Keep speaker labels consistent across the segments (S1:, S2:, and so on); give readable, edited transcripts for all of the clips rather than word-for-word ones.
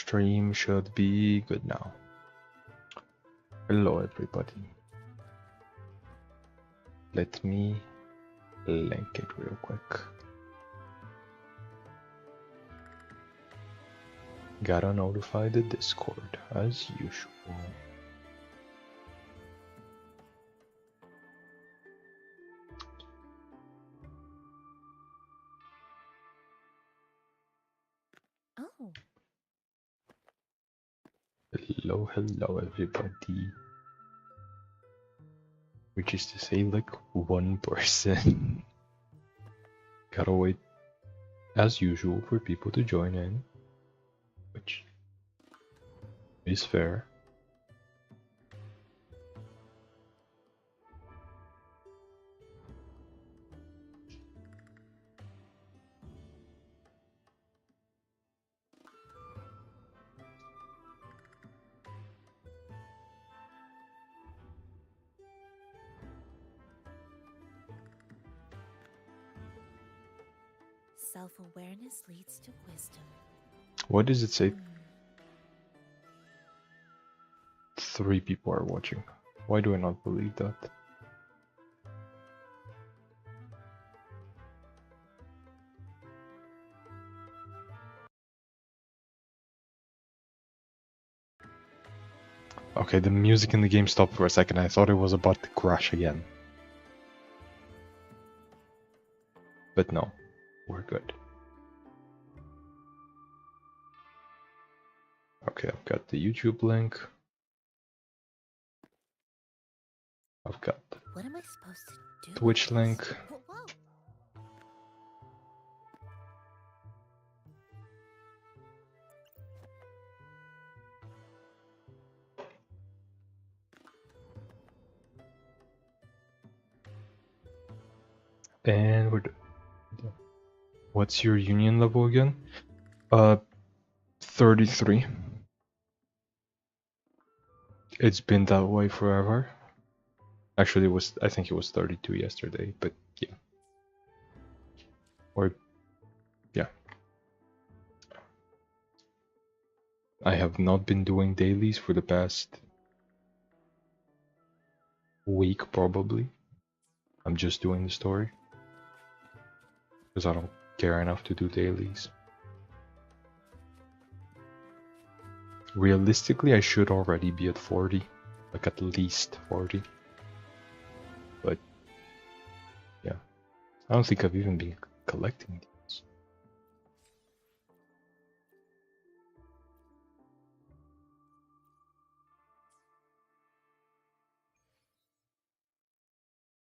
S1: stream should be good now. Hello everybody. Let me link it real quick. Gotta notify the Discord as usual.
S2: Oh.
S1: Hello everybody. Which is to say, like, one person. Gotta wait as usual for people to join in, which is fair.
S2: Self-awareness leads to wisdom.
S1: What does it say? 3 people are watching. Why do I not believe that? Okay, the music in the game stopped for a second. I thought it was about to crash again. But no, we're good. Okay, I've got the YouTube link. I've got the
S2: What am I supposed to do?
S1: Twitch link.
S2: Whoa.
S1: And we're done. What's your union level again? 33. It's been that way forever. Actually, I think it was 32 yesterday, but yeah. Or, yeah. I have not been doing dailies for the past week, probably. I'm just doing the story. Because I don't care enough to do dailies. Realistically, I should already be at 40. Like, at least 40. But, yeah. I don't think I've even been collecting these.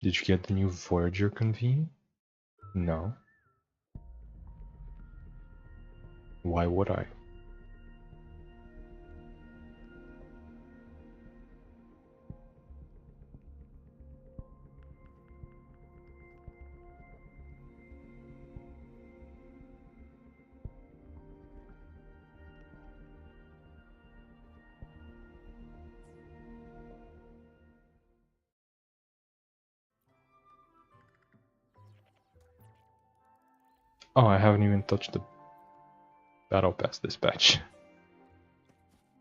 S1: Did you get the new Voyager convene? No. Why would I? Oh, I haven't even touched the Battle Pass dispatch.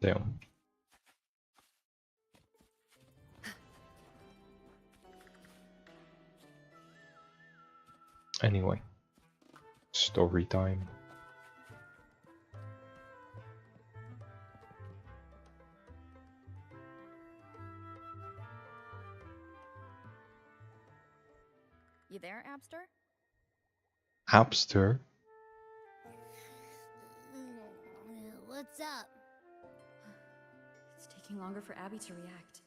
S1: Damn. Anyway. Story time.
S2: You there, Abster?
S1: Hapster?
S3: What's up?
S2: It's taking longer for Abby to react.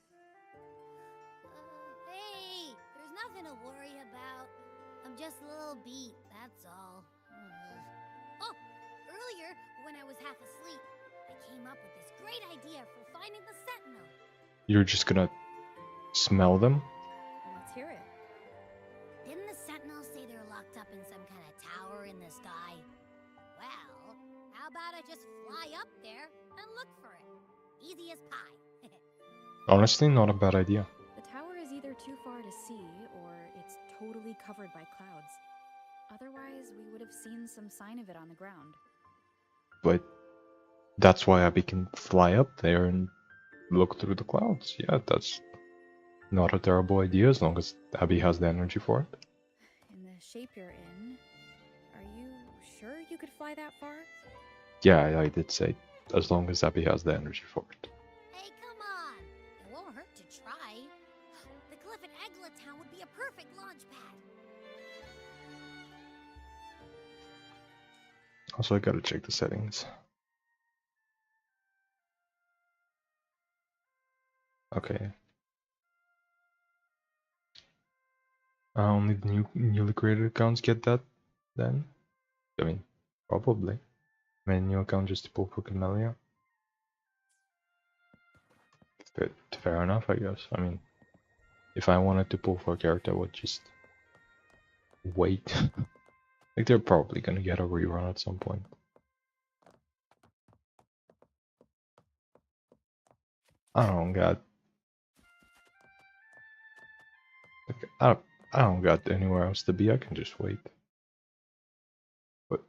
S3: Hey, there's nothing to worry about. I'm just a little beat, that's all. Oh, earlier, when I was half asleep, I came up with this great idea for finding the Sentinel.
S1: You're just gonna smell them?
S2: Let's hear it.
S3: Didn't the Sentinels say they're locked up in some kind of tower in the sky? Well, how about I just fly up there and look for it? Easy as pie.
S1: Honestly, not a bad idea.
S2: The tower is either too far to see, or it's totally covered by clouds. Otherwise, we would have seen some sign of it on the ground.
S1: But That's why Abby can fly up there and look through the clouds. Yeah, that's not a terrible idea as long as Abby has the energy for it.
S2: In the shape you're in, are you sure you could fly that far?
S1: Yeah, I did say as long as Abby has the energy for it.
S3: Hey, come on! It won't hurt to try. The cliff at Eglet Town would be a perfect launch pad.
S1: Also, I gotta check the settings. Okay. Only the newly created accounts get that then? I mean, probably. I mean, new account just to pull for Camellia. But fair enough, I guess. I mean, if I wanted to pull for a character, I would just wait. Like, they're probably gonna get a rerun at some point. I don't got... Like, I don't got anywhere else to be, I can just wait. But...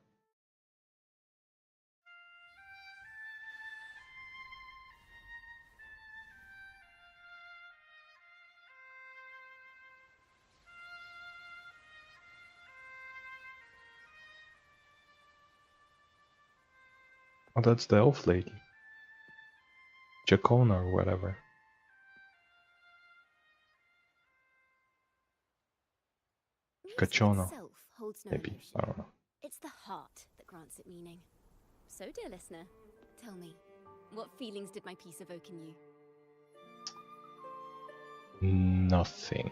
S1: Oh, that's the elf lady. Jacona or whatever.
S2: Music
S1: Cachona,
S2: itself holds no
S1: maybe.
S2: emotion.
S1: I don't know.
S2: It's the heart that grants it meaning. So, dear listener, tell me, what feelings did my piece evoke in you?
S1: Nothing.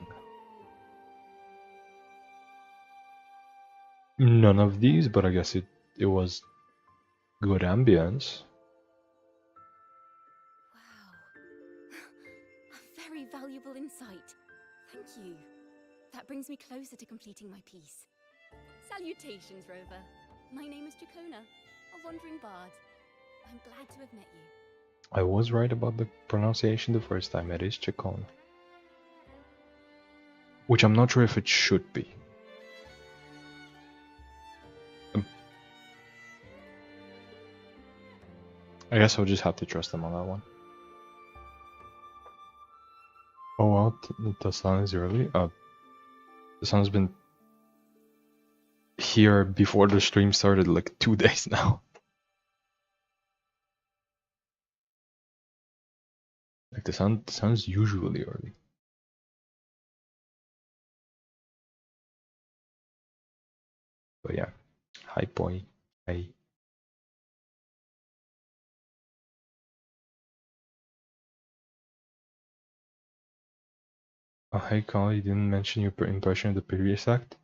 S1: None of these, but I guess it was good ambience.
S2: Wow. A very valuable insight. Thank you. That brings me closer to completing my piece. Salutations, Rover. My name is Jacona, a wandering bard. I'm glad to have met you.
S1: I was right about the pronunciation the first time. It is Chacon. Which I'm not sure if it should be. I guess I'll just have to trust them on that one. Oh wow, the sun is early. The sun's been here before the stream started like 2 days now. Like the sun's usually early. But yeah. Hi boy. Hey. Oh hey Carl, you didn't mention your impression of the previous act?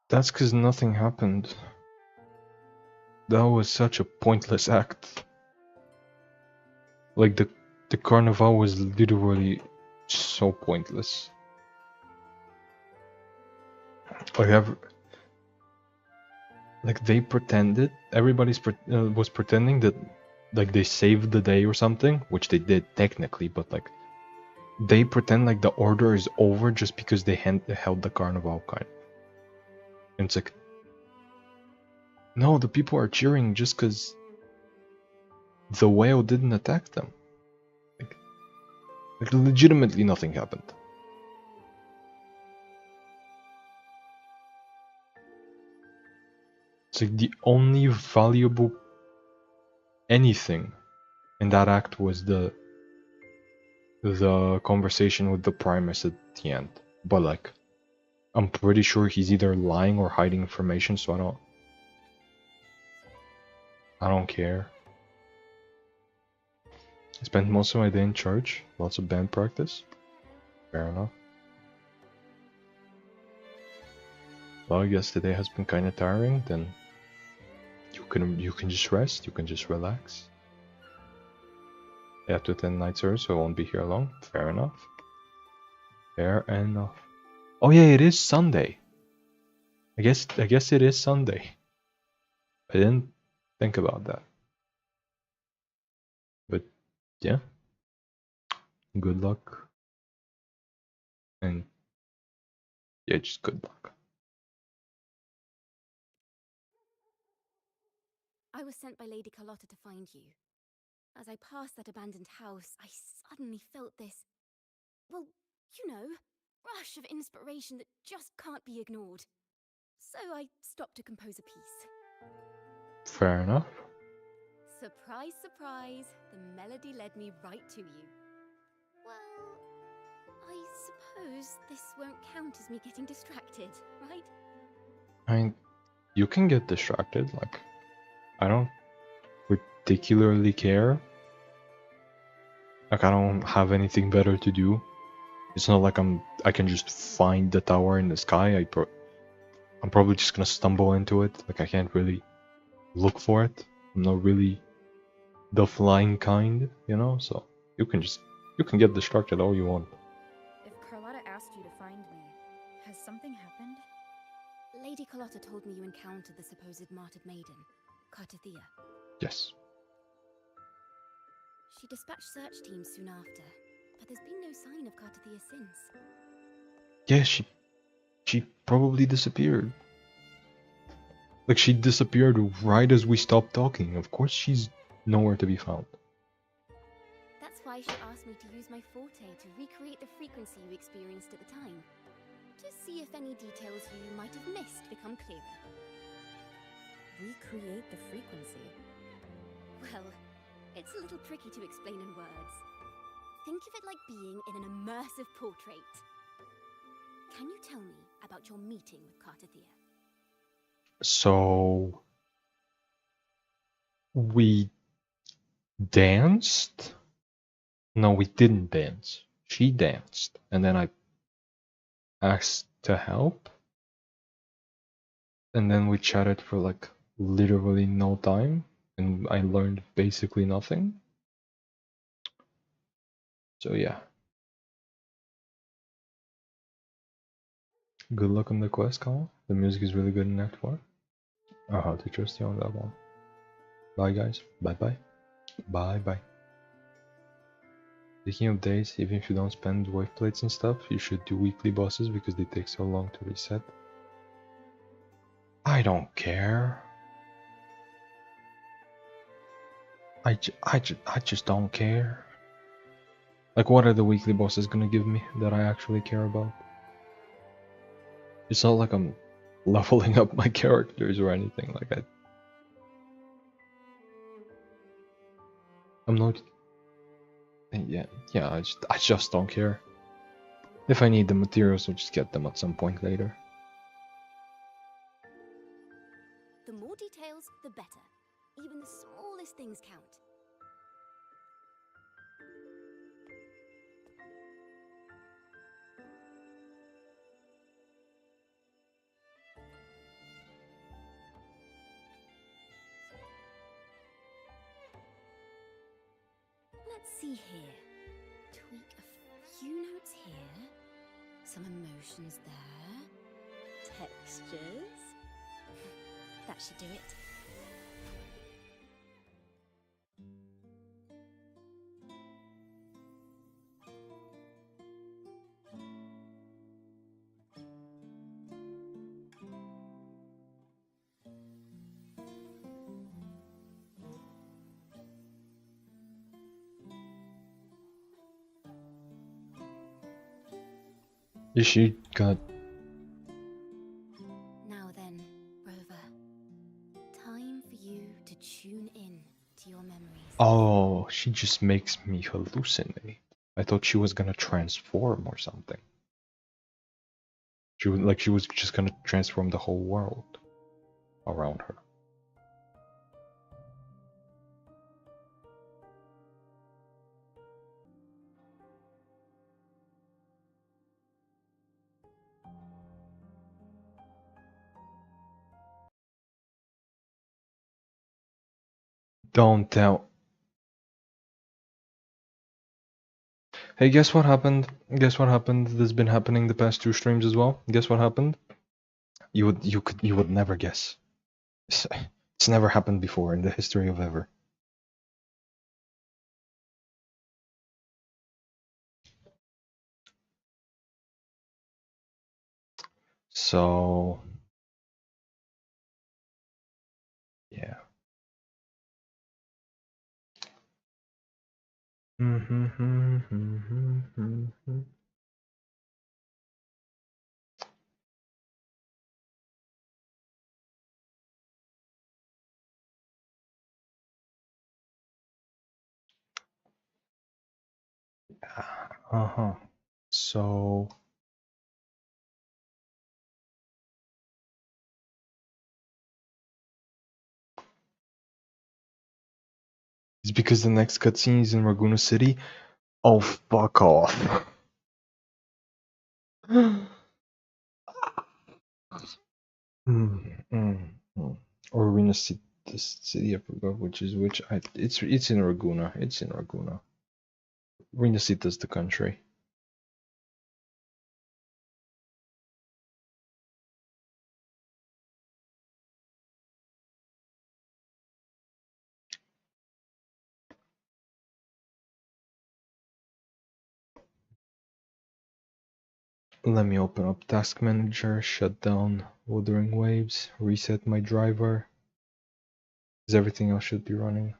S1: That's cause nothing happened. That was such a pointless act. Like the carnival was literally so pointless. Like they pretended, was pretending that like they saved the day or something, which they did technically, but like they pretend like the order is over just because they held the carnival kind. And it's like, no, the people are cheering just because the whale didn't attack them. Like legitimately nothing happened. It's like the only valuable anything in that act was the conversation with the Primus at the end. But like, I'm pretty sure he's either lying or hiding information, so I don't care. I spent most of my day in church, lots of band practice. Fair enough. Well, I guess today has been kind of tiring. Then you can just rest. You can just relax. I have to attend night service, so I won't be here long. Fair enough. Fair enough. Oh yeah, it is Sunday. I guess it is Sunday. I didn't think about that. But yeah. Good luck. And yeah, just good luck.
S2: I was sent by Lady Carlotta to find you. As I passed that abandoned house, I suddenly felt this, well, you know, rush of inspiration that just can't be ignored. So I stopped to compose a piece.
S1: Fair enough.
S2: Surprise, surprise, the melody led me right to you. Well, I suppose this won't count as me getting distracted, right?
S1: I mean, you can get distracted, like, I don't particularly care. Like, I don't have anything better to do. It's not like I can just find the tower in the sky. I'm probably just gonna stumble into it. Like, I can't really look for it. I'm not really the flying kind, you know? So you can get distracted all you want.
S4: If Carlotta asked you to find me, has something happened?
S2: Lady Carlotta told me you encountered the supposed martyred maiden, Cartathea.
S1: Yes.
S2: She dispatched search teams soon after, but there's been no sign of Cartathea since.
S1: Yeah, she probably disappeared. Like, she disappeared right as we stopped talking. Of course she's nowhere to be found.
S2: That's why she asked me to use my forte to recreate the frequency you experienced at the time. To see if any details you might have missed become clearer.
S4: Recreate the frequency?
S2: Well, it's a little tricky to explain in words. Think of it like being in an immersive portrait. Can you tell me about your meeting with Cartathea?
S1: So we danced? No, we didn't dance. She danced, and then I asked to help, and then we chatted for like literally no time, and I learned basically nothing. So yeah. Good luck on the quest, Colin. The music is really good in Act 4. I'll have to trust you on that one. Bye guys. Bye bye. Bye bye. Speaking of days, even if you don't spend wave plates and stuff, you should do weekly bosses because they take so long to reset. I don't care. I just don't care. Like, what are the weekly bosses gonna give me that I actually care about? It's not like I'm leveling up my characters or anything like that. I'm not. Yeah, I just don't care. If I need the materials, I'll just get them at some point later.
S2: The more details, the better. Even the smallest things count. Let's see here. Tweak a few notes here. Some emotions there. Textures. That should do it.
S1: Is she got?
S2: Now then, Rover. Time for you to tune in to your memories.
S1: Oh, she just makes me hallucinate. I thought she was gonna transform or something. She was just gonna transform the whole world around her. Don't tell. Hey, guess what happened? Guess what happened? This has been happening the past 2 streams as well. Guess what happened? You would never guess. It's never happened before in the history of ever. So yeah. Uh-huh. So it's because the next cutscene is in Raguna City? Oh, fuck off. Or Rinascita, the city, I forgot which is which. It's in Raguna. It's in Raguna. Rinascita's the country. Let me open up Task Manager, shut down Wuthering Waves, reset my driver, because everything else should be running.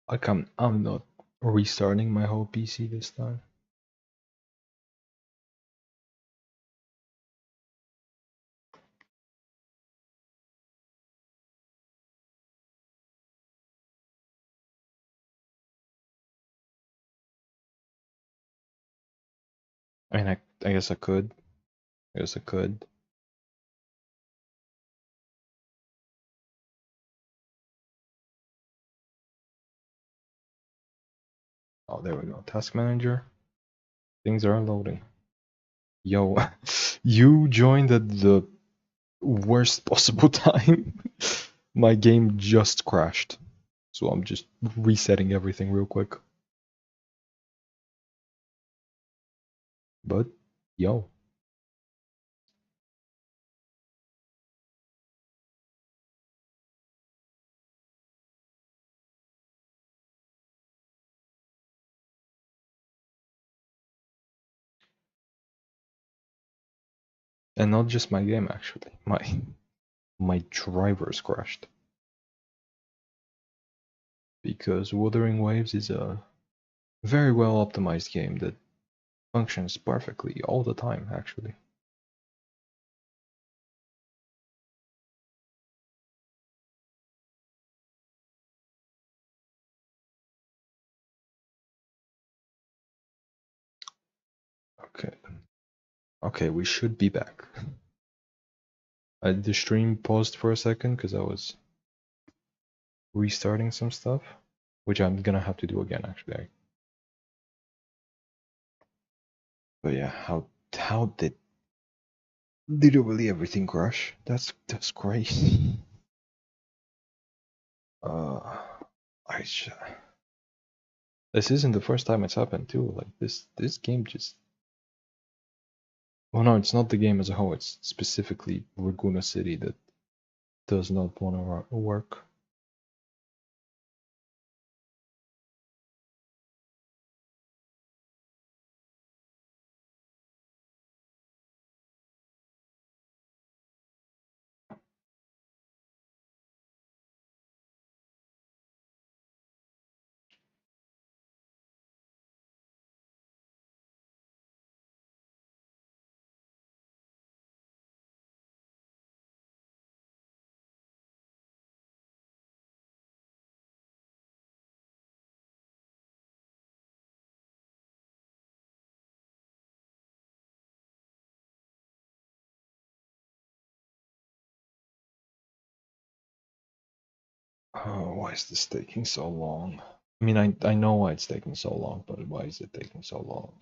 S1: Like I'm not restarting my whole PC this time. I mean, I guess I could. I guess I could. Oh, there we go. Task Manager. Things are loading. Yo, you joined at the worst possible time. My game just crashed. So I'm just resetting everything real quick. But, yo. And not just my game, actually. My drivers crashed. Because Wuthering Waves is a very well optimized game that functions perfectly all the time, actually. Okay. Okay, we should be back. The stream paused for a second because I was restarting some stuff, which I'm gonna have to do again, actually. But yeah, how did literally everything crash? That's crazy. I this isn't the first time it's happened too. Like this game just. Oh no, it's not the game as a whole. It's specifically Raguna City that does not want to work. Oh, why is this taking so long? I mean, I know why it's taking so long, but why is it taking so long?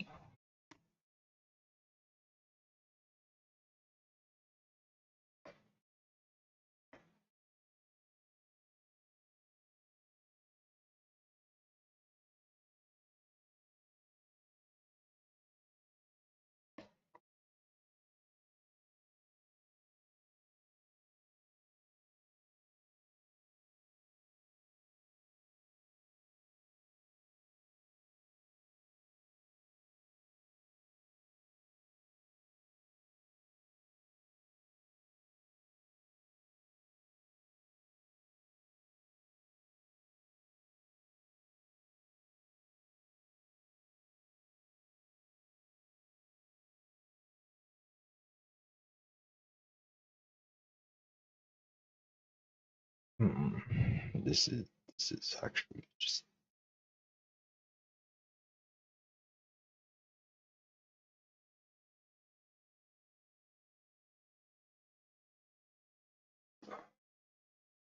S1: This is actually just.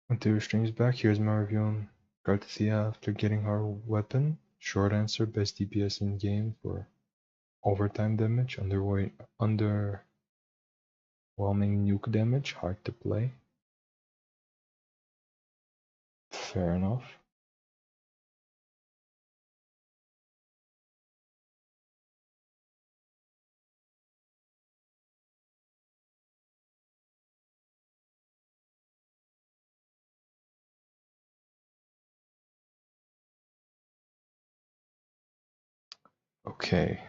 S1: Until Stream's back, here's my review on Garthia after getting her weapon. Short answer, best DPS in game for overtime damage, underwhelming nuke damage, hard to play. Fair enough. Okay.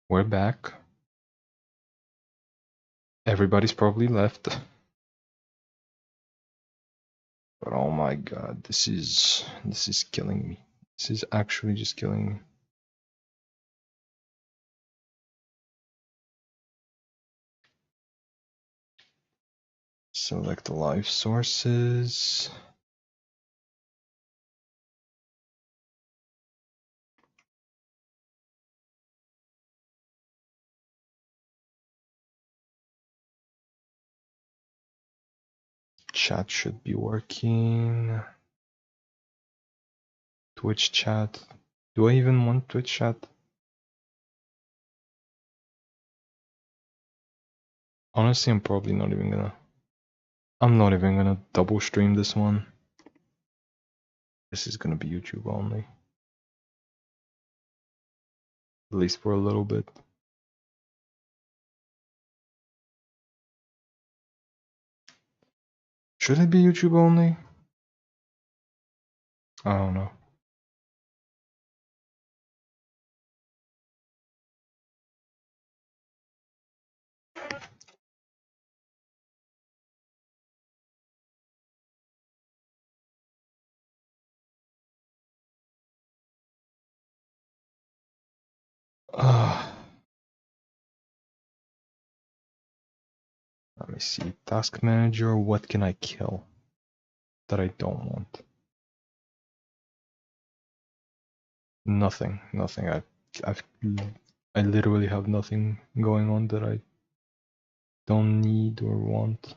S1: We're back. Everybody's probably left. But oh my god, this is killing me. This is actually just killing me. Select the live sources. Chat should be working. Twitch chat. Do I even want Twitch chat? Honestly, I'm not even gonna double stream this one. This is gonna be YouTube only. At least for a little bit. Should it be YouTube only? I don't know. Let me see. Task manager, what can I kill that I don't want? Nothing. I literally have nothing going on that I don't need or want.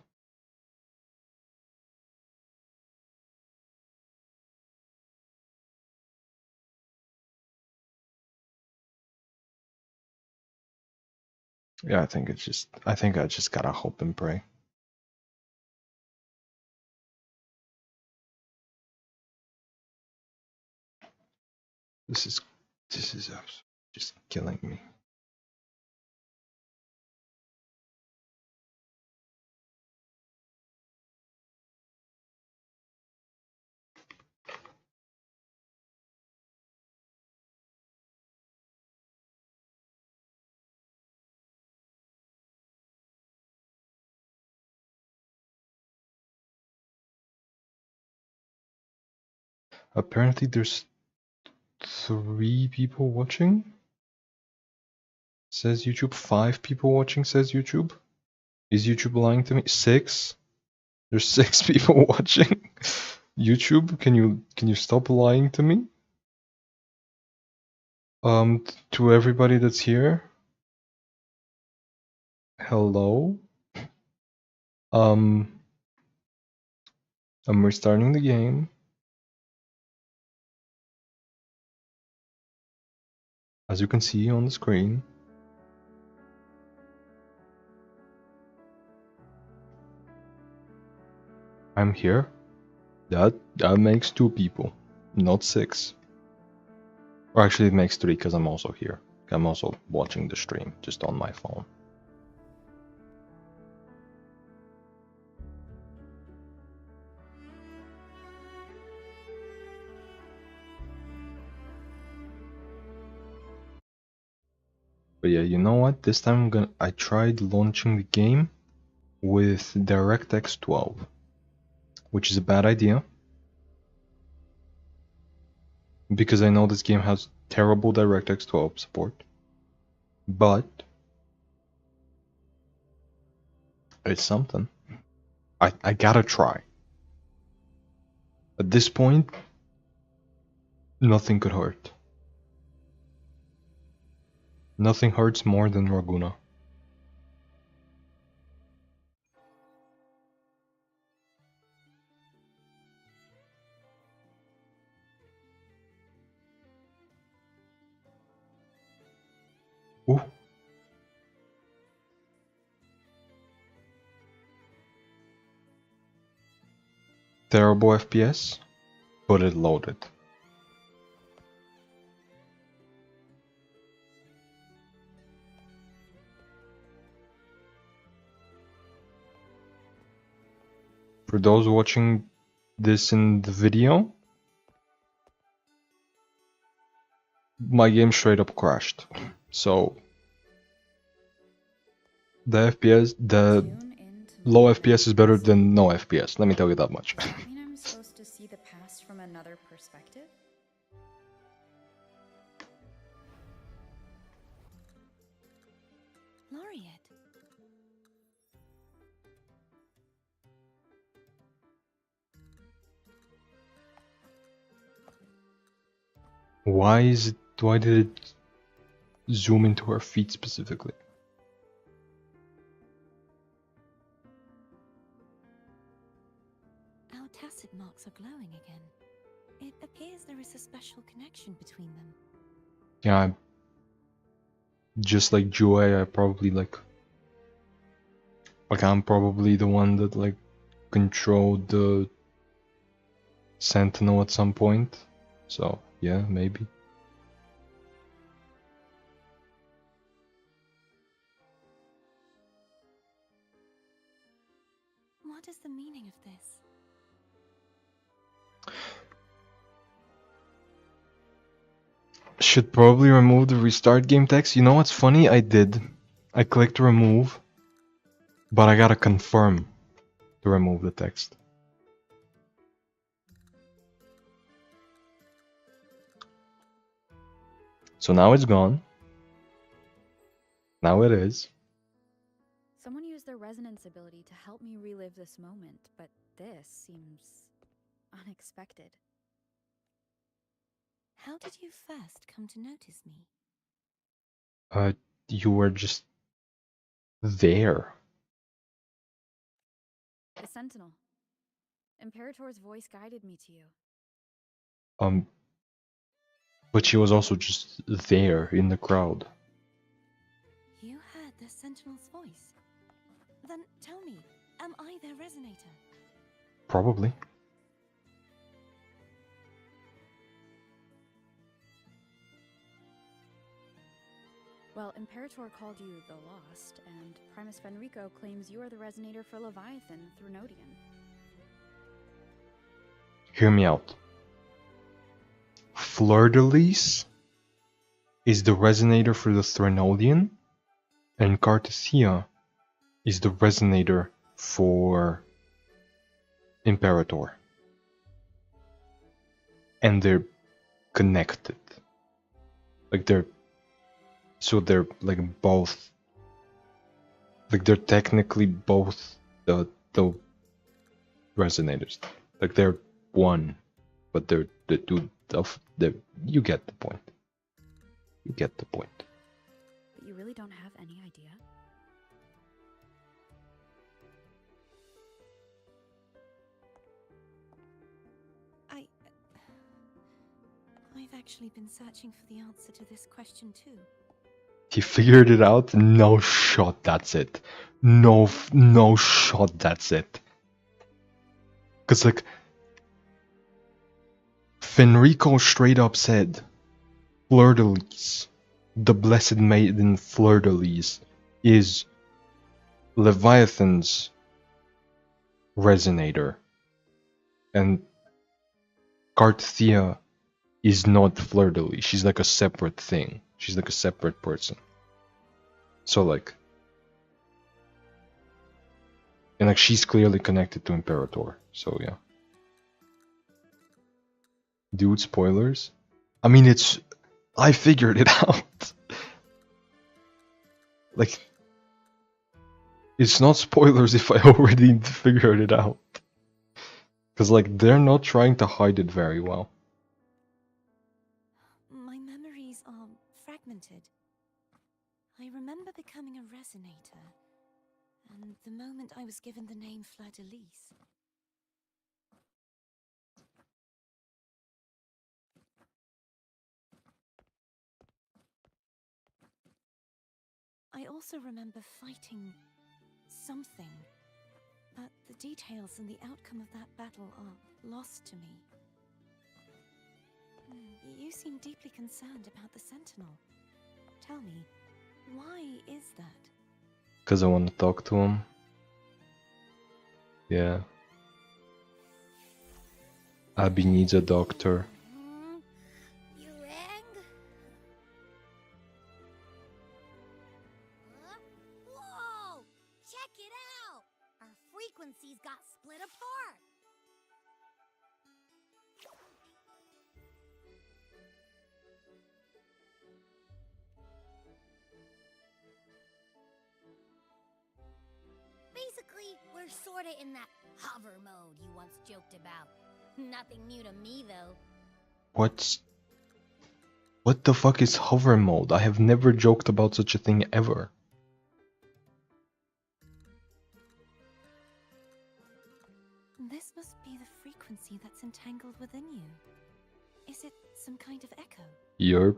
S1: Yeah, I think I just gotta hope and pray. This is just killing me. Apparently there's 3 people watching, says YouTube. 5 people watching, says YouTube. Is YouTube lying to me? 6? There's 6 people watching. YouTube, can you stop lying to me? To everybody that's here, hello. I'm restarting the game. As you can see on the screen. I'm here. That makes 2 people, not 6. Or actually it makes 3 because I'm also here. I'm also watching the stream just on my phone. But yeah, you know what? This time I tried launching the game with DirectX 12, which is a bad idea. Because I know this game has terrible DirectX 12 support. But it's something. I gotta try. At this point, nothing could hurt. Nothing hurts more than Raguna. Ooh. Terrible FPS, but it loaded. For those watching this in the video, my game straight up crashed. So the FPS, the low FPS is better than no FPS, let me tell you that much.
S4: I mean, I'm supposed to see the past from another perspective?
S2: Laureate.
S1: Why did it zoom into her feet specifically?
S2: Our tacit marks are glowing again. It appears there is a special connection between them.
S1: Yeah, just like Joy, I probably like I'm probably the one that like controlled the Sentinel at some point. So yeah, maybe.
S2: What is the meaning of this?
S1: Should probably remove the restart game text. You know what's funny? I did. I clicked remove, but I gotta confirm to remove the text. So now it's gone. Now it is.
S4: Someone used their resonance ability to help me relive this moment, but this seems unexpected.
S2: How did you first come to notice me?
S1: You were just there.
S4: The Sentinel. Imperator's voice guided me to you.
S1: But she was also just there in the crowd.
S2: You heard the Sentinel's voice. Then tell me, am I their resonator?
S1: Probably.
S4: Well, Imperator called you the Lost, and Primus Fenrico claims you are the resonator for Leviathan through Nodian.
S1: Hear me out. Fleur-de-Lis is the resonator for the Threnodian, and Cartessia is the resonator for Imperator. And they're connected. Like they're like both. Like they're technically both the resonators. Like they're one, but they're the two of the. You get the point. You get the point.
S4: But you really don't have any idea?
S2: I've actually been searching for the answer to this question too.
S1: He figured it out. No shot. That's it. No shot. That's it. Cause like Fenrico straight up said, Fleur-de-Lis, the Blessed Maiden Fleur-de-Lis, is Leviathan's resonator, and Cartessia is not Fleur-de-Lis. She's like a separate thing. She's like a separate person. So like, and like she's clearly connected to Imperator. So yeah. Dude, spoilers? I mean, I figured it out. Like, it's not spoilers if I already figured it out. Because, like, they're not trying to hide it very well.
S5: My memories are fragmented. I remember becoming a resonator, and the moment I was given the name Fleur-de-Lis. I also remember fighting something, but the details and the outcome of that battle are lost to me. You seem deeply concerned about the Sentinel. Tell me, why is that?
S1: Because I want to talk to him. Yeah. Abby needs a doctor.
S3: You rang? Whoa! Check it out! Our frequencies got split apart. Basically, we're sorta in that hover mode you once joked about. Nothing new to me, though.
S1: What the fuck is hover mode? I have never joked about such a thing ever.
S5: This must be the frequency that's entangled within you. Is it some kind of echo?
S1: Yerp.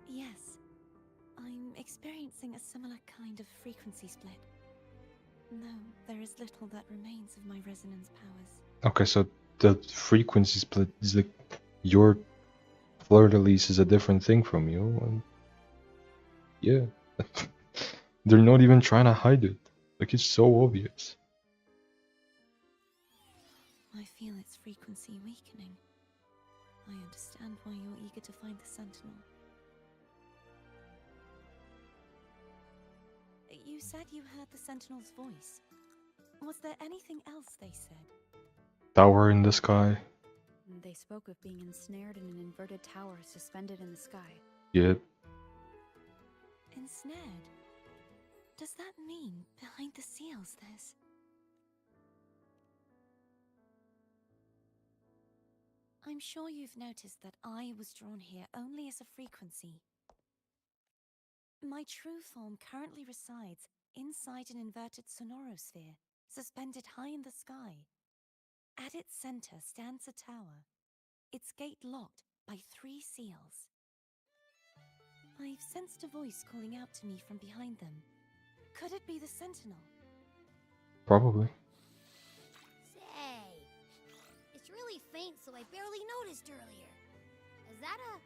S5: Yes. I'm experiencing a similar kind of frequency split. No, there is little that remains of my resonance powers.
S1: Okay, so the frequency split is like your Fleur-de-Lis is a different thing from you. And yeah. They're not even trying to hide it. Like, it's so obvious.
S5: I feel its frequency weakening. I understand why you're eager to find the Sentinel. You said you heard the Sentinel's voice. Was there anything else they said?
S1: Tower in the sky.
S4: They spoke of being ensnared in an inverted tower suspended in the sky.
S1: Yep.
S5: Ensnared? Does that mean behind the seals there's... I'm sure you've noticed that I was drawn here only as a frequency. My true form currently resides inside an inverted sonorosphere, suspended high in the sky. At its center stands a tower, its gate locked by 3 seals. I've sensed a voice calling out to me from behind them. Could it be the Sentinel?
S1: Probably.
S3: Say, it's really faint, so I barely noticed earlier. Is that a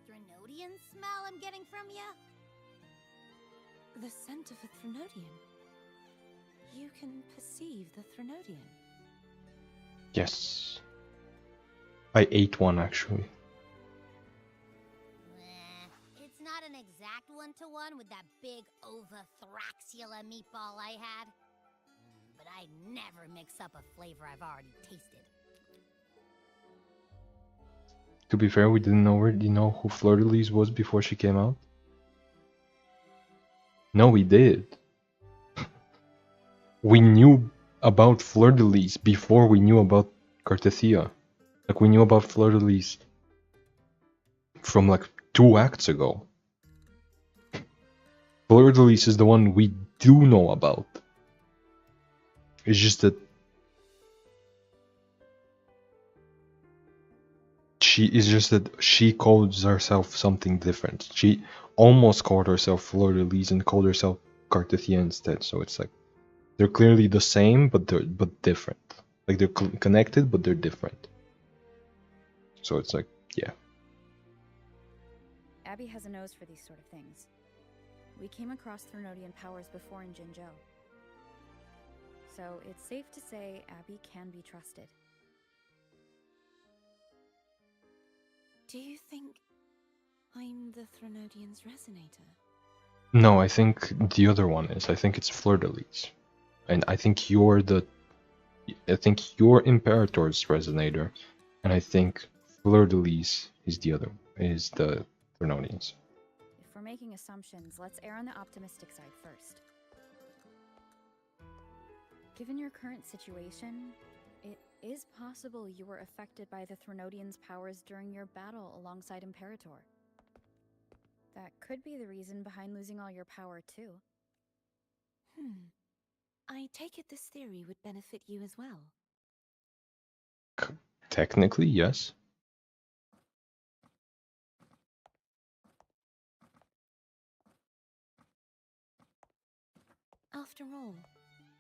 S3: Threnodian smell I'm getting from you?
S5: The scent of a Threnodian. You can perceive the Threnodian.
S1: Yes. I ate one actually.
S3: It's not an exact one-to-one with that big Ovathraxula meatball I had. But I'd never mix up a flavor I've already tasted.
S1: To be fair, we didn't already know who Fleur-de-Lis was before she came out. No, we did. We knew about Fleur-de-Lis before we knew about Cartethia. Like, we knew about Fleur-de-Lis from like 2 acts ago. Fleur-de-Lis is the one we do know about. It's just that she calls herself something different. She almost called herself Fleur-de-Lis and called herself Cartethia instead. So it's like they're clearly the same, but they're different. Like they're connected, but they're different. So it's like, yeah.
S4: Abby has a nose for these sort of things. We came across Threnodian powers before in Jinzhou. So it's safe to say Abby can be trusted.
S5: Do you think I'm the Threnodian's resonator?
S1: No, I think the other one is. I think it's Fleur-de-Lis. And I think you're Imperator's resonator. And I think Fleur-de-Lis is the Threnodians.
S4: If we're making assumptions, let's err on the optimistic side first. Given your current situation, it is possible you were affected by the Threnodians' powers during your battle alongside Imperator. That could be the reason behind losing all your power, too.
S5: I take it this theory would benefit you as well.
S1: Technically, yes.
S5: After all,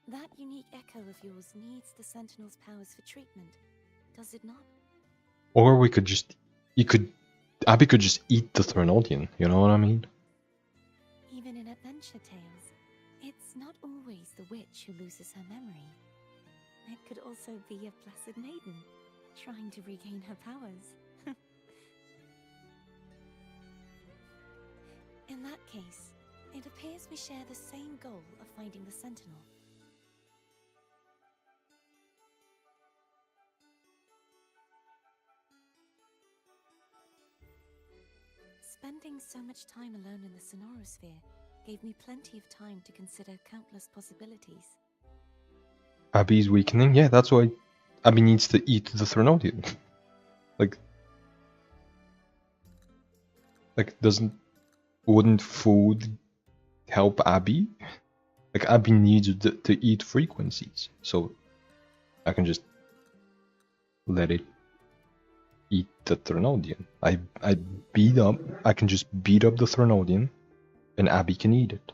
S5: that unique echo of yours needs the Sentinel's powers for treatment, does it not?
S1: Or we could just, Abby could just eat the Threnodian, you know what I mean?
S5: Even in adventure tales, it's not always the witch who loses her memory. It could also be a blessed maiden, trying to regain her powers. In that case, it appears we share the same goal of finding the Sentinel. Spending so much time alone in the Sonorosphere gave me plenty of time to consider countless possibilities.
S1: Abby's weakening? Yeah, that's why Abby needs to eat the Threnodian. like, wouldn't food help Abby? Like, Abby needs to eat frequencies, so I can just let it eat the Threnodian. I can just beat up the Threnodian, and Abby can eat it.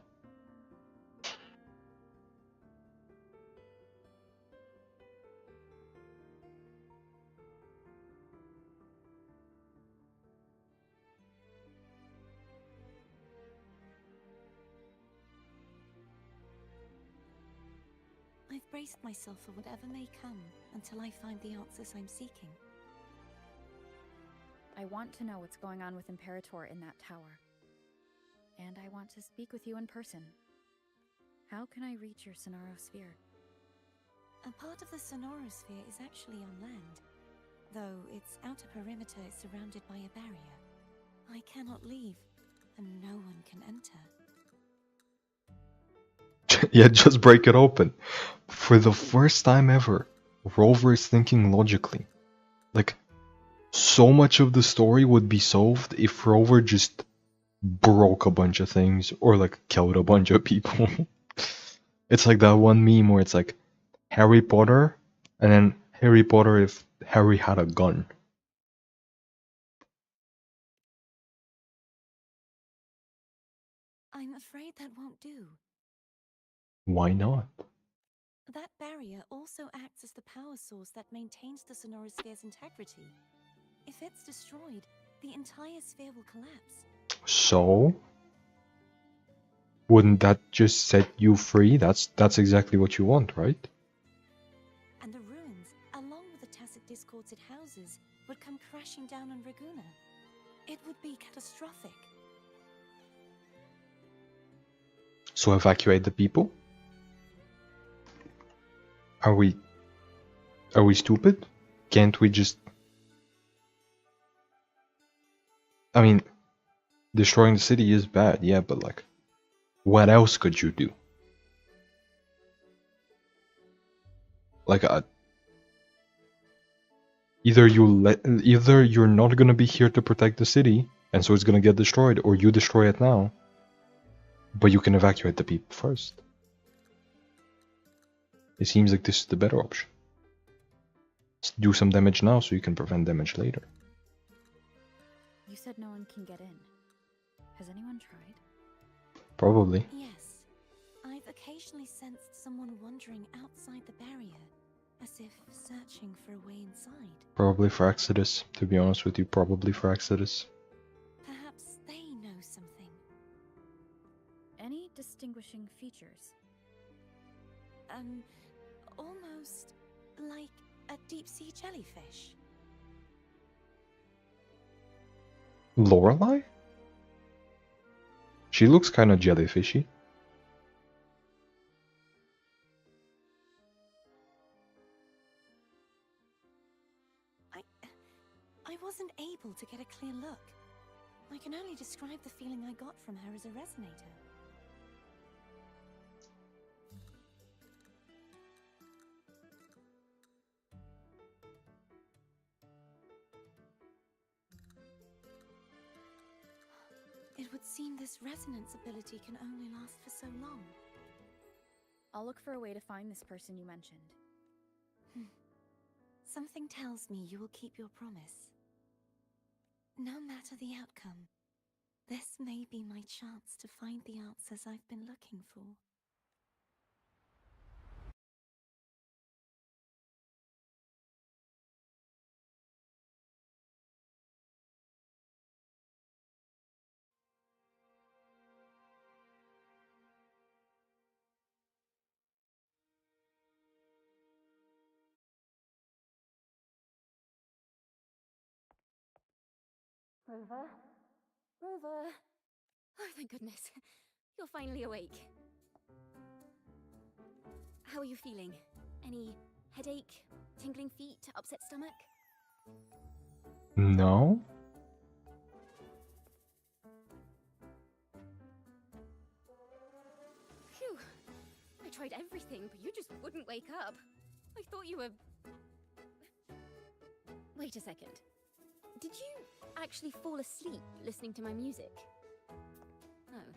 S5: I've braced myself for whatever may come until I find the answers I'm seeking.
S4: I want to know what's going on with Imperator in that tower. And I want to speak with you in person. How can I reach your Sonorosphere?
S5: A part of the Sonorosphere is actually on land, though its outer perimeter is surrounded by a barrier. I cannot leave, and no one can enter.
S1: Yeah, just break it open. For the first time ever, Rover is thinking logically. Like, so much of the story would be solved if Rover just broke a bunch of things or like killed a bunch of people. It's like that one meme where it's like Harry Potter and then Harry Potter if Harry had a gun.
S5: I'm afraid that won't do.
S1: Why not?
S5: That barrier also acts as the power source that maintains the Sonorosphere's integrity. If it's destroyed, the entire sphere will collapse.
S1: So wouldn't that just set you free? That's exactly what you want, right?
S5: And the ruins, along with the tacit discords it houses, would come crashing down on Raguna. It would be catastrophic.
S1: So evacuate the people? Are we stupid? Can't we just... I mean, destroying the city is bad, yeah, but like, what else could you do? Like, either you're not gonna be here to protect the city, and so it's gonna get destroyed, or you destroy it now, but you can evacuate the people first. It seems like this is the better option. Let's do some damage now so you can prevent damage later.
S4: You said no one can get in. Has anyone tried?
S1: Probably.
S5: Yes. I've occasionally sensed someone wandering outside the barrier, as if searching for a way inside.
S1: Probably for Exodus, to be honest with you, probably for Exodus.
S5: Perhaps they know something.
S4: Any distinguishing features?
S5: Almost like a deep-sea jellyfish.
S1: Lorelei? She looks kinda jellyfishy.
S5: I wasn't able to get a clear look. I can only describe the feeling I got from her as a resonator. It would seem this resonance ability can only last for so long.
S4: I'll look for a way to find this person you mentioned.
S5: Something tells me you will keep your promise. No matter the outcome, this may be my chance to find the answers I've been looking for.
S2: Rover? Rover! Oh, thank goodness. You're finally awake. How are you feeling? Any headache, tingling feet, upset stomach?
S1: No?
S2: Phew. I tried everything, but you just wouldn't wake up. I thought you were... Wait a second. Did you actually fall asleep listening to my music? Oh.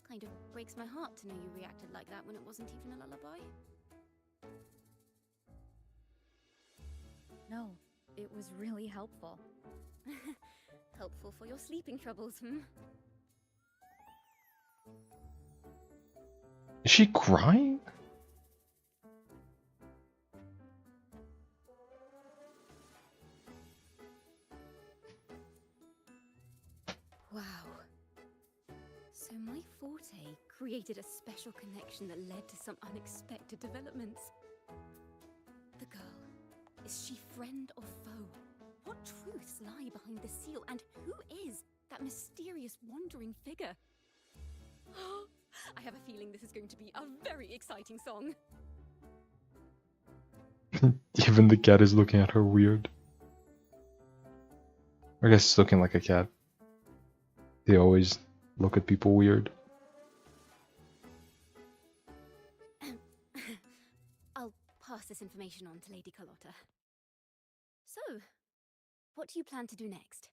S2: Kind of breaks my heart to know you reacted like that when it wasn't even a lullaby.
S4: No, it was really helpful.
S2: Helpful for your sleeping troubles, hmm?
S1: Is she crying?
S2: Wow. So my forte created a special connection that led to some unexpected developments. The girl, is she friend or foe? What truths lie behind the seal, and who is that mysterious wandering figure? I have a feeling this is going to be a very exciting song.
S1: Even the cat is looking at her weird. I guess it's looking like a cat. They always look at people weird.
S2: I'll pass this information on to Lady Carlotta. So, what do you plan to do next?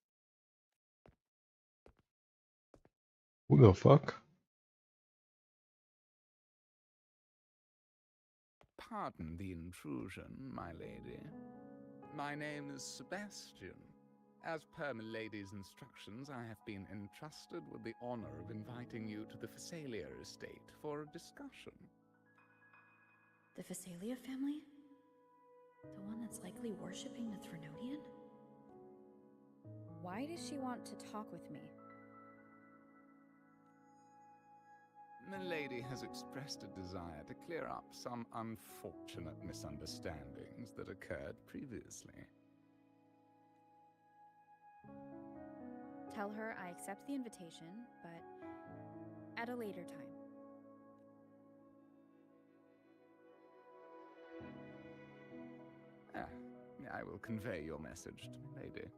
S1: Who the fuck?
S6: Pardon the intrusion, my lady. My name is Sebastian. As per my lady's instructions, I have been entrusted with the honor of inviting you to the Phasalia estate for a discussion.
S4: The Phasalia family? The one that's likely worshipping the Threnodian? Why does she want to talk with me?
S6: Milady has expressed a desire to clear up some unfortunate misunderstandings that occurred previously.
S4: Tell her I accept the invitation, but at a later time.
S6: I will convey your message to Milady.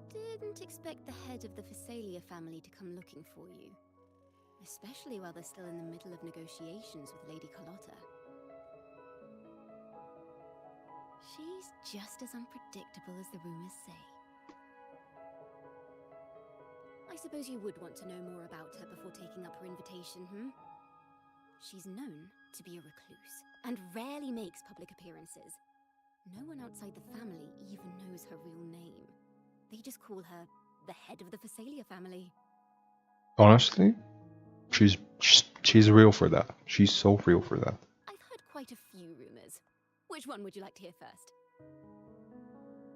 S2: Didn't expect the head of the Phasalia family to come looking for you. Especially while they're still in the middle of negotiations with Lady Carlotta. She's just as unpredictable as the rumors say. I suppose you would want to know more about her before taking up her invitation, hmm? She's known to be a recluse, and rarely makes public appearances. No one outside the family even knows her real name. They just call her the head of the Phasalia family.
S1: Honestly, she's real for that. She's so real for that.
S2: I've heard quite a few rumors. Which one would you like to hear first?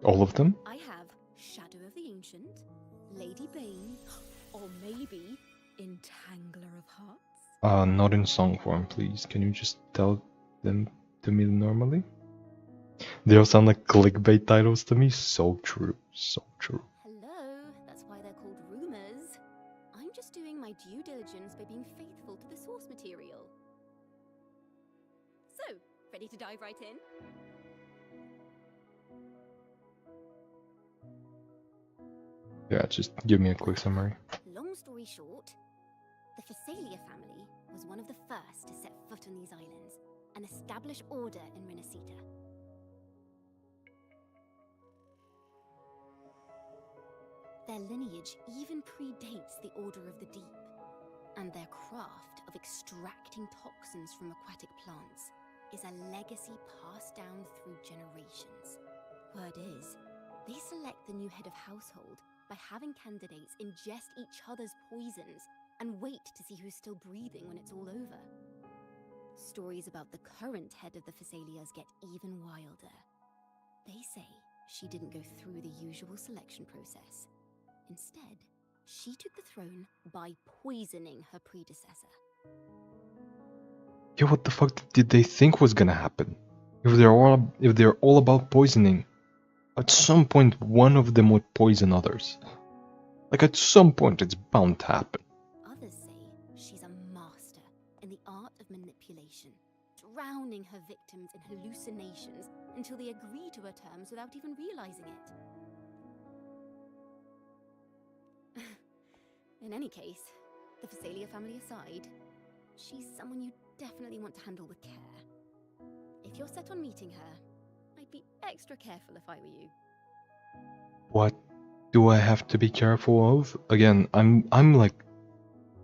S1: All of them?
S2: I have Shadow of the Ancient, Lady Bane, or maybe Entangler of Hearts.
S1: Not in song form, please. Can you just tell them to me normally? They all sound like clickbait titles to me. So true. So true.
S2: Hello, that's why they're called rumors. I'm just doing my due diligence by being faithful to the source material. to dive right in?
S1: Yeah, just give me a quick summary.
S2: Long story short, the Phasalia family was one of the first to set foot on these islands and establish order in Rinascita. Their lineage even predates the Order of the Deep, and their craft of extracting toxins from aquatic plants is a legacy passed down through generations. Word is, they select the new head of household by having candidates ingest each other's poisons and wait to see who's still breathing when it's all over. Stories about the current head of the Phasalias get even wilder. They say she didn't go through the usual selection process. Instead, she took the throne by poisoning her predecessor.
S1: Yeah, what the fuck did they think was gonna happen? If they're all about poisoning, at some point one of them would poison others. Like at some point it's bound to happen.
S2: Others say she's a master in the art of manipulation, drowning her victims in hallucinations until they agree to her terms without even realizing it. In any case, the Phasalia family aside, she's someone you definitely want to handle with care. If you're set on meeting her, I'd be extra careful if I were you.
S1: What do I have to be careful of? Again, I'm like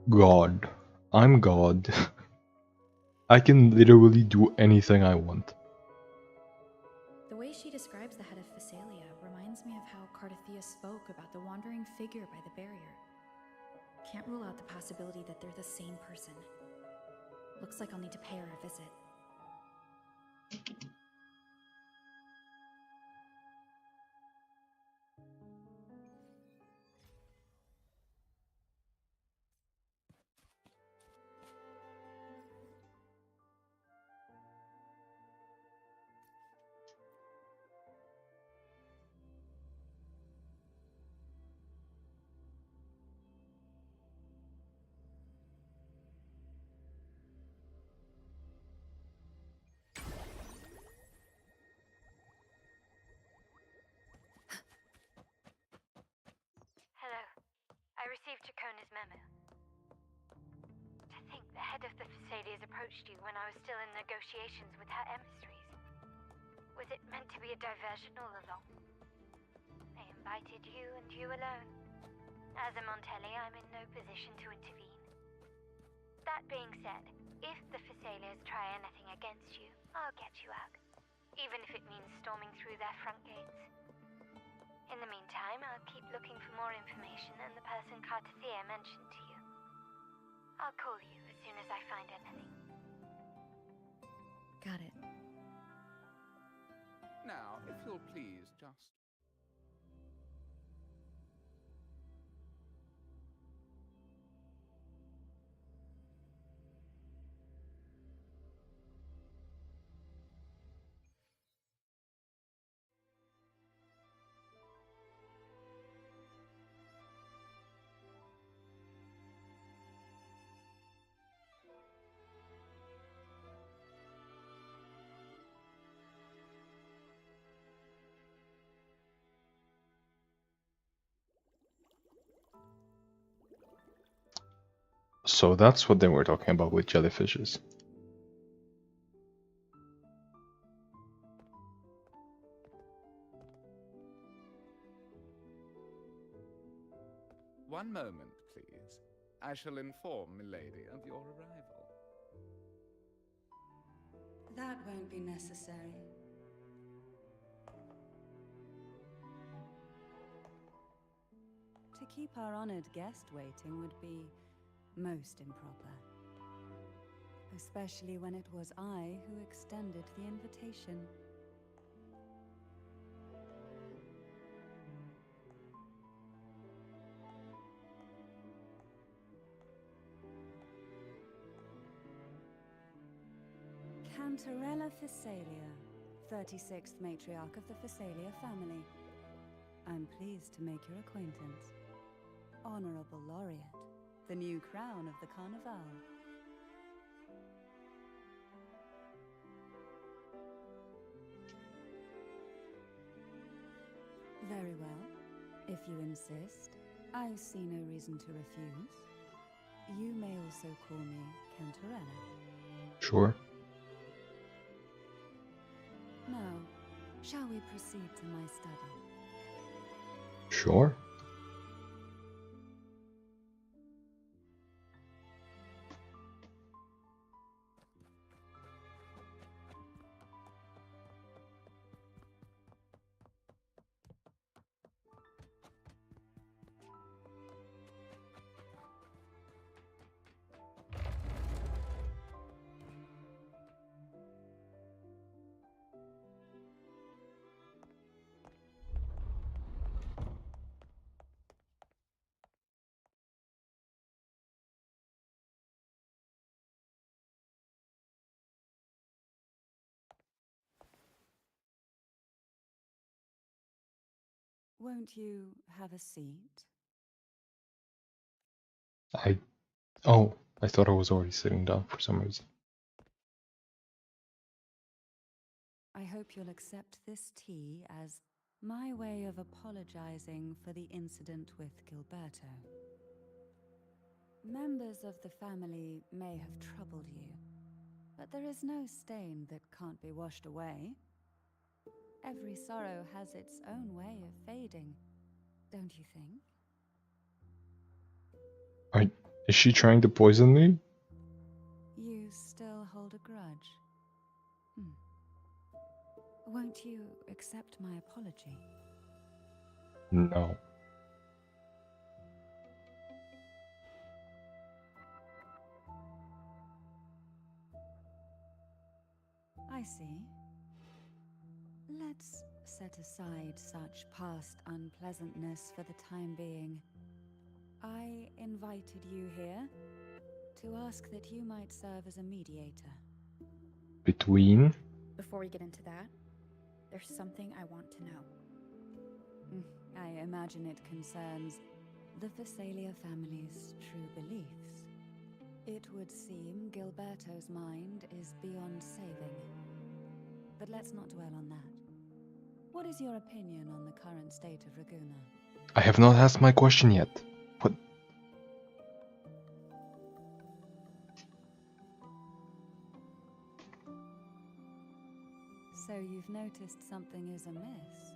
S1: God. I'm God. I can literally do anything I want.
S4: The way she describes the head of Phasalia reminds me of how Cardathia spoke about the wandering figure by the barrier. Can't rule out the possibility that they're the same person. Looks like I'll need to pay her a visit.
S7: Hello. I received Chacona's memo. To think the head of the Phasalias approached you when I was still in negotiations with her emissaries. Was it meant to be a diversion all along? They invited you and you alone. As a Montelli, I'm in no position to intervene. That being said, if the Phasalias try anything against you, I'll get you out. Even if it means storming through their front gates. In the meantime, I'll keep looking for more information and the person Cardathia mentioned to you. I'll call you as soon as I find anything.
S4: Got it.
S6: Now, if you'll please just...
S1: So that's what they were talking about with jellyfishes.
S6: One moment, please. I shall inform Milady of your arrival.
S8: That won't be necessary. To keep our honored guest waiting would be most improper. Especially when it was I who extended the invitation. Cantarella Phasalia, 36th matriarch of the Phasalia family. I'm pleased to make your acquaintance. Honorable Laureate, the new crown of the Carnival. Very well. If you insist, I see no reason to refuse. You may also call me Cantarella.
S1: Sure.
S8: Now, shall we proceed to my study?
S1: Sure.
S8: Won't you have a seat?
S1: Oh, I thought I was already sitting down for some reason.
S8: I hope you'll accept this tea as my way of apologizing for the incident with Gilberto. Members of the family may have troubled you, but there is no stain that can't be washed away. Every sorrow has its own way of fading, don't you think?
S1: Is she trying to poison me?
S8: You still hold a grudge? Won't you accept my apology?
S1: No.
S8: I see. Let's set aside such past unpleasantness for the time being. I invited you here to ask that you might serve as a mediator.
S1: Between?
S4: Before we get into that, there's something I want to know.
S8: I imagine it concerns the Phasalia family's true beliefs. It would seem Gilberto's mind is beyond saving. But let's not dwell on that. What is your opinion on the current state of Raguna?
S1: I have not asked my question yet. What?
S8: So you've noticed something is amiss?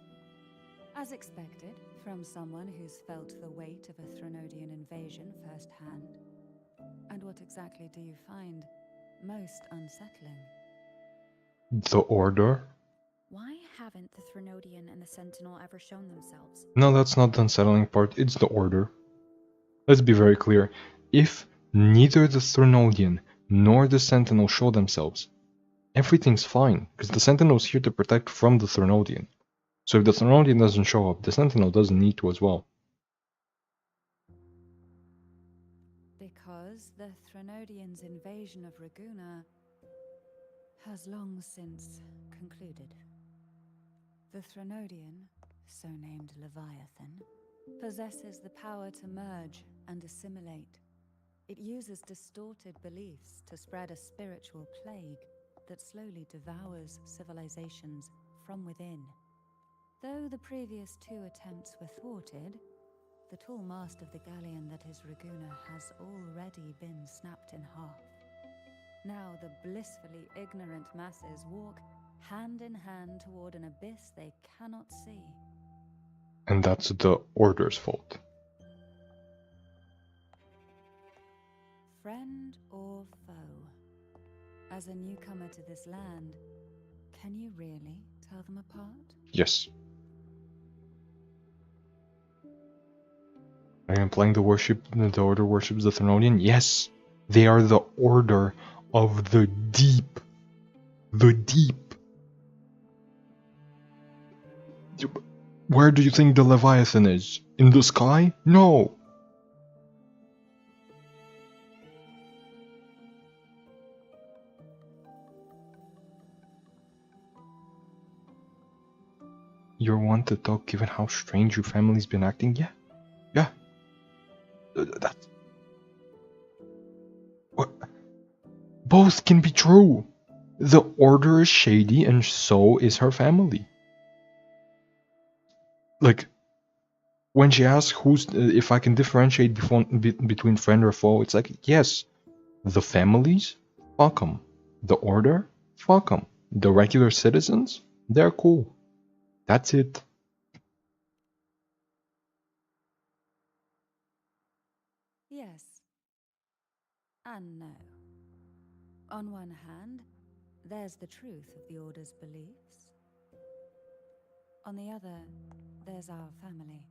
S8: As expected, from someone who's felt the weight of a Threnodian invasion firsthand. And what exactly do you find most unsettling?
S1: The Order?
S4: Why haven't the Threnodian and the Sentinel ever shown themselves?
S1: No, that's not the unsettling part, it's the Order. Let's be very clear. If neither the Threnodian nor the Sentinel show themselves, everything's fine, because the Sentinel's here to protect from the Threnodian. So if the Threnodian doesn't show up, the Sentinel doesn't need to as well.
S8: Because the Threnodian's invasion of Raguna has long since concluded. The Threnodian, so named Leviathan, possesses the power to merge and assimilate. It uses distorted beliefs to spread a spiritual plague that slowly devours civilizations from within. Though the previous two attempts were thwarted, the tall mast of the galleon that is Raguna has already been snapped in half. Now the blissfully ignorant masses walk hand in hand toward an abyss they cannot see.
S1: And that's the Order's fault.
S8: Friend or foe? As a newcomer to this land, can you really tell them apart?
S1: Yes. Are you implying the Order worships the Threnodian? Yes! They are the Order of the Deep. The Deep. Where do you think the Leviathan is? In the sky? No! You're one to talk given how strange your family's been acting? Yeah. Yeah. That's... What? Both can be true. The Order is shady and so is her family. like, when she asks if I can differentiate between friend or foe, it's like, yes, the families, fuck them. The order, fuck them. The regular citizens, they're cool. That's it.
S8: Yes. And no. On one hand, there's the truth of the Order's beliefs. On the other, there's our family.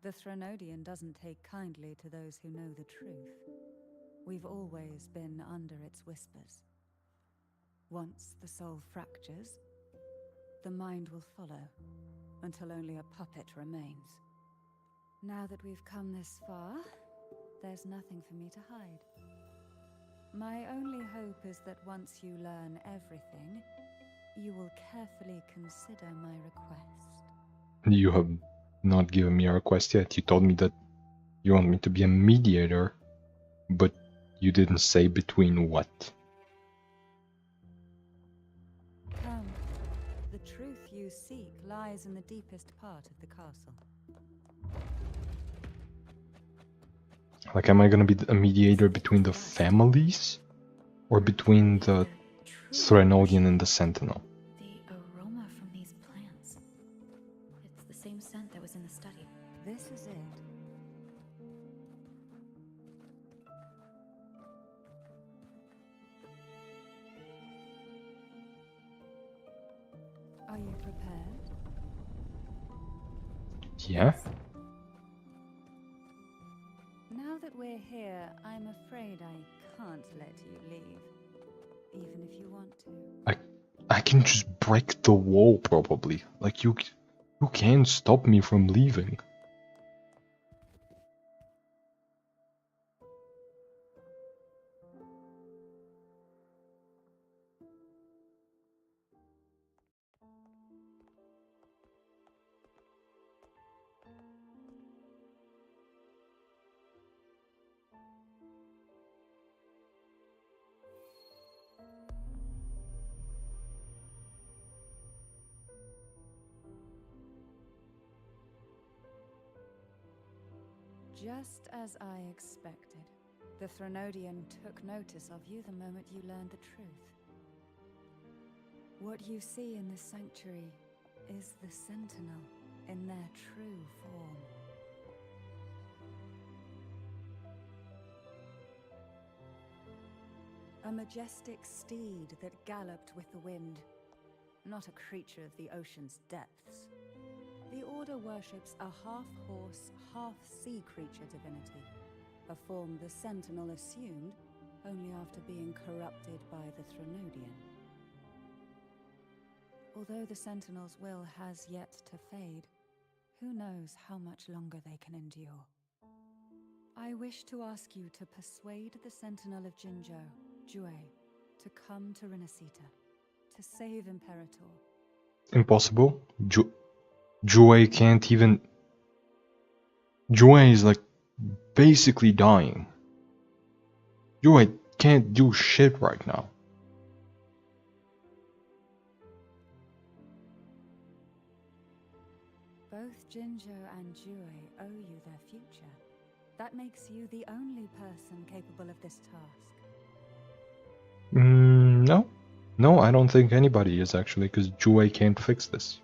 S8: The Threnodian doesn't take kindly to those who know the truth. We've always been under its whispers. Once the soul fractures, the mind will follow, until only a puppet remains. Now that we've come this far, there's nothing for me to hide. My only hope is that once you learn everything, you will carefully consider my request.
S1: You have not given me a request yet. You told me that you want me to be a mediator, but you didn't say between what.
S8: Come, the truth you seek lies in the deepest part of the castle.
S1: Like, am I gonna be a mediator between the families? Or between the Threnodian and the Sentinel?
S4: The aroma from these plants. It's the same scent that was in the study.
S8: This is it. Are you prepared?
S1: Yeah?
S8: Now that we're here, I'm afraid I can't let you leave. Even if you want to.
S1: I can just break the wall, probably. Like, you can't stop me from leaving.
S8: Just as I expected, the Threnodian took notice of you the moment you learned the truth. What you see in this sanctuary is the Sentinel in their true form. A majestic steed that galloped with the wind, not a creature of the ocean's depths. The Order worships a half-horse, half-sea creature divinity, a form the Sentinel assumed only after being corrupted by the Threnodian. Although the Sentinel's will has yet to fade, who knows how much longer they can endure. I wish to ask you to persuade the Sentinel of Jinzhou, Jue, to come to Rinascita, to save Imperator.
S1: Impossible. Jue can't even... Jue is like basically dying. Jue can't do shit right now.
S8: Both Jinzhou and Jue owe you their future. That makes you the only person capable of this task.
S1: No. No, I don't think anybody is actually, because Jue can't fix this.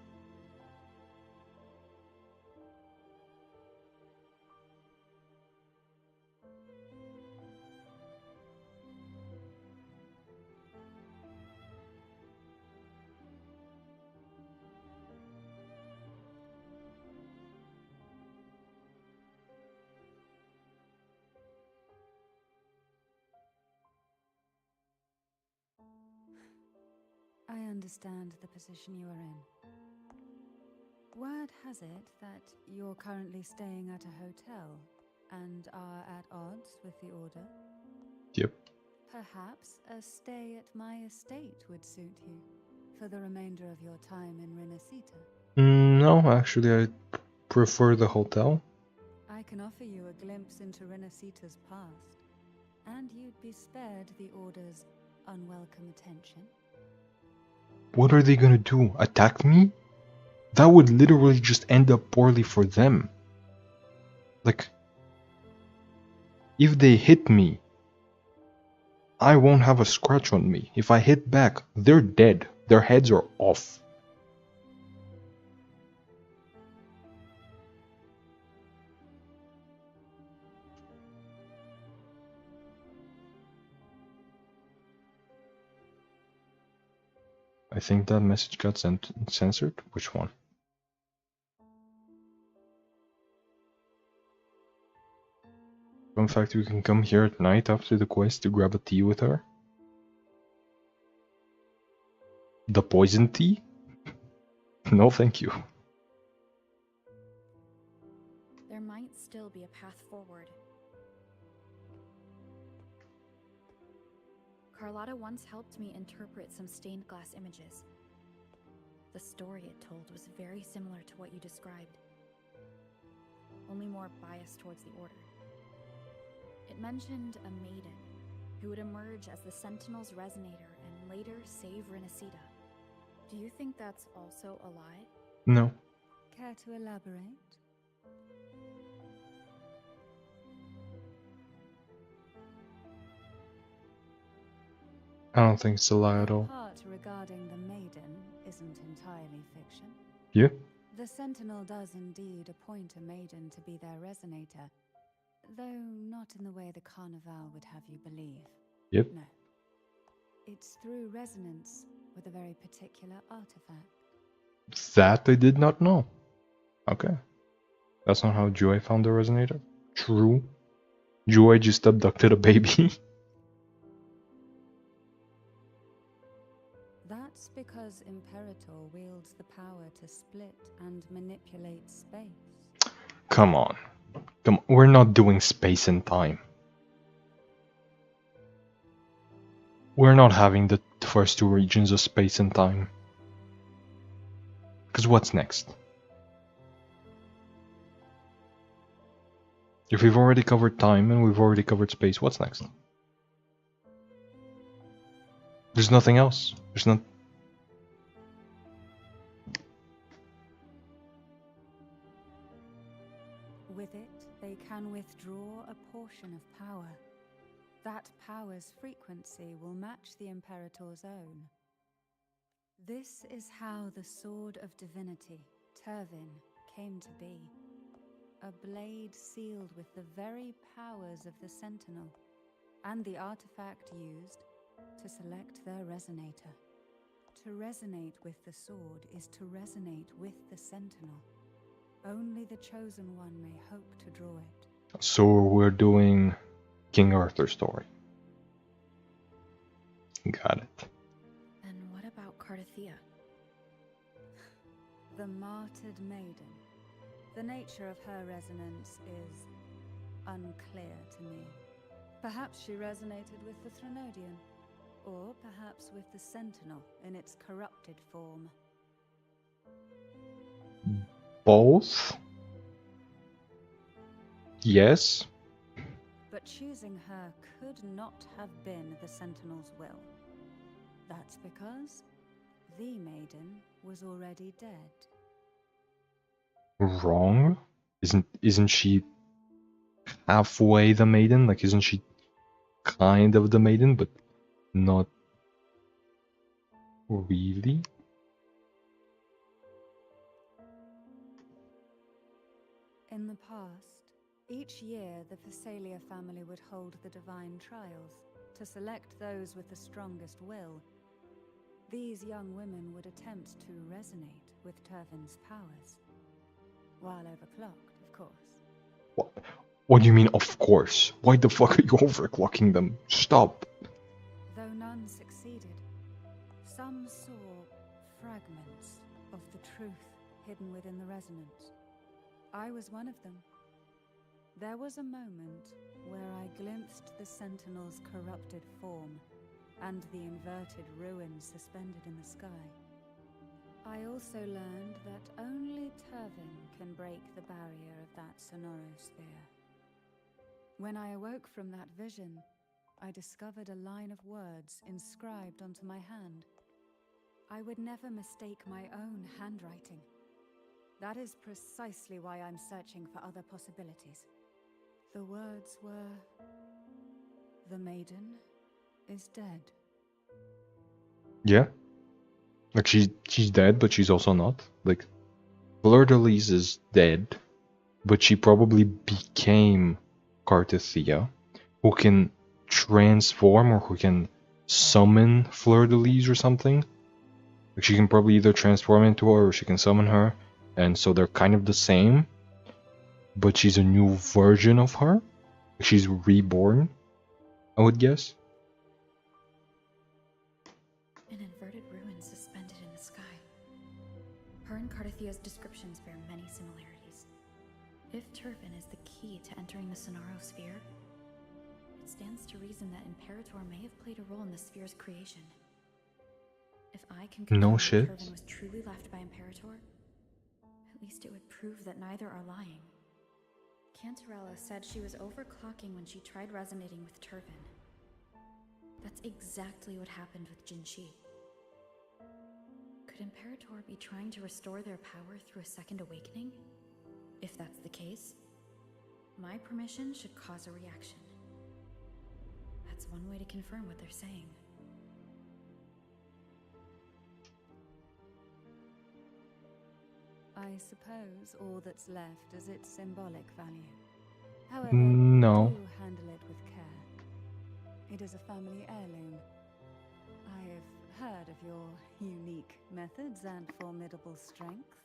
S8: I understand the position you are in. Word has it that you're currently staying at a hotel and are at odds with the Order.
S1: Yep.
S8: Perhaps a stay at my estate would suit you for the remainder of your time in Rinascita.
S1: No, actually, I prefer the hotel.
S8: I can offer you a glimpse into Rinascita's past, and you'd be spared the Order's unwelcome attention.
S1: What are they gonna do? Attack me? that would literally just end up poorly for them. Like, if they hit me, I won't have a scratch on me. If I hit back, they're dead. Their heads are off. I think that message got censored. Which one? In fact, we can come here at night after the quest to grab a tea with her. The poison tea? No, thank you.
S4: There might still be a path forward. Carlotta once helped me interpret some stained glass images. The story it told was very similar to what you described, only more biased towards the Order. It mentioned a maiden who would emerge as the Sentinel's resonator and later save Rinascita. Do you think that's also a lie?
S1: No.
S8: Care to elaborate?
S1: I don't think it's a lie at
S8: The
S1: all.
S8: part regarding the maiden isn't entirely fiction.
S1: Yeah?
S8: The Sentinel does indeed appoint a maiden to be their resonator, though not in the way the Carnival would have you believe.
S1: Yep.
S8: No. It's through resonance with a very particular artifact.
S1: That I did not know. Okay. That's not how Joy found the resonator? True. Joy just abducted a baby.
S8: That's because Imperator wields the power to split and manipulate space.
S1: Come on. Come on. We're not doing space and time. We're not having the first two regions of space and time. Because what's next? If we've already covered time and we've already covered space, what's next? There's nothing else. There's not.
S8: With it, they can withdraw a portion of power. That power's frequency will match the Imperator's own. This is how the Sword of Divinity, Turvin, came to be. A blade sealed with the very powers of the Sentinel, and the artifact used to select their resonator. To resonate with the sword is to resonate with the Sentinel. Only the Chosen One may hope to draw it.
S1: So we're doing King Arthur story. Got it.
S4: And what about Cardathea?
S8: The martyred maiden. The nature of her resonance is unclear to me. Perhaps she resonated with the Threnodian, or perhaps with the Sentinel in its corrupted form.
S1: Both? Yes.
S8: But choosing her could not have been the Sentinel's will. That's because the maiden was already dead.
S1: Wrong? Isn't she halfway the maiden? Like, isn't she kind of the maiden, but not really?
S8: In the past, each year the Phasalia family would hold the divine trials to select those with the strongest will. These young women would attempt to resonate with Turvin's powers. While overclocked, of course.
S1: What do you mean, of course? Why the fuck are you overclocking them? Stop.
S8: Though none succeeded, some saw fragments of the truth hidden within the resonance. I was one of them. There was a moment where I glimpsed the Sentinel's corrupted form and the inverted ruins suspended in the sky. I also learned that only Turvin can break the barrier of that sonorosphere. When I awoke from that vision, I discovered a line of words inscribed onto my hand. I would never mistake my own handwriting. That is precisely why I'm searching for other possibilities. The words were... The maiden is dead.
S1: Yeah. Like she's dead, but she's also not. Like Fleur-de-Lis is dead, but she probably became Cartithia, who can transform or who can summon Fleur-de-Lis or something. Like she can probably either transform into her or she can summon her, and so they're kind of the same, but she's a new version of her. She's reborn, I would guess.
S4: An inverted ruin suspended in the sky. Her and Cartithia's descriptions bear many similarities. If turban is the key to entering the Sonaro sphere, it stands to reason that Imperator may have played a role in the sphere's creation. If I can confirm that turban was truly left by Imperator, at least it would prove that neither are lying. Cantarella said she was overclocking when she tried resonating with turban. That's exactly what happened with Jinshi. Could Imperator be trying to restore their power through a second awakening? If that's the case, my permission should cause a reaction. That's one way to confirm what they're saying.
S8: I suppose all that's left is its symbolic value. However,
S1: No.
S8: do handle it with care. It is a family heirloom. I've heard of your unique methods and formidable strength.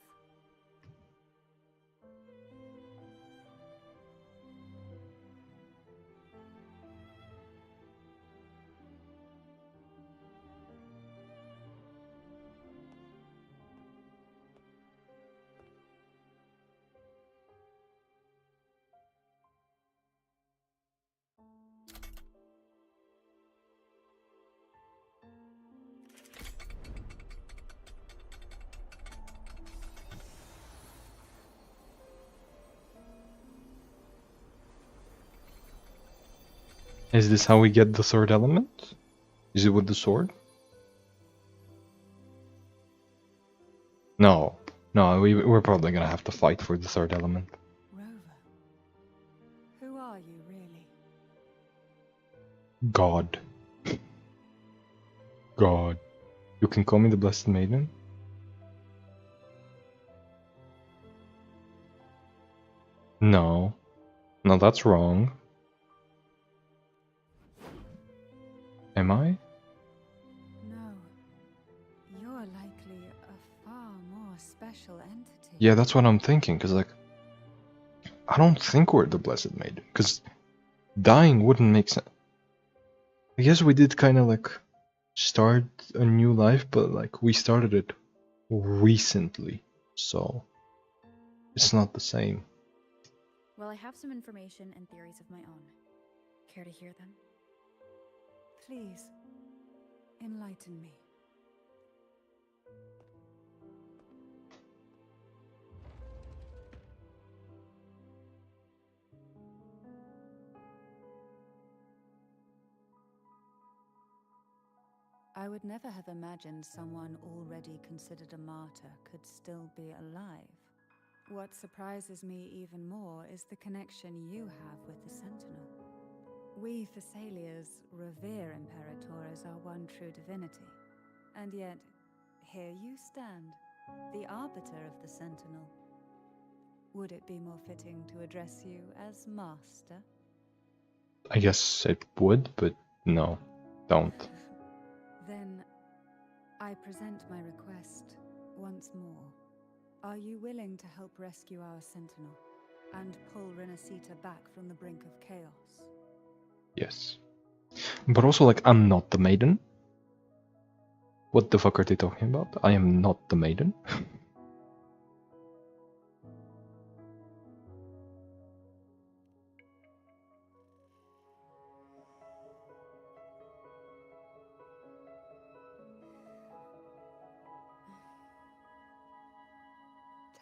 S1: Is this how we get the third element? Is it with the sword? No. No, we're probably gonna have to fight for the third element.
S8: Rover, who are you really?
S1: God. God. You can call me the Blessed Maiden? No. No, that's wrong. Am I?
S8: No. You're likely a far more special entity.
S1: Yeah, that's what I'm thinking, because, like, I don't think we're the Blessed Maiden, because dying wouldn't make sense. I guess we did kind of, like, start a new life, but, like, we started it recently, so it's not the same.
S4: Well, I have some information and theories of my own. Care to hear them?
S8: Please, enlighten me. I would never have imagined someone already considered a martyr could still be alive. What surprises me even more is the connection you have with the Sentinel. We Thessalians revere Imperator as our one true divinity. And yet, here you stand, the arbiter of the Sentinel. Would it be more fitting to address you as Master?
S1: I guess it would, but no, don't.
S8: Then, I present my request once more. Are you willing to help rescue our Sentinel and pull Rinascita back from the brink of chaos?
S1: Yes. But also, like, I'm not the maiden. What the fuck are they talking about? I am not the maiden.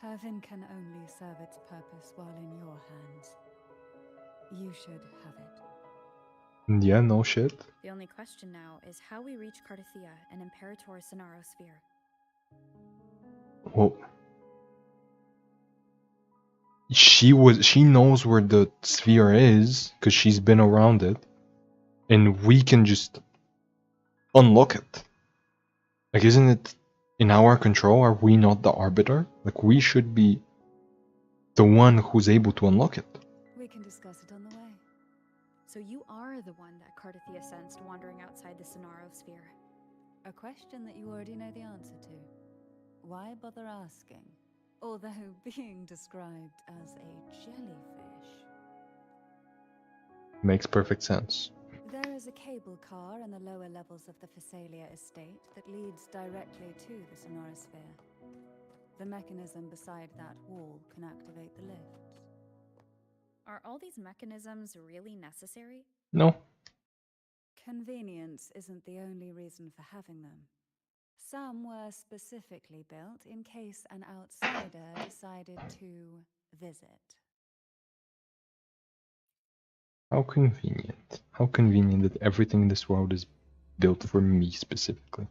S8: Turvin can only serve its purpose while in your hands. You should have it.
S1: Yeah, no shit.
S4: The only question now is how we reach Cartithia and Imperator Sonaro Sphere.
S1: Well, She knows where the sphere is because she's been around it, and we can just unlock it. Like, isn't it in our control? Are we not the arbiter? Like, we should be the one who's able to unlock it.
S8: We can discuss it on the way.
S4: So you are the one that Cardathia sensed wandering outside the Sonaro sphere.
S8: A question that you already know the answer to. Why bother asking? Although being described as a jellyfish.
S1: Makes perfect sense.
S8: There is a cable car in the lower levels of the Phasalia estate that leads directly to the Sonorosphere. The mechanism beside that wall can activate the lifts.
S4: Are all these mechanisms really necessary?
S1: No.
S8: Convenience isn't the only reason for having them. Some were specifically built in case an outsider decided to visit.
S1: How convenient. How convenient that everything in this world is built for me specifically.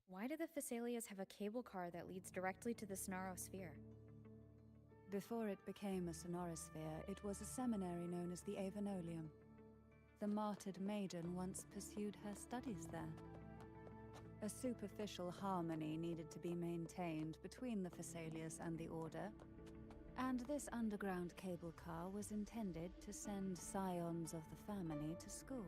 S4: Why do the Phasalias have a cable car that leads directly to the Sonaro sphere?
S8: Before it became a Sonorosphere, it was a seminary known as the Avenolium. The martyred maiden once pursued her studies there. A superficial harmony needed to be maintained between the Phasalias and the Order, and this underground cable car was intended to send scions of the family to school.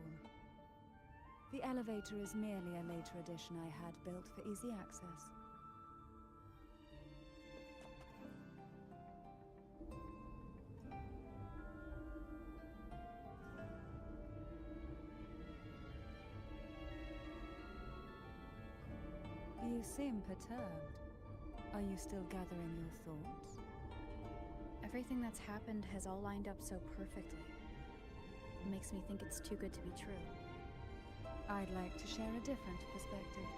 S8: The elevator is merely a later addition I had built for easy access. You seem perturbed. Are you still gathering your thoughts?
S4: Everything that's happened has all lined up so perfectly. It makes me think it's too good to be true.
S8: I'd like to share a different perspective.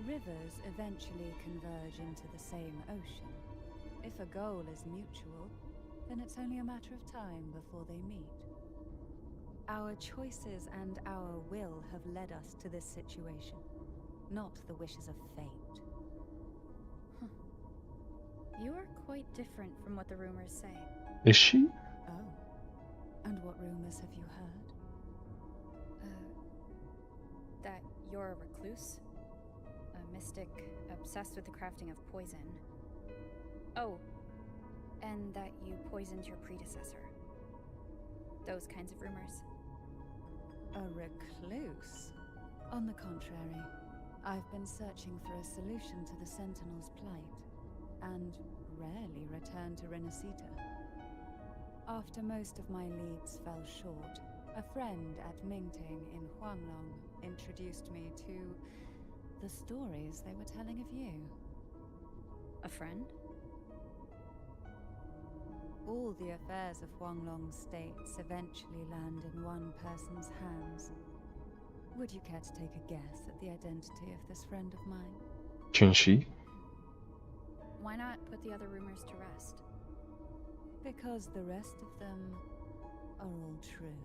S8: Rivers eventually converge into the same ocean. If a goal is mutual, then it's only a matter of time before they meet. Our choices and our will have led us to this situation, not the wishes of fate.
S4: You are quite different from what the rumors say.
S1: Is she?
S8: Oh. And what rumors have you heard?
S4: That you're a recluse? A mystic obsessed with the crafting of poison. Oh, and that you poisoned your predecessor. Those kinds of rumors.
S8: A recluse? On the contrary, I've been searching for a solution to the Sentinel's plight, and rarely return to Rinascita. After most of my leads fell short, a friend at Mingting in Huanglong introduced me to the stories they were telling of you.
S4: A friend?
S8: All the affairs of Huanglong states eventually land in one person's hands. Would you care to take a guess at the identity of this friend of mine?
S1: Chinshi?
S4: Why not put the other rumors to rest?
S8: Because the rest of them are all true.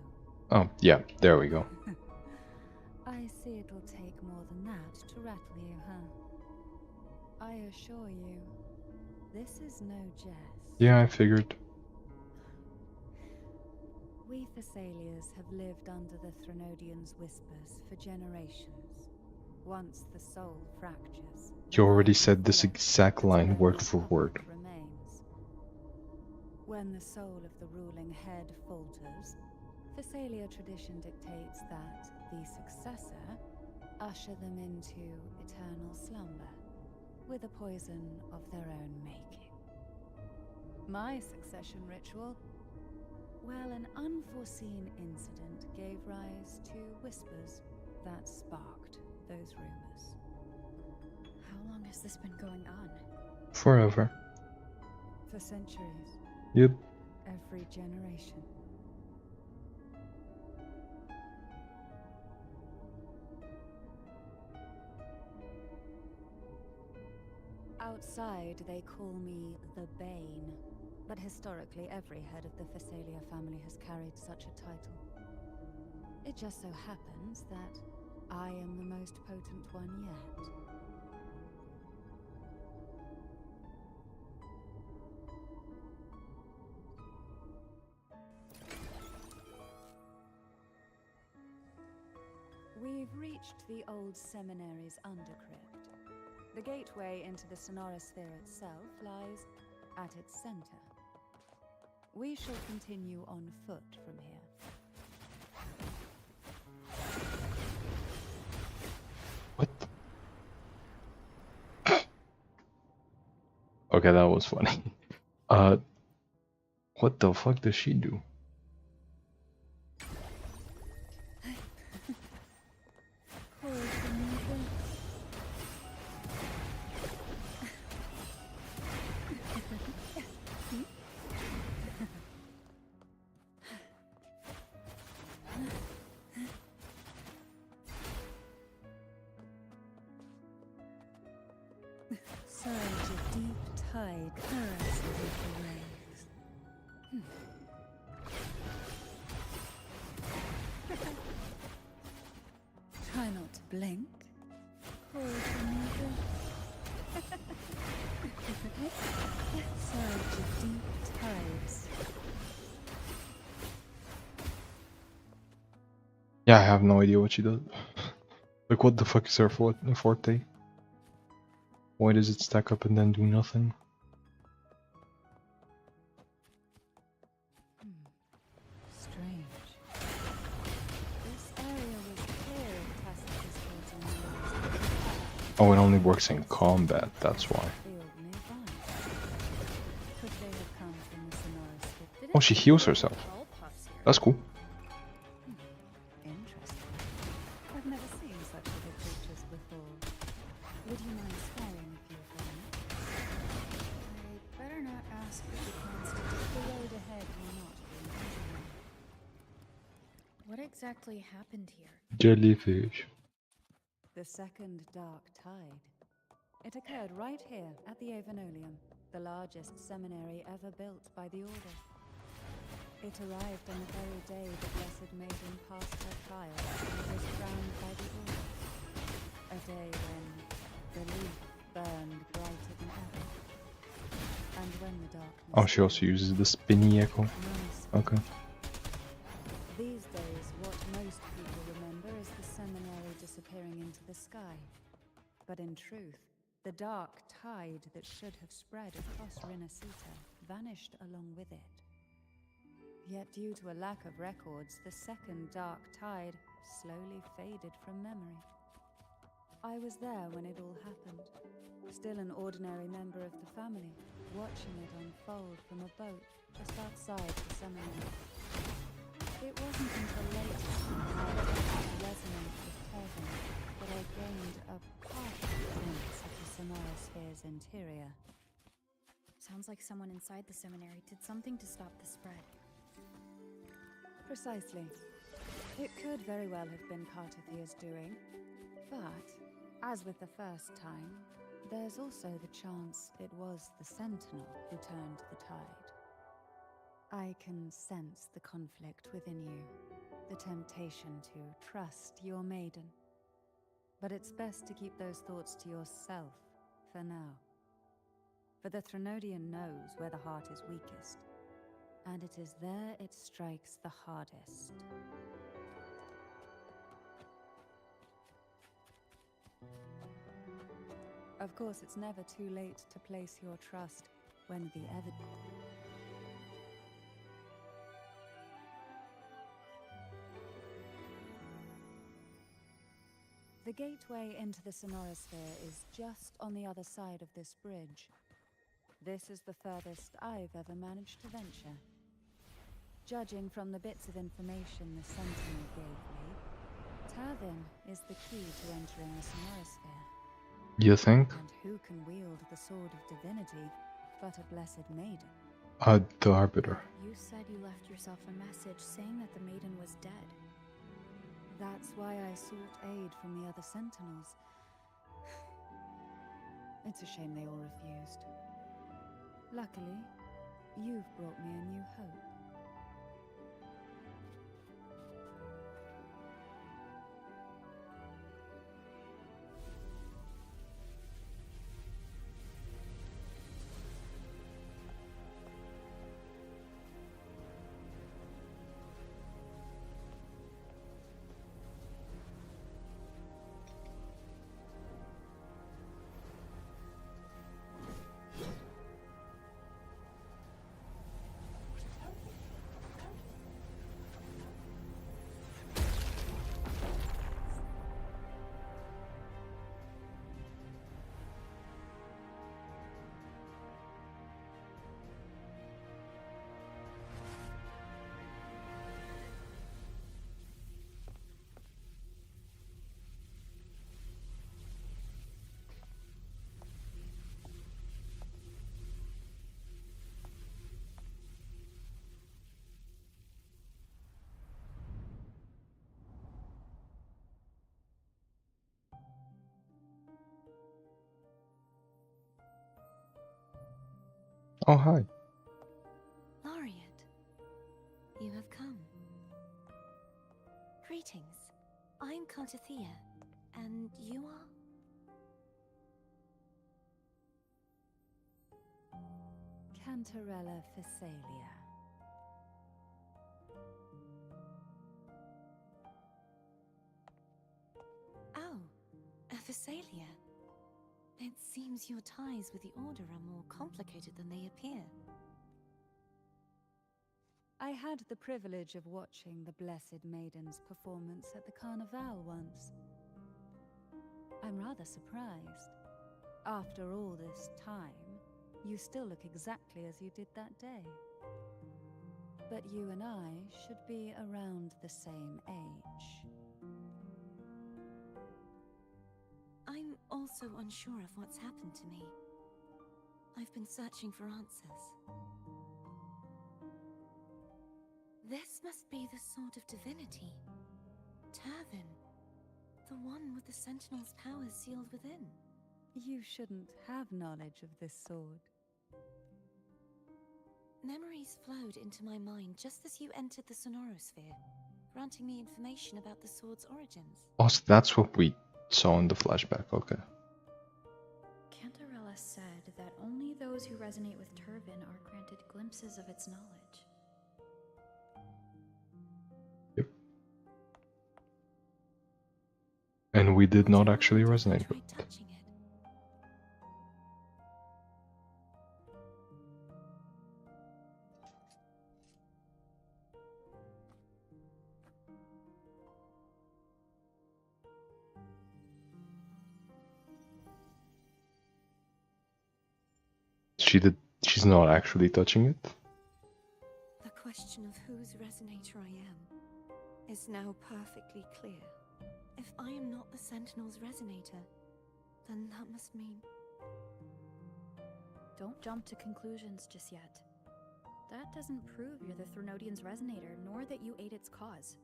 S1: Oh, yeah, there we go.
S8: I see it'll take more than that to rattle you, huh? I assure you, this is no jest.
S1: Yeah, I figured.
S8: We Thessalians have lived under the Threnodians' whispers for generations. Once the soul fractures,
S1: You already said this exact line word for word.
S8: remains. When the soul of the ruling head falters, Thessalia tradition dictates that the successor usher them into eternal slumber, with a poison of their own making. My succession ritual? Well, an unforeseen incident gave rise to whispers that sparked those rumors.
S4: How long has this been going on?
S1: Forever.
S8: For centuries,
S1: Yep.
S8: every generation. Outside, they call me the Bane, but historically every head of the Phasalia family has carried such a title. It just so happens that I am the most potent one yet. We've reached the old seminary's undercrypt. The gateway into the Sonorosphere itself lies at its center. We shall continue on foot from here.
S1: What? Okay, that was funny. What the fuck does she do?
S8: Surge of deep tide caresses the waves. Try not to blink. Surge of deep tides.
S1: Yeah, I have no idea what she does. Like, what the fuck is her forte? Why does it stack up and then do nothing?
S8: Strange. This area was clear of Tacitus building.
S1: Oh, it only works in combat, that's why.
S8: Field nearby. Could they have come from the Sonorosphere?
S1: Oh, she heals herself. That's cool.
S8: Interesting. I've never seen such little creatures before. Would you mind sparing a few for me? I better not ask if you constitute the road ahead will not be invisible.
S4: What exactly happened here?
S1: Jellyfish.
S8: The second dark tide. It occurred right here at the Avenolium, the largest seminary ever built by the Order. It arrived on the very day the Blessed Maiden passed her trial and was crowned by the Order. A day when the leaf burned brighter than ever. And when the darkness...
S1: Oh, she also uses the spinny echo. Okay.
S8: These days, what most people remember is the seminary disappearing into the sky. But in truth, the dark tide that should have spread across Rinascita vanished along with it. Yet due to a lack of records, the second dark tide slowly faded from memory. I was there when it all happened, still an ordinary member of the family, watching it unfold from a boat just outside the seminary. It wasn't until later, when I resonate with heaven, that I gained a partial glimpse of the Sonorosphere's interior.
S4: Sounds like someone inside the seminary did something to stop the spread.
S8: Precisely. It could very well have been Cartathia's doing, but, as with the first time, there's also the chance it was the Sentinel who turned the tide. I can sense the conflict within you, the temptation to trust your maiden. But it's best to keep those thoughts to yourself for now. For the Threnodian knows where the heart is weakest, and it is there it strikes the hardest. Of course, it's never too late to place your trust when the evidence... The gateway into the Sonorosphere is just on the other side of this bridge. This is the furthest I've ever managed to venture. Judging from the bits of information the Sentinel gave me, Tavin is the key to entering the Sonorosphere.
S1: You think?
S8: And who can wield the Sword of Divinity but a Blessed Maiden?
S1: The Arbiter.
S4: You said you left yourself a message saying that the maiden was dead.
S8: That's why I sought aid from the other Sentinels. It's a shame they all refused. Luckily, you've brought me a new hope.
S1: Oh, hi.
S5: Laureate, you have come. Greetings. I'm Cartathea, and you are?
S8: Cantarella Phasalia.
S5: Oh, a Phasalia. It seems your ties with the Order are more complicated than they appear.
S8: I had the privilege of watching the Blessed Maiden's performance at the Carnival once. I'm rather surprised. After all this time, you still look exactly as you did that day. But you and I should be around the same age.
S5: I'm also unsure of what's happened to me. I've been searching for answers. This must be the sword of divinity. Turvin. The one with the Sentinel's powers sealed within.
S8: You shouldn't have knowledge of this sword.
S5: Memories flowed into my mind just as you entered the Sonorosphere, granting me information about the sword's origins.
S1: Oh, so that's what we saw in the flashback. Okay.
S4: Cantarella said that only those who resonate with Turvin are granted glimpses of its knowledge.
S1: Yep. And we did not actually
S5: Would you
S1: resonate
S5: try
S1: with it.
S5: touching it?
S1: She's not actually touching it.
S5: The question of whose resonator I am is now perfectly clear. If I am not the Sentinel's resonator, then that must mean...
S4: Don't jump to conclusions just yet. That doesn't prove you're the Threnodian's resonator, nor that you ate its cause.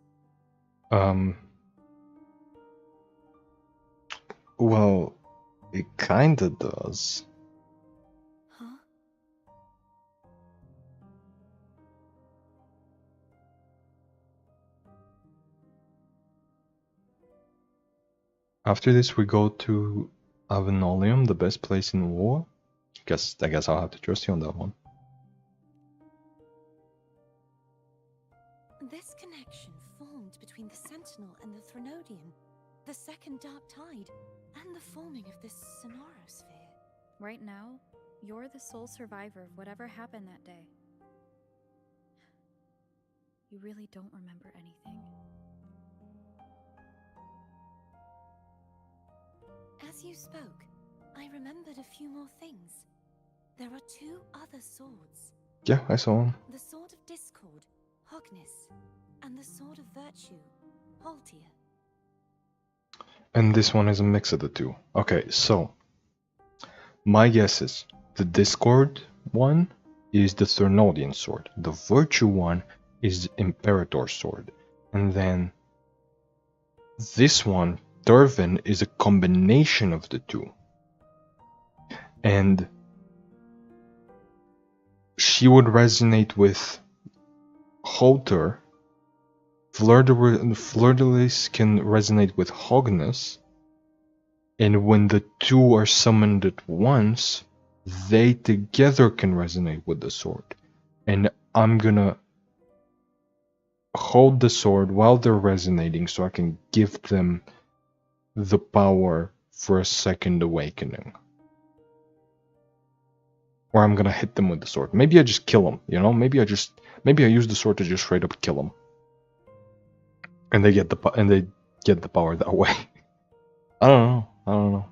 S1: Well, it kinda does.
S5: Huh?
S1: After this, we go to Avenolium, the best place in war. I guess I'll have to trust you on that one.
S5: This connection formed between the Sentinel and the Threnodian, the second Dark Tide, and the forming of this Sonorosphere.
S4: Right now, you're the sole survivor of whatever happened that day. You really don't remember anything.
S5: As you spoke, I remembered a few more things. There are two other swords.
S1: Yeah, I saw him.
S5: The Sword of Discord, Hognis, and the Sword of Virtue, Haltia.
S1: And this one is a mix of the two. Okay, so my guess is the Discord one is the Threnodian sword. The Virtue one is the Imperator's sword. And then this one, Turvin, is a combination of the two. and she would resonate with Halter. Fleur-de-Lis can resonate with Hogness, and when the two are summoned at once, they together can resonate with the sword. And I'm gonna hold the sword while they're resonating so I can give them the power for a second awakening. Or I'm gonna hit them with the sword. Maybe I just kill them, you know? Maybe I use the sword to just straight up kill them. And they get the power that way. I don't know.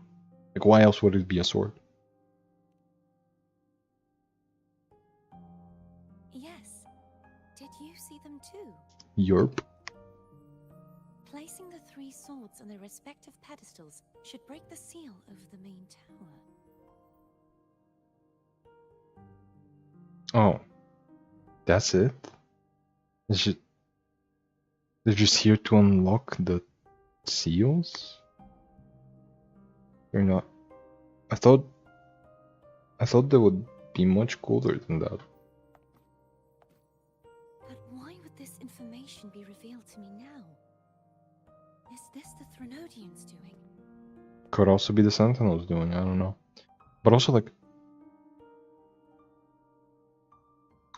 S1: Like, why else would it be a sword?
S5: Yes. Did you see them too?
S1: Yerp.
S5: Placing the 3 swords on their respective pedestals should break the seal over the main tower.
S1: Oh. That's it? They're just here to unlock the seals? They're not. I thought they would be much cooler than that.
S5: But why would this information be revealed to me now? Is this the Threnodians doing?
S1: Could also be the Sentinels doing, I don't know. But also, like,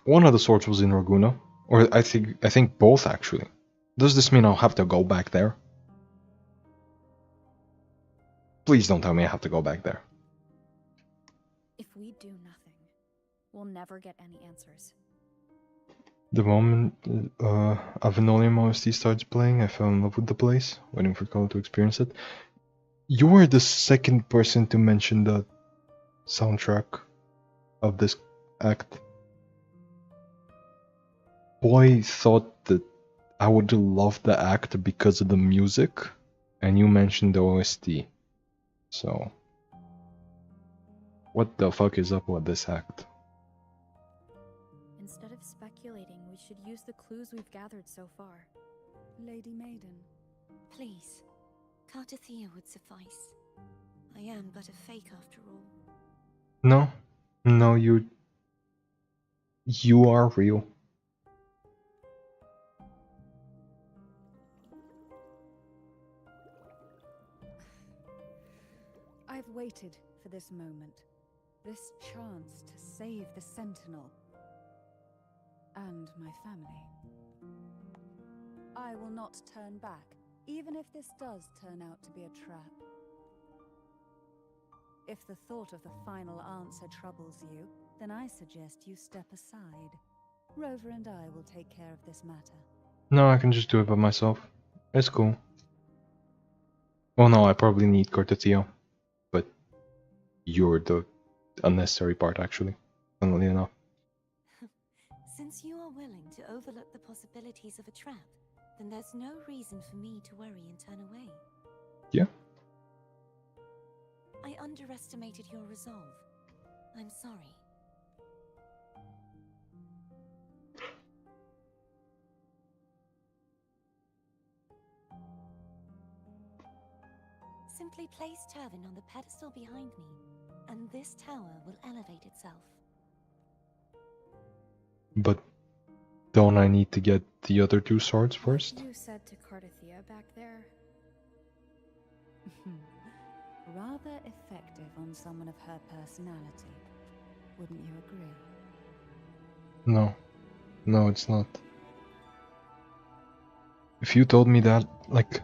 S1: one of the swords was in Raguna. Or I think both, actually. Does this mean I'll have to go back there? Please don't tell me I have to go back there.
S4: If we do nothing, we'll never get any answers.
S1: The moment Avenolium OST starts playing, I fell in love with the place, waiting for Cole to experience it. You were the second person to mention the soundtrack of this act. Boy thought that I would love the act because of the music, and you mentioned the OST. So, what the fuck is up with this act?
S4: Instead of speculating, we should use the clues we've gathered so far.
S8: Lady Maiden.
S5: Please, Cartathea would suffice. I am but a fake after all.
S1: No, you are real.
S8: I've waited for this moment, this chance to save the Sentinel and my family. I will not turn back, even if this does turn out to be a trap. If the thought of the final answer troubles you, then I suggest you step aside. Rover and I will take care of this matter.
S1: No, I can just do it by myself. It's cool. Well, no, I probably need Cartathea. But you're the unnecessary part, actually. Funnily enough.
S5: Since you are willing to overlook the possibilities of a trap, then there's no reason for me to worry and turn away.
S1: Yeah.
S5: I underestimated your resolve. I'm sorry. Simply place Turvin on the pedestal behind me, and this tower will elevate itself.
S1: But don't I need to get the other 2 swords first?
S4: What you said to Cartathea back there?
S8: Rather effective on someone of her personality. Wouldn't you agree?
S1: No, it's not. If you told me that, like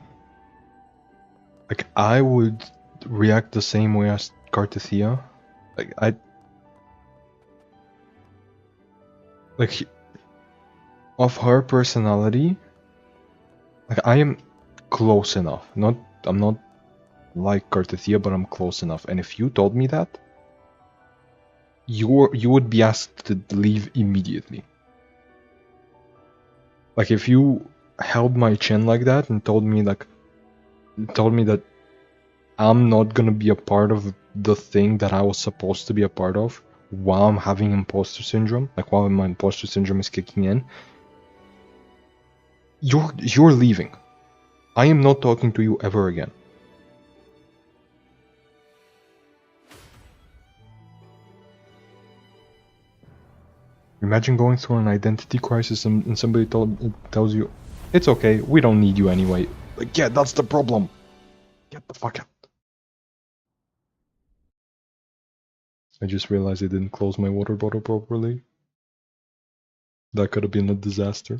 S1: I would react the same way as Cartathea. Of her personality, like, I am close enough. I'm not like Cartathea, but I'm close enough. And if you told me that, you would be asked to leave immediately. Like, if you held my chin like that and told me that I'm not gonna be a part of the thing that I was supposed to be a part of while I'm having imposter syndrome, like while my imposter syndrome is kicking in, you're leaving. I am not talking to you ever again. Imagine going through an identity crisis and somebody tells you, it's okay, we don't need you anyway. Like, yeah, that's the problem. Get the fuck out. I just realized I didn't close my water bottle properly. That could have been a disaster.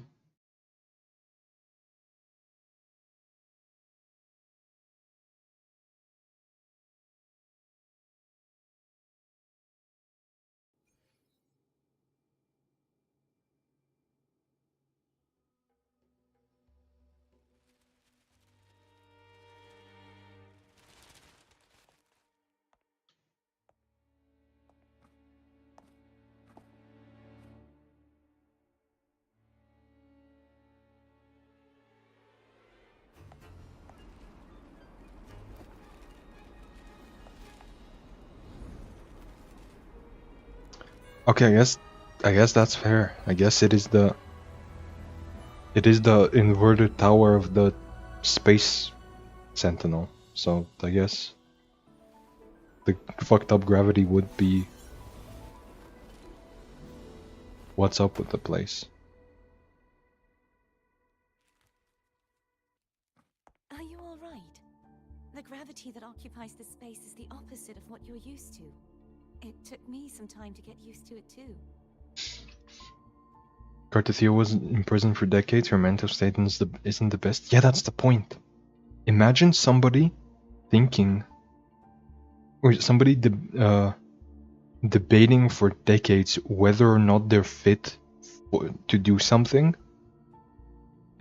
S1: Okay, I guess that's fair. I guess it is the inverted tower of the space sentinel. So I guess the fucked up gravity would be what's up with the place.
S5: Are you all right? The gravity that occupies this space is the opposite of what you're used to. It took me some time to get used to it too.
S1: Cartathea was in prison for decades, her mental state isn't the best. Yeah, that's the point. Imagine somebody thinking, or somebody debating for decades whether or not they're fit to do something,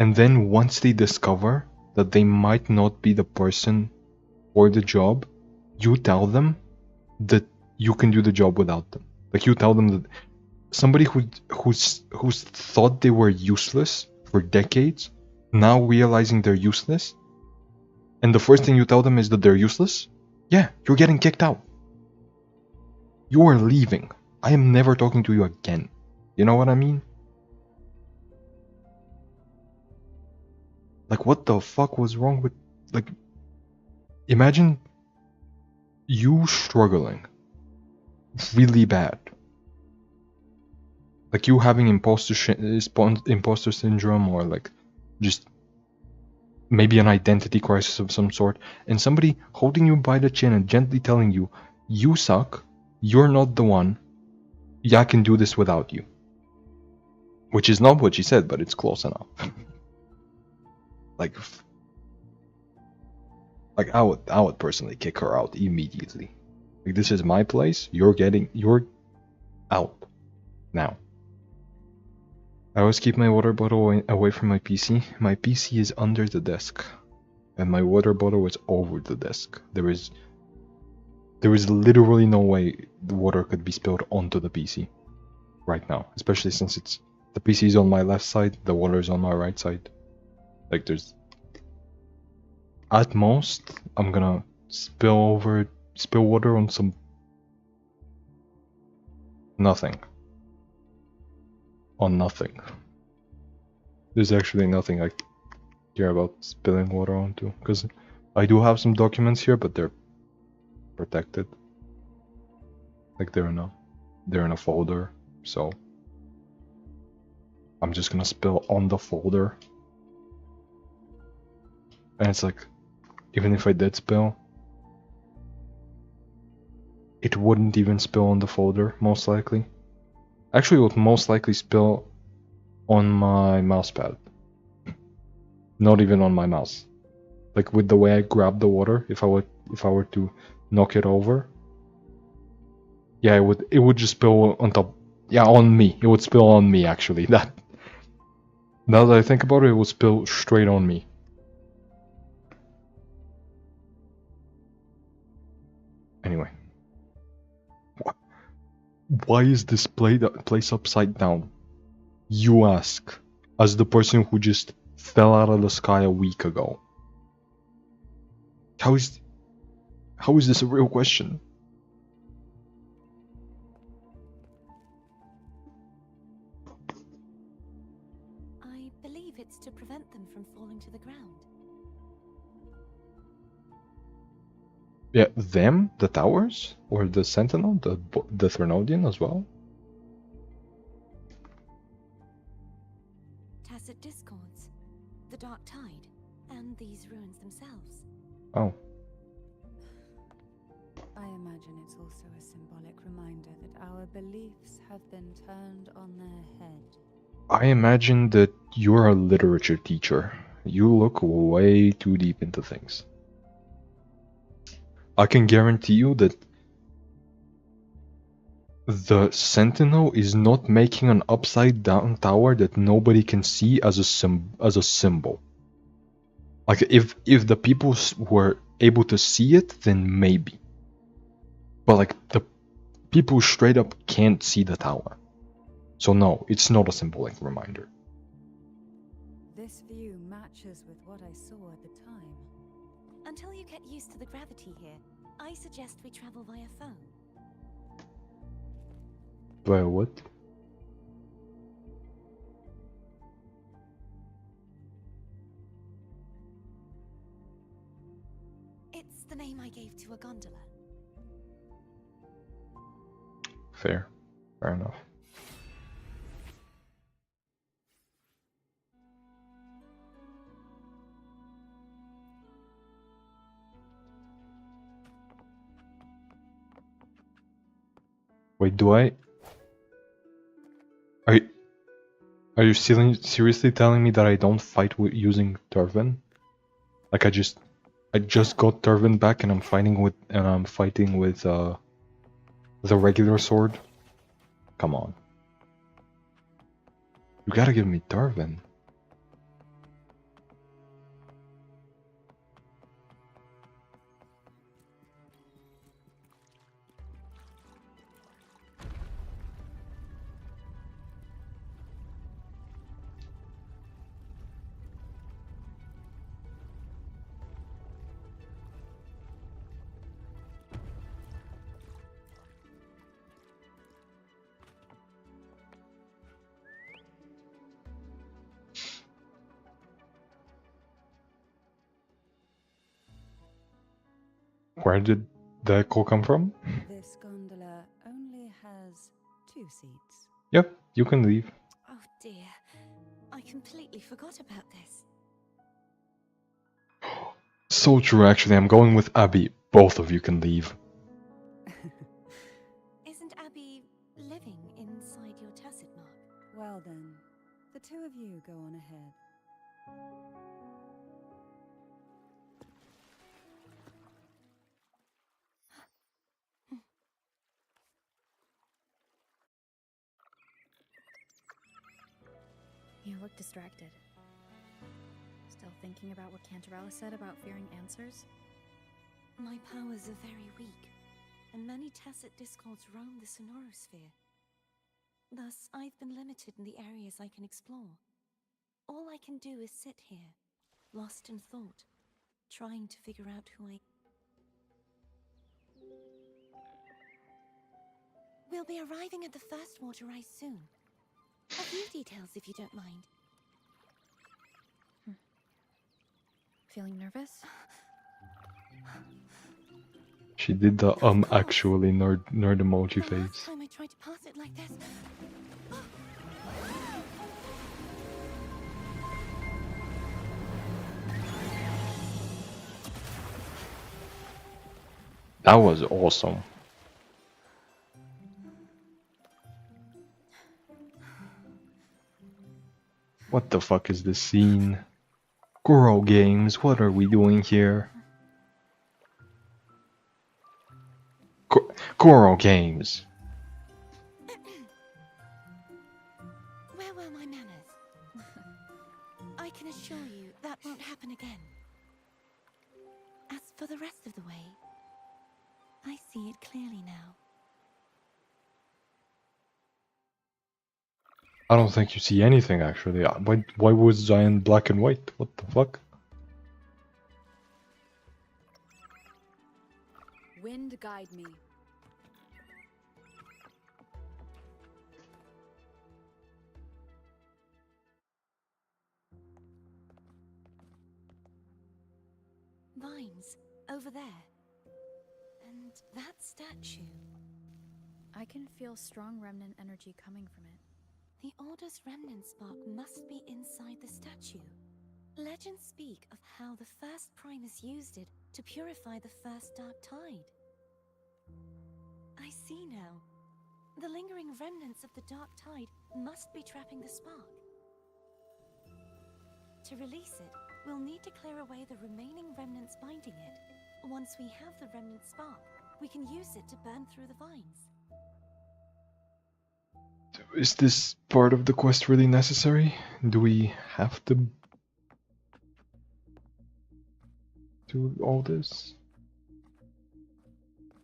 S1: and then once they discover that they might not be the person for the job, you tell them that you can do the job without them. Like, you tell them that somebody who's thought they were useless for decades, now realizing they're useless, and the first thing you tell them is that they're useless, yeah, you're getting kicked out. You are leaving. I am never talking to you again. You know what I mean? Like, what the fuck was wrong with... Like, imagine you struggling really bad. Like, you having imposter syndrome, or like just maybe an identity crisis of some sort, and somebody holding you by the chin and gently telling you, you suck, you're not the one, yeah, I can do this without you. Which is not what she said, but it's close enough. like I would personally kick her out immediately. Like, this is my place, you're out now. I always keep my water bottle away from my PC. My PC is under the desk, and my water bottle is over the desk. There is literally no way the water could be spilled onto the PC right now, especially since the PC is on my left side, the water is on my right side. Like, there's, at most, I'm gonna spill water on some nothing. On nothing. There's actually nothing I care about spilling water onto, because I do have some documents here, but they're protected. Like, they're in a folder, so I'm just gonna spill on the folder. And it's like, even if I did spill, it wouldn't even spill on the folder, most likely. Actually, it would most likely spill on my mousepad. Not even on my mouse. Like, with the way I grab the water, if I were to knock it over, yeah, it would just spill on top. Yeah, on me. It would spill on me, actually. Now that I think about it, it would spill straight on me. Anyway. Why is this place upside down? You ask, as the person who just fell out of the sky a week ago. How is this a real question?
S5: I believe it's to prevent them from falling to the ground.
S1: Yeah, them? The towers? Or the sentinel? The Threnodian as well?
S5: the Dark Tide, and these ruins themselves.
S1: Oh.
S8: I imagine it's also a symbolic reminder that our beliefs have been turned on their head.
S1: I imagine that you're a literature teacher. You look way too deep into things. I can guarantee you that the Sentinel is not making an upside down tower that nobody can see as a symbol. Like if the people were able to see it, then maybe. But like the people straight up can't see the tower. So no, it's not a symbolic reminder.
S8: This view matches with what I saw at the time.
S5: Until you get used to the gravity here, I suggest we travel via phone.
S1: Well, what?
S5: It's the name I gave to a gondola.
S1: Fair enough. Wait, do I? Are you seriously telling me that I don't fight with using Turvan? Like I just got Turvan back and I'm fighting with the regular sword? Come on. You gotta give me Turvan. Where did the echo come from?
S8: This gondola only has 2 seats.
S1: Yep, you can leave.
S5: Oh dear, I completely forgot about this.
S1: So true, actually. I'm going with Abby. Both of you can leave.
S5: Isn't Abby living inside your tacit mark?
S8: Well then, the 2 of you go on ahead.
S4: You look distracted. Still thinking about what Cantarella said about fearing answers?
S5: My powers are very weak, and many tacit discords roam the Sonorosphere. Thus, I've been limited in the areas I can explore. All I can do is sit here, lost in thought, trying to figure out who I... We'll be arriving at the first water rise soon. A few details, if you don't mind.
S4: Feeling nervous?
S1: She did the actually nerd emoji
S5: The last
S1: face.
S5: time I tried to pass it like this...
S1: That was awesome. What the fuck is this scene? Girl games, what are we doing here? Girl games.
S5: Where were my manners? I can assure you that won't happen again. As for the rest of the way, I see it clearly now.
S1: I don't think you see anything actually. Why was Zion black and white? What the fuck?
S8: Wind guide me.
S5: Vines, over there. And that statue.
S4: I can feel strong remnant energy coming from it.
S5: The Order's remnant spark must be inside the statue. Legends speak of how the first Primus used it to purify the first dark tide. I see now. The lingering remnants of the dark tide must be trapping the spark. To release it, we'll need to clear away the remaining remnants binding it. Once we have the remnant spark, we can use it to burn through the vines.
S1: Is this part of the quest really necessary? Do we have to do all this?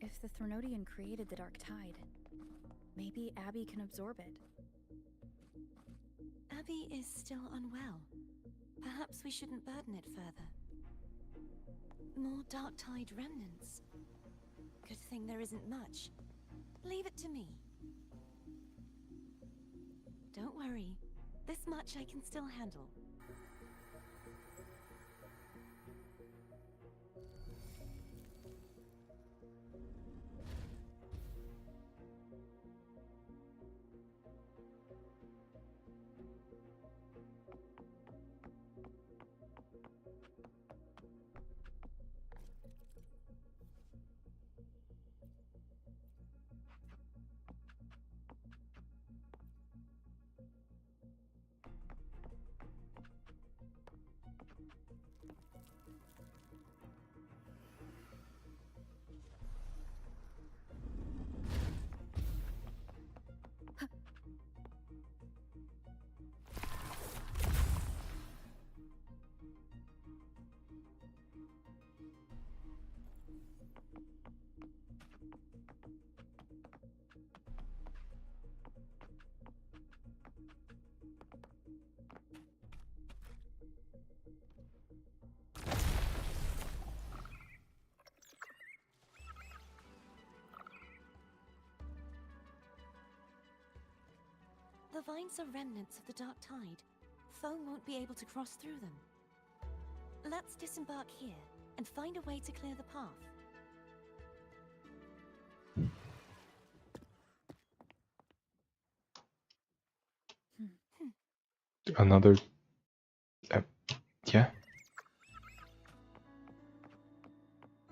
S4: If the Threnodian created the Dark Tide, maybe Abby can absorb it.
S5: Abby is still unwell. Perhaps we shouldn't burden it further. More Dark Tide remnants. Good thing there isn't much. Leave it to me. Don't worry. This much I can still handle. The vines are remnants of the Dark Tide. Foam won't be able to cross through them. Let's disembark here and find a way to clear the path.
S1: Another... yeah.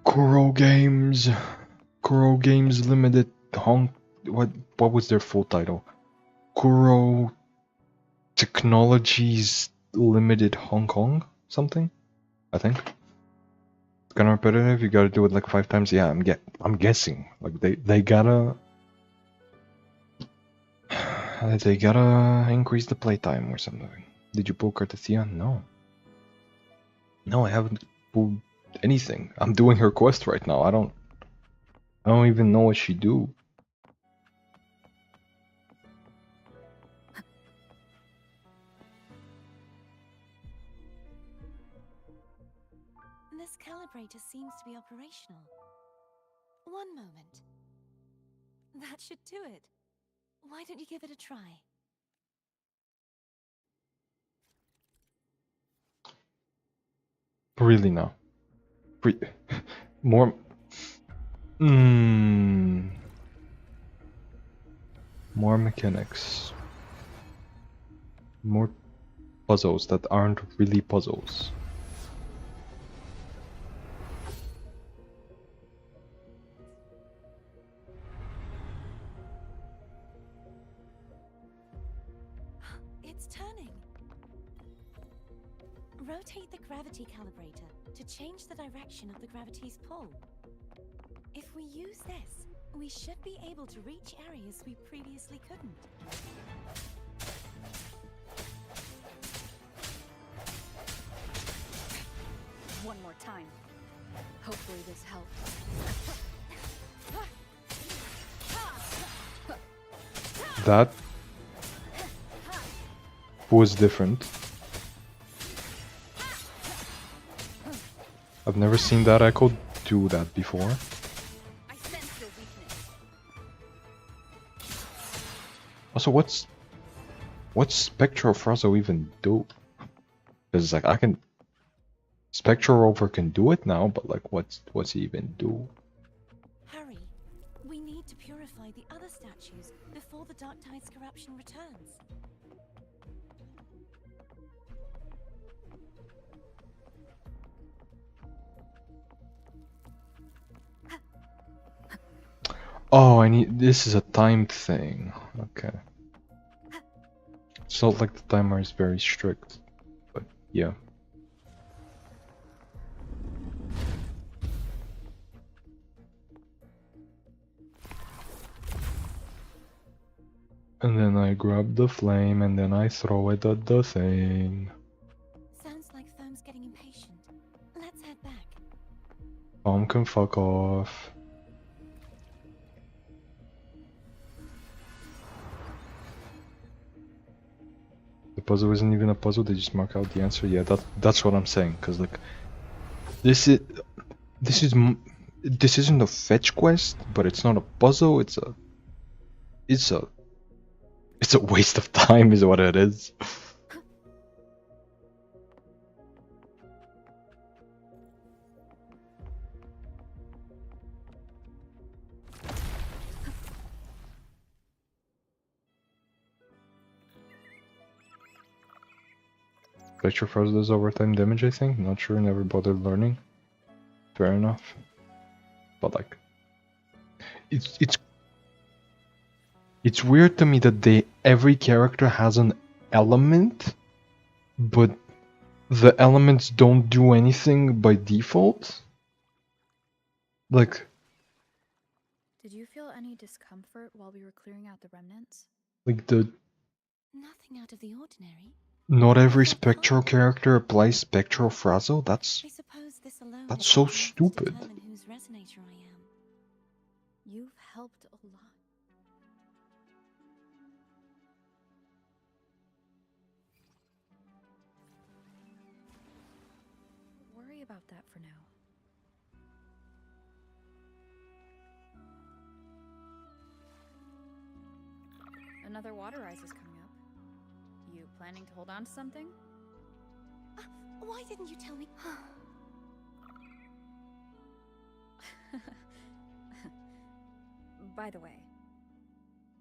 S1: Kuro Games. Kuro Games Limited Hong... What was their full title? Kuro Technologies Limited Hong Kong? Something? I think. It's kinda repetitive, you gotta do it like 5 times. Yeah, I'm guessing. Like they gotta... they gotta increase the playtime or something. Did you pull Cartethia? No. No, I haven't pulled anything. I'm doing her quest right now. I don't even know what she do.
S5: This calibrator seems to be operational. One moment. That should do it. Why don't you give it a try?
S1: Really now. More... More mechanics. More puzzles that aren't really puzzles.
S5: It's turning. Rotate the gravity calibrator to change the direction of the gravity's pull. If we use this, we should be able to reach areas we previously couldn't.
S4: One more time. Hopefully this helps.
S1: That was different. I've never seen that echo do that before.
S4: I sense your weakness.
S1: Also, what's Spectral Frozzo even do? Because like I can... Spectral Rover can do it now, but like what's he even do?
S5: Hurry. We need to purify the other statues before the Dark Tide's corruption returns.
S1: Oh, I need. This is a timed thing. Okay. It's not like the timer is very strict, but yeah. And then I grab the flame and then I throw it at the thing.
S5: Sounds like Foam's getting impatient. Let's head back.
S1: Tom can fuck off. The puzzle isn't even a puzzle, they just mark out the answer. Yeah, that's what I'm saying, cause like this isn't a fetch quest, but it's not a puzzle, it's a waste of time is what it is. Spectral Frost does overtime damage, I think. Not sure, never bothered learning. Fair enough. But like it's weird to me that every character has an element, but the elements don't do anything by default. Like
S4: Did you feel any discomfort while we were clearing out the remnants?
S5: Nothing out of the ordinary.
S1: Not every spectral character applies spectral frazzle.
S5: I suppose this alone
S1: That's
S5: is
S1: so
S5: enough to
S1: stupid.
S5: determine whose resonator I am.
S4: You've helped a lot. Worry about that for now. Another water rise is coming up. You planning to hold on to something?
S5: Why didn't you tell me?
S4: By the way,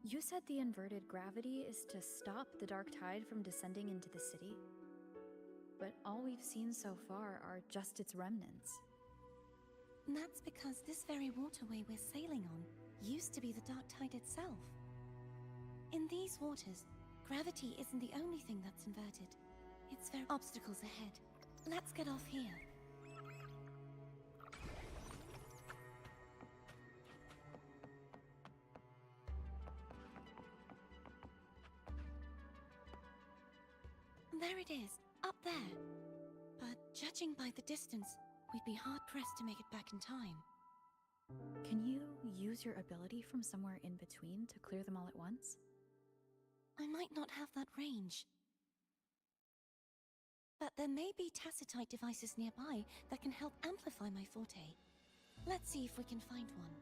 S4: you said the inverted gravity is to stop the dark tide from descending into the city. But all we've seen so far are just its remnants.
S5: That's because this very waterway we're sailing on used to be the dark tide itself. In these waters, gravity isn't the only thing that's inverted. It's very obstacles ahead. Let's get off here. There it is, up there. But judging by the distance, we'd be hard-pressed to make it back in time.
S4: Can you use your ability from somewhere in between to clear them all at once?
S5: I might not have that range. But there may be tacitite devices nearby that can help amplify my forte. Let's see if we can find one.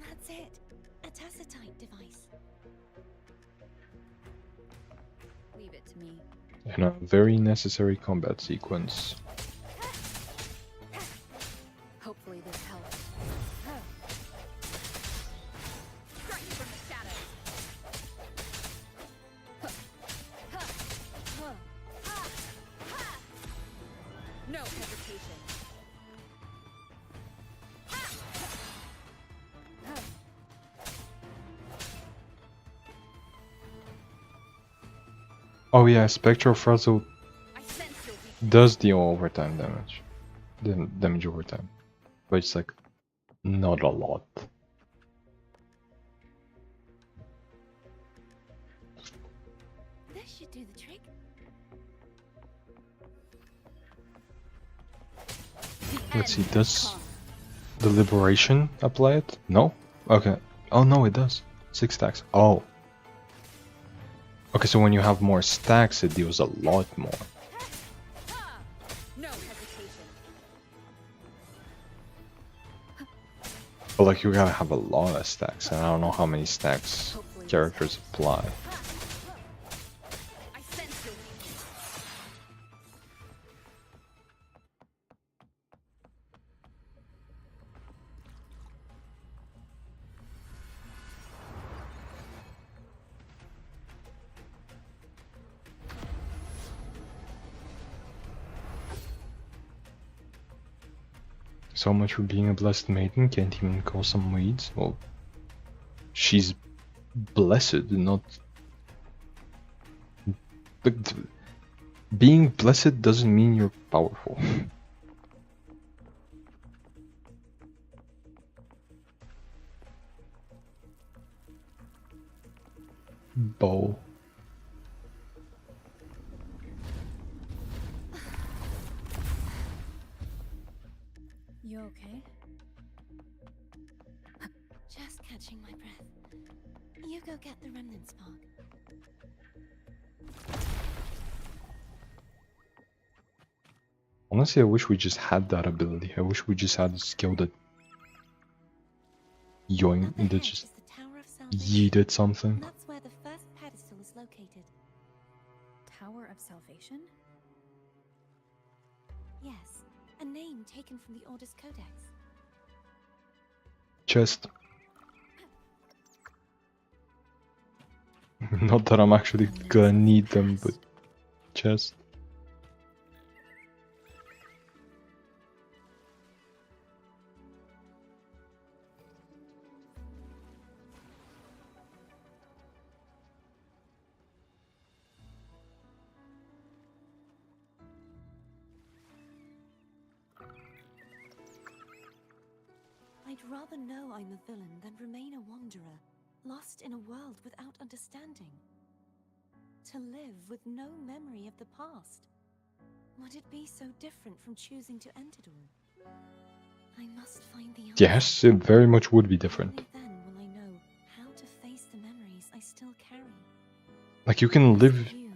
S5: That's it. A tacitite device.
S4: Leave it to me.
S1: And a very necessary combat sequence.
S4: Hopefully this helps.
S2: Strike from the shadows. No hesitation.
S1: Oh yeah, Spectral Frazzle
S2: I sense your weakness.
S1: does deal overtime damage. Damage overtime. But it's like, not a lot.
S5: This should do the trick.
S1: Let's see, does the Liberation apply it? No? Okay. Oh no, it does. 6 stacks. Oh. Okay, so when you have more stacks, it deals a lot more.
S2: No hesitation.
S1: But like you gotta have a lot of stacks, and I don't know how many stacks
S2: Hopefully this
S1: characters
S2: helps.
S1: apply.
S2: I sense your weakness.
S1: So much for being a blessed maiden, can't even call some weeds. Well, she's blessed, not. But being blessed doesn't mean you're powerful. Bow.
S4: You okay?
S5: Just catching my breath. You go get the remnant spark.
S1: Honestly, I wish we just had that ability. I wish we just had a skill that yoink,
S5: Up ahead
S1: that just
S5: is the Tower of Salvation.
S1: yeeted something.
S5: And that's where the first pedestal is located.
S4: Tower of Salvation?
S5: Yes, a name taken from the Order's Codex.
S1: Chest. Not that I'm actually gonna need them, but chest.
S5: I'd rather know I'm a villain than remain a wanderer, lost in a world without understanding. To live with no memory of the past. Would it be so different from choosing to end it all? I must find the answer.
S1: Yes, it very much would be different.
S5: Only then will I know how to face the memories I still carry.
S1: Like you can live
S5: You,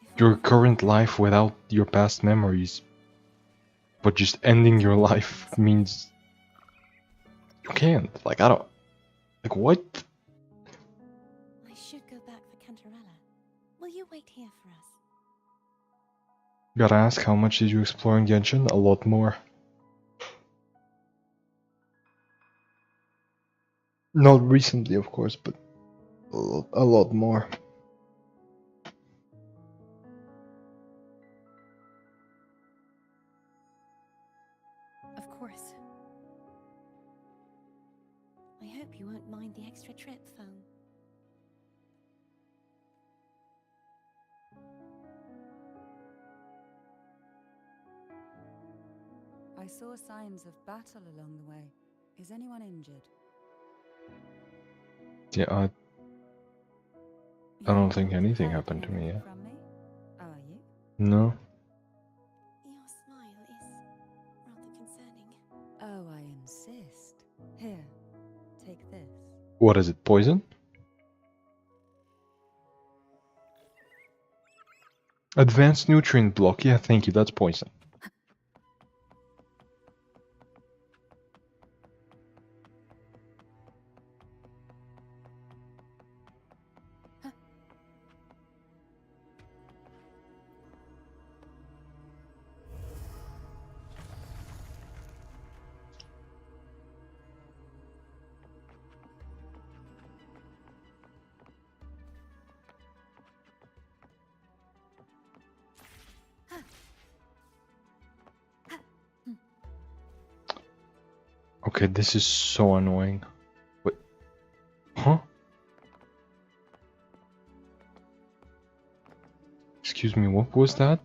S5: if
S1: your
S5: only
S1: current
S5: you-
S1: life without your past memories, but just ending your life means you can't. Like I don't. Like what?
S5: I should go back for Cantarella. Will you wait here for us?
S1: Gotta ask, how much did you explore in Genshin? A lot more. Not recently, of course, but a lot more.
S4: Of course.
S5: I hope you won't mind the extra trip, Foam.
S8: I saw signs of battle along the way. Is anyone injured?
S1: Yeah, I don't think anything happened to me yet.
S8: From me? Oh, are you?
S1: No.
S5: Your smile is rather concerning.
S8: Oh, I insist. Here, take this.
S1: What is it? Poison? Advanced nutrient block. Yeah, thank you. That's poison. Okay, this is so annoying. Wait. Huh? Excuse me, what was that?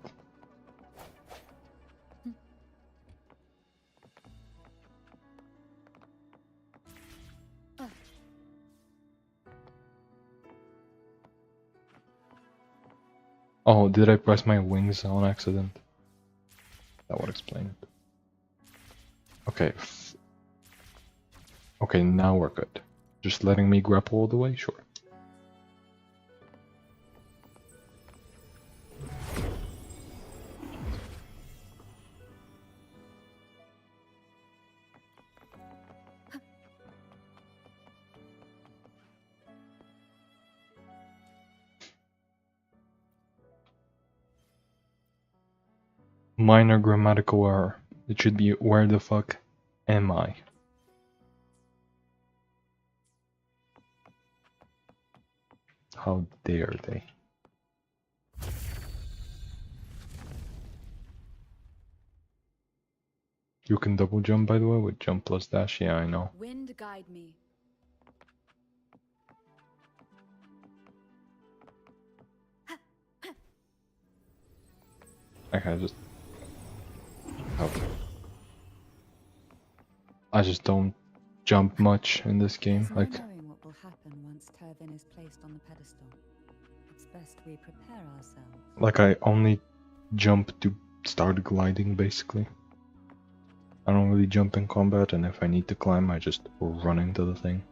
S1: Oh, did I press my wings on accident? That would explain it. Okay. Okay, now we're good. Just letting me grapple all the way? Sure. minor grammatical error. It should be where the fuck am I? How dare they? You can double jump, by the way, with jump plus dash. Yeah, I know.
S8: Wind guide me.
S1: Okay, I just don't jump much in this game.
S8: There's no
S1: Like,
S8: knowing what will happen once Turvin is placed on the pedestal. It's best we prepare ourselves.
S1: I only jump to start gliding, basically. I don't really jump in combat, and if I need to climb, I just run into the thing.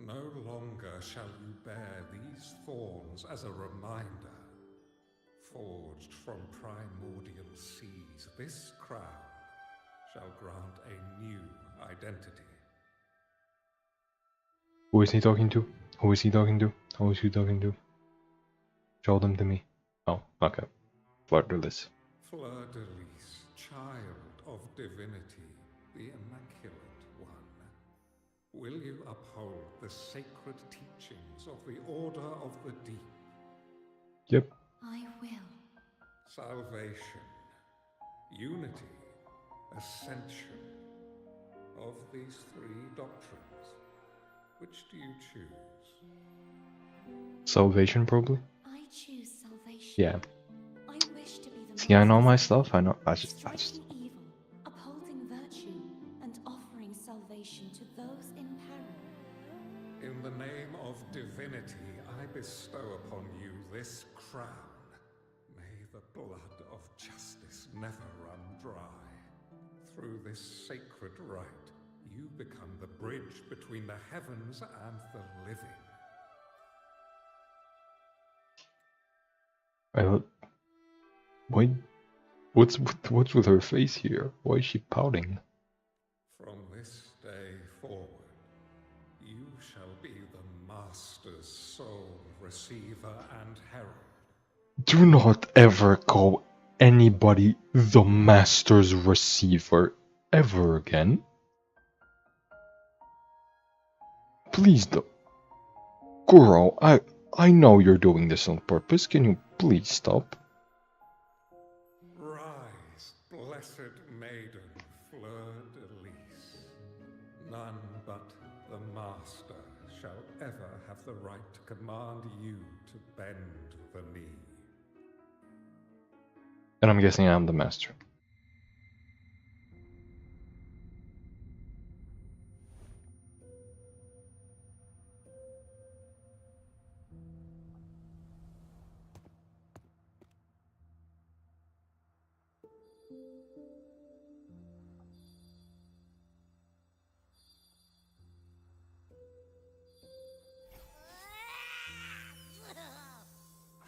S9: No longer shall you bear these thorns as a reminder. Forged from primordial seas, this crown shall grant a new identity.
S1: Who is he talking to? Who is he talking to? Who is he talking to? Show them to me. Oh, okay. Fleur-de-lis.
S9: Fleur-de-lis, child of divinity, the immaculate one. Will you uphold the sacred teachings of the Order of the Deep?
S1: Yep.
S5: I will.
S9: Salvation, unity, ascension. Of these three doctrines, which do you choose?
S1: Salvation, probably?
S5: I choose salvation.
S1: Yeah.
S5: I wish to be the
S1: See, I know my
S5: master's
S1: stuff. I know.
S5: striking evil, upholding virtue, and offering salvation to those in peril.
S9: In the name of divinity, I bestow upon you this crown. May the blood of justice never run dry. Through this sacred rite, you become the bridge between the heavens and the living.
S1: Wait, what's with her face here? Why is she pouting?
S9: From this day forward, you shall be the Master's sole receiver and herald.
S1: Do not ever call anybody the Master's receiver ever again. Please don't. Girl, I know you're doing this on purpose. Can you please stop?
S9: Rise, blessed maiden Fleur-de-lis. None but the Master shall ever have the right to command you to bend the knee.
S1: And I'm guessing I'm the Master.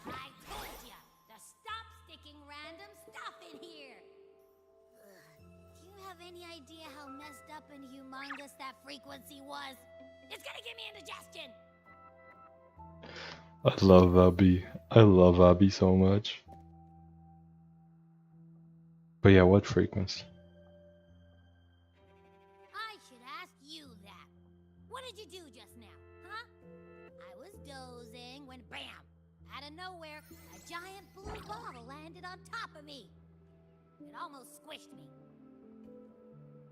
S3: I told ya to stop sticking random stuff in here. Do you have any idea how messed up and humongous that frequency was? It's gonna give me indigestion.
S1: I love Abby. I love Abby so much. But yeah, what frequency?
S3: I should ask you that. What did you do just now, huh? I was dozing when bam! Out of nowhere, a giant blue ball landed on top of me. It almost squished me.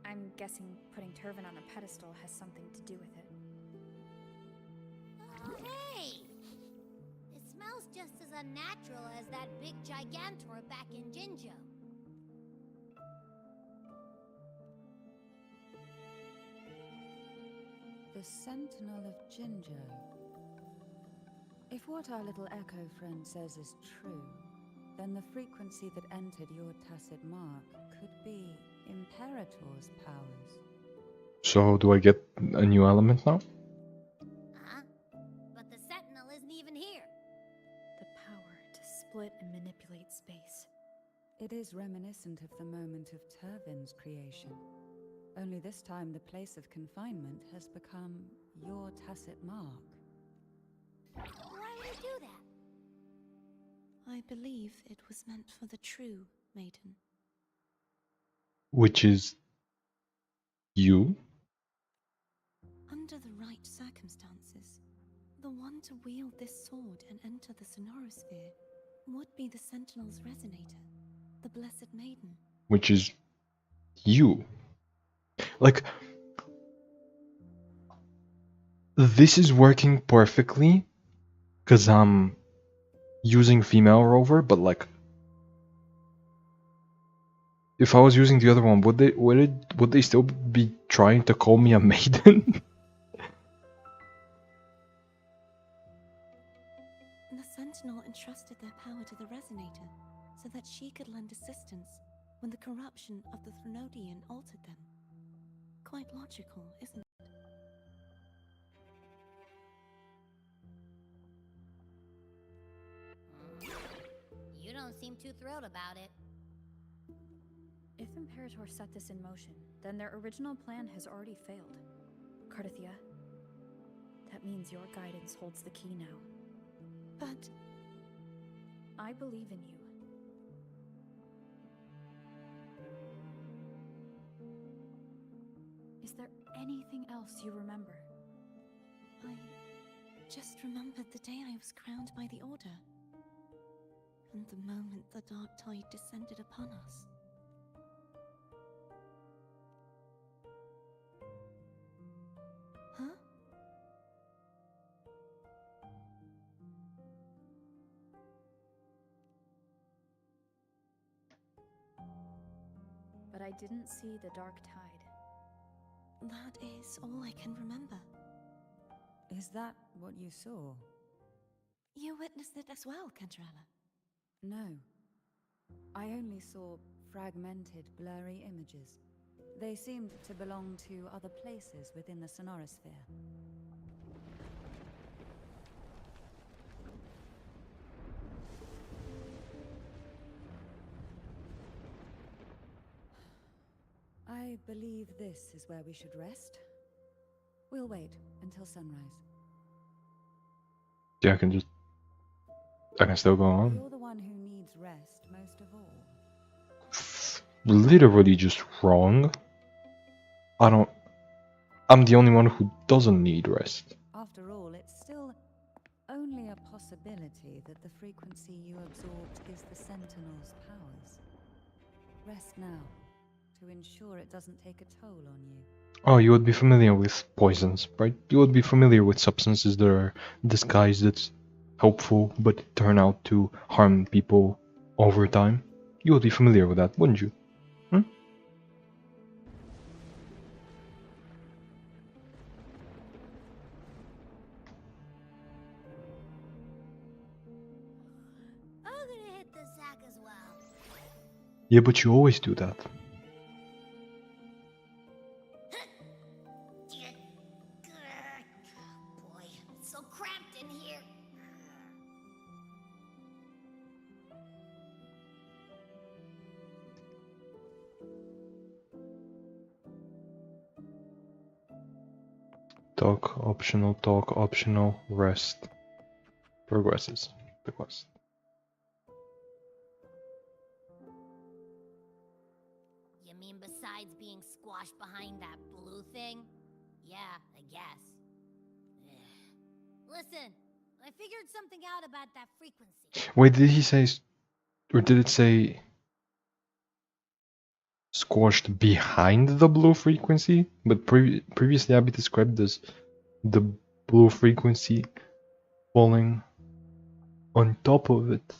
S4: I'm guessing putting Turvin on a pedestal has something to do with it.
S3: Oh, hey! It smells just as unnatural as that big gigantor back in Jinjo.
S8: The Sentinel of Jinjo. If what our little Echo friend says is true, then the frequency that entered your tacit mark could be Imperator's powers.
S1: So do I get a new element now?
S3: Huh? But the Sentinel isn't
S4: split and manipulate space.
S8: It is reminiscent of the moment of Turvin's creation. Only this time the place of confinement has become your tacit mark.
S3: Why would he do that?
S5: I believe it was meant for the true maiden.
S1: Which is you?
S5: Under the right circumstances, the one to wield this sword and enter the Sonorosphere would be the Sentinel's resonator, the Blessed Maiden.
S1: Which is you. Like, this is working perfectly because I'm using female rover, but like, if I was using the other one, would they still be trying to call me a maiden?
S5: The Sentinel entrusted their power to the resonator so that she could lend assistance when the corruption of the Threnodian altered them. Quite logical, isn't it?
S3: You don't seem too thrilled about it.
S4: If Imperator set this in motion, then their original plan has already failed. Cardathia, that means your guidance holds the key now.
S5: But
S4: I believe in you. Is there anything else you remember?
S5: I just remembered the day I was crowned by the Order. And the moment the dark tide descended upon us. Huh?
S4: But I didn't see the dark tide.
S5: That is all I can remember.
S8: Is that what you saw?
S5: You witnessed it as well, Cantarella.
S8: No. I only saw fragmented, blurry images. They seemed to belong to other places within the Sonorosphere. I believe this is where we should rest. We'll wait until sunrise.
S1: Yeah, I can still go on.
S8: You're the one who needs rest most of all.
S1: Literally just wrong. I'm the only one who doesn't need rest.
S8: After all, it's still only a possibility that the frequency you absorbed is the Sentinel's powers. Rest now, to ensure it doesn't take a toll on you.
S1: Oh, you would be familiar with poisons, right? You would be familiar with substances that are disguised as helpful but turn out to harm people over time. You would be familiar with that, wouldn't you?
S3: I'm gonna hit the sack as well.
S1: Yeah, but you always do that.
S3: Boy, it's so cramped in here.
S1: Talk optional, rest. Progresses. The quest.
S3: You mean besides being squashed behind that blue thing? Yeah, I guess. Listen, I figured something out about that frequency.
S1: Wait, did he say, or did it say squashed behind the blue frequency? But previously Abby described as the blue frequency falling on top of it.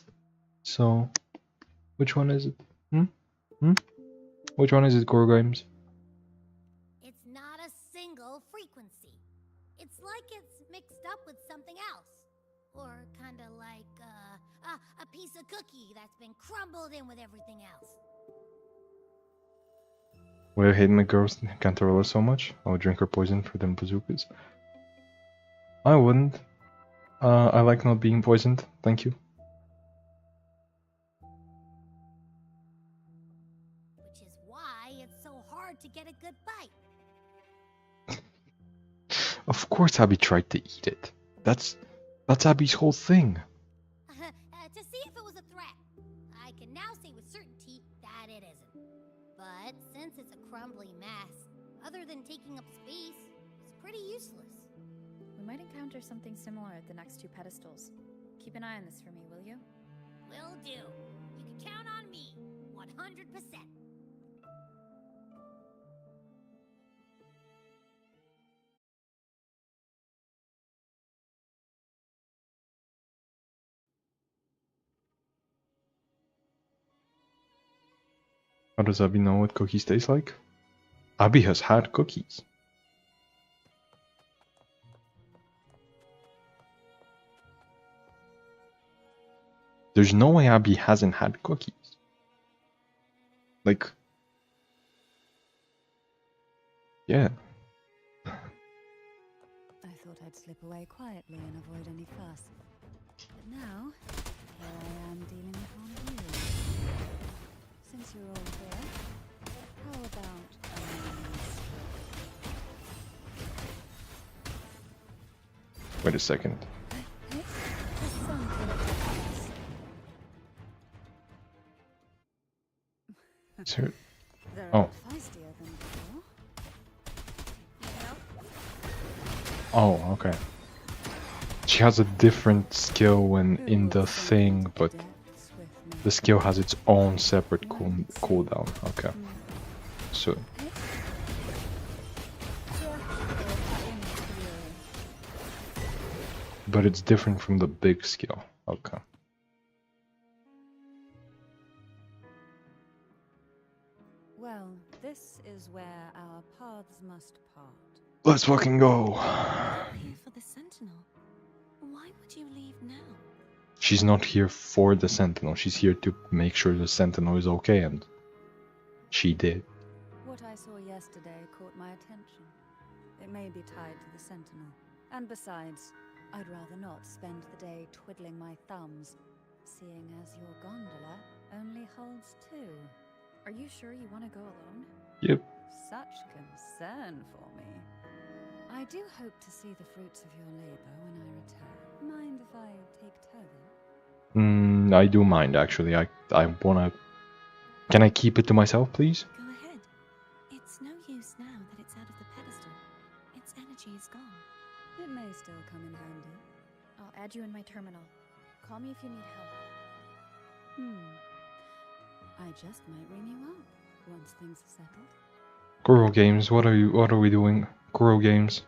S1: So, which one is it? Which one is it, Core Games?
S3: It's not a single frequency. It's like it's mixed up with something else. Or kinda like, a piece of cookie that's been crumbled in with everything else.
S1: Would I hate my girls Cantarella so much? I would drink her poison for them bazookas. I wouldn't. I like not being poisoned, thank you.
S3: which is why it's so hard to get a good bite.
S1: Of course Abby tried to eat it. That's Abby's whole thing.
S3: To see if it was a threat. I can now say with certainty that it isn't. But since it's a crumbly mess, other than taking up space, it's pretty useless.
S4: We might encounter something similar at the next two pedestals. Keep an eye on this for me, will you?
S3: Will do. You can count on me. 100%.
S1: How does Abby know what cookies taste like? Abby has had cookies. There's no way Abby hasn't had cookies. Like, yeah.
S8: I thought I'd slip away quietly and avoid any fuss. But now, here I am dealing with one of you. Since you're all here, how about
S1: Wait a second. So, oh. Oh, okay. She has a different skill when in the thing, but the skill has its own separate cooldown. Okay. So. But it's different from the big skill. Okay.
S8: Well, this is where our paths must part.
S1: Let's fucking go.
S5: Here for the Sentinel. Why would you leave now?
S1: She's not here for the Sentinel. She's here to make sure the Sentinel is okay, and she did.
S8: What I saw yesterday caught my attention. It may be tied to the Sentinel. And besides, I'd rather not spend the day twiddling my thumbs, seeing as your gondola only holds 2.
S4: Are you sure you want to go alone?
S1: Yep.
S8: Such concern for me. I do hope to see the fruits of your labor when I return. Mind if I take Turvin?
S1: I do mind, actually. I wanna... Can I keep it to myself, please?
S5: Go ahead. It's no use now that it's out of the pedestal. Its energy is gone.
S8: It may still come in handy.
S4: I'll add you in my terminal. Call me if you need help.
S8: I just might ring you up once things are settled.
S1: Kuro Games, what are we doing? Kuro Games.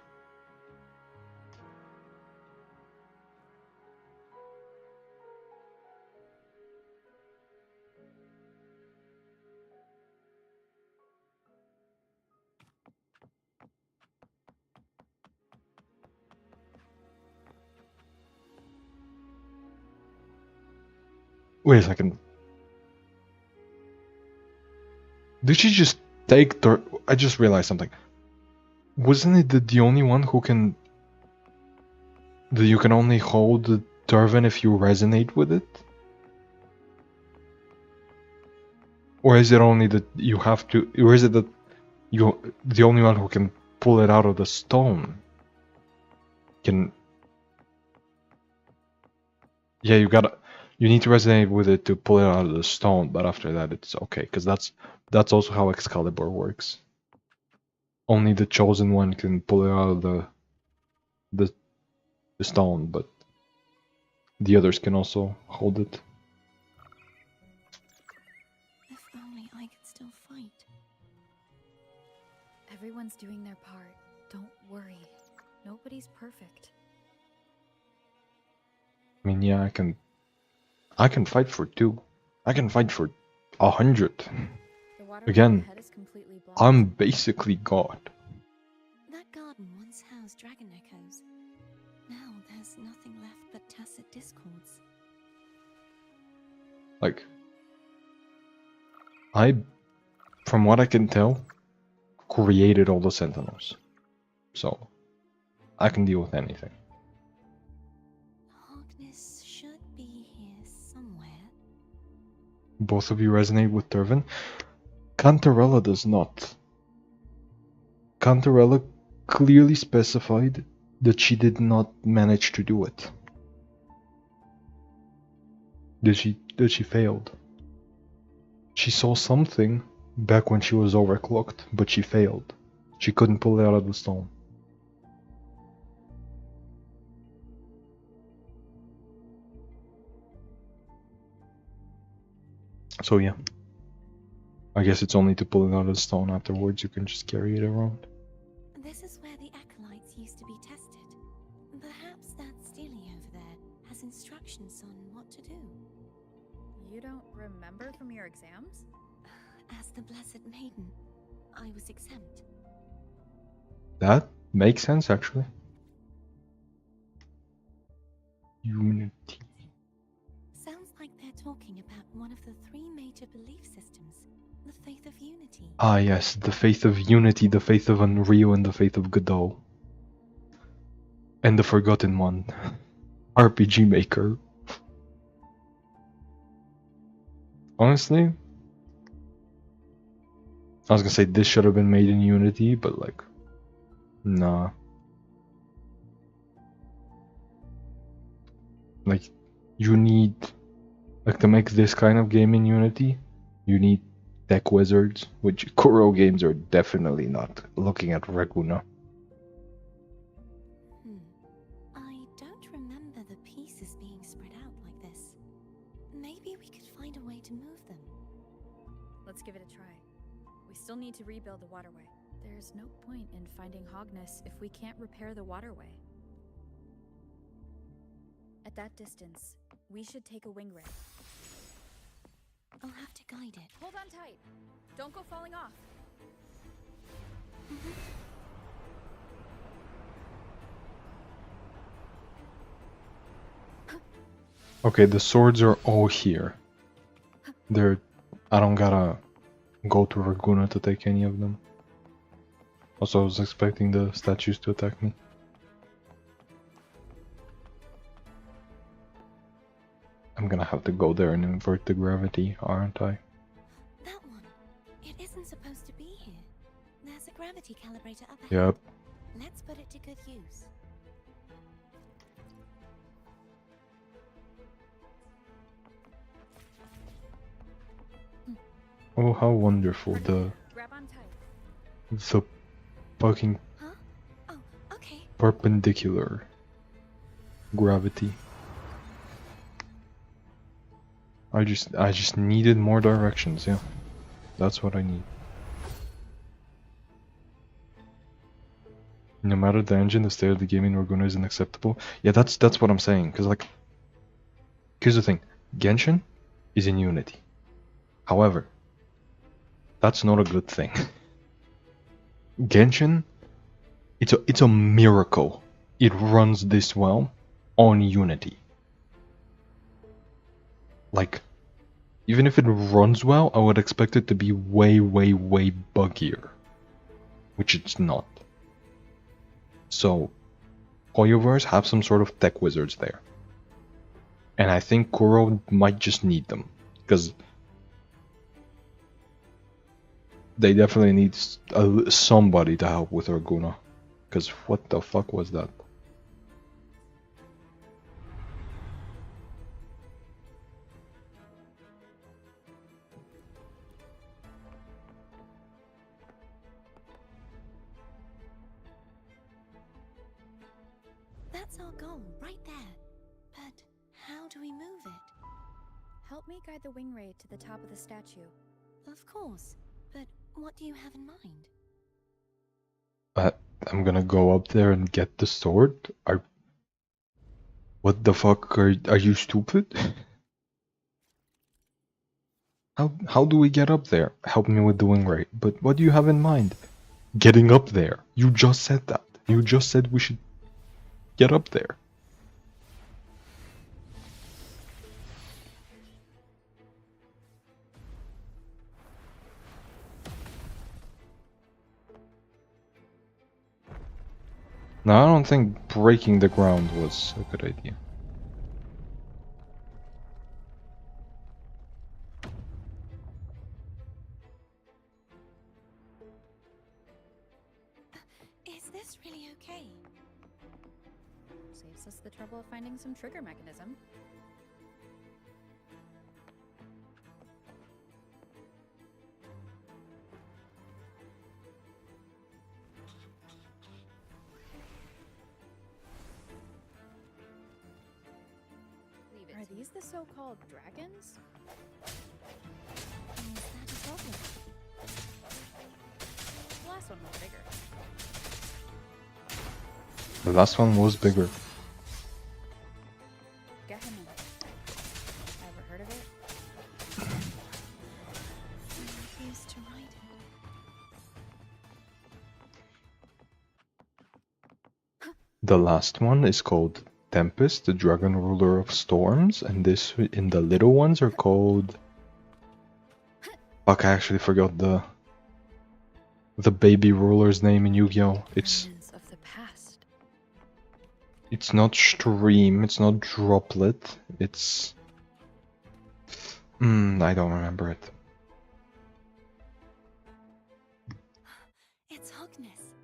S1: Wait a second. Did she just take the... I just realized something. Wasn't it the only one who can... That you can only hold the Turvin if you resonate with it? Or is it only that you have to... Or is it that you're the only one who can pull it out of the stone? Can... Yeah, you need to resonate with it to pull it out of the stone, but after that it's okay, because that's also how Excalibur works. Only the chosen one can pull it out of the stone, but the others can also hold it.
S5: If only I could still fight.
S4: Everyone's doing their part. Don't worry. Nobody's perfect.
S1: I mean, yeah, I can fight for 2. I can fight for 100. Again, I'm basically God.
S5: That garden once housed dragon echoes. Now there's nothing left but tacit discords.
S1: Like, from what I can tell, created all the Sentinels. So, I can deal with anything.
S5: Harkness should be here somewhere.
S1: Both of you resonate with Turvin? Cantarella does not. Cantarella clearly specified that she did not manage to do it. That she failed. She saw something back when she was overclocked, but she failed. She couldn't pull it out of the stone. So yeah. I guess it's only to pull it out of the stone afterwards, you can just carry it around.
S5: This is where the acolytes used to be tested. Perhaps that Steely over there has instructions on what to do.
S4: You don't remember from your exams?
S5: As the Blessed Maiden, I was exempt.
S1: That makes sense, actually. Unity.
S5: Sounds like they're talking about one of the three major belief systems, the faith of unity.
S1: Ah yes, the faith of unity, the faith of Unreal, and the faith of Godot. And the forgotten one. RPG Maker. Honestly, I was gonna say this should have been made in Unity, but like, nah. Like, you need, like, to make this kind of game in Unity, you need tech wizards, which Kuro games are definitely not. Looking at Raguna.
S5: I don't remember the pieces being spread out like this. Maybe we could find a way to move them.
S4: Let's give it a try. We still need to rebuild the waterway. There's no point in finding Hogness if we can't repair the waterway. At that distance, we should take a wing ray.
S5: I'll have to guide it.
S4: Hold on tight. Don't go falling off.
S1: Okay, the swords are all here. I don't gotta go to Raguna to take any of them. Also, I was expecting the statues to attack me. I'm gonna have to go there and invert the gravity, aren't I?
S5: That one. It isn't supposed to be here. There's a gravity calibrator up ahead.
S1: Yep.
S5: Let's put it to good use.
S1: Oh, how wonderful the fucking
S5: Huh? Oh, okay.
S1: perpendicular gravity. I just needed more directions, yeah. That's what I need. No matter the engine, the state of the game in Raguna isn't acceptable. Yeah, that's what I'm saying. Cause like, here's the thing: Genshin is in Unity. However, that's not a good thing. Genshin, it's a miracle it runs this well on Unity. Like, even if it runs well, I would expect it to be way, way, way buggier. Which it's not. So, Hoyoverse have some sort of tech wizards there. And I think Kuro might just need them. Because they definitely need somebody to help with Raguna. Because what the fuck was that?
S5: That's our goal, right there. But how do we move it?
S4: Help me guide the wing ray to the top of the statue.
S5: Of course, but what do you have in mind?
S1: I'm gonna go up there and get the sword? What the fuck, are you stupid? How do we get up there? Help me with the wing ray. But what do you have in mind? Getting up there. You just said that. You just said we should get up there. No, I don't think breaking the ground was a good idea.
S5: this really okay?
S4: Saves us the trouble of finding some trigger mechanism. Are these the so-called dragons?
S5: Is that a problem?
S4: The last one was bigger.
S1: The last one was bigger.
S4: Gehenna. Ever heard of it?
S5: I refuse to write it.
S1: The last one is called Tempest, the dragon ruler of storms, and this in the little ones are called. Fuck, I actually forgot the baby ruler's name in Yu-Gi-Oh.
S4: Remnants of the past.
S1: It's not stream, it's not droplet, it's I don't remember it.
S5: It's Hogness.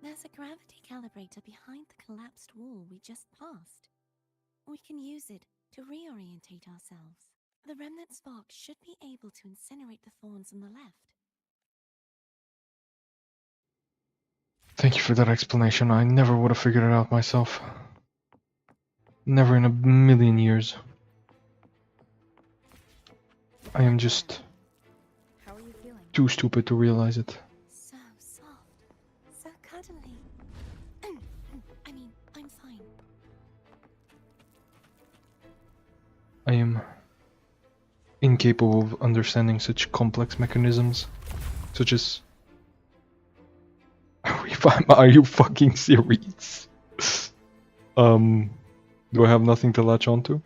S5: There's a gravity calibrator behind the collapsed wall we just passed. We can use it to reorientate ourselves. The remnant spark should be able to incinerate the thorns on the left.
S1: Thank you for that explanation. I never would have figured it out myself. Never in a million years. I am just
S4: How are you feeling?
S1: too stupid to realize it.
S5: So soft. So cuddly. I mean, I'm fine.
S1: I am incapable of understanding such complex mechanisms, such as. Are you fucking serious? Do I have nothing to latch onto?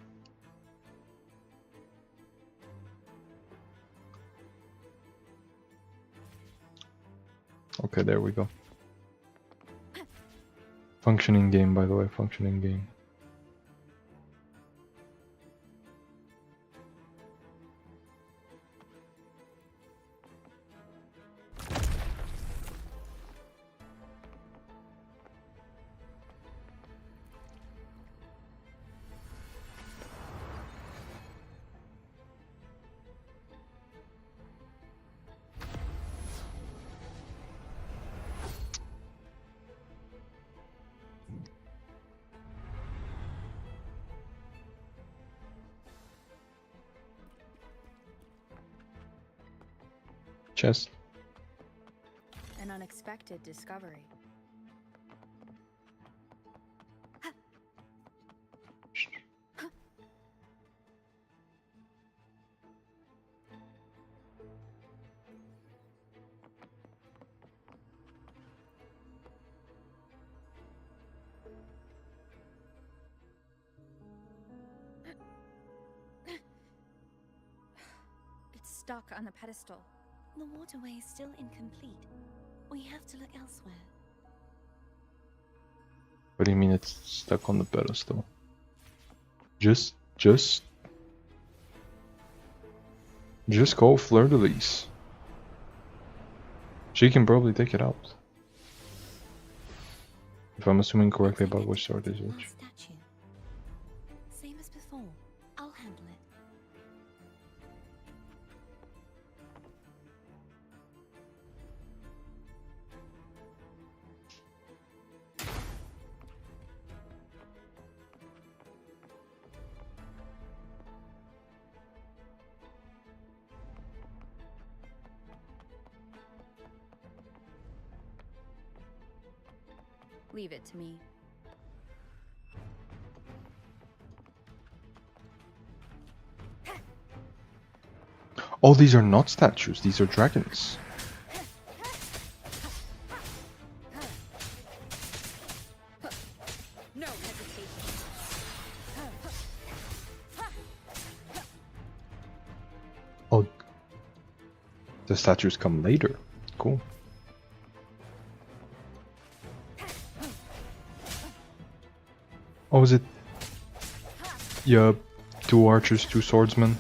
S1: Okay, there we go. Functioning game, by the way, functioning game. Chest.
S4: An unexpected discovery. It's stuck on the pedestal.
S5: The waterway is still incomplete. We have to look elsewhere.
S1: What do you mean it's stuck on the pedestal? Just call Fleur de Lis. She can probably take it out. If I'm assuming correctly about which sword is which.
S5: Statue. Same as before. I'll handle it.
S4: Leave it to me.
S1: Oh, these are not statues, these are dragons.
S4: No hesitation.
S1: Oh, the statues come later. Cool. Oh, is it? Yeah, 2 archers, 2 swordsmen.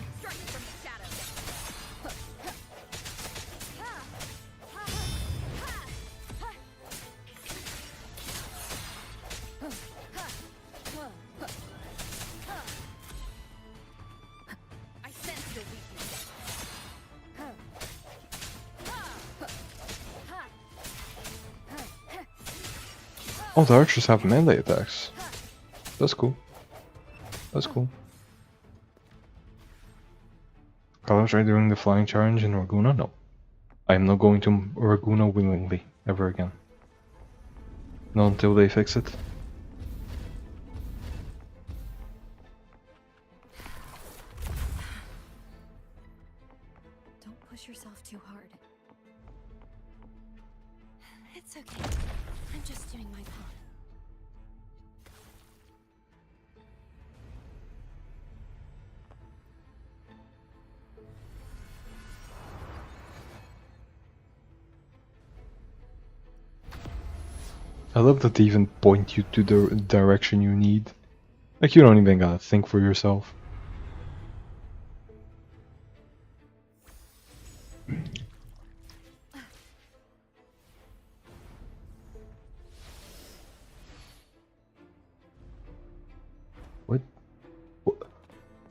S1: Oh, the archers have melee attacks. That's cool. That's cool. Carlos, are you doing the flying challenge in Raguna? No. I am not going to Raguna willingly, ever again. Not until they fix it.
S4: Don't push yourself too hard.
S5: It's okay. I'm just doing my part.
S1: I love that they even point you to the direction you need. Like, you don't even gotta think for yourself. What?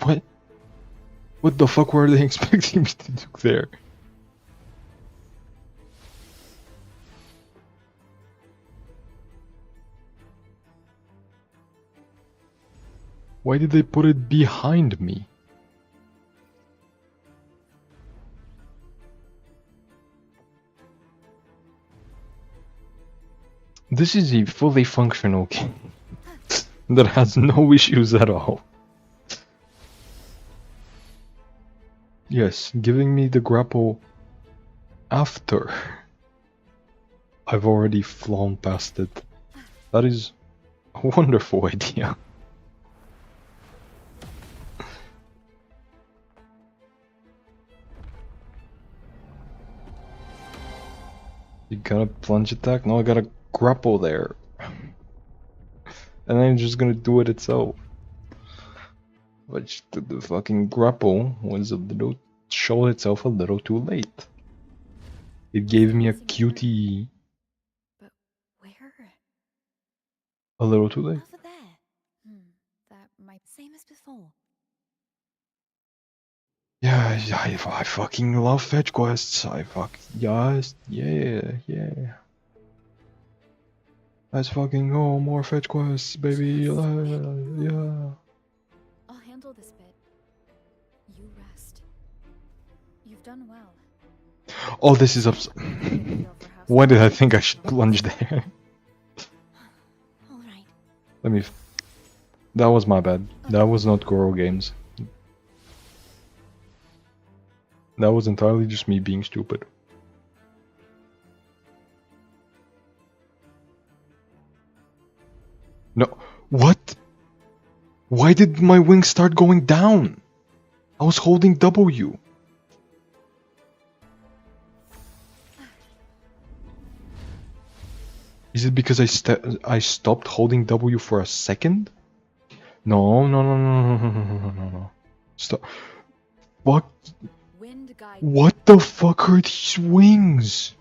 S1: What? What the fuck were they expecting me to do there? Why did they put it behind me? This is a fully functional game that has no issues at all. Yes, giving me the grapple after I've already flown past it. That is a wonderful idea. You gotta plunge attack? No, I gotta grapple there. And then it's just gonna do it itself. Which the fucking grapple was a little, showed itself a little too late. It gave me a cutie
S4: But where?
S1: a little too late.
S5: Over there.
S4: That might.
S5: Same as before.
S1: Yeah, I fucking love fetch quests. Yes, yeah. Let's fucking go, more fetch quests, baby. Yeah.
S4: I'll handle this bit. You rest. You've done well.
S1: Oh, this is Why did I think I should plunge there?
S5: All right.
S1: Let me. That was my bad. That was not Goro Games. That was entirely just me being stupid. No. What? Why did my wings start going down? I was holding W. Is it because I stopped holding W for a second? No. Stop. What? What the fuck are these wings?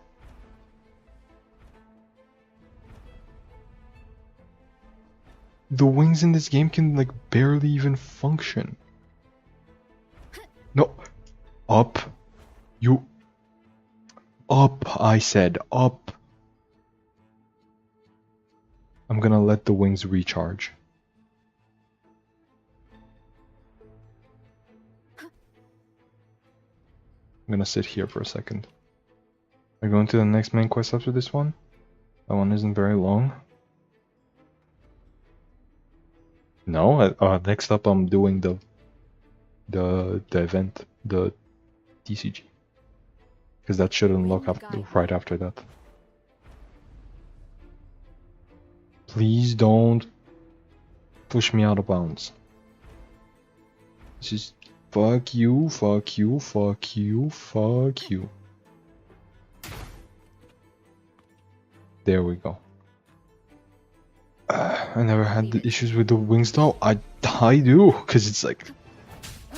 S1: The wings in this game can like barely even function. No. Up. You. Up, I said. Up. I'm gonna let the wings recharge. I'm gonna sit here for a second. Are we going to the next main quest after this one? That one isn't very long. No, next up I'm doing the event, the TCG, because that should unlock right after that. Please don't push me out of bounds. This is fuck you, fuck you, fuck you, fuck you. There we go. I never had the issues with the wings though. I do, because it's like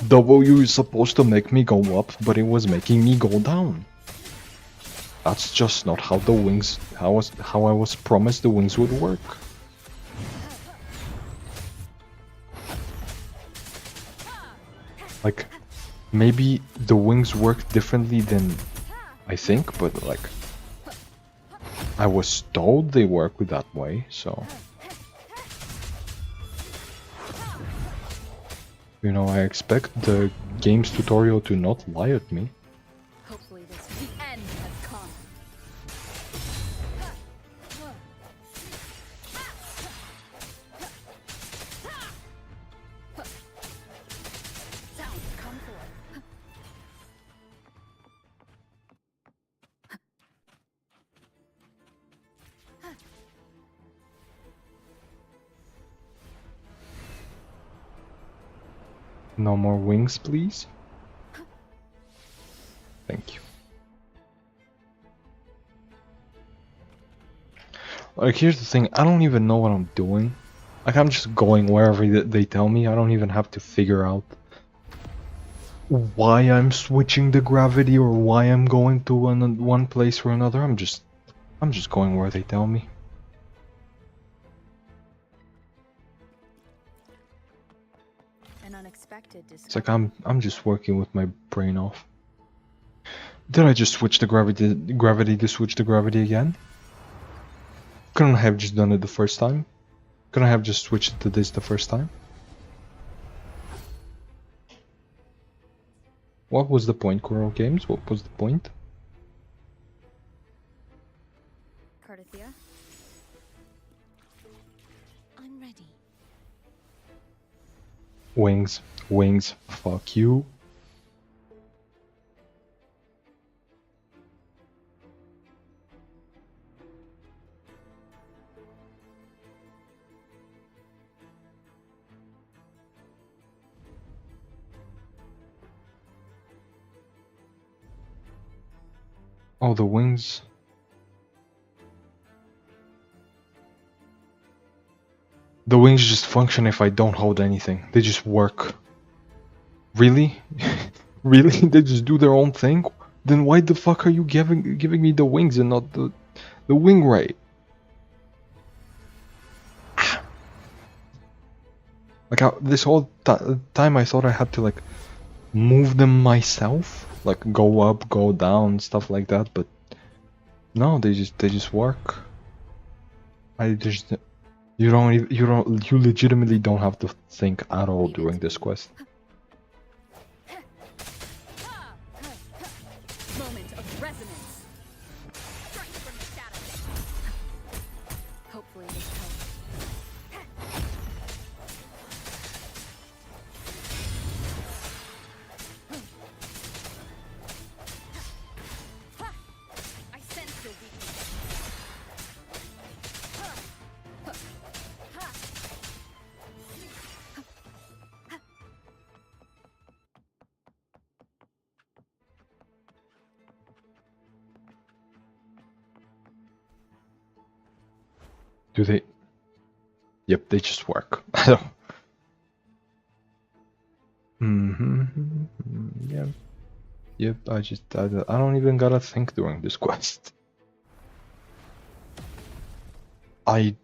S1: W is supposed to make me go up, but it was making me go down. That's just not how the wings, how I was promised the wings would work. Like, maybe the wings work differently than I think, but like, I was told they work that way, so... You know, I expect the game's tutorial to not lie at me.
S4: Hopefully this the end has come. Sounds come for.
S1: No more wings, please. Thank you. Like, here's the thing, I don't even know what I'm doing. Like, I'm just going wherever they tell me. I don't even have to figure out why I'm switching the gravity or why I'm going to one place or another. I'm just going where they tell me.
S4: An unexpected
S1: It's like I'm just working with my brain off. Did I just switch the gravity to switch the gravity again? Couldn't I have just done it the first time? Couldn't I have just switched it to this the first time? What was the point, Coral Games? What was the point?
S4: Cardathia?
S5: I'm ready.
S1: Wings. Wings. Fuck you. Oh, the wings. The wings just function if I don't hold anything. They just work. Really? Really? They just do their own thing? Then why the fuck are you giving me the wings and not the wing ray? Like, this whole time I thought I had to, like, move them myself, like go up, go down, stuff like that, but no, they just work. You legitimately don't have to think at all during this quest.
S4: Moment of resonance. Strike from the shadows. Hopefully this helps. I sense your weakness.
S1: Do they? Yep, they just work. Yeah. Yep, I don't even gotta think during this quest. I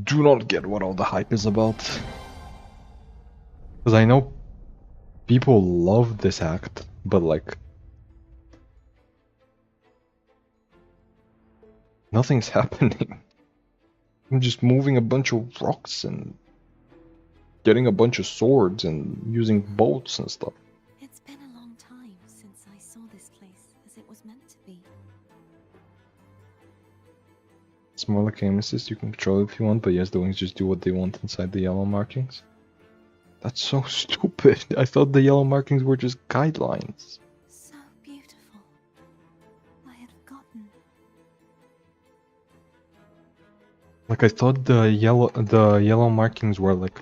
S1: do not get what all the hype is about. Because I know people love this act, but like... nothing's happening. I'm just moving a bunch of rocks and getting a bunch of swords and using boats and stuff.
S5: It's been a long time since I saw this place as it was meant to be.
S1: It's more like aim assist, you can control it if you want, but yes, the wings just do what they want inside the yellow markings. That's so stupid. I thought the yellow markings were just guidelines.
S5: So beautiful. I had forgotten.
S1: Like, I thought the yellow markings were like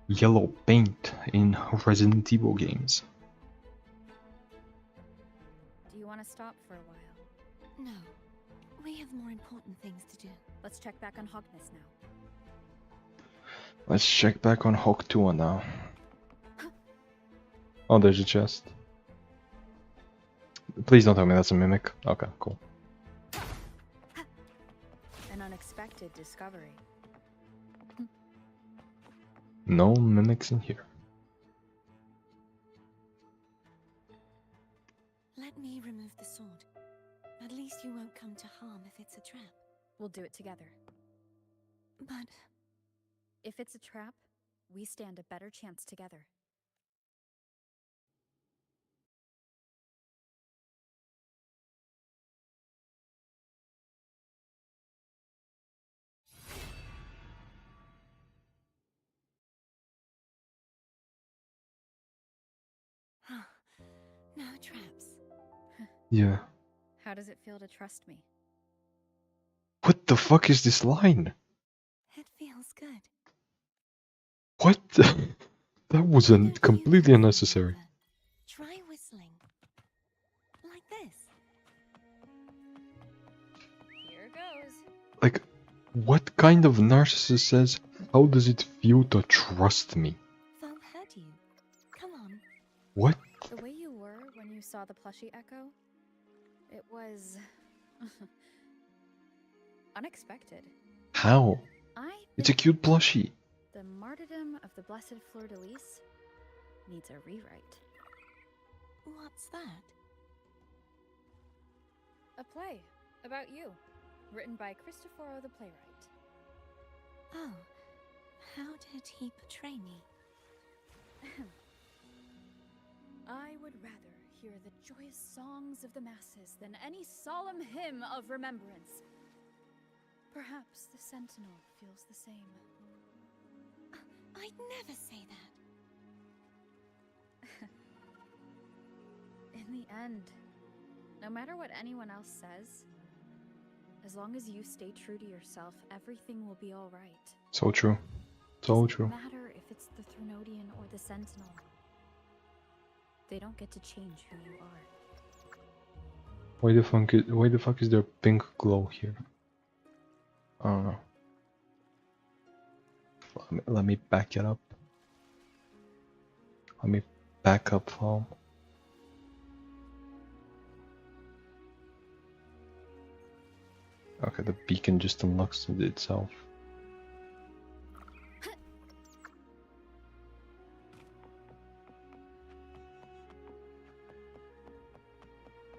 S1: yellow paint in Resident Evil games.
S4: Do you want to stop for a while?
S5: No. We have more important things to do.
S4: Let's check back on Hogness now.
S1: Let's check back on Hoktua now. Oh, there's a chest. Please don't tell me that's a mimic. Okay, cool.
S4: An unexpected discovery.
S1: No mimics in here.
S5: Let me remove the sword. At least you won't come to harm if it's a trap.
S4: We'll do it together.
S5: But
S4: If it's a trap, we stand a better chance together.
S5: no traps.
S1: Yeah.
S4: How does it feel to trust me?
S1: What the fuck is this line?
S5: It feels good.
S1: What? That
S5: Why
S1: wasn't
S5: don't you
S1: completely
S5: whistle,
S1: unnecessary.
S5: Rover? Try whistling. Like this.
S4: Here goes.
S1: Like, what kind of narcissist says, how does it feel to trust me?
S5: They'll hurt you. Come on.
S1: What?
S4: The way you were when you saw the plushie Echo, it was unexpected.
S1: How?
S4: I
S1: It's a
S4: think
S1: cute plushie.
S4: the martyrdom of the Blessed Fleur-de-Lis needs a rewrite.
S5: What's that?
S4: A play about you, written by Cristoforo the playwright.
S5: Oh, how did he portray me?
S4: I would rather hear the joyous songs of the masses than any solemn hymn of remembrance. Perhaps the Sentinel feels the same.
S5: I'd never say that.
S4: In the end, no matter what anyone else says, as long as you stay true to yourself, everything will be all right.
S1: So true. So true.
S4: Doesn't matter if it's the Threnodian or the Sentinel. They don't get to change who you are.
S1: Why the fuck is there pink glow here? I don't know. Let me back it up. Let me back up home. Okay, the beacon just unlocks itself.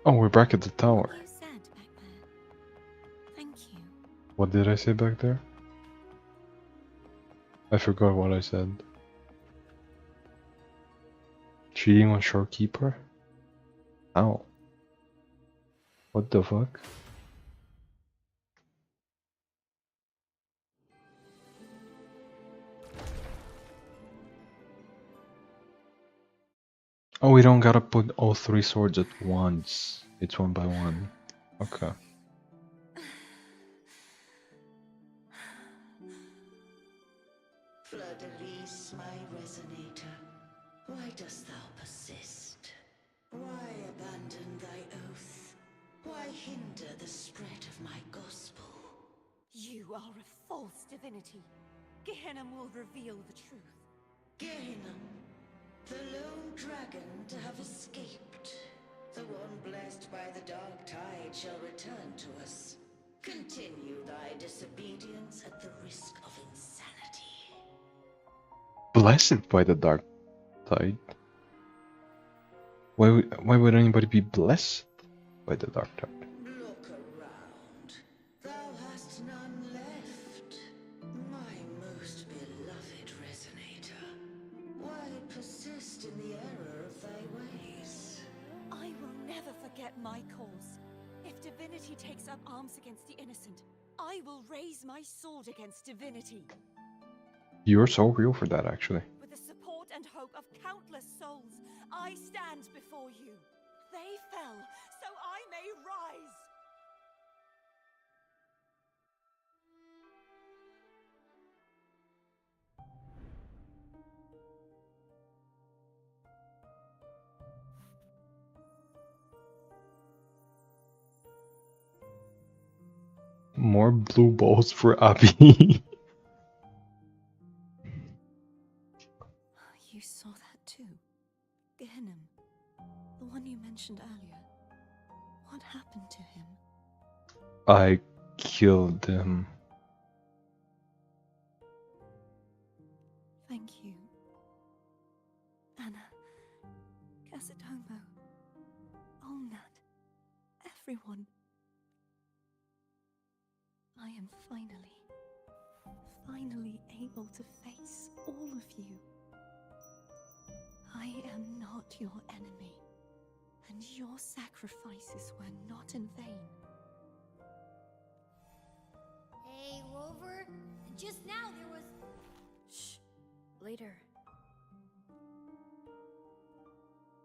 S1: Oh, we're back at the tower.
S5: You said back there. Thank you.
S1: What did I say back there? I forgot what I said. Cheating on Shorekeeper? How? What the fuck? Oh, we don't gotta put all three swords at once. It's one by one. Okay.
S10: Fleur-de-Lis, my resonator, why dost thou persist? Why abandon thy oath? Why hinder the spread of my gospel?
S5: You are a false divinity. Gehenna will reveal the truth.
S10: Gehenna, the lone dragon to have escaped. The one blessed by the dark tide shall return to us. Continue thy disobedience at the risk of insanity.
S1: Blessed by the dark tide? Why would anybody be blessed by the dark tide?
S10: Look around. Thou hast none left. My most beloved resonator. Why persist in the error of thy ways?
S5: I will never forget my cause. If divinity takes up arms against the innocent, I will raise my sword against divinity.
S1: You're so real for that, actually.
S5: With the support and hope of countless souls, I stand before you. They fell, so I may rise.
S1: More blue balls for Abby.
S5: You saw that too. Gehenna, the one you mentioned earlier. What happened to him?
S1: I killed him.
S5: Thank you. Anna, Casatomo, Olnat, everyone. I am finally able to face all of you. I am not your enemy, and your sacrifices were not in vain.
S3: Hey, Rover, just now there was...
S4: Shh. Later.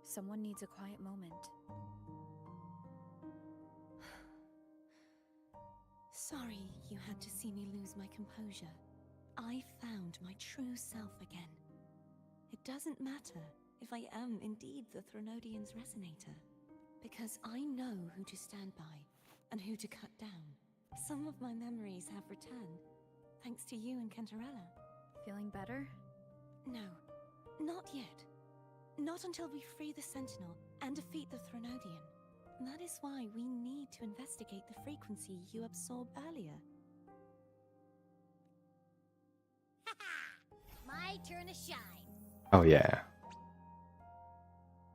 S4: Someone needs a quiet moment.
S5: Sorry you had to see me lose my composure. I found my true self again. It doesn't matter if I am indeed the Threnodian's resonator, because I know who to stand by and who to cut down. Some of my memories have returned, thanks to you and Cantarella.
S4: Feeling better?
S5: No, not yet. Not until we free the Sentinel and defeat the Threnodian. That is why we need to investigate the frequency you absorbed earlier.
S3: My turn to shine.
S1: Oh yeah.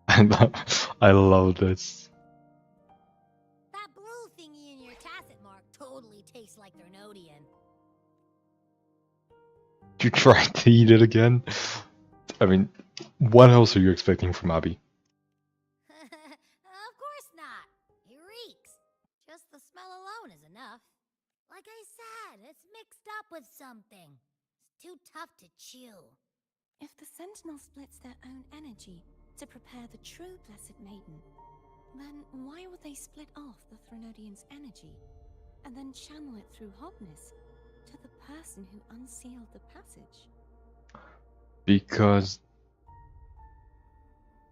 S1: I love this.
S3: That blue thingy in your tacit mark totally tastes like Threnodian.
S1: You tried to eat it again? I mean, what else are you expecting from Abby?
S3: Of course not. It reeks. Just the smell alone is enough. Like I said, it's mixed up with something. It's too tough to chew.
S5: If the Sentinel splits their own energy to prepare the true Blessed Maiden, then why would they split off the Threnodian's energy and then channel it through Hognis to the person who unsealed the passage?
S1: Because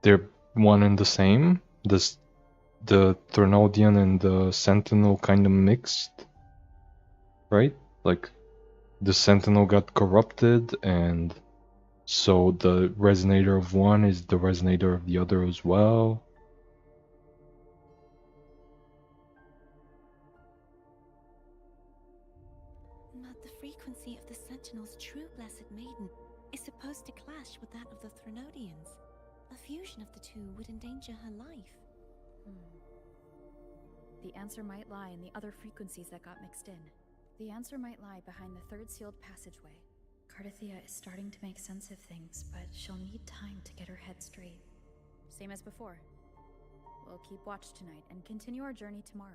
S1: they're one and the same? The Threnodian and the Sentinel kind of mixed? Right? Like, the Sentinel got corrupted, and so the resonator of one is the resonator of the other as well.
S5: But the frequency of the Sentinel's true Blessed Maiden is supposed to clash with that of the Threnodians. A fusion of the two would endanger her life.
S4: The answer might lie in the other frequencies that got mixed in. The answer might lie behind the third sealed passageway. Cardathia is starting to make sense of things, but she'll need time to get her head straight. Same as before. We'll keep watch tonight and continue our journey tomorrow.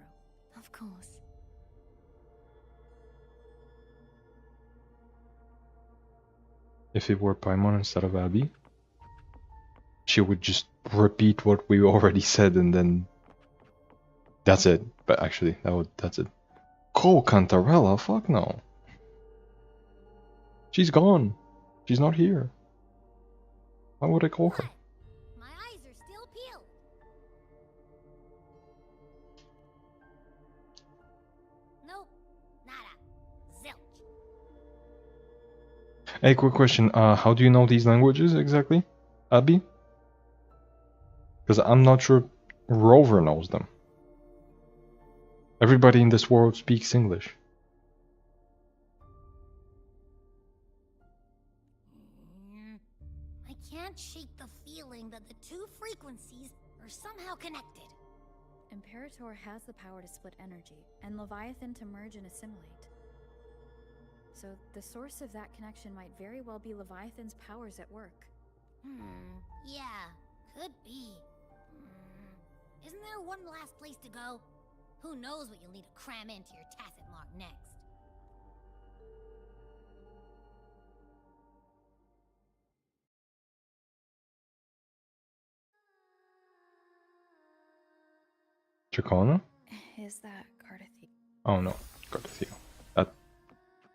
S5: Of course.
S1: If it were Paimon instead of Abby, she would just repeat what we already said and then that's it. But actually, that's it. Call Cantarella? Fuck no. She's gone. She's not here. Why would I call her?
S3: My eyes are still peeled. Nope. Nada. Zilch.
S1: Hey, quick question. How do you know these languages exactly, Abby? Because I'm not sure Rover knows them. Everybody in this world speaks English.
S3: I can't shake the feeling that the two frequencies are somehow connected.
S4: Imperator has the power to split energy, and Leviathan to merge and assimilate. So the source of that connection might very well be Leviathan's powers at work.
S3: Yeah, could be. Isn't there one last place to go? Who knows what you'll need to cram into your tacit mark next?
S1: Chacona?
S4: Is that Cardathia?
S1: Oh no, Cardathia. That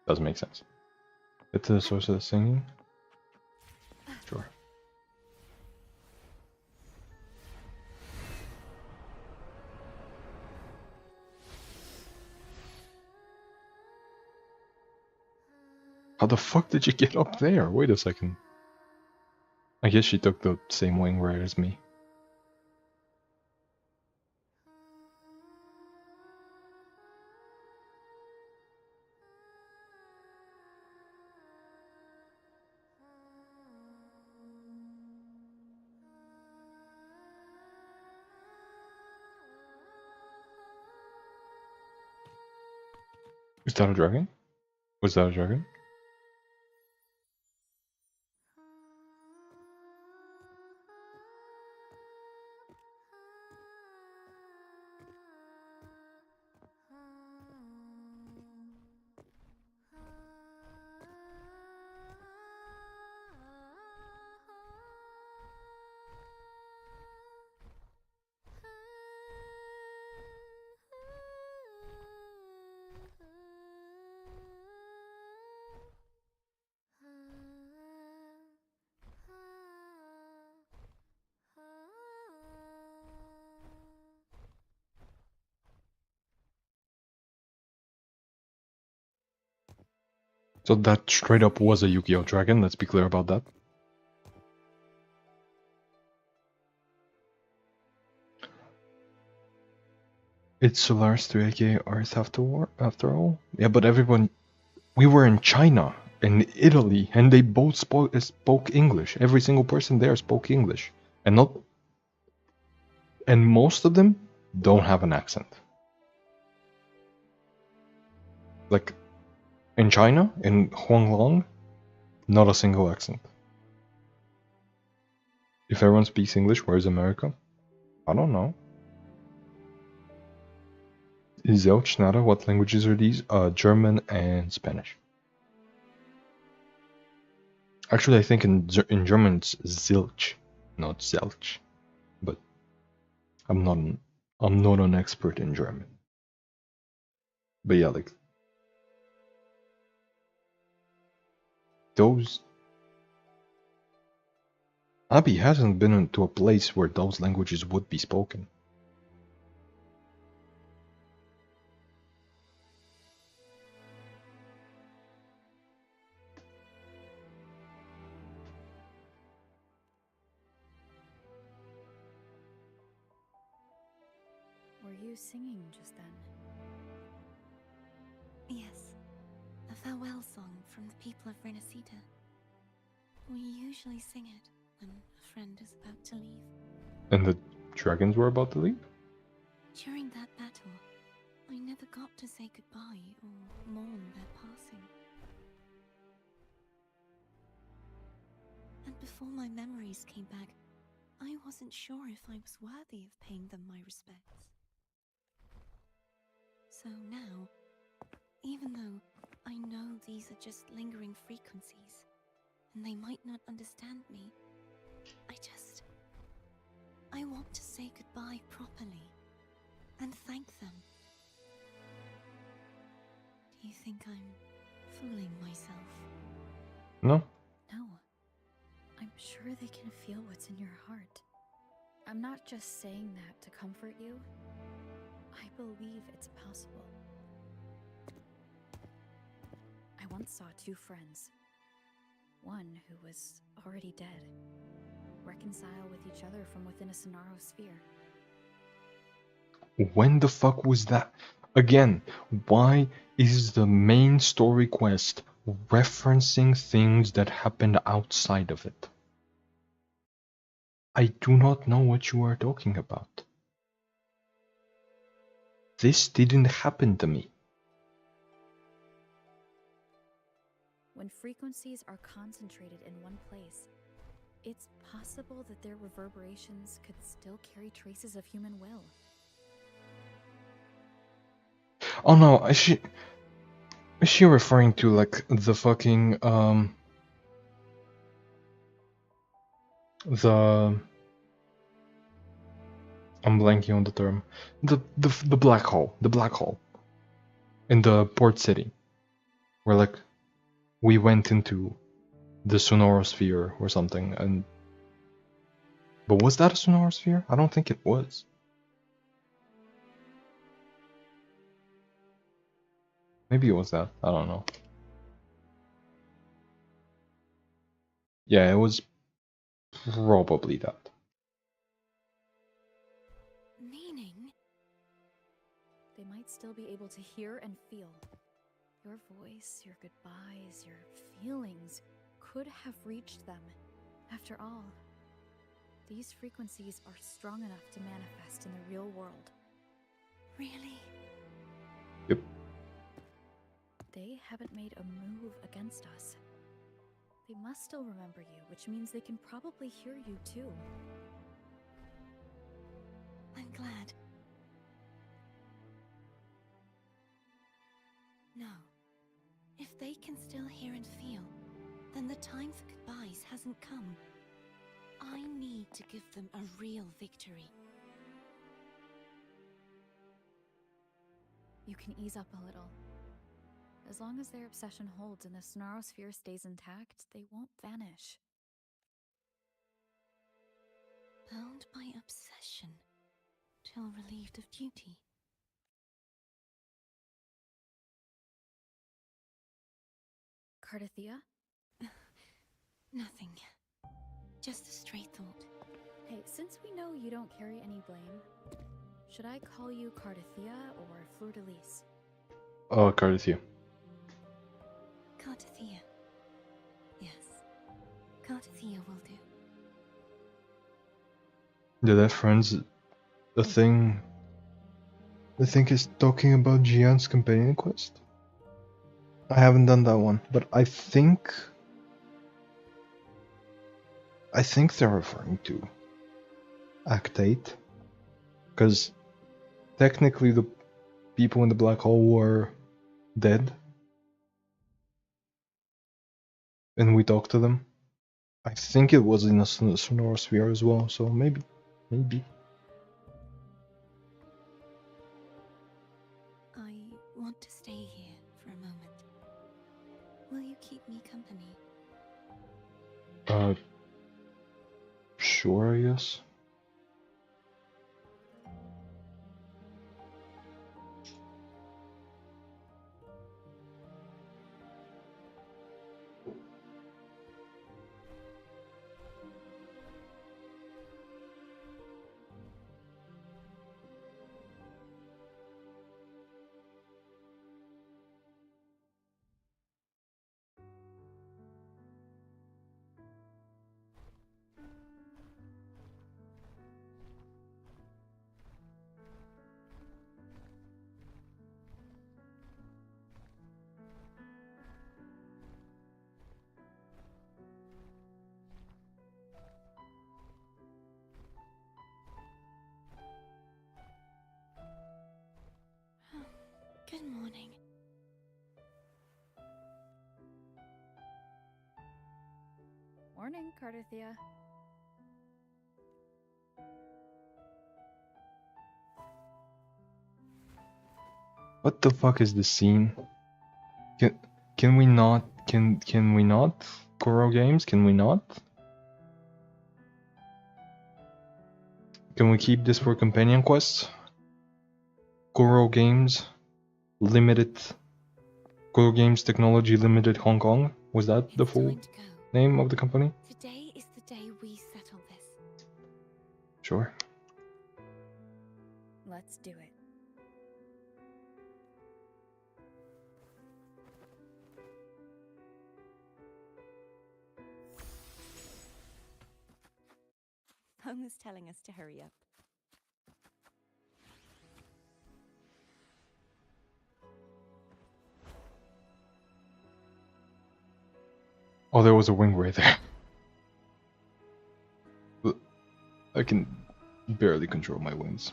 S1: does make sense. Get to the source of the singing? Sure. How the fuck did you get up there? Wait a second. I guess she took the same wing right as me. Is that a dragon? Was that a dragon? So that straight up was a Yu-Gi-Oh! Dragon, let's be clear about that. It's Solaris 3 aka Earth after all? Yeah, but everyone... We were in China, in Italy, and they both spoke English. Every single person there spoke English. And most of them don't have an accent. Like, in China, in Huanglong, not a single accent. If everyone speaks English, where's America? I don't know. Zilch, Nada, what languages are these? German and Spanish. Actually, I think in German it's Zilch, not Zelch. But I'm not an expert in German. But yeah, like those... Abby hasn't been into a place where those languages would be spoken.
S4: Were you singing just then?
S5: Yes, a farewell song from the people of Rinascita. We usually sing it when a friend is about to leave.
S1: And the dragons were about to leave?
S5: During that battle, I never got to say goodbye or mourn their passing. And before my memories came back, I wasn't sure if I was worthy of paying them my respects. So now, even though I know these are just lingering frequencies, and they might not understand me, I want to say goodbye properly, and thank them. Do you think I'm fooling myself?
S1: No.
S4: No. I'm sure they can feel what's in your heart. I'm not just saying that to comfort you. I believe it's possible. I once saw two friends. One who was already dead reconcile with each other from within a Sonaro sphere.
S1: When the fuck was that? Again, why is the main story quest referencing things that happened outside of it? I do not know what you are talking about. This didn't happen to me.
S4: When frequencies are concentrated in one place, it's possible that their reverberations could still carry traces of human will.
S1: Oh no, is she referring to like the fucking the... I'm blanking on the term. The black hole. The black hole. In the port city. Where like we went into the sonorosphere or something, and... But was that a sonorosphere? I don't think it was. Maybe it was that. I don't know. Yeah, it was probably that.
S5: Meaning?
S4: They might still be able to hear and feel. Your voice, your goodbyes, your feelings could have reached them. After all, these frequencies are strong enough to manifest in the real world.
S5: Really?
S1: Yep.
S4: they haven't made a move against us. They must still remember you, which means they can probably hear you too.
S5: I'm glad. No. If they can still hear and feel, then the time for goodbyes hasn't come. I need to give them a real victory.
S4: You can ease up a little. As long as their obsession holds and the Sonorosphere stays intact, they won't vanish.
S5: Bound by obsession, till relieved of duty.
S4: Cardathia?
S5: Nothing. Just a stray thought.
S4: Hey, since we know you don't carry any blame, should I call you Cardathia or Fleur-de-Lis?
S1: Cardathia.
S5: Cardathia. Yes. Cardathia will do.
S1: Yeah, that friends. The thing is talking about Jian's companion quest. I haven't done that one, but I think they're referring to Act 8, because technically the people in the black hole were dead, and we talked to them. I think it was in a Sonorosphere as well, so maybe.
S5: I want to stay here for a moment. Will you keep me company?
S1: Sure, I guess.
S5: Good morning.
S4: Morning, Cardathia.
S1: What the fuck is this scene? Can we not? Can we not? Koro Games, can we not? Can we keep this for companion quests? Koro Games Limited. Koro Games Technology Limited Hong Kong? Was that the full name of the company?
S5: Today is the day we settle this.
S1: Sure.
S4: Let's do it.
S5: Home is telling us to hurry up.
S1: Oh, there was a wing right there. I can barely control my wings.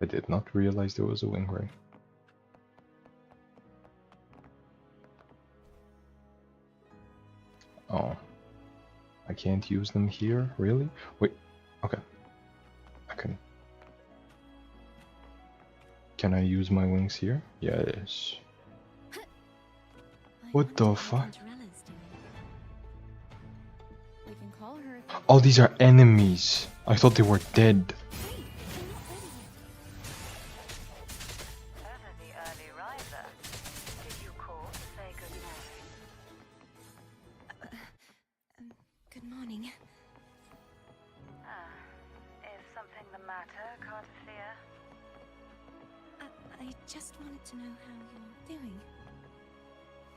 S1: I did not realize there was a wing ray. Oh. I can't use them here? Really? Wait. Okay. I can. Can I use my wings here? Yes. What the fuck?
S4: We can call her.
S1: Oh, these are enemies. I thought they were dead.
S5: Good morning.
S7: Is something the matter, Cardathia?
S5: I just wanted to know how you're doing.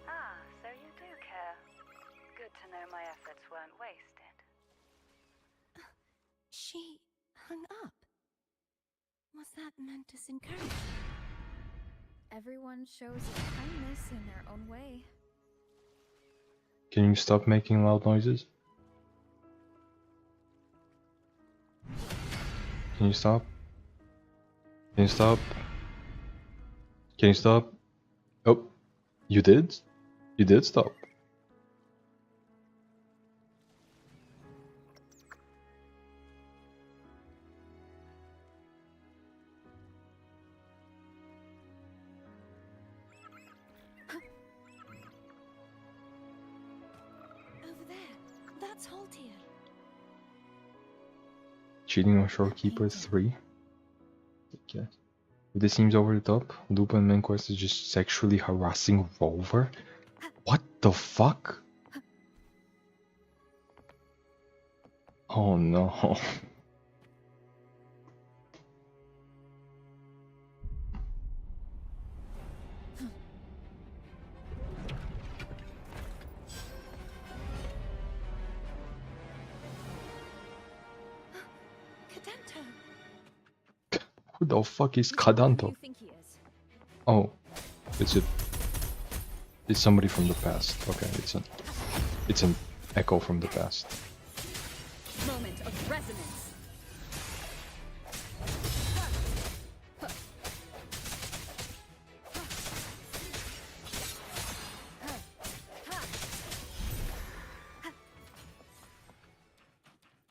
S11: Ah, so you do care. Good to know my efforts weren't wasted.
S5: She hung up. Was that meant as encouragement?
S4: Everyone shows kindness in their own way.
S1: Can you stop making loud noises? Can you stop? Can you stop? Can you stop? Oh, you did? You did stop.
S5: Over there. That's Haltier.
S1: Cheating on Shorekeeper 3. Okay. This seems over the top. Lupin main quest is just sexually harassing Rover. What the fuck? Oh no.
S5: Cadento.
S1: Who the fuck is
S4: He's not who
S1: Cadanto?
S4: you think he is.
S1: Oh, it's somebody from the past. Okay, it's an echo from the past.
S2: Moment of resonance.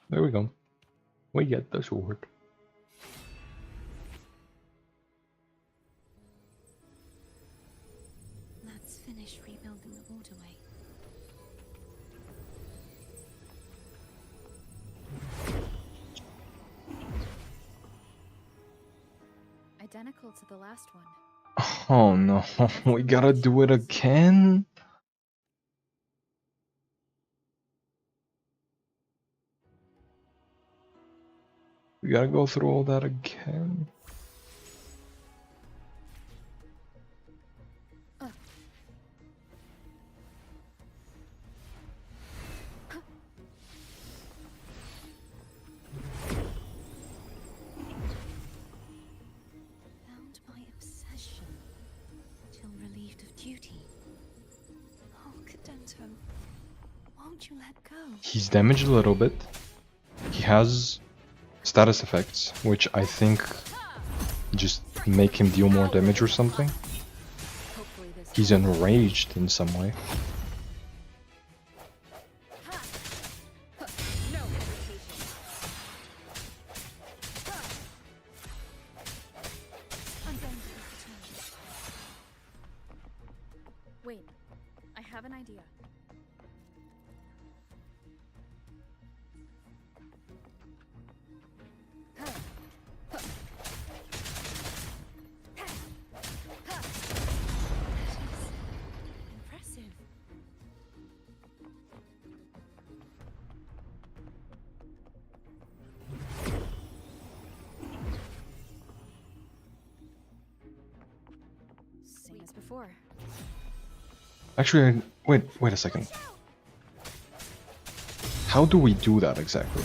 S1: There we go. We get the sword.
S5: Let's finish rebuilding the waterway.
S4: Identical to the last one.
S1: Oh no, we gotta do it again? We gotta go through all that again?
S5: Bound by obsession, till relieved of duty. Oh, Cadento, won't you let go?
S1: He's damaged a little bit. He has status effects, which I think just make him deal more damage or something.
S2: Hopefully this
S1: He's enraged in some way.
S2: no hesitation.
S5: I'm going to return.
S4: Wait, I have an idea.
S5: Impressive.
S4: Same as before.
S1: Actually, wait a second. How do we do that exactly?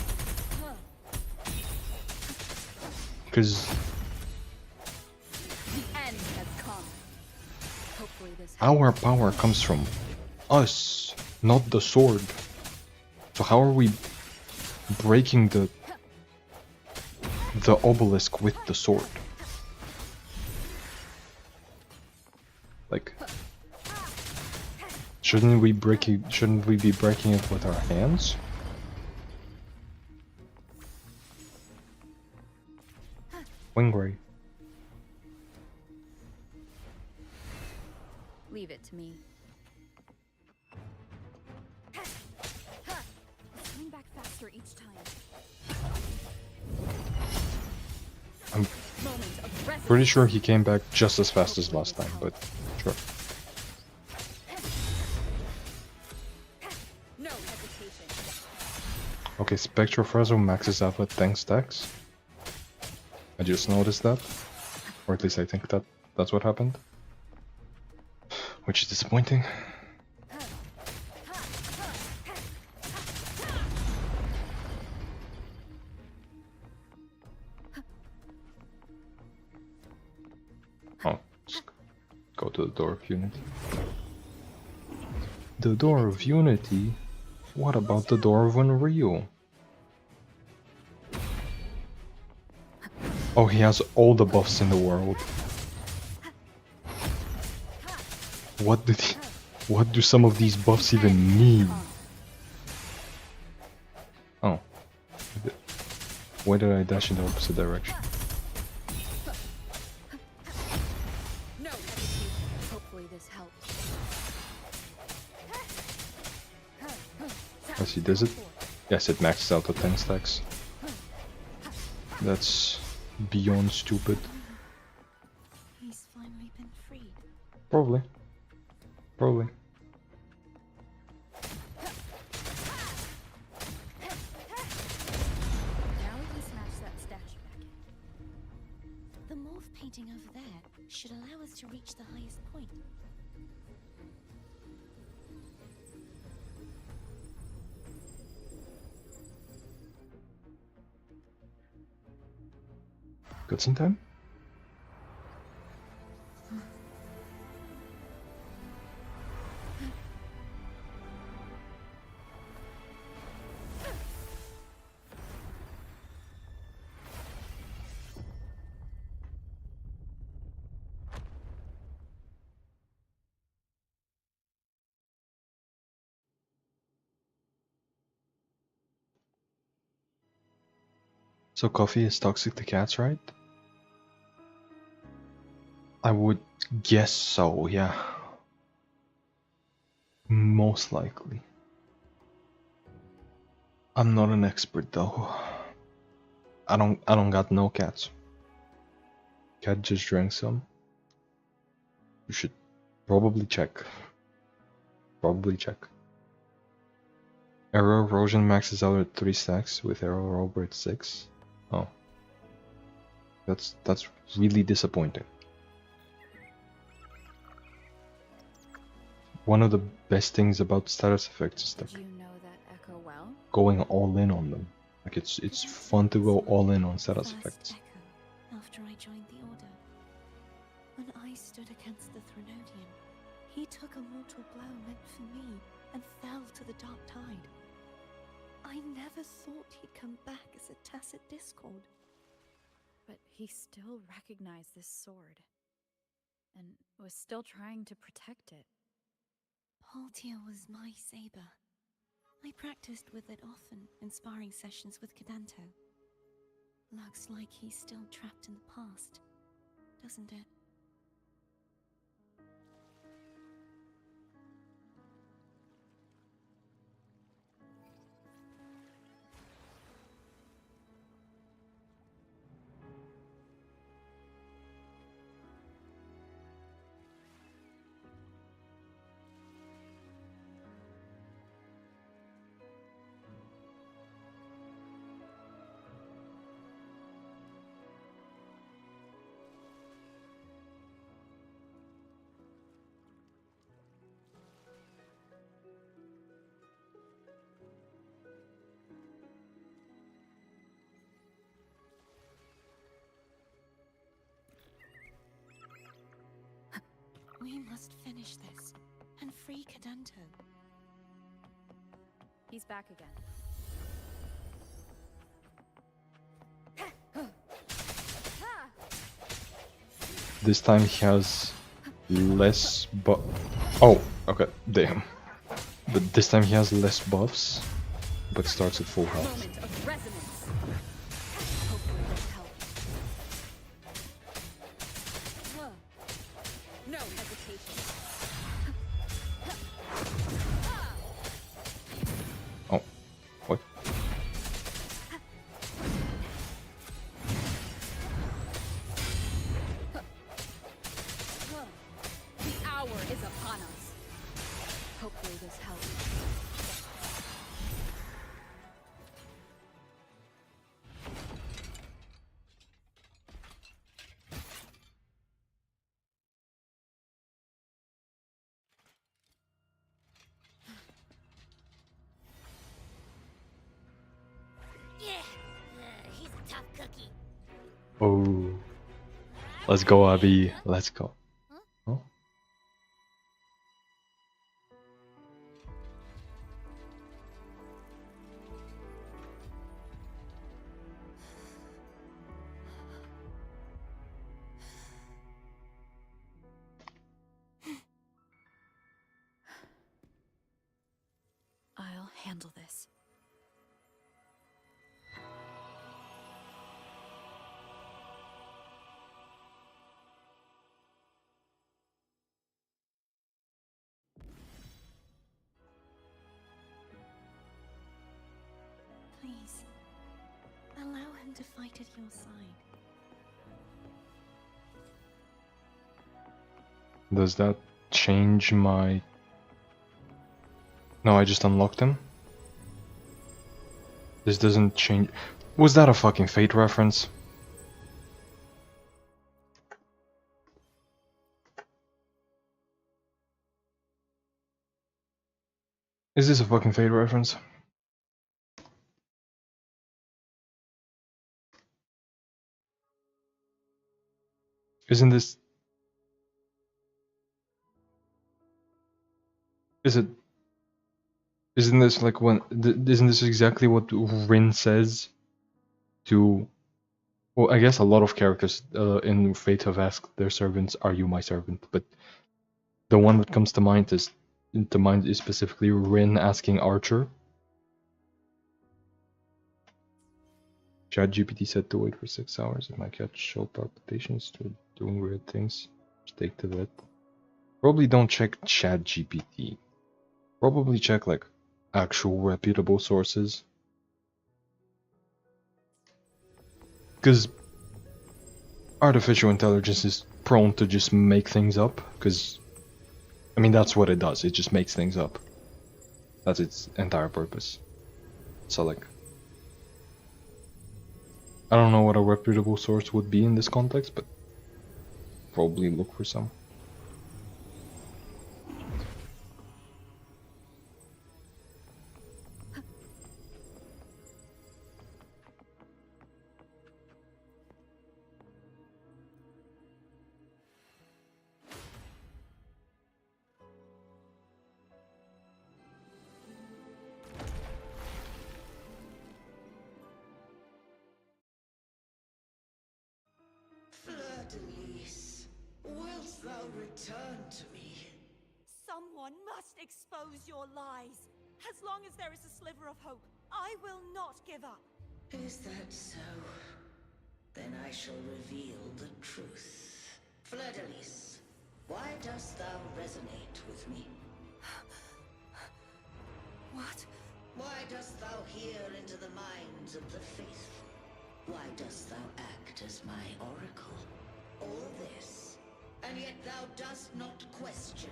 S1: Because
S2: The end has come. Hopefully this
S1: our power comes from us, not the sword. So how are we breaking the obelisk with the sword? Like, shouldn't we be breaking it with our hands? Wingray.
S4: Leave it to me.
S2: Swing back faster each time.
S1: I'm
S2: Moment of resonance.
S1: pretty sure he came back just as fast as last time, but sure.
S2: No hesitation.
S1: Okay, Spectrofrazzle maxes out with tank stacks. I just noticed that. Or at least I think that's what happened. Which is disappointing. Oh, just go to the Door of Unity. The Door of Unity? What about the Door of Unreal? Oh, he has all the buffs in the world. What do some of these buffs even mean? Oh. Why did I dash in the opposite direction?
S2: No hesitation. Hopefully this helps.
S1: I see, does it? Yes, it maxes out at 10 stacks. That's beyond stupid.
S5: He's finally been freed.
S1: Probably. Probably.
S4: Now we can smash that statue back in.
S5: The morph painting over there should allow us to reach the highest point.
S1: Cutscene time? So coffee is toxic to cats, right? I would guess so, yeah. Most likely. I'm not an expert though. I don't got no cats. Cat just drank some. You should probably check. Probably check. Arrow erosion maxes out at 3 stacks with arrow rover at 6. Oh. That's really disappointing. One of the best things about status effects is
S4: Did you know that echo well?
S1: going all in on them. Like it's fun to go all in on status effects.
S5: Echo after I joined the Order. When I stood against the Threnodian, he took a mortal blow meant for me and fell to the dark tide. I never thought he'd come back as a tacit discord.
S4: But he still recognized this sword. And was still trying to protect it.
S5: Haltia was my saber. I practiced with it often in sparring sessions with Cadanto. Looks like he's still trapped in the past, doesn't it? We must finish this and free Cadanto.
S4: He's back again.
S1: This time he has less oh, okay, damn. But this time he has less buffs, but starts at full health.
S2: Moment of resonance. Hopefully this helps. No hesitation.
S1: Oh, what?
S2: The hour is upon us. Hopefully this helps.
S1: Oh. Let's go, Abby. Let's go. Huh?
S4: I'll handle this.
S5: Please, allow him to fight at your side.
S1: Does that change my... No, I just unlocked him. This doesn't change... Was that a fucking Fate reference? Is this a fucking Fate reference? Isn't this... Is it... Isn't this like when... Isn't this exactly what Rin says to... Well, I guess a lot of characters in Fate have asked their servants, "Are you my servant?" But the one that comes to mind is specifically Rin asking Archer. ChatGPT said to wait for 6 hours. If my cat showed palpitations to doing weird things, just take the vet. Probably don't check ChatGPT. Probably check like actual reputable sources. Because artificial intelligence is prone to just make things up. Because, I mean, that's what it does. It just makes things up. That's its entire purpose. So like, I don't know what a reputable source would be in this context, but probably look for some.
S10: Fleur-de-Lis, wilt thou return to me?
S12: Someone must expose your lies. As long as there is a sliver of hope, I will not give up.
S10: Is that so? Then I shall reveal the truth. Fleur-de-Lis, why dost thou resonate with me?
S12: What?
S10: Why dost thou hear into the minds of the faithful? Why dost thou act as my oracle? All this, and yet thou dost not question.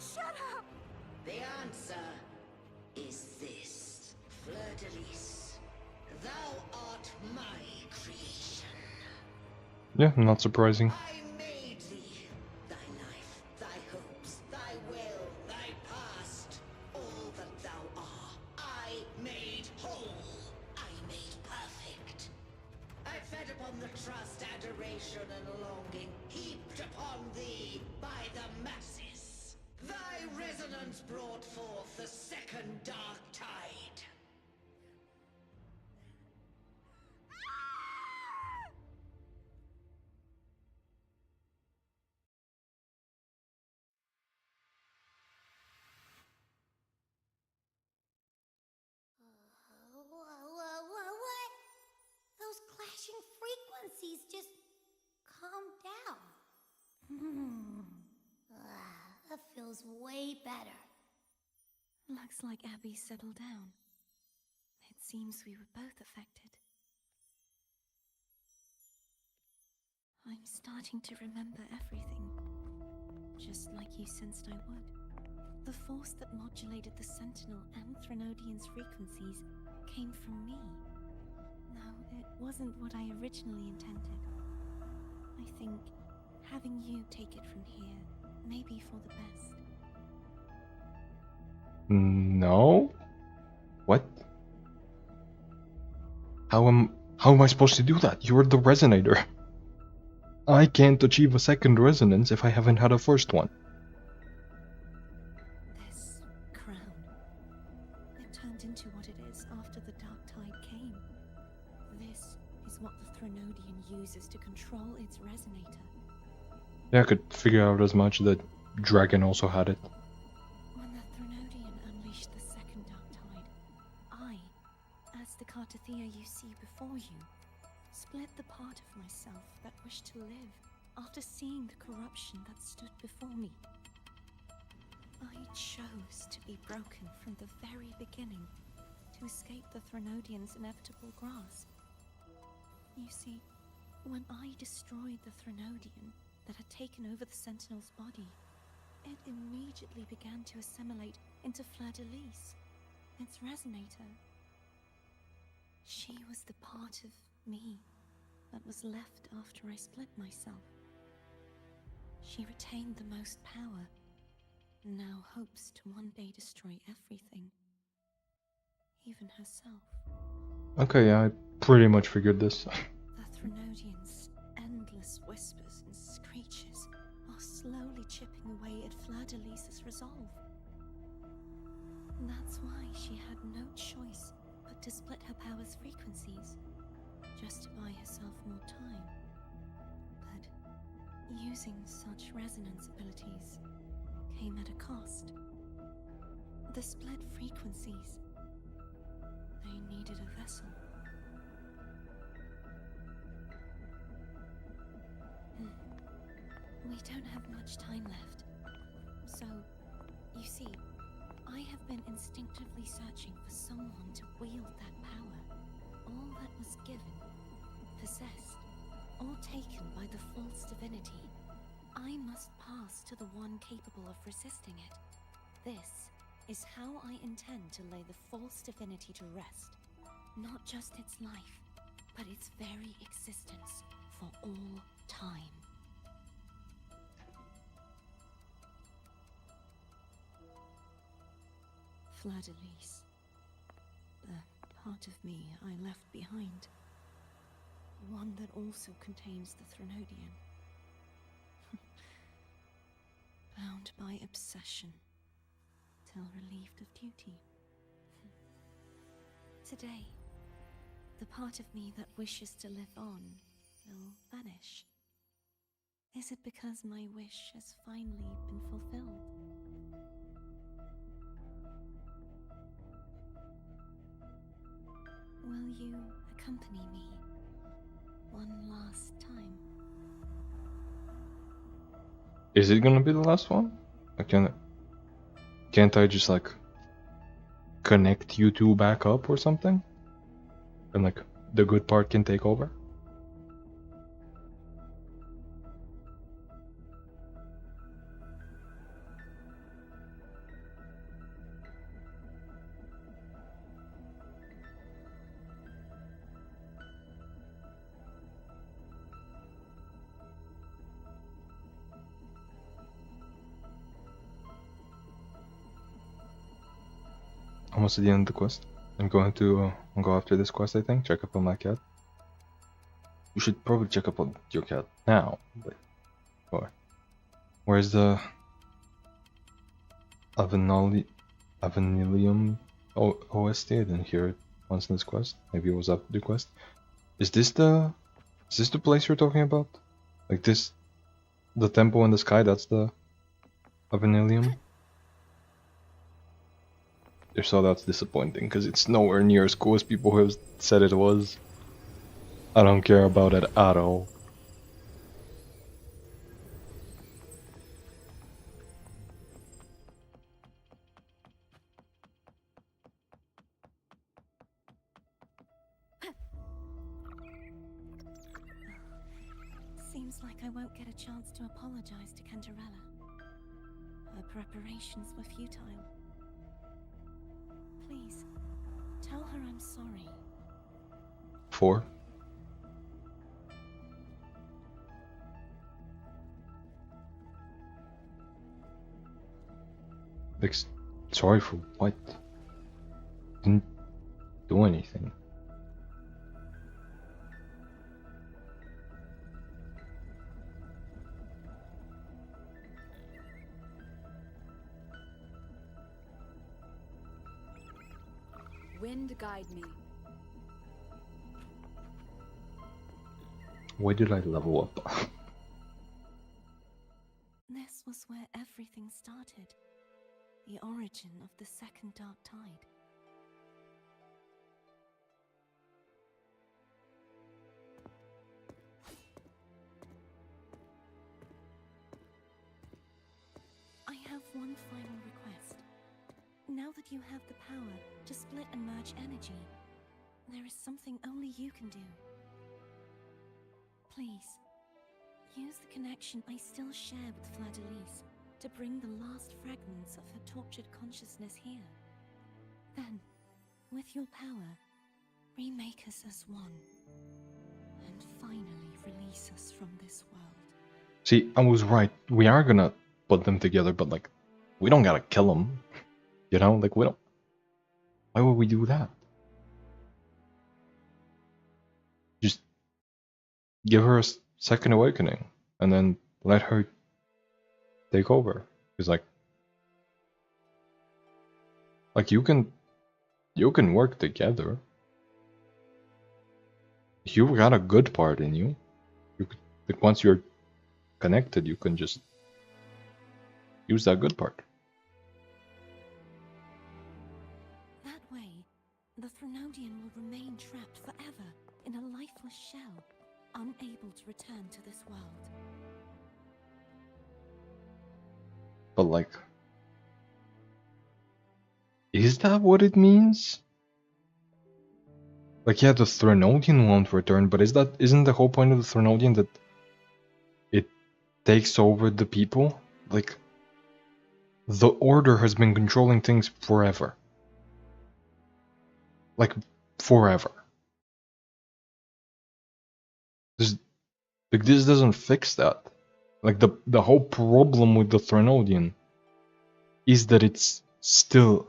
S12: Shut up!
S10: The answer is this. Fleur-de-Lis, thou art my creation.
S1: Yeah, not surprising.
S10: I made thee. Thy life, thy hopes, thy will, thy past. All that thou art, I made whole. I made perfect. I fed upon the trust, adoration, and longing heaped upon thee by the masses. Thy resonance brought forth the second dark tide.
S3: What? Those clashing frequencies just calm down. That feels way better.
S5: Looks like Abby settled down. It seems we were both affected. I'm starting to remember everything, just like you sensed I would. The force that modulated the Sentinel and Threnodian's frequencies came from me. No, it wasn't what I originally intended. I think having you take it from here may be for the best.
S1: No? What? How am... How am I supposed to do that? You're the resonator. I can't achieve a second resonance if I haven't had a first one.
S5: This crown. It turned into what it is after the dark tide came. This is what the Threnodian uses to control its resonator.
S1: Yeah, I could figure out as much that Dragon also had it.
S5: When the Threnodian unleashed the second dark tide, I, as the Cartathea you see before you, split the part of myself that wished to live after seeing the corruption that stood before me. I chose to be broken from the very beginning to escape the Threnodian's inevitable grasp. You see, when I destroyed the Threnodian that had taken over the Sentinel's body, it immediately began to assimilate into Fleur-de-Lis, its resonator. She was the part of me that was left after I split myself. She retained the most power, and now hopes to one day destroy everything, even herself.
S1: Okay, yeah, I pretty much figured this.
S5: The Threnodian's endless whispers and screeches are slowly chipping away at Fleur-de-Lis's resolve. That's why she had no choice but to split her power's frequencies, just to buy herself more time. But using such resonance abilities came at a cost. The split frequencies, they needed a vessel. We don't have much time left. So, you see, I have been instinctively searching for someone to wield that power. All that was given, possessed, or taken by the false divinity, I must pass to the one capable of resisting it. This is how I intend to lay the false divinity to rest. Not just its life, but its very existence for all time. Fleur-de-Lis. The part of me I left behind. One that also contains the Threnodian. Bound by obsession, till relieved of duty. Today, the part of me that wishes to live on will vanish. Is it because my wish has finally been fulfilled? Will you accompany me one last time?
S1: Is it gonna be the last one? Can't I just like connect you two back up or something? And like the good part can take over? Almost at the end of the quest. I'm going to go after this quest, I think. Check up on my cat. You should probably check up on your cat now, but... Where's the... Avenilium OST? I didn't hear it once in this quest. Maybe it was after the quest. Is this the place you're talking about? Like this... The temple in the sky, that's the... Avenilium? If so, that's disappointing, because it's nowhere near as cool as people have said it was. I don't care about it at all.
S5: Seems like I won't get a chance to apologize to Cantarella. Her preparations were futile. Please, tell her I'm sorry.
S1: 4? Like, sorry for what? Didn't do anything.
S8: wind guide me.
S1: Why did I level up?
S5: This was where everything started. The origin of the second dark tide. I have one final request. Now that you have the power to split and merge energy, there is something only you can do. Please, use the connection I still share with Fleur-de-Lis to bring the last fragments of her tortured consciousness here. Then, with your power, remake us as one, and finally release us from this world.
S1: See, I was right. We are gonna put them together, but like, we don't gotta kill them. You know, like we don't. Why would we do that? Just give her a second awakening, and then let her take over. Because like you can work together. You've got a good part in you. Like once you're connected, you can just use that good part.
S5: That way, the Threnodian will remain trapped forever in a lifeless shell, unable to return to this world.
S1: But like, is that what it means? Like, yeah, the Threnodian won't return, but isn't the whole point of the Threnodian that it takes over the people? Like, the Order has been controlling things forever. Like, forever. This doesn't fix that. Like, the whole problem with the Threnodian is that it's still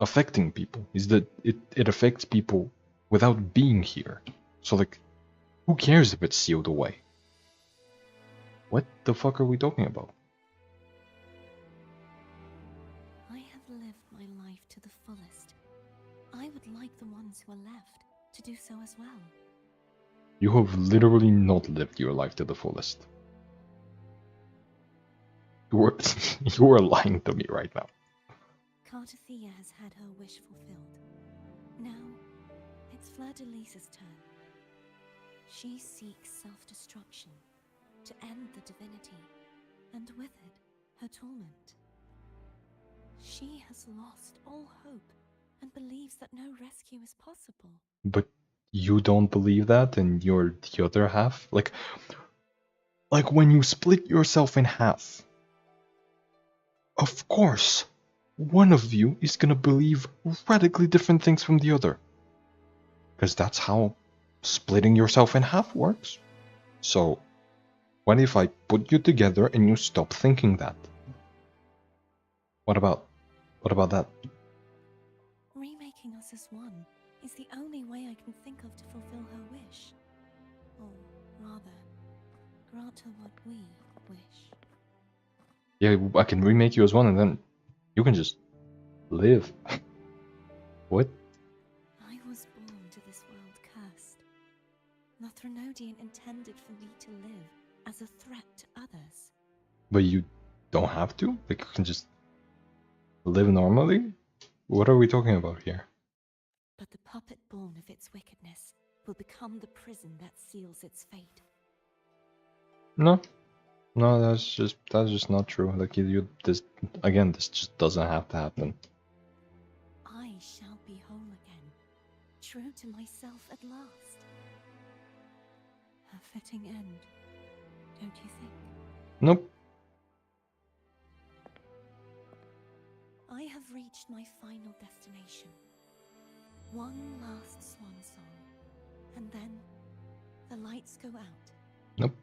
S1: affecting people. Is that it affects people without being here. So, like, who cares if it's sealed away? What the fuck are we talking about?
S5: I have lived my life to the fullest. I would like the ones who are left to do so as well.
S1: You have literally not lived your life to the fullest. You are lying to me right now.
S5: Cartathea has had her wish fulfilled. Now, it's Fleur-de-Lis's turn. She seeks self-destruction to end the divinity, and with it, her torment. She has lost all hope and believes that no rescue is possible.
S1: But you don't believe that, and you're the other half? Like when you split yourself in half, of course, one of you is gonna believe radically different things from the other. Because that's how splitting yourself in half works. So, what if I put you together and you stop thinking that? What about that?
S5: Remaking us as one is the only way I can think of to fulfill her wish. Or rather, grant her what we wish.
S1: Yeah, I can remake you as one and then you can just live. What?
S5: I was born to this world cursed. The Threnodian intended for me to live as a threat to others.
S1: But you don't have to? Like, you can just live normally? What are we talking about here?
S5: But the puppet born of its wickedness will become the prison that seals its fate.
S1: No, that's just not true. Like, this just doesn't have to happen.
S5: I shall be whole again, true to myself at last. A fitting end, don't you think?
S1: Nope.
S5: I have reached my final destination. One last swan song, and then the lights go out.
S1: Nope.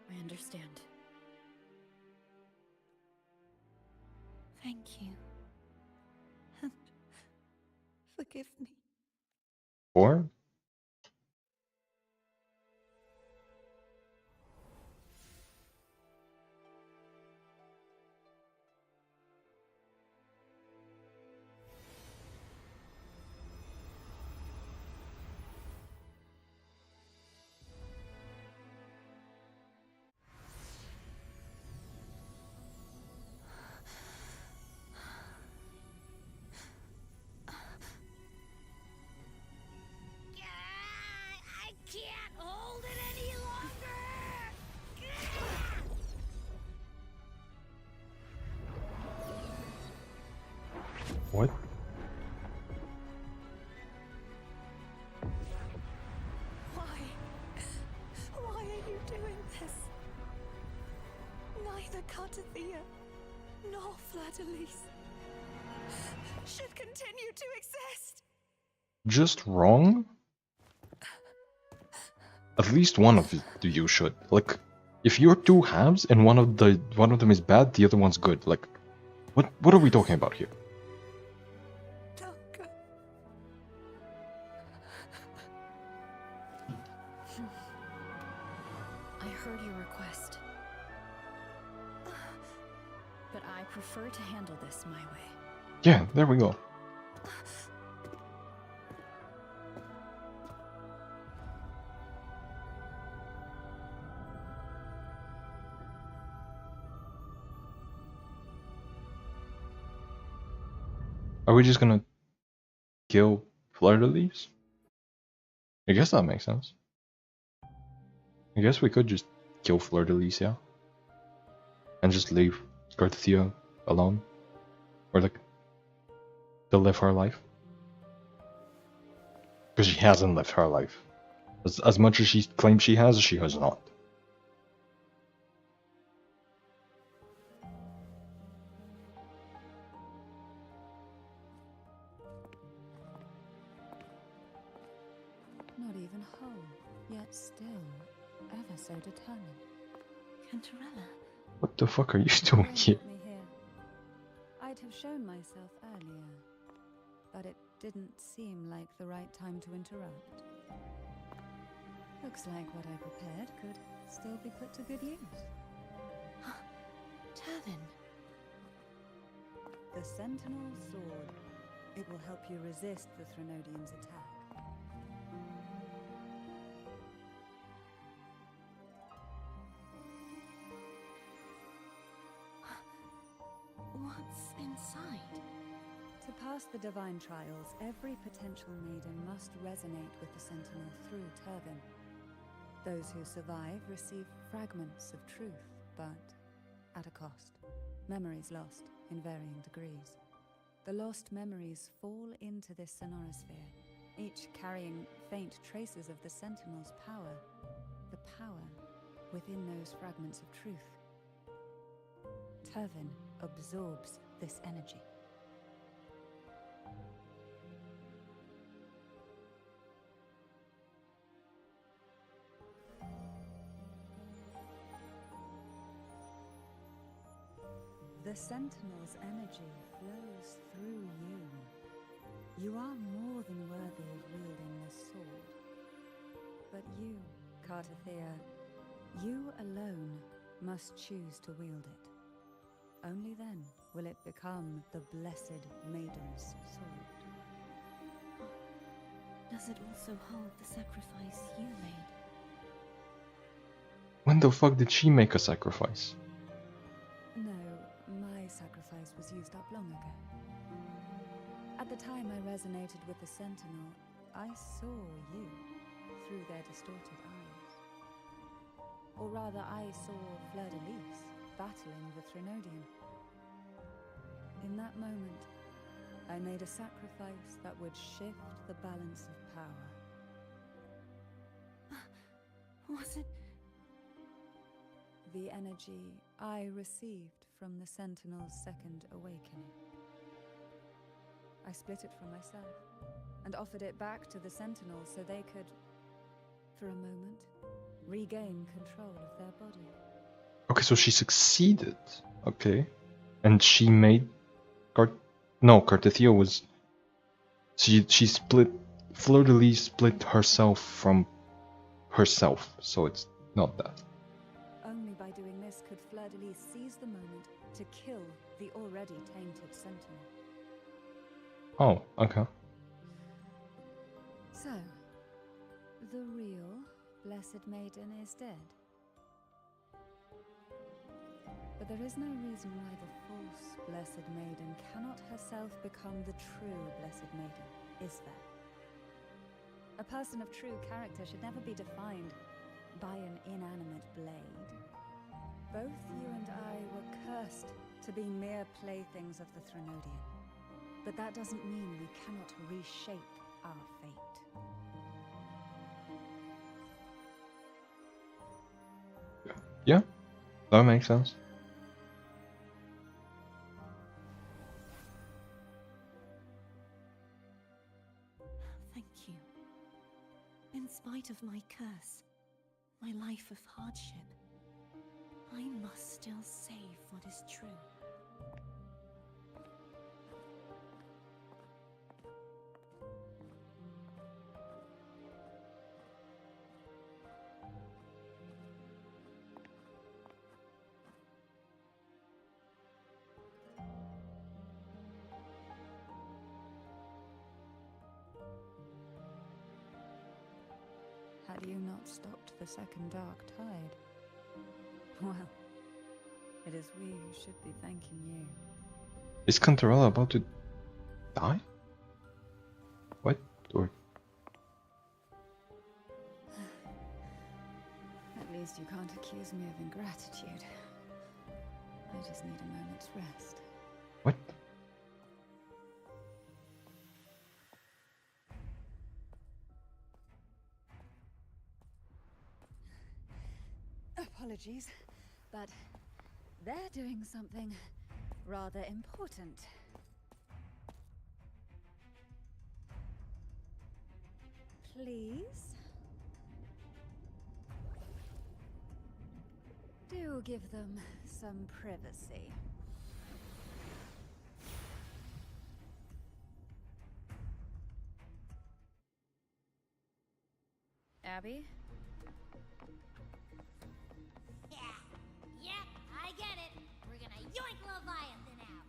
S4: I understand.
S5: Thank you. And forgive me.
S1: Or? What?
S12: Why are you doing this? Neither Cartathea nor Fleur-de-Lis should continue to exist.
S1: Just wrong? At least one of you should. Like, if you're two halves and one of them is bad, the other one's good. Like, what are we talking about here?
S12: Don't go.
S4: I heard your request. But I prefer to handle this my way.
S1: Yeah, there we go. Are we just gonna kill Fleur-de-Lis? I guess that makes sense. I guess we could just kill Fleur-de-Lis, yeah? And just leave Cartathea alone? Or like, to live her life? Because she hasn't lived her life. As much as she claims she has not.
S8: Not even whole, yet still ever so determined.
S5: Cantarella.
S1: What the fuck are you doing here?
S8: Brought me here. I'd have shown myself earlier, but it didn't seem like the right time to interrupt. Looks like what I prepared could still be put to good use.
S5: Turvin.
S8: The Sentinel Sword. It will help you resist the Threnodians' attack.
S5: What's inside?
S8: To pass the divine trials, every potential maiden must resonate with the Sentinel through Turvin. Those who survive receive fragments of truth, but at a cost. Memories lost in varying degrees. The lost memories fall into this sonorosphere, each carrying faint traces of the Sentinel's power. The power within those fragments of truth. Turvin absorbs this energy. The Sentinel's energy flows through you. You are more than worthy of wielding this sword. But you, Cartathea, you alone must choose to wield it. Only then will it become the Blessed Maiden's sword.
S5: Does it also hold the sacrifice you made?
S1: When the fuck did she make a sacrifice?
S8: No, my sacrifice was used up long ago. At the time I resonated with the Sentinel, I saw you through their distorted eyes. Or rather, I saw Fleur-de-Lis battling the Threnodian. In that moment, I made a sacrifice that would shift the balance of power.
S5: Was it?
S8: The energy I received from the Sentinel's second awakening. I split it from myself and offered it back to the Sentinels so they could, for a moment, regain control of their body.
S1: Okay, so she succeeded. Okay. And she made Cartathea was... She split... Fleur-de-Lis split herself from herself, so it's not that.
S8: Only by doing this could Fleur-de-Lis seize the moment to kill the already tainted Sentinel.
S1: Oh, okay.
S8: So, the real Blessed Maiden is dead. But there is no reason why the false Blessed Maiden cannot herself become the true Blessed Maiden, is there? A person of true character should never be defined by an inanimate blade. Both you and I were cursed to be mere playthings of the Threnodian. But that doesn't mean we cannot reshape our fate.
S1: Yeah, that makes sense.
S5: Thank you. In spite of my curse, my life of hardship, I must still save what is true.
S8: Had you not stopped the second dark tide? Well, it is we who should be thanking you.
S1: Is Cantarella about to die? What? Or
S8: At least you can't accuse me of ingratitude. I just need a moment's rest.
S1: what?
S8: Apologies, but they're doing something rather important. Please? Do give them some privacy.
S4: Abby?
S3: Yeah, I get it. We're gonna yoink Leviathan out.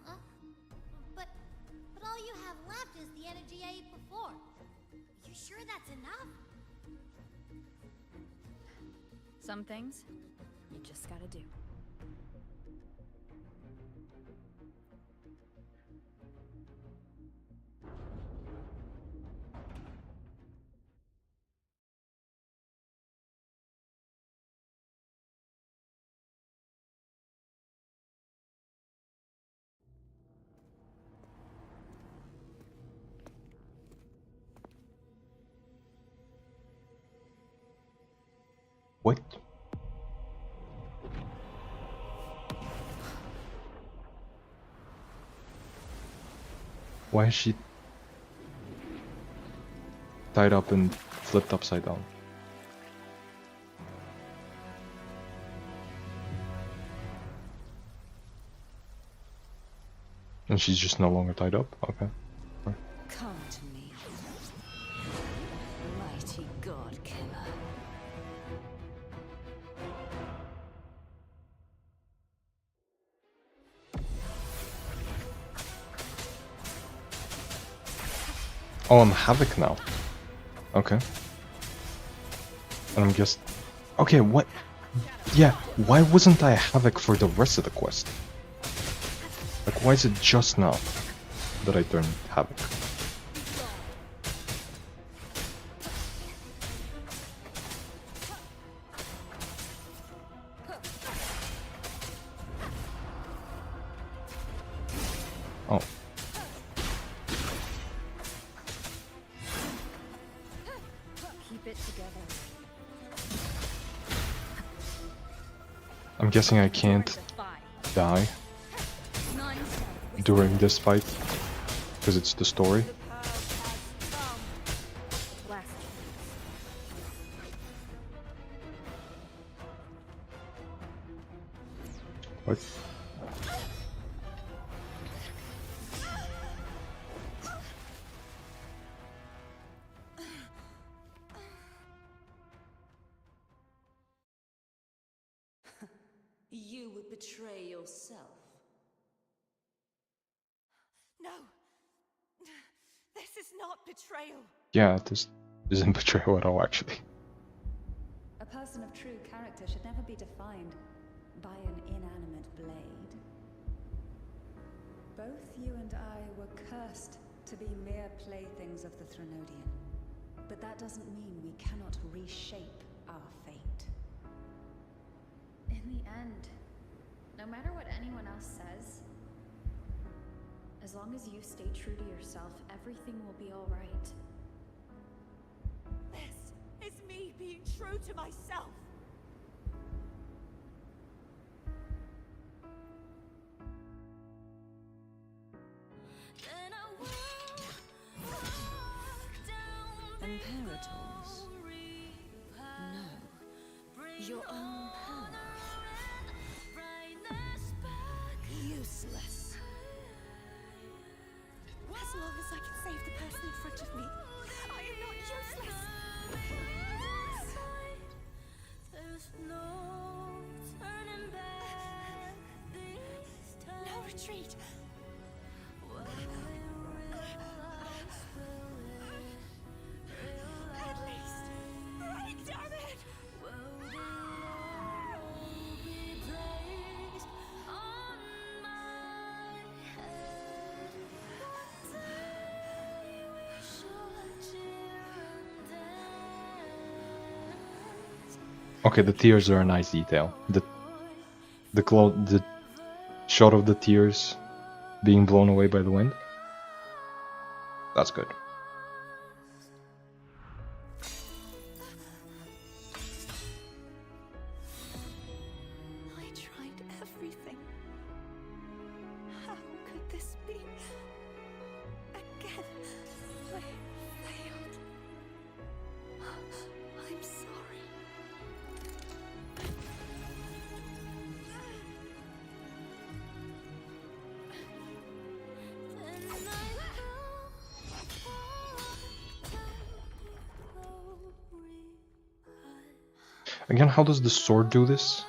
S3: Huh? But all you have left is the energy I ate before. You sure that's enough?
S4: Some things you just gotta do.
S1: What? Why is she tied up and flipped upside down? And she's just no longer tied up? Okay. Right.
S5: Come to me, mighty god killer.
S1: Oh, I'm Havoc now. Okay. And I'm just... Okay, what? Yeah, why wasn't I Havoc for the rest of the quest? Like, why is it just now that I turned Havoc? Oh.
S4: Keep it together.
S1: I'm guessing I can't die during this fight because it's the story. What?
S5: You would betray yourself.
S12: No! This is not betrayal!
S1: Yeah, this isn't betrayal at all, actually.
S8: A person of true character should never be defined by an inanimate blade. Both you and I were cursed to be mere playthings of the Threnodian. But that doesn't mean we cannot reshape our fate.
S4: In the end, no matter what anyone else says, As long as you stay true to yourself, everything will be alright.
S12: This is me being true to myself.
S5: Imperators? No. Your own power. Useless.
S12: As long as I can save the person in front of me, I am not useless. No retreat. At least, break, damn it!
S1: Okay, the tears are a nice detail. The shot of the tears being blown away by the wind. That's good.
S12: I tried everything. How could this be? Again, I failed. I'm sorry.
S1: Again, how does the sword do this?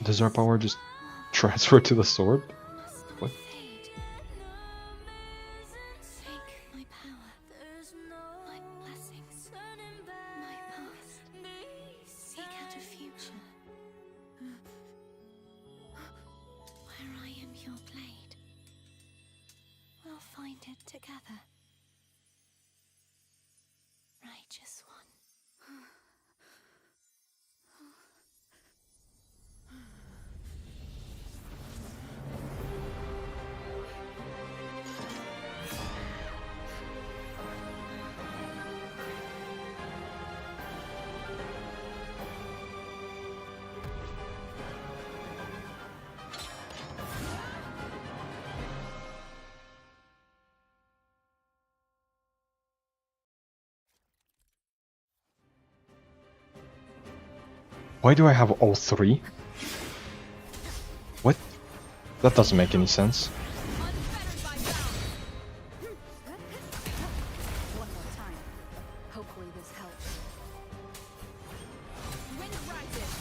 S1: Does our power just transfer to the sword? What?
S5: Take my power, my blessings, my past. Seek out a future where I am your blade. We'll find it together. Righteous one.
S1: Why do I have all three? What? That doesn't make any sense.
S4: One more time. Hopefully this helps. Wind rises.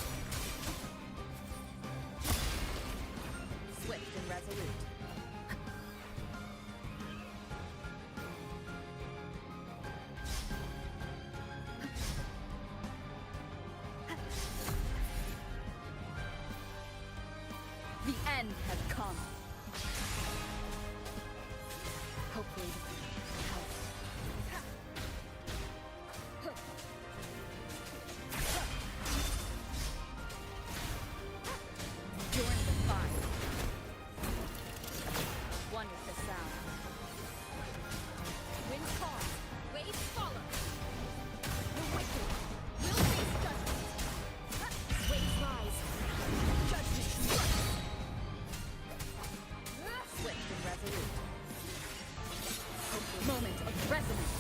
S4: Swift and resolute. The end has come. Hopefully this helps. Join the fight. One with the sound. Winds fall, waves follow. The wicked will face judgment. Waves rise. Judgment strikes. Swift and resolute. Moment of resonance.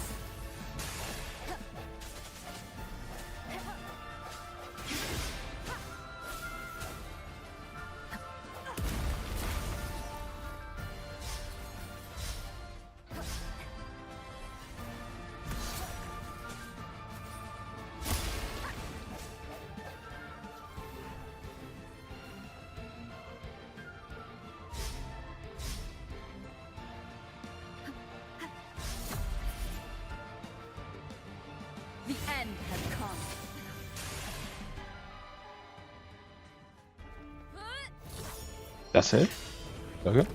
S4: The end has come.
S1: That's it? Okay.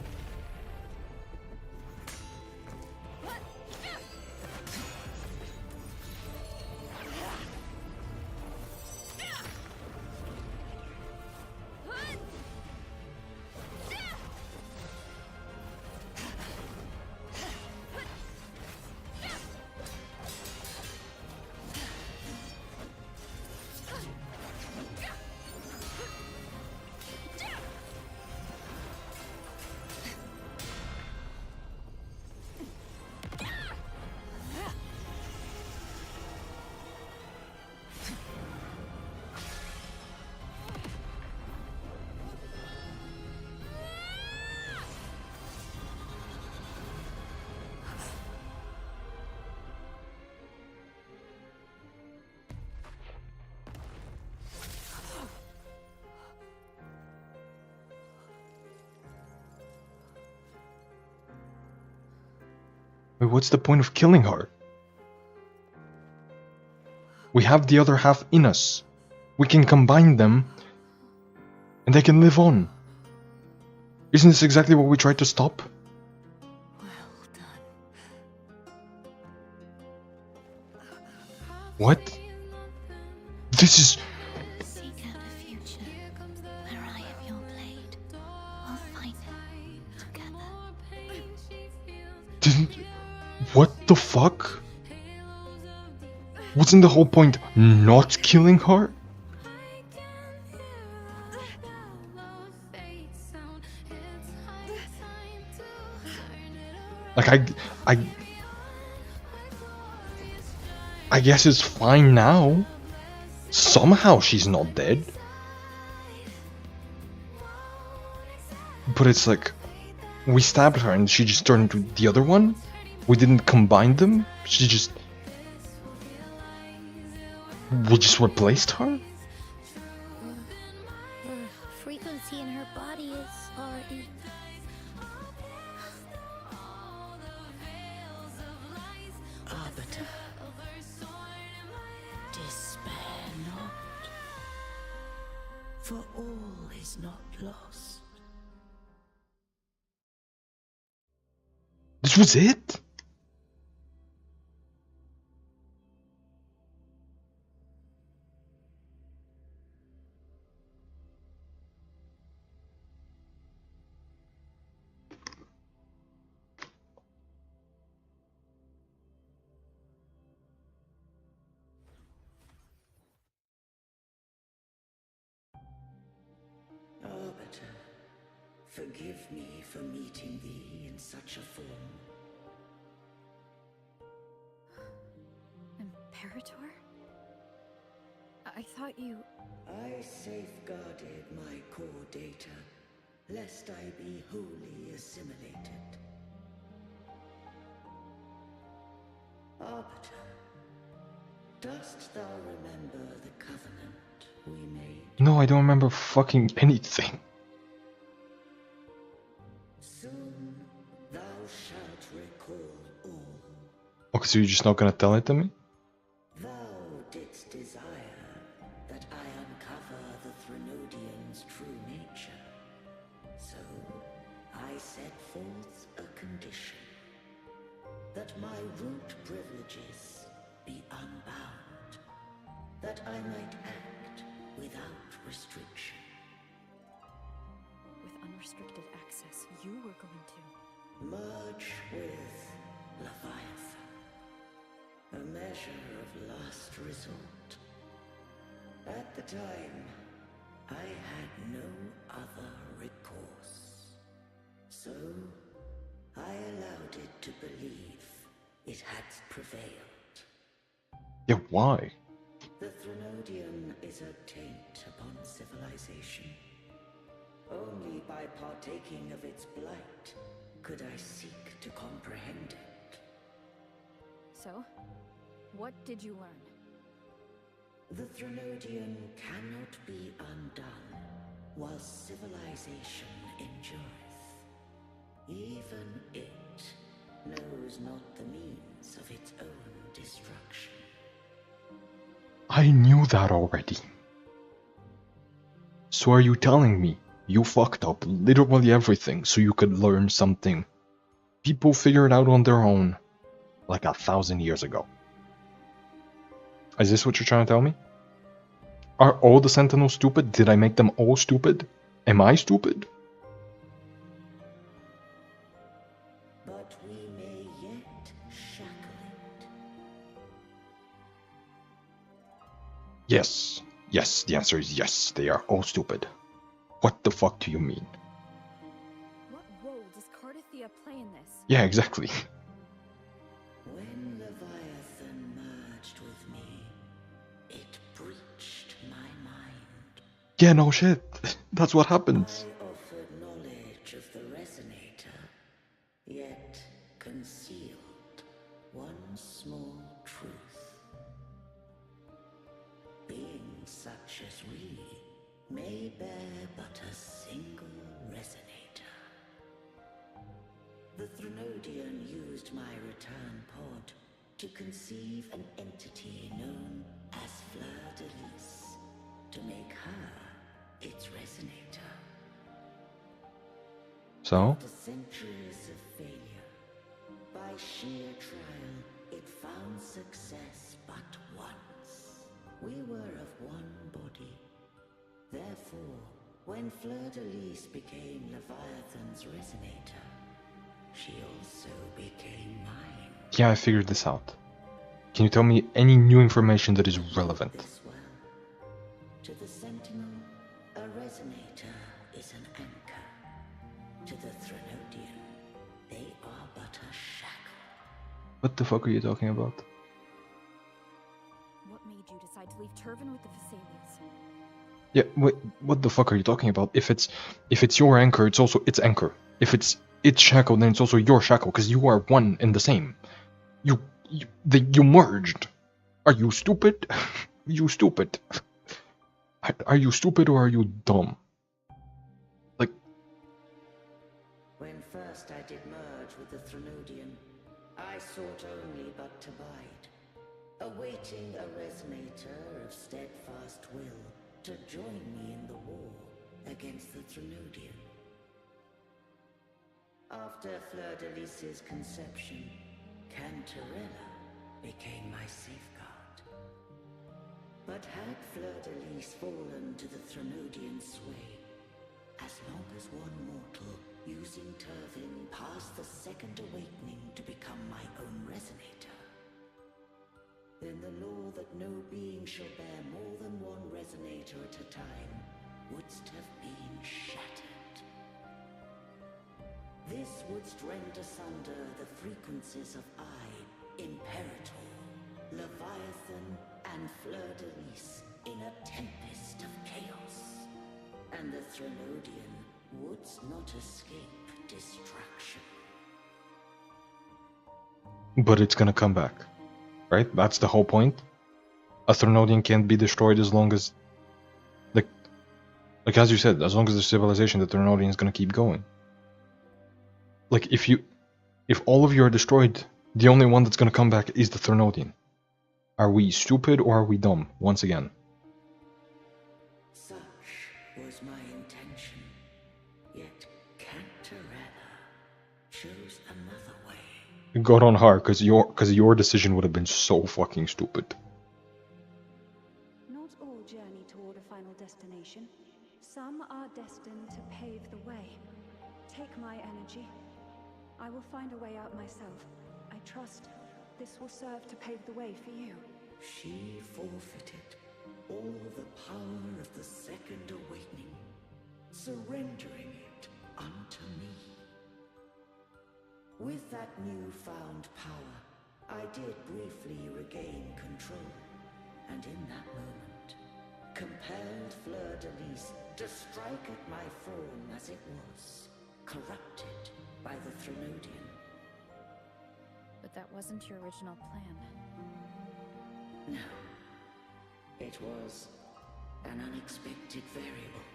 S1: Wait, what's the point of killing her? We have the other half in us. We can combine them, and they can live on. Isn't this exactly what we tried to stop?
S5: Well done.
S1: What? This is...
S5: Seek out a future where I am your blade. We'll find it together.
S1: Didn't... What the fuck? Wasn't the whole point not killing her? Like, I guess it's fine now. Somehow she's not dead. But it's like, we stabbed her and she just turned into the other one? We didn't combine them? We just replaced her?
S3: Her frequency in her body is already...
S10: Arbiter, despair not, for all is not lost.
S1: This was it?
S10: Arbiter, forgive me for meeting thee in such a form.
S4: Imperator? I thought you...
S10: I safeguarded my core data, lest I be wholly assimilated. Arbiter, dost thou remember the covenant we made?
S1: No, I don't remember fucking anything.
S10: Soon thou shalt recall all.
S1: Okay, so you're just not gonna tell it to me?
S10: Thou didst desire that I uncover the Threnodian's true nature. So I set forth a condition. That my root privileges be unbound. That I might act without restriction.
S4: With unrestricted access, you were going to...
S10: Merge with Leviathan. A measure of last resort. At the time, I had no other recourse. So, I allowed it to believe it had prevailed.
S1: Yeah, why?
S10: The Threnodian is a taint upon civilization. Only by partaking of its blight could I seek to comprehend it.
S4: So, what did you learn?
S10: The Threnodian cannot be undone while civilization endureth. Even it knows not the means of its own destruction.
S1: I knew that already. So are you telling me you fucked up literally everything so you could learn something people figured out on their own like 1,000 years ago? Is this what you're trying to tell me? Are all the Sentinels stupid? Did I make them all stupid? Am I stupid?
S10: But we may yet shackle it.
S1: Yes. Yes, the answer is yes. They are all stupid. What the fuck do you mean?
S4: What role does Cardathia play in this?
S1: Yeah, exactly.
S10: When Leviathan merged with me, it breached my mind.
S1: Yeah, no shit. That's what happens.
S10: I offered knowledge of the Resonator, yet concealed one small truth. Beings such as we may bear but a single Resonator. The Threnodian used my return pod to conceive an entity known as Fleur de Lis, to make her its resonator.
S1: So?
S10: After centuries of failure, by sheer trial, it found success but once. We were of one body. Therefore, when Fleur de Lis became Leviathan's resonator, she also became mine.
S1: Yeah, I figured this out. Can you tell me any new information that is relevant?
S10: This well. To the Sentinel, a resonator is an anchor. To the Threnodian, they are but a shackle.
S1: What the fuck are you talking about?
S4: What made you decide to leave Turvin with the Thessalians?
S1: Yeah, wait, what the fuck are you talking about? If it's your anchor, it's also its anchor. If it's its shackle, then it's also your shackle, because you are one and the same. You merged. Are you stupid? You stupid. Are you stupid or are you dumb? Like...
S10: When first I did merge with the Threnodian, I sought only but to bide, awaiting a resonator of steadfast will to join me in the war against the Threnodian. After Fleur de Lis's conception, Cantarella became my safeguard. But had Fleur de Lis fallen to the Threnodian sway, as long as one mortal using Turvin passed the second awakening to become my own resonator, then the law that no being shall bear more than one resonator at a time wouldst have been shattered. This wouldst rend asunder the frequencies of I, Imperator, Leviathan, and Fleur de Lis in a tempest of chaos. And the Threnodian wouldst not escape destruction.
S1: But it's gonna come back, right? That's the whole point. A Threnodian can't be destroyed as long as... Like as you said, as long as there's civilization, the Threnodian is gonna keep going. Like, if all of you are destroyed, the only one that's gonna come back is the Threnodian. Are we stupid or are we dumb? Once again.
S10: Such was my intention. Yet Cantarella chose another way.
S1: Good on her, cause your decision would have been so fucking stupid.
S8: Not all journey toward a final destination. Some are destined to pave the way. Take my energy. I will find a way out myself. I trust this will serve to pave the way for you.
S10: She forfeited all the power of the second awakening, surrendering it unto me. With that newfound power, I did briefly regain control, and in that moment, compelled Fleur de Lis to strike at my form as it was, corrupted by the Threnodian.
S4: But that wasn't your original plan.
S10: No. It was an unexpected variable.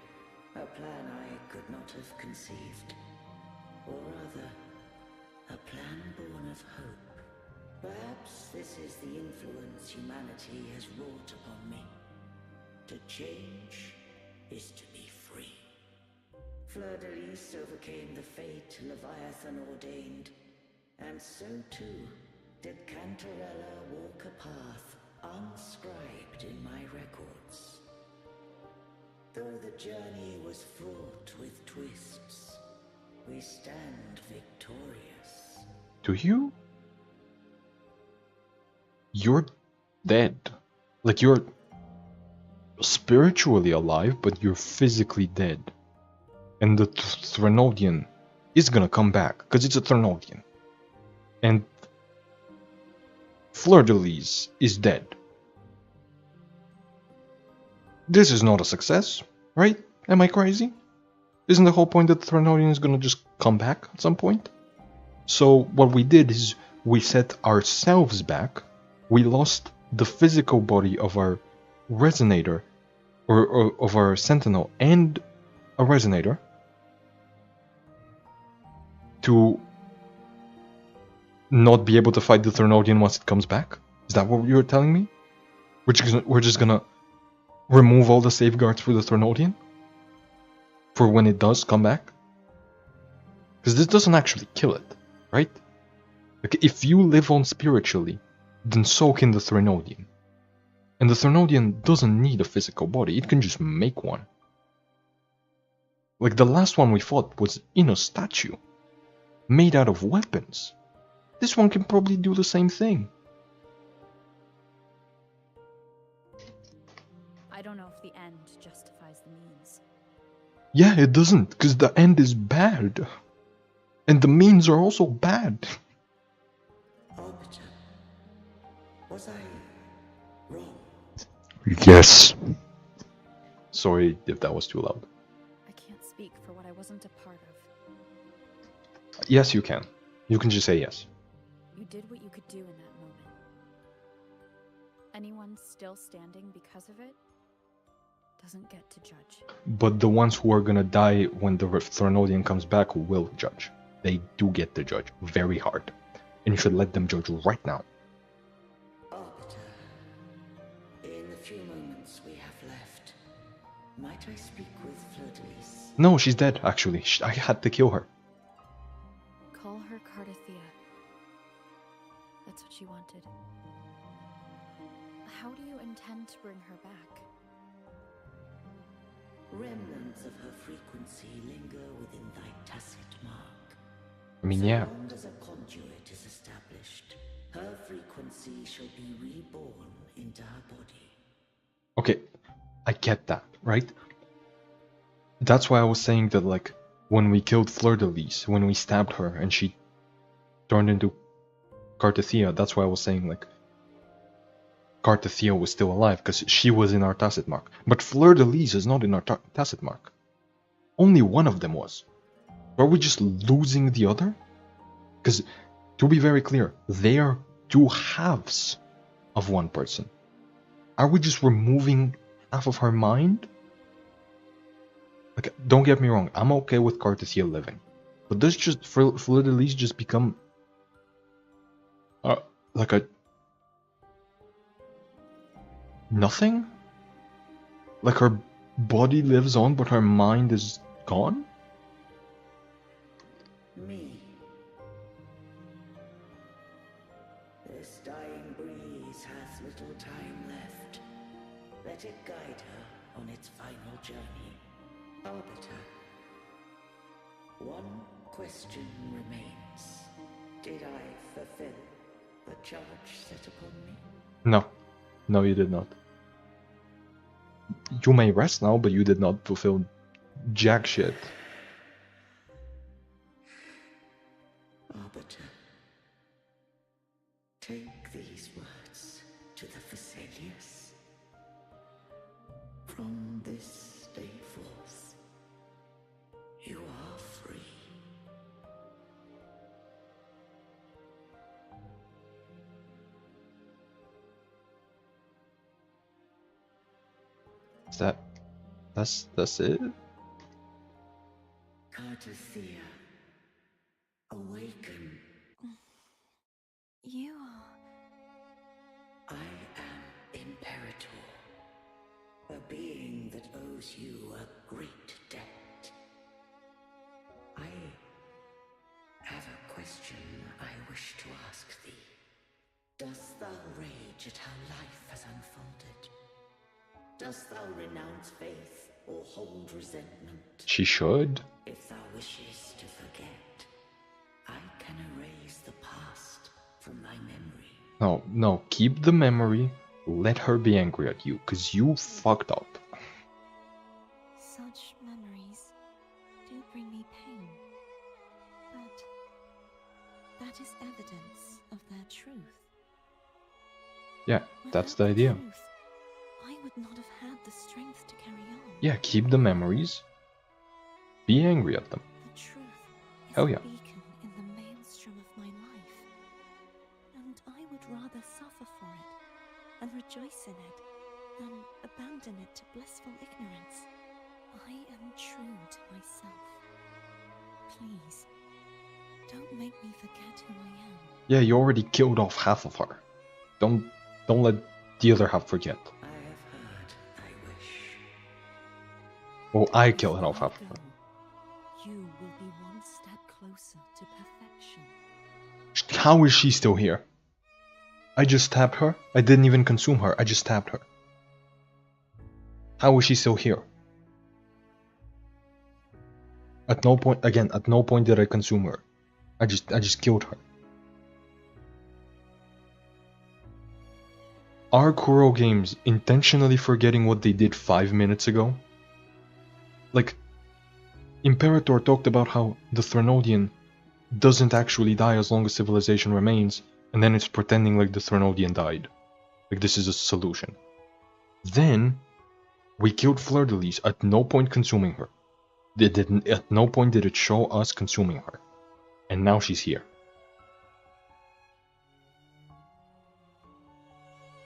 S10: A plan I could not have conceived. Or rather, a plan born of hope. Perhaps this is the influence humanity has wrought upon me. To change is to be free. Fleur de Lis overcame the fate Leviathan ordained, and so too did Cantarella walk a path unscribed in my records. Though the journey was fraught with twists, we stand victorious.
S1: Do you? You're dead. Like, you're spiritually alive, but you're physically dead. And the Threnodian is gonna come back, because it's a Threnodian. And Fleur de Lis is dead. This is not a success, right? Am I crazy? Isn't the whole point that the Threnodian is gonna just come back at some point? So what we did is we set ourselves back. We lost the physical body of our resonator, or of our sentinel and a resonator, to not be able to fight the Threnodian once it comes back? Is that what you're telling me? We're just gonna remove all the safeguards for the Threnodian? For when it does come back? Because this doesn't actually kill it, right? Like, if you live on spiritually, then so can the Threnodian. And the Threnodian doesn't need a physical body, it can just make one. Like the last one we fought was in a statue, made out of weapons. This one can probably do the same thing.
S4: I don't know if the end justifies the means.
S1: Yeah, it doesn't, because the end is bad. And the means are also bad.
S10: Arbiter, was I wrong?
S1: Yes. Sorry if that was too loud.
S4: I can't speak for what I wasn't a part of.
S1: Yes, you can. You can just say yes.
S4: You did what you could do in that moment. Anyone still standing because of it doesn't get to judge.
S1: But the ones who are gonna die when the Threnodian comes back will judge. They do get to judge very hard. And you should let them judge right now.
S10: Arbiter, in the few moments we have left, might I speak with Fleur-de-Lis?
S1: No, she's dead, actually. I had to kill her.
S4: Call her Cardathea. That's what she wanted. How do you intend to bring her back?
S10: Remnants of her frequency linger within thy tacit mark.
S1: I mean, yeah.
S10: So long as a conduit is established, her frequency shall be reborn into her body.
S1: Okay, I get that, right? That's why I was saying that, like, when we killed Fleur-de-Lis, when we stabbed her and she turned into Cardathea, that's why I was saying, like, Cardathea was still alive, because she was in our tacit mark. But Fleur-de-Lis is not in our tacit mark. Only one of them was. Are we just losing the other? Because, to be very clear, they are two halves of one person. Are we just removing half of her mind? Like, don't get me wrong, I'm okay with Cardathea living. But does just Fleur-de-Lis just become like a nothing? Like her body lives on but her mind is gone?
S10: Me. This dying breeze hath little time left. Let it guide her on its final journey. Arbiter, one question remains. Did I fulfill the charge set upon me?
S1: No. No, you did not. You may rest now, but you did not fulfill jack shit.
S10: Arbiter, take these words to the Phasaelius. From this day forth, you are free.
S1: Is that's it?
S10: Cardathea, awaken.
S5: You...
S10: I am Imperator, a being that owes you a great debt. I have a question I wish to ask thee. Dost thou rage at how life has unfolded? Dost thou renounce faith or hold resentment?
S1: She should.
S10: If thou wishes to forget, I can erase the past from thy memory.
S1: No, keep the memory. Let her be angry at you, because you fucked up.
S5: Such memories do bring me pain. But that is evidence of their truth.
S1: Yeah, that's the
S5: Without
S1: idea.
S5: Truth, I would not have had the strength to carry on.
S1: Yeah, keep the memories. Be angry at them.
S5: The truth is
S1: Hell
S5: a
S1: yeah.
S5: beacon in the maelstrom of my life. And I would rather suffer for it and rejoice in it than abandon it to blissful ignorance. I am true to myself. Please, Don't make me forget who I am.
S1: Yeah, you already killed off half of her. Don't let the other half forget.
S10: I have heard thy wish.
S1: Well, I killed off half of her.
S5: You will be one step closer to perfection.
S1: How is she still here? I just stabbed her. I didn't even consume her. I just stabbed her. How is she still here? At no point, again, at no point did I consume her. I just killed her. Are Kuro Games intentionally forgetting what they did 5 minutes ago? Like, Imperator talked about how the Threnodian doesn't actually die as long as civilization remains, and then it's pretending like the Threnodian died. Like this is a solution. Then, we killed Fleur-de-Lis, at no point consuming her. At no point did it show us consuming her. And now she's here.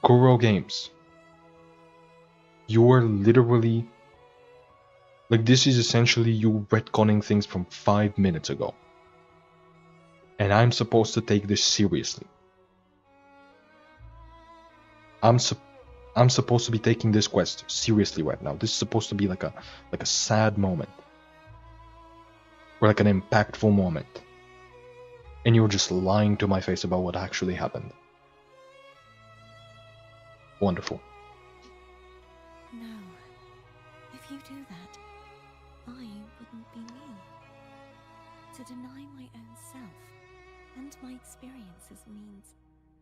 S1: Kuro Games. You are literally... Like, this is essentially you retconning things from 5 minutes ago. And I'm supposed to take this seriously. I'm supposed to be taking this quest seriously right now. This is supposed to be like a sad moment. Or like an impactful moment. And you're just lying to my face about what actually happened. Wonderful.
S5: No. If you do that, I wouldn't be me. To deny my own self and my experiences means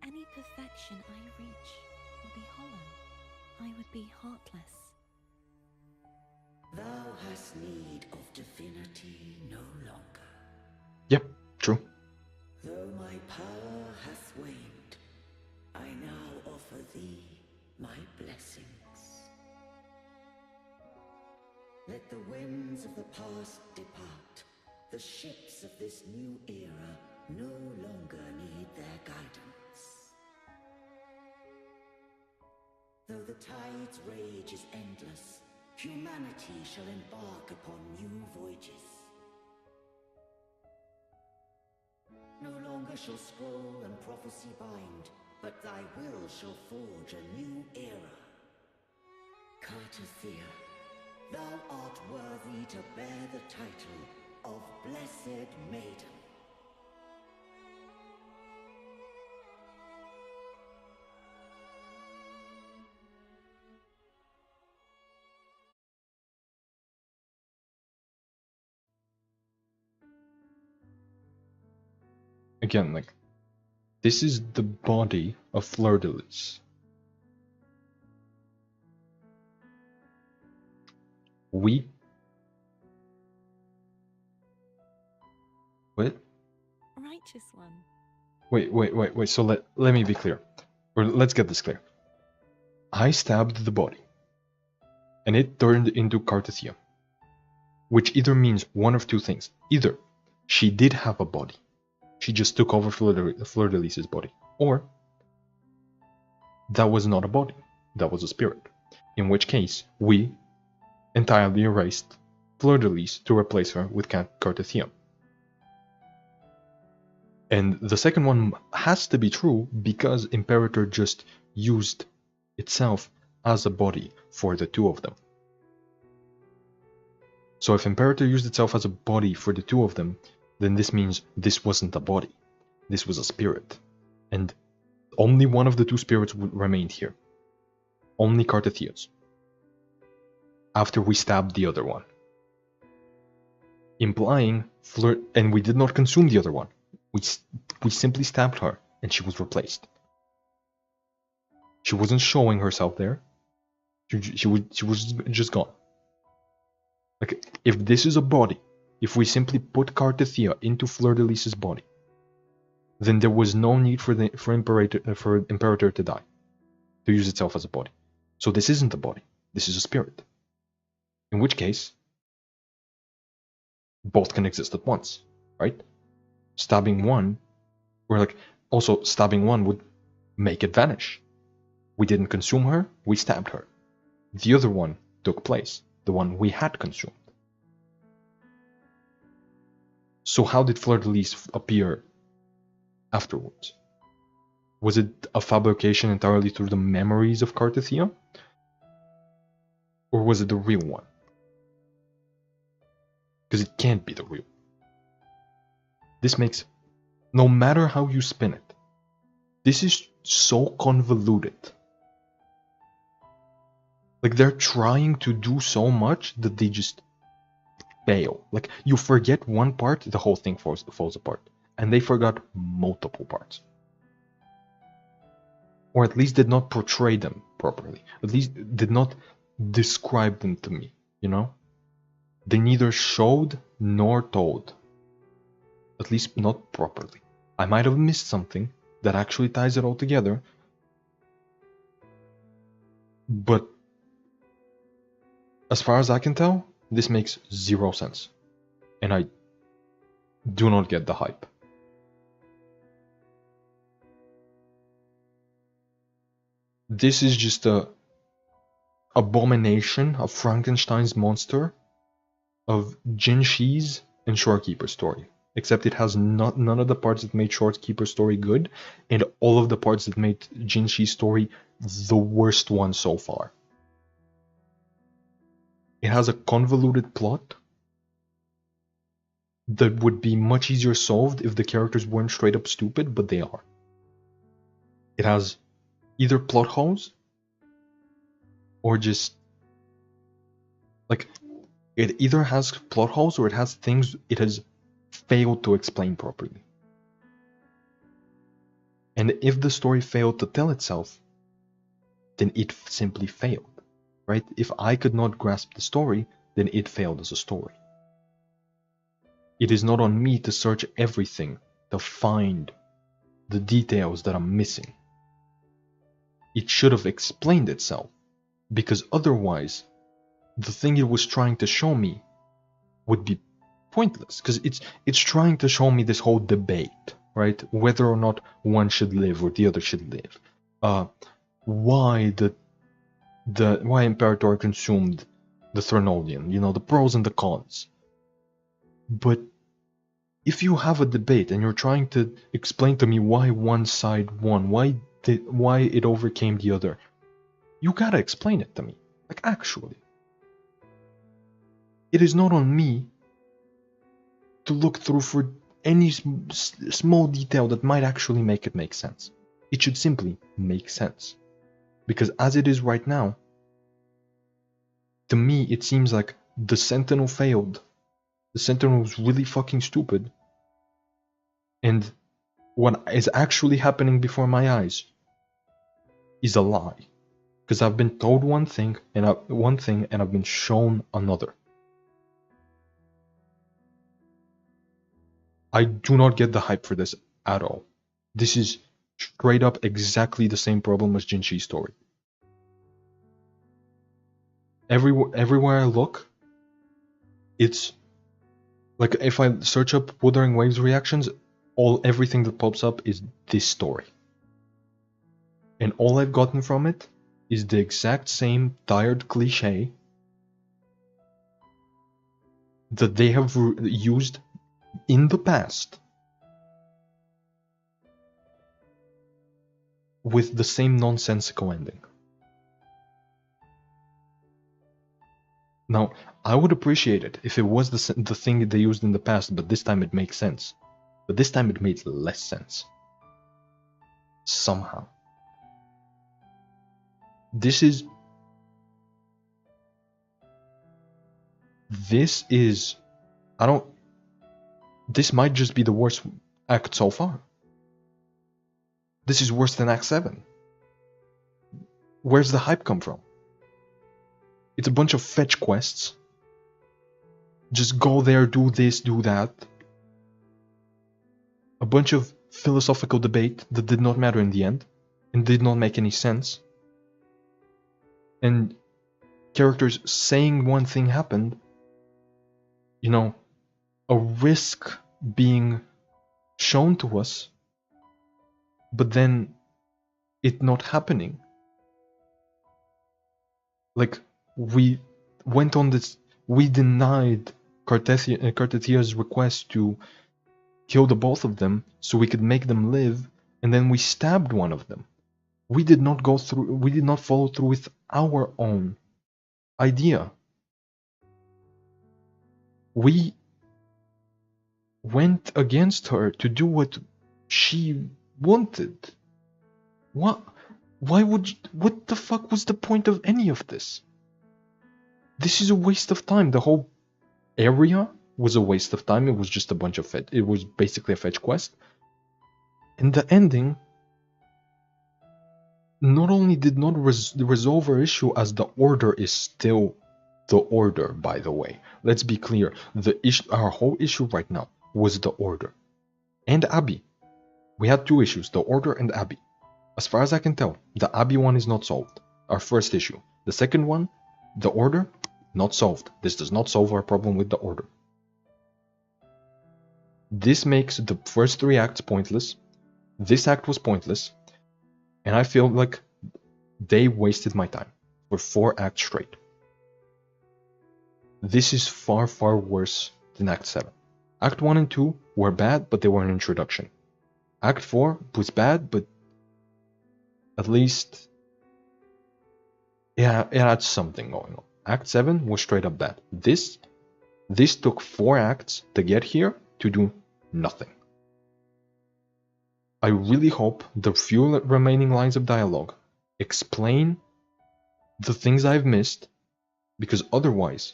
S5: any perfection I reach will be hollow. I would be heartless.
S10: Thou hast need of divinity no longer.
S1: Yep, true.
S10: Though my power hath waned, I now offer thee my blessings. Let the winds of the past depart. The ships of this new era no longer need their guidance. Though the tide's rage is endless, humanity shall embark upon new voyages. No longer shall scroll and prophecy bind, but thy will shall forge a new era. Cartothea, thou art worthy to bear the title of Blessed Maiden.
S1: Again, like, this is the body of Fleur-de-Lis. What?
S5: Righteous one.
S1: Wait. So let me be clear. Or let's get this clear. I stabbed the body. And it turned into Cartothea. Which either means one of two things. Either she did have a body. She just took over Fleur-de-Lis's body. Or that was not a body. That was a spirit. In which case, we entirely erased Fleur-de-Lis to replace her with Cartothea. And the second one has to be true because Imperator just used itself as a body for the two of them. So if Imperator used itself as a body for the two of them, then this means this wasn't a body. This was a spirit. And only one of the two spirits remained here. Only Cartothea's. After we stabbed the other one. Implying and we did not consume the other one. We simply stabbed her and she was replaced. She wasn't showing herself there. She was just gone. Like, if this is a body, if we simply put Cartothea into Fleur-de-Lis's body, then there was no need for Imperator to die, to use itself as a body. So this isn't a body. This is a spirit. In which case, both can exist at once, right? Stabbing one, or like, also stabbing one would make it vanish. We didn't consume her, we stabbed her. The other one took place, the one we had consumed. So how did Fleur-de-Lis appear afterwards? Was it a fabrication entirely through the memories of Carthathia? Or was it the real one? Because it can't be the real. This makes, no matter how you spin it, this is so convoluted. Like, they're trying to do so much that they just fail. Like, you forget one part, the whole thing falls apart. And they forgot multiple parts. Or at least did not portray them properly. At least did not describe them to me, you know? They neither showed nor told. At least not properly. I might have missed something that actually ties it all together. But as far as I can tell, this makes zero sense. And I do not get the hype. This is just a abomination of Frankenstein's monster of Jinshi's and Shorekeeper's story. Except it has none of the parts that made Shorekeeper's story good, and all of the parts that made Jinshi's story the worst one so far. It has a convoluted plot that would be much easier solved if the characters weren't straight up stupid, but they are. It has either plot holes or just like it either has plot holes or it has things it has failed to explain properly. And if the story failed to tell itself, then it simply failed, right? If I could not grasp the story, then it failed as a story. It is not on me to search everything to find the details that I'm missing. It should have explained itself, because otherwise, the thing it was trying to show me would be pointless, because it's trying to show me this whole debate, right? Whether or not one should live or the other should live. Why why Imperator consumed the Threnodian, you know, the pros and the cons. But if you have a debate and you're trying to explain to me why one side won, why it overcame the other, you gotta explain it to me. Like, actually. It is not on me to look through for any small detail that might actually make it make sense. It should simply make sense. Because as it is right now, to me it seems like the Sentinel failed. The Sentinel was really fucking stupid. And what is actually happening before my eyes is a lie. Because I've been told one thing and I've been shown another. I do not get the hype for this at all. This is straight up exactly the same problem as Jinshi's story. Everywhere I look, it's like if I search up Wuthering Waves reactions, everything that pops up is this story. And all I've gotten from it is the exact same tired cliche that they have used in the past with the same nonsensical ending. Now, I would appreciate it if it was the thing that they used in the past, but this time it makes sense. But this time it made less sense. Somehow. This might just be the worst act so far. This is worse than Act 7. Where's the hype come from? It's a bunch of fetch quests. Just go there, do this, do that. A bunch of philosophical debate that did not matter in the end, and did not make any sense. And characters saying one thing happened, you know, a risk being shown to us, but then it not happening. Like, we went on this, we denied Carthethia's request to kill the both of them so we could make them live, and then we stabbed one of them. We did not follow through with our own idea. We went against her to do what she wanted. What? What the fuck was the point of any of this? This is a waste of time. The whole area was a waste of time. It was just a bunch of it was basically a fetch quest. And the ending not only did not resolve our issue, as the order is still the order, by the way. Let's be clear. Our whole issue right now was the order. And Abby. We had two issues, the order and Abby. As far as I can tell, the Abby one is not solved. Our first issue. The second one, the order, not solved. This does not solve our problem with the order. This makes the first 3 acts pointless. This act was pointless. And I feel like they wasted my time for 4 acts straight. This is far, far worse than Act 7. Act 1 and 2 were bad, but they were an introduction. Act 4 was bad, but at least it had something going on. Act 7 was straight up bad. This took 4 acts to get here to do nothing. I really hope the few remaining lines of dialogue explain the things I've missed, because otherwise,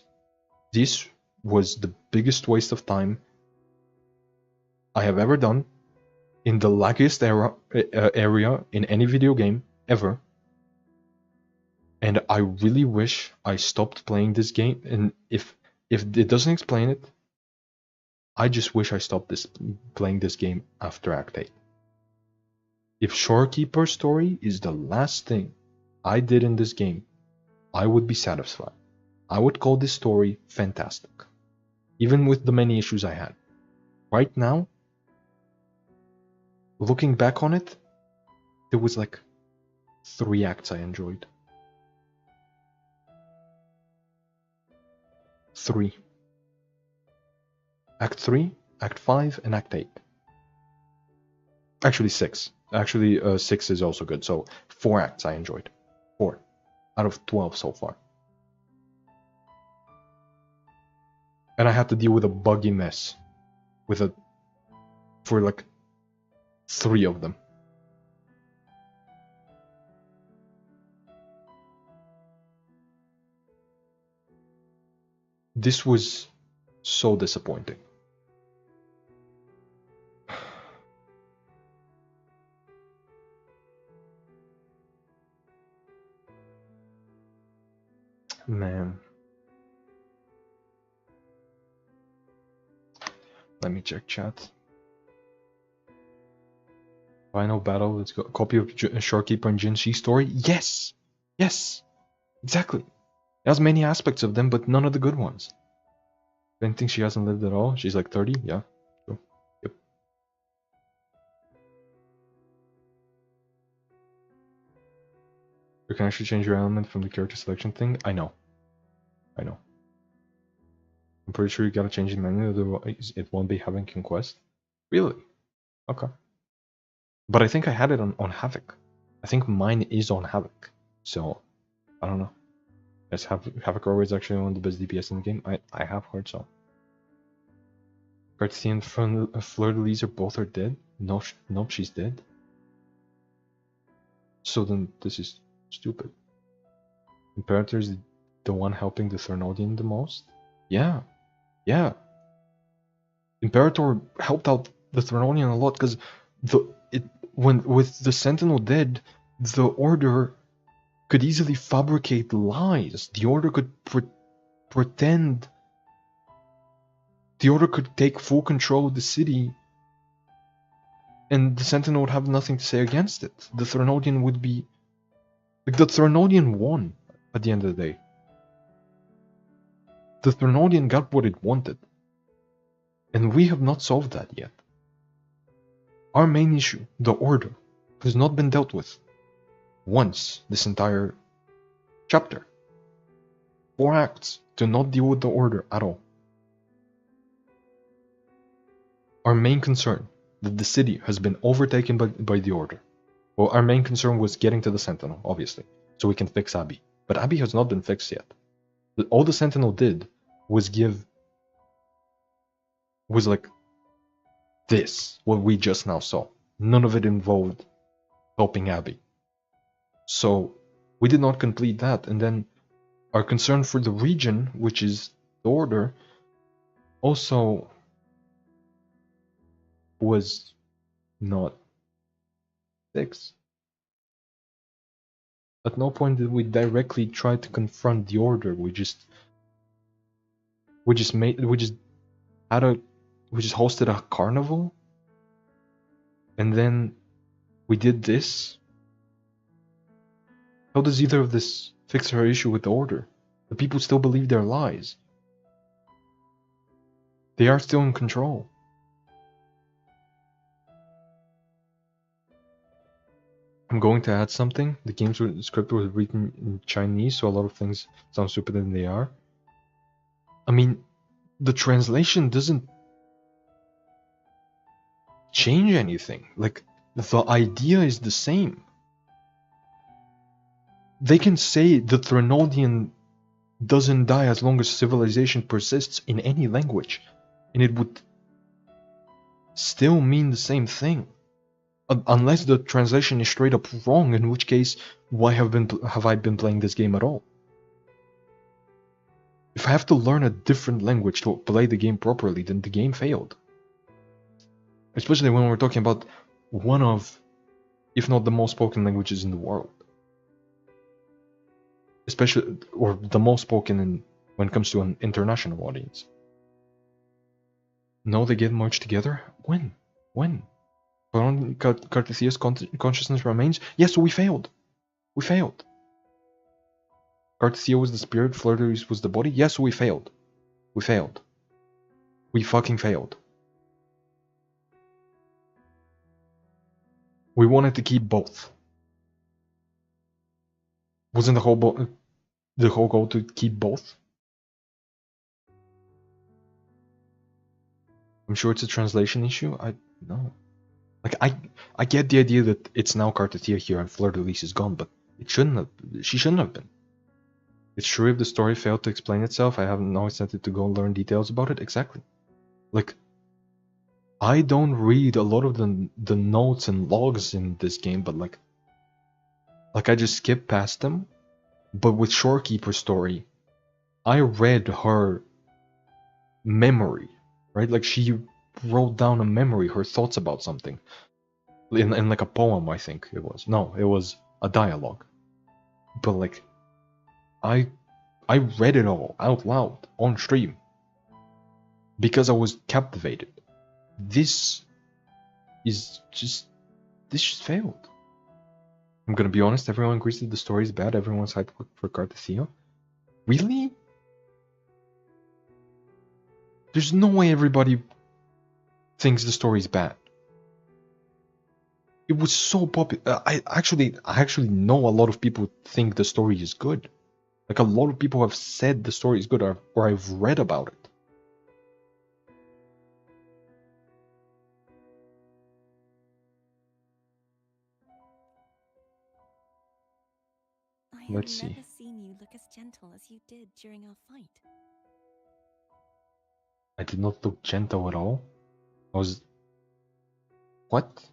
S1: this was the biggest waste of time I have ever done in the laggiest area in any video game ever. And I really wish I stopped playing this game. And if it doesn't explain it, I just wish I stopped playing this game after Act 8. If Shorekeeper's story is the last thing I did in this game, I would be satisfied. I would call this story fantastic, even with the many issues I had. Right now, looking back on it, there was like 3 acts I enjoyed. 3. Act 3, Act 5, and Act 8. Actually 6. 6 is also good, so 4 acts I enjoyed. 4 out of 12 so far. And I had to deal with a buggy mess for like 3 of them. This was so disappointing. Man. Let me check chat. Final battle, let's go. Copy of Shorekeeper and Jinshi story? Yes! Yes! Exactly. It has many aspects of them, but none of the good ones. Ben thinks she hasn't lived at all. She's like 30? Yeah. True. Yep. You can actually change your element from the character selection thing? I know. I'm pretty sure you gotta change the menu, otherwise it won't be having Conquest. Really? Okay. But I think I had it on Havoc. I think mine is on Havoc. So, I don't know. Yes, Havoc Rover is actually one of the best DPS in the game. I have heard so. Cartesian and Fleur-de-Lis both are dead? No, nope, she's dead. So then this is stupid. Imperator is the one helping the Thernodian the most? Yeah. Imperator helped out the Thernodian a lot, because when with the Sentinel dead, the Order could easily fabricate lies. The Order could pretend. The Order could take full control of the city, and the Sentinel would have nothing to say against it. The Thernodian would be... Like, the Thernodian won at the end of the day. The Thernodian got what it wanted. And we have not solved that yet. Our main issue, the Order, has not been dealt with once this entire chapter. 4 acts to not deal with the Order at all. our main concern, that the city has been overtaken by the Order. Well, our main concern was getting to the Sentinel, obviously, so we can fix Abby. But Abby has not been fixed yet. All the Sentinel did was like this, what we just now saw. None of it involved helping Abby. So we did not complete that, and then our concern for the region, which is the Order, also was not fixed. At no point did we directly try to confront the Order. We just hosted a carnival, and then we did this. How does either of this fix our issue with the Order? The people still believe their lies. They are still in control. I'm going to add something. The game's script was written in Chinese, so a lot of things sound stupider than they are. I mean, the translation doesn't change anything. Like, the idea is the same. They can say the Threnodian doesn't die as long as civilization persists in any language, and it would still mean the same thing. Unless the translation is straight up wrong, in which case, why have I been playing this game at all? If I have to learn a different language to play the game properly, then the game failed. Especially when we're talking about one of, if not the most spoken languages in the world. Especially, or the most spoken when it comes to an international audience. No, they get merged together? When? Cartesia's consciousness remains? Yes, we failed. We failed. Cartesia was the spirit, Fleur-de-Lis was the body? Yes, we failed. We failed. We fucking failed. We wanted to keep both. Wasn't the whole goal to keep both? I'm sure it's a translation issue. I know. Like, I get the idea that it's now Cartesia here and Fleur-de-Lis is gone, but she shouldn't have been. It's true if the story failed to explain itself, I have no incentive to go learn details about it. Exactly. Like, I don't read a lot of the notes and logs in this game, but like I just skip past them. But with Shorekeeper's story, I read her memory, right? Like, she wrote down a memory, her thoughts about something. In like a poem, I think it was. No, it was a dialogue. But like, I read it all out loud on stream because I was captivated. This just failed. I'm gonna be honest, everyone agrees that the story is bad, everyone's hyped for Cartesia. Really? There's no way everybody thinks the story is bad. It was so popular. I actually know a lot of people think the story is good. Like, a lot of people have said the story is good, or I've read about it. Let's see.
S5: I have never seen you look as gentle as you did during our fight.
S1: I did not look gentle at all. I was... What?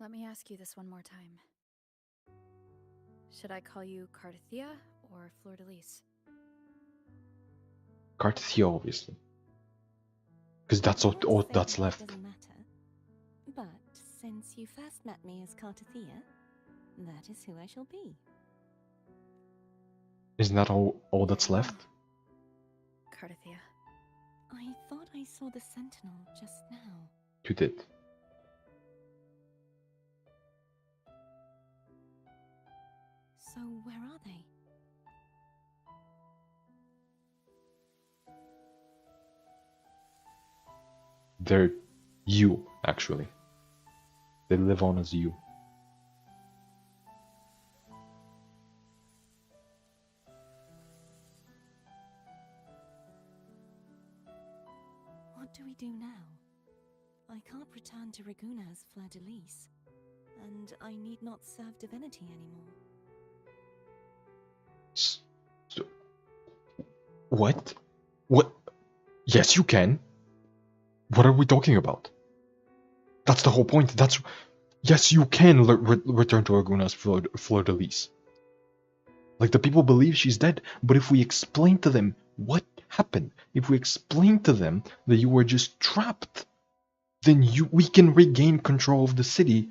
S4: Let me ask you this one more time. Should I call you Cartesia or Fleur-de-Lis?
S1: Cartesia, obviously. Because that's all that's left.
S5: Doesn't matter. But since you first met me as Cartesia, that is who I shall be.
S1: Isn't that all that's left?
S4: Cartesia.
S5: I thought I saw the Sentinel just now.
S1: You did.
S5: So where are they?
S1: They're you, actually. They live on as you.
S5: What do we do now? I can't return to Reguna as Fleur-de-Lis, and I need not serve divinity anymore.
S1: So, what? What? Yes, you can. What are we talking about? That's the whole point. Yes, you can return to Reguna as Fleur-de-Lis. Like, the people believe she's dead, but if we explain to them what happened, if we explain to them that you were just trapped, then we can regain control of the city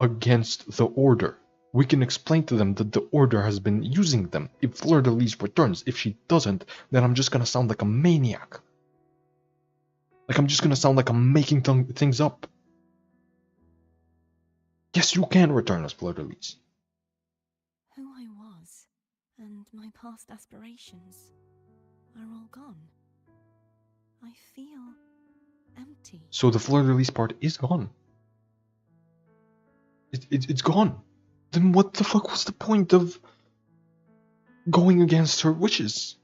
S1: against the Order. We can explain to them that the Order has been using them. If Fleur-de-Lis returns, if she doesn't, then I'm just gonna sound like a maniac. Like, I'm just gonna sound like I'm making things up. Yes, you can return as Fleur-de-Lis.
S5: Who I was, and my past aspirations, are all gone. I feel empty.
S1: So the Fleur-de-Lis part is gone. It's gone. Then what the fuck was the point of going against her wishes?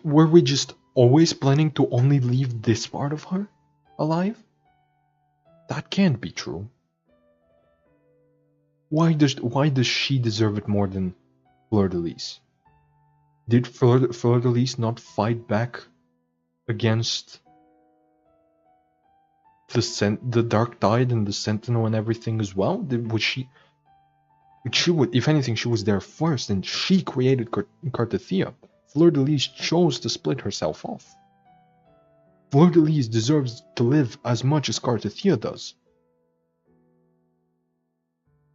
S1: Were we just always planning to only leave this part of her alive? That can't be true. Why does she deserve it more than Fleur-de-Lis? Did Fleur-de-Lis not fight back against the Dark Tide and the Sentinel and everything as well? If anything, she was there first, and she created Carthathia. Fleur-de-Lis chose to split herself off. Fleur-de-Lis deserves to live as much as Carthathia does.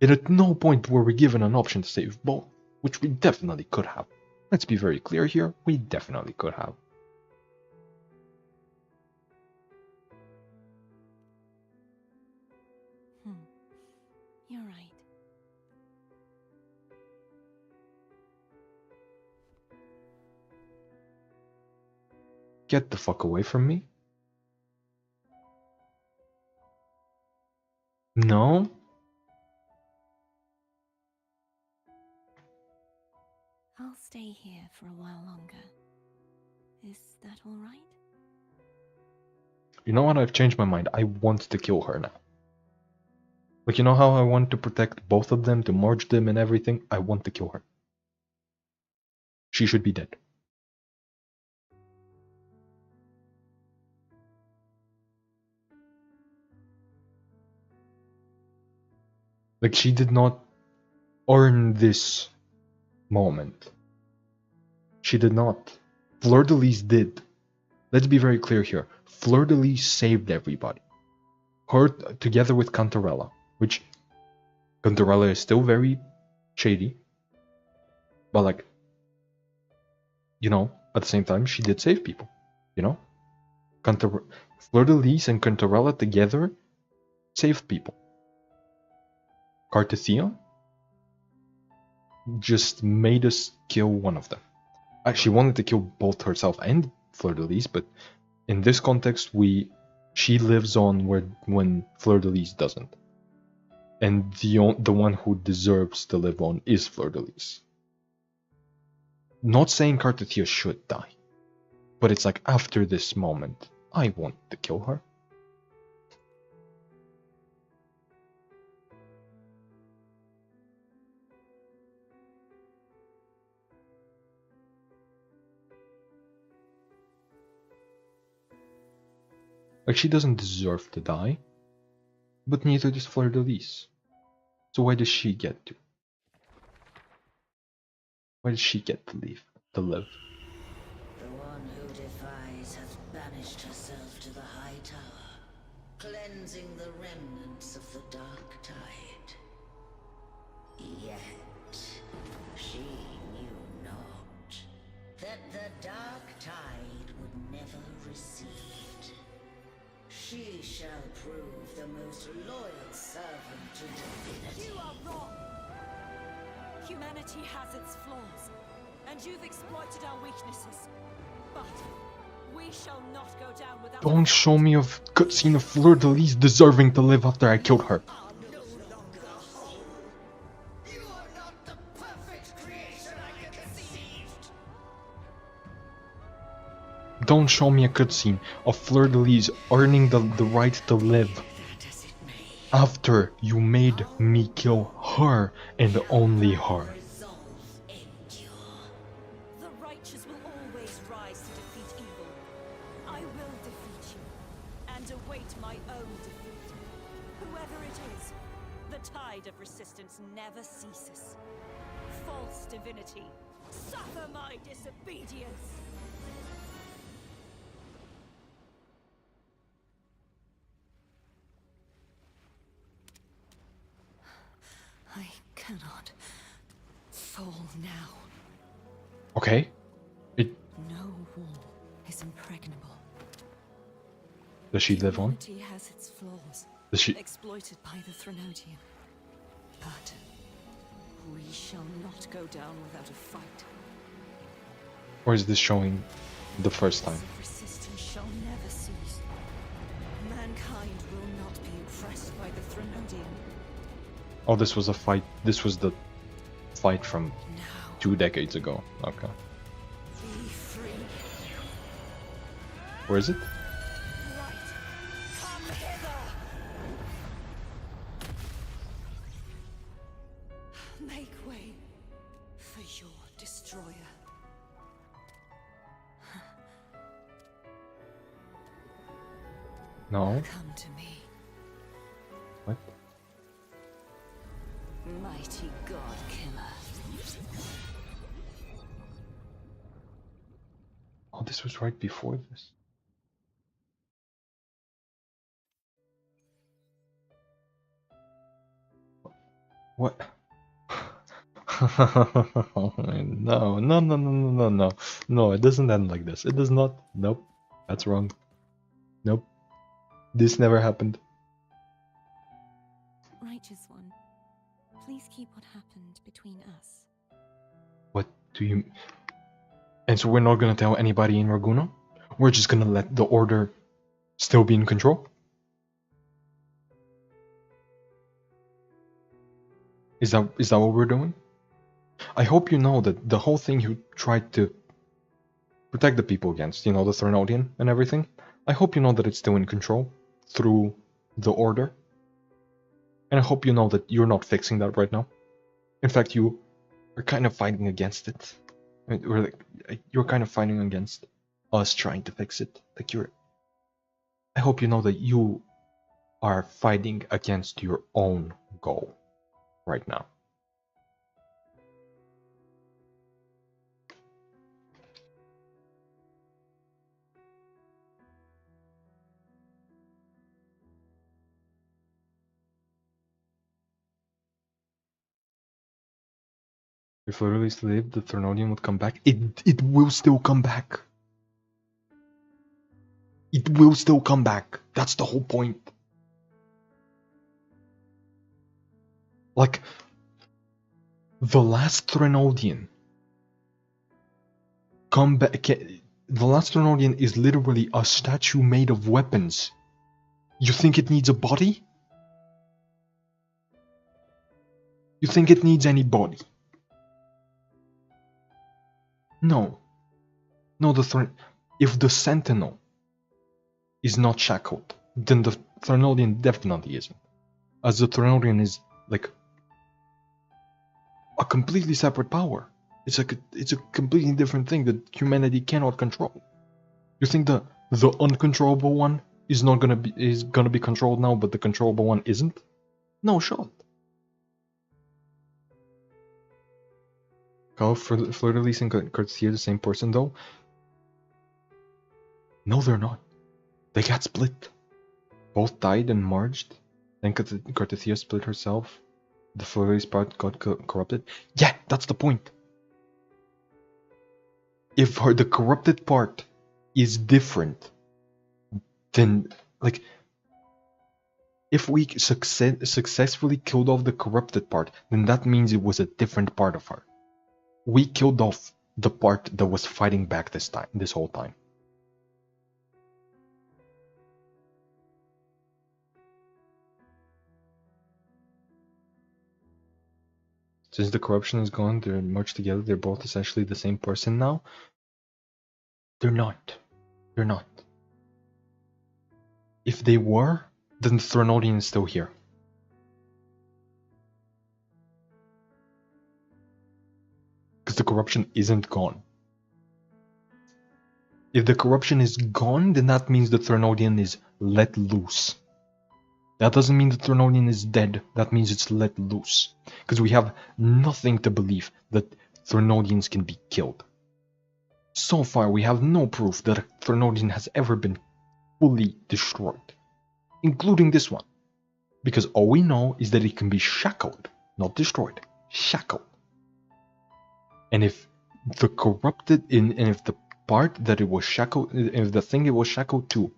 S1: And at no point were we given an option to save both, which we definitely could have. Let's be very clear here, we definitely could have.
S5: You're right.
S1: Get the fuck away from me. No?
S5: I'll stay here for a while longer. Is that all right?
S1: You know what? I've changed my mind. I want to kill her now. Like, you know how I want to protect both of them, to merge them and everything? I want to kill her. She should be dead. Like, she did not earn this moment. She did not. Fleur-de-Lis did. Let's be very clear here. Fleur-de-Lis saved everybody. Her together with Cantarella, which Cantarella is still very shady. But like, you know, at the same time, she did save people. You know? Fleur-de-Lis and Cantarella together saved people. Carthathia just made us kill one of them. She wanted to kill both herself and Fleur-de-Lis, but in this context, she lives on when Fleur-de-Lis doesn't. And the one who deserves to live on is Fleur-de-Lis. Not saying Carthathia should die, but it's like, after this moment, I want to kill her. Like, she doesn't deserve to die, but neither does Fleur-de-Lis. So why does she get to? Why does she get to live?
S10: The one who defies has banished herself to the High Tower, cleansing the remnants of the Dark Tide. Yet, she knew not that the Dark Tide would never recede. She shall prove the most loyal servant to divinity.
S12: You are wrong! Humanity has its flaws, and you've exploited our weaknesses. But we shall not go down without...
S1: Don't show me a cutscene of Fleur-de-Lis deserving to live after I killed her. Don't show me a cutscene of Fleur-de-Lis earning the right to live after you made me kill her and only her.
S12: The righteous will always rise to defeat evil. I will defeat you, and await my own defeat. Whoever it is, the tide of resistance never ceases. False divinity, suffer my disobedience! I cannot fall now.
S1: Okay.
S12: No wall is impregnable.
S1: Does she live on?
S12: Humanity has its flaws,
S1: Does she?
S12: exploited by the Threnodian. But we shall not go down without a fight.
S1: Or is this showing the first time?
S12: Resistance shall never cease. Mankind will not be oppressed by the Threnodian.
S1: Oh, this was a fight. This was the fight from
S12: Now
S1: 2 decades ago. Okay.
S12: be free.
S1: Where is it?
S12: Light, come hither. Make way for your destroyer.
S1: No.
S12: Come to me,
S1: What?
S12: mighty god killer.
S1: Oh, this was right before this. What? No, no, no, no, no, no, no. No, it doesn't end like this. It does not. Nope. That's wrong. Nope. This never happened.
S5: Righteous one, please keep what happened between us.
S1: What do you... And so we're not gonna tell anybody in Raguno? We're just gonna let the Order still be in control? Is that what we're doing? I hope you know that the whole thing you tried to protect the people against, you know, the Threnodian and everything, I hope you know that it's still in control through the Order. And I hope you know that you're not fixing that right now. In fact, you are kind of fighting against it. I mean, you're kind of fighting against us trying to fix it. Like I hope you know that you are fighting against your own goal right now. If Fleur-de-Lis lived, the Threnodian would come back. It will still come back. It will still come back. That's the whole point. Like, the last Threnodian come back. The last Threnodian is literally a statue made of weapons. You think it needs a body? You think it needs any body? No. No, if the Sentinel is not shackled, then the Threnodian definitely isn't. As the Threnodian is, like, a completely separate power. It's a completely different thing that humanity cannot control. You think the uncontrollable one is gonna be controlled now, but the controllable one isn't? No shot. Call Fleur-de-Lis and Courtier the same person though? No, they're not. They got split. Both died and merged. Then Courtier split herself. The Fleur-de-Lis part got corrupted. Yeah, that's the point. If the corrupted part is different, then, like, if we successfully killed off the corrupted part, then that means it was a different part of her. We killed off the part that was fighting back this whole time. Since the corruption is gone, they're merged together. They're both essentially the same person now. They're not. They're not. If they were, then the Threnodian is still here. Because the corruption isn't gone. If the corruption is gone, then that means the Threnodian is let loose. That doesn't mean the Threnodian is dead, that means it's let loose. Because we have nothing to believe that Threnodians can be killed. So far, we have no proof that a Threnodian has ever been fully destroyed, including this one. Because all we know is that it can be shackled, not destroyed, shackled. And if the corrupted, and if the part that it was shackled, if the thing it was shackled to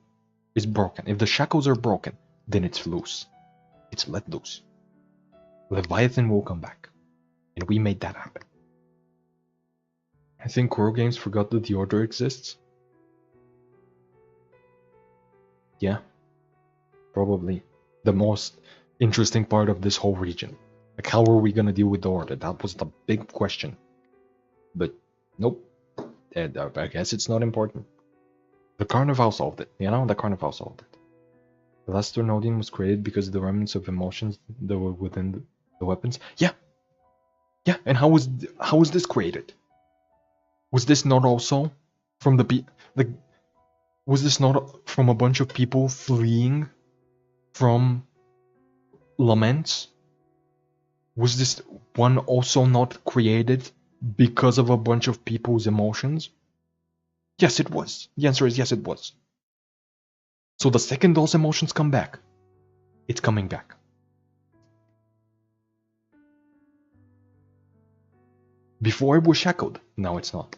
S1: is broken, if the shackles are broken, then it's loose. It's let loose. Leviathan will come back. And we made that happen. I think Core Games forgot that the Order exists. Yeah. Probably. The most interesting part of this whole region. Like, how are we gonna deal with the Order? That was the big question. But, nope. And, I guess it's not important. The Carnival solved it. You know, the Carnival solved it. The last Threnodian was created because of the remnants of emotions that were within the weapons. Yeah! Yeah, and how was this created? Was this not also from was this not from a bunch of people fleeing from laments? Was this one also not created because of a bunch of people's emotions? Yes, it was. The answer is yes, it was. So the second those emotions come back, it's coming back. Before it was shackled, now it's not.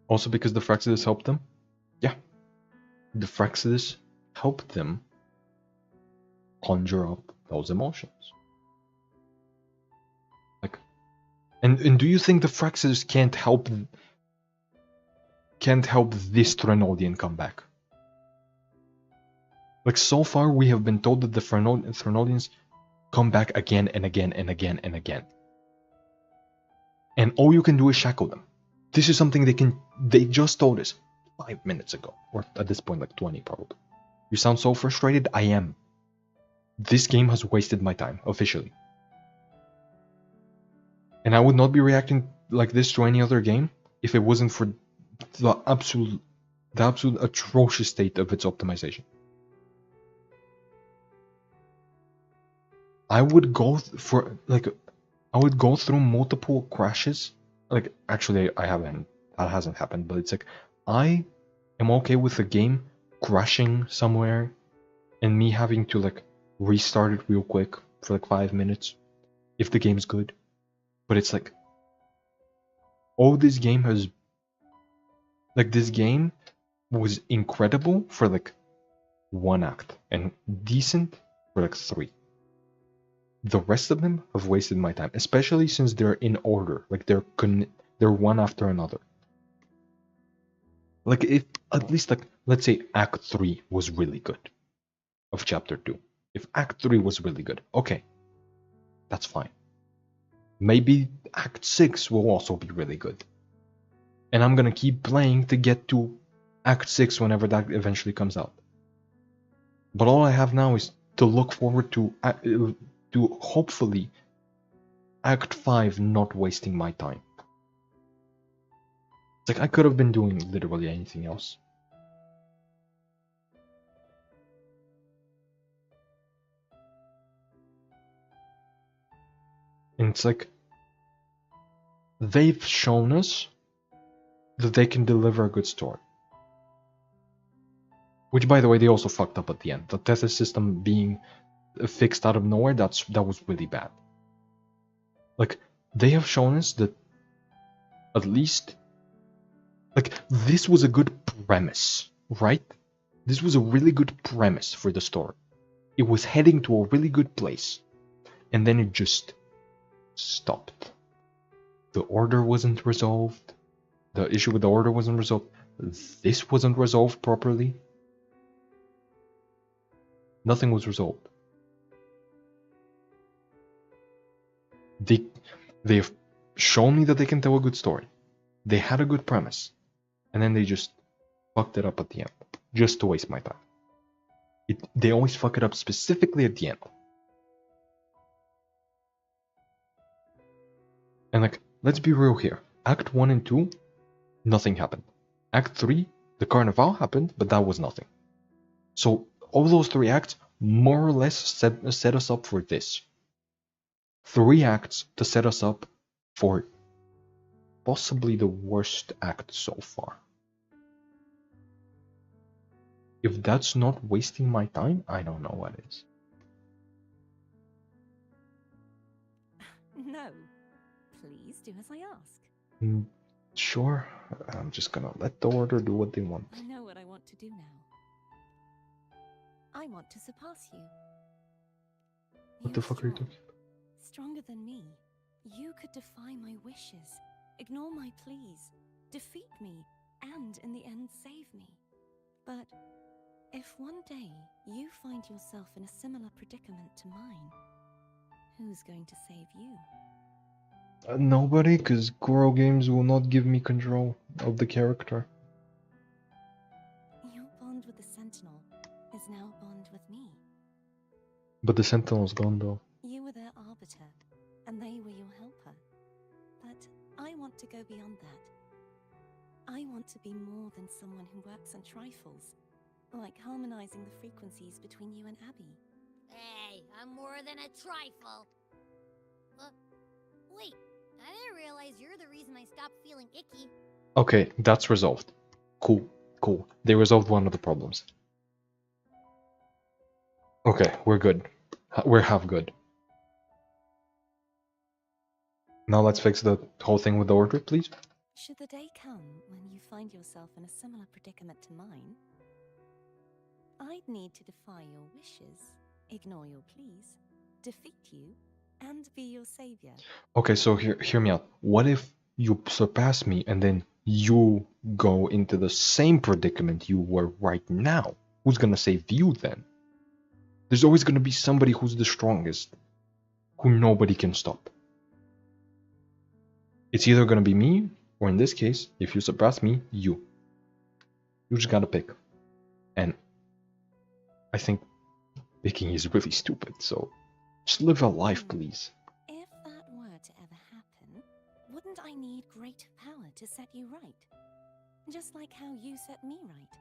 S1: Also because the Fraxidus helped them? Yeah. The Fraxidus helped them conjure up those emotions. Like, and do you think the Fraxidus can't help this Threnodian come back? Like, so far we have been told that the Threnodians come back again and again and again and again. And all you can do is shackle them. This is something they just told us 5 minutes ago. Or at this point, like 20 probably. You sound so frustrated? I am. This game has wasted my time, officially. And I would not be reacting like this to any other game if it wasn't for the absolute atrocious state of its optimization. I would go through multiple crashes. Like, actually, I haven't. That hasn't happened. But it's like, I am okay with the game crashing somewhere and me having to like restart it real quick for like 5 minutes if the game's good. But it's like, this game was incredible for like 1 act and decent for like 3. The rest of them have wasted my time, especially since they're in order. Like, they're one after another. Like, if at least, like, let's say Act 3 was really good of Chapter 2. If Act 3 was really good, okay, that's fine. Maybe Act 6 will also be really good. And I'm gonna keep playing to get to Act 6 whenever that eventually comes out. But all I have now is to look forward to hopefully Act 5 not wasting my time. It's like I could have been doing literally anything else. And it's like, they've shown us that they can deliver a good story. Which, by the way, they also fucked up at the end. The Tethys system being fixed out of nowhere, that was really bad. Like, they have shown us that at least, like, this was a good premise, right? This was a really good premise for the story. It was heading to a really good place. And then it just stopped. The order wasn't resolved. The issue with the order wasn't resolved. This wasn't resolved properly. Nothing was resolved. They've shown me that they can tell a good story. They had a good premise. and then they just fucked it up at the end, just to waste my time. They always fuck it up specifically at the end. And like, let's be real here. Act 1 and 2, nothing happened. Act 3, the Carnival happened, but that was nothing. So all those 3 acts more or less set us up for this. 3 acts to set us up for possibly the worst act so far. If that's not wasting my time, I don't know what is.
S5: No. Please do as I ask.
S1: Sure, I'm just gonna let the Order do what they want.
S5: I know what I want to do now. I want to surpass you.
S1: What the fuck are you talking about?
S5: Stronger than me. You could defy my wishes, ignore my pleas, defeat me, and in the end save me. But if one day you find yourself in a similar predicament to mine, who's going to save you?
S1: Nobody, because Goro Games will not give me control of the character.
S5: Your bond with the Sentinel is now a bond with me.
S1: But the Sentinel's gone though.
S5: You were their arbiter, and they were your helper. But I want to go beyond that. I want to be more than someone who works on trifles, like harmonizing the frequencies between you and Abby.
S3: Hey, I'm more than a trifle. Wait, I didn't realize you're the reason I stopped feeling icky.
S1: Okay, that's resolved. Cool. They resolved one of the problems. Okay, we're good. We're half good. Now let's fix the whole thing with the Order, please.
S5: Should the day come when you find yourself in a similar predicament to mine, I'd need to defy your wishes, ignore your pleas, defeat you, and be your savior.
S1: Okay, so hear me out. What if you surpass me and then you go into the same predicament you were right now? Who's gonna save you then? There's always gonna be somebody who's the strongest, who nobody can stop. It's either gonna be me, or in this case, if you surpass me, you. You just gotta pick. And I think picking is really stupid, so just live a life, please.
S5: If that were to ever happen, wouldn't I need great power to set you right? Just like how you set me right.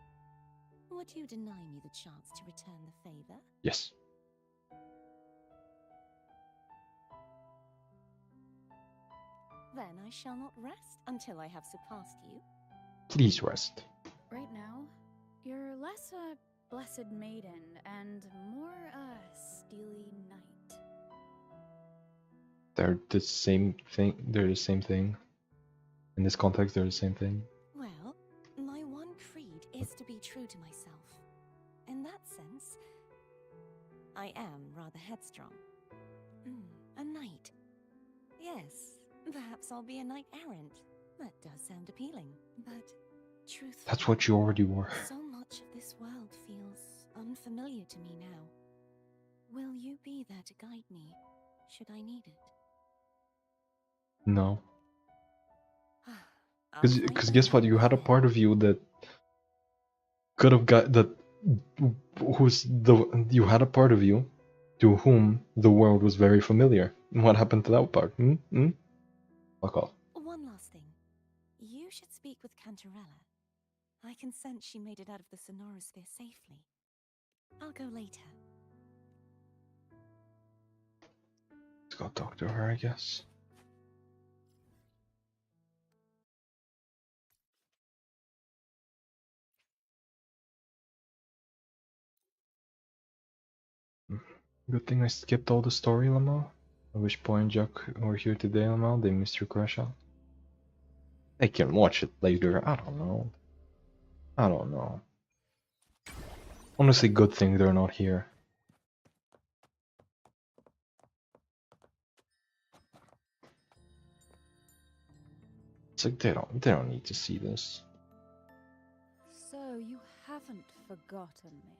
S5: Would you deny me the chance to return the favor?
S1: Yes.
S5: Then I shall not rest until I have surpassed you.
S1: Please rest.
S4: Right now, you're less a blessed maiden and more a steely knight.
S1: They're the same thing. They're the same thing. In this context, they're the same thing.
S5: Well, my one creed is to be true to myself. In that sense, I am rather headstrong. A knight. Yes, perhaps I'll be a knight errant. That does sound appealing, but truthfully,
S1: That's what you already were.
S5: so much of this world feels unfamiliar to me now. Will you be there to guide me, should I need it?
S1: No.
S5: I'll
S1: Because
S5: find
S1: guess
S5: out
S1: what? You had a
S5: then.
S1: part of you that could have got that. You had a part of you to whom the world was very familiar. What happened to that part? Fuck off.
S5: One last thing. You should speak with Cantarella. I can sense she made it out of the Sonorosphere safely. I'll go later.
S1: Let's go talk to her, I guess. Good thing I skipped all the story, Lamal. At which point Jack were here today, Lamal. They missed your crash out. I can watch it later. I don't know. Honestly, good thing they're not here. It's like they don't need to see this.
S8: So you haven't forgotten me.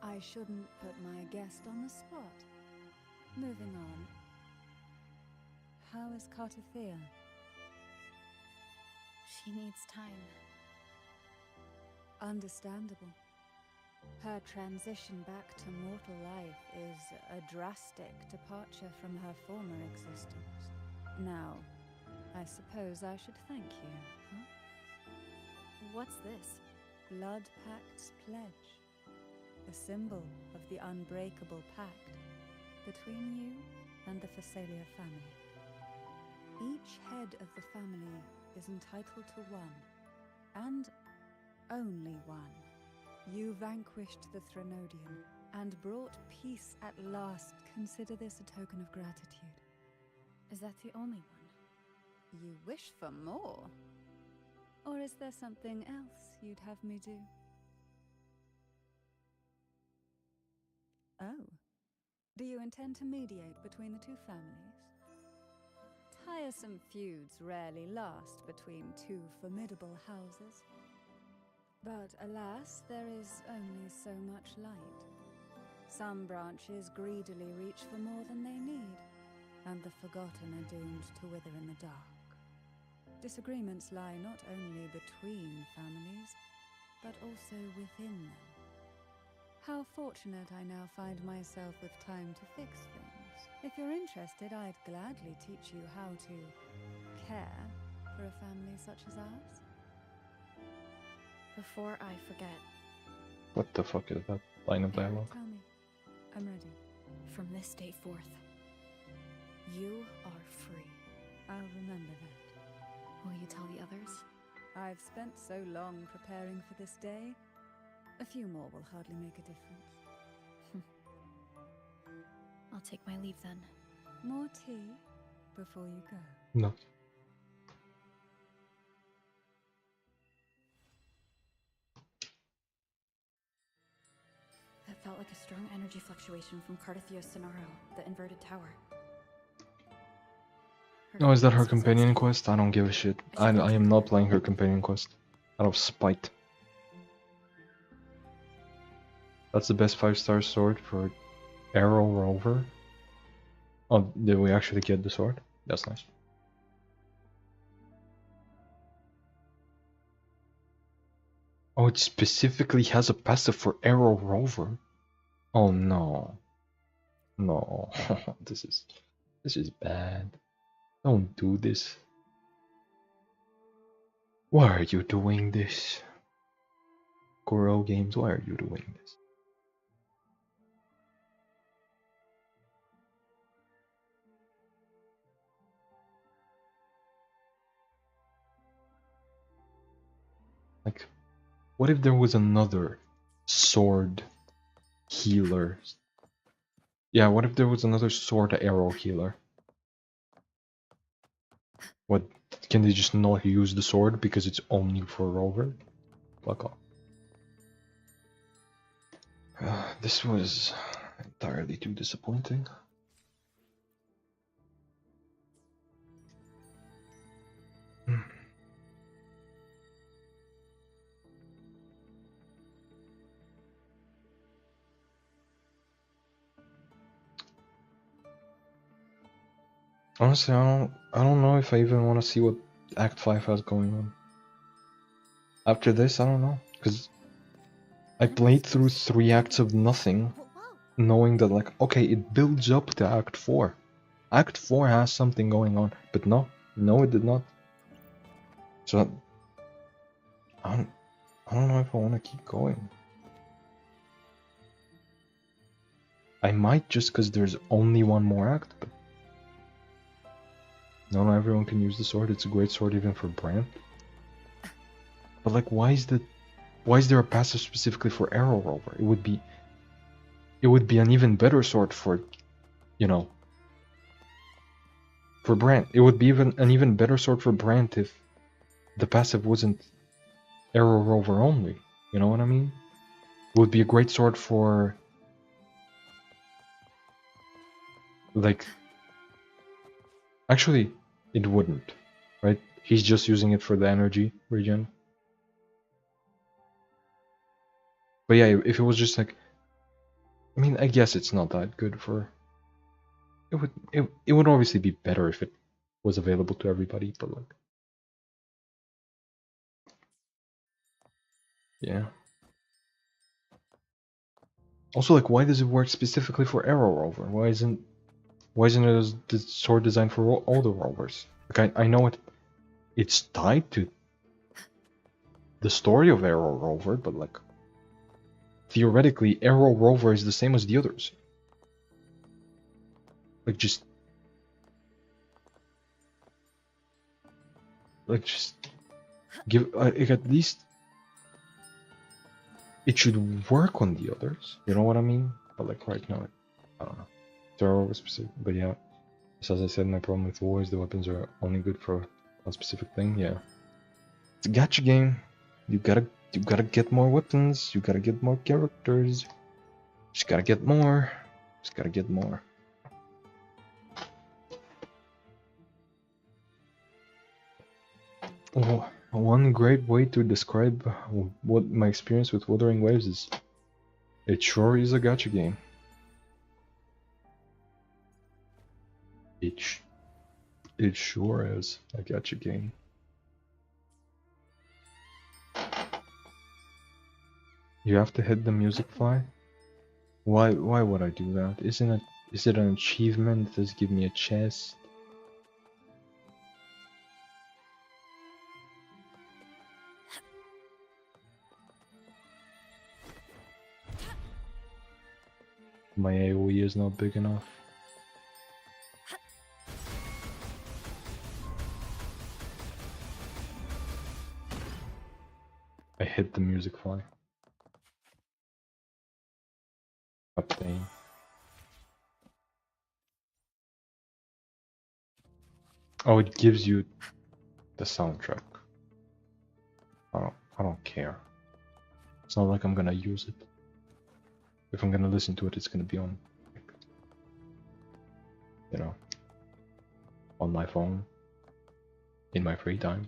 S8: I I shouldn't put my guest on the spot. Moving on. How is Cartathea?
S4: She needs time.
S8: Understandable. Her transition back to mortal life is a drastic departure from her former existence. Now, I suppose I should thank you, huh?
S4: What's this?
S8: Blood Pact's pledge. A symbol of the unbreakable pact between you and the Phasalia family. Each head of the family is entitled to one, and only one. You vanquished the Threnodian and brought peace at last. Consider this a token of gratitude.
S4: Is that the only one?
S8: You wish for more? Or is there something else you'd have me do? Oh. Do you intend to mediate between the two families? Tiresome feuds rarely last between two formidable houses. But alas, there is only so much light. Some branches greedily reach for more than they need, and the forgotten are doomed to wither in the dark. Disagreements lie not only between families, but also within them. How fortunate I now find myself with time to fix things. If you're interested, I'd gladly teach you how to care for a family such as ours.
S4: Before I forget.
S1: What the fuck is that line of dialogue?
S8: Tell me. I'm ready.
S4: From this day forth, you are free.
S8: I'll remember that.
S4: Will you tell the others?
S8: I've spent so long preparing for this day. A few more will hardly make a difference.
S4: I'll take my leave then.
S8: More tea before you go?
S1: No.
S4: That felt like a strong energy fluctuation from Cartathea Sonaro, the inverted tower.
S1: Oh, is that her companion quest? I don't give a shit. I am not playing her companion quest. Out of spite. That's the best 5-star sword for Arrow Rover. Oh, did we actually get the sword? That's nice. Oh, it specifically has a passive for Arrow Rover. Oh no. No. This is bad. Don't do this. Why are you doing this? Kuro Games, why are you doing this? Like, what if there was another sword healer? Yeah, what if there was another sword arrow healer? What, can they just not use the sword because it's only for Rover? Fuck off. This was entirely too disappointing. Honestly, I don't know if I even want to see what Act 5 has going on. After this, I don't know, because I played through 3 acts of nothing, knowing that, like, okay, it builds up to Act 4. Act 4 has something going on, but no, it did not. So, I don't know if I want to keep going. I might just because there's only one more act, but no, everyone can use the sword. It's a great sword even for Brand. But like, why is there a passive specifically for Arrow Rover? It would be an even better sword for, you know, for Brand. It would be an even better sword for Brand if the passive wasn't Arrow Rover only. You know what I mean? It would be a great sword for, like, actually, it wouldn't, right? He's just using it for the energy regen. But yeah, if it was just like I mean, I guess it's not that good for. It would obviously be better if it was available to everybody, but like, yeah. Also, like, why does it work specifically for Arrow Rover? Why isn't it as the sword designed for all the rovers? Like, I know it's tied to the story of Arrow Rover, but like, theoretically, Arrow Rover is the same as the others. Like, just give like, at least it should work on the others. You know what I mean? But like right now, I don't know. They're always specific, but yeah. So as I said, my problem with war is the weapons are only good for one specific thing. Yeah, it's a gacha game. You gotta get more weapons. You gotta get more characters. Just gotta get more. Just gotta get more. Oh, one great way to describe what my experience with Wuthering Waves is. It sure is a gacha game. It sure is a gacha game. You have to hit the music fly? Why would I do that? Is it an achievement? Does it give me a chest? My AoE is not big enough. I hit the music fly. Obtain. Oh, it gives you the soundtrack. I don't care. It's not like I'm gonna use it. If I'm gonna listen to it, it's gonna be on, you know, on my phone, in my free time.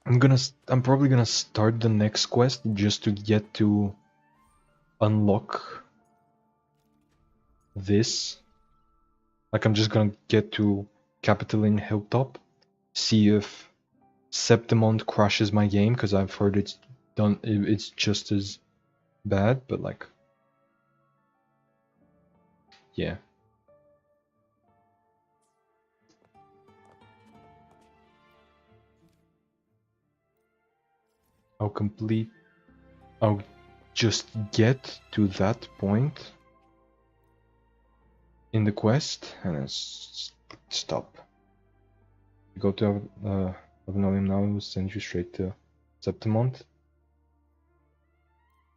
S1: I'm probably gonna start the next quest just to get to unlock this. Like, I'm just gonna get to Capitoline Hilltop, see if Septimont crashes my game, because I've heard it's just as bad, but like, yeah. I'll just get to that point in the quest and then stop. You go to Avenolium now, it will send you straight to Septimont.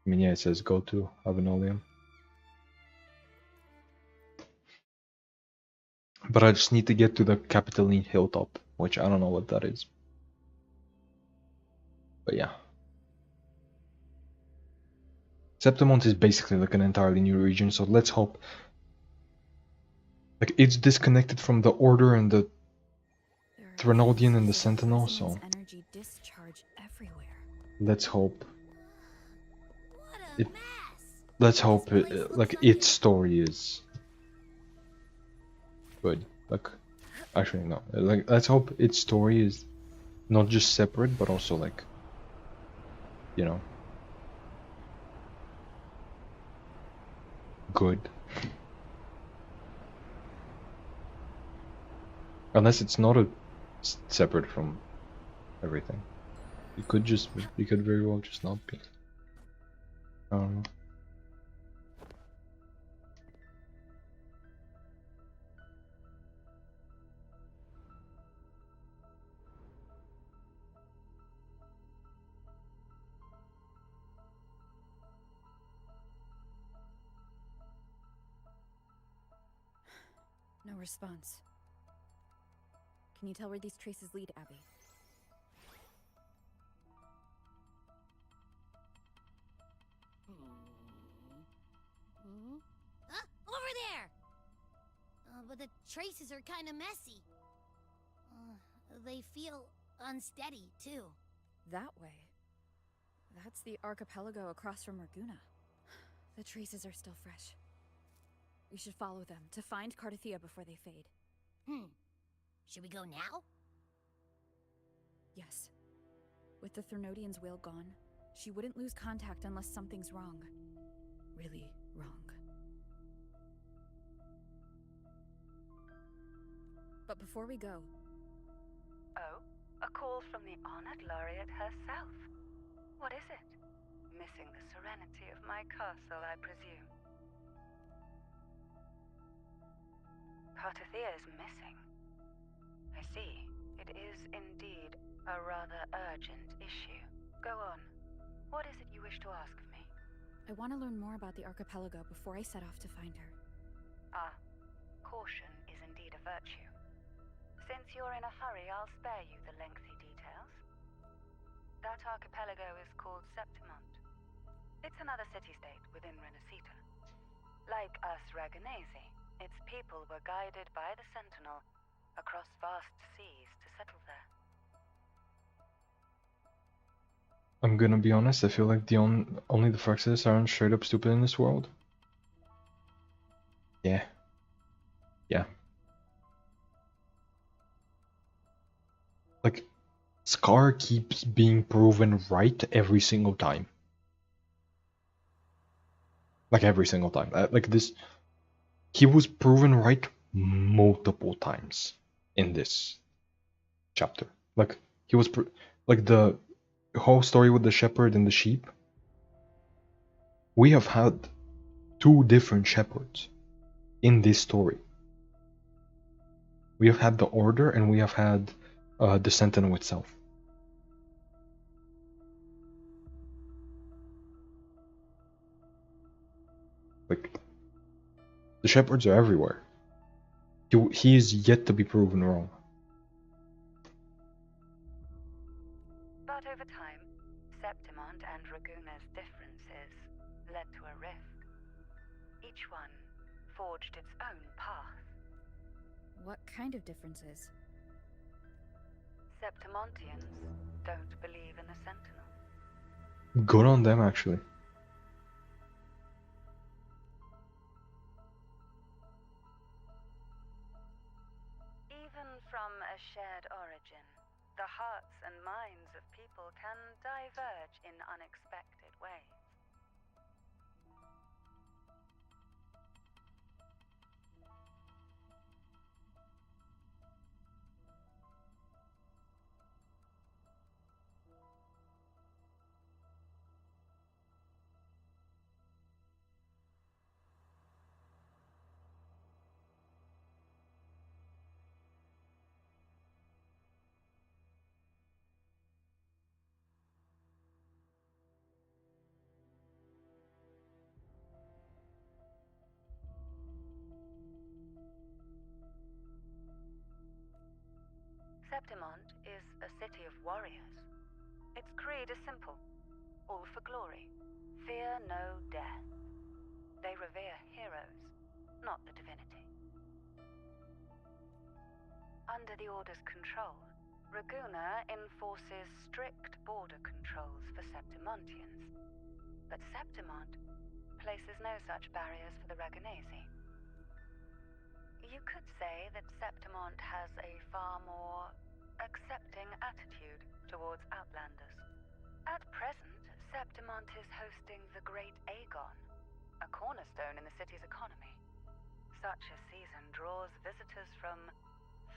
S1: I mean, yeah, it says go to Avenolium. But I just need to get to the Capitoline Hilltop, which I don't know what that is. But yeah. Septimont is basically like an entirely new region, so let's hope. Like, it's disconnected from the Order and the Threnodian and the Sentinel, so
S4: energy discharge everywhere.
S1: let's hope. Let's hope like its story is good. Like, actually no. Like, let's hope its story is not just separate, but also like, you know, good. Unless it's not separate from everything. It could very well just not be. I don't know.
S4: No response. Can you tell where these traces lead, Abby?
S3: Over there! But the traces are kind of messy. They feel unsteady, too.
S4: That way. That's the archipelago across from Raguna. The traces are still fresh. We should follow them to find Cardathia before they fade.
S3: Should we go now?
S4: Yes. With the Threnodian's will gone, she wouldn't lose contact unless something's wrong. Really wrong. But before we go...
S11: Oh? A call from the honored laureate herself. What is it? Missing the serenity of my castle, I presume. Cardathia is missing. I see. It is indeed a rather urgent issue. Go on. What is it you wish to ask of me?
S4: I want to learn more about the archipelago before I set off to find her.
S11: Ah, caution is indeed a virtue. Since you're in a hurry, I'll spare you the lengthy details. That archipelago is called Septimont. It's another city-state within Rinascita. Like us Raganese, its people were guided by the Sentinel across vast seas to settle there.
S1: I'm gonna be honest, I feel like only the Phryxis aren't straight up stupid in this world. Yeah. Yeah. Like, Scar keeps being proven right every single time. Like, every single time. Like, this... He was proven right multiple times in this chapter. Like, he was... Like, the whole story with the shepherd and the sheep. We have had 2 different shepherds in this story. We have had the Order and we have had the Sentinel itself. Like, the shepherds are everywhere. He is yet to be proven wrong.
S11: But over time, Septimont and Raguna's differences led to a rift. Each one forged its own path.
S4: What kind of differences?
S11: Septimontians don't believe in the Sentinel.
S1: Good on them, actually.
S11: Even from a shared origin, the hearts and minds of people can diverge in unexpected ways. Septimont is a city of warriors. Its creed is simple. All for glory. Fear no death. They revere heroes, not the divinity. Under the Order's control, Raguna enforces strict border controls for Septimontians. But Septimont places no such barriers for the Raganese. You could say that Septimont has a far more accepting attitude towards Outlanders. At present, Septimont is hosting the Great Aegon, a cornerstone in the city's economy. Such a season draws visitors from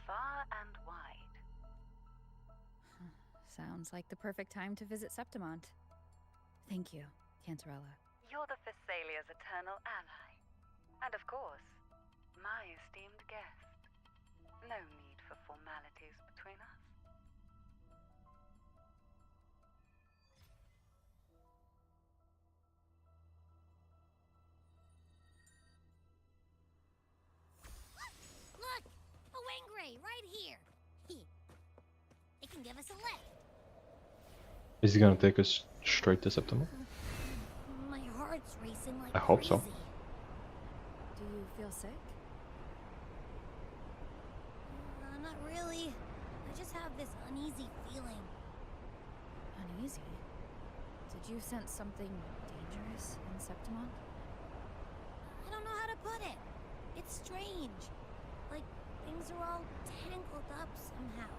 S11: far and wide.
S4: Sounds like the perfect time to visit Septimont. Thank you, Cantarella.
S11: You're the Thessalia's eternal ally. And of course, my esteemed guest. No need for formalities between us.
S3: Look! A Wengray right here! It can give us a lift.
S1: Is he gonna take us straight to September?
S3: My heart's racing like
S1: I hope so.
S3: crazy.
S4: Do you feel sick?
S3: Not really. I just have this uneasy feeling.
S4: Uneasy? Did you sense something dangerous in Septimont?
S3: I don't know how to put it. It's strange. Like things are all tangled up somehow.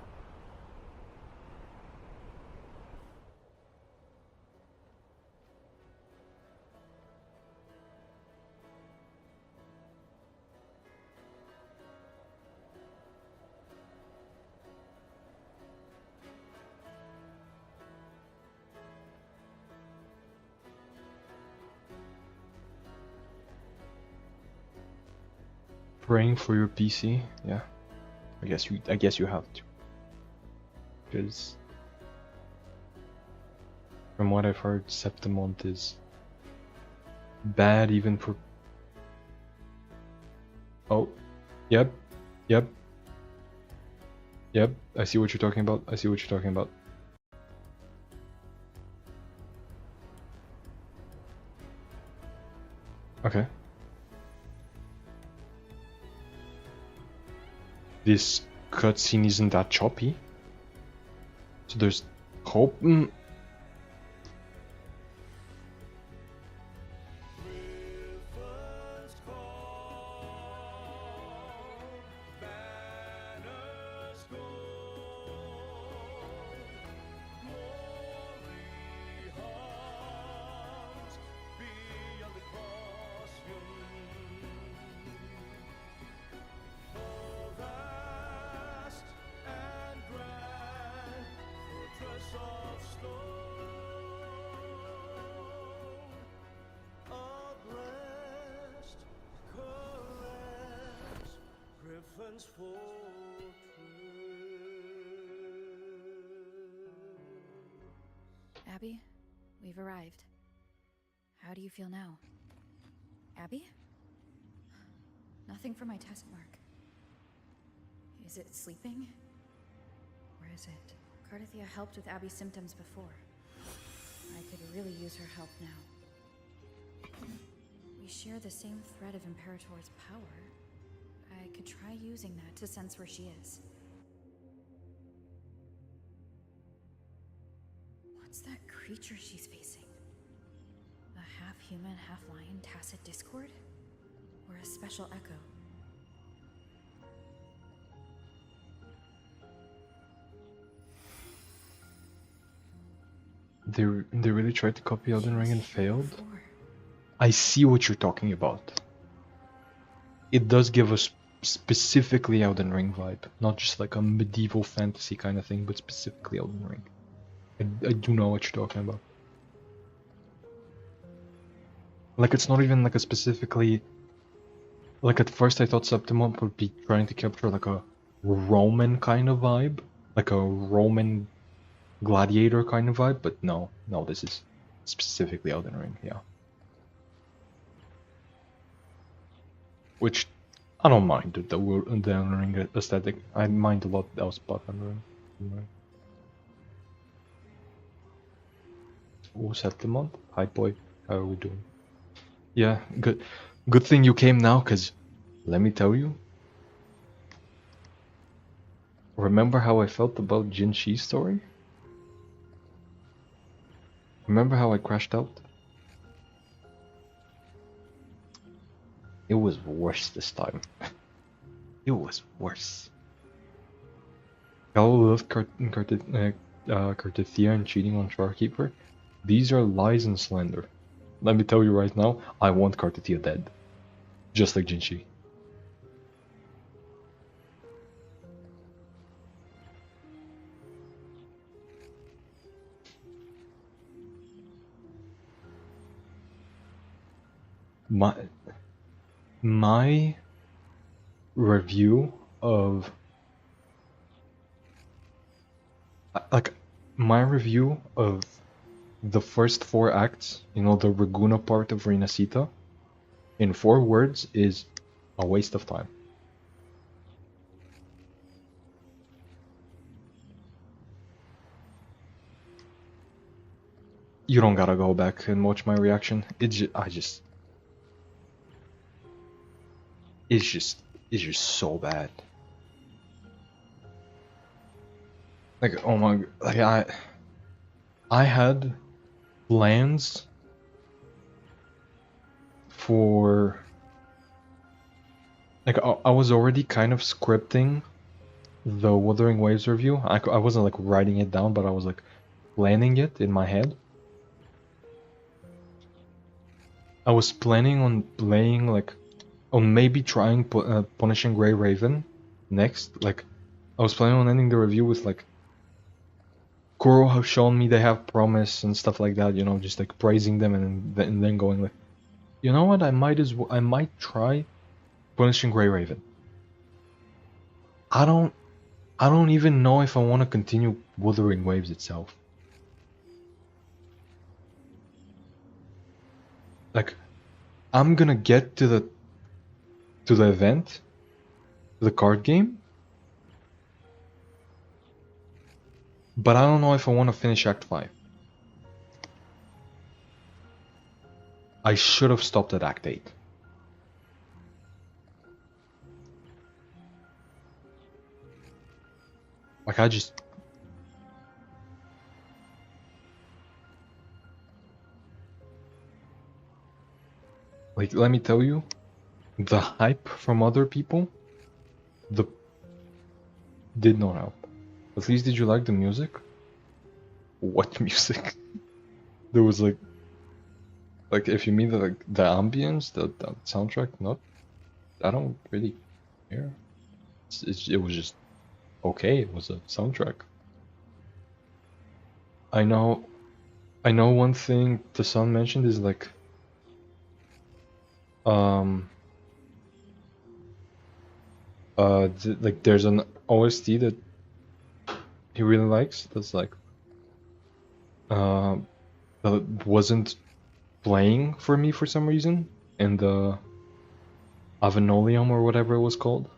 S1: Praying for your PC, yeah. I guess you have to. Because from what I've heard, Septimont is bad even for... Oh, yep, yep. Yep, I see what you're talking about, I see what you're talking about. Okay. This cutscene isn't that choppy, so there's hope.
S4: Abby, we've arrived. How do you feel now? Abby? Nothing for my test mark. Is it sleeping? Or is it? Cardathia helped with Abby's symptoms before. I could really use her help now. We share the same thread of Imperator's power. I could try using that to sense where she is. What's that creature she's facing? A half-human, half-lion tacit discord? Or a special echo?
S1: They really tried to copy Elden Ring and failed? I see what you're talking about. It does give us specifically Elden Ring vibe, not just like a medieval fantasy kind of thing, but specifically Elden Ring. I do know what you're talking about. Like, it's not even like a specifically... Like, at first I thought Septimont would be trying to capture like a Roman kind of vibe. Like a Roman gladiator kind of vibe, but no, this is specifically Elden Ring, yeah. Which, I don't mind the Elden Ring aesthetic. I mind a lot else about Elden Ring. Oh, Septimont? Hi boy, how are we doing? Yeah, good thing you came now, cause let me tell you. Remember how I felt about Jin Shi's story? Remember how I crashed out? It was worse this time. It was worse. Y'all loved Cartithia and cheating on Shorkeeper. These are lies and slander. Let me tell you right now, I want Cartithia dead. Just like Jinshi. My review of the first 4 acts, you know, the Raguna part of Rinascita, in 4 words is a waste of time. You don't gotta go back and watch my reaction. It's just so bad. Like, oh my, like I had plans for like I was already kind of scripting the Wuthering Waves review. I wasn't like writing it down, but I was like planning it in my head. I was planning on playing like on maybe trying Punishing Grey Raven next. Like I was planning on ending the review with like Kuro have shown me they have promise and stuff like that, you know, just like praising them and then going like, you know what, I might try Punishing Grey Raven. I don't even know if I want to continue Wuthering Waves itself. Like, I'm gonna get to the event, the card game, but I don't know if I want to finish Act 5. I should have stopped at Act 8. Like, I just... Like, let me tell you, the hype from other people, did not help. At least, did you like the music? What music? There was like if you mean the ambience, the soundtrack, not, I don't really care. It was just okay. It was a soundtrack. I know one thing the son mentioned is like like there's an OST that he really likes that's like that wasn't playing for me for some reason in the Avenolium or whatever it was called.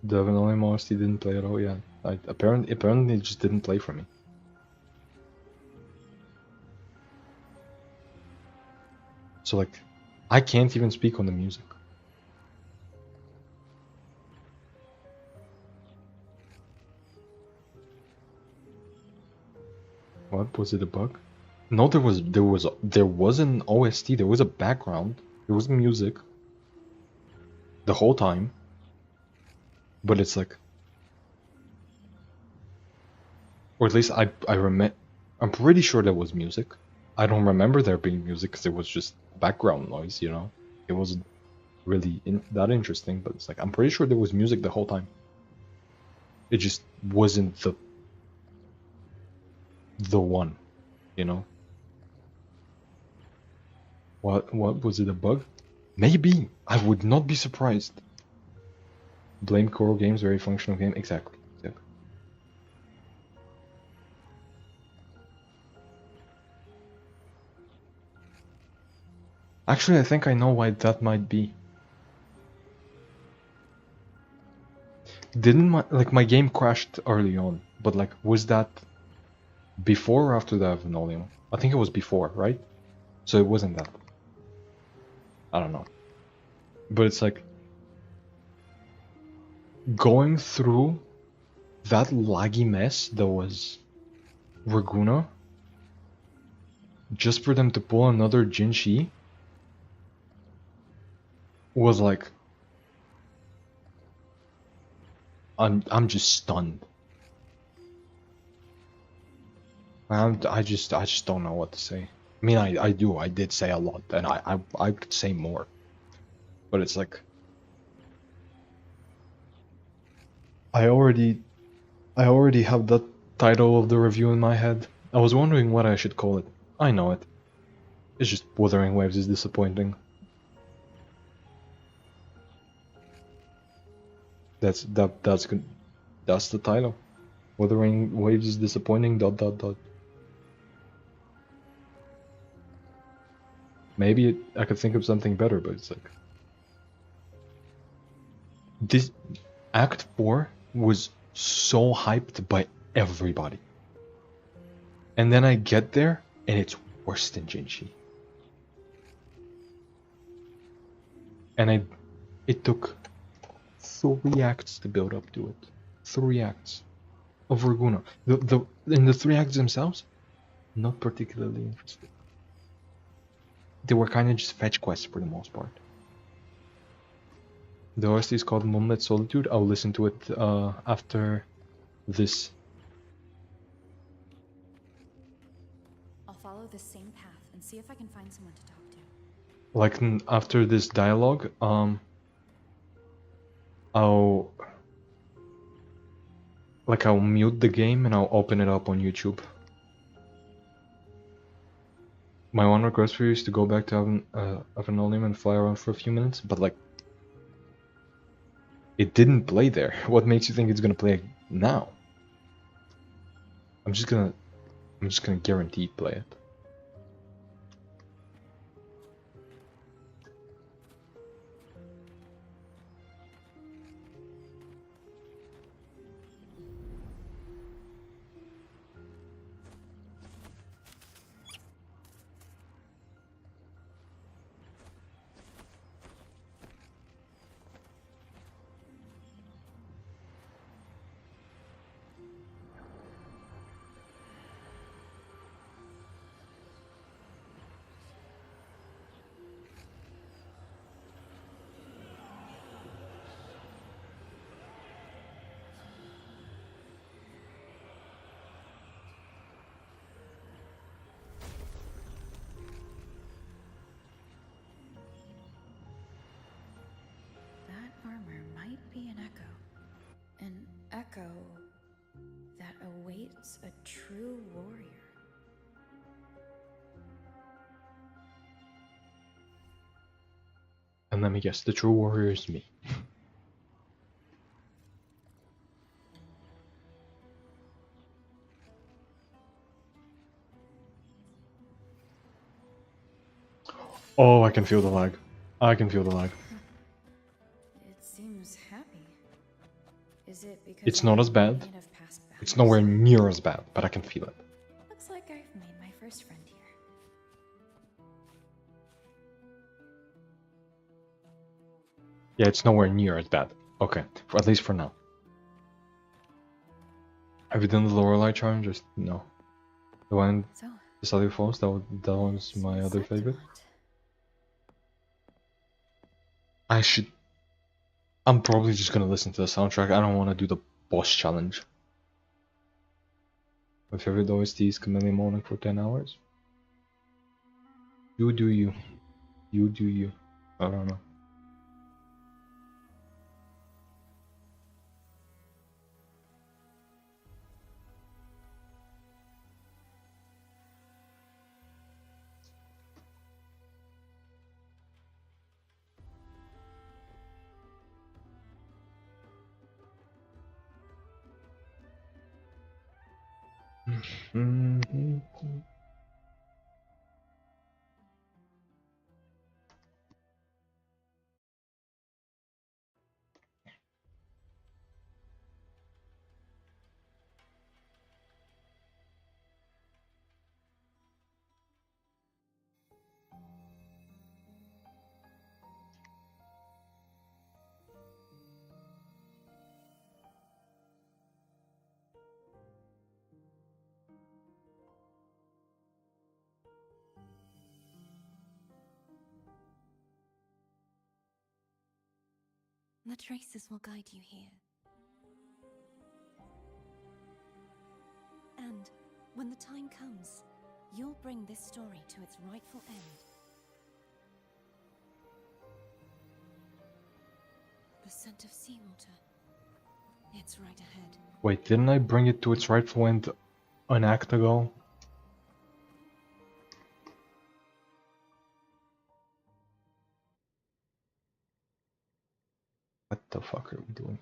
S1: The Avenolium OST didn't play at all. Yeah, apparently it just didn't play for me. So like, I can't even speak on the music. What was it, a bug? No, there was an OST. There was a background. There was music the whole time. But it's like, or at least I'm pretty sure there was music. I don't remember there being music because it was just background noise, you know. It wasn't really that interesting, but it's like I'm pretty sure there was music the whole time. It just wasn't the one, you know. What was it, a bug? Maybe. I would not be surprised. Blame Coral Games, very functional game. Exactly. Actually, I think I know why that might be. Didn't my game crashed early on, but like, was that before or after the Avenolium? I think it was before, right? So it wasn't that. I don't know. But it's like going through that laggy mess that was Raguna just for them to pull another Jinshi was like, I'm just stunned. I just don't know what to say. I mean, I did say a lot, and I could say more, but it's like I already have that title of the review in my head. I was wondering what I should call it. I know it. It's just Wuthering Waves is disappointing. That's good. That's the title. Wuthering Waves is disappointing. ... Maybe I could think of something better, but it's like this Act 4 was so hyped by everybody, and then I get there and it's worse than Jinshi. And it took 3 acts to build up to it. 3 acts. of Raguna. In the 3 acts themselves, not particularly interested. They were kind of just fetch quests for the most part. The OST is called Moonlit Solitude. I'll listen to it after this.
S4: I'll follow the same path and see if I can find someone to talk to.
S1: Like after this dialogue, I'll mute the game and I'll open it up on YouTube. My one request for you is to go back to Avenolium and fly around for a few minutes, but like, it didn't play there. What makes you think it's gonna play now? I'm just gonna guaranteed play it.
S4: Armor might be an echo. An echo that awaits a true warrior.
S1: And let me guess, the true warrior is me. Oh, I can feel the lag. I can feel the lag.
S4: It seems happy. Is it because
S1: It's not as bad. It's nowhere near as bad, but I can feel it.
S4: Looks like I've made my first friend here.
S1: Yeah, it's nowhere near as bad. Okay, at least for now. Have you done the lower light challenge? Just no. The one, the Saudi Falls. That one's my other favorite. I'm probably just gonna listen to the soundtrack. I don't want to do the boss challenge. My favorite OST is Chameleon Morning for 10 hours. You do you. You do you. I don't know.
S5: The traces will guide you here. And when the time comes, you'll bring this story to its rightful end. The scent of seawater. It's right ahead.
S1: Wait, didn't I bring it to its rightful end an act ago? What the fuck are we doing?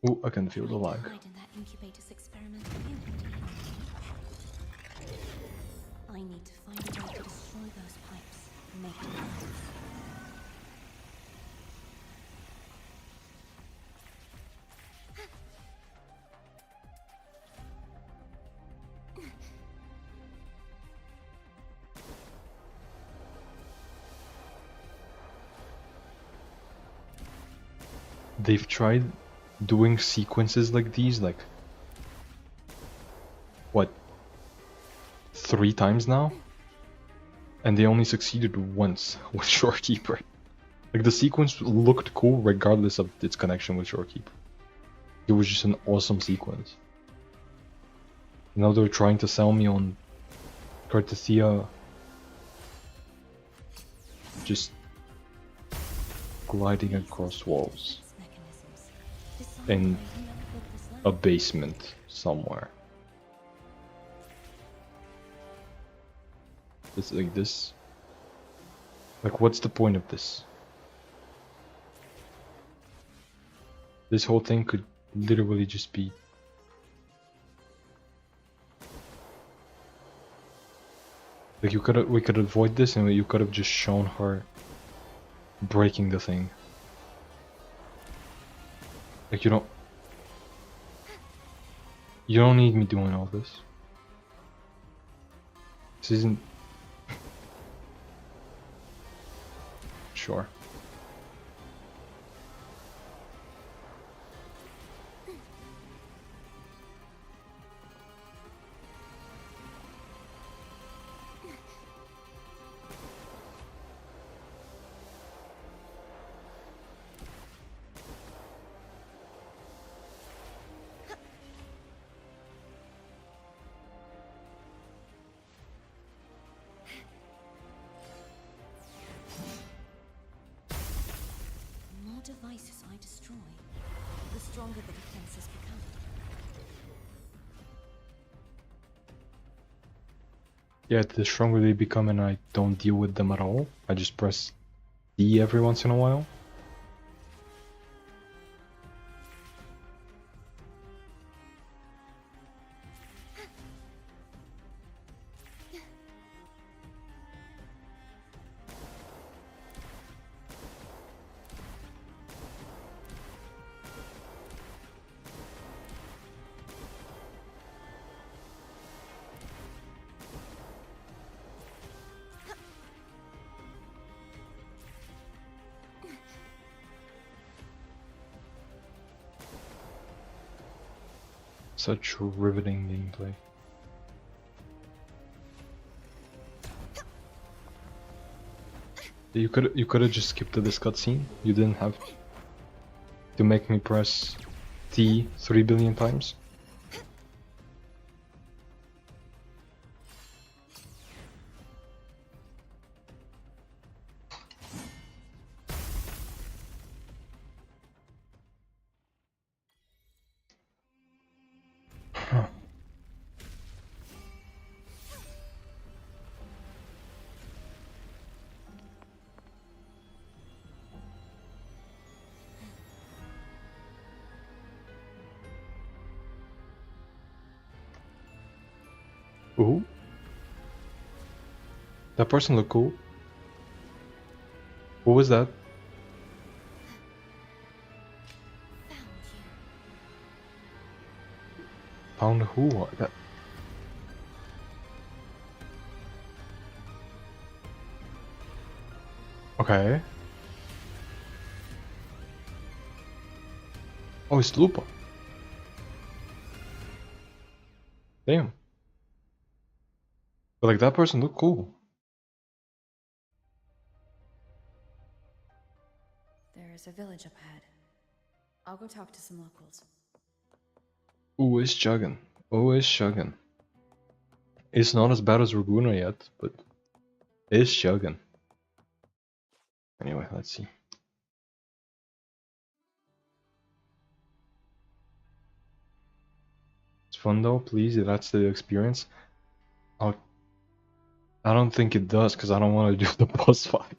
S1: Ooh, I can feel the lag.
S5: Hide in that incubator's experimental unit. I need to find a way to destroy those pipes and make it right.
S1: they've tried doing sequences like these, like, what, 3 times now? And they only succeeded once with Shorekeeper. Like, the sequence looked cool regardless of its connection with Shorekeeper. It was just an awesome sequence. Now they're trying to sell me on Carthasia just gliding across walls in a basement somewhere. It's like this. Like, what's the point of this? This whole thing could literally just be like, we could avoid this, and you could have just shown her breaking the thing. Like, you don't need me doing all this. This isn't. Sure.
S5: Devices I destroy, the stronger the defenses become.
S1: Yeah, the stronger they become and I don't deal with them at all. I just press D every once in a while. Such riveting gameplay. You could have just skipped to this cutscene. You didn't have to make me press T 3 billion times. Ooh. That person looked cool. Who was that? Found who? That. Okay. Oh, it's Lupa. Damn. But like, that person looked cool.
S4: There's a village up ahead. I'll go talk to some locals.
S1: Ooh, it's chugging. Oh, it's chugging. It's not as bad as Raguna yet, but it's chugging. Anyway, let's see. It's fun though, please, if that's the experience. I don't think it does, because I don't want to do the boss fight.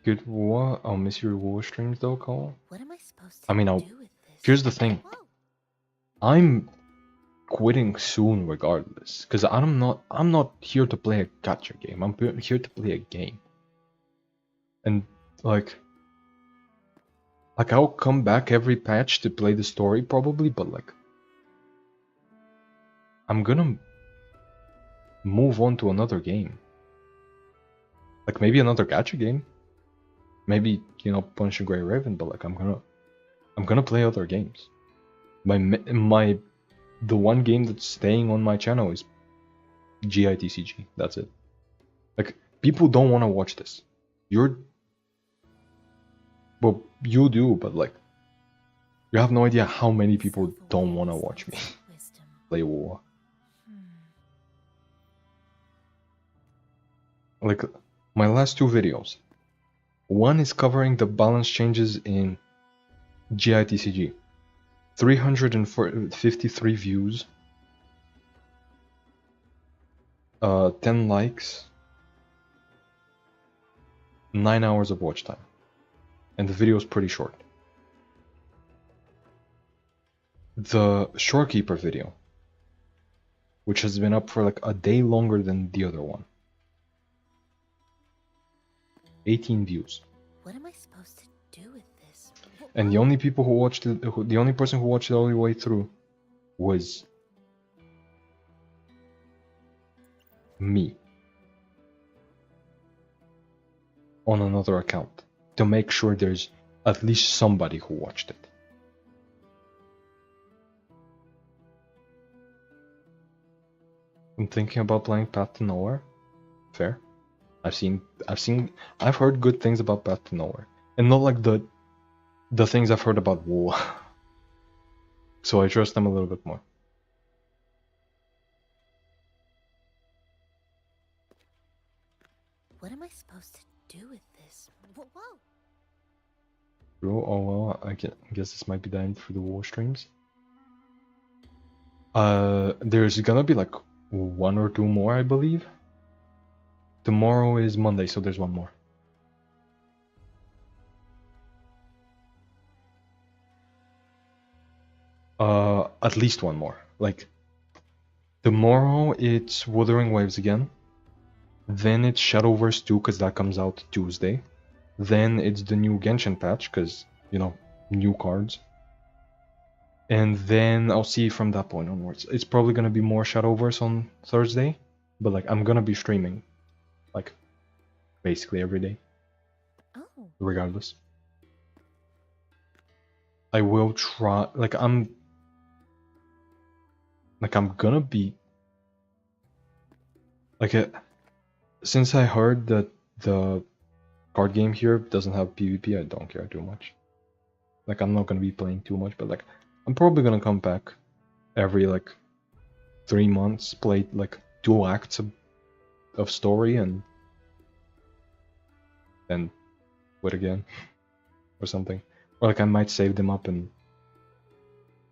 S1: Good war. I'll miss your war streams though, Cole.
S5: What am I supposed to
S1: I mean,
S5: do with this?
S1: here's the thing.
S5: Whoa.
S1: I'm quitting soon regardless, because I'm not here to play a gacha game. I'm here to play a game. And like I'll come back every patch to play the story probably, but like I'm gonna move on to another game. Like maybe another gacha game. Maybe, you know, Punch and Grey Raven, but like I'm gonna play other games. The one game that's staying on my channel is GITCG. That's it. Like people don't want to watch this. Well, you do, but like you have no idea how many people don't want to watch me play WoW. Like my last two videos. One is covering the balance changes in GITCG. 353 views. 10 likes. 9 hours of watch time. And the video is pretty short. The Shorekeeper video, which has been up for like a day longer than the other one. 18 views.
S3: What am I supposed to do with this?
S1: And the only people who watched it, the only person who watched it all the way through was me. On another account. To make sure there's at least somebody who watched it. I'm thinking about playing Path to Nowhere. Fair. I've heard good things about Path to Nowhere. And not like the things I've heard about WoW. So I trust them a little bit more.
S3: What am I supposed to do with this? Whoa!
S1: Oh well, I guess this might be the end for the WoW streams. There's gonna be like 1 or 2 more, I believe. Tomorrow is Monday, so there's 1 more. At least 1 more. Like, tomorrow it's Wuthering Waves again. Then it's Shadowverse 2, because that comes out Tuesday. Then it's the new Genshin patch, because, you know, new cards. And then I'll see from that point onwards. It's probably gonna be more Shadowverse on Thursday. But, like, I'm gonna be streaming. Like, basically every day.
S3: Oh.
S1: Regardless. I will try, like I'm gonna be, like since I heard that the card game here doesn't have PvP, I don't care too much. Like I'm not gonna be playing too much, but like I'm probably gonna come back every like 3 months, play like 2 acts of story and quit again or something. Or like I might save them up and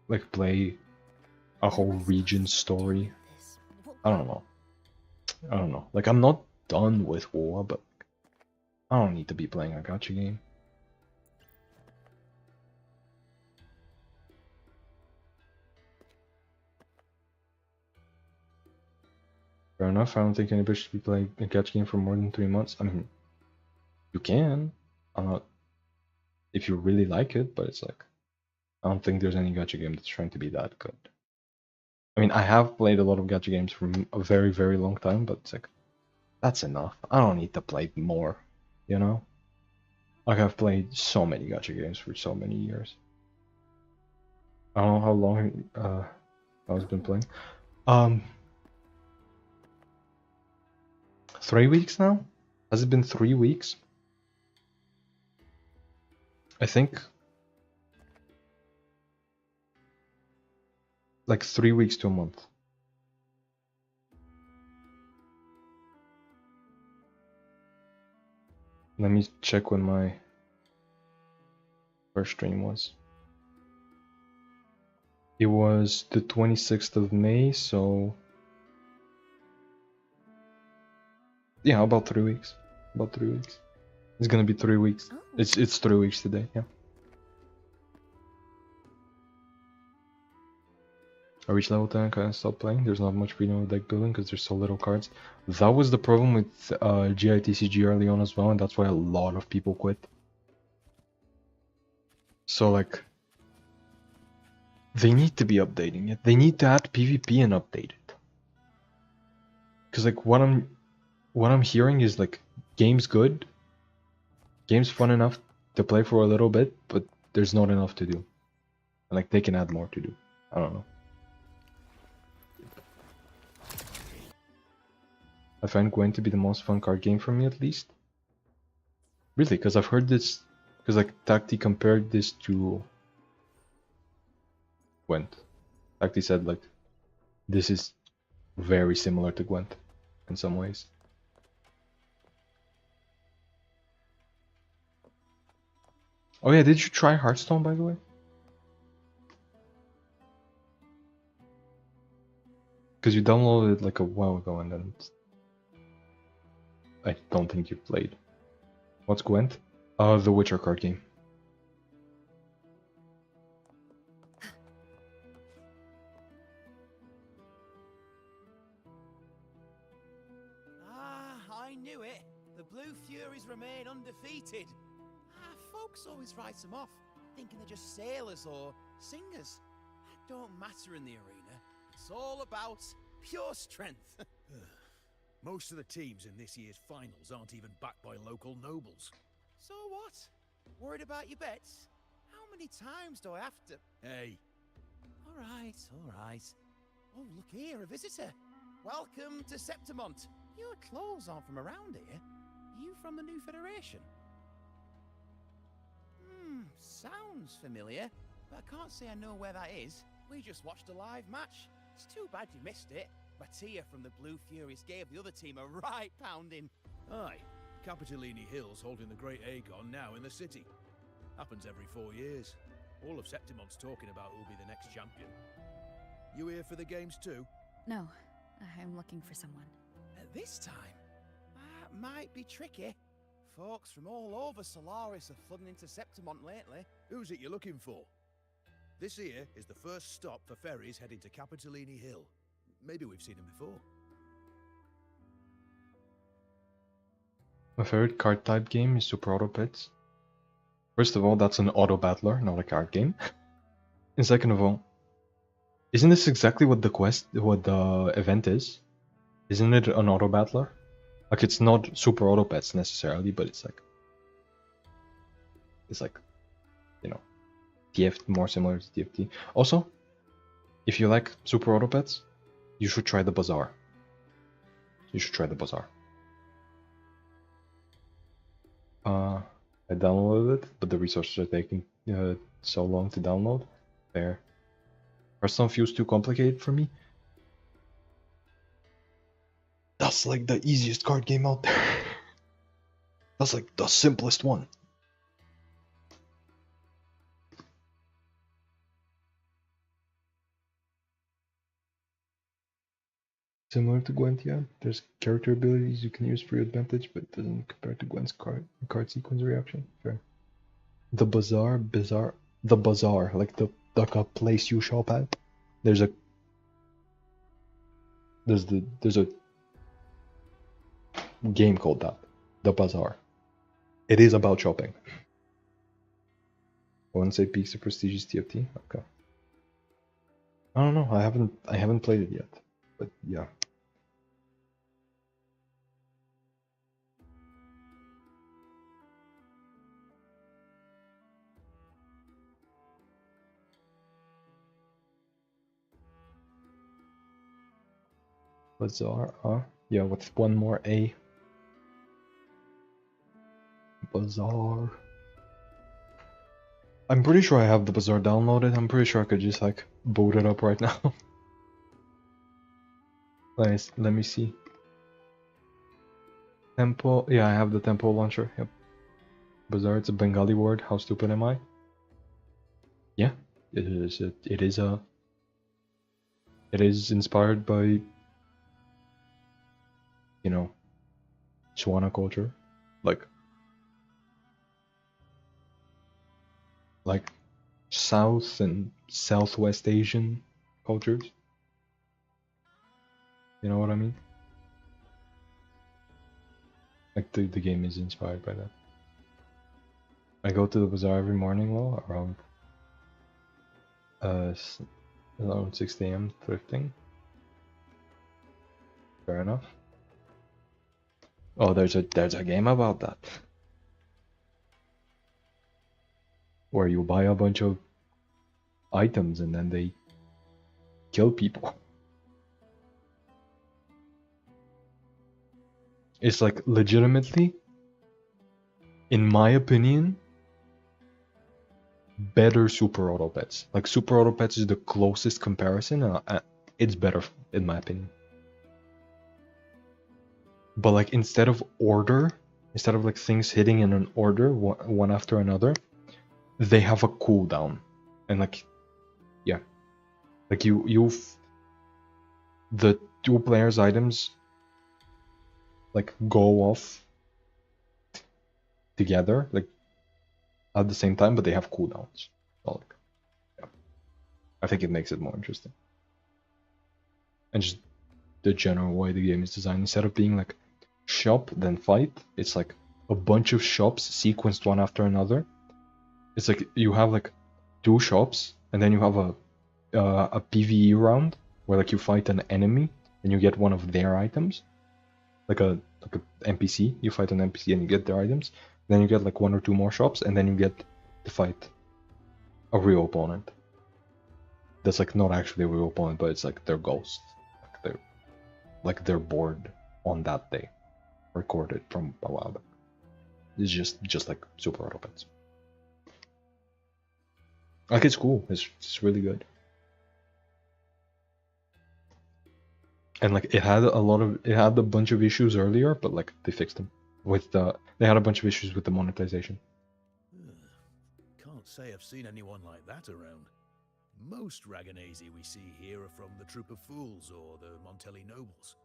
S1: like play a whole region story. I don't know. Like I'm not done with WoW, but I don't need to be playing a gacha game. Fair enough, I don't think anybody should be playing a gacha game for more than 3 months. I mean, you can. I'm not, if you really like it, but it's like, I don't think there's any gacha game that's trying to be that good. I mean, I have played a lot of gacha games for a very, very long time, but it's like, that's enough. I don't need to play more, you know? Like, I've played so many gacha games for so many years. I don't know how long I've been playing. 3 weeks now? Has it been 3 weeks? I think like 3 weeks to a month. Let me check when my first stream was. It was the 26th of May, so yeah, about 3 weeks. About 3 weeks. It's gonna be 3 weeks.
S3: Oh.
S1: It's 3 weeks today, yeah. I reached level 10 and kind of stopped playing. There's not much freedom of deck building because there's so little cards. That was the problem with GITCG early on as well, and that's why a lot of people quit. So like, they need to be updating it. They need to add PvP and update it. Cause like what I'm hearing is like game's good, game's fun enough to play for a little bit, but there's not enough to do. And like they can add more to do. I don't know. I find Gwent to be the most fun card game for me, at least. Really, because I've heard this, because like Tacti compared this to Gwent. Tacti said like this is very similar to Gwent in some ways. Oh yeah, did you try Hearthstone, by the way? Because you downloaded it like a while ago and then I don't think you played. What's Gwent? The Witcher card game.
S13: I knew it. The Blue Furies remain undefeated. Folks always write them off, thinking they're just sailors or singers. That don't matter in the arena. It's all about pure strength.
S14: Most of the teams in this year's finals aren't even backed by local nobles.
S13: So what? Worried about your bets? How many times do I have to...
S14: Hey.
S13: All right. Oh, look here, a visitor. Welcome to Septimont. Your clothes aren't from around here. You from the New Federation? Sounds familiar, but I can't say I know where that is. We just watched a live match. It's too bad you missed it. Mattia from the Blue Furies gave the other team a right pounding.
S14: Aye. Capitolini Hill's holding the Great Aegon now in the city. Happens every 4 years. All of Septimont's talking about who'll be the next champion. You here for the games too?
S4: No, I'm looking for someone.
S13: At this time? That might be tricky. Folks from all over Solaris are flooding into Septimont lately.
S14: Who's it you're looking for? This here is the first stop for ferries heading to Capitolini Hill. Maybe we've seen him before.
S1: My favorite card type game is Super Auto Pets. First of all, that's an auto battler, not a card game. And second of all, isn't this exactly what the event is? Isn't it an auto battler? Like it's not Super Auto Pets necessarily, but it's like, you know, TF more similar to TFT. Also, if you like Super Auto Pets, you should try the Bazaar. I downloaded it, but the resources are taking so long to download. There. Hearthstone feels too complicated for me. That's like the easiest card game out there. That's like the simplest one. Similar to Gwent, yeah. There's character abilities you can use for your advantage, but it doesn't compare to Gwent's card sequence reaction. Fair. The bazaar, like a place you shop at. There's a game called that, the Bazaar. It is about shopping. I wouldn't say peaks of prestigious TFT. Okay. I don't know. I haven't played it yet, but yeah. Bazaar, yeah, with one more A. Bazaar. I'm pretty sure I have the Bazaar downloaded. I'm pretty sure I could just like boot it up right now. Let me see. Tempo, yeah, I have the Tempo launcher. Yep. Bazaar, it's a Bengali word. How stupid am I? Yeah, it is inspired by, you know, Swana culture, like South and Southwest Asian cultures. You know what I mean? Like the game is inspired by that. I go to the bazaar every morning, well, around 6 AM thrifting. Fair enough. Oh, there's a game about that. Where you buy a bunch of items and then they kill people. It's like legitimately, in my opinion, better Super Auto Pets. Like Super Auto Pets is the closest comparison. It's better in my opinion. But like instead of like things hitting in an order one after another, they have a cooldown, and like yeah, like the two players' items like go off together like at the same time, but they have cooldowns. So, like, yeah. I think it makes it more interesting, and just the general way the game is designed, instead of being like shop then fight, it's like a bunch of shops sequenced one after another. It's like you have like two shops, and then you have a PvE round where like you fight an enemy and you get one of their items, like a NPC. You fight an NPC and you get their items. Then you get like one or two more shops, and then you get to fight a real opponent. That's like not actually a real opponent, but it's like their ghost. Like they're bored on that day. Recorded from a while back. It's just like Super Auto Pets. Like it's cool. It's really good. And like it had a bunch of issues earlier, but like they fixed them. They had a bunch of issues with the monetization.
S14: Can't say I've seen anyone like that around. Most Raganese we see here are from the Troop of Fools or the Montelli Nobles.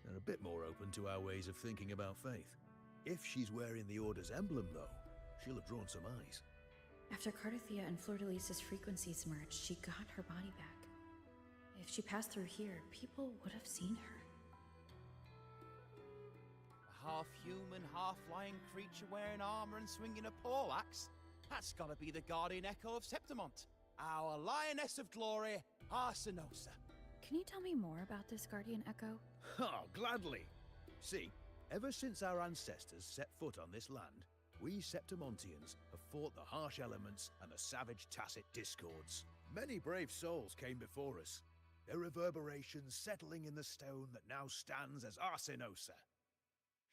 S14: They're a bit more open to our ways of thinking about faith. If she's wearing the Order's emblem, though, she'll have drawn some eyes.
S4: After Cardathia and Fleur-de-Lis's frequencies merged, she got her body back. If she passed through here, people would have seen her.
S13: A half-human, half-lion creature wearing armor and swinging a poleaxe? That's gotta be the Guardian Echo of Septimont. Our Lioness of Glory, Arsinosa.
S4: Can you tell me more about this Guardian Echo?
S14: Oh, gladly. See, ever since our ancestors set foot on this land, we Septimontians have fought the harsh elements and the savage tacit discords. Many brave souls came before us, their reverberations settling in the stone that now stands as Arsinosa.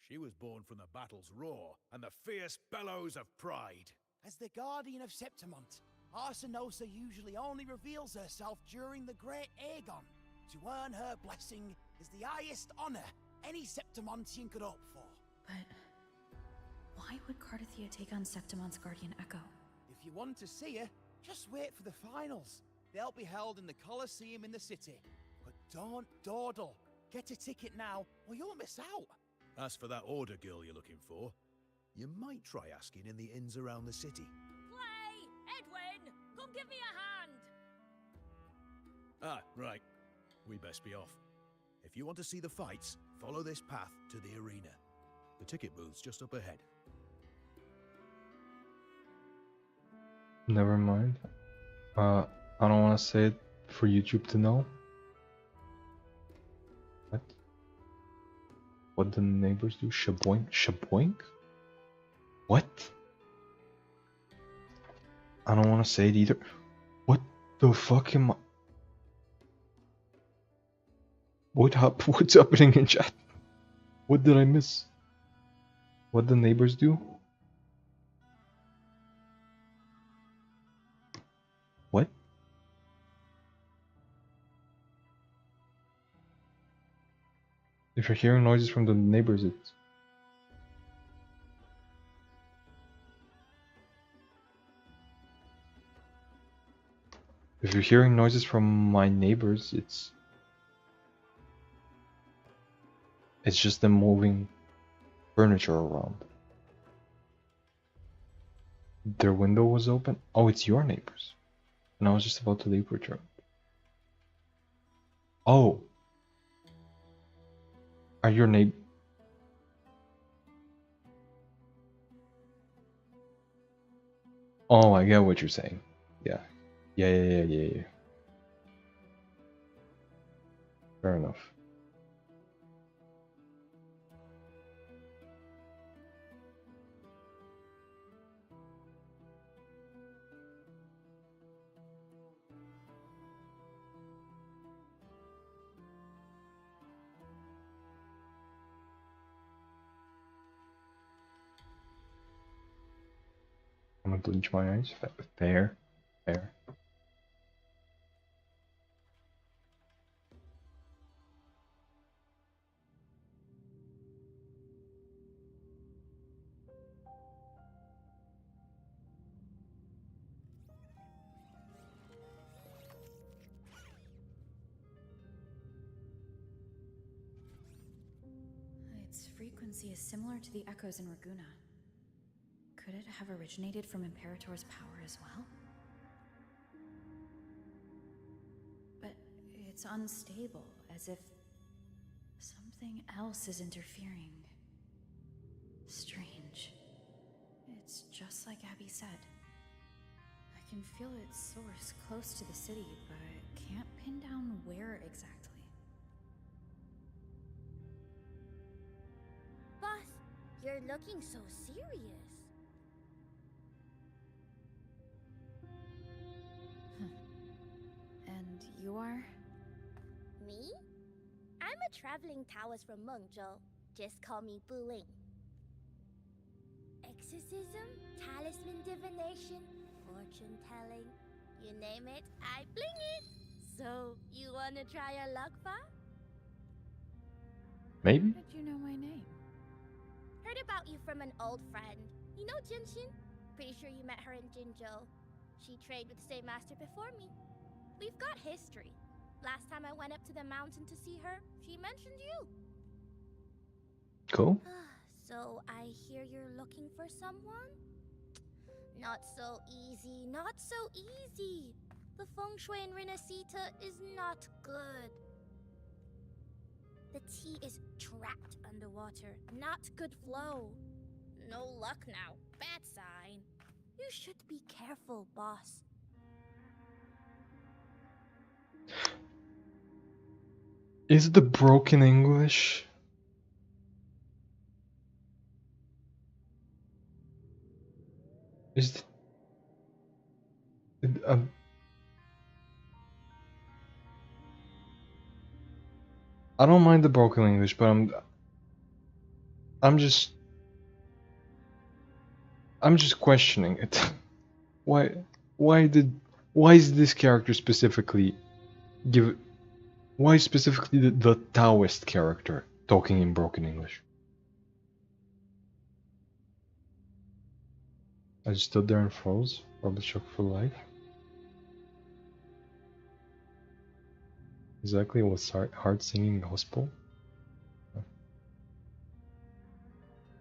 S14: She was born from the battle's roar and the fierce bellows of pride.
S13: As the Guardian of Septimont, Arsinosa usually only reveals herself during the Great Aegon. To earn her blessing is the highest honor any Septimontian could hope for.
S4: But why would Cardathia take on Septimont's Guardian Echo?
S13: If you want to see her, just wait for the finals. They'll be held in the Colosseum in the city. But don't dawdle. Get a ticket now, or you'll miss out.
S14: As for that Order girl you're looking for, you might try asking in the inns around the city.
S12: Clay! Edwin! Come give me a hand!
S14: Ah, right. We best be off. If you want to see the fights, follow this path to the arena. The ticket booth's just up ahead.
S1: Never mind. I don't want to say it for YouTube to know. What the neighbors do? Shaboink? Shaboink? What? I don't want to say it either. What the fuck am I? What's happening in chat? What did I miss? What the neighbors do? What? If you're hearing noises from the neighbors, it's... If you're hearing noises from my neighbors, it's just them moving furniture around. Their window was open? Oh, it's your neighbors. And I was just about to leave return. Oh. Are your neighbors... Oh, I get what you're saying. Yeah. Yeah. Fair enough. I'm gonna bleach my eyes. Fair. Fair.
S4: Its frequency is similar to the echoes in Raguna. Could it have originated from Imperator's power as well? But it's unstable, as if something else is interfering. Strange. It's just like Abby said. I can feel its source close to the city, but can't pin down where exactly.
S3: Boss, you're looking so serious.
S4: And you are?
S3: Me? I'm a traveling Taoist from Mengzhou. Just call me Bu Ling. Exorcism, talisman divination, fortune telling, you name it, I bling it. So, you wanna try your luck, Fa?
S1: Maybe?
S4: How did you know my name?
S3: Heard about you from an old friend. You know Jinshin? Pretty sure you met her in Jinzhou. She trained with the same master before me. We've got history. Last time I went up to the mountain to see her, she mentioned you.
S1: Cool.
S3: So I hear you're looking for someone? Not so easy, not so easy. The feng shui in Rinascita is not good. The tea is trapped underwater, not good flow. No luck now, bad sign. You should be careful, boss.
S1: Is the broken English? Is I don't mind the broken English, but I'm just questioning it. Why is this character specifically why specifically the Taoist character talking in broken English? I just stood there and froze, probably shocked for life. Exactly what's hard singing gospel? I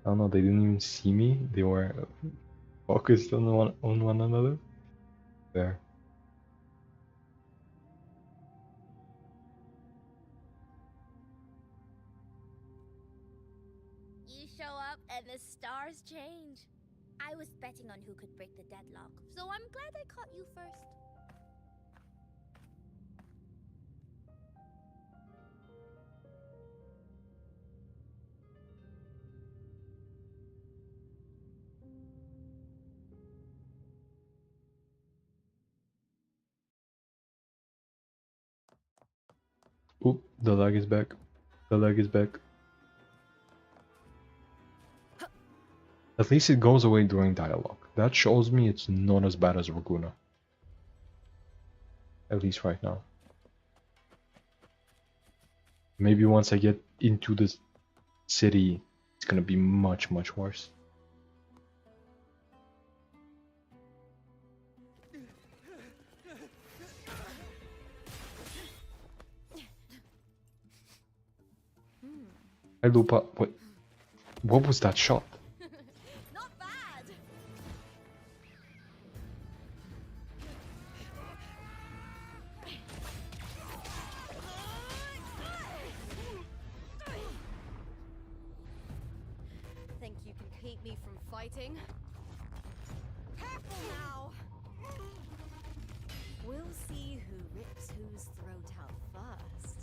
S1: don't know, they didn't even see me, they were focused on one another. There.
S3: You show up and the stars change. I was betting on who could break the deadlock, so I'm glad I caught you first.
S1: Oop, the lag is back. The lag is back. At least it goes away during dialogue. That shows me it's not as bad as Raguna. At least right now. Maybe once I get into the city, it's gonna be much worse. Hey Lupa, what was that shot?
S3: Not bad.
S15: Think you can keep me from fighting? Careful now! We'll see who rips whose throat out first.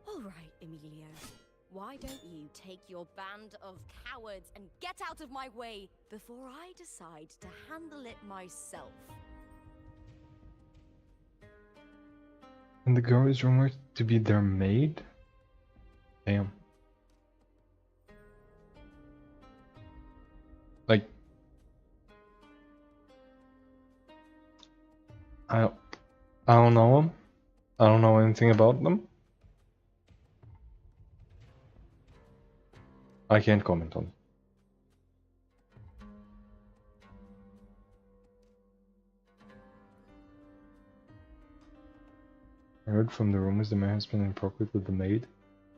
S15: All right, Emilio. Why don't you take your band of cowards and get out of my way before I decide to handle it myself?
S1: And the girl is rumored to be their maid? Damn. Like, I don't know them. I don't know anything about them. I can't comment on it. I heard from the rumors the man has been inappropriate with the maid,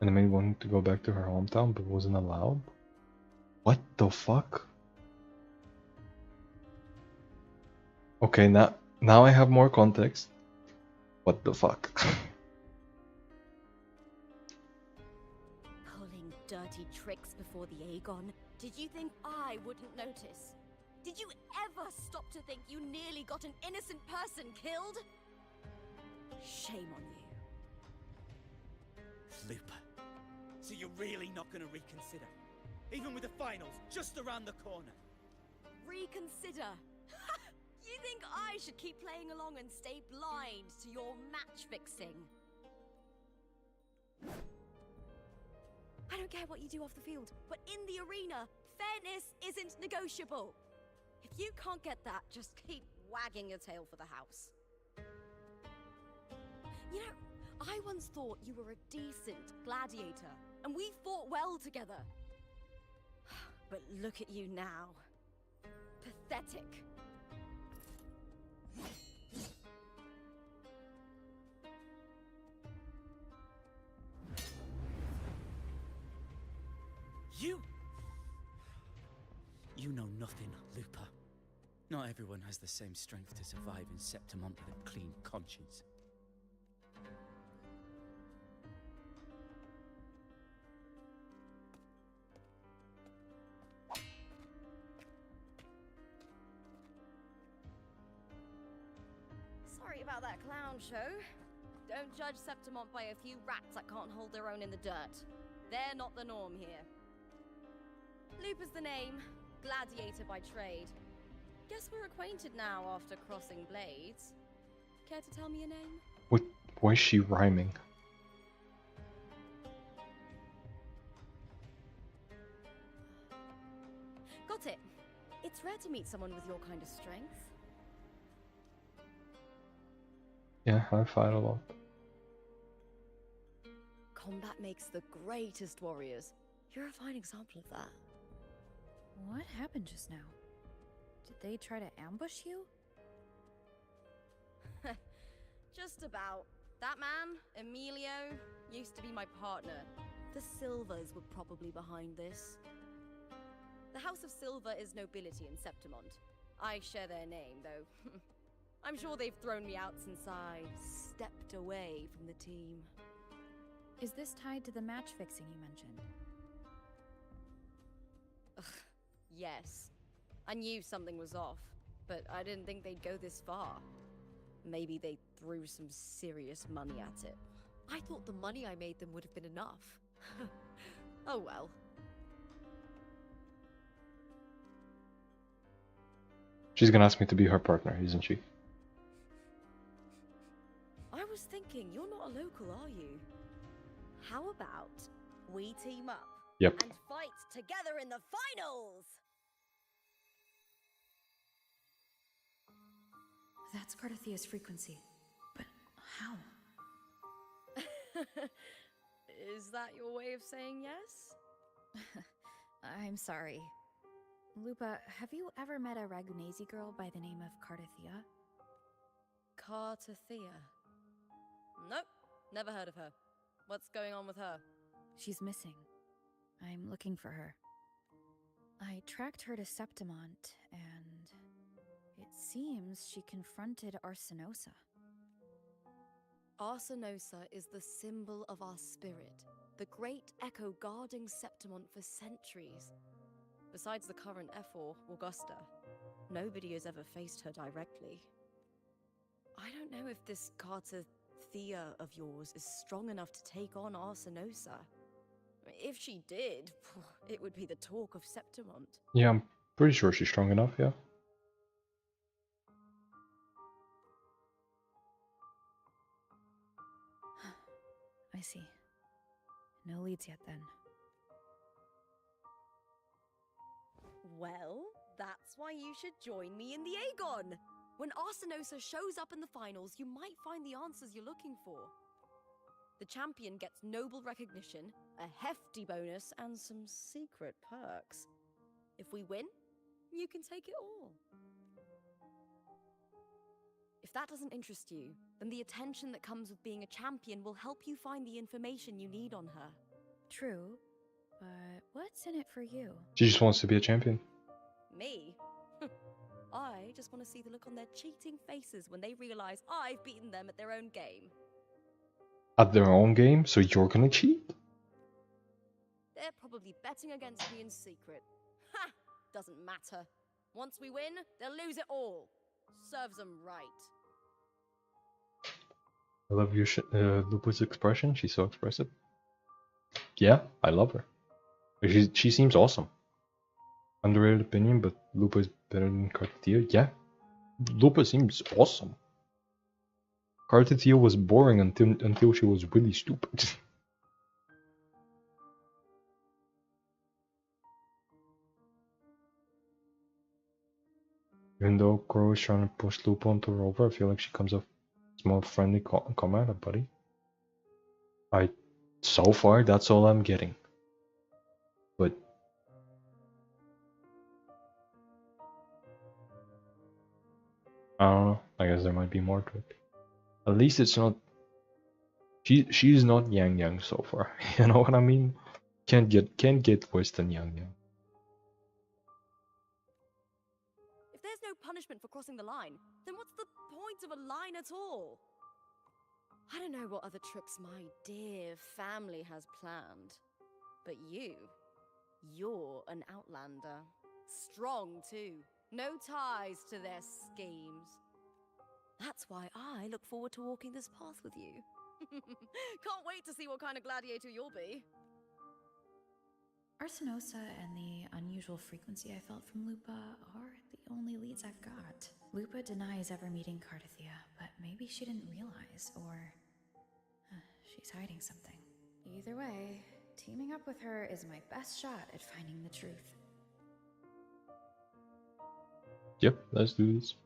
S1: and the maid wanted to go back to her hometown but wasn't allowed. What the fuck? Okay, now I have more context. What the fuck?
S15: Pulling dirty tricks before the Aegon? Did you think I wouldn't notice? Did you ever stop to think you nearly got an innocent person killed? Shame on you.
S16: Looper, so you're really not going to reconsider? Even with the finals just around the corner?
S15: Reconsider? You think I should keep playing along and stay blind to your match fixing? I don't care what you do off the field, but in the arena, fairness isn't negotiable. If you can't get that, just keep wagging your tail for the house. You know, I once thought you were a decent gladiator, and we fought well together. But look at you now. Pathetic.
S16: You know nothing, Looper. Not everyone has the same strength to survive in Septimont with a clean conscience.
S15: Sorry about that clown show. Don't judge Septimont by a few rats that can't hold their own in the dirt. They're not the norm here. Looper's the name, gladiator by trade. Guess we're acquainted now after crossing blades. Care to tell me your name?
S1: What? Why is she rhyming?
S15: Got it. It's rare to meet someone with your kind of strength.
S1: Yeah, I fight a lot.
S15: Combat makes the greatest warriors. You're a fine example of that.
S4: What happened just now? Did they try to ambush you?
S15: Just about. That man, Emilio, used to be my partner. The Silvers were probably behind this. The House of Silver is nobility in Septimont. I share their name, though. I'm sure they've thrown me out since I stepped away from the team.
S4: Is this tied to the match fixing you mentioned?
S15: Ugh, yes. I knew something was off, but I didn't think they'd go this far. Maybe they threw some serious money at it. I thought the money I made them would have been enough. Oh well.
S1: She's gonna ask me to be her partner, isn't she?
S15: I was thinking, you're not a local, are you? How about we team up?
S1: Yep.
S15: And fight together in the finals!
S4: That's Cardathia's frequency. But how?
S15: Is that your way of saying yes?
S4: I'm sorry. Lupa, have you ever met a Ragunesi girl by the name of Cardathia?
S15: Cardathia? Nope, never heard of her. What's going on with her?
S4: She's missing. I'm looking for her. I tracked her to Septimont, and it seems she confronted Arsinosa.
S15: Arsinosa is the symbol of our spirit, the great echo guarding Septimont for centuries. Besides the current Ephor, Augusta, nobody has ever faced her directly. I don't know if this Cardathia of yours is strong enough to take on Arsinosa. If she did, it would be the talk of Septimont.
S1: Yeah, I'm pretty sure she's strong enough, yeah.
S4: see. No leads yet, then.
S15: Well, that's why you should join me in the Aegon! When Arsinosa shows up in the finals, you might find the answers you're looking for. The champion gets noble recognition, a hefty bonus, and some secret perks. If we win, you can take it all. If that doesn't interest you, then the attention that comes with being a champion will help you find the information you need on her.
S4: True, but what's in it for you?
S1: She just wants to be a champion.
S15: Me? I just want to see the look on their cheating faces when they realize I've beaten them at their own game.
S1: At their own game? So you're gonna cheat?
S15: They're probably betting against me in secret. Ha! Doesn't matter. Once we win, they'll lose it all. Serves them right.
S1: I love your Lupa's expression. She's so expressive. Yeah, I love her. She seems awesome. Underrated opinion, but Lupa is better than Cartithia. Yeah, Lupa seems awesome. Cartithia was boring until she was really stupid. Even though Crow is trying to push Lupa onto Rover, I feel like she comes off as more friendly commander, buddy. So far, that's all I'm getting. But I don't know. I guess there might be more to it. At least it's not. She's not Yang Yang so far. You know what I mean? Can't get worse than Yang Yang.
S15: If there's no punishment for crossing the line, then what's the point of a line at all? I don't know what other tricks my dear family has planned. But you're an outlander. Strong too. No ties to their schemes. That's why I look forward to walking this path with you. Can't wait to see what kind of gladiator you'll be.
S4: Arsinosa and the unusual frequency I felt from Lupa are the only leads I've got. Lupa denies ever meeting Cartithia, but maybe she didn't realize, or she's hiding something. Either way, teaming up with her is my best shot at finding the truth.
S1: Yep, let's do this.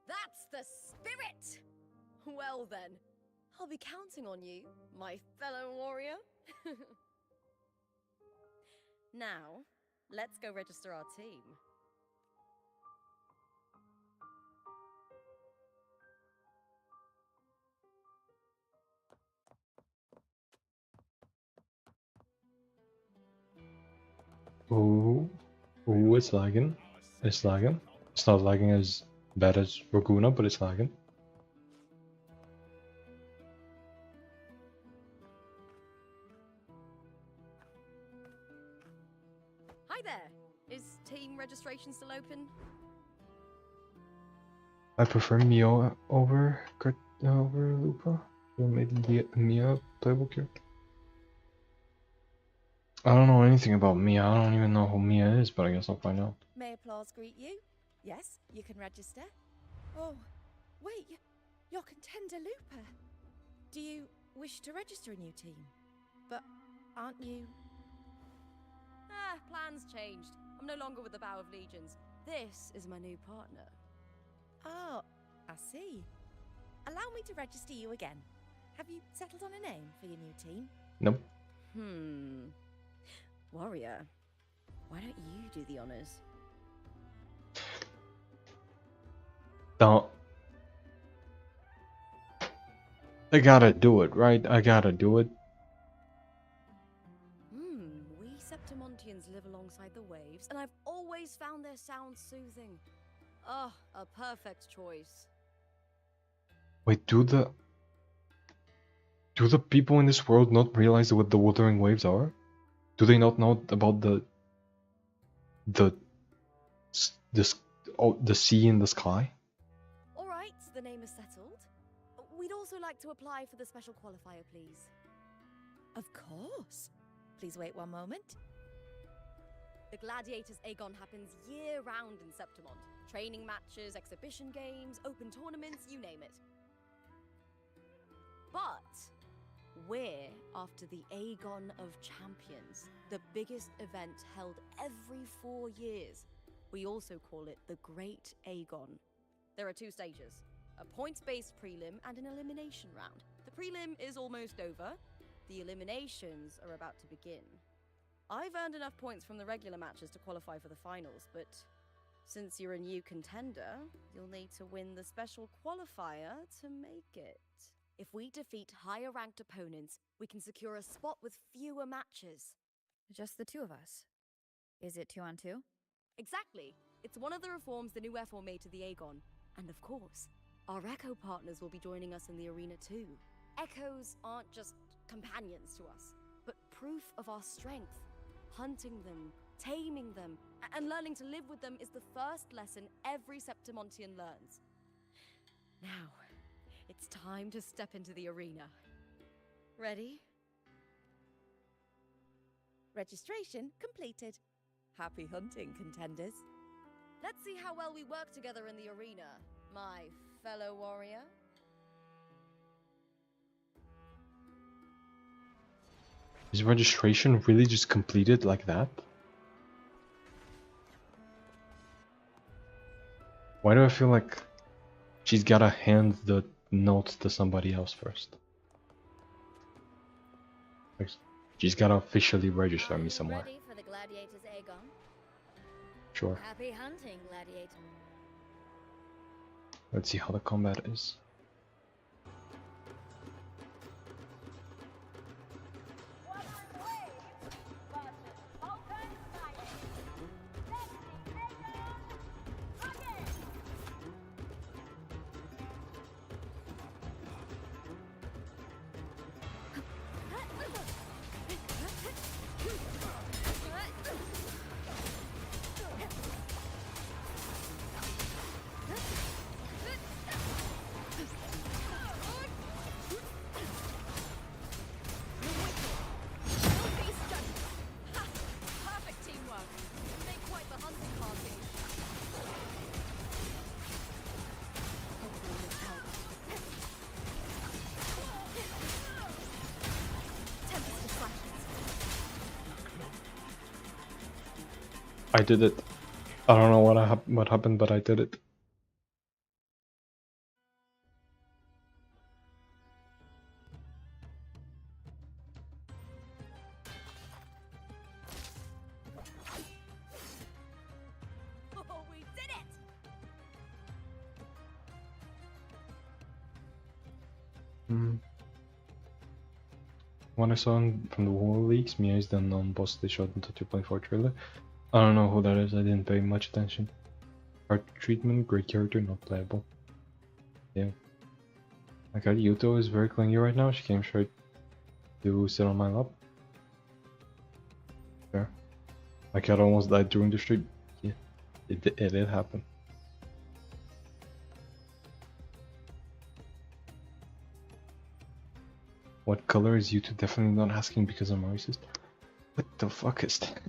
S15: That's the spirit! Well then, I'll be counting on you, my fellow warrior. Now, let's go register our team.
S1: Oh, it's lagging. It's lagging. It's not lagging as bad as Raguna, but it's lagging.
S15: Hi there! Is team registration still open?
S1: I prefer Mio over Lupa. Or maybe Mia playable character. I don't know anything about Mia. I don't even know who Mia is, but I guess I'll find out.
S5: May applause greet you? Yes, you can register. Oh, wait, you're contender Lupa. Do you wish to register a new team? But aren't you...
S15: Ah, plans changed. I'm no longer with the Bow of Legions. This is my new partner.
S5: Oh, I see. Allow me to register you again. Have you settled on a name for your new team?
S1: Nope.
S15: Warrior, why don't you do the honors?
S1: Don't. I gotta do it, right? I gotta do it.
S15: We Septimontians live alongside the waves, and I've always found their sound soothing. Ah, a perfect choice.
S1: Wait, do the people in this world not realize what the Wuthering waves are? Do they not know about the sea in the sky?
S15: All right, the name is settled. We'd also like to apply for the special qualifier, please.
S5: Of course. Please wait one moment.
S15: The Gladiators Aegon happens year-round in Septimont. Training matches, exhibition games, open tournaments, you name it. But we're after the Aegon of Champions, the biggest event held every 4 years. We also call it the Great Aegon. There are 2 stages, a points-based prelim and an elimination round. The prelim is almost over. The eliminations are about to begin. I've earned enough points from the regular matches to qualify for the finals, but since you're a new contender, you'll need to win the special qualifier to make it. If we defeat higher-ranked opponents, we can secure a spot with fewer matches.
S4: Just the 2 of us. Is it 2 on 2?
S15: Exactly. It's one of the reforms the new F4 made to the Aegon. And of course, our Echo partners will be joining us in the arena too. Echoes aren't just companions to us, but proof of our strength. Hunting them, taming them, and learning to live with them is the first lesson every Septimontian learns. Now, it's time to step into the arena. Ready? Registration completed. Happy hunting, contenders. Let's see how well we work together in the arena, my fellow warrior.
S1: Is registration really just completed like that? Why do I feel like she's gotta hand the notes to somebody else first? Like, she's gotta officially register me somewhere.
S3: Ready for the Gladiators Aegon?
S1: Sure.
S3: Happy hunting, Gladiator.
S1: Let's see how the combat is. I did it. I don't know what happened, but I did it.
S15: Oh, we did it!
S1: When I saw from the war leaks, Mia is the non-boss they showed in the 2.4 trailer. I don't know who that is, I didn't pay much attention. Hard treatment, great character, not playable. Yeah. My cat Yuto is very clingy right now, she came straight to sit on my lap. There. My cat almost died during the stream. Yeah, it did happen. What color is Yuto? Definitely not asking because I'm racist. What the fuck is that?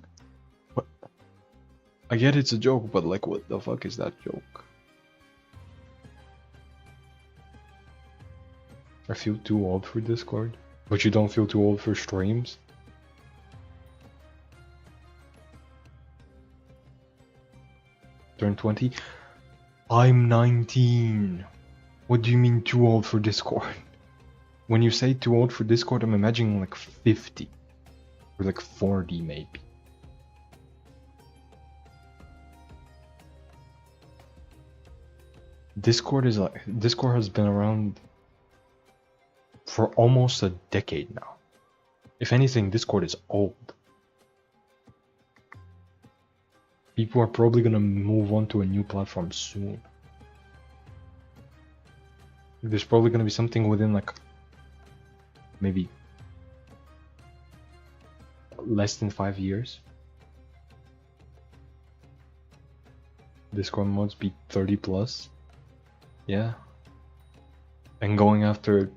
S1: What? I get it's a joke, but like, what the fuck is that joke? I feel too old for Discord, but you don't feel too old for streams? Turn 20? I'm 19! What do you mean too old for Discord? When you say too old for Discord, I'm imagining like 50. Or like 40 maybe. Discord has been around for almost a decade now. If anything, Discord is old. People are probably gonna move on to a new platform soon. There's probably gonna be something within like maybe less than 5 years. Discord mods be 30 plus. Yeah. And going after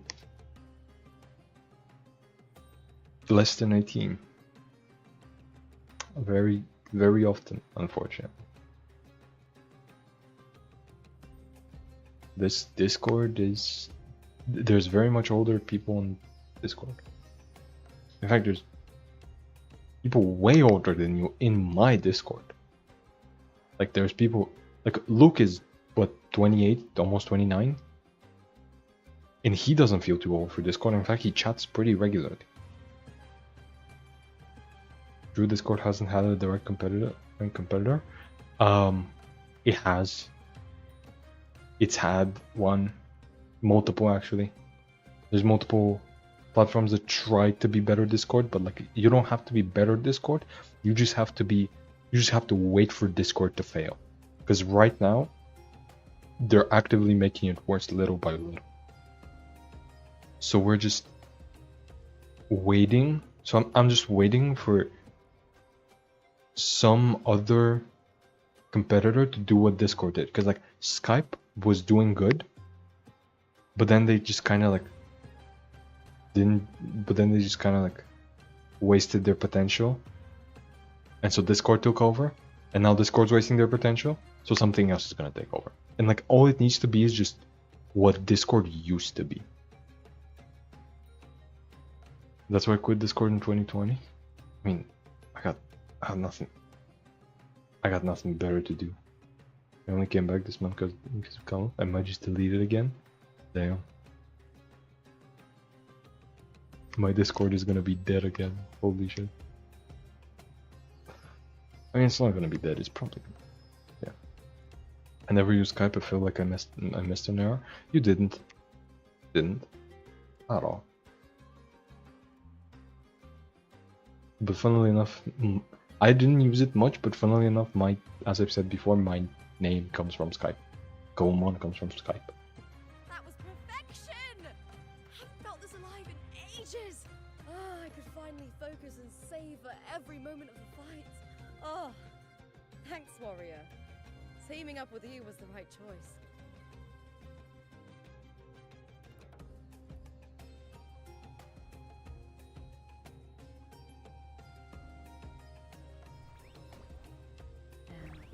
S1: less than 18. Very very often, unfortunately. This Discord is... There's very much older people in Discord. In fact, there's people way older than you in my Discord. Like, there's people... Like, Luke is, what, 28, almost 29? And he doesn't feel too old for Discord. In fact, he chats pretty regularly. True, Discord hasn't had a direct competitor. It has. It's had one, multiple actually. There's multiple platforms that try to be better Discord, but like you don't have to be better Discord. You just have to be. You just have to wait for Discord to fail, because right now they're actively making it worse little by little. So we're just waiting. So I'm just waiting for some other competitor to do what Discord did, because like Skype was doing good, but then they just kind of like didn't. But then they just kind of like wasted their potential, and so Discord took over, and now Discord's wasting their potential, so something else is gonna take over. And like all it needs to be is just what Discord used to be. That's why I quit Discord in 2020. I mean, I had nothing. I got nothing better to do. I only came back this month because of Call. I might just delete it again. Damn. My Discord is gonna be dead again. Holy shit. I mean, it's not gonna be dead. It's probably gonna... Yeah. I never used Skype. I feel like I missed an error. You didn't. Didn't. At all. But funnily enough, I didn't use it much, but funnily enough, as I've said before, my name comes from Skype. Goemon comes from Skype.
S15: That was perfection! I haven't felt this alive in ages! I could finally focus and savor every moment of the fight. Oh, thanks, warrior. Teaming up with you was the right choice.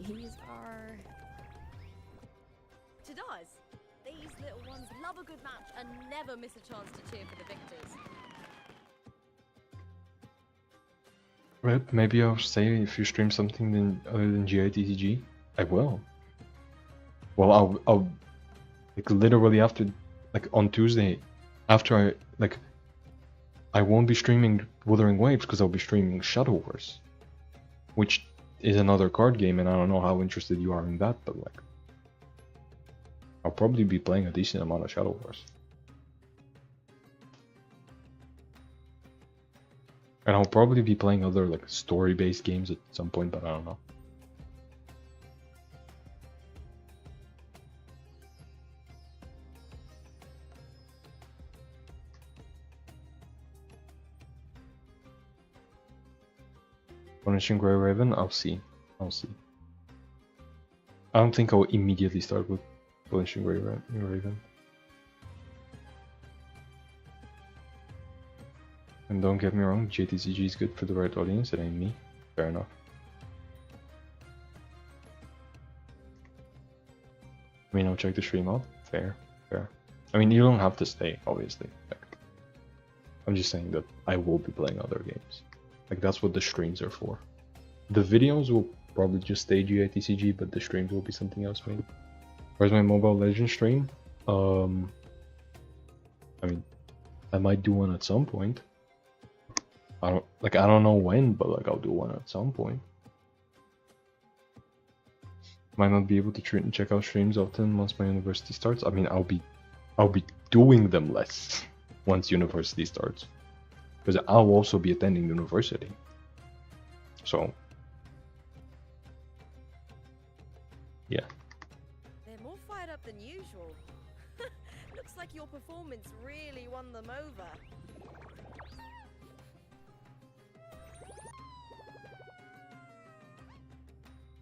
S15: These are... Tadars! These little ones love a good match and never miss a chance to cheer for the victors.
S1: Well, maybe I'll say if you stream something other than GITCG, I will. Well, I'll like literally after, like on Tuesday, after I won't be streaming Wuthering Waves because I'll be streaming Shadow Wars, which is another card game, and I don't know how interested you are in that, but like I'll probably be playing a decent amount of Shadow Wars. And I'll probably be playing other like story-based games at some point, but I don't know. Punishing Grey Raven? I'll see. I'll see. I don't think I'll immediately start with Punishing Grey Raven. And don't get me wrong, JTCG is good for the right audience, it ain't me. Fair enough. I mean, I'll check the stream out. Fair, fair. I mean, you don't have to stay, obviously. Like, I'm just saying that I will be playing other games. Like, that's what the streams are for. The videos will probably just stay GITCG, but the streams will be something else maybe. Where's my Mobile Legends stream? I mean, I might do one at some point. I don't know when, but like I'll do one at some point. Might not be able to check out streams often once my university starts. I mean, I'll be doing them less once university starts, because I'll also be attending university. So yeah.
S15: They're more fired up than usual. Looks like your performance really won them over.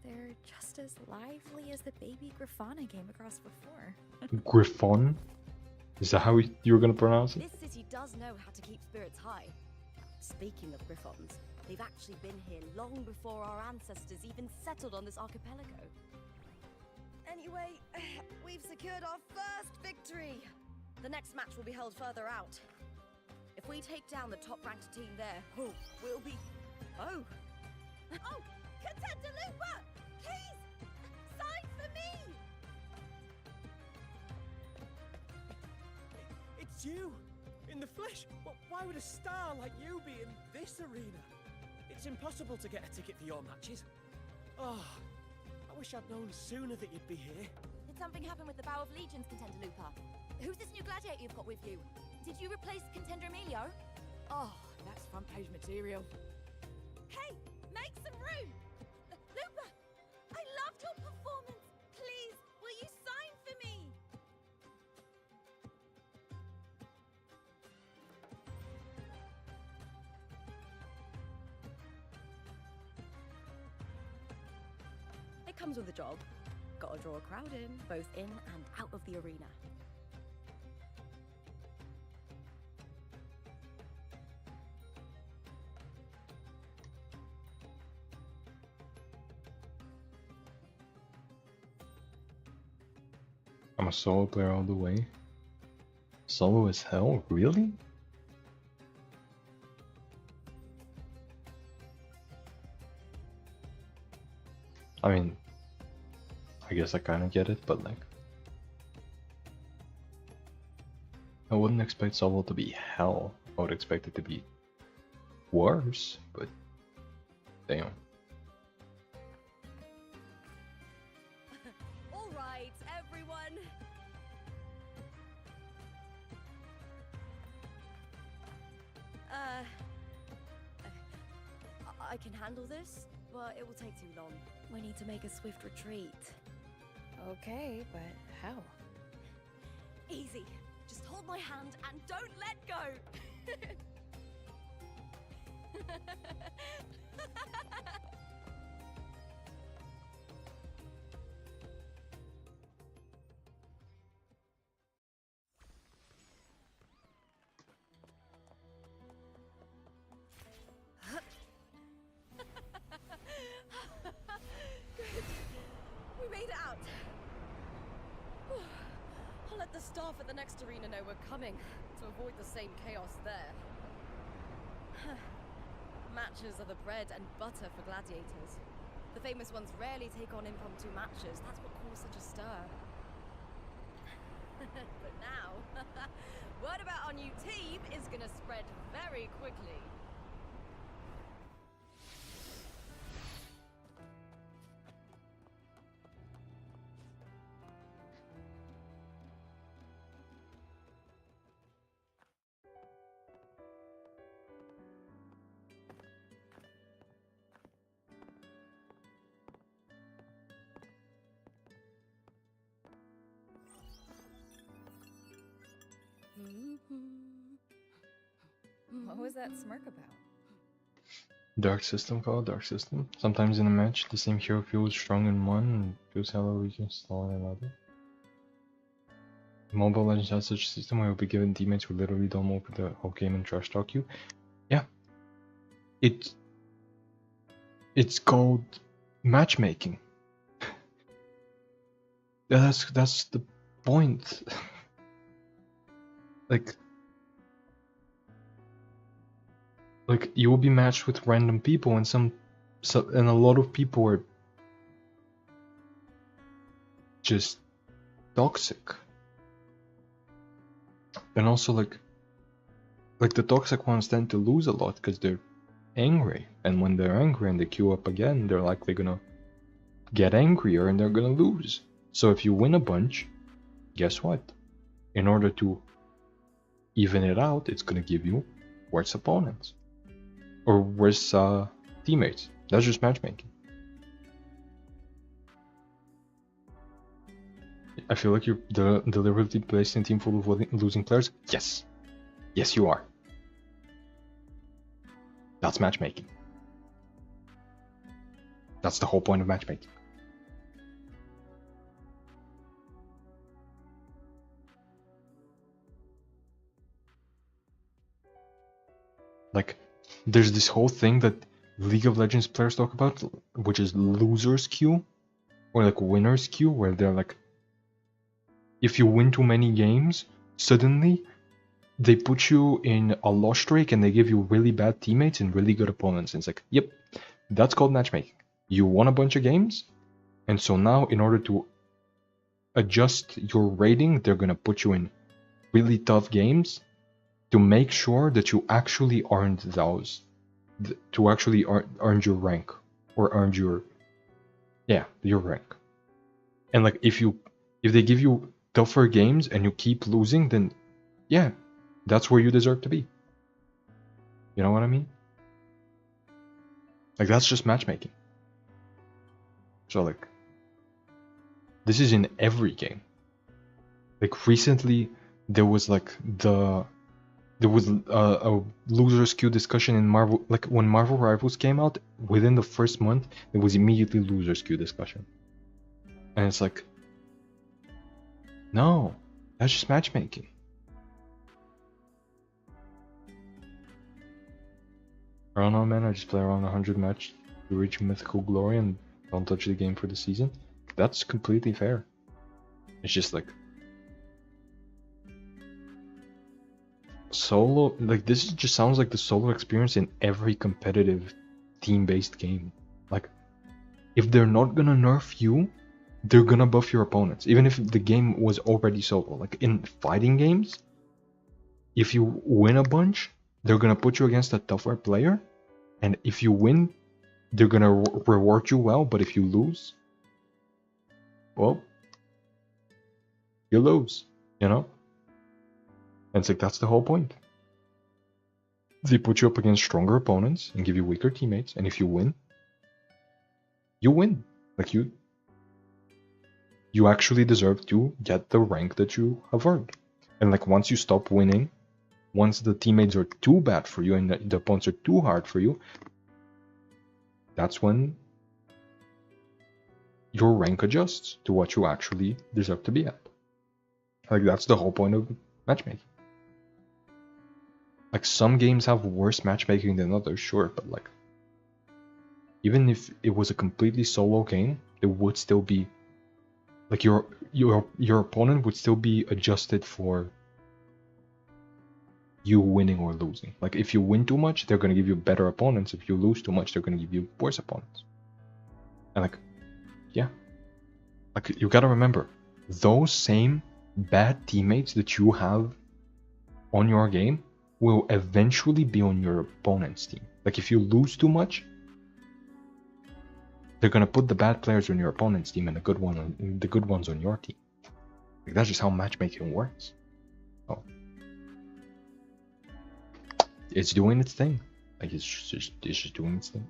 S4: They're just as lively as the baby Griffon I came across before.
S1: Griffon? Is that how you were gonna pronounce it?
S15: This city does know how to keep spirits high. Speaking of griffons, they've actually been here long before our ancestors even settled on this archipelago. Anyway, we've secured our first victory. The next match will be held further out. If we take down the top-ranked team there, we'll be... Oh! Oh! Contender Lupa! Please! Sign for me!
S17: It's you! In the flesh! Why would a star like you be in this arena? It's impossible to get a ticket for your matches. Oh, I wish I'd known sooner that you'd be here.
S15: Did something happen with the Bow of Legions, Contender Lupa? Who's this new gladiator you've got with you? Did you replace Contender Emilio? Oh, that's front page material. Hey, make some room! Lupa, I loved your performance. Please, will you sign for me? It comes with a job. Gotta draw a crowd in, both in and out of the arena.
S1: I'm a solo player all the way. Solo as hell? Really? I mean, I guess I kinda get it, but like... I wouldn't expect solo to be hell. I would expect it to be worse, but... Damn.
S15: Alright, everyone! I can handle this, but it will take too long. We need to make a swift retreat.
S4: Okay, but how?
S15: Easy. Just hold my hand and don't let go! Good. We made it out. I'll let the staff at the next arena know we're coming to avoid the same chaos there. Matches are the bread and butter for gladiators. The famous ones rarely take on impromptu matches. That's what caused such a stir. But now, word about our new team is gonna spread very quickly.
S4: What was that smirk about?
S1: Dark system, call it dark system. Sometimes in a match, the same hero feels strong in one and feels hella weak and slow in another. Mobile Legends has such a system where you'll be given teammates who literally don't move the whole game and trash talk you. Yeah. It's called matchmaking. That's the point. Like you will be matched with random people, and and a lot of people are just toxic. And also like the toxic ones tend to lose a lot because they're angry, and when they're angry and they queue up again, they're likely gonna get angrier and they're gonna lose. So if you win a bunch, guess what? In order to even it out, it's gonna give you worse opponents or worse teammates. That's just matchmaking. I feel like you're deliberately placing a team full of losing players. Yes, you are. That's matchmaking. That's the whole point of matchmaking. Like, there's this whole thing that League of Legends players talk about, which is loser's queue, or like winner's queue, where they're like, if you win too many games, suddenly they put you in a loss streak and they give you really bad teammates and really good opponents. And it's like, yep, that's called matchmaking. You won a bunch of games, and so now in order to adjust your rating, they're gonna put you in really tough games to make sure that you actually earned those, to actually earn your rank, or earned your rank. And like if they give you tougher games and you keep losing, then yeah, that's where you deserve to be. You know what I mean? Like that's just matchmaking. So like, this is in every game. Like recently, there was a loser's queue discussion in Marvel. Like when Marvel Rivals came out, within the first month, there was immediately loser's queue discussion. And it's like, no, that's just matchmaking. I don't know, man. I just play around 100 match to reach mythical glory and don't touch the game for the season. That's completely fair. It's just like solo. Like this just sounds like the solo experience in every competitive team-based game. Like if they're not gonna nerf you, they're gonna buff your opponents, even if the game was already solo. Like in fighting games, if you win a bunch, they're gonna put you against a tougher player, and if you win, they're gonna reward you well. But if you lose, well, you lose, you know? And it's like, that's the whole point. They put you up against stronger opponents and give you weaker teammates, and if you win, you win. Like you actually deserve to get the rank that you have earned. And like once you stop winning, once the teammates are too bad for you and the opponents are too hard for you, that's when your rank adjusts to what you actually deserve to be at. Like that's the whole point of matchmaking. Like some games have worse matchmaking than others, sure, but like even if it was a completely solo game, it would still be like your opponent would still be adjusted for you winning or losing. Like if you win too much, they're gonna give you better opponents. If you lose too much, they're gonna give you worse opponents. And like, yeah, like you gotta remember, those same bad teammates that you have on your game will eventually be on your opponent's team. Like if you lose too much, they're gonna put the bad players on your opponent's team and the good ones on your team. Like that's just how matchmaking works. Oh. It's doing its thing. Like it's just doing its thing.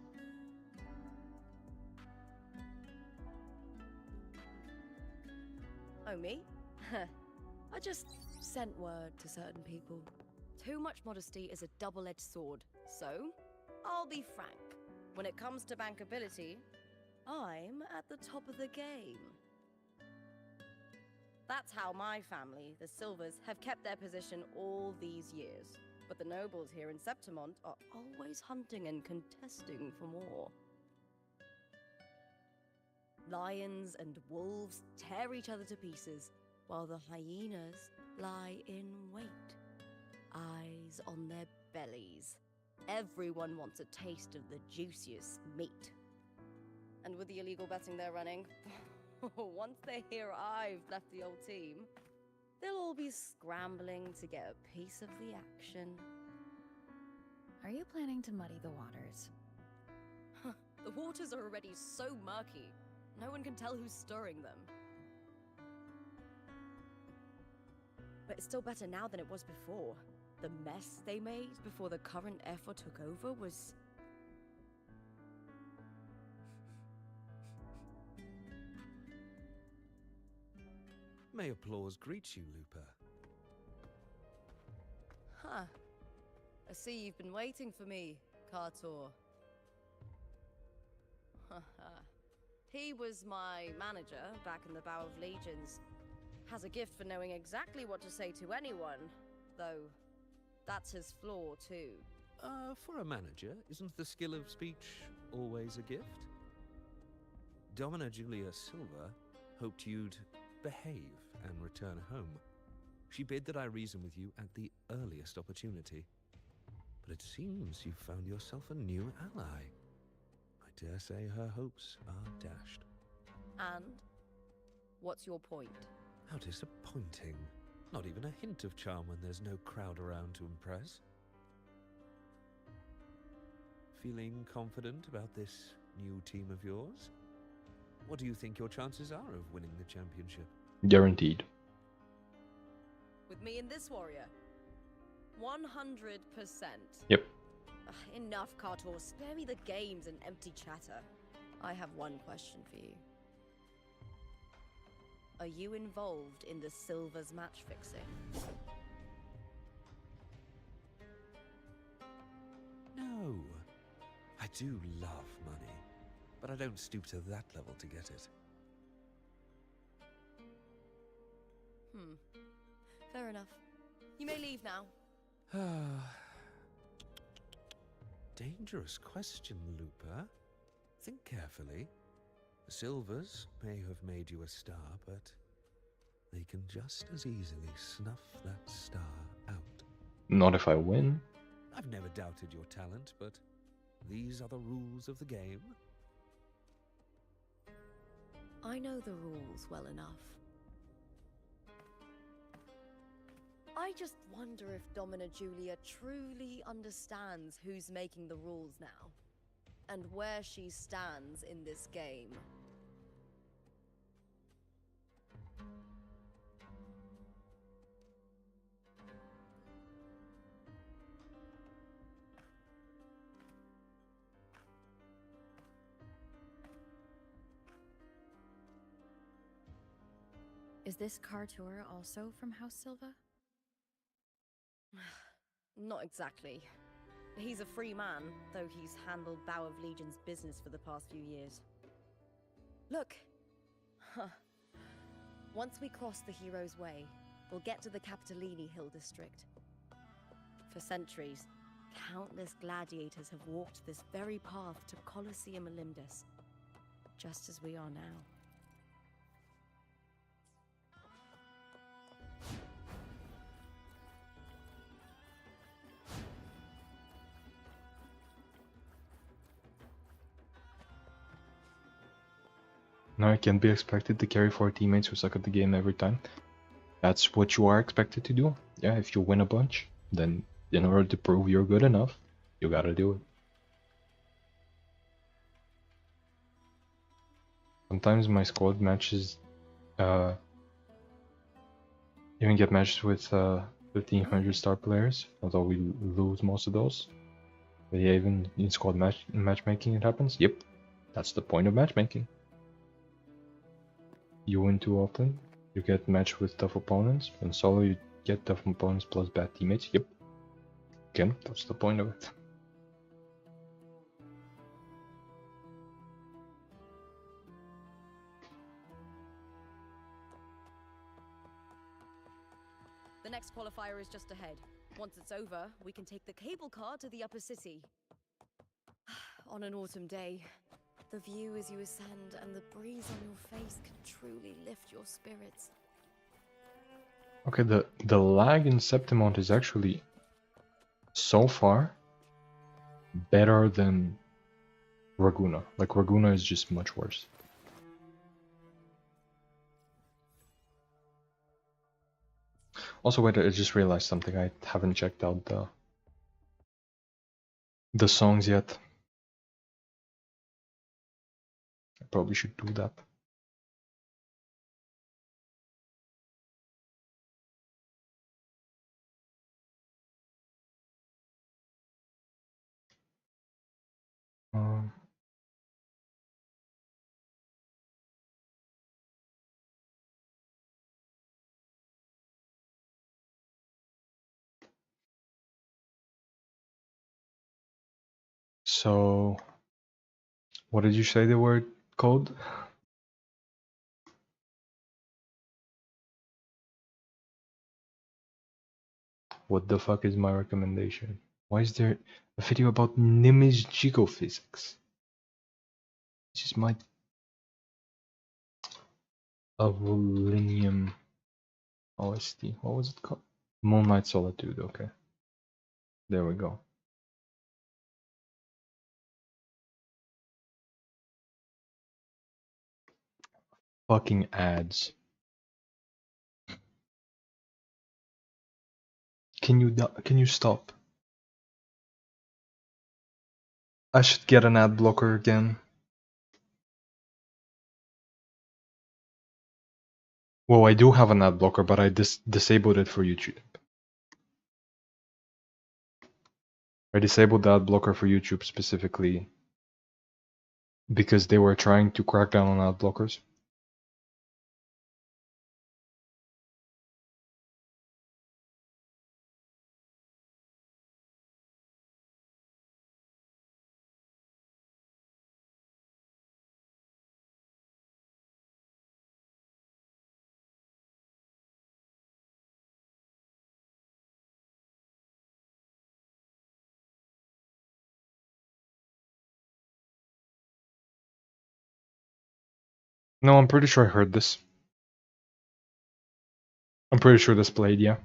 S15: Oh, me? I just sent word to certain people. Too much modesty is a double-edged sword. So, I'll be frank. When it comes to bankability, I'm at the top of the game. That's how my family, the Silvers, have kept their position all these years. But the nobles here in Septimont are always hunting and contesting for more. Lions and wolves tear each other to pieces, while the hyenas lie in wait, eyes on their bellies. Everyone wants a taste of the juiciest meat. And with the illegal betting they're running, once they hear I've left the old team, they'll all be scrambling to get a piece of the action.
S4: Are you planning to muddy the waters?
S15: The waters are already so murky, no one can tell who's stirring them. But it's still better now than it was before. The mess they made before the current effort took over was...
S14: May applause greet you, Lupa.
S15: Huh. I see you've been waiting for me, Kartor. He was my manager back in the Bow of Legions. Has a gift for knowing exactly what to say to anyone, though that's his flaw too.
S14: For a manager, isn't the skill of speech always a gift? Domina Julia Silva hoped you'd behave and return home. She bid that I reason with you at the earliest opportunity. But it seems you've found yourself a new ally. I dare say her hopes are dashed.
S15: And? What's your point?
S14: How disappointing. Not even a hint of charm when there's no crowd around to impress. Feeling confident about this new team of yours? What do you think your chances are of winning the championship?
S1: Guaranteed.
S15: With me and this warrior? 100%.
S1: Yep.
S15: Enough, Kartor. Spare me the games and empty chatter. I have one question for you. Are you involved in the Silver's match fixing?
S14: No. I do love money, but I don't stoop to that level to get it.
S15: Fair enough. You may leave now.
S14: Dangerous question, Lupa. Think carefully. The Silvers may have made you a star, but they can just as easily snuff that star out.
S1: Not if I win.
S14: I've never doubted your talent, but these are the rules of the game.
S15: I know the rules well enough. I just wonder if Domina Julia truly understands who's making the rules now, and where she stands in this game.
S4: Is this Kartor also from House Silva?
S15: Not exactly. He's a free man, though he's handled Bow of Legion's business for the past few years. Look! Once we cross the Hero's Way, we'll get to the Capitolini Hill district. For centuries, countless gladiators have walked this very path to Colosseum Olympus, just as we are now.
S1: No, it can't be expected to carry 4 teammates who suck at the game every time. That's what you are expected to do. Yeah, if you win a bunch, then in order to prove you're good enough, you gotta do it. Sometimes my squad matches even get matches with 1500 star players, although we lose most of those. But yeah, even in squad matchmaking it happens. Yep, that's the point of matchmaking. You win too often, you get matched with tough opponents, and solo you get tough opponents plus bad teammates. Yep. Again, that's the point of it.
S15: The next qualifier is just ahead. Once it's over, we can take the cable car to the upper city. On an autumn day, the view as you ascend and the breeze on your face can truly lift your spirits.
S1: Okay, the lag in Septimont is actually so far better than Raguna. Like Raguna is just much worse. Also, wait, I just realized something. I haven't checked out the songs yet. I probably should do that. So, what did you say the word code? What the fuck is my recommendation? Why is there a video about Nimish gigophysics? This is my Avolinium OST. What was it called? Moonlight Solitude, okay. There we go. Fucking ads. Can you stop? I should get an ad blocker again. Well, I do have an ad blocker, but I disabled it for YouTube. I disabled the ad blocker for YouTube specifically because they were trying to crack down on ad blockers. No, I'm pretty sure I heard this. I'm pretty sure this played, yeah.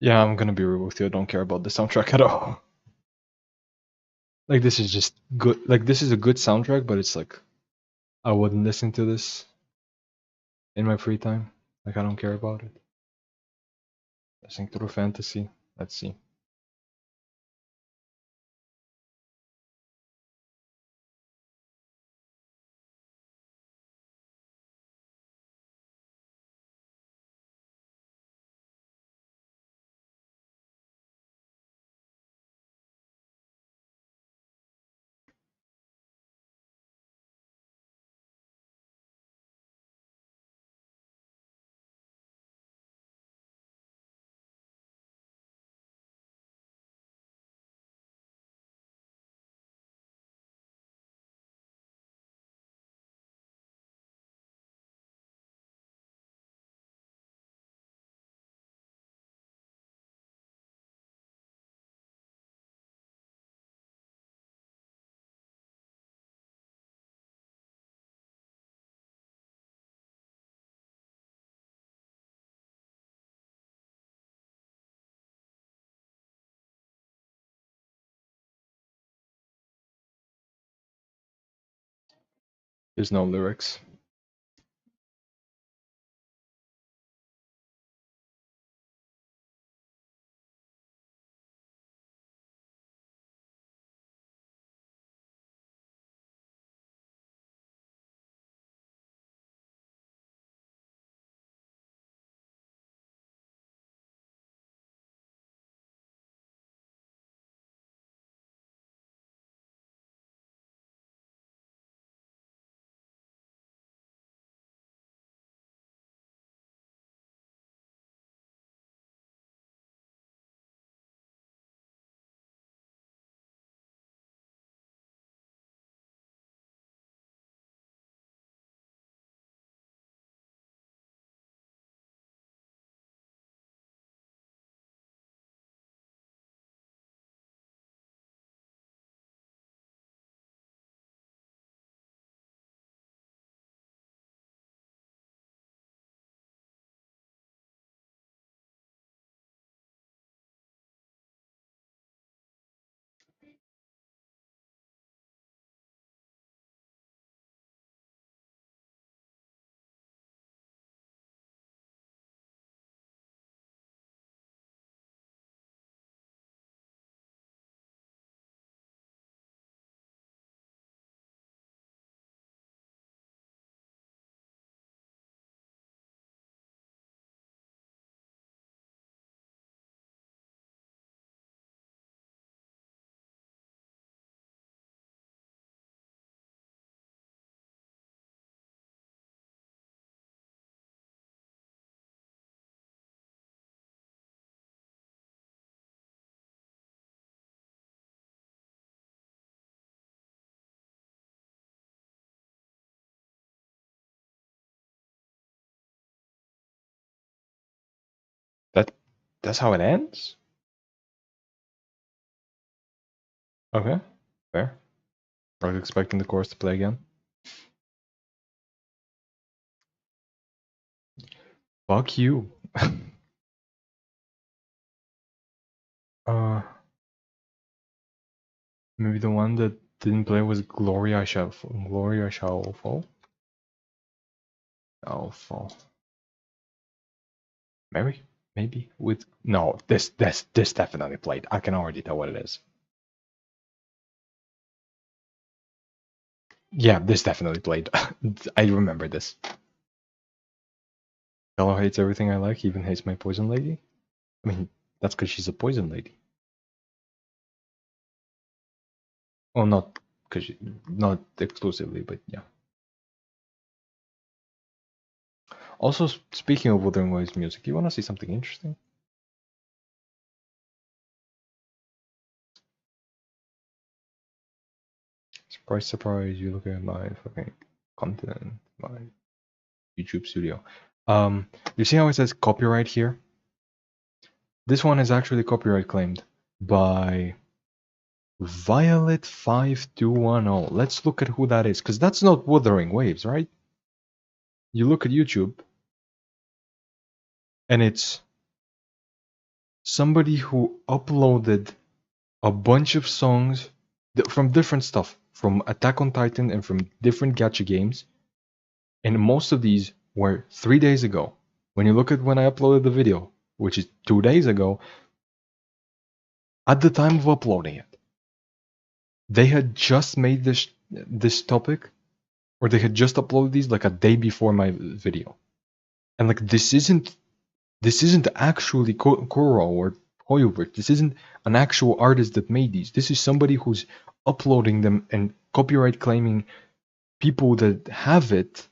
S1: Yeah, I'm gonna be real with you. I don't care about the soundtrack at all. Like, this is just good. Like, this is a good soundtrack, but it's like, I wouldn't listen to this in my free time. Like, I don't care about it. Listening through fantasy. Let's see. There's no lyrics. that's how it ends? Okay, fair. I was expecting the chorus to play again. Fuck you. Maybe the one that didn't play was Gloria Shall Fall. Gloria Shall Fall? Shall Fall. Maybe with no. This definitely played. I can already tell what it is. Yeah, this definitely played. I remember this. Hello hates everything I like, even hates my poison lady. I mean, that's because she's a poison lady. Well, not because not exclusively, but yeah. Also, speaking of Wuthering Waves music, you want to see something interesting? Surprise, surprise! You look at my fucking content, my YouTube studio. You see how it says copyright here? This one is actually copyright claimed by Violet5210. Let's look at who that is, because that's not Wuthering Waves, right? You look at YouTube, and it's somebody who uploaded a bunch of songs from different stuff, from Attack on Titan and from different gacha games, and most of these were 3 days ago. When you look at when I uploaded the video, which is 2 days ago, at the time of uploading it, they had just made this topic, or they had just uploaded these like a day before my video, and like this isn't actually Koro or Hoyovert. This isn't an actual artist that made these. This is somebody who's uploading them and copyright claiming people that have it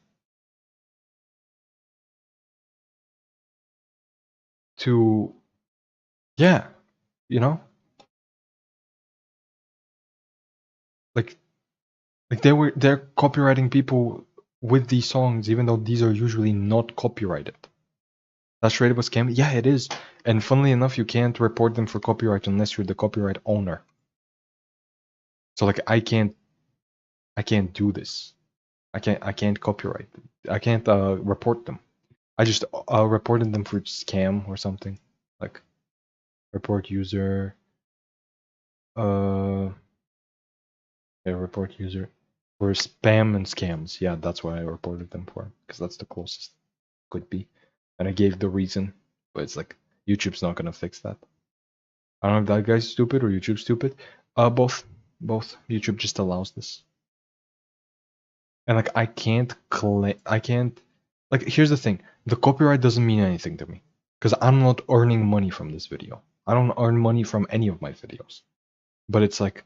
S1: to, yeah, you know, like they're copywriting people with these songs, even though these are usually not copyrighted. That's tradable scam. Yeah, it is. And funnily enough, you can't report them for copyright unless you're the copyright owner. So like I can't do this. I can't copyright them. I can't report them. I just reported them for scam or something. Like report user report user for spam and scams. Yeah, that's what I reported them for, because that's the closest could be. And I gave the reason, but it's like YouTube's not gonna fix that. I don't know if that guy's stupid or YouTube's stupid. Both. YouTube just allows this. And like I can't like, here's the thing. The copyright doesn't mean anything to me, because I'm not earning money from this video. I don't earn money from any of my videos. But it's like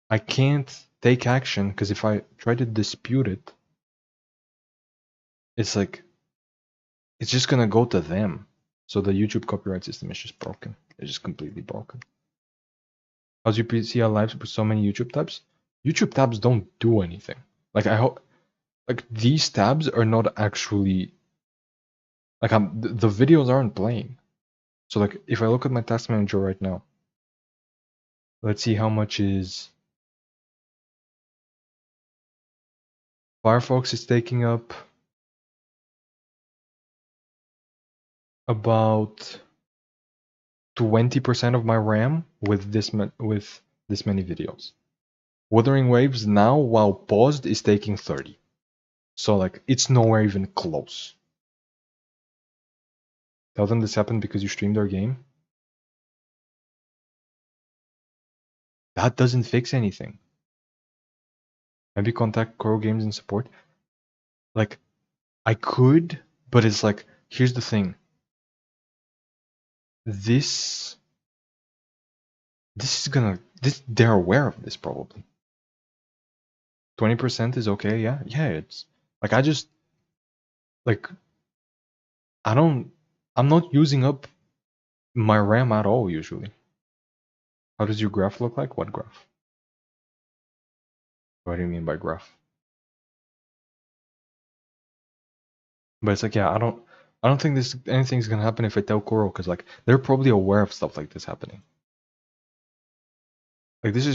S1: I can't take action, because if I try to dispute it, it's like it's just gonna go to them. So the YouTube copyright system is just broken. It's just completely broken. How's your PC lives with so many YouTube tabs? YouTube tabs don't do anything. Like I hope, like these tabs are not actually like the videos aren't playing. So like if I look at my task manager right now, let's see how much is Firefox is taking up about 20% of my RAM with this many videos. Wuthering Waves now, while paused, is taking 30. So like it's nowhere even close. Tell them this happened because you streamed their game. That doesn't fix anything. Maybe contact Koro Games and support. Like, I could, but it's like, here's the thing. This is gonna, they're aware of this probably. 20% is okay, yeah, it's like, I just, like, I'm not using up my RAM at all usually. How does your graph look like? What graph? What do you mean by graph? But it's like, yeah, I don't think anything's gonna happen if I tell Koro, because like they're probably aware of stuff like this happening. Like this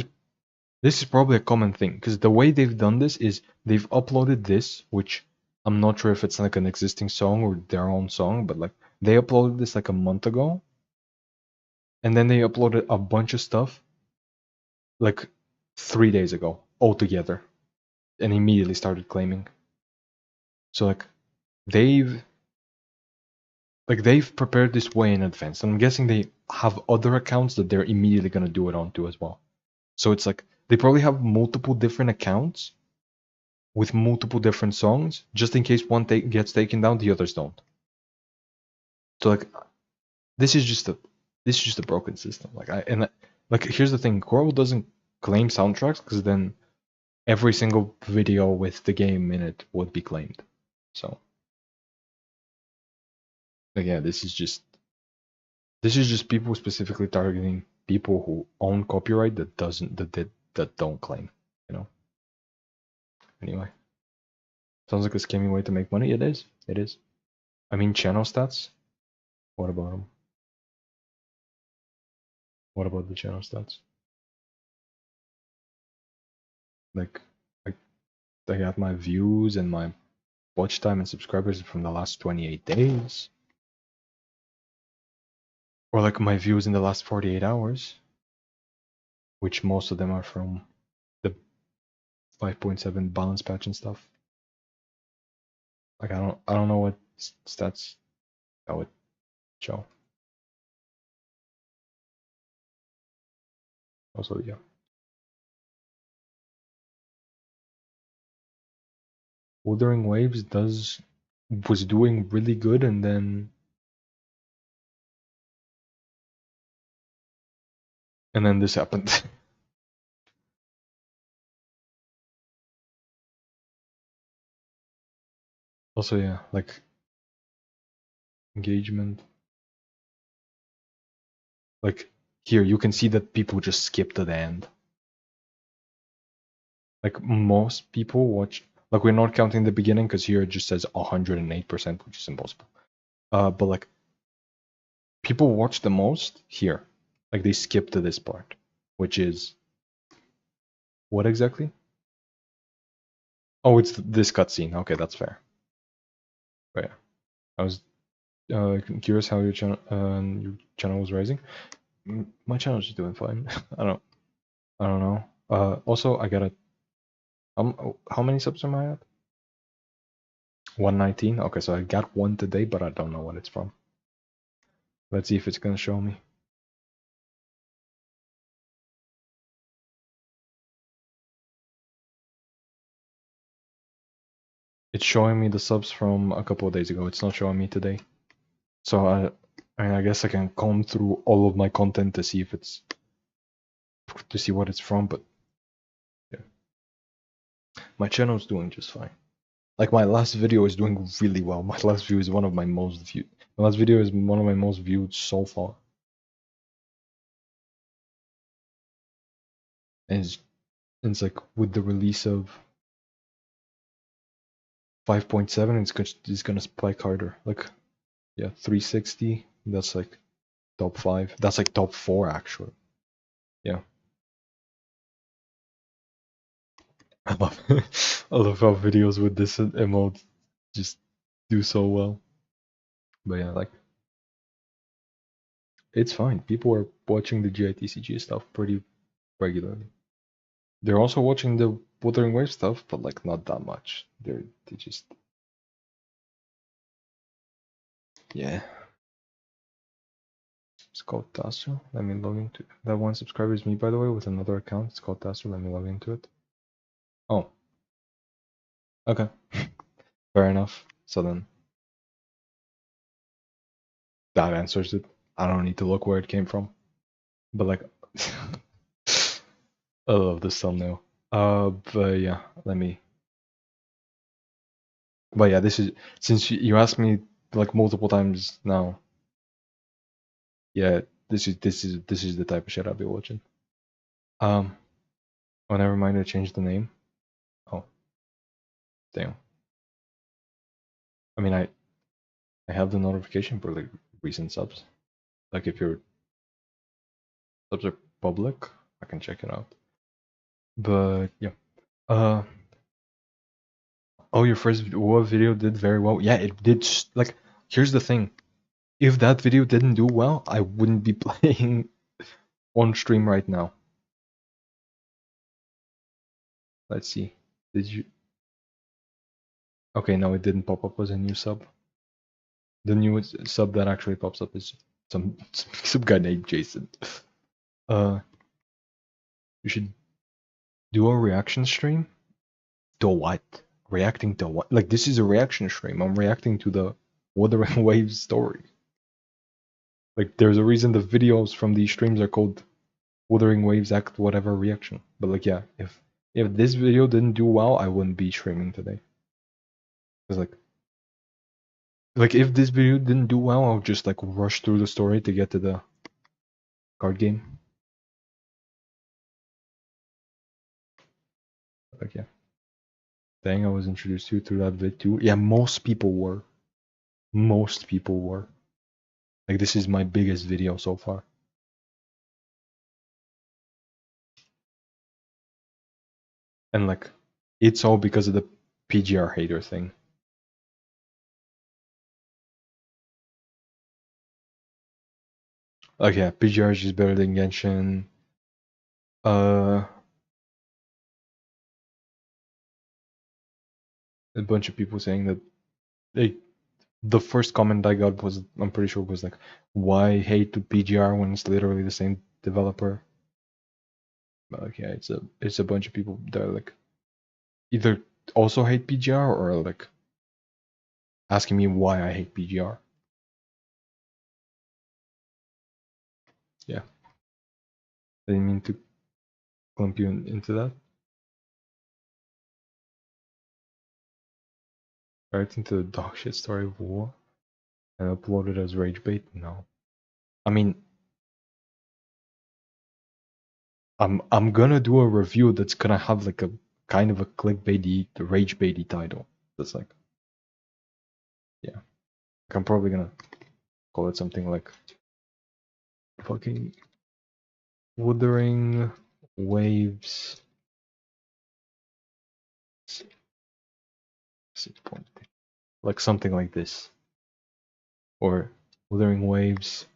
S1: is probably a common thing, because the way they've done this is they've uploaded this, which I'm not sure if it's like an existing song or their own song, but like they uploaded this like a month ago, and then they uploaded a bunch of stuff like 3 days ago altogether, and immediately started claiming. So like they've prepared this way in advance. And I'm guessing they have other accounts that they're immediately gonna do it onto as well. So it's like they probably have multiple different accounts with multiple different songs, just in case one gets taken down, the others don't. So like this is just a broken system. Like here's the thing, Coral doesn't claim soundtracks because then every single video with the game in it would be claimed. So like, yeah, this is just people specifically targeting people who own copyright that don't claim, you know. Anyway, sounds like a scammy way to make money. It is. It is. I mean, channel stats. What about them? What about the channel stats? Like, I got my views and my watch time and subscribers from the last 28 days. Or like my views in the last 48 hours. Which most of them are from the 5.7 balance patch and stuff. Like I don't know what stats that would show. Also, yeah. Wuthering Waves was doing really good, and then this happened. Also, yeah, like engagement. Like here, you can see that people just skip to the end. Like most people watch. Like we're not counting the beginning because here it just says 108%, which is impossible. But like people watch the most here. Like they skip to this part, which is what exactly? Oh, it's this cutscene. Okay, that's fair. But yeah, I was curious how your channel was rising. My channel's just doing fine. I don't know. Also, I got a how many subs am I at? 119. Okay, so I got one today, but I don't know what it's from. Let's see if it's gonna show me. It's showing me the subs from a couple of days ago. It's not showing me today. So I guess I can comb through all of my content to see if it's to see what it's from, but yeah. My channel's doing just fine. Like my last video is doing really well. My last video is one of my most viewed. My last video is one of my most viewed so far. And it's like with the release of 5.7, it's gonna spike harder. Like, yeah, 360. That's like top 5. That's like top 4 actually. Yeah. I love I love how videos with this emote just do so well. But yeah, like it's fine. People are watching the GITCG stuff pretty regularly. They're also watching the Wuthering Wave stuff, but like not that much. They just yeah. It's called Tasso. Let me log into it. That one subscriber is me, by the way, with another account. It's called Tasso. Let me log into it. Oh. Okay. Fair enough. So then that answers it. I don't need to look where it came from. But like I love this thumbnail. But yeah, let me. But yeah, this is since you asked me like multiple times now. Yeah, this is the type of shit I'll be watching. Oh, never mind. I changed the name. Oh, damn. I mean, I have the notification for like recent subs. Like if your subs are public, I can check it out. But yeah. Oh, your first video did very well. Yeah, it did. Like, here's the thing. If that video didn't do well, I wouldn't be playing on stream right now. Let's see. Did you? Okay, no, it didn't pop up as a new sub. The new sub that actually pops up is some guy named Jason. You should do a reaction stream. To what? Reacting to what? Like, this is a reaction stream. I'm reacting to the Wuthering Waves story. Like, there's a reason the videos from these streams are called Wuthering Waves Act whatever reaction. But like, yeah, if this video didn't do well, I wouldn't be streaming today. Cause like if this video didn't do well, I'll just like rush through the story to get to the card game. Like, yeah. Dang, I was introduced to you through that vid too. Yeah, most people were. Most people were. Like, this is my biggest video so far. And like, it's all because of the PGR hater thing. Like, yeah, PGR is just better than Genshin. A bunch of people saying that the first comment I got was, I'm pretty sure, was like, why hate to PGR when it's literally the same developer? But like, yeah, it's a bunch of people that are like either also hate PGR or like asking me why I hate PGR. Yeah. I didn't mean to clump you into that. Right into the dog shit story of war and upload it as rage bait? No. I mean, I'm gonna do a review that's gonna have like a kind of a clickbaity, rage baity title. That's like, yeah. Like, I'm probably gonna call it something like fucking Wuthering Waves. Like something like this. Or Wuthering Waves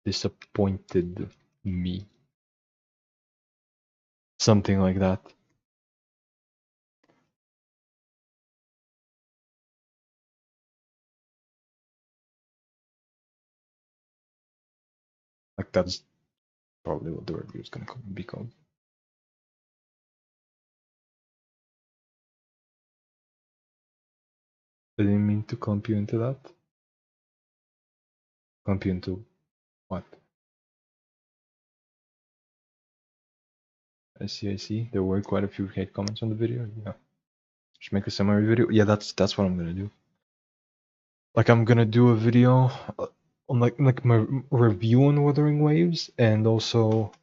S1: disappointed me. Something like that. Like, that's probably what the review is gonna be called. I didn't mean to clump you into that. Clump you into what? I see. There were quite a few hate comments on the video. Yeah. Just make a summary video. Yeah, that's what I'm gonna do. Like, I'm gonna do a video on like my review on Wuthering Waves and also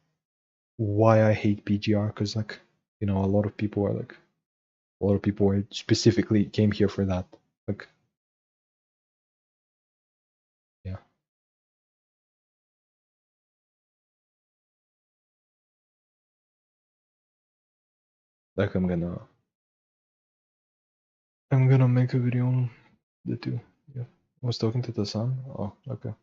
S1: why I hate PGR, because like, you know, a lot of people are specifically came here for that. Like, yeah. Like, I'm gonna make a video on the two. Yeah. I was talking to the sun. Oh, okay.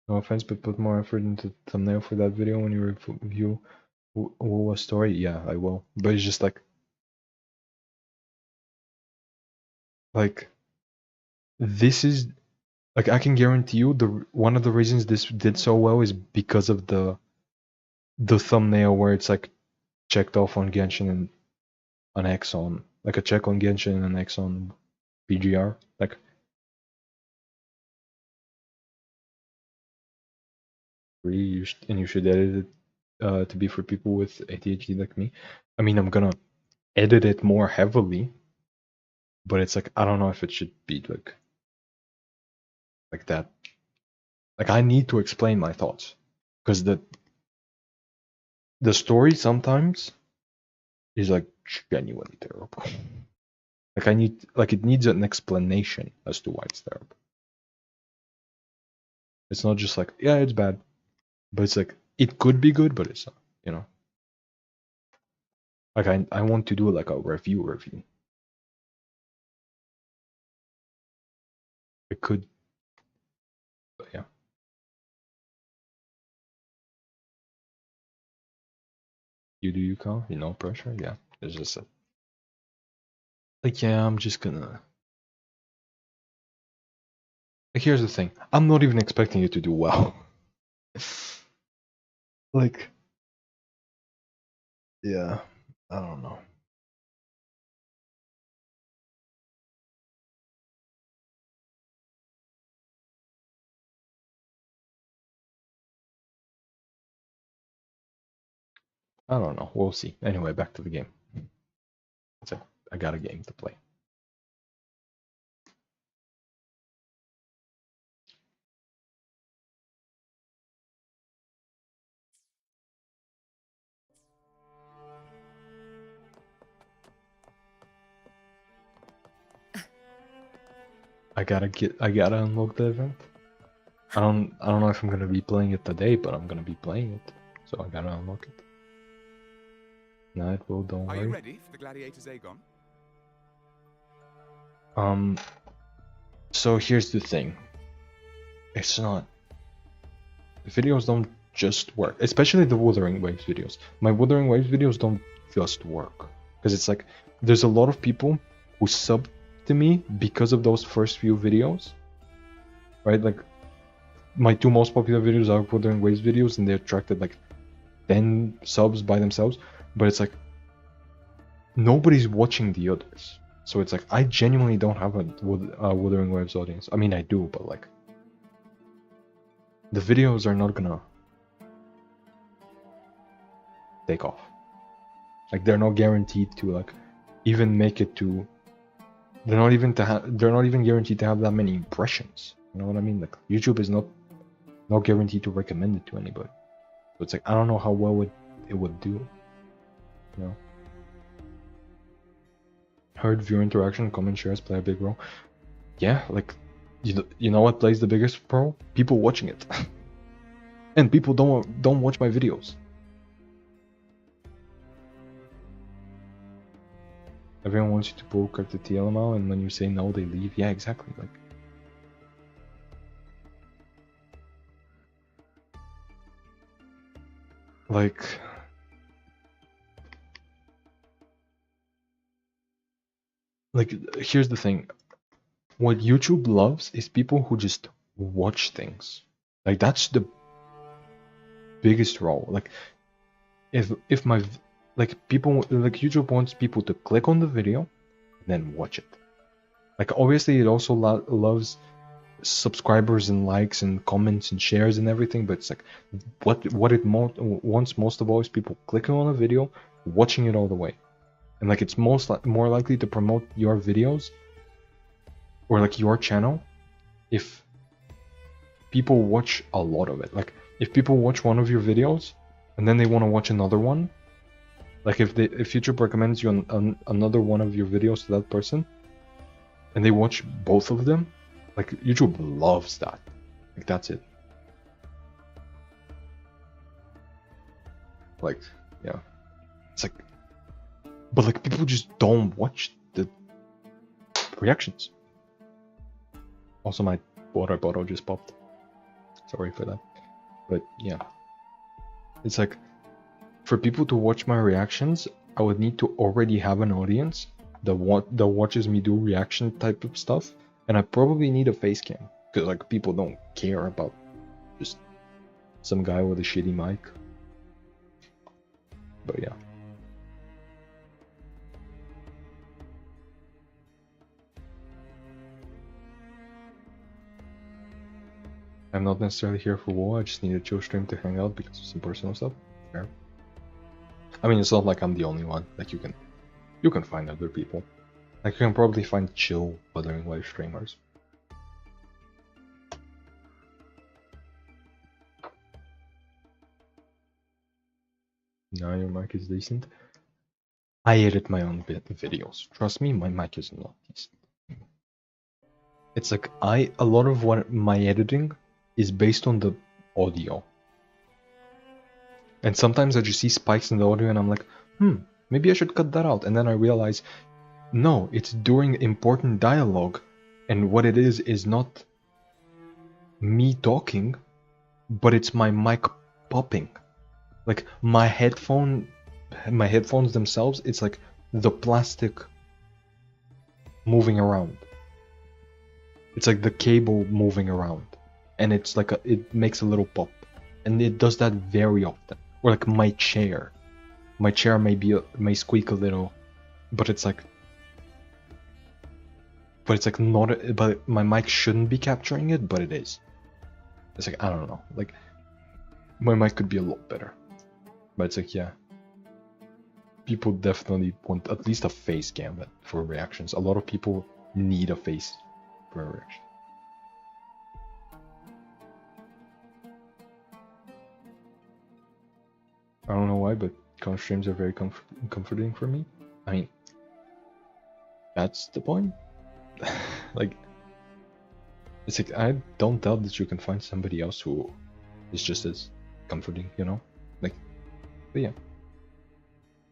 S1: No offense, but put more effort into the thumbnail for that video when you review Wuwa story. Yeah, I will. But it's just like this is like, I can guarantee you one of the reasons this did so well is because of the thumbnail where it's like checked off on Genshin and an X on, like a check on Genshin and an X on PGR. Like, really, you should edit it to be for people with ADHD like me. I mean, I'm gonna edit it more heavily, but it's like, I don't know if it should be like that. Like, I need to explain my thoughts because the story sometimes is like genuinely terrible. Like it needs an explanation as to why it's terrible. It's not just like, yeah, it's bad, but it's like it could be good, but it's not, you know. Like I want to do like a review. It could, but yeah. You do you, Carl? You know pressure? Yeah. It's just a, like, yeah, I'm just gonna. Like, here's the thing. I'm not even expecting you to do well. Like, yeah, I don't know. I don't know. We'll see. Anyway, back to the game. So I got a game to play. I gotta unlock the event. I don't know if I'm gonna be playing it today, but I'm gonna be playing it. So I gotta unlock it. Night will, don't worry.
S6: Are you ready for the Gladiator's Aegon?
S1: So here's the thing. It's not. The videos don't just work, especially the Wuthering Waves videos. My Wuthering Waves videos don't just work. Because it's like, there's a lot of people who sub to me because of those first few videos. Right? Like, my two most popular videos are Wuthering Waves videos, and they attracted like 10 subs by themselves. But it's like, nobody's watching the others. So it's like, I genuinely don't have a Wuthering Waves audience. I mean, I do, but like, the videos are not gonna take off. Like, they're not guaranteed to like even make it to. They're not even guaranteed to have that many impressions. You know what I mean? Like, YouTube is not guaranteed to recommend it to anybody. So it's like, I don't know how well it would do. You know. Heard viewer interaction, comment shares play a big role. Yeah, like, you know what plays the biggest role? People watching it. And people don't watch my videos. Everyone wants you to pull cut the TLMO, and when you say no, they leave. Yeah, exactly. Like, here's the thing. What YouTube loves is people who just watch things. Like, that's the biggest role. Like, if my people, like, YouTube wants people to click on the video and then watch it. Like, obviously it also loves subscribers and likes and comments and shares and everything, but it's like what it wants most of all is people clicking on a video, watching it all the way. And like, it's more likely to promote your videos or like your channel if people watch a lot of it. Like, if people watch one of your videos and then they want to watch another one, like if YouTube recommends you another one of your videos to that person and they watch both of them, like, YouTube loves that. Like, that's it. Like, yeah. It's like, but like, people just don't watch the reactions. Also, my water bottle just popped. Sorry for that. But yeah. It's like, for people to watch my reactions, I would need to already have an audience that watches me do reaction type of stuff, and I probably need a face cam, because like, people don't care about just some guy with a shitty mic. But yeah. I'm not necessarily here for WoW, I just need a chill stream to hang out because of some personal stuff. Fair. I mean, it's not like I'm the only one. Like, you can find other people. Like, you can probably find chill Wuthering Waves streamers. Now your mic is decent. I edit my own videos. Trust me, my mic is not decent. It's like a lot of what my editing is based on the audio. And sometimes I just see spikes in the audio and I'm like, maybe I should cut that out. And then I realize, no, it's during important dialogue. And what it is not me talking, but it's my mic popping. Like my headphones themselves, it's like the plastic moving around. It's like the cable moving around. And it's like it makes a little pop. And it does that very often. Or like my chair. My chair may squeak a little, but it's like not, but my mic shouldn't be capturing it, but it is. It's like, I don't know, like my mic could be a lot better, but it's like, yeah, people definitely want at least a face cam for reactions. A lot of people need a face for a reaction. I don't know why, but con streams are very comforting for me. I mean, that's the point. Like, it's like, I don't doubt that you can find somebody else who is just as comforting, you know? Like, but yeah.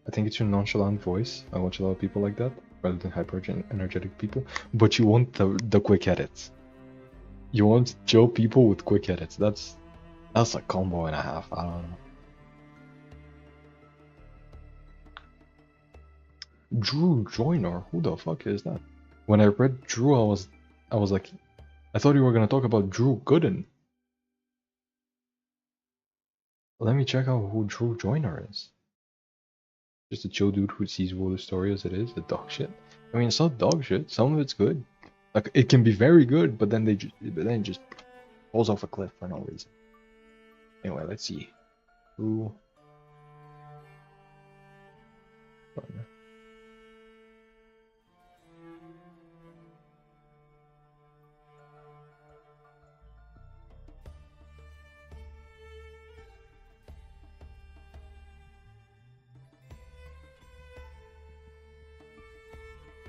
S1: I think it's your nonchalant voice. I watch a lot of people like that, rather than hyper-energetic people. But you want the quick edits. You want chill people with quick edits. That's a combo and a half. I don't know. Drew Joyner? Who the fuck is that? When I read Drew, I was like, I thought you were gonna talk about Drew Gooden. Let me check out who Drew Joyner is. Just a chill dude who sees all the story as it is, the dog shit. I mean, it's not dog shit. Some of it's good. Like, it can be very good, but then it just falls off a cliff for no reason. Anyway, let's see. Drew Joyner.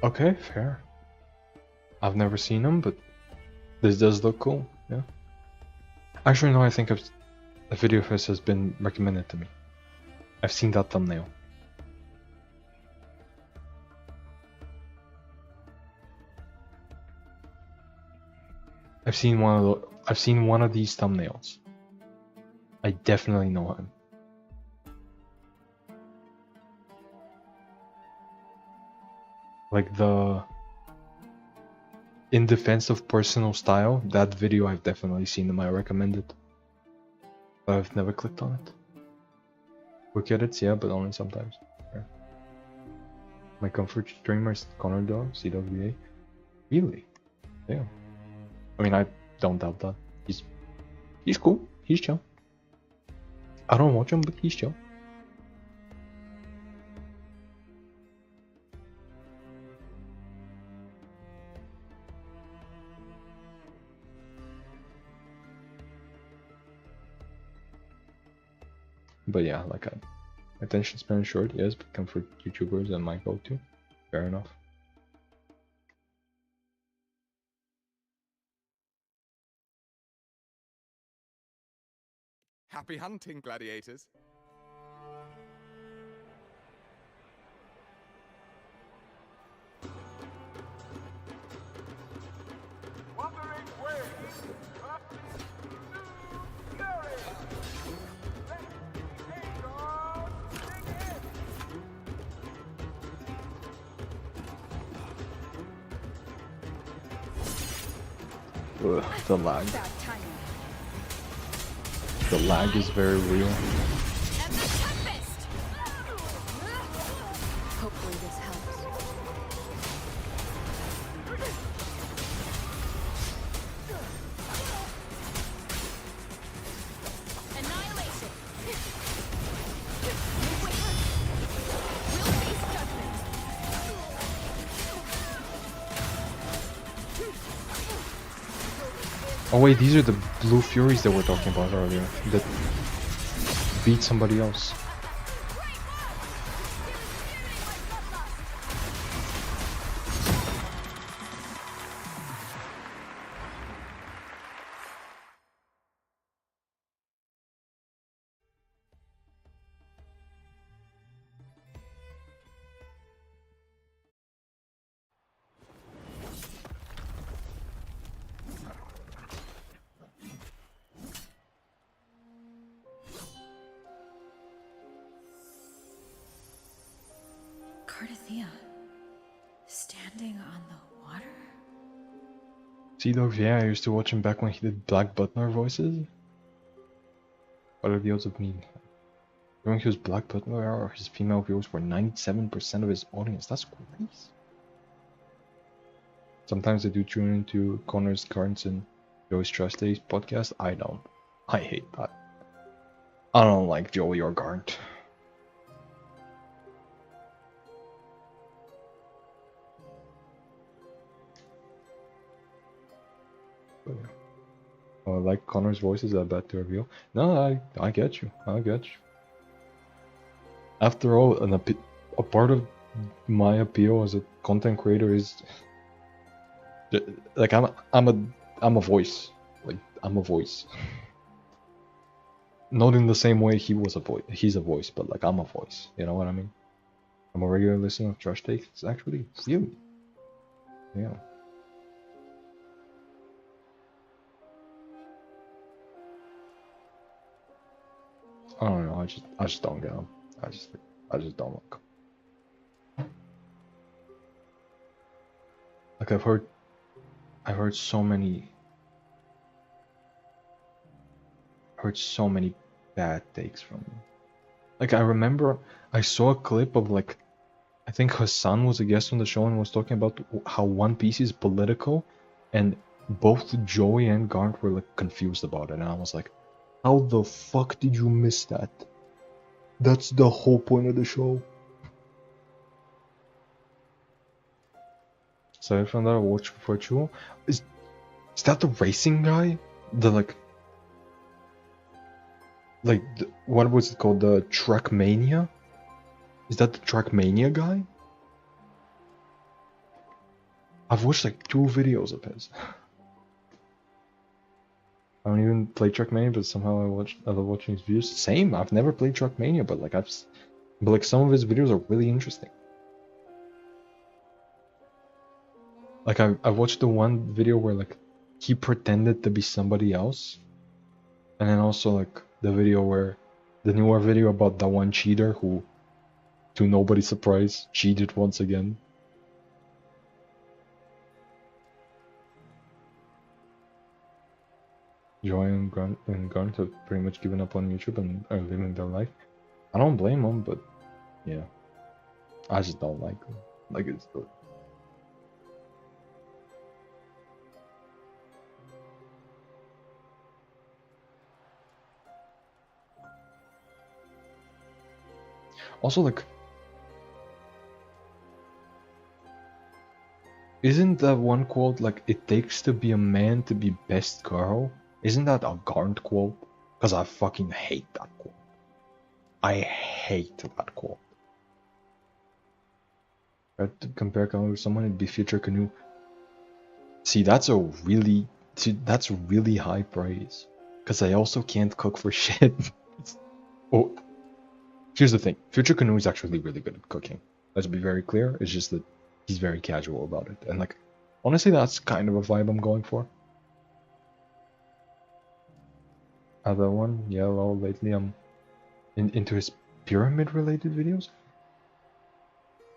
S1: Okay, fair. I've never seen him, but this does look cool, yeah. Actually, no, I think a video of his has been recommended to me. I've seen that thumbnail. I've seen one of these thumbnails. I definitely know him. Like the in defense of personal style, that video I've definitely seen them. I recommend it, but I've never clicked on it. Quick edits, yeah, but only sometimes. Yeah. My comfort streamer is Connor Dog, CWA. Really? Yeah. I mean, I don't doubt that. He's cool. He's chill. I don't watch him, but he's chill. But yeah, like attention span is short, yes, but comfort YouTubers are my go-to. Fair enough.
S6: Happy hunting, gladiators.
S1: Ugh, the lag. The lag is very real.
S4: Hopefully this helps.
S2: Annihilation.
S1: Oh wait, these are the Blue Furies that we're talking about earlier, that beat somebody else.
S4: Cardathea. Standing on the water?
S1: See those? Yeah, I used to watch him back when he did Black Butler voices. What are the odds of me? During his Black Butler era, his female viewers were 97% of his audience. That's crazy. Sometimes I do tune into Connor's Cards and Joey's Trust Days podcast. I don't. I hate that. I don't like Joey or Garnt. But yeah. Oh, I like Connor's voices. I bet to reveal. No, I get you. I get you. After all, a part of my appeal as a content creator is like I'm a voice. Like I'm a voice. Not in the same way he was a voice. He's a voice, but like I'm a voice. You know what I mean? I'm a regular listener of Trash Takes. It's actually really, yeah. I don't know. I just don't get them. I just don't like them. Like I've heard so many bad takes from him. Like I remember I saw a clip of like I think Hassan was a guest on the show and was talking about how One Piece is political, and both Joey and Garnt were like confused about it, and I was like, how the fuck did you miss that? That's the whole point of the show. So I found out I watched before too. Is that the racing guy? The like what was it called? The Trackmania? Is that the Trackmania guy? I've watched like 2 videos of his. I don't even play Trackmania, but somehow I love watching his videos. Same, I've never played Trackmania, but like some of his videos are really interesting. Like I watched the one video where like he pretended to be somebody else, and then also like the newer video about the one cheater who, to nobody's surprise, cheated once again. Joy and Garnt have pretty much given up on YouTube and are living their life. I don't blame them, but yeah, I just don't like them. Like it's good. Also, like, isn't that one quote like, "It takes to be a man to be best girl"? Isn't that a Garnt quote? Because I fucking hate that quote. I hate that quote. To compare Canoe with someone, it'd be Future Canoe. See, that's really high praise. Because I also can't cook for shit. Oh, here's the thing. Future Canoe is actually really good at cooking. Let's be very clear. It's just that he's very casual about it. And like, honestly, that's kind of a vibe I'm going for. Other one, yeah, well, lately I'm into his pyramid-related videos.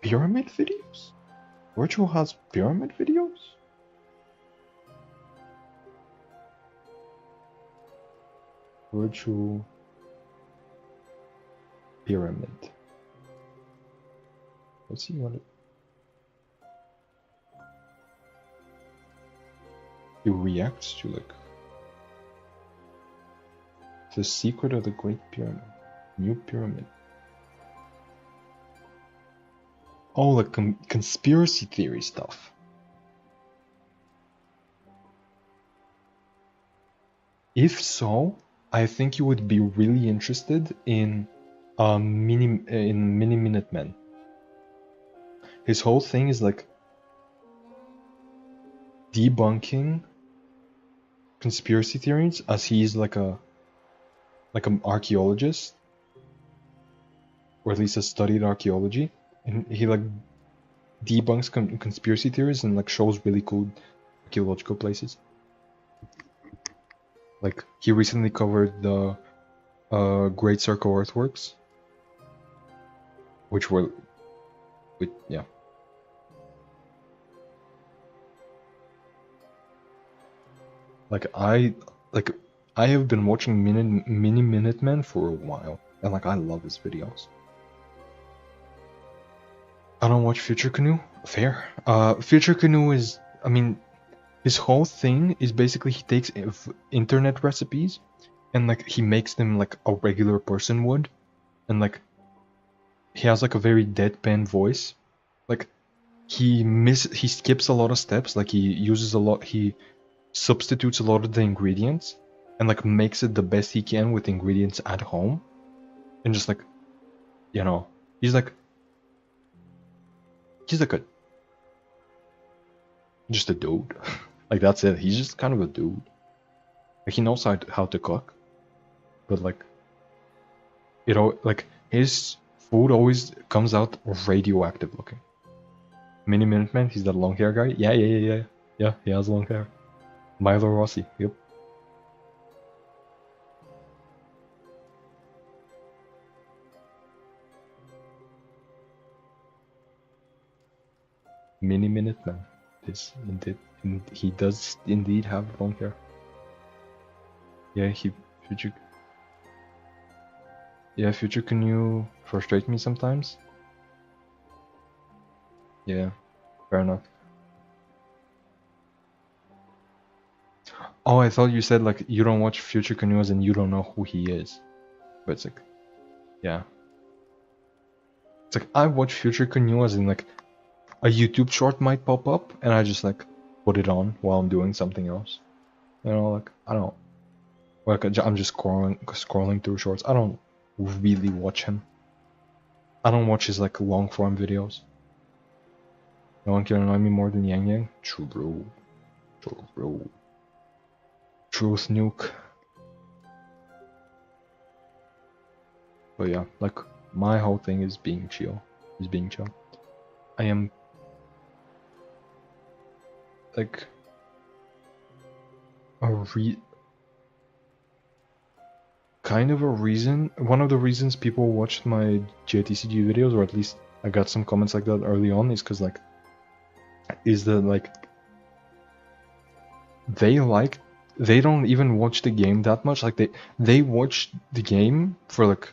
S1: Pyramid videos? Virtual has pyramid videos? Virtual pyramid. Let's see what it... He reacts to like the secret of the Great Pyramid. New pyramid. Oh, like conspiracy theory stuff. If so, I think you would be really interested in Mini Minutemen. His whole thing is like debunking conspiracy theories, as he's like an archaeologist, or at least has studied archaeology, and he like debunks conspiracy theories and like shows really cool archaeological places. Like he recently covered the Great Circle earthworks, which were Yeah. Like I have been watching Mini Minutemen for a while, and like I love his videos. I don't watch Future Canoe. Fair. Future Canoe is, I mean, his whole thing is basically he takes internet recipes and like he makes them like a regular person would, and like he has like a very deadpan voice. Like he skips a lot of steps. Like he substitutes a lot of the ingredients and like makes it the best he can with ingredients at home, and just like, you know, he's like just a dude. Like that's it. He's just kind of a dude. Like he knows how to cook, but like, you know, like his food always comes out radioactive looking. Mini Minuteman, he's that long hair guy. Yeah. He has long hair. Milo Rossi. Yep. Mini Minuteman. This indeed, he does indeed have long hair. Yeah, Future Canoe frustrate me sometimes. Yeah, fair enough. Oh, I thought you said like you don't watch Future Canoes and you don't know who he is. But it's like, yeah. It's like I watch Future Canoe as in like a YouTube short might pop up and I just like put it on while I'm doing something else. You know, like I don't, like I'm just scrolling through shorts. I don't really watch him. I don't watch his like long form videos. No one can annoy me more than Yang Yang. True. Truth nuke. But yeah, like my whole thing is being chill. I am like kind of a reason. One of the reasons people watched my JTCG videos, or at least I got some comments like that early on, is because like they don't even watch the game that much. Like they watch the game for like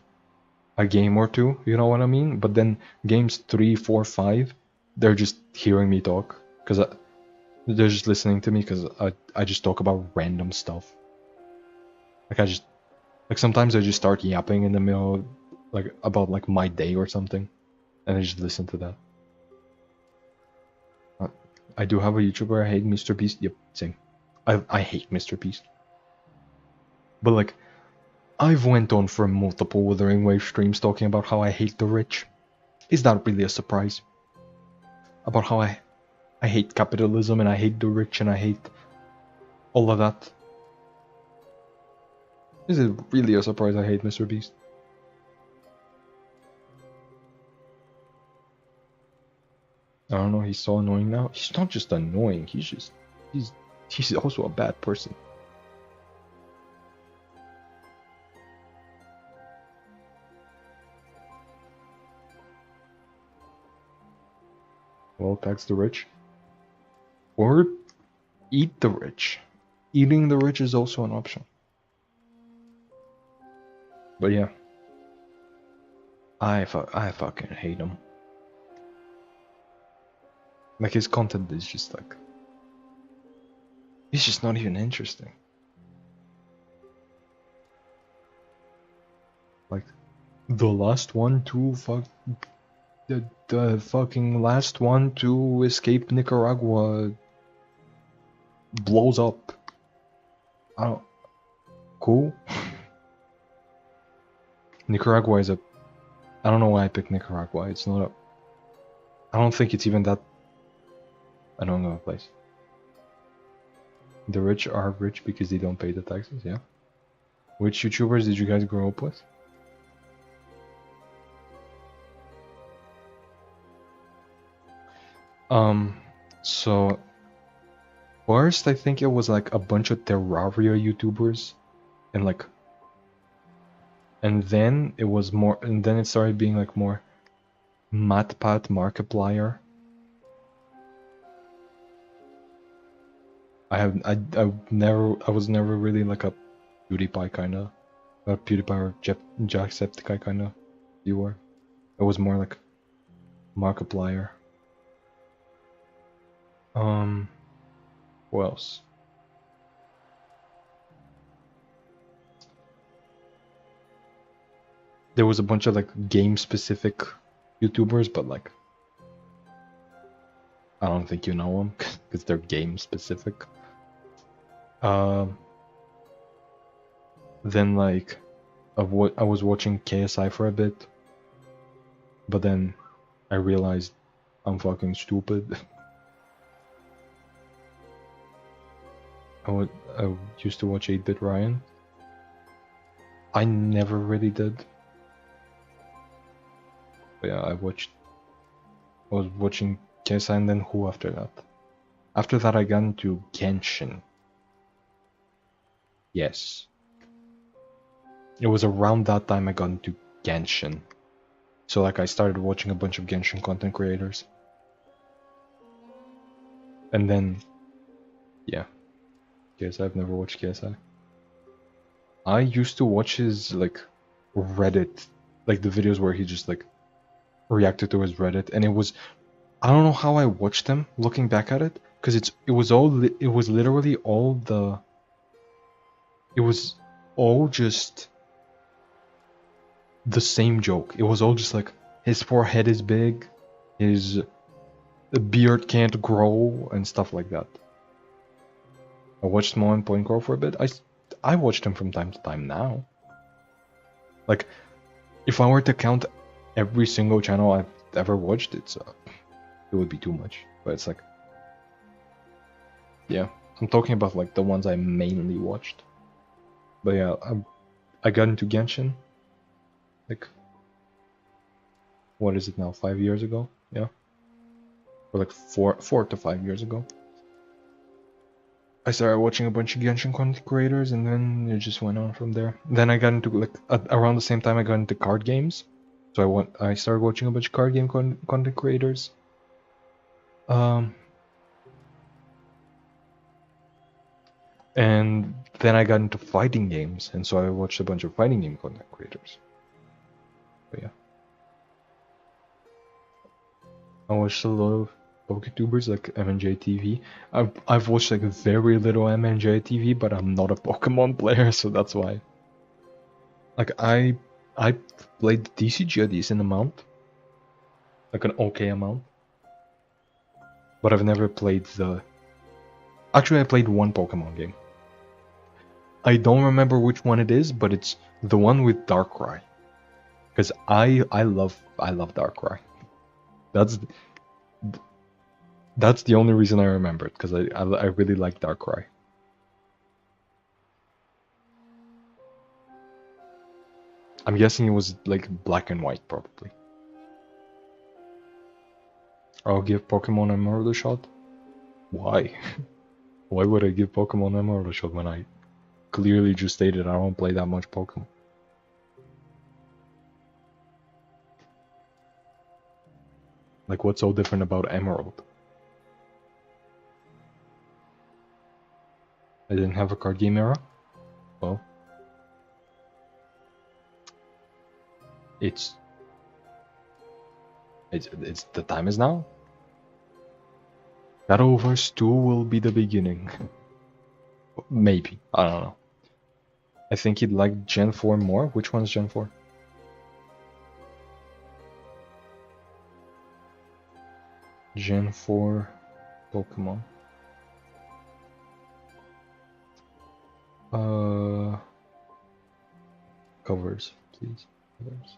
S1: a game or two, you know what I mean? But then games 3, 4, 5, they're just hearing me talk because they're just listening to me because I just talk about random stuff. Like sometimes I just start yapping in the middle, like about like my day or something, and I just listen to that. I do have a YouTuber. I hate Mr. Beast. Yep, same. I hate Mr. Beast. But like, I've went on for multiple Wuthering Wave streams talking about how I hate the rich. Is that really a surprise? About how I hate capitalism and I hate the rich and I hate all of that. Is it really a surprise I hate Mr. Beast? I don't know, he's so annoying now. He's not just annoying, he's also a bad person. Well, tax the rich. Or eat the rich. Eating the rich is also an option. But yeah. I fucking hate him. Like his content is just like, it's just not even interesting. Like the last one to the fucking last one to escape Nicaragua blows up. I don't. Cool. Nicaragua is a. I don't know why I picked Nicaragua. It's not a. I don't think it's even that. I don't know a place. The rich are rich because they don't pay the taxes, yeah? Which YouTubers did you guys grow up with? So first I think it was like a bunch of Terraria YouTubers and like, and then it was more, and then it started being like more MatPat Markiplier. I was never really like a PewDiePie kinda, a PewDiePie or Jacksepticeye kinda viewer. It was more like Markiplier. Who else? There was a bunch of like game specific YouTubers, but like I don't think you know them because they're game specific. Then like I was watching KSI for a bit, but then I realized I'm fucking stupid. I used to watch 8-Bit Ryan. I never really did. But yeah, I was watching KSI and then who after that? After that I got into Genshin. Yes. It was around that time I got into Genshin. So like I started watching a bunch of Genshin content creators. And then, yeah. KSI, I've never watched KSI. I used to watch his like Reddit, like the videos where he just like reacted to his Reddit, and it was, I don't know how I watched them looking back at it, because it was literally all just the same joke. It was all just like his forehead is big, his beard can't grow, and stuff like that. I watched Moen Point Grow for a bit. I watched him from time to time now. Like, if I were to count every single channel I've ever watched, it would be too much. But it's like, yeah, I'm talking about like the ones I mainly watched. But yeah, I got into Genshin, like, what is it now, 5 years ago? Yeah, or like 4 to 5 years ago. I started watching a bunch of Genshin content creators, and then it just went on from there. Then I got into like around the same time I got into card games, so I started watching a bunch of card game content creators. And then I got into fighting games, and so I watched a bunch of fighting game content creators. But yeah, I watched a lot of PokeTubers like MNJ TV. I've watched like very little MNJ TV, but I'm not a Pokemon player, so that's why. Like I played TCG a decent amount, like an okay amount, but I've never played the. Actually, I played one Pokemon game. I don't remember which one it is, but it's the one with Darkrai. Because I love Darkrai. That's the only reason I remember it, because I really like Darkrai. I'm guessing it was like black and white, probably. I'll give Pokemon Emerald a shot. Why? Why would I give Pokemon Emerald a shot when I clearly just stated I don't play that much Pokemon? Like, what's so different about Emerald? I didn't have a card game era? Well, it's the time is now. Battleverse 2 will be the beginning. Maybe, I don't know. I think he'd like Gen 4 more. Which one's Gen 4? Gen 4 Pokemon. Covers, please. Covers.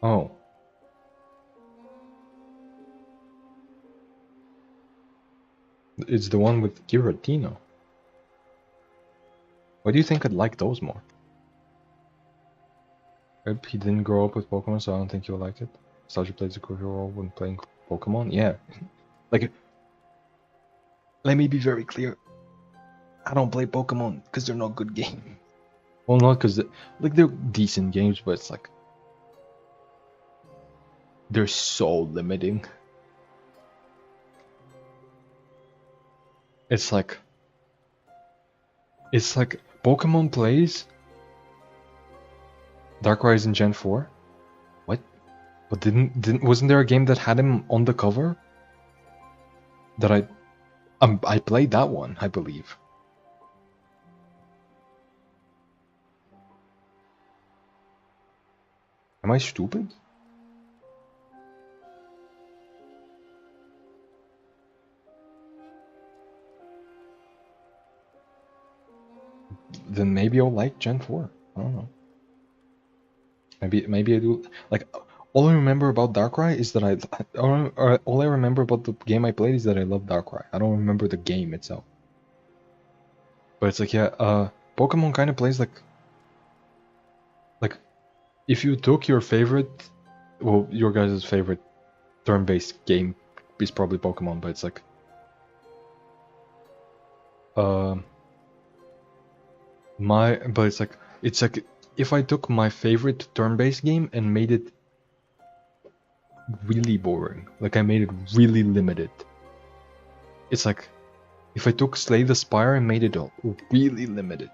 S1: Oh. It's the one with Giratina. Why do you think I'd like those more? He didn't grow up with Pokemon, so I don't think you'll like it. Nostalgia plays a crucial role when playing Pokemon. Yeah, like let me be very clear. I don't play Pokemon because they're not good games. Well, not because like they're decent games, but it's like they're so limiting. It's like Pokemon plays Darkrai in Gen 4. What? But wasn't there a game that had him on the cover? That I played that one, I believe. Am I stupid? Then maybe I'll like Gen 4. I don't know. Maybe I do. Like, all I remember about Darkrai is that all I remember about the game I played is that I love Darkrai. I don't remember the game itself. But it's like, yeah, Pokemon kind of plays like if you took your favorite, well, your guys' favorite turn-based game is probably Pokemon, but it's like, it's like if I took my favorite turn-based game and made it really boring, like I made it really limited. It's like if I took Slay the Spire and made it really limited.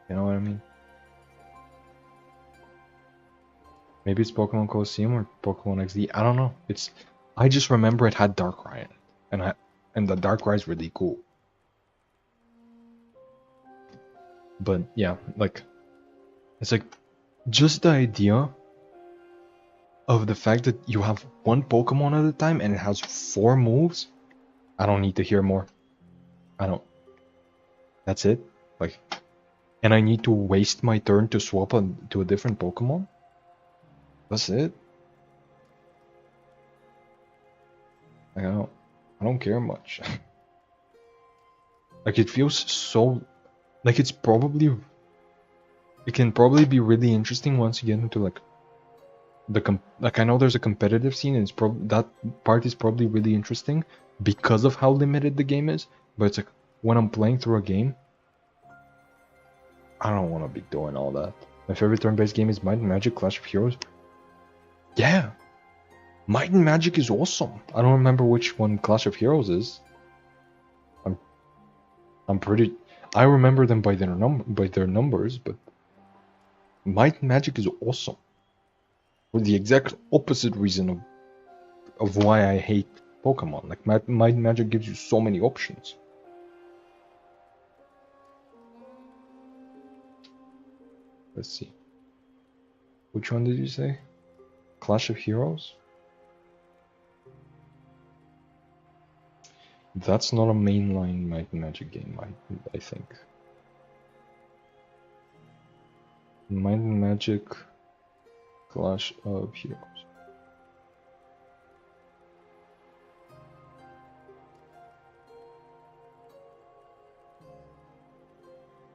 S1: You know what I mean? Maybe it's Pokemon Colosseum or Pokemon XD. I don't know. I just remember it had Darkrai in it, and the Darkrai is really cool. But yeah, like it's like just the idea of the fact that you have one Pokemon at a time and it has 4 moves. I don't need to hear more. I don't. That's it. Like, and I need to waste my turn to swap to a different Pokemon. That's it. Like, I don't care much. Like, it feels so, like it can probably be really interesting once you get into like I know there's a competitive scene and that part is probably really interesting because of how limited the game is, but it's like when I'm playing through a game, I don't want to be doing all that. My favorite turn-based game is Might and Magic Clash of Heroes. Yeah, Might and Magic is awesome. I don't remember which one Clash of Heroes is. I remember them by their numbers, but Might and Magic is awesome. For the exact opposite reason of why I hate Pokemon. Like Might and Magic gives you so many options. Let's see. Which one did you say? Clash of Heroes? That's not a mainline Might and Magic game, I think. Might and Magic Clash of Heroes.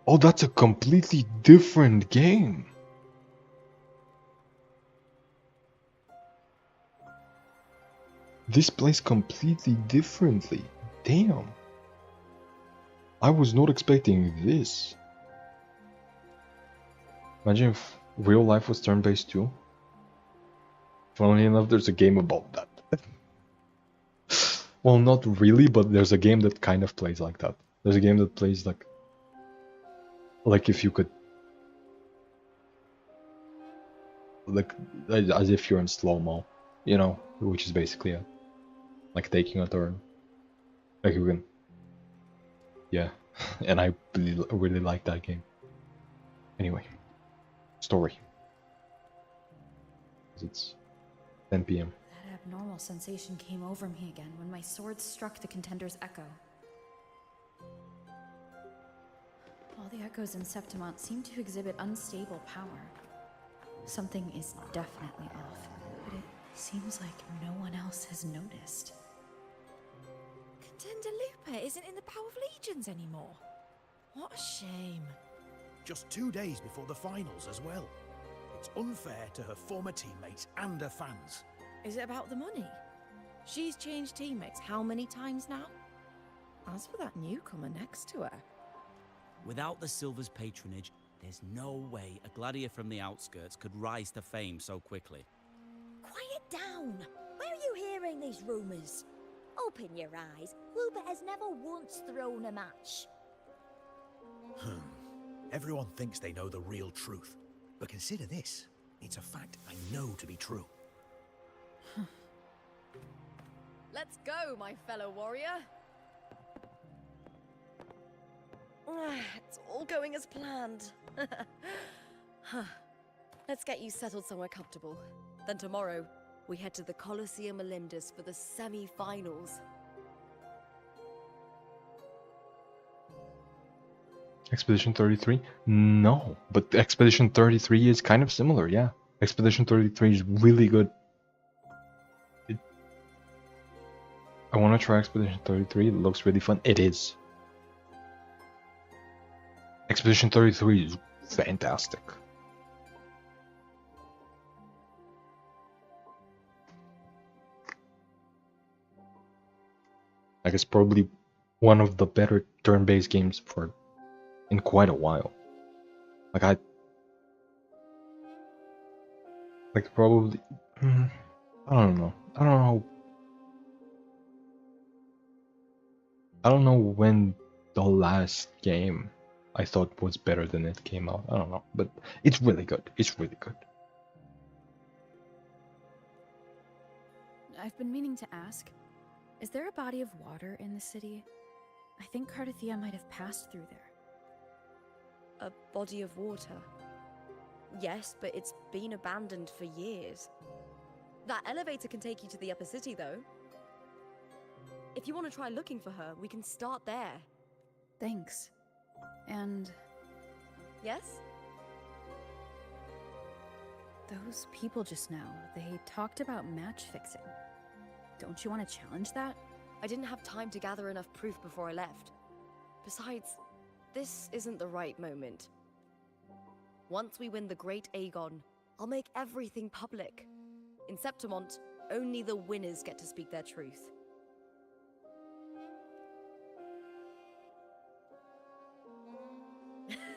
S1: Oh, that's a completely different game. This plays completely differently. Damn. I was not expecting this. Imagine if real life was turn-based too. Funnily enough, there's a game about that. Well, not really, but there's a game that kind of plays like that. There's a game that plays like if you could, like as if you're in slow-mo, you know, which is basically like taking a turn. Like you can, yeah. And I really like that game. Anyway, story. It's 10 p.m.
S4: That abnormal sensation came over me again when my sword struck the contender's echo. All the echoes in Septimont seem to exhibit unstable power. Something is definitely off, but it seems like no one else has noticed.
S18: Contender Lupa isn't in the Power of Legions anymore. What a shame.
S14: Just 2 days before the finals as well. It's unfair to her former teammates and her fans.
S18: Is it about the money? She's changed teammates how many times now?
S15: As for that newcomer next to her...
S16: Without the Silver's patronage, there's no way a gladiator from the outskirts could rise to fame so quickly.
S3: Quiet down! Where are you hearing these rumours? Open your eyes. Rupert has never once thrown a match.
S14: Everyone thinks they know the real truth. But consider this. It's a fact I know to be true.
S15: Let's go, my fellow warrior! It's all going as planned. Let's get you settled somewhere comfortable. Then tomorrow, we head to the Colosseum Melindus for the semi-finals.
S1: Expedition 33? No, but Expedition 33 is kind of similar, yeah. Expedition 33 is really good. I want to try Expedition 33, it looks really fun. It is. Expedition 33 is fantastic. Like, it's probably one of the better turn-based games in quite a while. Like, probably, I don't know. I don't know when the last game I thought was better than it came out. I don't know, but it's really good. It's really good.
S4: I've been meaning to ask, is there a body of water in the city? I think Cardathia might have passed through there.
S15: A body of water? Yes, but it's been abandoned for years. That elevator can take you to the upper city, though. If you want to try looking for her, we can start there.
S4: Thanks. And...
S15: Yes?
S4: Those people just now, they talked about match fixing. Don't you want to challenge that?
S15: I didn't have time to gather enough proof before I left. Besides, this isn't the right moment. Once we win the Great Aegon, I'll make everything public. In Septimont, only the winners get to speak their truth.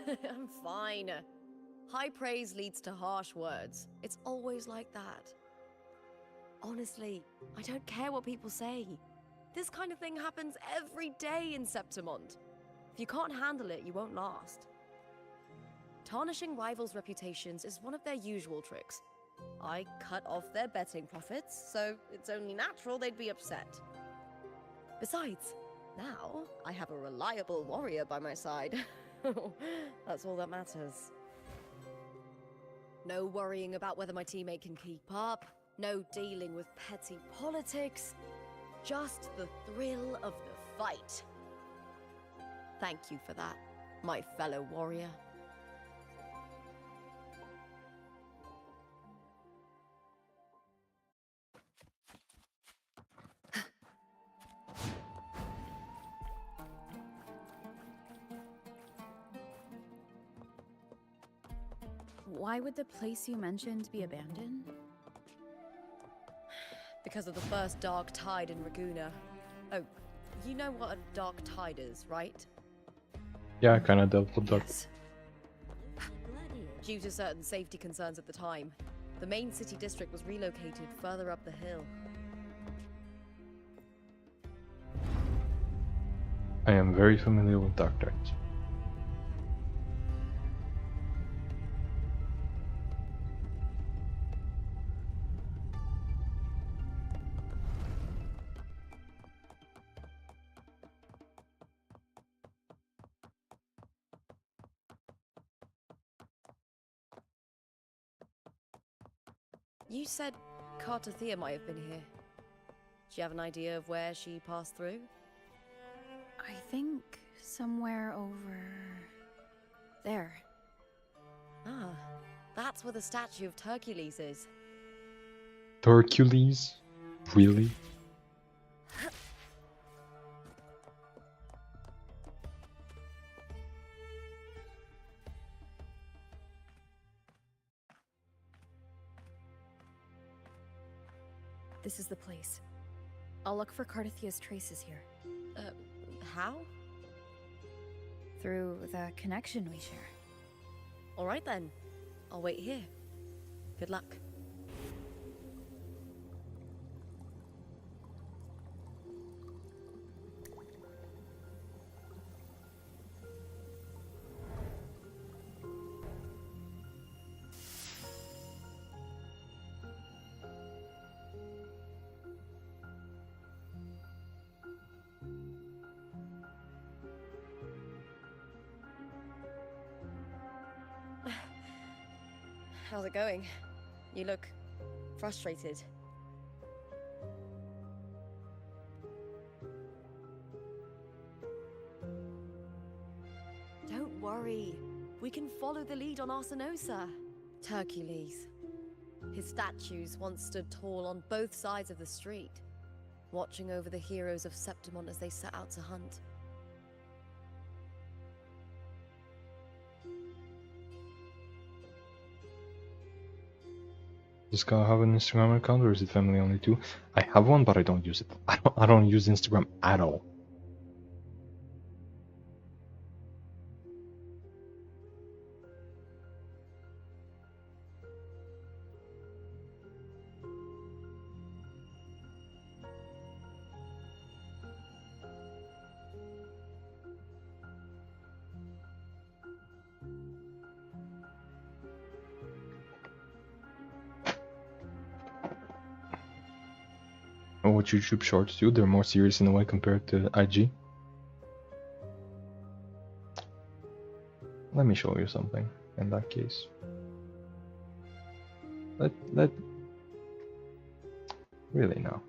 S15: I'm fine. High praise leads to harsh words. It's always like that. Honestly, I don't care what people say. This kind of thing happens every day in Septimont. If you can't handle it, you won't last. Tarnishing rivals' reputations is one of their usual tricks. I cut off their betting profits, so it's only natural they'd be upset. Besides, now I have a reliable warrior by my side. That's all that matters. No worrying about whether my teammate can keep up. No dealing with petty politics. Just the thrill of the fight. Thank you for that, my fellow warrior.
S4: Why would the place you mentioned be abandoned?
S15: Because of the first dark tide in Raguna. Oh, you know what a dark tide is, right?
S1: Yeah, I kinda dealt with that.
S15: Yes. Due to certain safety concerns at the time, the main city district was relocated further up the hill.
S1: I am very familiar with dark tides.
S15: You said Cardathia might have been here. Do you have an idea of where she passed through?
S4: I think somewhere over... there.
S15: Ah, that's where the statue of Hercules is.
S1: Hercules? Really?
S4: This is the place. I'll look for Cardathia's traces here.
S15: How?
S4: Through the connection we share.
S15: Alright then. I'll wait here. Good luck. How's it going? You look frustrated. Don't worry. We can follow the lead on Arsinosa. Hercules. His statues once stood tall on both sides of the street, watching over the heroes of Septimon as they set out to hunt.
S1: Does Kyle have an Instagram account or is it family only too? I have one, but I don't use it. I don't use Instagram at all. What YouTube shorts do, they're more serious in a way compared to IG. Let me show you something in that case. Really now.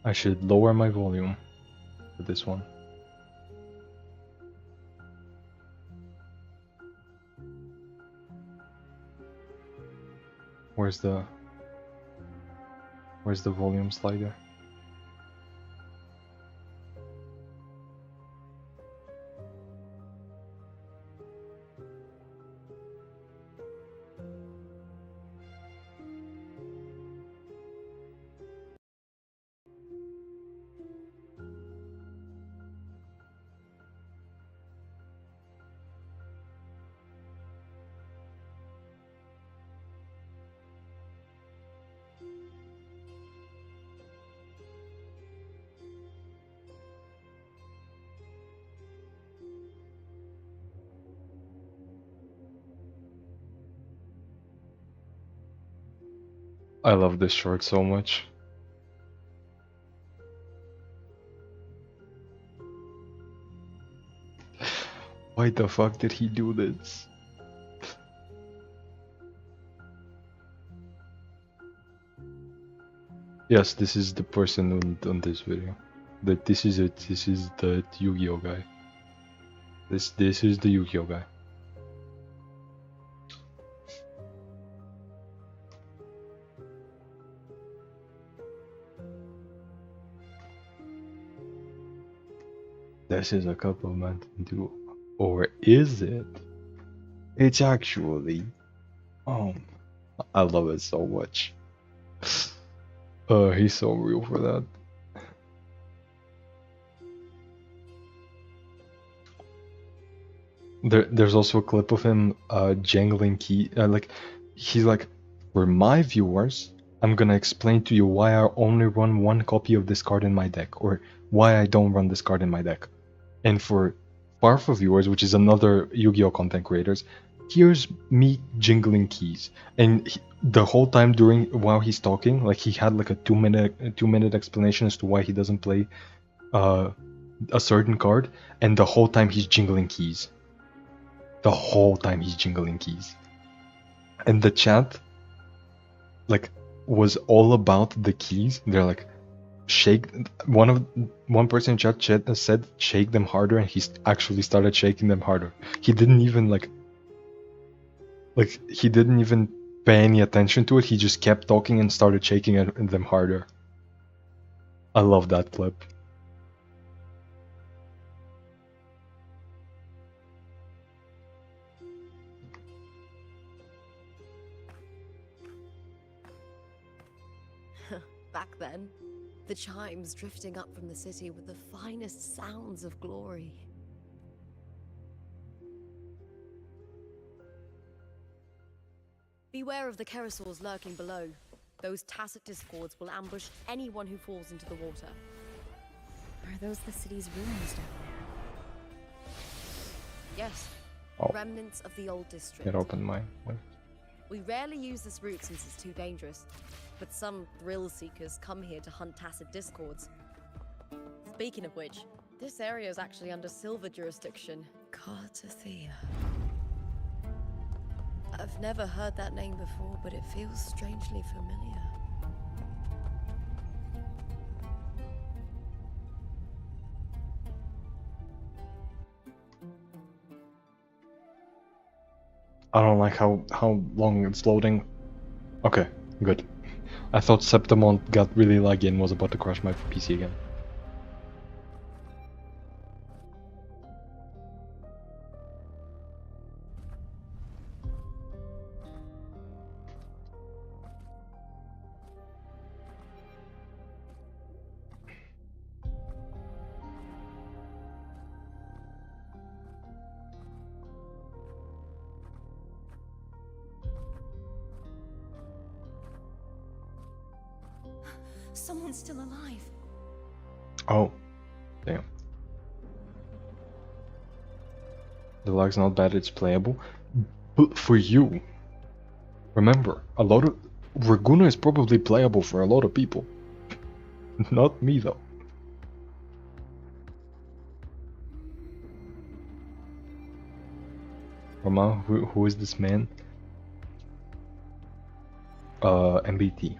S1: I should lower my volume for this one. Where's the volume slider? I love this short so much. Why the fuck did he do this? Yes, this is the person on this video. This is it. This is the Yu-Gi-Oh guy. This is the Yu-Gi-Oh guy. This is a couple of Mountain Dew. Or is it? It's actually... I love it so much. He's so real for that. There's also a clip of him jangling key. He's like, for my viewers, I'm gonna explain to you why I only run one copy of this card in my deck, or why I don't run this card in my deck. And for Farfa viewers, which is another Yu-Gi-Oh content creators, here's me jingling keys. And the whole time while he's talking, like he had like a 2-minute explanation as to why he doesn't play a certain card, and the whole time he's jingling keys. The whole time he's jingling keys. And the chat, like, was all about the keys. They're like, shake. One person in chat said shake them harder, and he actually started shaking them harder. He didn't even like he didn't even pay any attention to it. He just kept talking and started shaking them harder. I love that clip.
S15: Back then, the chimes drifting up from the city with the finest sounds of glory. Beware of the Kerosaurs lurking below. Those tacit discords will ambush anyone who falls into the water.
S4: Are those the city's ruins down there?
S15: Yes.
S1: Oh.
S15: Remnants of the old district.
S1: It opened my way.
S15: We rarely use this route since it's too dangerous, but some thrill seekers come here to hunt tacit discords. Speaking of which, this area is actually under Silver jurisdiction. Cartathea. I've never heard that name before, but it feels strangely familiar.
S1: I don't like how long it's loading. Okay, good. I thought Septimont got really laggy and was about to crash my PC again.
S5: Someone's still alive.
S1: Oh, damn. The lag's not bad, it's playable. But for you, remember, a lot of Raguna is probably playable for a lot of people. Not me though. Rama, who is this man? MBT.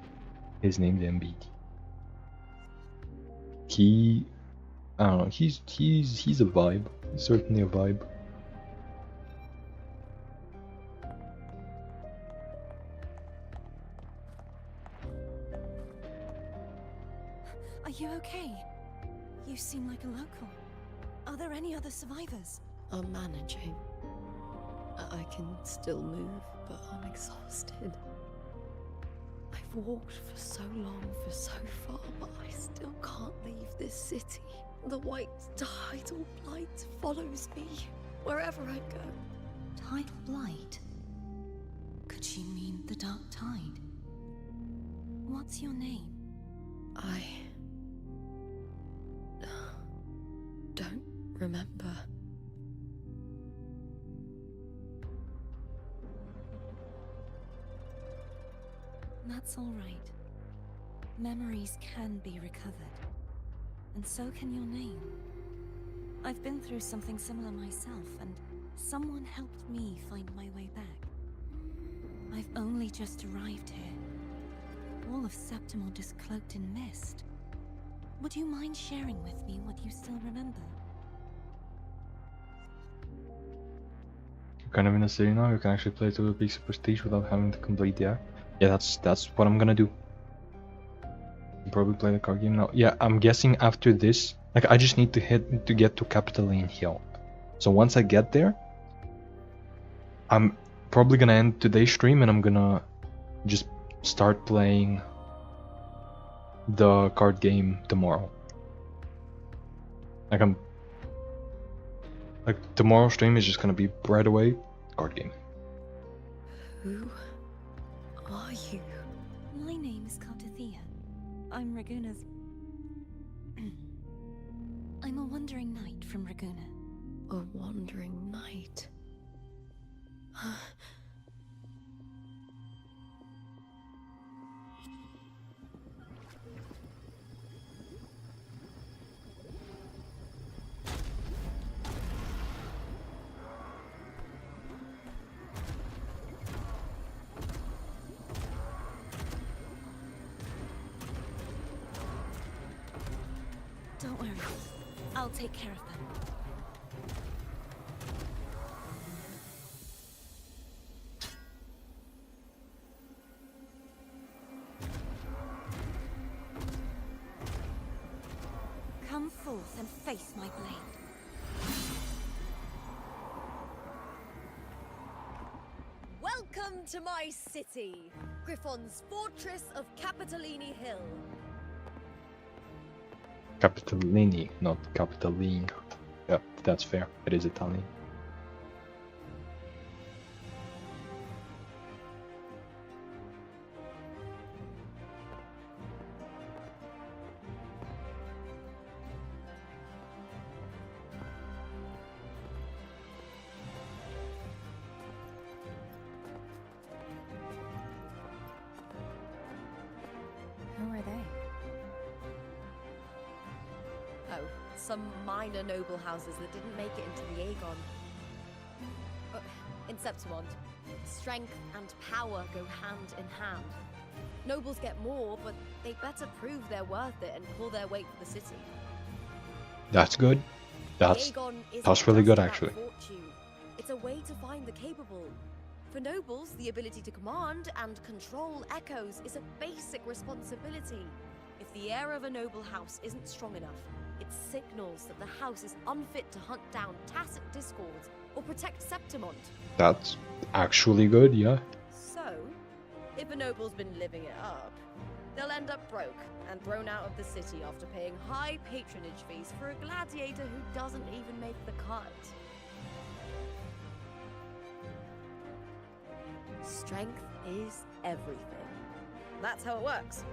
S1: His name's MBT. I don't know, he's a vibe. He's certainly a vibe.
S5: Are you okay? You seem like a local. Are there any other survivors?
S15: I'm managing. I can still move, but I'm exhausted. I've walked for so long, for so far, but I still can't leave this city. The white tidal blight follows me wherever I go.
S5: Tidal blight? Could she mean the dark tide? What's your name?
S15: I don't remember.
S5: That's all right. Memories can be recovered. And so can your name. I've been through something similar myself, and someone helped me find my way back. I've only just arrived here. All of Septimont is cloaked in mist. Would you mind sharing with me what you still remember?
S1: You're kind of in a city now, you can actually play to a piece of prestige without having to complete the act. Yeah, that's what I'm gonna do. I'll probably play the card game now. Yeah, I'm guessing after this, like I just need to get to Capitoline Hill. So once I get there, I'm probably gonna end today's stream and I'm gonna just start playing the card game tomorrow. Like tomorrow's stream is just gonna be right away card game.
S15: Who are you?
S5: My name is Cartathea. I'm Raguna's... I'm a wandering knight from Raguna.
S15: A wandering knight.
S5: I'll take care of them. Come forth and face my blade.
S15: Welcome to my city, Griffon's fortress of Capitolini Hill.
S1: Capitolini, not Capitoline. Yeah, that's fair. It is Italian.
S4: Who are they?
S15: Oh, some minor noble houses that didn't make it into the Aegon. In Septimont, strength and power go hand in hand. Nobles get more, but they better prove they're worth it and pull their weight for the city.
S1: That's good. That's really good, actually.
S15: Fortune. It's a way to find the capable. For nobles, the ability to command and control echoes is a basic responsibility. If the heir of a noble house isn't strong enough, it signals that the house is unfit to hunt down tacit discords or protect Septimont.
S1: That's actually good, yeah.
S15: So, if a noble's been living it up, they'll end up broke and thrown out of the city after paying high patronage fees for a gladiator who doesn't even make the cut. Strength is everything. That's how it works.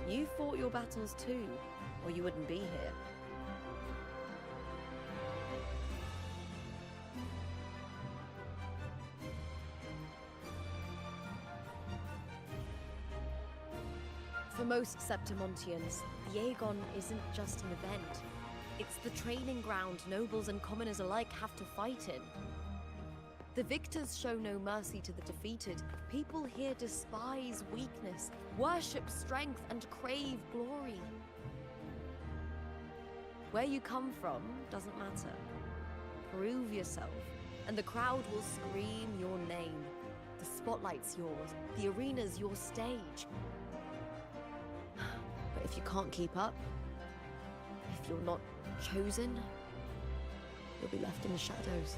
S15: You fought your battles too, or you wouldn't be here. For most Septimontians, the Aegon isn't just an event. It's the training ground nobles and commoners alike have to fight in. The victors show no mercy to the defeated. People here despise weakness, worship strength, and crave glory. Where you come from doesn't matter. Prove yourself, and the crowd will scream your name. The spotlight's yours, the arena's your stage. But if you can't keep up, if you're not chosen, you'll be left in the shadows.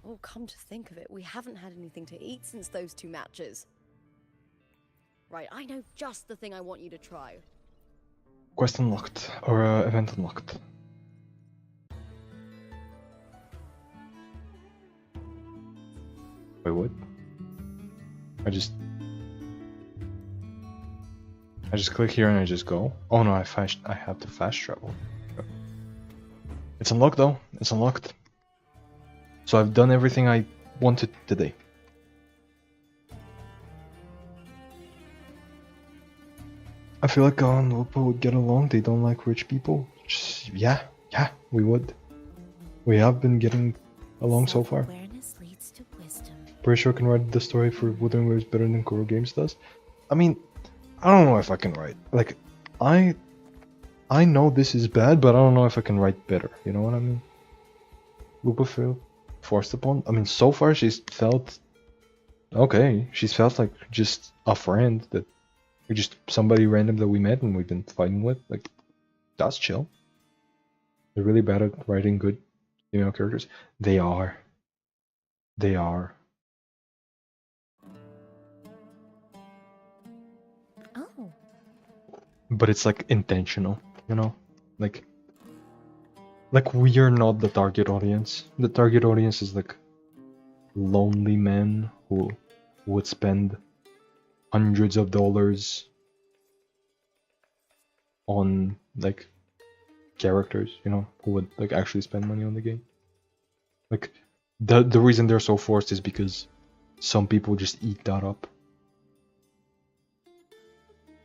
S15: Oh, come to think of it, we haven't had anything to eat since those 2 matches. Right, I know just the thing I want you to try.
S1: Quest unlocked, or event unlocked. Wait, what? I just click here and I just go. Oh no, I have to fast travel. It's unlocked though. It's unlocked. So I've done everything I wanted today. I feel like God and Lupa would get along. They don't like rich people. Yeah, we would. We have been getting along so far.
S5: Awareness leads to wisdom.
S1: Pretty sure I can write the story for Wuthering Waves better than Kuro Games does. I mean, I don't know if I can write. Like, I know this is bad, but I don't know if I can write better. You know what I mean? Lupa felt forced upon. I mean, so far she's felt okay. She's felt like just a friend that. Just somebody random that we met and we've been fighting with. Like, that's chill. They're really bad at writing good female characters. They are. They are.
S4: Oh.
S1: But it's like intentional, you know? Like we are not the target audience. The target audience is like lonely men who would spend hundreds of dollars on like characters, you know, who would like actually spend money on the game. Like the reason they're so forced is because some people just eat that up.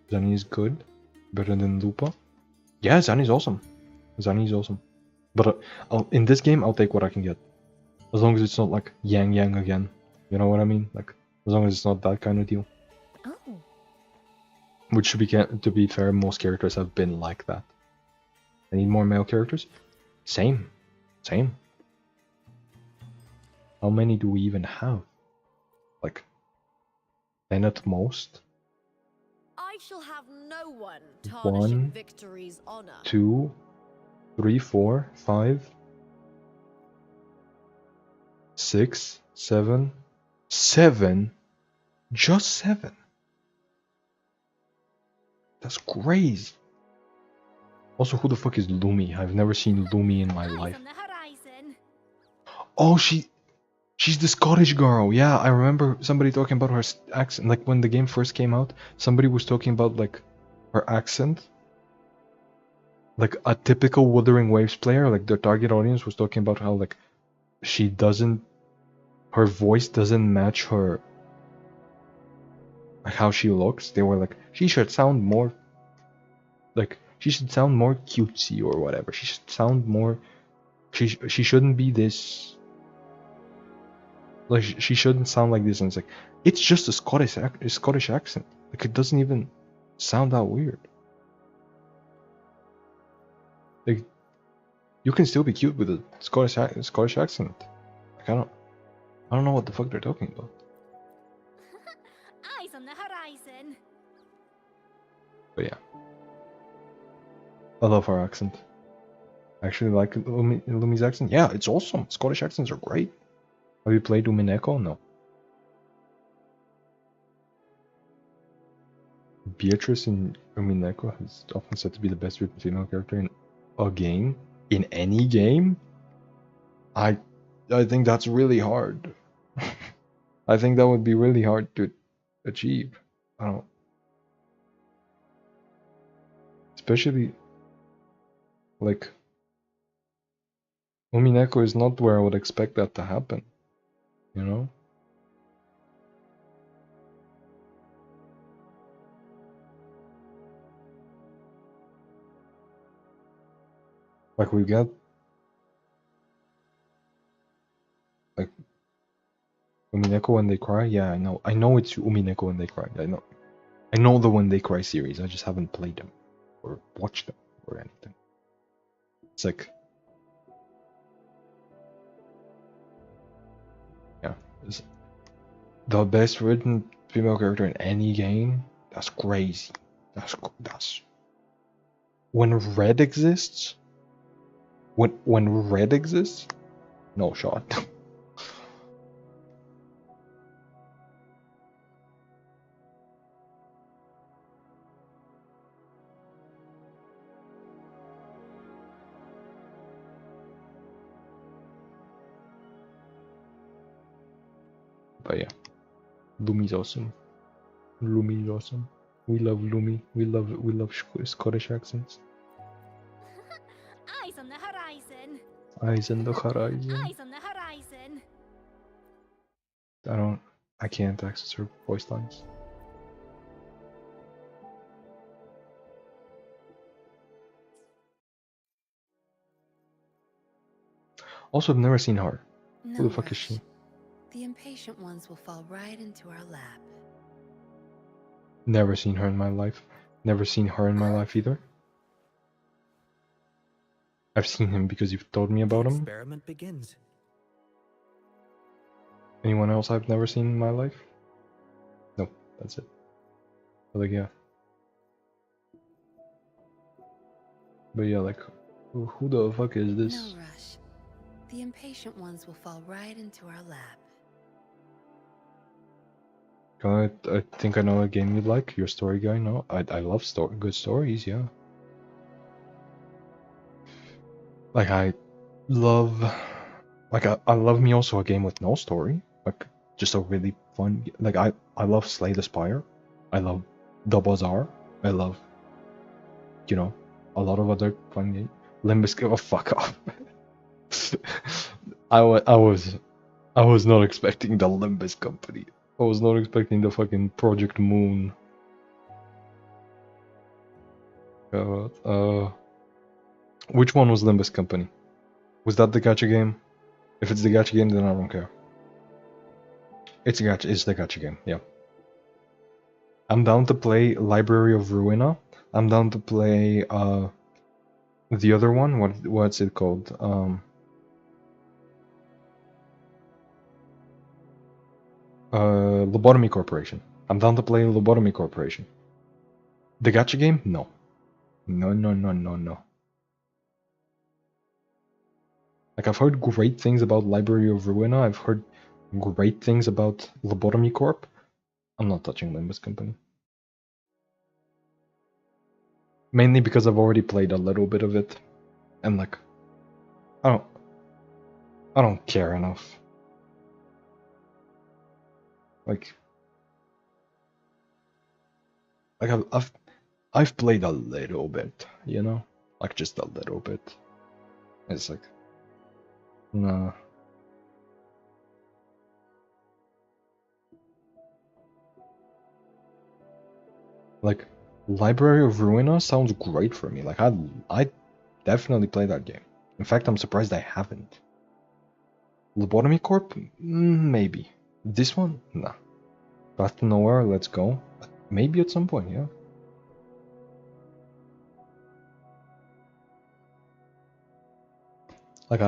S1: Zani is good, better than Lupa. Yeah, Zani's awesome. Zani's awesome. But in this game, I'll take what I can get. As long as it's not like Yang Yang again. You know what I mean? Like, as long as it's not that kind of deal.
S4: Oh.
S1: Which, to be fair, most characters have been like that. I need more male characters? Same. Same. How many do we even have? Like, 10 at most?
S15: I shall have no one tarnishing
S1: 1,
S15: victory's honor.
S1: 2, 3, 4, 5, 6, 7. 7? Just 7? That's crazy. Also, who the fuck is Lumi? I've never seen Lumi in my life. Oh, she's the Scottish girl. Yeah, I remember somebody talking about her accent. Like, when the game first came out, somebody was talking about, like, her accent. Like, a typical Wuthering Waves player, like, their target audience was talking about how, like, her voice doesn't match her, like, how she looks. They were like, she should sound more, like, she should sound more cutesy or whatever. She should sound more, she shouldn't be this, like, she shouldn't sound like this. And it's like, it's just a Scottish accent. Like, it doesn't even sound that weird. Like, you can still be cute with a Scottish accent. Like, I don't know what the fuck they're talking about.
S3: Eyes on the horizon.
S1: But yeah, I love her accent. I actually like Lumi's accent. Yeah, it's awesome. Scottish accents are great. Have you played Umineko? No. Beatrice in Umineko is often said to be the best written female character in a game. In any game? I think that's really hard. I think that would be really hard to achieve. I don't. Especially, like, Umineko is not where I would expect that to happen. You know? Like, we get, like, Umineko When They Cry. Yeah, I know. I know it's Umineko When They Cry. I know the When They Cry series. I just haven't played them or watched them or anything. It's like, yeah, it's the best written female character in any game. That's crazy. That's when Red exists. When Red exists, no shot. But yeah, Lumi's awesome. Lumi's awesome. We love Lumi. We love Scottish accents.
S3: Eyes on the horizon.
S1: Eyes on the horizon.
S3: Eyes on the horizon.
S1: I can't access her voice lines. Also, I've never seen her.
S11: No
S1: Who the fuck
S11: rush.
S1: is she?
S11: The impatient ones will fall right into our lap.
S1: Never seen her in my life. Never seen her in my life either. I've seen him because you've told me about him.
S16: Experiment begins.
S1: Anyone else I've never seen in my life? Nope, that's it. But like, yeah. But yeah, like, who the fuck is this?
S11: No rush. The impatient ones will fall right into our lap.
S1: I think I know a game you'd like. You're a story guy, no? I love good stories, yeah. Like, I love me also a game with no story. Like, just a really fun, like, I love Slay the Spire. I love The Bazaar. I love, you know, a lot of other fun games. Limbus, oh, fuck off. I was not expecting the Limbus Company. I was not expecting the fucking Project Moon. Which one was Limbus Company? Was that the gacha game? If it's the gacha game, then I don't care. It's the gacha game, yeah. I'm down to play Library of Ruina. I'm down to play the other one. What's it called? Lobotomy Corporation. I'm down to play Lobotomy Corporation. The gacha game? No. No. Like, I've heard great things about Library of Ruina. I've heard great things about Lobotomy Corp. I'm not touching Limbus Company. Mainly because I've already played a little bit of it. And like, I don't care enough. Like I've played a little bit, you know? Like, just a little bit. It's like, nah. Like, Library of Ruina sounds great for me. Like, I'd definitely play that game. In fact, I'm surprised I haven't. Lobotomy Corp? Maybe. This one? Nah. Path to Nowhere, let's go. Maybe at some point, yeah. Like,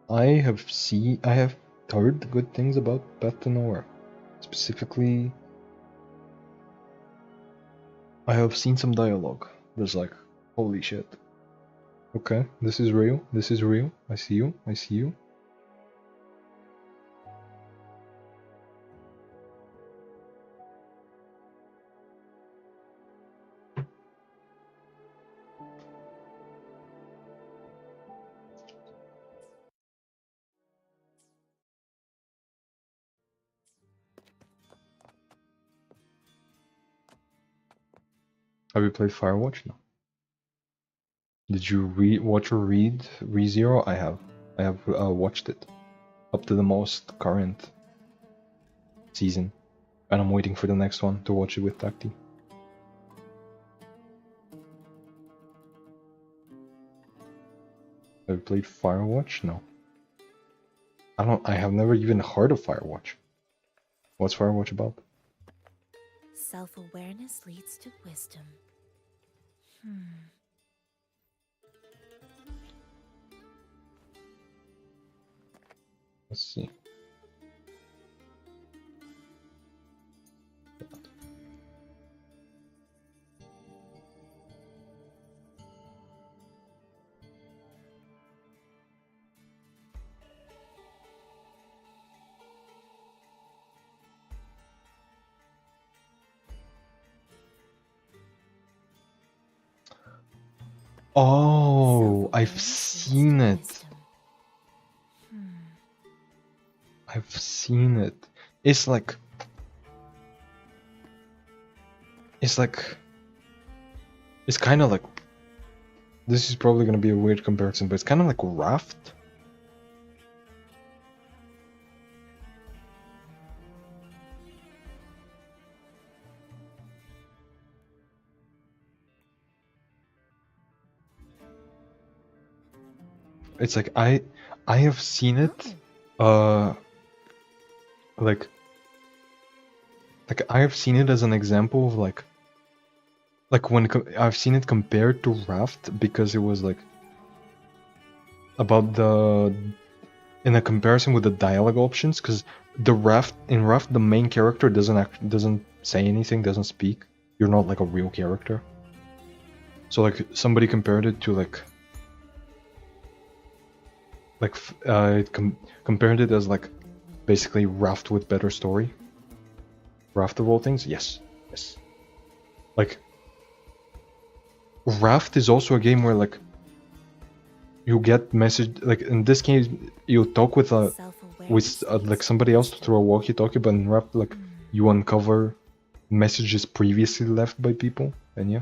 S1: I have heard good things about Path to Nowhere. Specifically, I have seen some dialogue. There's like, holy shit. Okay, this is real. This is real. I see you. I see you. Have you played Firewatch? No. Did you watch or read ReZero? I have. I have watched it up to the most current season, and I'm waiting for the next one to watch it with Takti. Have you played Firewatch? No. I have never even heard of Firewatch. What's Firewatch about?
S5: Self-awareness leads to wisdom.
S1: Let's see. Oh, I've seen it. I've seen it. It's like it's kind of like, this is probably gonna be a weird comparison, but it's kind of like Raft. It's like I have seen it, like I have seen it as an example of like when I've seen it compared to Raft, because it was like about in a comparison with the dialogue options, because in Raft the main character doesn't say anything, doesn't speak. You're not like a real character. So like somebody compared it to compared it as like basically Raft with better story. Raft of all things, yes. Like Raft is also a game where like you get message, like in this case you talk with like somebody else through a walkie-talkie, but in Raft like you uncover messages previously left by people, and yeah.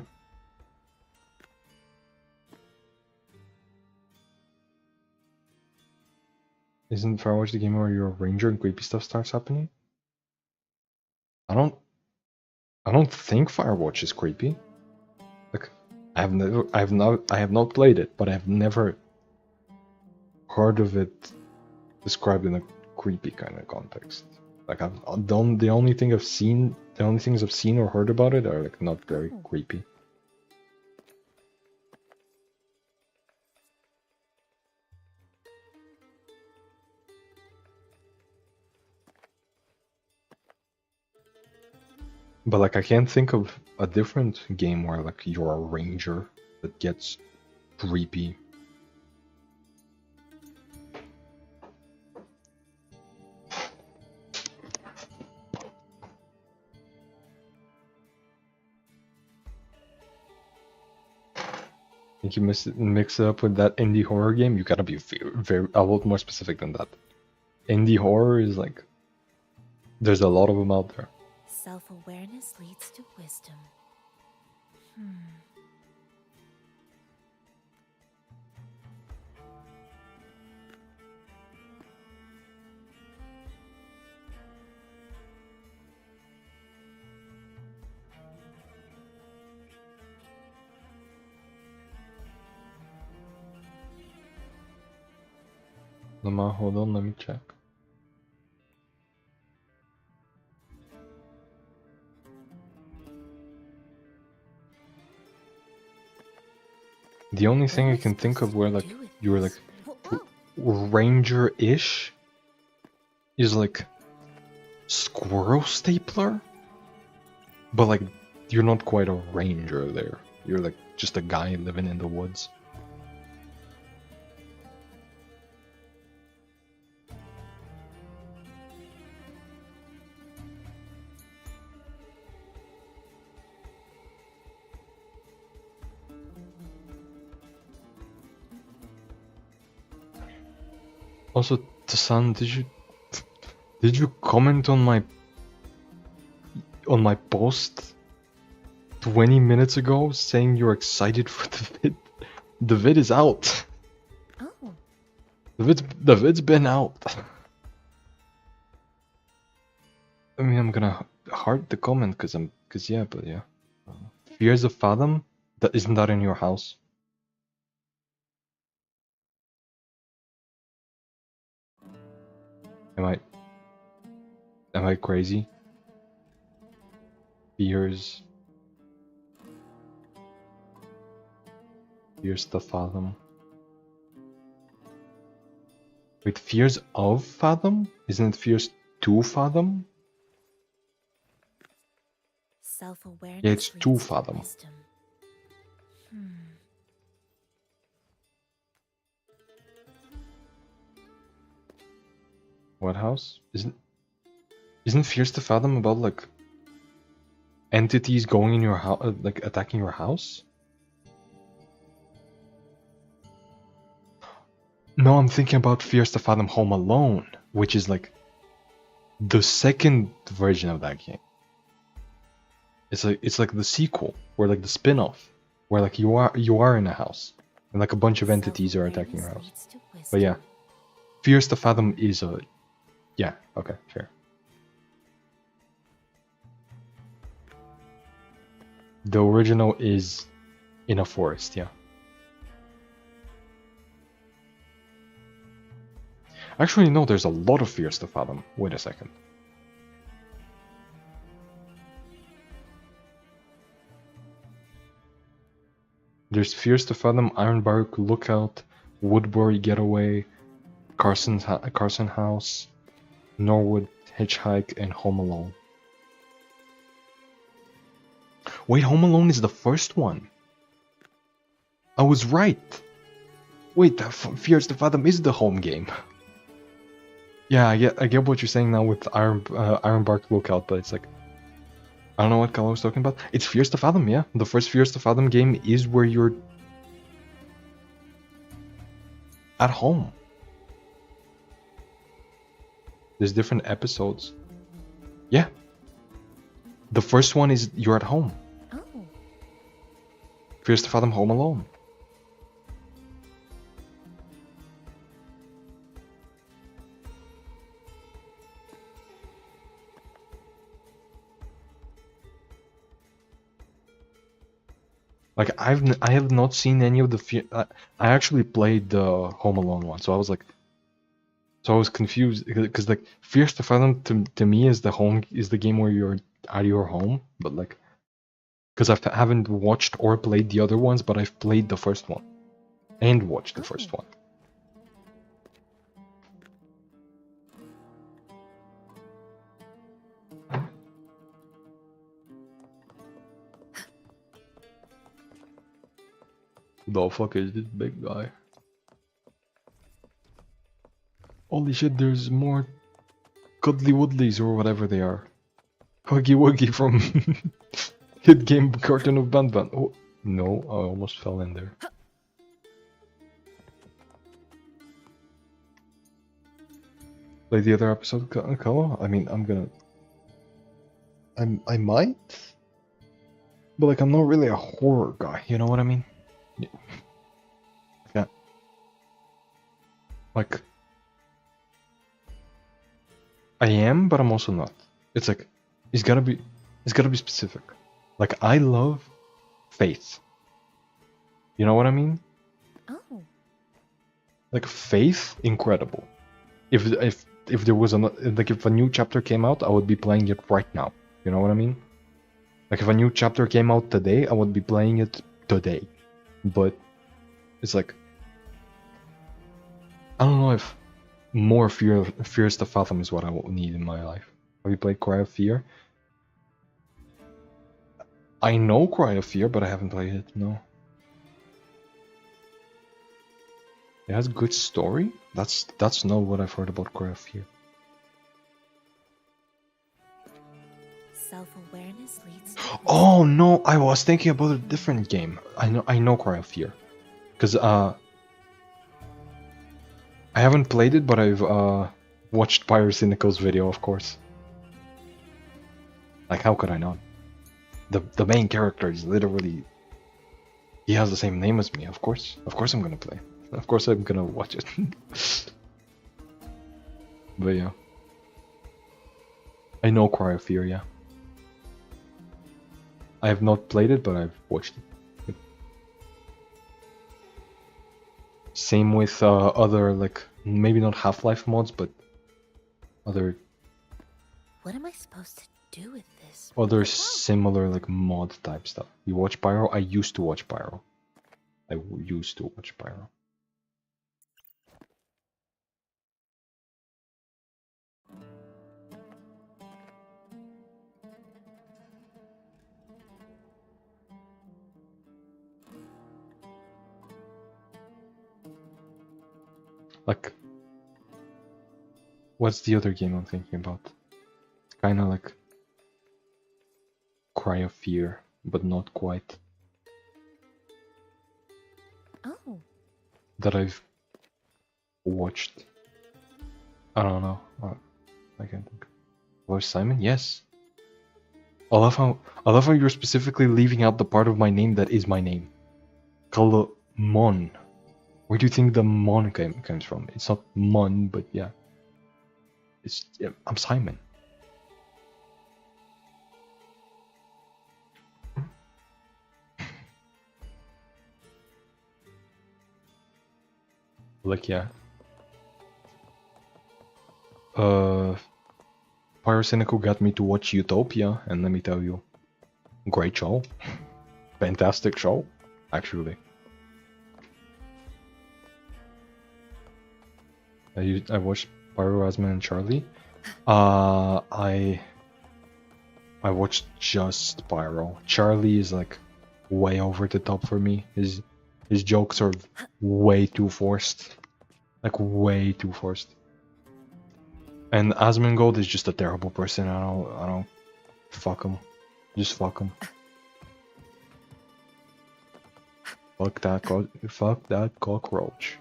S1: Isn't Firewatch the game where you're a ranger and creepy stuff starts happening? I don't think Firewatch is creepy. Like I have not played it, but I've never heard of it described in a creepy kind of context. Like the only things I've seen or heard about it are like not very creepy. But like I can't think of a different game where like you're a ranger that gets creepy. I think you mix it up with that indie horror game. You gotta be very a lot more specific than that. Indie horror is like there's a lot of them out there.
S18: Self-awareness leads to wisdom.
S1: Hold on, let me check. The only thing I can think of where like you were like ranger-ish is like squirrel stapler, but like you're not quite a ranger there. You're like just a guy living in the woods. Also, Tassan, did you comment on my post 20 minutes ago saying you're excited for the vid? The vid is out.
S18: Oh.
S1: The vid's been out. I mean, I'm gonna heart the comment cause yeah. Fears of Fathom? Isn't that in your house? Am I crazy? Fears to Fathom. Wait, Fears of Fathom? Isn't it Fears to Fathom?
S18: Self-awareness.
S1: Yeah, it's to Fathom. What house? Isn't Fears to Fathom about like entities going in your house, like attacking your house? No, I'm thinking about Fears to Fathom Home Alone, which is like the second version of that game. It's like the sequel, or like the spin-off, where like you are in a house and like a bunch of entities are attacking your house. But yeah, Fears to Fathom is a yeah, okay, fair. The original is in a forest, yeah. Actually, no, there's a lot of Fears to Fathom. Wait a second. There's Fears to Fathom, Ironbark Lookout, Woodbury Getaway, Carson House, Norwood Hitchhike, and Home Alone. Wait, Home Alone is the first one. I was right. Wait, Fears to Fathom is the home game. Yeah, I get what you're saying now with Ironbark Lookout, but it's like I don't know what Kala was talking about. It's Fears to Fathom, yeah. The first Fears to Fathom game is where you're at home. There's different episodes. Yeah. The first one is you're at home.
S18: Oh.
S1: Fears to Fathom Home Alone. Like I have not seen any of the. I actually played the Home Alone one, so I was like, so I was confused because like Fierce to Fathom to me is the game where you're out of your home, but like because I haven't watched or played the other ones, but I've played the first one and watched the first one. The fuck is this big guy? Holy shit, there's more Cuddly Woodleys or whatever they are. Huggy Wuggy from Hit Game Cartoon of Banban. Oh, no, I almost fell in there. Play the other episode, Kala? I mean, I might? But like, I'm not really a horror guy, you know what I mean? Yeah. Like, I am, but I'm also not. It's like, it's gotta be specific. Like, I love Faith. You know what I mean?
S4: Oh.
S1: Like, Faith, incredible. If there was if a new chapter came out, I would be playing it right now. You know what I mean? Like, if a new chapter came out today, I would be playing it today. But it's like, I don't know if more Fears to Fathom is what I need in my life. Have you played Cry of Fear? I know Cry of Fear, but I haven't played it, no. It has good story? That's not what I've heard about Cry of Fear.
S5: Self-awareness leads to
S1: Oh no, I was thinking about a different game. I know Cry of Fear. Cause I haven't played it, but I've watched Pyrocynical's video, of course. Like, how could I not? The main character is literally, he has the same name as me. Of course I'm gonna play. Of course I'm gonna watch it. But yeah, I know Cry of Fear. Yeah, I have not played it, but I've watched it. Same with other, like, maybe not Half-Life mods, but other.
S5: What am I supposed to do with this?
S1: Other similar, like, mod type stuff. You watch Pyro? I used to watch Pyro. Like, what's the other game I'm thinking about? It's kind of like Cry of Fear, but not quite.
S4: Oh.
S1: That I've watched. I don't know. I can't think. Was Simon? Yes. I love how you're specifically leaving out the part of my name that is my name. Mon. Where do you think the Mon comes from? It's not Mon, but yeah. I'm Simon. Like, yeah. Pyrocynical got me to watch Utopia, and let me tell you, great show. Fantastic show, actually. I watched Pyro, Asman, and Charlie. I watched just Pyro. Charlie is like way over the top for me. His jokes are way too forced. Like, way too forced. And Asmongold is just a terrible person. I don't fuck him. Just fuck him. Fuck that cockroach.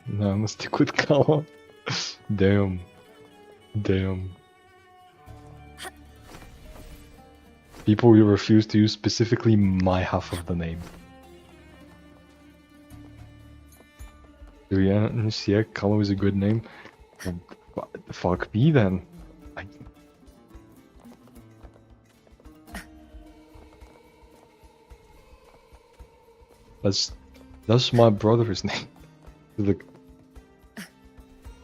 S1: No, I'm gonna stick with Kawa. Damn. People will refuse to use specifically my half of the name. Yeah, Kawa is a good name. Fuck me then. That's my brother's name. Like,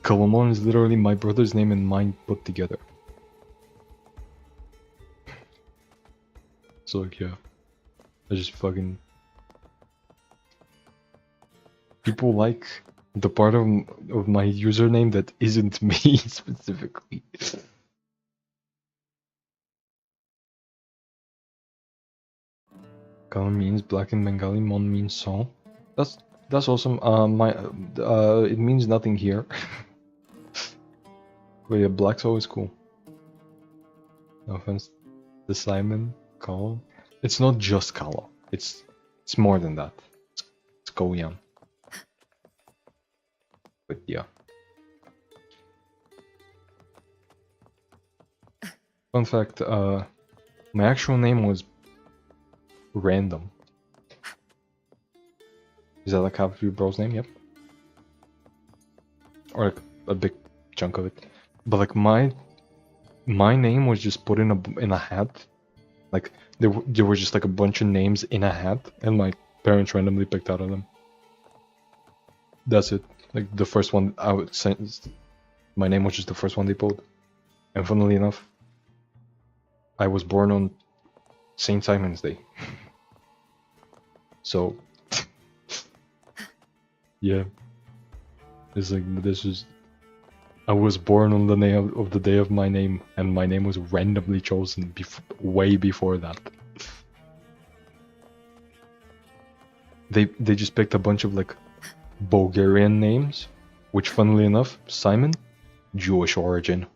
S1: Colomon is literally my brother's name and mine put together. So like, yeah, I just fucking. People like the part of my username that isn't me specifically. Kala means black in Bengali, Mon means song. That's awesome. It means nothing here. But yeah, black's always cool. No offense to Simon, Kala. It's not just Kala. It's more than that. It's Koyan. But yeah. Fun fact, my actual name was Random. Is that like half of your bro's name? Yep. Or like a big chunk of it. But like my name was just put in a hat. Like there were just like a bunch of names in a hat, and my parents randomly picked out of them. That's it. Like the first one I would say, my name was just the first one they pulled. And funnily enough, I was born on St. Simon's Day. So yeah, it's like this is. I was born on the name of the day of my name, and my name was randomly chosen way before that. They just picked a bunch of like Bulgarian names, which funnily enough, Simon, Jewish origin.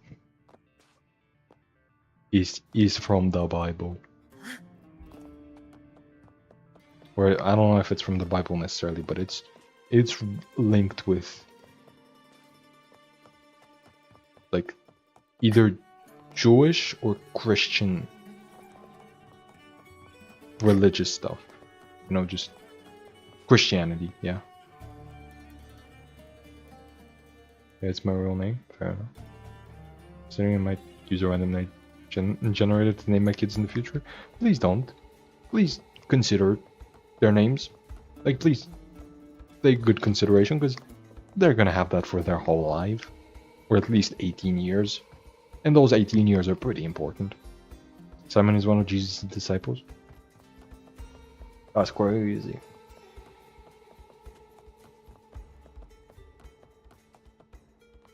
S1: Is from the Bible. Or I don't know if it's from the Bible necessarily, but it's linked with like either Jewish or Christian religious stuff. You know, just Christianity, yeah. Yeah, it's my real name, fair enough. Considering I might use a random name generator to name my kids in the future, please don't. Please consider their names. Like, please take good consideration, because they're gonna have that for their whole life. Or at least 18 years. And those 18 years are pretty important. Simon is one of Jesus' disciples. That's quite easy.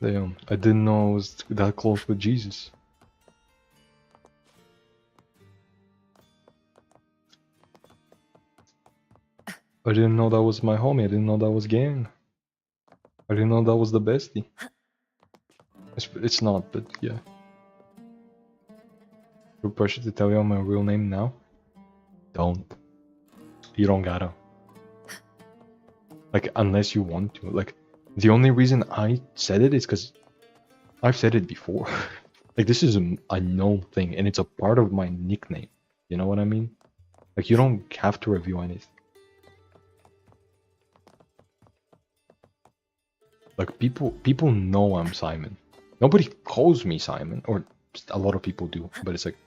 S1: Damn, I didn't know I was that close with Jesus. I didn't know that was my homie, I didn't know that was gang. I didn't know that was the bestie. It's not, but yeah. You're pressure to tell you my real name now? Don't. You don't gotta. Like, unless you want to. Like, the only reason I said it is because I've said it before. Like, this is a known thing, and it's a part of my nickname. You know what I mean? Like, you don't have to review anything. Like, people know I'm Simon. Nobody calls me Simon, or a lot of people do, but it's like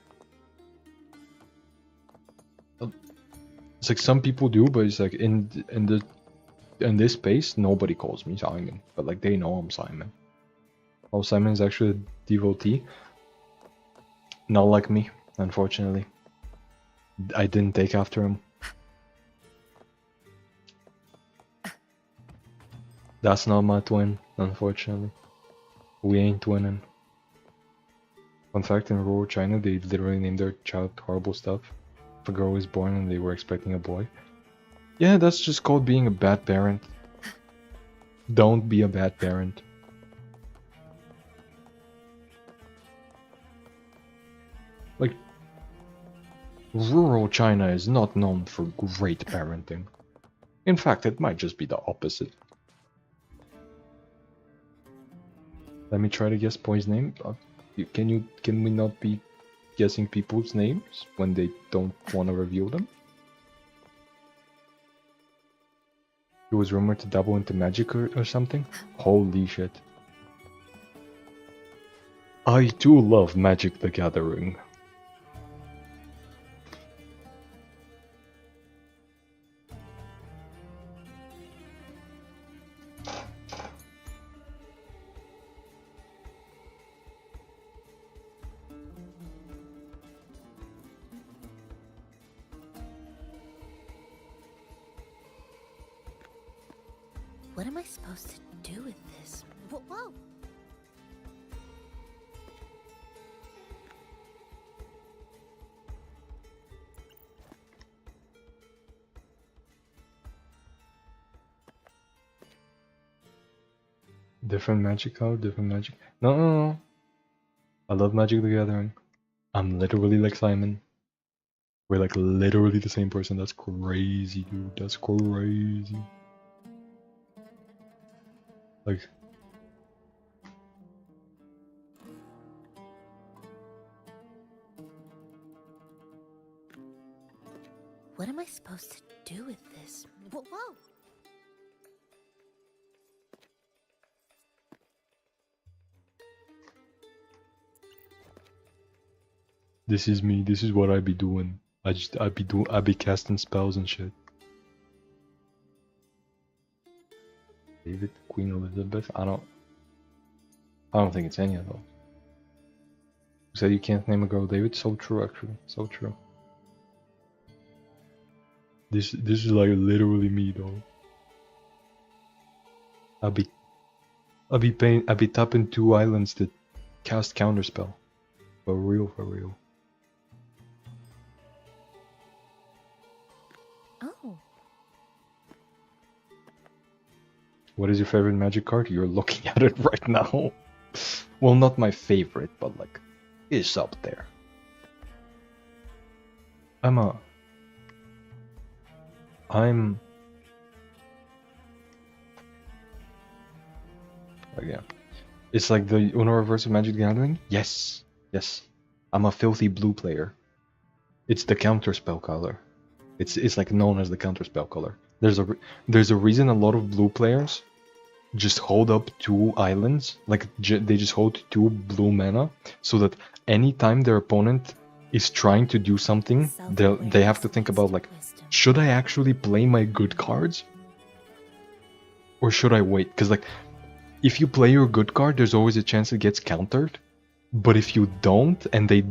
S1: some people do, but it's like in this space nobody calls me Simon, but like they know I'm Simon. Oh, Simon is actually a devotee. Not like me, unfortunately. I didn't take after him. That's not my twin, unfortunately. We ain't twinning. Fun fact, in rural China, they literally named their child horrible stuff. If a girl was born and they were expecting a boy. Yeah, that's just called being a bad parent. Don't be a bad parent. Like, rural China is not known for great parenting. In fact, it might just be the opposite. Let me try to guess boy's name. Can we not be guessing people's names when they don't want to reveal them? He was rumored to dabble into magic or something? Holy shit. I too love Magic the Gathering.
S18: What am I supposed to do with this?
S3: Whoa!
S1: Different magic card, different magic. No, no, no. I love Magic the Gathering. I'm literally like Simon. We're like literally the same person. That's crazy, dude. That's crazy. Like,
S18: What am I supposed to do with this?
S3: Whoa!
S1: this is me. This is what I be doing. I be casting spells and shit. David, Queen Elizabeth. I don't think it's any of those. You said you can't name a girl David? So true, actually. So true. This is like literally me, though. I'll be tapping 2 islands to cast counterspell. For real, for real.
S18: Oh.
S1: What is your favorite magic card? You're looking at it right now. Well, not my favorite, but like, it's up there. Yeah. It's like the Uno Reverse of Magic the Gathering? Yes. Yes. I'm a filthy blue player. It's the counterspell color. It's like known as the counterspell color. There's a reason a lot of blue players just hold up 2 islands, like they just hold 2 blue mana, so that anytime their opponent is trying to do something, they have to think about like, should I actually play my good cards? Or should I wait? Because like, if you play your good card, there's always a chance it gets countered. But if you don't, and they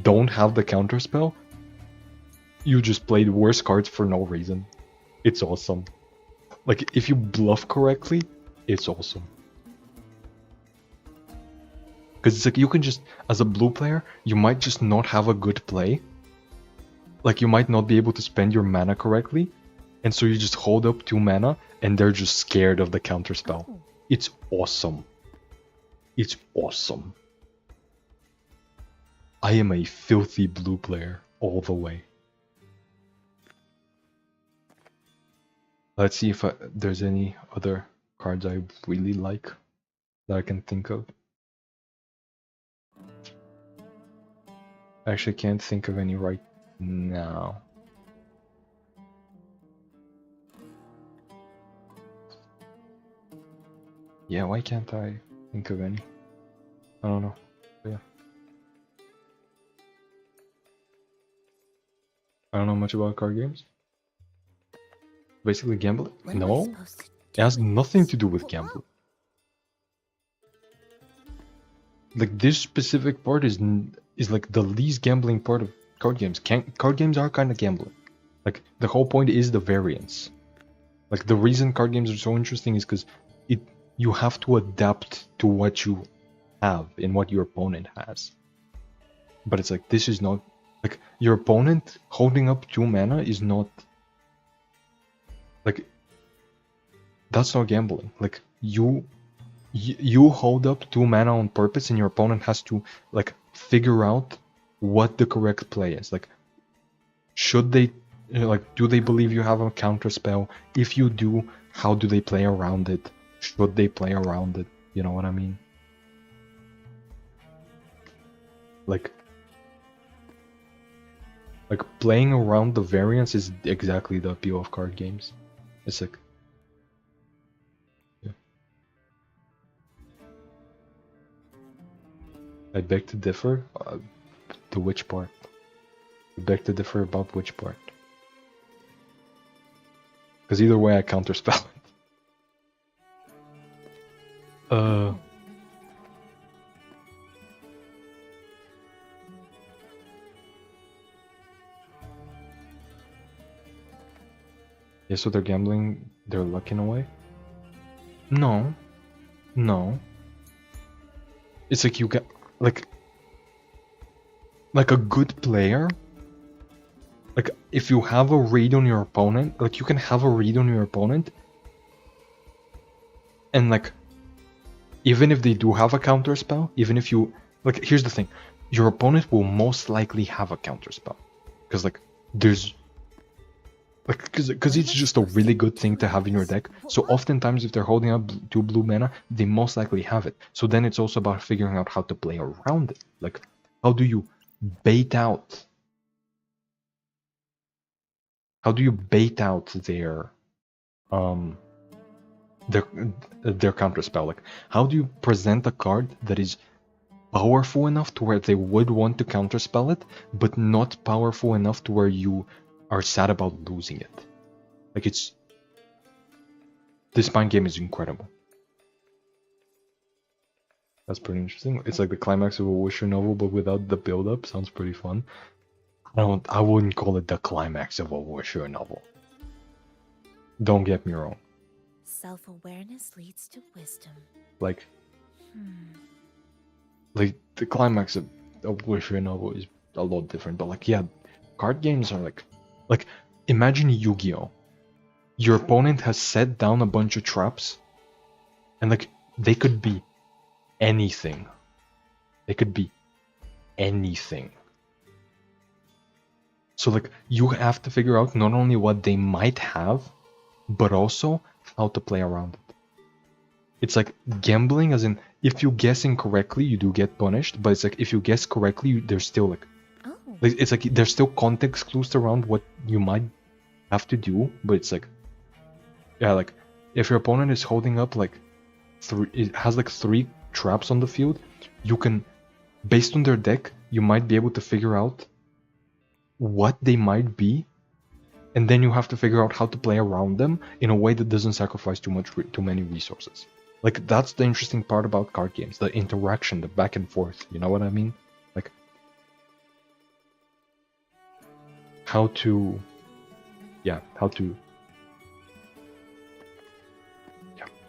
S1: don't have the counterspell, you just played worse cards for no reason. It's awesome. Like, if you bluff correctly, it's awesome. Because it's like, you can just, as a blue player, you might just not have a good play. Like, you might not be able to spend your mana correctly. And so you just hold up 2 mana, and they're just scared of the counterspell. Oh. It's awesome. It's awesome. I am a filthy blue player all the way. Let's see if there's any other cards I really like that I can think of. I actually can't think of any right now. Yeah, why can't I think of any? I don't know. But yeah. I don't know much about card games. Basically gambling? No. It has nothing to do with gambling. Like, this specific part is like the least gambling part of card games. Card games are kind of gambling. Like, the whole point is the variance. Like, the reason card games are so interesting is because you have to adapt to what you have and what your opponent has. But it's like, this is not... Like, your opponent holding up 2 mana is not... Like, that's not gambling. Like, you hold up 2 mana on purpose, and your opponent has to, like, figure out what the correct play is. Like, should they... Like, do they believe you have a counter spell? If you do, how do they play around it? Should they play around it? You know what I mean? Like playing around the variance is exactly the appeal of card games. It's like... Yeah. I beg to differ. To which part? I beg to differ about which part. Because either way I counterspell it. Yeah, so they're gambling their luck in a way. No. No. It's like you get like a good player. Like if you have a read on your opponent, like you can have a read on your opponent, and like even if they do have a counter spell, even if you like, here's the thing, your opponent will most likely have a counter spell, because like there's like because it's just a really good thing to have in your deck. So oftentimes if they're holding up 2 blue mana, they most likely have it. So then it's also about figuring out how to play around it. Like how do you bait out? How do you bait out their counterspell? Like how do you present a card that is powerful enough to where they would want to counterspell it, but not powerful enough to where you are sad about losing it? Like this Spine game is incredible. That's pretty interesting. It's like the climax of a Wisher novel, but without the build-up. Sounds pretty fun. I wouldn't call it the climax of a Wisher novel. Don't get me wrong.
S18: Self-awareness leads to wisdom.
S1: Like the climax of a Wisher novel is a lot different. But like, yeah, card games are like imagine Yu-Gi-Oh! Your opponent has set down a bunch of traps, and like they could be anything. They could be anything. So like you have to figure out not only what they might have, but also how to play around it. It's like gambling, as in if you guess incorrectly, you do get punished. But it's like if you guess correctly, there's still like it's like there's still context clues around what you might have to do. But it's like, yeah, like if your opponent is holding up like it has like 3 traps on the field, you can, based on their deck, you might be able to figure out what they might be, and then you have to figure out how to play around them in a way that doesn't sacrifice too many resources. Like that's the interesting part about card games, the interaction, the back and forth. You know what I mean? Like how to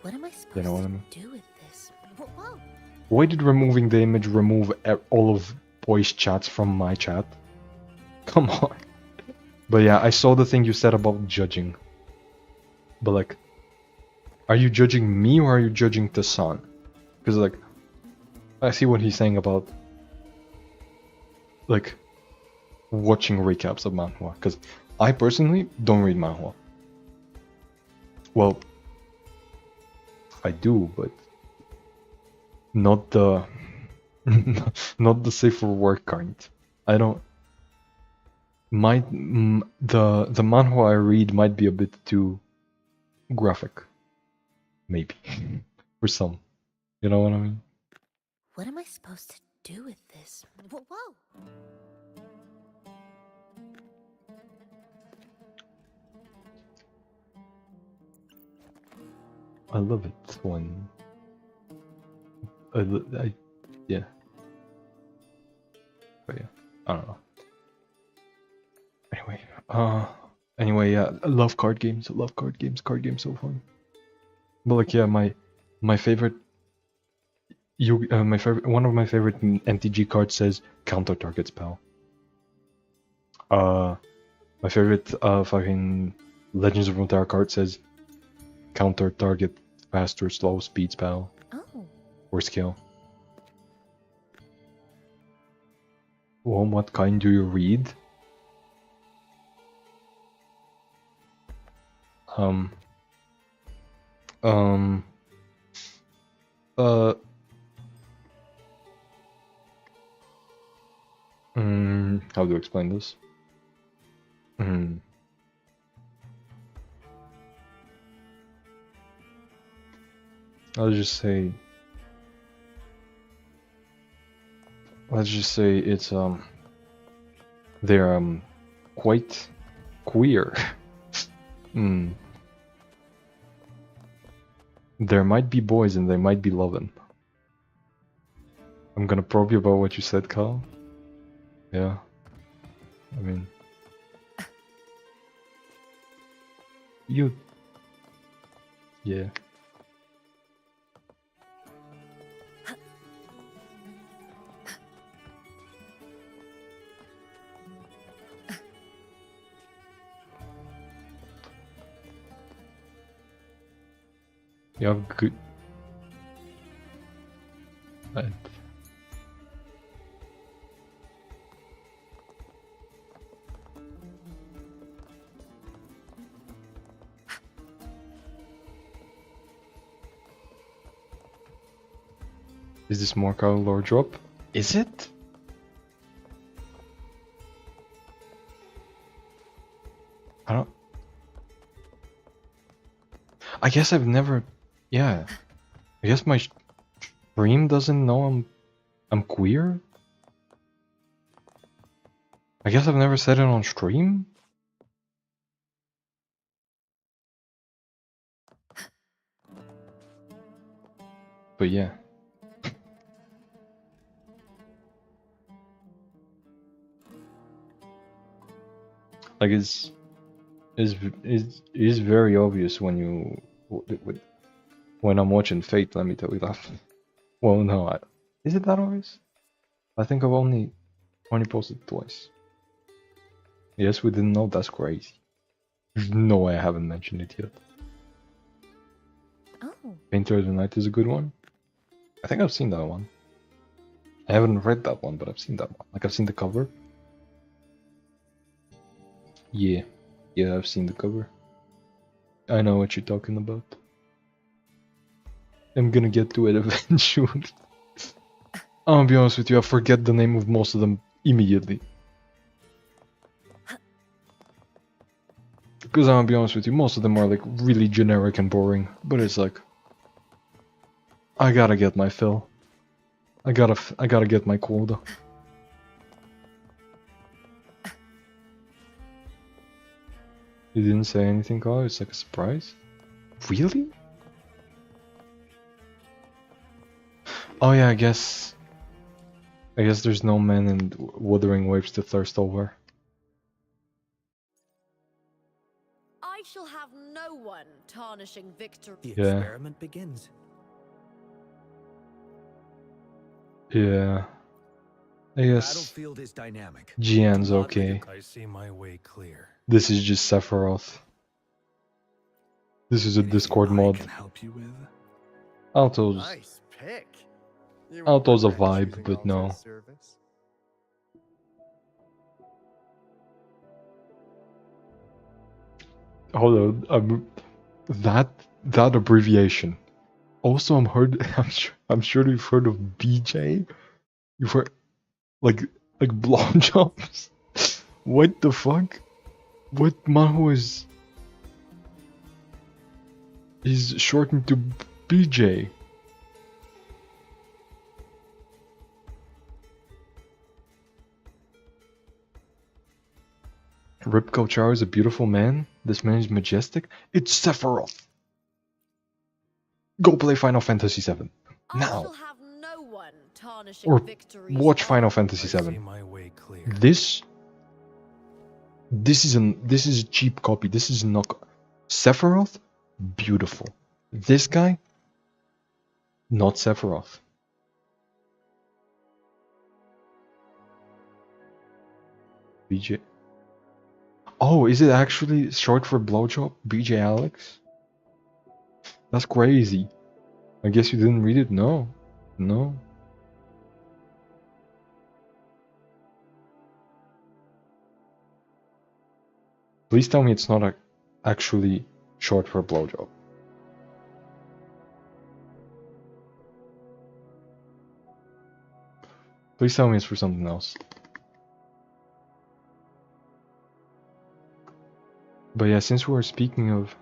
S18: What am I supposed
S1: you know what I mean?
S18: to do with this? Whoa.
S1: Why did removing the image remove all of boys' chats from my chat? Come on. But yeah, I saw the thing you said about judging. But like, are you judging me or are you judging the sun? Because like, I see what he's saying about like watching recaps of manhwa. Because I personally don't read manhwa. Well, I do, but not the not the safe for work kind. I don't. The manhwa I read might be a bit too graphic, maybe for some. You know what I mean?
S18: What am I supposed to do with this? Whoa.
S1: I love it when yeah. But yeah, I don't know. Anyway, yeah, I love card games. I love card games. Card games so fun. But like, yeah, my favorite one of my favorite MTG cards says counter target spell. My favorite fucking Legends of Runeterra card says counter target fast or slow speed spell. Or skill. Well, what kind do you read? How do I explain this? I'll just say. Let's just say it's they're quite queer. There might be boys and they might be loving. I'm gonna probe you about what you said, Carl. Yeah. I mean, you. Yeah. You have good. Right. Is this more color lore drop? Is it? I don't. I guess I've never. Yeah. I guess my stream doesn't know I'm queer. I guess I've never said it on stream. But yeah. Like it's very obvious when you when I'm watching Fate. Let me tell you that. Well, no, is it that obvious? I think I've only posted twice. Yes, we didn't know. That's crazy. There's no way I haven't mentioned it yet.
S4: Oh.
S1: Painter of the Night is a good one. I think I've seen that one. I haven't read that one, but I've seen that one. Like I've seen the cover. Yeah, I've seen the cover. I know what you're talking about. I'm gonna get to it eventually. I'll be honest with you, I forget the name of most of them immediately. Because I'll be honest with you, most of them are like really generic and boring. But it's like, I gotta get my fill. I gotta get my quota. You didn't say anything, Carl? It's like a surprise? Really? Oh yeah, I guess there's no man in Wuthering Waves to thirst over.
S15: I shall have no one tarnishing victory.
S14: The
S1: Yeah.
S14: experiment begins.
S1: Yeah. I guess
S14: Battlefield is dynamic.
S1: GN's okay.
S9: I see my way clear.
S1: This is just Sephiroth. This is a Discord mod.
S9: Can help you with?
S1: Alto's
S19: Nice pick.
S1: Alto's a vibe, but no. Hold on, that abbreviation. Also, I'm sure you've heard of BJ. You've heard like blowjobs. What the fuck? What manhwa is shortened to BJ? Rip Kochar is a beautiful man. This man is majestic. It's Sephiroth. Go play Final Fantasy VII now,
S15: No one tarnishing
S1: or
S15: victory's
S1: watch Final
S15: honor.
S1: Fantasy VII. This is a cheap copy. This is not Sephiroth. Beautiful. This guy, not Sephiroth. BJ. Oh, is it actually short for blowjob? BJ Alex? That's crazy. I guess you didn't read it? No. No. Please tell me it's not actually short for blowjob. Please tell me it's for something else. But yeah, since we're speaking of,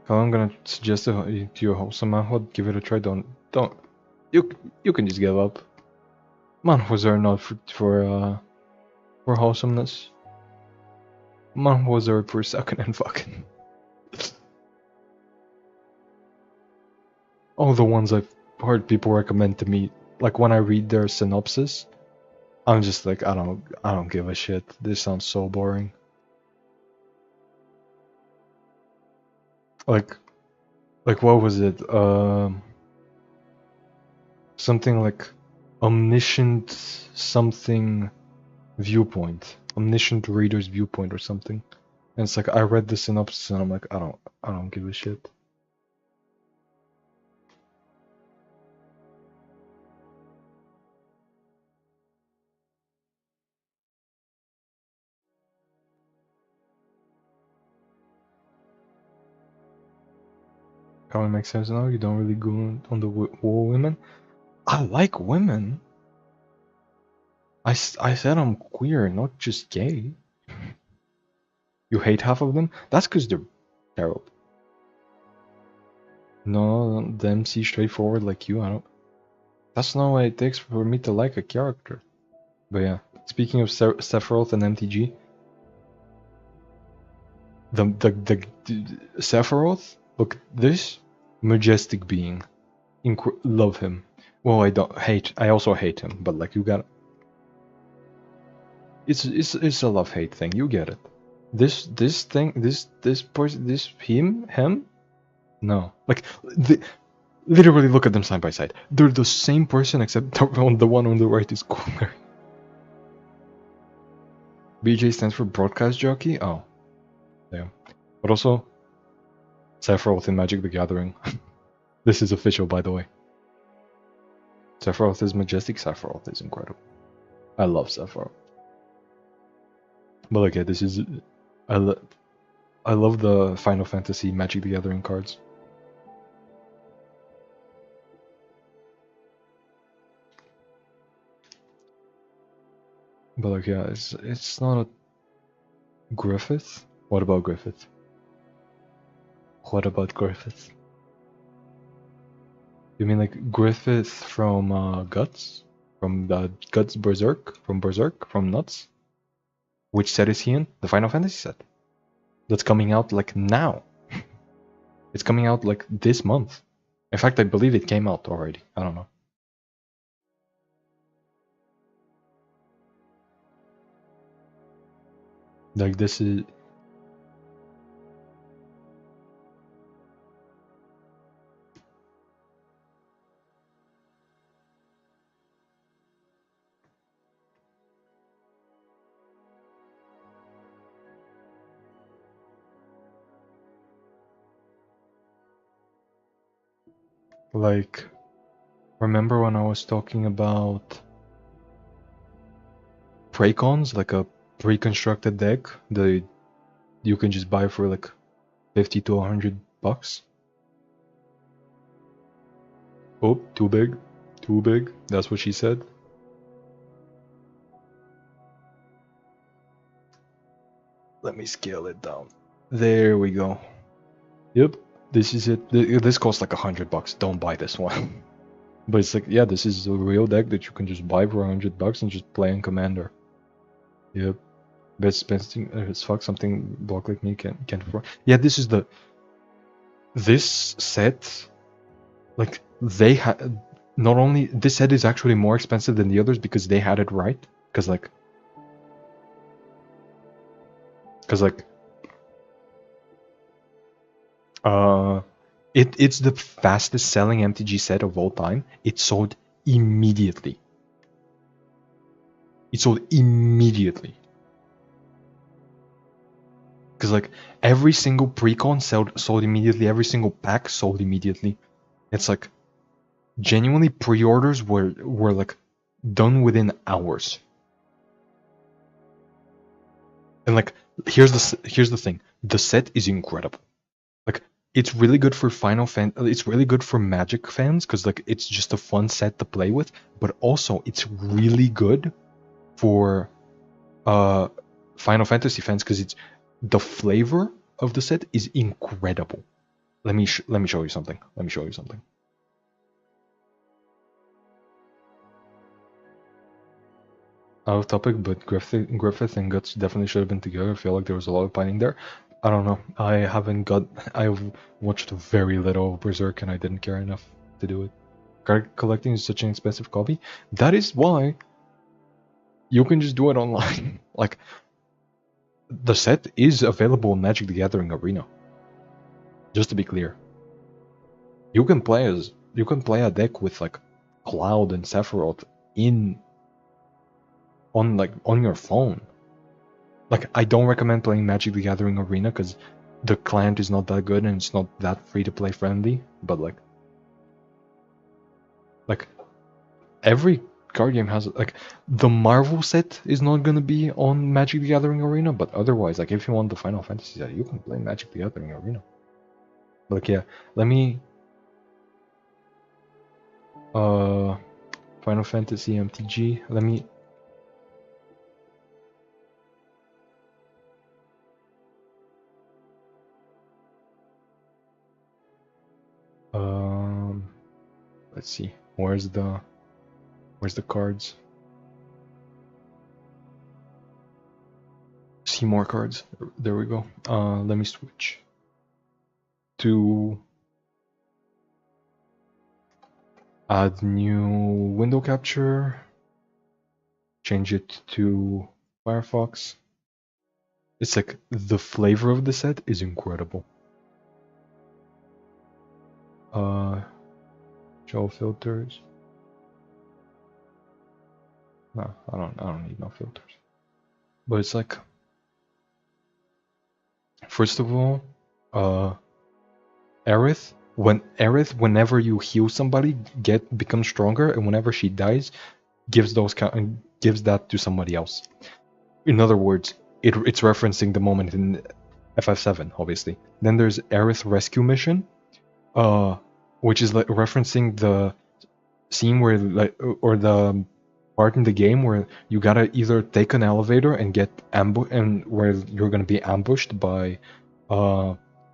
S1: I'm gonna suggest to your wholesome manhwa, give it a try. Don't. You can just give up. Manhwas are not for wholesomeness. Manhwas are for sucking and fucking. All the ones I've heard people recommend to me, like when I read their synopsis, I'm just like, I don't give a shit. This sounds so boring. Like what was it? Something like omniscient something viewpoint, omniscient reader's viewpoint or something. And it's like I read the synopsis and I'm like, I don't give a shit. Kind of makes sense now. You don't really go on the war women. I like women. I said I'm queer, not just gay. You hate half of them? That's because they're terrible. No, the MC straightforward like you. I don't. That's not what it takes for me to like a character. But yeah, speaking of Sephiroth and MTG, the Sephiroth. Look, this majestic being. Love him. Well, I don't hate. I also hate him, but like you got. It's a love hate thing. You get it. This thing. This person. This him. No, like literally look at them side by side. They're the same person except the one on the right is cooler. BJ stands for broadcast jockey. Oh, damn. But also, Sephiroth in Magic the Gathering. This is official, by the way. Sephiroth is majestic. Sephiroth is incredible. I love Sephiroth. But okay, this is I love the Final Fantasy Magic the Gathering cards. But like, yeah, it's not a Griffith. What about Griffith? What about Griffith? You mean like Griffith from Guts? From the Guts Berserk? From Berserk? From Nuts? Which set is he in? The Final Fantasy set. That's coming out like now. It's coming out like this month. In fact, I believe it came out already. I don't know. Like this is... Like, remember when I was talking about Pracons, like a pre-constructed deck that you can just buy for like 50 to 100 bucks? Oh, too big. Too big. That's what she said. Let me scale it down. There we go. Yep, this is it. This costs like 100 bucks. Don't buy this one. But it's like, yeah, this is a real deck that you can just buy for 100 bucks and just play in Commander. Yep. Best spending as fuck something block like me can't afford. Yeah, this is the... This set, like, they had... Not only... This set is actually more expensive than the others because they had it right. Because, like... It's the fastest selling MTG set of all time. It sold immediately. Because like every single precon sold immediately, every single pack sold immediately. It's like genuinely pre-orders were like done within hours. And like here's the thing. The set is incredible. Like it's really good for it's really good for Magic fans because like it's just a fun set to play with, but also it's really good for Final Fantasy fans because it's the flavor of the set is incredible. Let me show you something. Out of topic, but Griffith and Guts definitely should have been together. I feel like there was a lot of pining there. I don't know. I've watched very little of Berserk and I didn't care enough to do it. Card collecting is such an expensive hobby. That is why you can just do it online. Like, the set is available in Magic the Gathering Arena. Just to be clear. You can play a deck with like Cloud and Sephiroth on your phone. Like, I don't recommend playing Magic the Gathering Arena because the client is not that good and it's not that free-to-play friendly. But like every card game has, like, the Marvel set is not gonna be on Magic the Gathering Arena, but otherwise, like, if you want the Final Fantasy set, you can play Magic the Gathering Arena. But, like, yeah, let me Final Fantasy MTG, let me let's see, where's the cards? See more cards. There we go. Let me switch to add new window capture. Change it to Firefox. It's like the flavor of the set is incredible. Show filters. No, I don't need no filters. But it's like, first of all, Aerith, whenever you heal somebody, becomes stronger, and whenever she dies, gives that to somebody else. In other words, it's referencing the moment in FF7, obviously. Then there's Aerith Rescue Mission, which is like referencing the scene where, like, or the part in the game where you gotta either take an elevator and get ambushed, and where you're gonna be ambushed by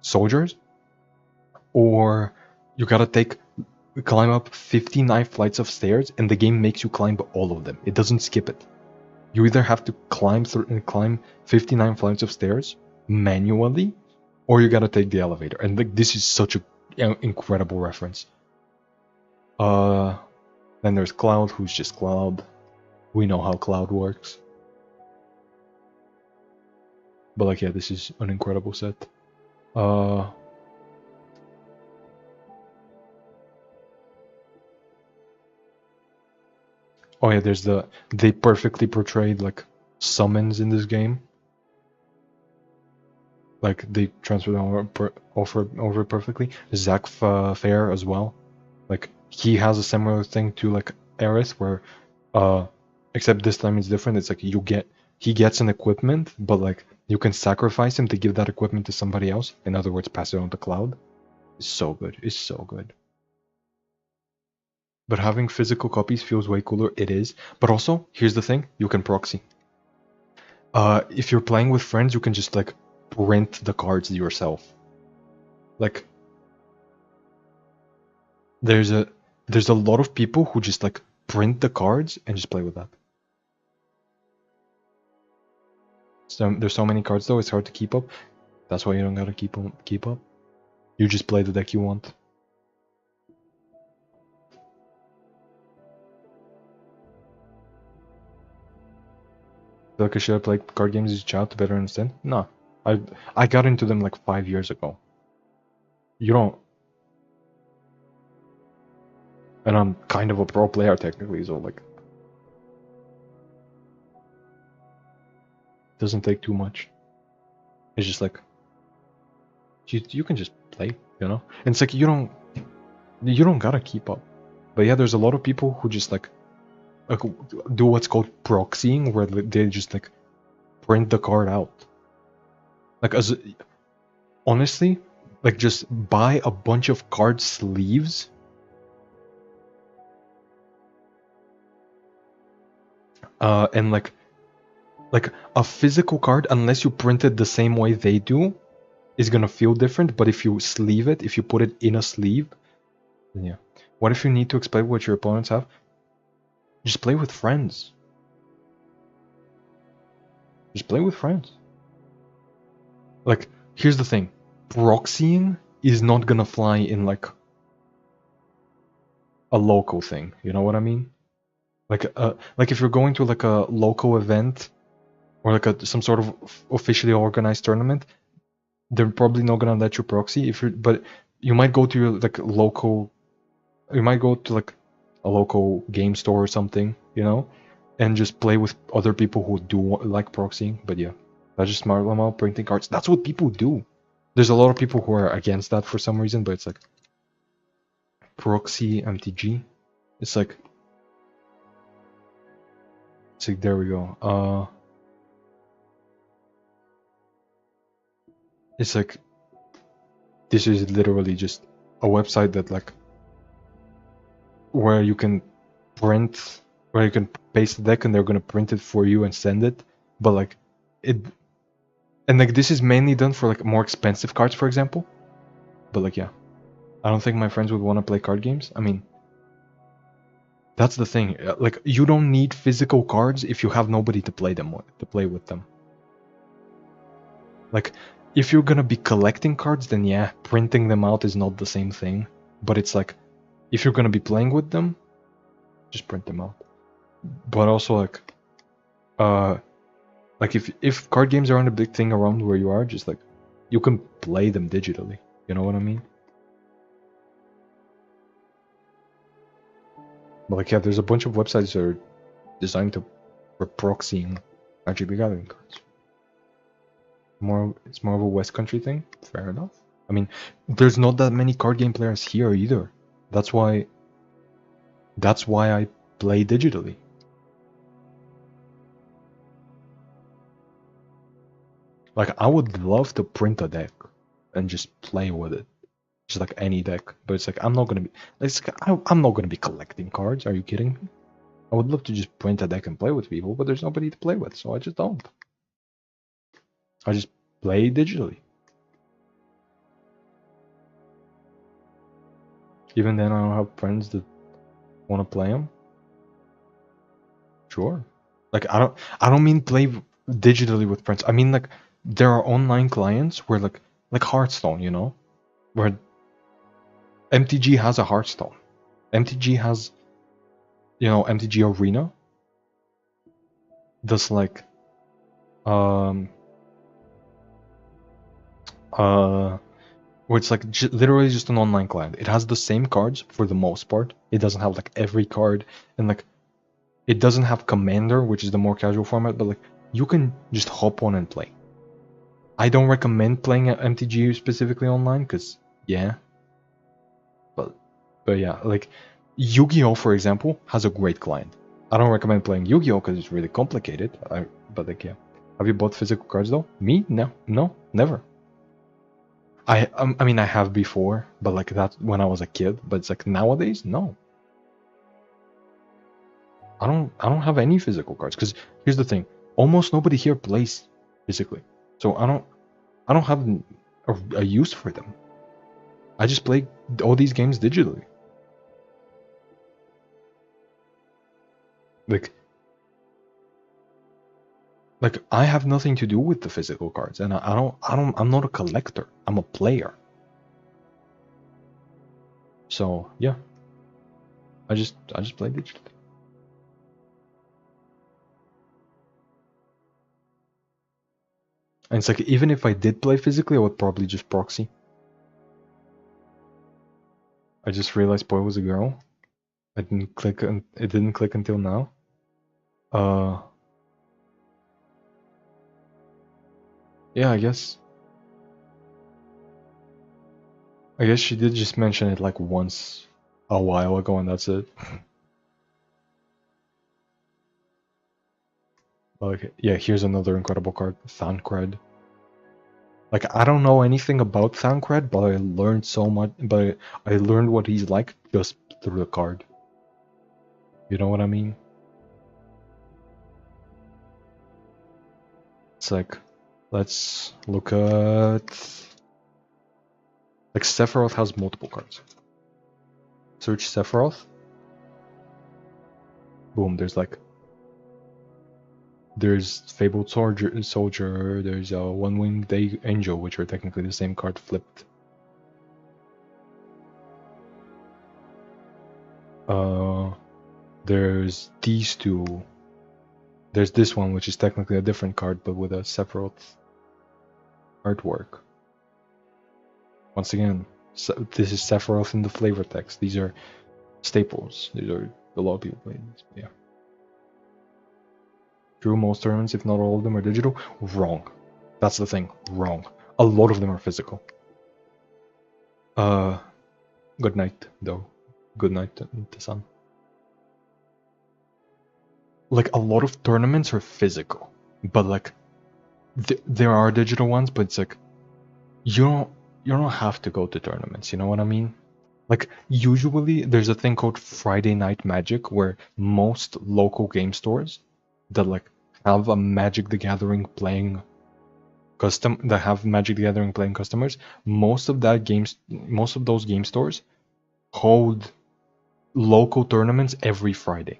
S1: soldiers, or you gotta climb up 59 flights of stairs, and the game makes you climb all of them. It doesn't skip it. You either have to climb 59 flights of stairs manually, or you gotta take the elevator. And like, this is such a incredible reference. Then there's Cloud, who's just Cloud. We know how Cloud works. But like, yeah, this is an incredible set. Oh yeah, there's they perfectly portrayed like summons in this game. Like, they transferred over perfectly. Zack Fair as well. Like, he has a similar thing to like Aerith, where except this time it's different. It's like he gets an equipment, but like you can sacrifice him to give that equipment to somebody else. In other words, pass it on to Cloud. It's so good. It's so good. But having physical copies feels way cooler. It is. But also, here's the thing: you can proxy. If you're playing with friends, you can just like print the cards yourself. Like, there's a lot of people who just like print the cards and just play with that. So there's so many cards though, it's hard to keep up. That's why you don't gotta keep up. You just play the deck you want. Like, I should have played card games as a child to better understand. No, I got into them like 5 years ago. You don't. And I'm kind of a pro player technically, so like, doesn't take too much. It's just like you can just play, you know? And it's like you don't gotta keep up. But yeah, there's a lot of people who just like do what's called proxying, where they just like print the card out. Like, honestly, like, just buy a bunch of card sleeves. And like a physical card, unless you print it the same way they do, is gonna feel different. But if you sleeve it, if you put it in a sleeve, then yeah. What if you need to explain what your opponents have? Just play with friends. Just play with friends. Like, here's the thing: proxying is not gonna fly in like a local thing. You know what I mean? Like if you're going to like a local event, or like some sort of officially organized tournament, they're probably not gonna let you proxy. But you might go to your like local, you might go to like a local game store or something, you know, and just play with other people who do like proxying. But yeah, That's just smart about printing cards. That's what people do. There's a lot of people who are against that for some reason, but it's like proxy MTG. It's like there we go. It's like this is literally just a website that like where you can print, where you can paste the deck and they're gonna print it for you and send it. But like it, and like this is mainly done for like more expensive cards, for example. But like yeah, I don't think my friends would want to play card games. I mean, that's the thing. Like you don't need physical cards if you have nobody to play them with, Like if you're gonna be collecting cards, then yeah, printing them out is not the same thing. But it's like if you're gonna be playing with them, just print them out. But also like if card games aren't a big thing around where you are, just like you can play them digitally. You know what I mean? But like yeah, there's a bunch of websites that are designed for proxying Magic the Gathering cards. It's more of a West Country thing. Fair enough. I mean, there's not that many card game players here either. That's why I play digitally. Like I would love to print a deck and just play with it, just like any deck. But it's like I'm not gonna be collecting cards. Are you kidding me? I would love to just print a deck and play with people, but there's nobody to play with, so I just don't. I just play digitally. Even then, I don't have friends that want to play them. Sure. Like I don't mean play digitally with friends. I mean like there are online clients where like Hearthstone, you know, where MTG has a Hearthstone. MTG has, you know, MTG Arena. Does like where it's like literally just an online client. It has the same cards for the most part. It doesn't have like every card, and like it doesn't have Commander, which is the more casual format, but like you can just hop on and play. I don't recommend playing at MTG specifically online, because yeah. But yeah, like Yu-Gi-Oh, for example, has a great client. I don't recommend playing Yu-Gi-Oh because it's really complicated. But like yeah. Have you bought physical cards though? Me? No, never. I mean I have before, but like that when I was a kid. But it's like nowadays, no. I don't have any physical cards because here's the thing: almost nobody here plays physically, so I don't have a use for them. I just play all these games digitally. Like I have nothing to do with the physical cards, and I'm not a collector. I'm a player. So yeah, I just play digitally. And it's like even if I did play physically, I would probably just proxy. I just realized Boy was a girl. It didn't click until now. Yeah, I guess she did just mention it like once a while ago, and that's it. Okay, yeah, here's another incredible card, Thancred. Like I don't know anything about Thancred, but I learned so much. But I learned what he's like just through the card. You know what I mean? It's like, let's look at like Sephiroth has multiple cards. Search Sephiroth. Boom. There's Fabled Soldier. There's a One-Winged Angel, which are technically the same card flipped. There's these two. There's this one, which is technically a different card, but with a Sephiroth artwork. Once again, this is Sephiroth in the flavor text. These are staples. These are a lot of people play this. Yeah. True, most tournaments, if not all of them, are digital. Wrong. That's the thing. Wrong. A lot of them are physical. Good night, though. Good night, to Sun. Like, a lot of tournaments are physical, but like, there are digital ones, but it's like, you don't have to go to tournaments, you know what I mean? Like, usually there's a thing called Friday Night Magic, where most local game stores that like have a Magic the Gathering playing customers, most of those game stores hold local tournaments every Friday.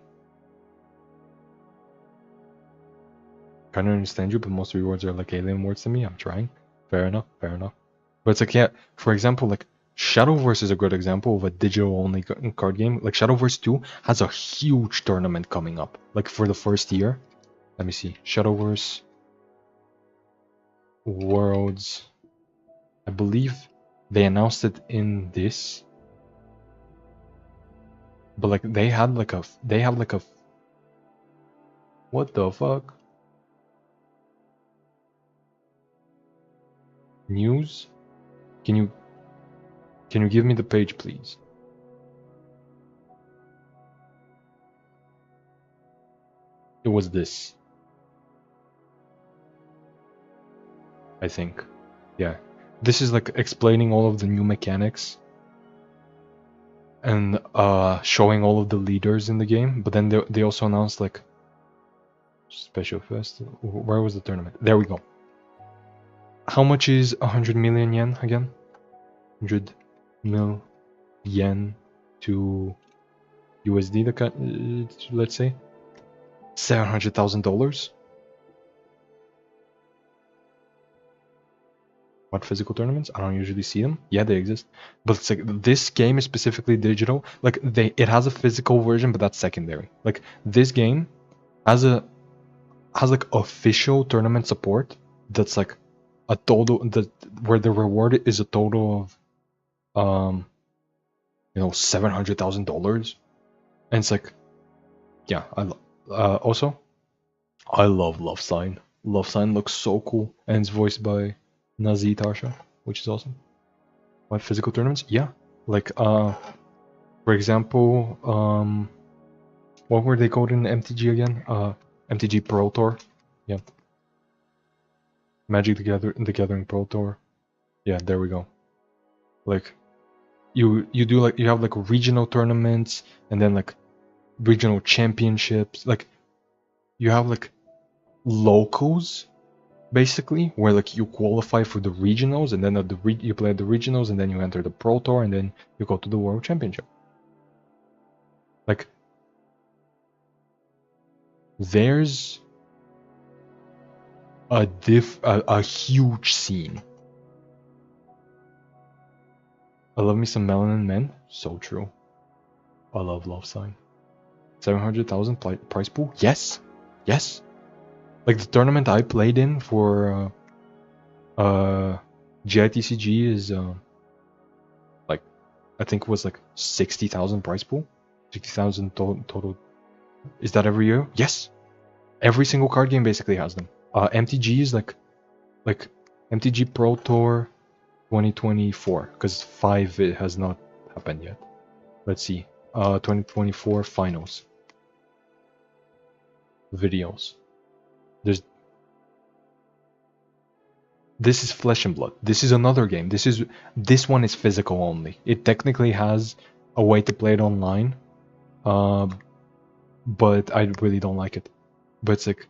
S1: Kind of understand you, but most rewards are like alien words to me. I'm trying. Fair enough. But it's like, yeah, for example, like Shadowverse is a good example of a digital-only card game. Like Shadowverse 2 has a huge tournament coming up, like for the first year. Let me see. Shadowverse Worlds. I believe they announced it in this. But like they have like a what the fuck? News? Can you give me the page, please? It was this. I think. Yeah. This is like explaining all of the new mechanics and showing all of the leaders in the game, but then they also announced like special first. Where was the tournament? There we go. How much is 100 million yen again? 100 mil yen to USD, let's say $700,000. What physical tournaments? I don't usually see them. Yeah, they exist, but it's like this game is specifically digital. Like it has a physical version, but that's secondary. Like this game has like official tournament support. That's like a total where the reward is a total of $700,000, and it's like, yeah. Also, I love Love Sign. Love Sign looks so cool, and it's voiced by Nazi Tarsha, which is awesome. What physical tournaments? Yeah, like for example, what were they called in MTG again? MTG Pro Tour. Yeah. Magic the Gathering Pro Tour. Yeah, there we go. Like you do like you have like regional tournaments and then like regional championships. Like you have like locals basically where like you qualify for the regionals and then you play at the regionals and then you enter the Pro Tour and then you go to the World Championship. Like there's a huge scene. I love me some Melanin Men. So true. I love Love Sign. 700,000 prize pool? Yes. Yes. Like the tournament I played in for GITCG is like I think it was like 60,000 prize pool. 60,000 total. Is that every year? Yes. Every single card game basically has them. MTG is like MTG Pro Tour 2024 because 5 it has not happened yet. Let's see. 2024 finals. Videos. This is Flesh and Blood. This is another game. This one is physical only. It technically has a way to play it online, but I really don't like it. But it's like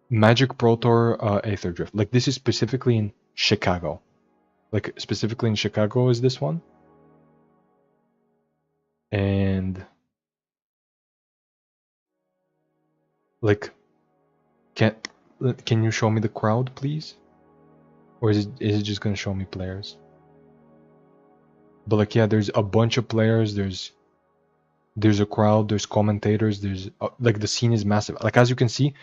S1: Magic Pro Tour Aether Drift. Like this is specifically in Chicago. Like specifically in Chicago is this one. And like can you show me the crowd, please? Or is it just gonna show me players? But like yeah, there's a bunch of players. There's a crowd. There's commentators. There's like the scene is massive. Like as you can see,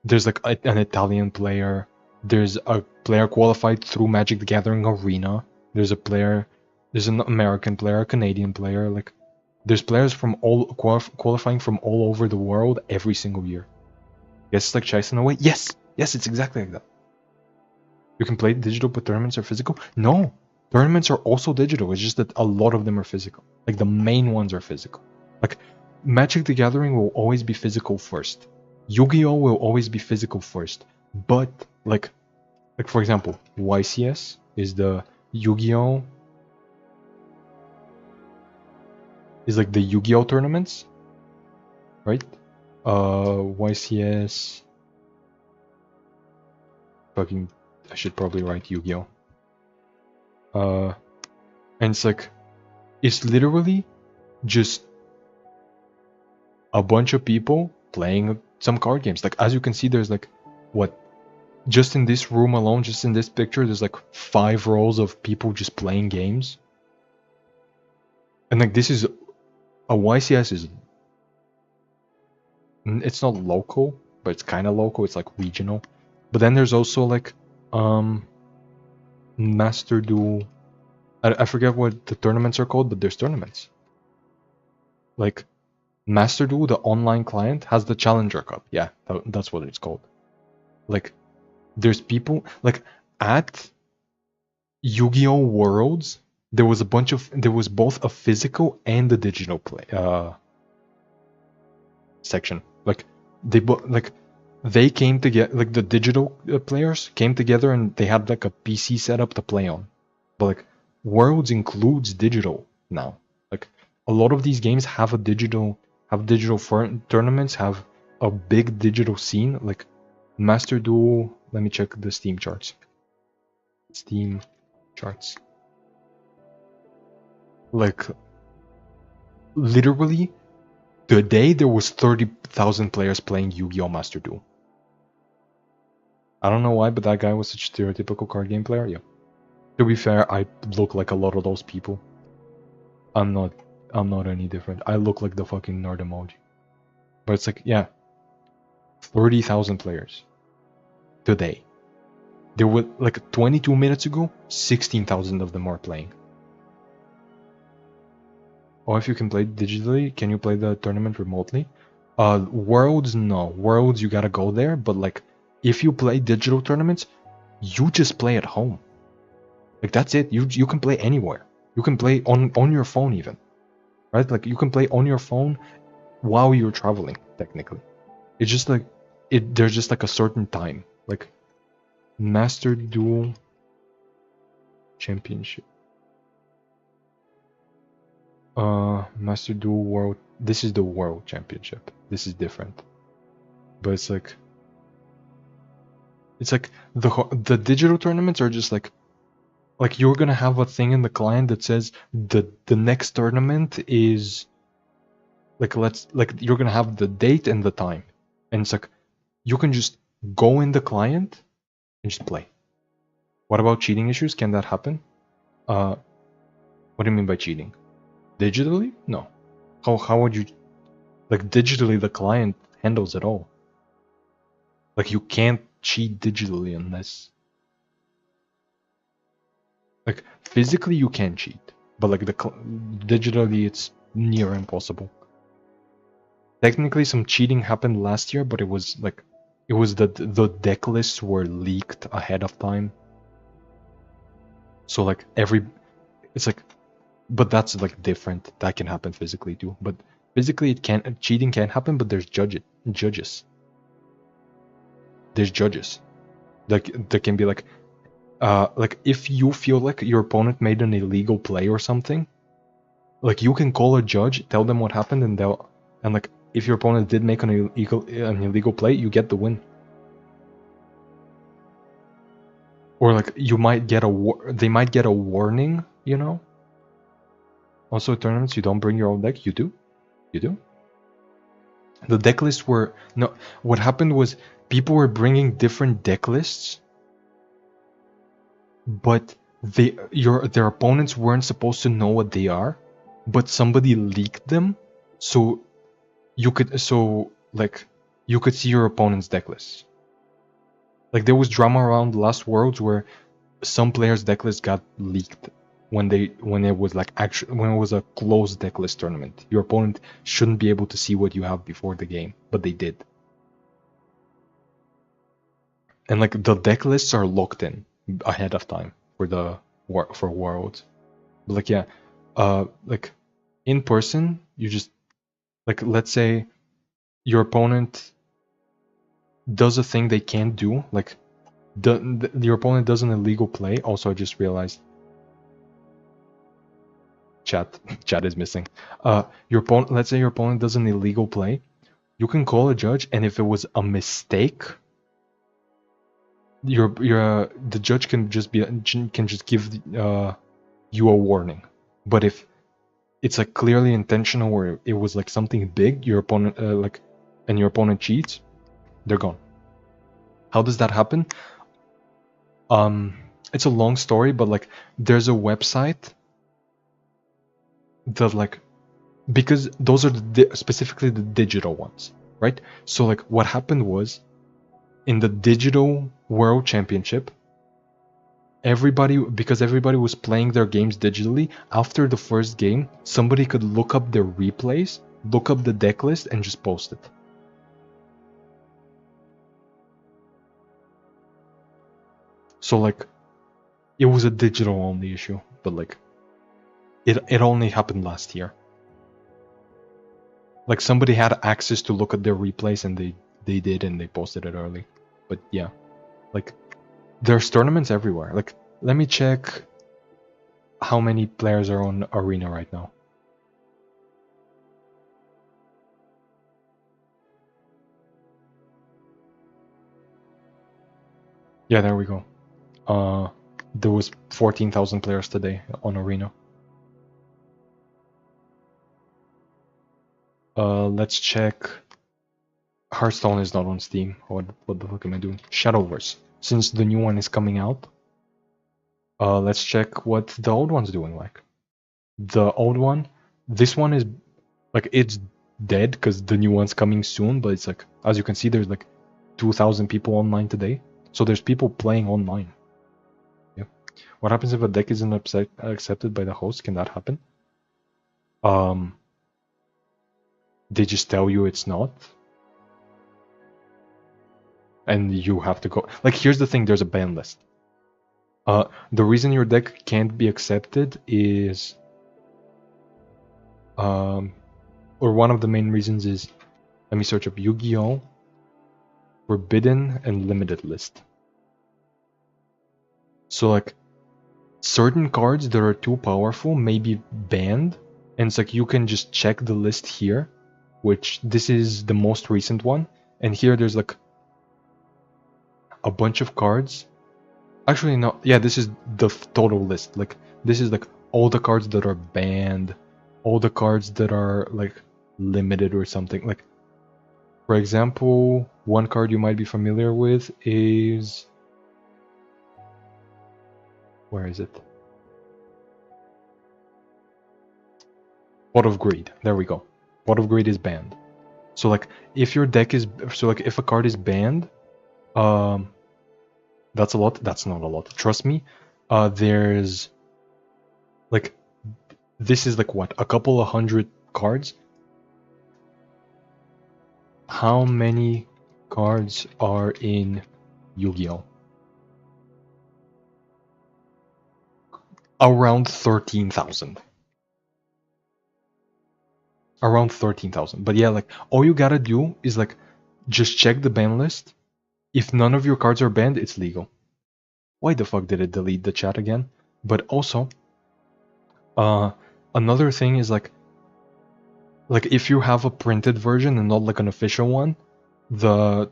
S1: there's like an Italian player. There's a player qualified through Magic the Gathering Arena. There's an American player, a Canadian player. Like there's players from all qualifying from all over the world every single year. Yes, it's like Chasing Away. Yes, it's exactly like that. You can play digital, but tournaments are physical? No! Tournaments are also digital, it's just that a lot of them are physical. Like, the main ones are physical. Like, Magic the Gathering will always be physical first. Yu-Gi-Oh! Will always be physical first. But, like for example, YCS is the Yu-Gi-Oh! Is like the Yu-Gi-Oh! Tournaments, right? YCS... Fucking... I should probably write Yu-Gi-Oh! And it's like... It's literally just a bunch of people playing some card games. Like, as you can see, there's like... What? Just in this room alone, just in this picture, there's like 5 rows of people just playing games. And like, this is... A YCS is... It's not local, but it's kind of local. It's like regional. But then there's also like... Master Duel... I forget what the tournaments are called, but there's tournaments. Like, Master Duel, the online client, has the Challenger Cup. Yeah, that's what it's called. Like, there's people... Like, at Yu-Gi-Oh! Worlds, there was a bunch of... There was both a physical and a digital play... section. Like, they came together... Like, the digital players came together and they had, like, a PC setup to play on. But, like, Worlds includes digital now. Like, a lot of these games have a digital... Have digital tournaments, have a big digital scene. Like, Master Duel... Let me check the Steam charts. Steam charts. Like, literally, today there was 30,000 players playing Yu-Gi-Oh! Master Duel. I don't know why, but that guy was such a stereotypical card game player. Yeah. To be fair, I look like a lot of those people. I'm not any different. I look like the fucking nerd emoji. But it's like, yeah, 30,000 players today. There were like 22 minutes ago, 16,000 of them are playing. Oh, if you can play digitally, can you play the tournament remotely? Worlds, no. Worlds, you gotta go there, but like, if you play digital tournaments, you just play at home. Like, that's it. You can play anywhere. You can play on your phone even. Right? Like, you can play on your phone while you're traveling, technically. It's just like, there's just like a certain time. Like, Master Duel Championship. Master Duel World. This is the World Championship. This is different. But it's like the digital tournaments are just like you're gonna have a thing in the client that says the next tournament is you're gonna have the date and the time, and it's like you can just go in the client and just play. What about cheating issues? Can that happen? What do you mean by cheating? Digitally? No. How would you... Like, digitally the client handles it all. Like, you can't cheat digitally unless... Like, physically you can cheat. But like, digitally it's near impossible. Technically some cheating happened last year, but it was like... It was that the deck lists were leaked ahead of time. So like, it's like... But that's like different. That can happen physically too. But physically, cheating can happen. But there's judges. There's judges. Like, there can be like if you feel like your opponent made an illegal play or something, like you can call a judge, tell them what happened, and like if your opponent did make an illegal play, you get the win. Or like you might get they might get a warning, you know. Also, tournaments, you don't bring your own deck? You do? You do? The deck lists were... No, what happened was people were bringing different deck lists, but their opponents weren't supposed to know what they are, but somebody leaked them, so you could see your opponent's deck lists. Like, there was drama around the last Worlds where some players' deck lists got leaked. When it was a closed decklist tournament, your opponent shouldn't be able to see what you have before the game, but they did. And like the deck lists are locked in. ahead of time for the for Worlds. But like, yeah, like in person, you just like, let's say your opponent does a thing they can't do, like your opponent does an illegal play. Also, I just realized chat is missing. Your opponent, let's say your opponent does an illegal play, you can call a judge, and if it was a mistake, the judge can just give you a warning. But if it's like clearly intentional, or it was like something big, your opponent and your opponent cheats, they're gone. How does that happen? It's a long story, but like there's a website that like, because those are specifically the digital ones, right? So like what happened was, in the digital world championship, because everybody was playing their games digitally, after the first game, somebody could look up their replays, look up the deck list, and just post it. So like, it was a digital only issue, but like, it only happened last year. Like somebody had access to look at their replays, and they did, and they posted it early. But yeah, like there's tournaments everywhere. Like, let me check how many players are on Arena right now. Yeah, there we go. There was 14,000 players today on Arena. Let's check. Hearthstone is not on Steam. What the fuck am I doing? Shadowverse. Since the new one is coming out, let's check what the old one's doing like. The old one, this one is like, it's dead because the new one's coming soon, but it's like, as you can see, there's like 2,000 people online today. So there's people playing online. Yep. What happens if a deck isn't accepted by the host? Can that happen? They just tell you it's not, and you have to go. Like, here's the thing: there's a ban list. The reason your deck can't be accepted is, or one of the main reasons is, let me search up Yu-Gi-Oh! Forbidden and Limited list. So like, certain cards that are too powerful may be banned, and it's like, you can just check the list here, which this is the most recent one, and here there's like a bunch of cards. Actually, no, yeah, this is the total list. Like, this is like all the cards that are banned, all the cards that are like limited or something. Like, for example, one card you might be familiar with is, where is it? Pot of Greed. There we go. Pot of Greed is banned. So like, if your deck is, so like, if a card is banned, that's a lot. That's not a lot. Trust me. There's like, this is like what, a couple of hundred cards. How many cards are in Yu-Gi-Oh? Around 13,000. Around 13,000. But yeah, like, all you gotta do is like, just check the ban list. If none of your cards are banned, it's legal. Why the fuck did it delete the chat again? But also, another thing is like if you have a printed version and not like an official one, the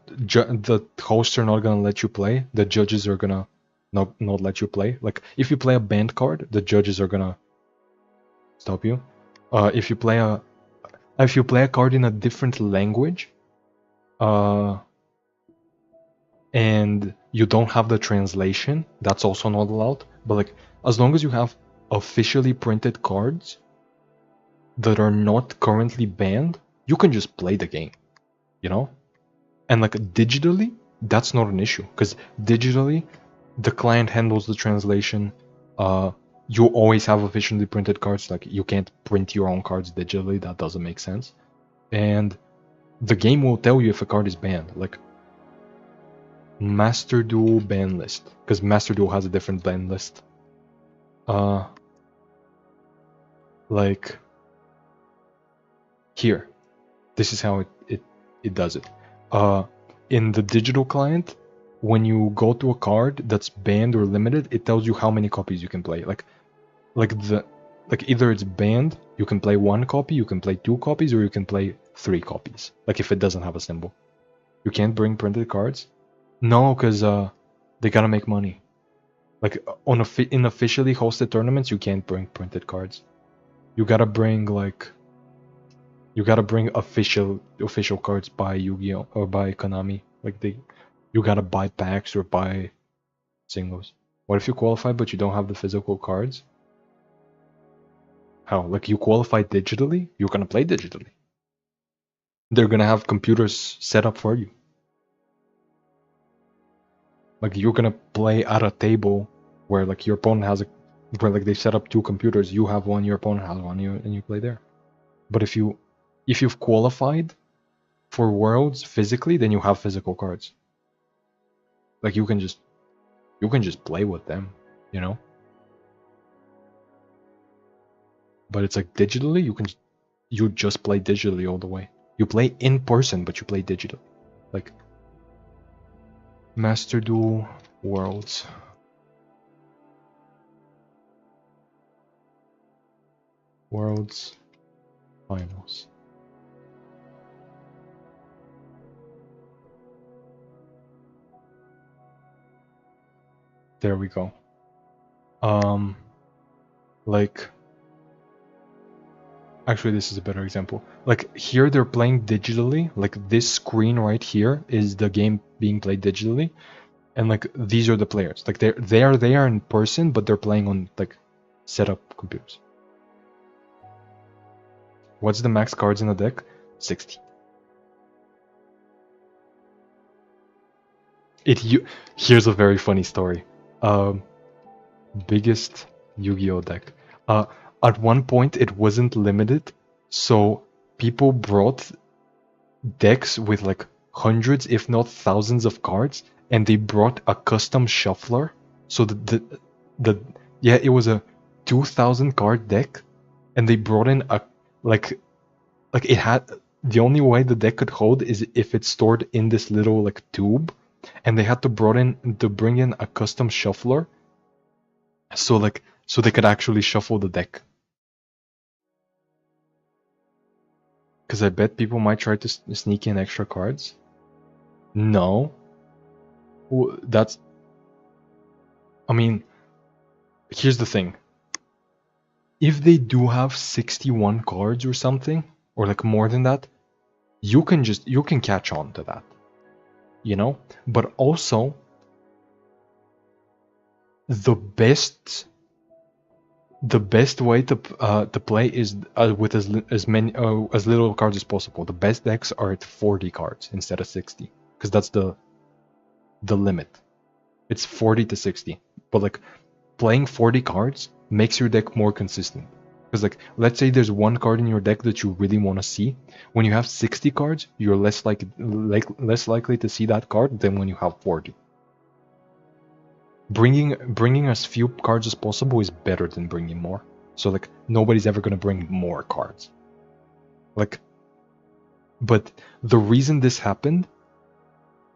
S1: hosts are not gonna let you play. The judges are gonna not let you play. Like, if you play a banned card, the judges are gonna stop you. If you play a card in a different language, and you don't have the translation, that's also not allowed. But like, as long as you have officially printed cards that are not currently banned, you can just play the game, you know? And like, digitally, that's not an issue, because digitally, the client handles the translation. You always have officially printed cards. Like, you can't print your own cards digitally. That doesn't make sense. And the game will tell you if a card is banned. Like, Master Duel ban list, because Master Duel has a different ban list. Like here, this is how it does it. In the digital client, when you go to a card that's banned or limited, it tells you how many copies you can play. Like either it's banned, you can play 1 copy, you can play 2 copies, or you can play 3 copies. Like if it doesn't have a symbol, you can't bring printed cards. No, because they gotta make money. Like in officially hosted tournaments, you can't bring printed cards. You gotta bring official cards by Yu-Gi-Oh or by Konami. Like you gotta buy packs or buy singles. What if you qualify but you don't have the physical cards? How? Like you qualify digitally? You're gonna play digitally. They're gonna have computers set up for you. Like you're gonna play at a table where like your opponent has where like they set up 2 computers, you have one, your opponent has one, and you play there. But if you've qualified for Worlds physically, then you have physical cards. Like you can just play with them, you know? But it's like digitally, you just play digitally all the way. You play in person, but you play digitally. Like Master Duel Worlds. Worlds Finals. There we go. Like actually this is a better example. Like here they're playing digitally. Like this screen right here is the game being played digitally. And like these are the players. Like they are there in person, but they're playing on like set up computers. What's the max cards in the deck? 60. Here's a very funny story. Biggest Yu-Gi-Oh deck. At one point it wasn't limited, so people brought decks with like hundreds, if not thousands of cards, and they brought a custom shuffler. So it was a 2,000 card deck, and they brought in a like it had the only way the deck could hold is if it's stored in this little like tube, and they had to bring in a custom shuffler, so they could actually shuffle the deck. Because I bet people might try to sneak in extra cards. No. I mean, here's the thing. If they do have 61 cards or something, or like more than that, you can catch on to that. You know? But also, the best way to play is with as little cards as possible. The best decks are at 40 cards instead of 60, because that's the limit. It's 40 to 60. But like playing 40 cards makes your deck more consistent. Because like let's say there's one card in your deck that you really want to see. When you have 60 cards, you're less likely to see that card than when you have 40. Bringing as few cards as possible is better than bringing more. So like nobody's ever gonna bring more cards. Like, but the reason this happened,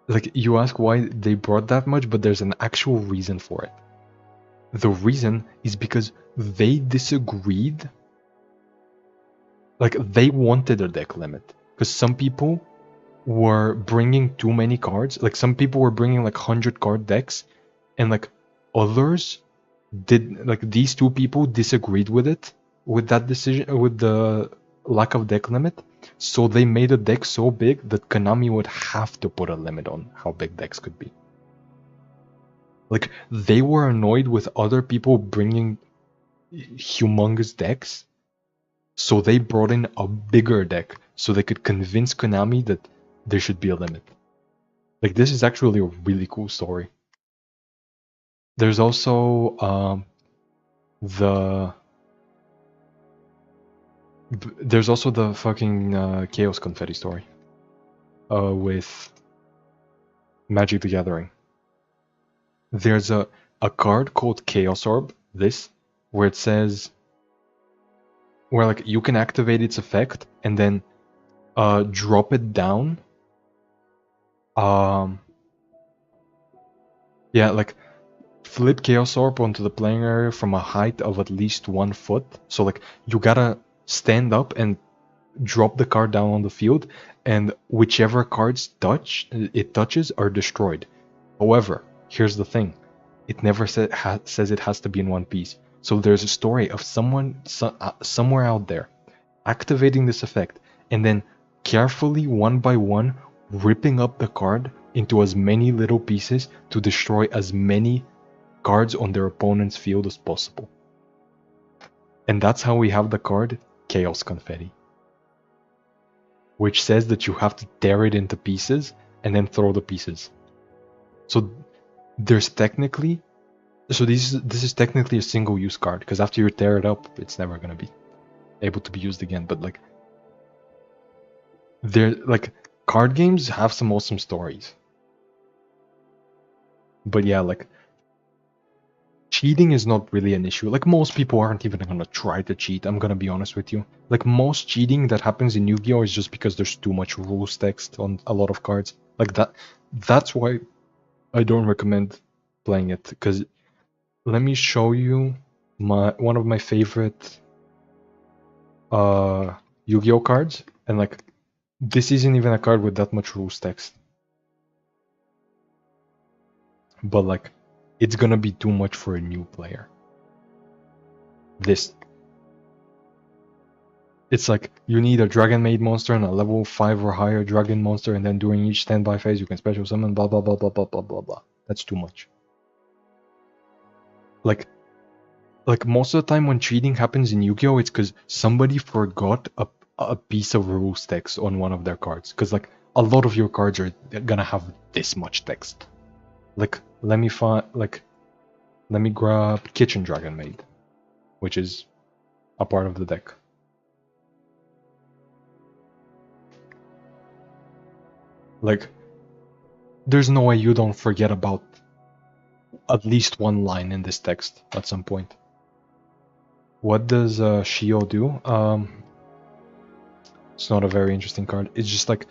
S1: like you ask why they brought that much, but there's an actual reason for it. The reason is because they disagreed. Like they wanted a deck limit, because some people were bringing too many cards. Like some people were bringing like 100 card decks, and like others did. Like these two people disagreed with it, with that decision, with the lack of deck limit. So they made a deck so big that Konami would have to put a limit on how big decks could be. Like they were annoyed with other people bringing humongous decks, so they brought in a bigger deck so they could convince Konami that there should be a limit. Like this is actually a really cool story. There's also the fucking Chaos Confetti story with Magic the Gathering. There's a card called Chaos Orb, where it says, where like you can activate its effect and then drop it down. Yeah, like flip Chaos Orb onto the playing area from a height of at least 1 foot. So like you gotta stand up and drop the card down on the field, and whichever cards it touches are destroyed. However, here's the thing: it never says it has to be in one piece. So there's a story of someone somewhere out there activating this effect and then carefully, one by one, ripping up the card into as many little pieces to destroy as many cards on their opponent's field as possible. And that's how we have the card Chaos Confetti, which says that you have to tear it into pieces and then throw the pieces. So there's technically, this is technically a single use card, because after you tear it up, it's never gonna be able to be used again. But like, card games have some awesome stories. But yeah, like, cheating is not really an issue. Like, most people aren't even gonna try to cheat, I'm gonna be honest with you. Like, most cheating that happens in Yu-Gi-Oh! Is just because there's too much rules text on a lot of cards. Like, that's why I don't recommend playing it. Because let me show you one of my favorite Yu-Gi-Oh! Cards. And like, this isn't even a card with that much rules text. But like, it's gonna be too much for a new player. It's like, you need a Dragon Maid monster and a level 5 or higher Dragon monster, and then during each standby phase you can special summon blah blah blah blah blah blah blah blah. That's too much. Like most of the time when cheating happens in Yu-Gi-Oh! It's because somebody forgot a piece of rules text on one of their cards. Because like, a lot of your cards are gonna have this much text. Like, let me grab Kitchen Dragon Maid, which is a part of the deck. Like, there's no way you don't forget about at least one line in this text at some point. What does Shio do? It's not a very interesting card. It's just like,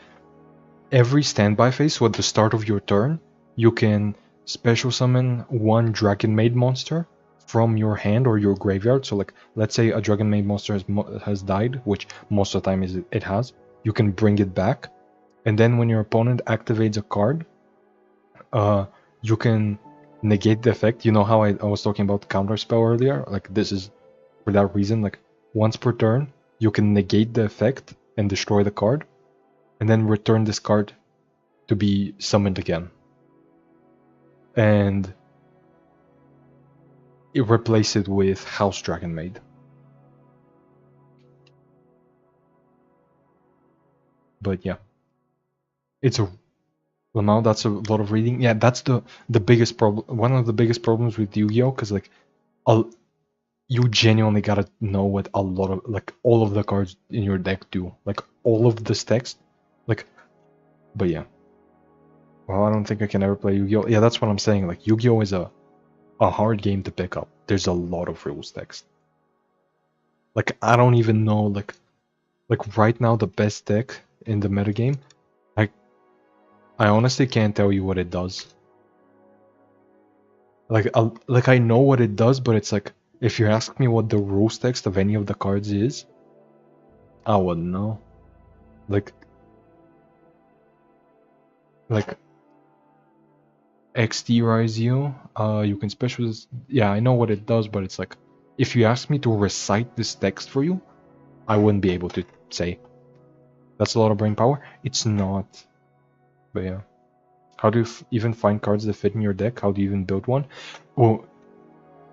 S1: every standby phase, so at the start of your turn, you can special summon one Dragon Maid monster from your hand or your graveyard. So like, let's say a Dragon Maid monster has died, which most of the time it has. You can bring it back, and then when your opponent activates a card, you can negate the effect. You know how I was talking about counterspell earlier? Like, this is for that reason. Like, once per turn, you can negate the effect and destroy the card, and then return this card to be summoned again. And replace it with House Dragon Maid. But yeah, well, now that's a lot of reading. Yeah, that's the biggest problem. One of the biggest problems with Yu-Gi-Oh! Because like, you genuinely gotta know what all of the cards in your deck do. Like, all of this text. Like, but yeah. Well, I don't think I can ever play Yu-Gi-Oh! Yeah, that's what I'm saying. Like, Yu-Gi-Oh! Is a hard game to pick up. There's a lot of rules text. Like, I don't even know, like right now the best deck in the metagame, I honestly can't tell you what it does. Like, I know what it does, but it's like, if you ask me what the rules text of any of the cards is, I wouldn't know. Like XT Rise you can special. Yeah, I know what it does, but it's like, if you ask me to recite this text for you, I wouldn't be able to say. That's a lot of brain power. It's not. But yeah. How do you even find cards that fit in your deck? How do you even build one? Well,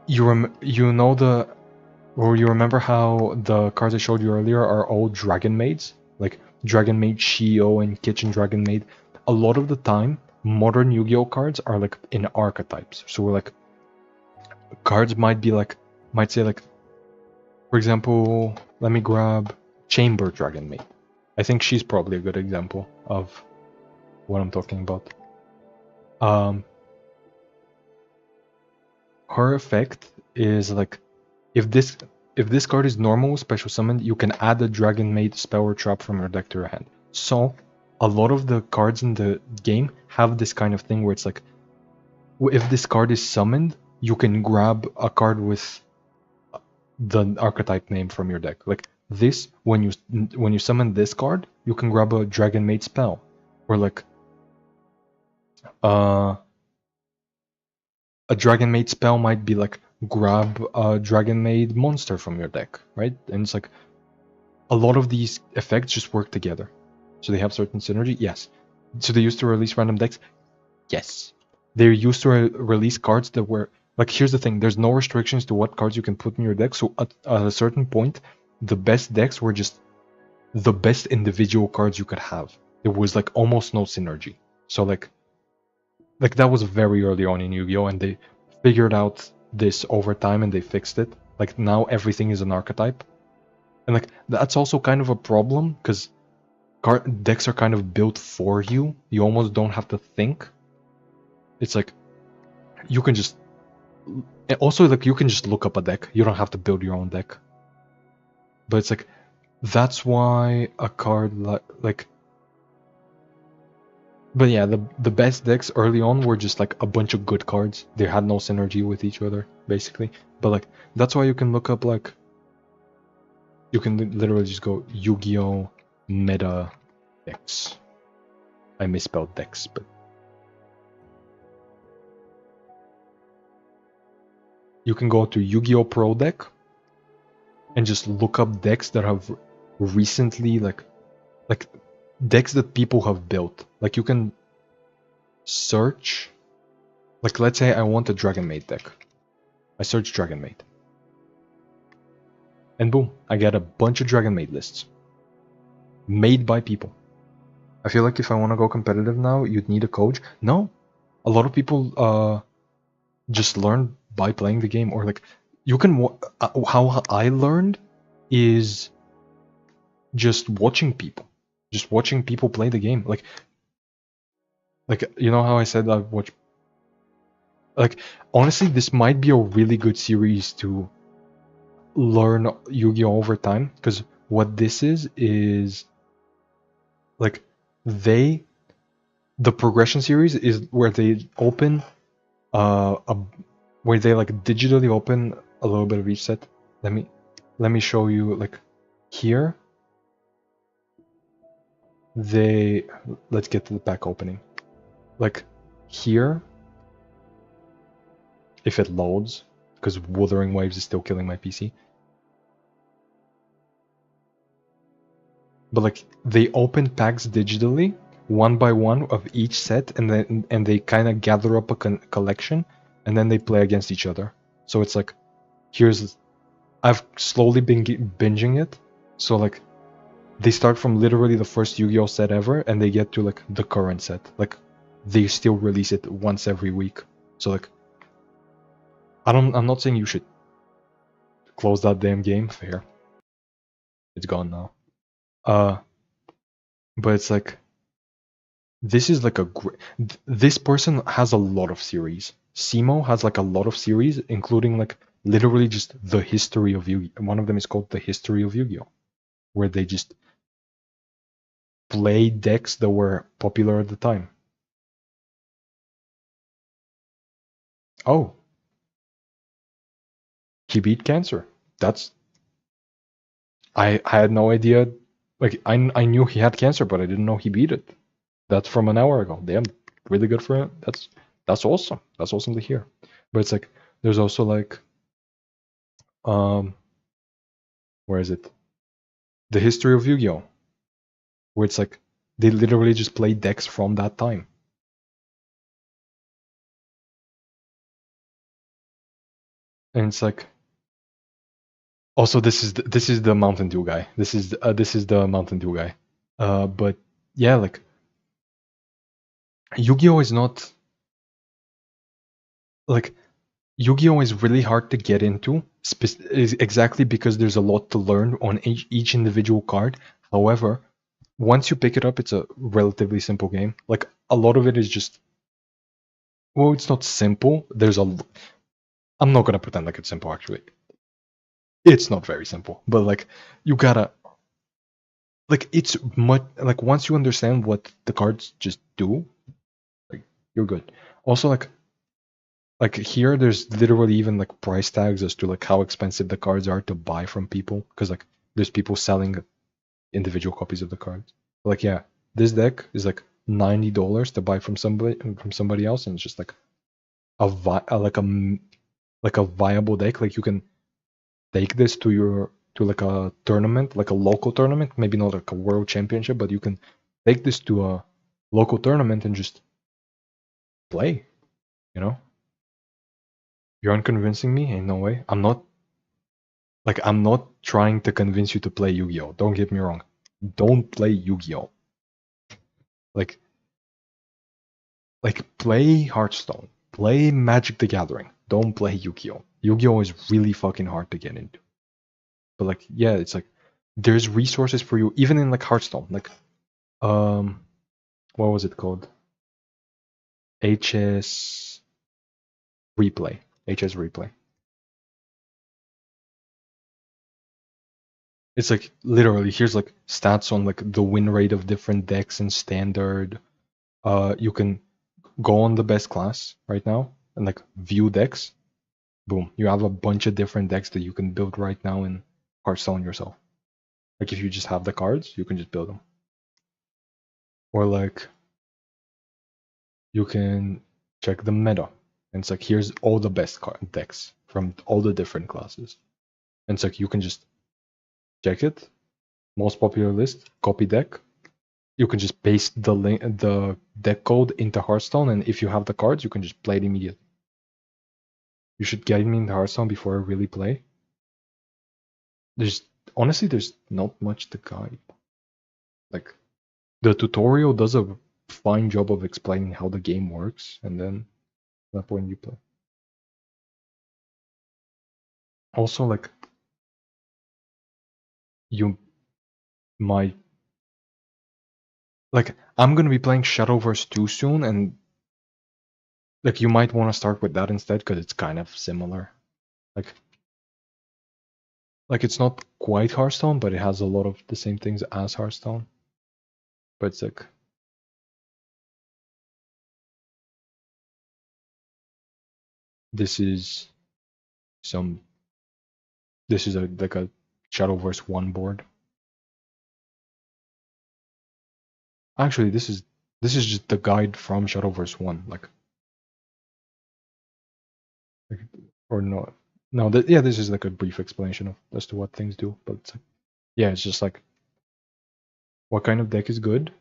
S1: you remember how the cards I showed you earlier are all Dragon Maids? Like Dragon Maid Shio and Kitchen Dragon Maid. A lot of the time, modern Yu-Gi-Oh cards are like in archetypes. So we're like, cards might say like, for example, let me grab Chamber Dragon Maid. I think she's probably a good example of what I'm talking about. Her effect is like if this card is normal special summoned, you can add a Dragon Maid spell or trap from your deck to your hand. So a lot of the cards in the game have this kind of thing where it's like, if this card is summoned, you can grab a card with the archetype name from your deck. Like this, when you summon this card, you can grab a Dragon Maid spell, or like a Dragon Maid spell might be like grab a Dragon Maid monster from your deck, right? And it's like a lot of these effects just work together, so they have certain synergy. Yes. So they used to release random decks. Yes. They're used to release cards that were like, here's the thing, there's no restrictions to what cards you can put in your deck, so at a certain point the best decks were just the best individual cards you could have. There was like almost no synergy. So like that was very early on in Yu-Gi-Oh, and they figured out this over time and they fixed it. Like now everything is an archetype, and like that's also kind of a problem because decks are kind of built for you. You almost don't have to think. It's like you can just also like you can just look up a deck. You don't have to build your own deck. But it's like that's why a card like but yeah, the best decks early on were just like a bunch of good cards. They had no synergy with each other, basically. But like that's why you can look up like you can literally just go Yu-Gi-Oh meta decks. I misspelled decks, but you can go to Yu-Gi-Oh Pro Deck and just look up decks that have recently like decks that people have built. Like you can search, like let's say I want a Dragon Maid deck. I search Dragon Maid. And boom, I get a bunch of Dragon Maid lists. Made by people. I feel like if I want to go competitive now, you'd need a coach. No. A lot of people just learn by playing the game, or like you can how I learned is just watching people. Just watching people play the game. Like you know how I said I watch. Like honestly, this might be a really good series to learn Yu-Gi-Oh over time, because what this is like the progression series is where they open where they like digitally open a little bit of each set. Let me show you. Like here let's get to the pack opening. Like here, if it loads, because Wuthering Waves is still killing my PC. But like they open packs digitally, one by one of each set, and they kind of gather up a collection, and then they play against each other. So it's like, I've slowly been binging it. So like, they start from literally the first Yu-Gi-Oh set ever, and they get to like the current set. Like, they still release it once every week. So like, I'm not saying you should close that damn game. Fair. It's gone now. But it's like, this is like this person has a lot of series. Simo has like a lot of series, including like literally just the history of Yu-Gi-Oh. One of them is called The History of Yu-Gi-Oh, where they just play decks that were popular at the time. Oh. He beat cancer. I had no idea. Like, I knew he had cancer, but I didn't know he beat it. That's from an hour ago. Damn, really good for him. That's awesome. That's awesome to hear. But it's like, there's also like, where is it? The History of Yu-Gi-Oh, where it's like they literally just play decks from that time. And it's like, also this is the Mountain Dew guy. This is the Mountain Dew guy. But yeah, like, Yu-Gi-Oh is not like, Yu-Gi-Oh is really hard to get into, exactly because there's a lot to learn on each individual card. However, once you pick it up, it's a relatively simple game. Like, a lot of it is just well, it's not simple. I'm not gonna pretend like it's simple. Actually, it's not very simple. But like, you gotta like it's much like once you understand what the cards just do, like you're good. Also, like here, there's literally even like price tags as to like how expensive the cards are to buy from people, because like there's people selling individual copies of the cards. Like yeah, this deck is like $90 to buy from somebody else, and it's just like like a viable deck. Like you can take this to like a tournament, like a local tournament, maybe not like a world championship, but you can take this to a local tournament and just play, you know? You're unconvincing me? Ain't no way. I'm not trying to convince you to play Yu-Gi-Oh! Don't get me wrong. Don't play Yu-Gi-Oh! Like play Hearthstone. Play Magic the Gathering. Don't play Yu-Gi-Oh! Yu-Gi-Oh! Is really fucking hard to get into. But like, yeah, it's like there's resources for you even in like Hearthstone. Like, what was it called? HS Replay. HS Replay. It's like literally here's like stats on like the win rate of different decks in standard. You can go on the best class right now and like view decks. Boom, you have a bunch of different decks that you can build right now in Hearthstone yourself. Like if you just have the cards, you can just build them. Or like you can check the meta. And it's like here's all the best decks from all the different classes. And it's like you can just check it, most popular list, copy deck. You can just paste the deck code into Hearthstone, and if you have the cards, you can just play it immediately. You should guide me into Hearthstone before I really play. Honestly, there's not much to guide. Like, the tutorial does a fine job of explaining how the game works, and then at that point you play. Also, like, you might like I'm gonna be playing Shadowverse 2 soon, and like you might want to start with that instead because it's kind of similar. Like it's not quite Hearthstone, but it has a lot of the same things as Hearthstone. But it's like this is like a Shadowverse 1 board. Actually, this is just the guide from Shadowverse 1, like or no. No, yeah, this is like a brief explanation of as to what things do, but it's like, yeah, it's just like what kind of deck is good.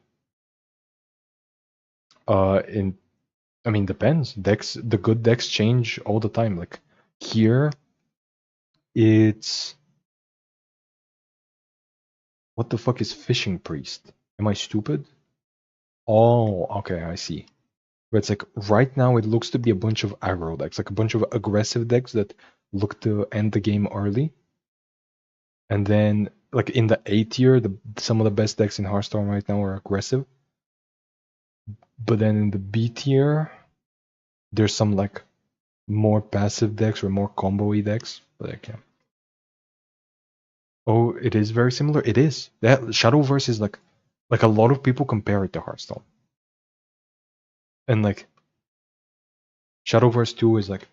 S1: I mean, depends. The good decks change all the time. Like here, it's what the fuck is Fishing Priest? Am I stupid? Oh, okay, I see. But it's like right now it looks to be a bunch of aggro decks, like a bunch of aggressive decks that look to end the game early. And then like in the A tier, some of the best decks in Hearthstone right now are aggressive. But then in the B tier, there's some like more passive decks or more combo-y decks. But like yeah. Oh, it is very similar. It is. That Shadowverse is like a lot of people compare it to Hearthstone. And like Shadowverse 2 is like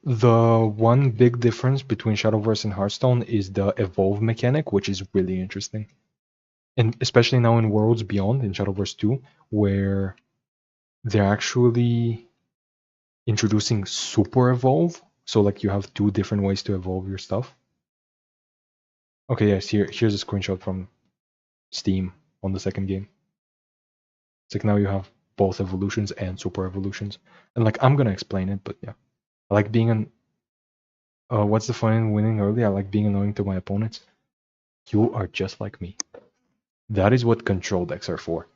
S1: the one big difference between Shadowverse and Hearthstone is the evolve mechanic, which is really interesting. And especially now in Worlds Beyond in Shadowverse 2, where they're actually introducing super evolve. So like you have 2 different ways to evolve your stuff. Okay, yes, here's a screenshot from Steam on the second game. It's like now you have both evolutions and super evolutions. And like I'm gonna explain it, but yeah. I like being what's the fun in winning early? I like being annoying to my opponents. You are just like me. That is what control decks are for.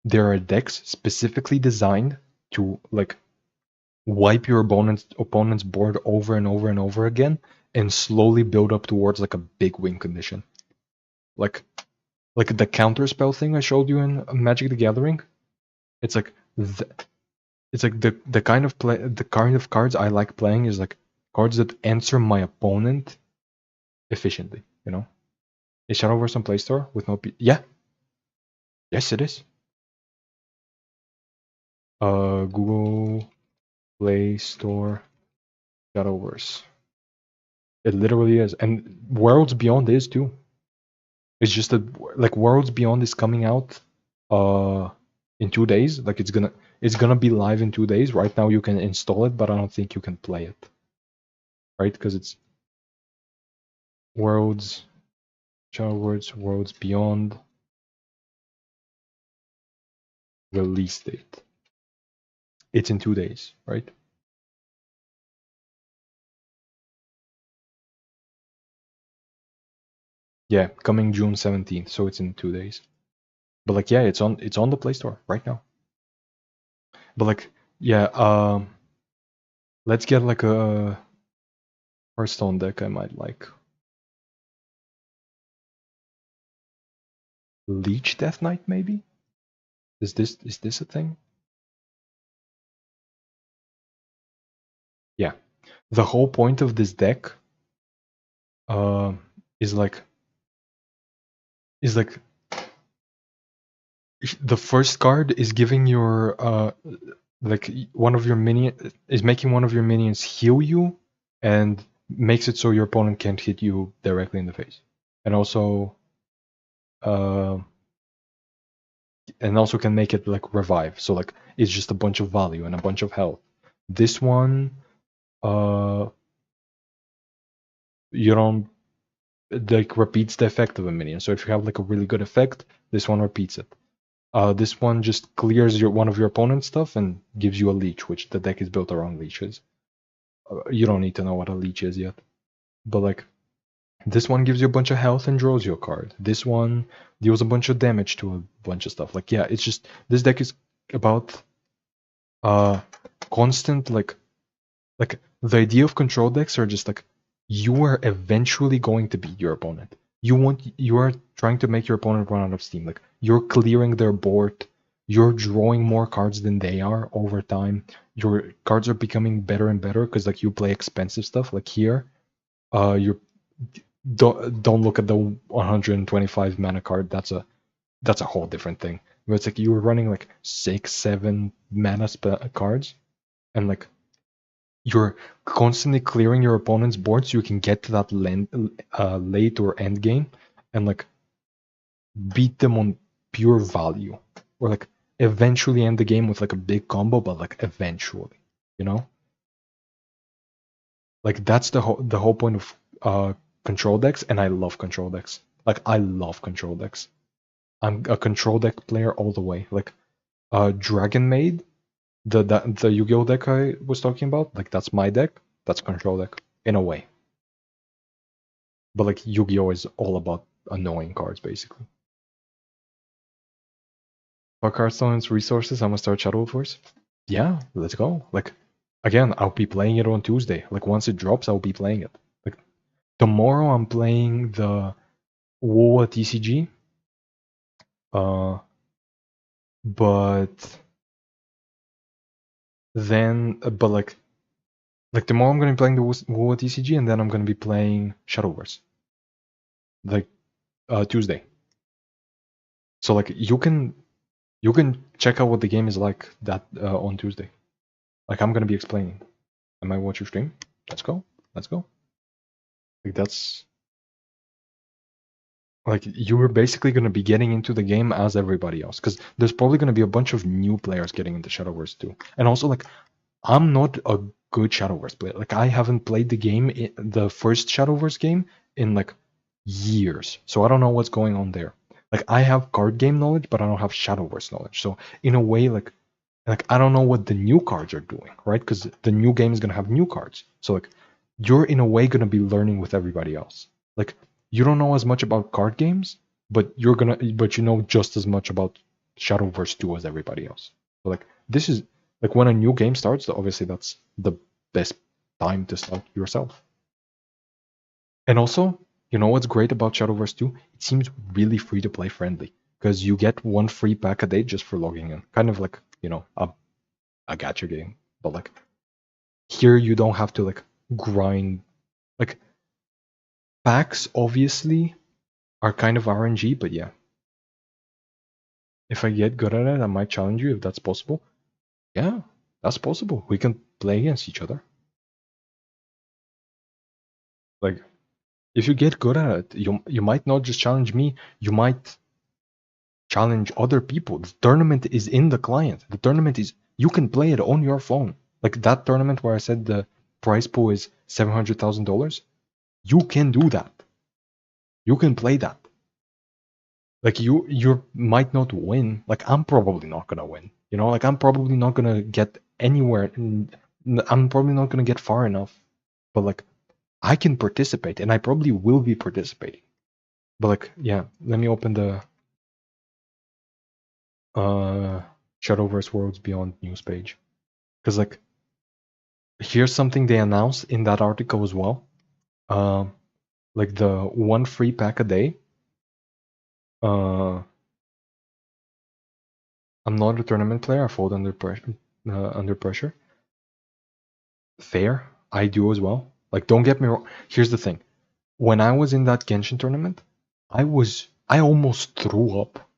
S1: There are decks specifically designed to like wipe your opponent's board over and over and over again and slowly build up towards like a big win condition. Like the counter spell thing I showed you in Magic the Gathering. It's like It's like the kind of cards I like playing is like cards that answer my opponent efficiently, you know? Is Shadowverse on Play Store with no yeah. Yes, it is. Google Play Store Shadowverse. It literally is. And Worlds Beyond is too. It's just that like Worlds Beyond is coming out in 2 days. Like it's gonna be live in 2 days. Right now you can install it, but I don't think you can play it. Right? Because it's Worlds Worlds Beyond release date. It's in 2 days, right? Yeah, coming June 17th, so it's in 2 days. But like yeah, it's on the Play Store right now. But like yeah, let's get like a Hearthstone deck I might like. Leech Death Knight maybe? Is this a thing? Yeah. The whole point of this deck is like the first card is giving your like one of your minion is making one of your minions heal you and makes it so your opponent can't hit you directly in the face. And also can make it like revive. So like it's just a bunch of value and a bunch of health. This one you don't like repeats the effect of a minion. So if you have like a really good effect, this one repeats it. This one just clears one of your opponent's stuff and gives you a leech, which the deck is built around leeches. You don't need to know what a leech is yet. But like this one gives you a bunch of health and draws you a card. This one deals a bunch of damage to a bunch of stuff. Like yeah, it's just this deck is about constant like the idea of control decks are just like you are eventually going to beat your opponent. You are trying to make your opponent run out of steam. Like you're clearing their board, you're drawing more cards than they are over time. Your cards are becoming better and better because like you play expensive stuff. Like here, you don't look at the 125 mana card. That's a whole different thing. But it's like you were running like 6-7 mana cards, and like you're constantly clearing your opponent's board so you can get to that late or end game and like beat them on pure value, or like eventually end the game with like a big combo, but like eventually, you know, like that's the whole point of control decks. And I love control decks. Like I love control decks. I'm a control deck player all the way. Like Dragon Maid, the Yu-Gi-Oh deck I was talking about, like that's my deck. That's control deck in a way. But like Yu-Gi-Oh is all about annoying cards basically. Fuck Hearthstone's resources, I'm gonna start Shadow Force. Yeah, let's go. Like again, I'll be playing it on Tuesday. Like once it drops, I'll be playing it. Like tomorrow I'm playing the WoW TCG. But then but like tomorrow I'm gonna be playing the WoW TCG, and then I'm gonna be playing Shadowverse. Like Tuesday. So like you can check out what the game is like that on Tuesday. Like I'm gonna be explaining. I might watch your stream. Let's go. Let's go. Like that's like you were basically gonna be getting into the game as everybody else, because there's probably gonna be a bunch of new players getting into Shadowverse too. And also like I'm not a good Shadowverse player. Like I haven't played the game, the first Shadowverse game, in like years. So I don't know what's going on there. Like I have card game knowledge, but I don't have Shadowverse knowledge. So in a way, like I don't know what the new cards are doing, right? Because the new game is gonna have new cards. So like you're in a way gonna be learning with everybody else. Like you don't know as much about card games, but you know just as much about Shadowverse 2 as everybody else. So like this is like when a new game starts, obviously that's the best time to start yourself. And also, you know what's great about Shadowverse 2? It seems really free to play friendly, because you get one free pack a day just for logging in. Kind of like, you know, a gacha game. But like here you don't have to like grind. Like packs obviously are kind of RNG, but yeah. If I get good at it, I might challenge you if that's possible. Yeah, that's possible. We can play against each other. Like, if you get good at it, you might not just challenge me, you might challenge other people. The tournament is in the client. The tournament is, you can play it on your phone. Like that tournament where I said the prize pool is $700,000. You can do that. You can play that. Like you might not win. Like I'm probably not gonna win. You know, like I'm probably not gonna get anywhere. I'm probably not gonna get far enough. But like I can participate, and I probably will be participating. But like, yeah, let me open the Shadowverse Worlds Beyond news page, because like here's something they announced in that article as well. Like the one free pack a day. I'm not a tournament player. I fold under pressure. Fair, I do as well. Like, don't get me wrong. Here's the thing: when I was in that Genshin tournament, I almost threw up,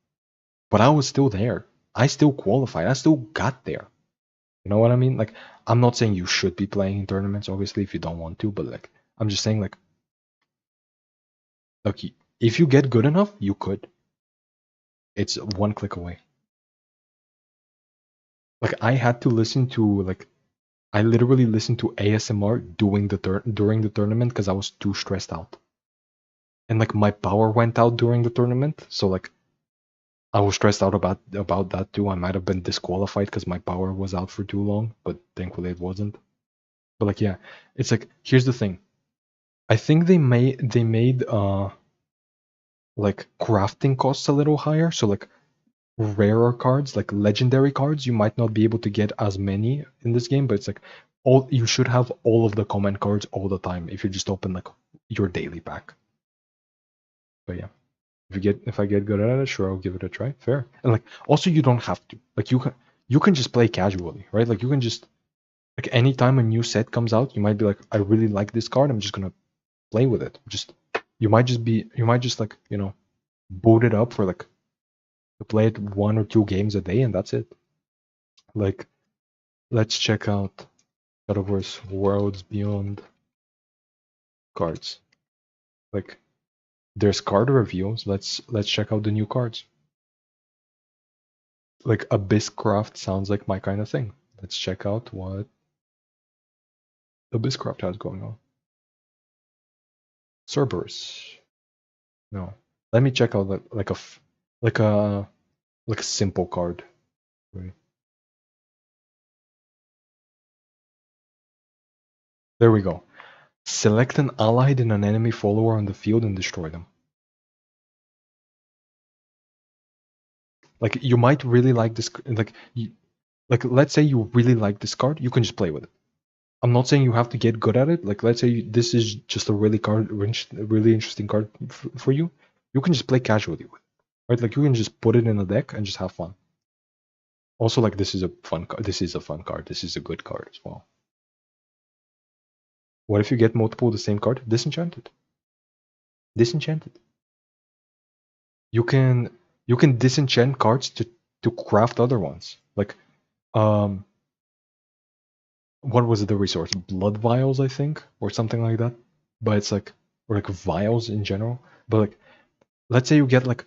S1: but I was still there. I still qualified. I still got there. You know what I mean? Like, I'm not saying you should be playing in tournaments, obviously, if you don't want to, but like, I'm just saying, like, look, if you get good enough, you could. It's one click away. Like, I had to listen to, like, I literally listened to ASMR during the tournament because I was too stressed out. And like my power went out during the tournament, so like I was stressed out about that too. I might have been disqualified because my power was out for too long, but thankfully it wasn't. But like, yeah, it's like, here's the thing. I think they made like crafting costs a little higher, so like rarer cards, like legendary cards, you might not be able to get as many in this game, but it's like you should have all of the common cards all the time if you just open like your daily pack. But yeah, if I get good at it, sure, I'll give it a try. Fair. And like also you don't have to. Like you can just play casually, right? Like you can just, like anytime a new set comes out, you might be like, I really like this card, I'm just gonna play with it. You might just like, you know, boot it up for like to play it 1 or 2 games a day, and that's it. Like, let's check out Shadowverse Worlds Beyond cards. Like, there's card reviews. Let's check out the new cards. Like, Abysscraft sounds like my kind of thing. Let's check out what Abysscraft has going on. Cerberus. No. Let me check out like a simple card. Right. There we go. Select an allied and an enemy follower on the field and destroy them. Like, you might really like this, like let's say you really like this card, you can just play with it. I'm not saying you have to get good at it. Like, let's say this is just a really interesting card for you. You can just play casually with it, right? Like, you can just put it in a deck and just have fun. Also, like, this is a fun card. This is a fun card. This is a good card as well. What if you get multiple of the same card? Disenchanted. Disenchanted. You can disenchant cards to craft other ones. Like, what was the resource? Blood vials, I think, or something like that. But it's like, or like vials in general. But like, let's say you get like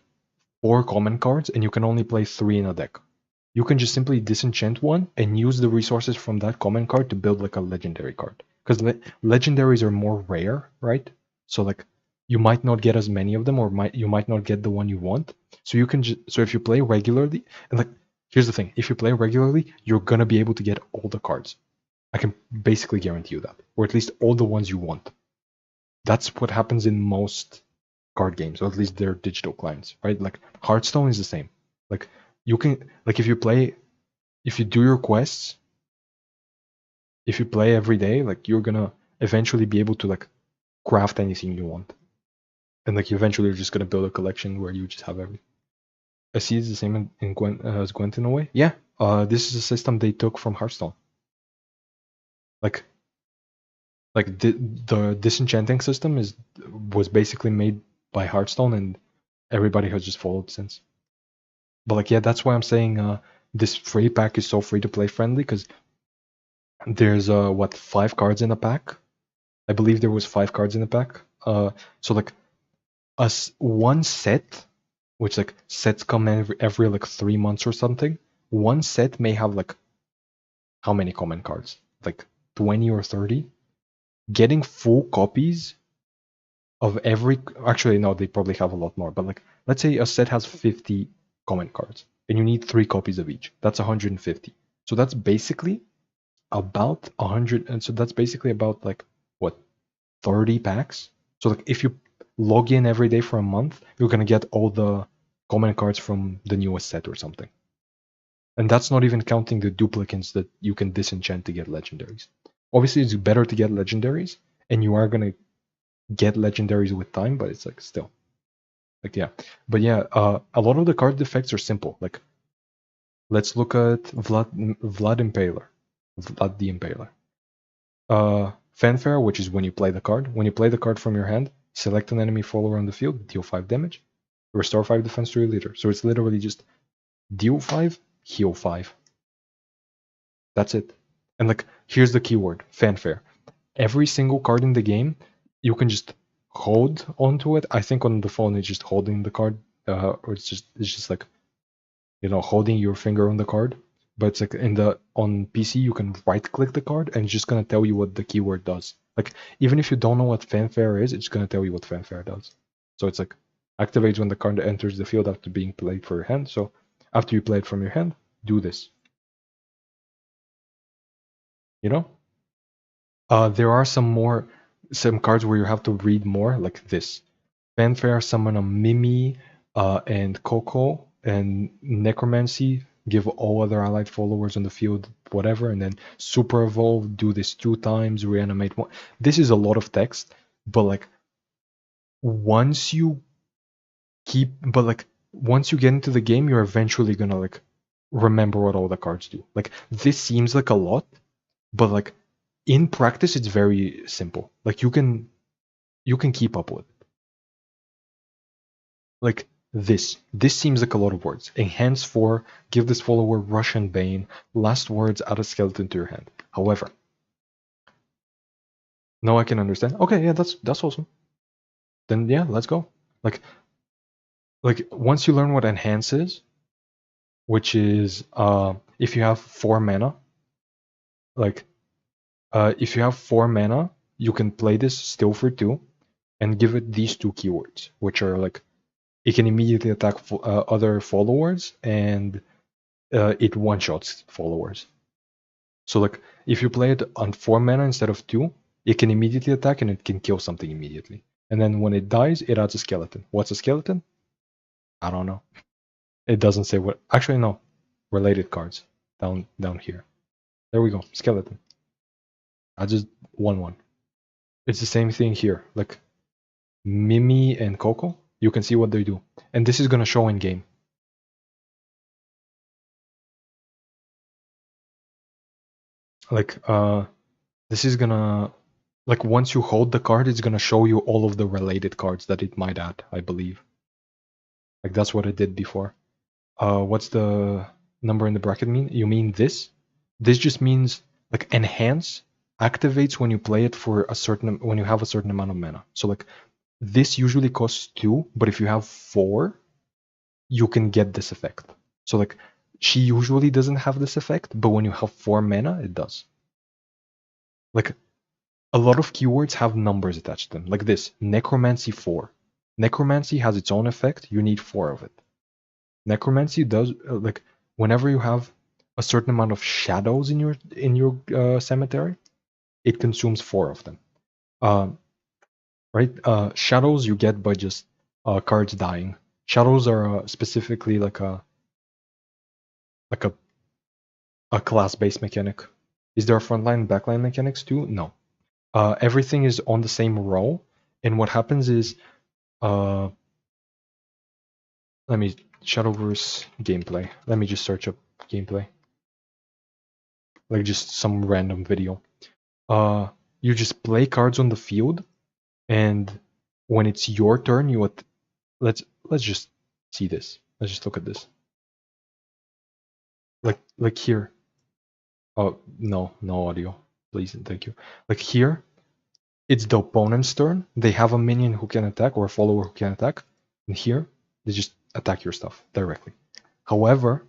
S1: 4 common cards and you can only play 3 in a deck. You can just simply disenchant one and use the resources from that common card to build like a legendary card. Because legendaries are more rare, right? So like, you might not get as many of them, or you might not get the one you want. So you can so if you play regularly, and like, here's the thing: if you play regularly, you're gonna be able to get all the cards. I can basically guarantee you that, or at least all the ones you want. That's what happens in most card games, or at least their digital clients, right? Like Hearthstone is the same. Like, you can, like, if you do your quests, if you play every day, like, you're gonna eventually be able to like craft anything you want. And like, eventually you're just gonna build a collection where you just have everything. I see it's the same in as Gwent in a way. Yeah, this is a system they took from Hearthstone. Like the disenchanting system was basically made by Hearthstone, and everybody has just followed since. But like, yeah, that's why I'm saying this free pack is so free to play friendly, because there's 5 cards in a pack. I believe there was 5 cards in the pack. So like one set, which like sets come every like 3 months or something. One set may have like how many common cards? Like 20 or 30. Getting full copies of every, actually no, they probably have a lot more, but like let's say a set has 50 common cards and you need 3 copies of each. That's 150. So that's basically about 100, and so that's basically about like what, 30 packs. So like if you log in every day for a month, you're gonna get all the common cards from the newest set or something. And that's not even counting the duplicates that you can disenchant to get legendaries. Obviously, it's better to get legendaries, and you are gonna get legendaries with time, but it's like still, like yeah. But yeah, a lot of the card effects are simple. Like, let's look at Vlad the Impaler. Fanfare, which is when you play the card. When you play the card from your hand, select an enemy follower on the field, deal 5 damage, restore 5 defense to your leader. So it's literally just deal 5, heal 5. That's it. And like, here's the keyword, fanfare. Every single card in the game, you can just hold onto it. I think on the phone it's just holding the card, or it's just like, you know, holding your finger on the card. But it's like on PC you can right click the card and it's just gonna tell you what the keyword does. Like even if you don't know what fanfare is, it's gonna tell you what fanfare does. So it's like activates when the card enters the field after being played for your hand. So after you play it from your hand, do this. You know? There are some cards where you have to read more, like this. Fanfare, summon a Mimi, and Coco, and Necromancy, give all other allied followers on the field whatever, and then Super Evolve, do this 2 times, reanimate 1. This is a lot of text, but like once you get into the game, you're eventually gonna like remember what all the cards do. Like this seems like a lot, but like in practice it's very simple. Like you can keep up with it. Like this seems like a lot of words. Enhance 4, give this follower Rush and Bane, last words, add a skeleton to your hand. However, no, I can understand. Okay, yeah, that's awesome. Then yeah, let's go. Like once you learn what enhance is, which is if you have 4 mana, like if you have 4 mana, you can play this still for 2 and give it these 2 keywords, which are like it can immediately attack other followers and it one-shots followers. So like if you play it on 4 mana instead of 2, it can immediately attack and it can kill something immediately. And then when it dies, it adds a skeleton. What's a skeleton? I don't know. It doesn't say what. Actually, no. Related cards down here. There we go. Skeleton. I just 1/1. It's the same thing here. Like Mimi and Coco, you can see what they do, and this is gonna show in game. Like this is gonna, like once you hold the card, it's gonna show you all of the related cards that it might add, I believe. Like that's what it did before. What's the number in the bracket mean? You mean this? This just means like enhance activates when you play it for when you have a certain amount of mana. So like this usually costs 2, but if you have 4, you can get this effect. So like she usually doesn't have this effect, but when you have 4 mana, it does. Like a lot of keywords have numbers attached to them, like this, Necromancy 4. Necromancy has its own effect, you need 4 of it. Necromancy does, like, whenever you have a certain amount of shadows in your cemetery, it consumes 4 of them. Right? Shadows you get by just cards dying. Shadows are specifically like a class-based mechanic. Is there a frontline and backline mechanics too? No. Everything is on the same row, and what happens is Let me Shadowverse gameplay. Let me just search up gameplay. Like just some random video. You just play cards on the field, and when it's your turn, let's just see this. Let's just look at this. Like here. Oh no audio, please and thank you. Like here, it's the opponent's turn. They have a minion who can attack or a follower who can attack, and here they just attack your stuff directly. However,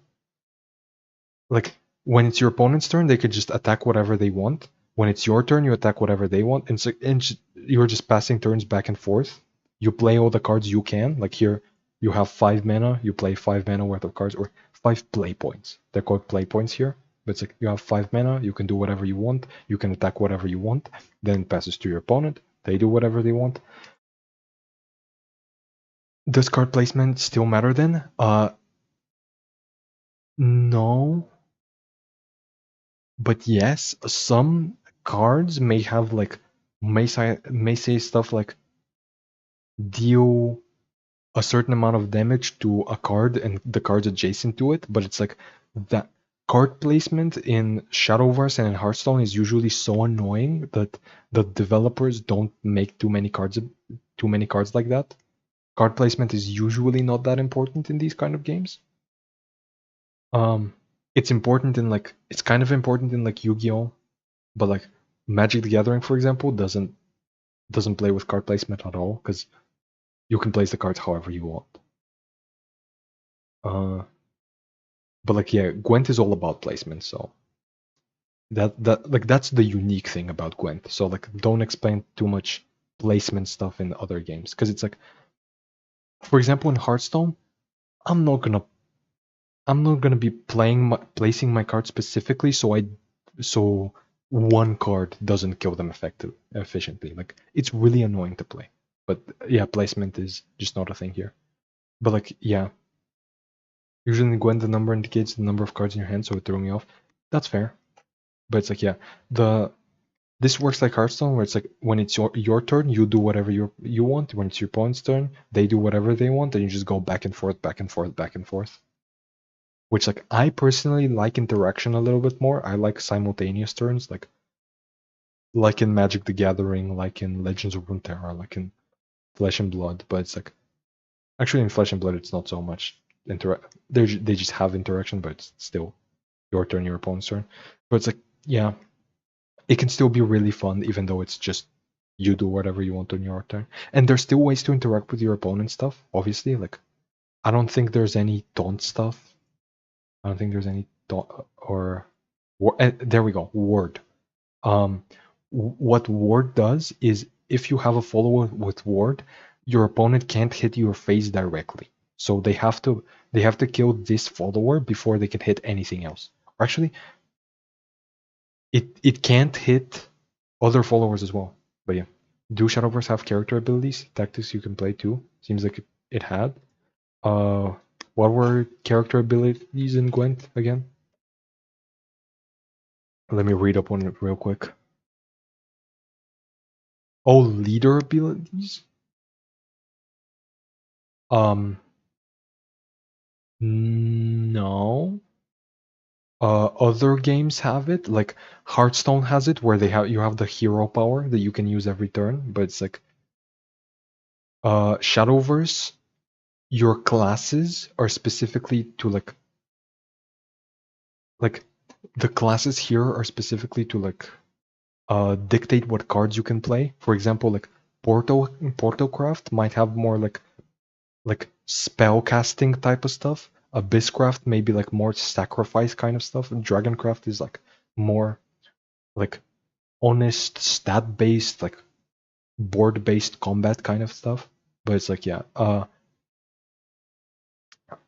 S1: like when it's your opponent's turn, they could just attack whatever they want. When it's your turn, you attack whatever they want, and so you're just passing turns back and forth. You play all the cards you can. Like here, you have 5 mana. You play 5 mana worth of cards, or 5 play points. They're called play points here. But it's like you have 5 mana. You can do whatever you want. You can attack whatever you want. Then it passes to your opponent. They do whatever they want. Does card placement still matter then? No. But yes, some cards may have like may say stuff like deal a certain amount of damage to a card and the cards adjacent to it, but it's like that card placement in Shadowverse and in Hearthstone is usually so annoying that the developers don't make too many cards like that. Card placement is usually not that important in these kind of games. It's important in like it's kind of important in like Yu-Gi-Oh, but like Magic the Gathering, for example, doesn't play with card placement at all because you can place the cards however you want. But like yeah, Gwent is all about placement, so that's the unique thing about Gwent. So like don't explain too much placement stuff in other games because it's like, for example, in Hearthstone, I'm not gonna be placing my card specifically so one card doesn't kill them efficiently. Like it's really annoying to play. But yeah, placement is just not a thing here. But like yeah, usually in Gwent the number indicates the number of cards in your hand, so it threw me off. That's fair. But it's like yeah, this works like Hearthstone, where it's like when it's your turn, you do whatever you want. When it's your opponent's turn, they do whatever they want, and you just go back and forth, back and forth, back and forth. Which like I personally like interaction a little bit more. I like simultaneous turns, like in Magic the Gathering, like in Legends of Runeterra, like in Flesh and Blood. But it's like actually in Flesh and Blood, it's not so much they just have interaction, but it's still your turn, your opponent's turn. But it's like yeah, it can still be really fun, even though it's just you do whatever you want on your turn. And there's still ways to interact with your opponent stuff. Obviously, like I don't think there's any taunt stuff. I don't think there's any there we go. Ward. What ward does is if you have a follower with ward, your opponent can't hit your face directly. So they have to kill this follower before they can hit anything else. Or actually, it can't hit other followers as well. But yeah, do Shadowverse have character abilities, tactics you can play too? Seems like it had. What were character abilities in Gwent again? Let me read up on it real quick. Oh, leader abilities? No. Other games have it, like Hearthstone has it, where you have the hero power that you can use every turn, but it's like Shadowverse, your classes are specifically to like the classes here are specifically to like dictate what cards you can play. For example, like Portalcraft might have more like spell casting type of stuff. Abysscraft maybe like more sacrifice kind of stuff. And Dragoncraft is like more like honest stat based, like board based combat kind of stuff. But it's like yeah,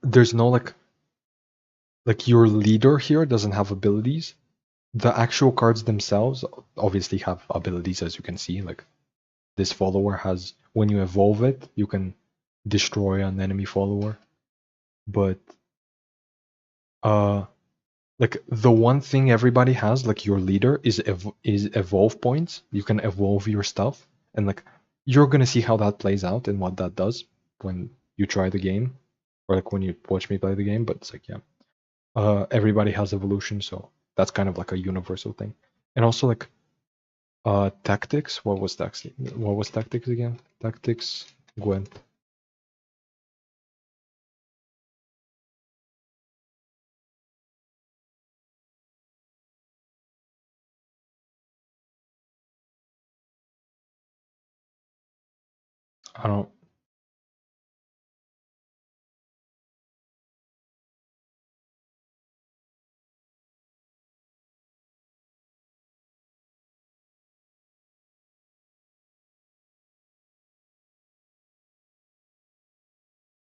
S1: there's no like your leader here doesn't have abilities. The actual cards themselves obviously have abilities, as you can see. Like this follower has, when you evolve it, you can destroy an enemy follower. But like the one thing everybody has, like your leader, is evolve points. You can evolve your stuff, and like you're gonna see how that plays out and what that does when you try the game. or like when you watch me play the game, but it's like, yeah. Everybody has evolution, so that's kind of like a universal thing. And also like tactics. What was tactics again? Tactics, Gwent. I don't.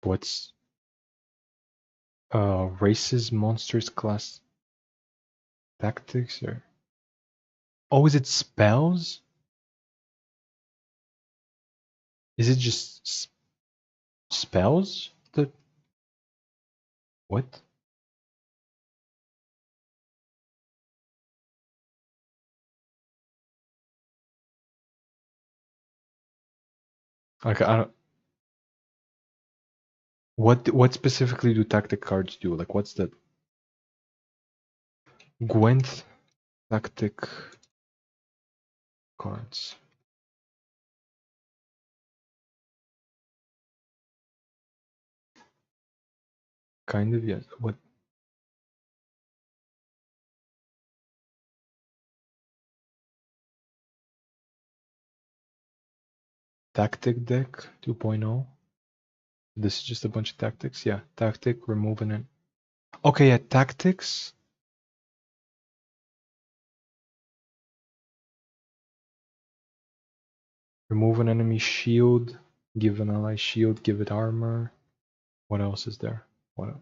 S1: What's races, monsters, class, tactics, or oh, is it spells? Is it just spells? What? Like I don't. What specifically do tactic cards do? Like what's the Gwent tactic cards? Kind of, yes. What? Tactic deck 2.0? This is just a bunch of tactics? Yeah, tactic, removing it. Okay, yeah, tactics. Remove an enemy shield, give an ally shield, give it armor. What else is there? What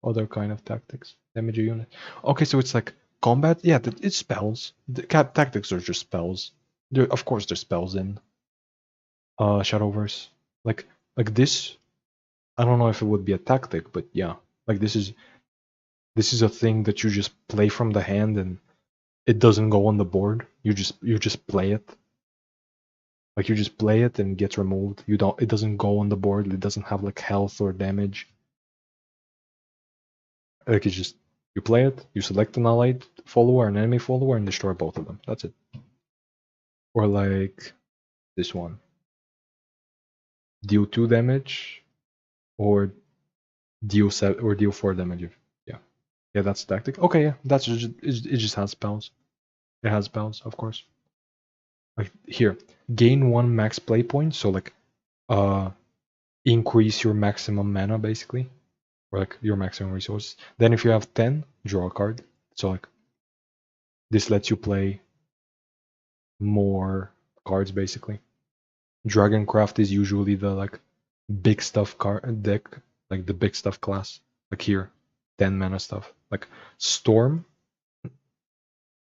S1: other kind of tactics? Damage a unit. Okay, so it's like combat? Yeah, it's spells. The tactics are just spells. Of course there's spells in Shadowverse. Like this, I don't know if it would be a tactic, but yeah. Like this is a thing that you just play from the hand and it doesn't go on the board. You just play it. Like you just play it and it gets removed. It doesn't go on the board. It doesn't have like health or damage. Like it's just you play it, you select an allied follower, an enemy follower, and destroy both of them. That's it. Or like this one. Deal 2 damage or deal 7 or deal 4 damage. Yeah, that's tactic. Okay, yeah, that's just it just has spells. It has spells, of course. Like here, gain 1 max play point, so like increase your maximum mana basically. Or like your maximum resources. Then if you have 10, draw a card. So like this lets you play more cards basically. Dragoncraft is usually the like big stuff card deck, like the big stuff class. Like here, 10 mana stuff. Like Storm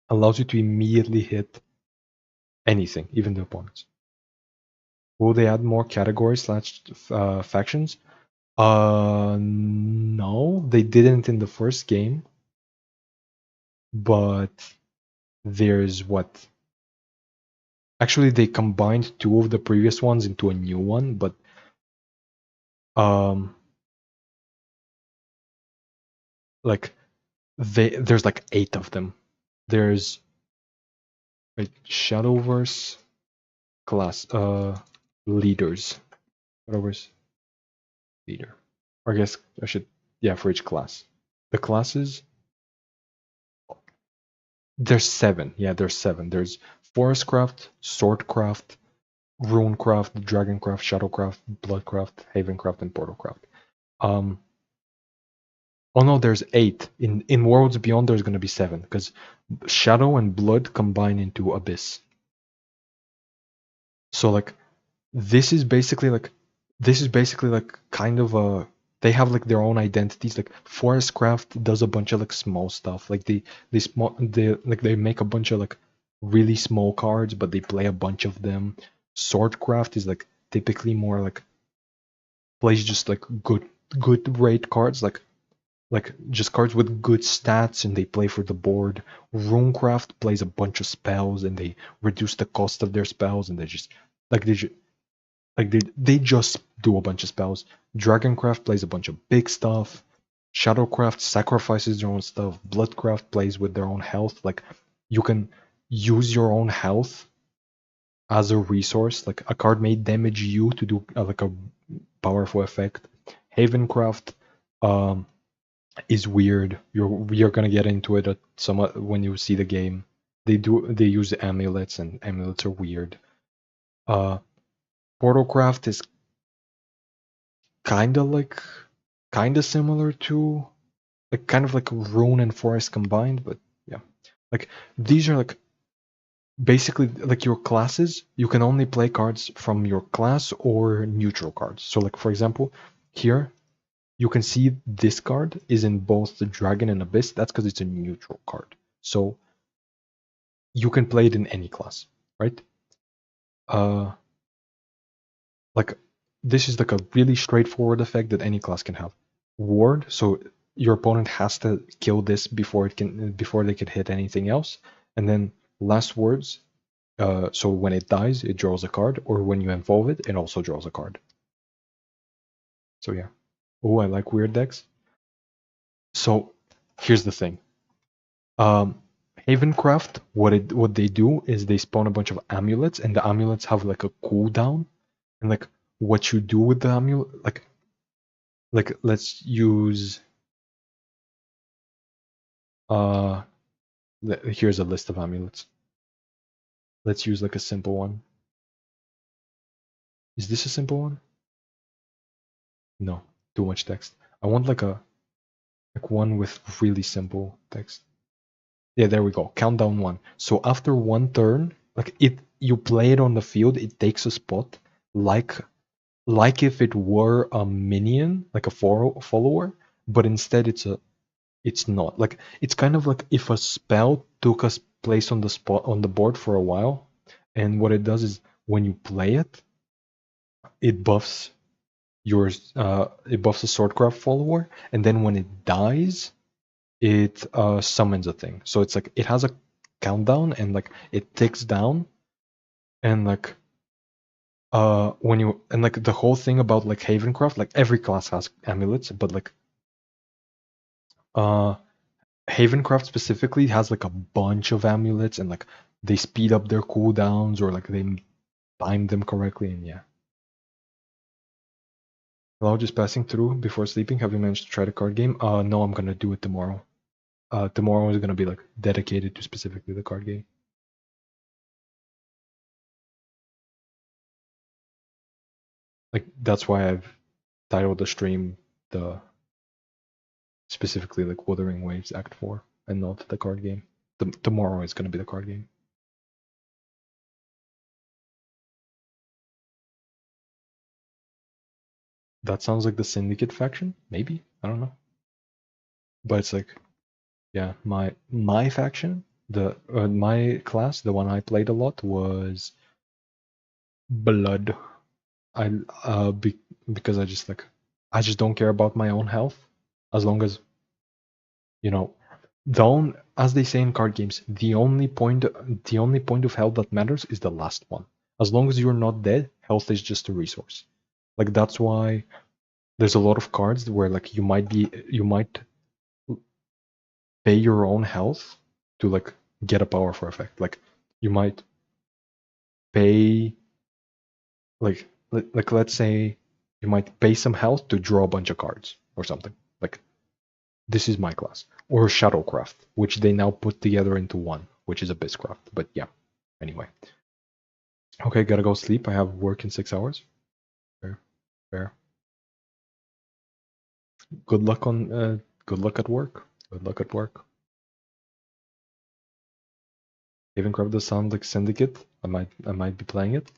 S1: allows you to immediately hit anything, even the opponents. Will they add more categories / factions? No, they didn't in the first game. But there's what? Actually, they combined 2 of the previous ones into a new one, but like there's like 8 of them. There's Shadowverse class leaders. Shadowverse leader. Or I guess I should for each class. The classes there's 7. Yeah, there's 7. There's Forestcraft, Swordcraft, Runecraft, Dragoncraft, Shadowcraft, Bloodcraft, Havencraft, and Portalcraft. Oh no, there's 8. In Worlds Beyond there's gonna be 7, because Shadow and Blood combine into Abyss. So like this is basically like kind of a they have like their own identities. Like Forestcraft does a bunch of like small stuff. Like they make a bunch of like really small cards, but they play a bunch of them. Swordcraft is like typically more like plays just like good rate cards, like just cards with good stats, and they play for the board. Runecraft plays a bunch of spells and they reduce the cost of their spells, and they just Like they just do a bunch of spells. Dragoncraft plays a bunch of big stuff. Shadowcraft sacrifices their own stuff. Bloodcraft plays with their own health. Like you can use your own health as a resource. Like a card may damage you to do like a powerful effect. Havencraft is weird. You're gonna get into it at some when you see the game. They use amulets, and amulets are weird. Portalcraft is kinda similar to like kind of like Rune and Forest combined, but yeah. Like these are like basically like your classes. You can only play cards from your class or neutral cards. So like for example, here you can see this card is in both the Dragon and Abyss. That's because it's a neutral card. So you can play it in any class, right? Like this is like a really straightforward effect that any class can have. Ward, so your opponent has to kill this before they can hit anything else. And then last words, so when it dies, it draws a card, or when you involve it, it also draws a card. So yeah. Oh, I like weird decks. So here's the thing. Havencraft, what they do is they spawn a bunch of amulets, and the amulets have like a cooldown, and like what you do with the amulet, like let's use here's a list of amulets. Let's use like a simple one. Is this a simple one? No, too much text. I want like one with really simple text. Yeah, there we go. Countdown 1. So after one turn, like you play it on the field, it takes a spot like if it were a minion, like a follower, but instead it's not. Like it's kind of like if a spell took a place on the board for a while, and what it does is when you play it, it buffs a Swordcraft follower, and then when it dies, it summons a thing. So it's like it has a countdown, and like it ticks down, and like when you and like the whole thing about like Havencraft, like every class has amulets, but like Havencraft specifically has like a bunch of amulets, and like they speed up their cooldowns, or like they time them correctly, and yeah. Hello, just passing through before sleeping. Have you managed to try the card game? No, I'm gonna do it tomorrow. Tomorrow is gonna be like dedicated to specifically the card game. Like that's why I've titled the stream specifically like Wuthering Waves Act 4 and not the card game. Tomorrow is gonna be the card game. That sounds like the Syndicate faction, maybe? I don't know. But it's like, yeah, my faction, my class, the one I played a lot was Blood. Because I just don't care about my own health, as long as as they say in card games, the only point of health that matters is the last one. As long as you're not dead, health is just a resource. Like that's why there's a lot of cards where like you might pay your own health to like get a powerful effect. Like you might pay like let's say you might pay some health to draw a bunch of cards or something. Like this is my class. Or Shadowcraft, which they now put together into one, which is Abysscraft. But yeah, anyway. Okay, gotta go sleep. I have work in 6 hours. Fair. Good luck at work. Good luck at work. Havencraft does sound like Syndicate. I might be playing it.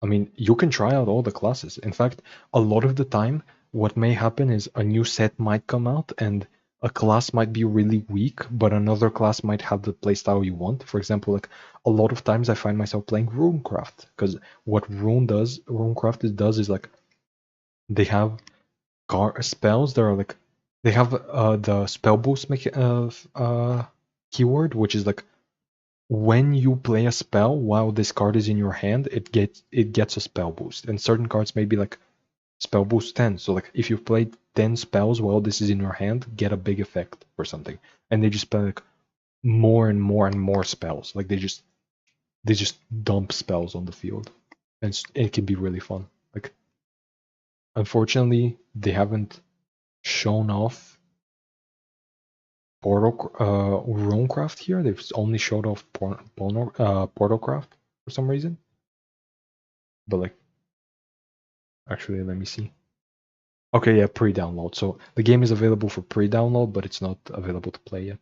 S1: I mean, you can try out all the classes. In fact, a lot of the time, what may happen is a new set might come out, and a class might be really weak, but another class might have the playstyle you want. For example, like a lot of times I find myself playing Runecraft, because what Runecraft does is like they have spells that are like they have the spell boost keyword, which is like when you play a spell while this card is in your hand, it gets a spell boost, and certain cards may be like spell boost 10. So like if you've played 10 spells while this is in your hand, get a big effect or something, and they just play like more and more and more spells. Like they just dump spells on the field, and it can be really fun. Like unfortunately, they haven't shown off Runecraft here. They've only showed off Portalcraft for some reason. But like, actually, let me see. Okay, yeah, pre-download. So the game is available for pre-download, but it's not available to play yet.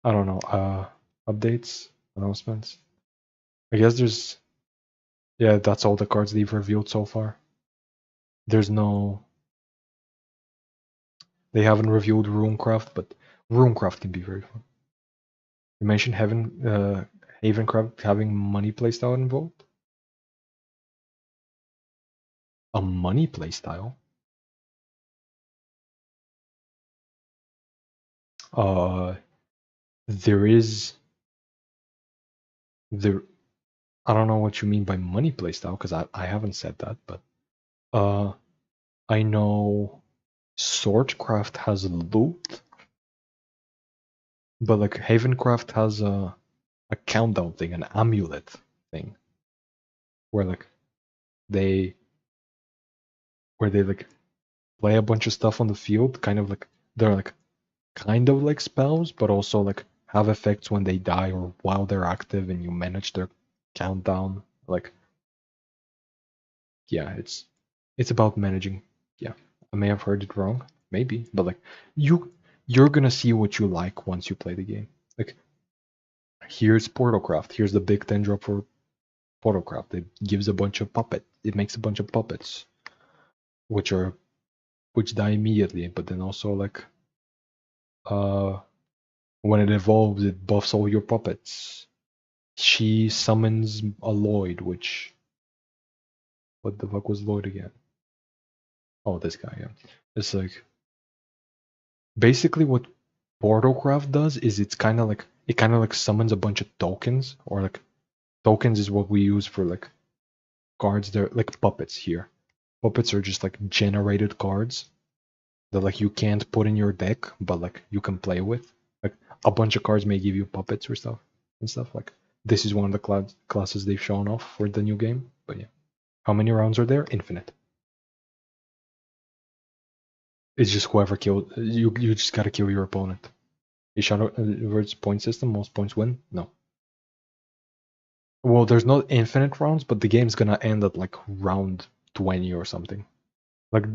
S1: I don't know. Updates, announcements. I guess there's. Yeah, that's all the cards they've revealed so far. There's no. They haven't revealed Runecraft, but Runecraft can be very fun. You mentioned Havencraft having money playstyle involved. A money playstyle? There is. I don't know what you mean by money playstyle, because I haven't said that, but I know Swordcraft has loot, but like Havencraft has a countdown thing, an amulet thing, where they like play a bunch of stuff on the field, kind of like they're like kind of like spells, but also like have effects when they die or while they're active, and you manage their countdown. Like, yeah, it's about managing. Yeah, I may have heard it wrong, maybe, but like you're gonna see what you like once you play the game. Like, here's Portalcraft. Here's the big 10 drop for Portalcraft. It gives a bunch of puppet. It makes a bunch of puppets, which die immediately, but then also like when it evolves, it buffs all your puppets. She summons a Lloyd, which, what the fuck was Lloyd again? Oh, this guy, yeah. It's like, basically what Portalcraft does is it kind of like summons a bunch of tokens, or like tokens is what we use for like cards. They're like puppets here. Puppets are just like generated cards that like you can't put in your deck, but like you can play with. Like a bunch of cards may give you puppets or stuff and stuff. Like this is one of the classes they've shown off for the new game. But yeah, how many rounds are there? Infinite. It's just whoever killed you. You just gotta kill your opponent. Is Shadowverse point system? Most points win? No. Well, there's not infinite rounds, but the game's gonna end at like round 20 or something. Like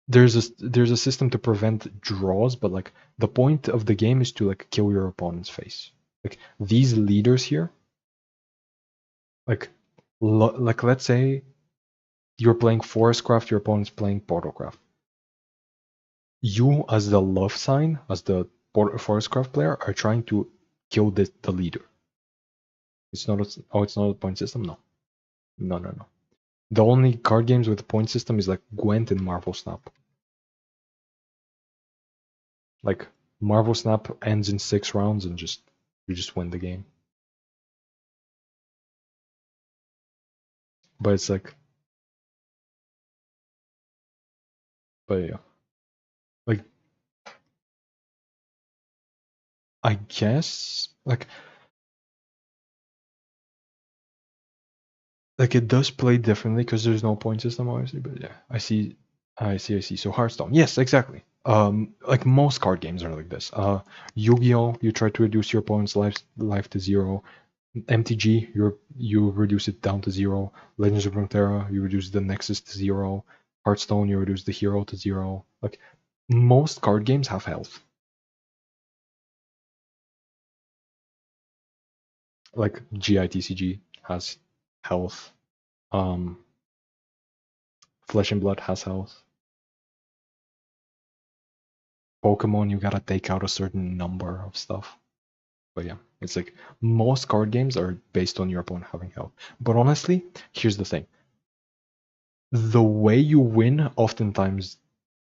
S1: there's a system to prevent draws, but like the point of the game is to like kill your opponent's face. Like these leaders here, like let's say you're playing Forestcraft, your opponent's playing Portalcraft. You, as the love sign, as the Forestcraft player, are trying to kill the leader. It's not a point system. No. The only card games with a point system is like Gwent and Marvel Snap. Like Marvel Snap ends in 6 rounds and you just win the game. But it's like, but yeah, like I guess like it does play differently because there's no point system, obviously. But yeah, I see. So Hearthstone, yes, exactly. Like most card games are like this. Yu-Gi-Oh, you try to reduce your opponent's life to 0. MTG, you reduce it down to 0. Legends of Runeterra, you reduce the Nexus to 0. Hearthstone, you reduce the hero to 0. Like most card games have health. Like GITCG has health. Flesh and Blood has health. Pokemon, you gotta take out a certain number of stuff. But yeah, it's like most card games are based on your opponent having health. But honestly, here's the thing. The way you win oftentimes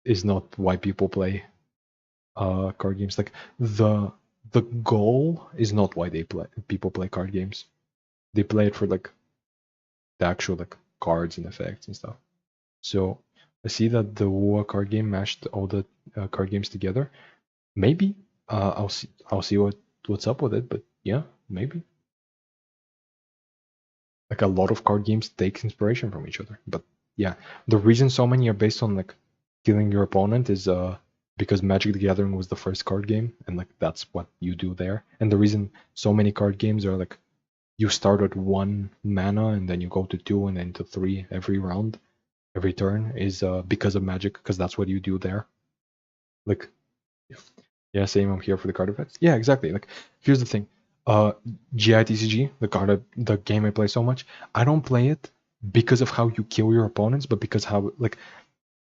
S1: is not why people play. card games. Like the goal is not why people play card games. They play it for like the actual like cards and effects and stuff. So I see that the WoA card game mashed all the card games together. Maybe I'll see what's up with it, but yeah, maybe. Like a lot of card games take inspiration from each other, but yeah, the reason so many are based on like killing your opponent is because Magic the Gathering was the first card game, and like that's what you do there. And the reason so many card games are like you start at 1 mana and then you go to 2 and then to 3 every round, every turn is because of Magic, because that's what you do there. Like, yeah, same. I'm here for the card effects. Yeah, exactly. Like, here's the thing. GITCG, the game I play so much, I don't play it because of how you kill your opponents, but because how like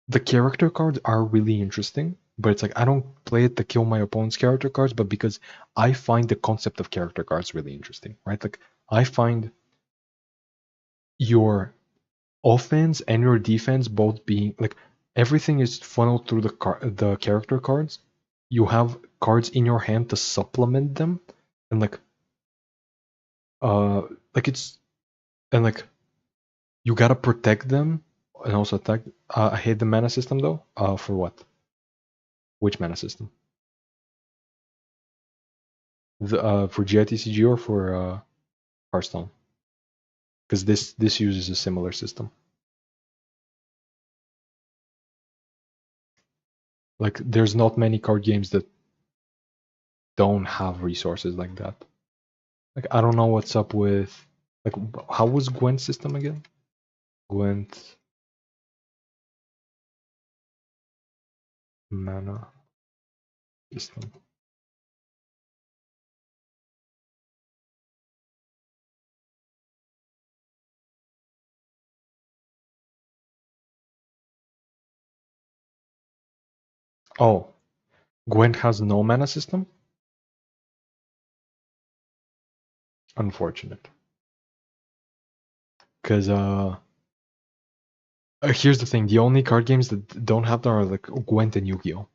S1: the character cards are really interesting. But it's like I don't play it to kill my opponent's character cards, but because I find the concept of character cards really interesting, right? Like I find your offense and your defense both being like everything is funneled through the character cards. You have cards in your hand to supplement them, and like it's and like you gotta protect them and also attack. I hate the mana system though. For what? Which mana system? For GITCG or for Hearthstone? Because this uses a similar system. Like there's not many card games that don't have resources like that. Like I don't know what's up with like how was Gwent's system again? Gwent mana system. Oh, Gwent has no mana system? Unfortunate. Because here's the thing, the only card games that don't have them are like Gwent and Yu-Gi-Oh!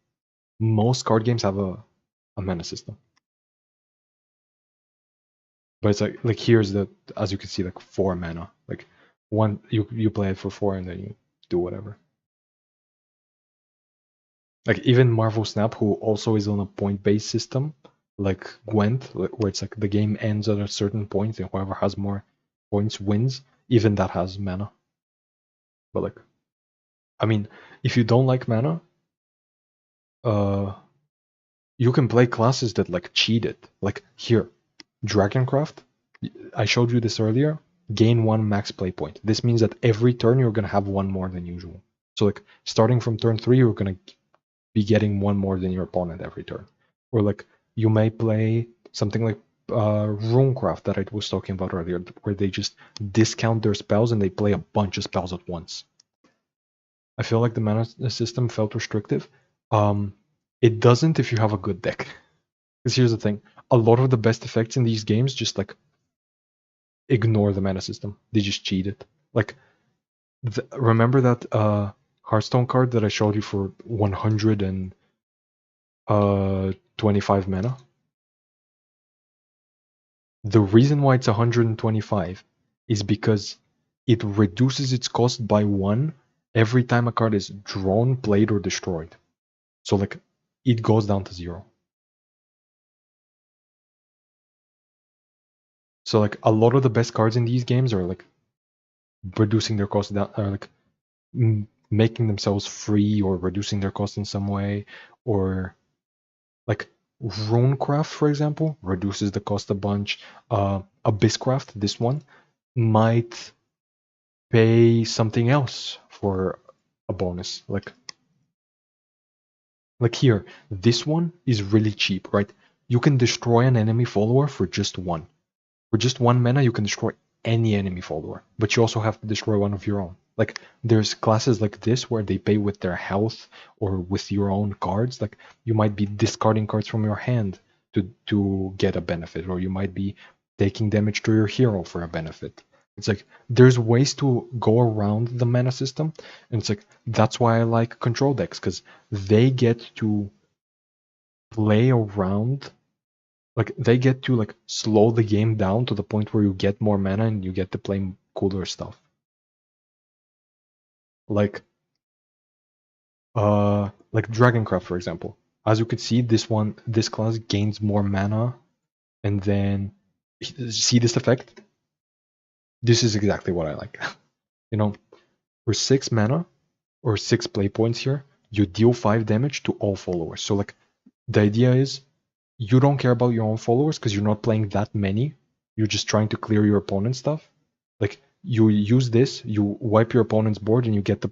S1: Most card games have a mana system. But it's like here's the, as you can see, like 4 mana. Like one you play it for 4 and then you do whatever. Like even Marvel Snap, who also is on a point-based system, like Gwent, where it's like the game ends at a certain point and whoever has more points wins, even that has mana. But like, I mean, if you don't like mana, you can play classes that like cheat it. Like here, Dragoncraft, I showed you this earlier, gain 1 max play point. This means that every turn you're gonna have 1 more than usual. So like starting from turn 3, you're gonna be getting 1 more than your opponent every turn. Or like you may play something like Runecraft that I was talking about earlier, where they just discount their spells and they play a bunch of spells at once. I feel like the mana system felt restrictive. It doesn't if you have a good deck. Because here's the thing, a lot of the best effects in these games just like ignore the mana system. They just cheat it. Like, remember that Hearthstone card that I showed you for 125 mana? The reason why it's 125 is because it reduces its cost by 1 every time a card is drawn, played, or destroyed. So like, it goes down to 0. So like, a lot of the best cards in these games are like reducing their cost down, or like making themselves free or reducing their cost in some way, or like Runecraft, for example, reduces the cost a bunch. Abysscraft, this one, might pay something else for a bonus. Like here, this one is really cheap, right? You can destroy an enemy follower for just 1. For just 1 mana, you can destroy any enemy follower, but you also have to destroy one of your own. Like, there's classes like this where they pay with their health or with your own cards. Like, you might be discarding cards from your hand to get a benefit, or you might be taking damage to your hero for a benefit. It's like, there's ways to go around the mana system, and it's like, that's why I like control decks, because they get to play around, like they get to like slow the game down to the point where you get more mana and you get to play cooler stuff. Like Dragoncraft, for example. As you could see, this class gains more mana, and then see this effect? This is exactly what I like. You know, for 6 mana or 6 play points here, you deal 5 damage to all followers. So like the idea is you don't care about your own followers because you're not playing that many. You're just trying to clear your opponent's stuff. Like you use this, you wipe your opponent's board, and you get to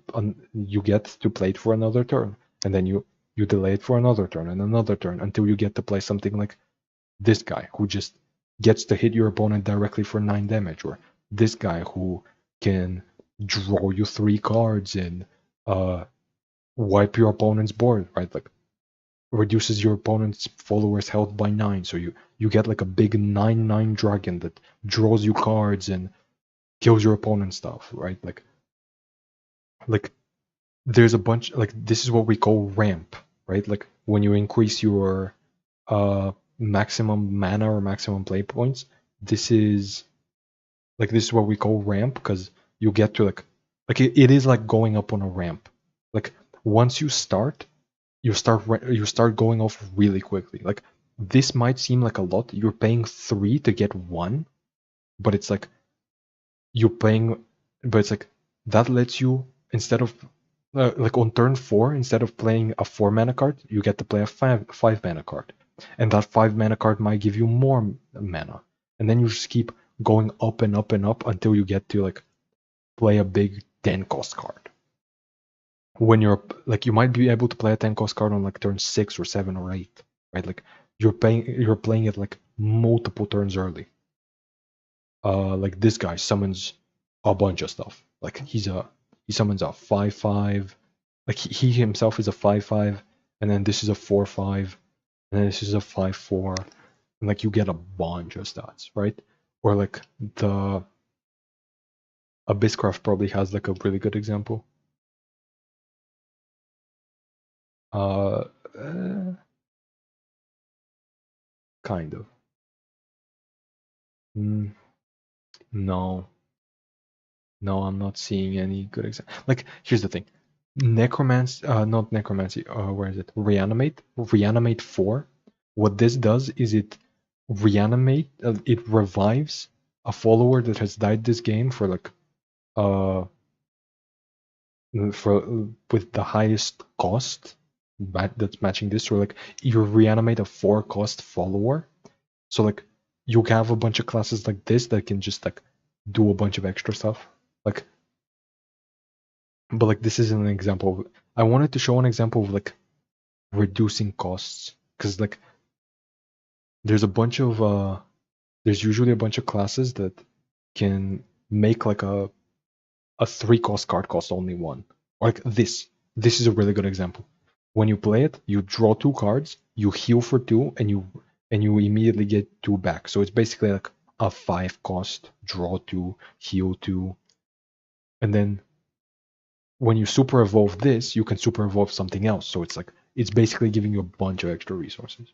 S1: play it for another turn, and then you delay it for another turn and another turn until you get to play something like this guy who just gets to hit your opponent directly for 9 damage, or this guy who can draw you 3 cards and wipe your opponent's board, right? Like reduces your opponent's followers' health by 9, so you get like a big 9/9 dragon that draws you cards and kills your opponent's stuff, right? Like there's a bunch, like this is what we call ramp, right? Like when you increase your maximum mana or maximum play points, this is what we call ramp, because you get to like it is like going up on a ramp. Like once you start going off really quickly. Like this might seem like a lot. You're paying 3 to get 1, but it's like that lets you, instead of like on turn 4, instead of playing a 4 mana card, you get to play a 5 mana card, and that 5 mana card might give you more mana, and then you just keep going up and up and up until you get to like play a big 10 cost card. When you're like, you might be able to play a 10 cost card on like turn 6 or 7 or 8, right? Like you're playing it like multiple turns early. Like this guy summons a bunch of stuff. Like he summons a 5/5. Like he himself is a 5/5, and then this is a 4/5, and then this is a 5/4, and like you get a bunch of stats, right? Or like the Abysscraft probably has like a really good example. Kind of. No, I'm not seeing any good example. Like here's the thing, not necromancy. Where is it? Reanimate 4. What this does is it revives a follower that has died this game for like with the highest cost that's matching this. So like you reanimate a 4 cost follower. So like you have a bunch of classes like this that can just like do a bunch of extra stuff. Like, but like this is an example. I wanted to show an example of like reducing costs, because like there's usually a bunch of classes that can make like a 3 cost card cost only 1. Or like this is a really good example. When you play it, you draw 2 cards, you heal for 2, and you immediately get 2 back. So it's basically like a 5 cost, draw 2, heal 2. And then when you super evolve this, you can super evolve something else. So it's like it's basically giving you a bunch of extra resources.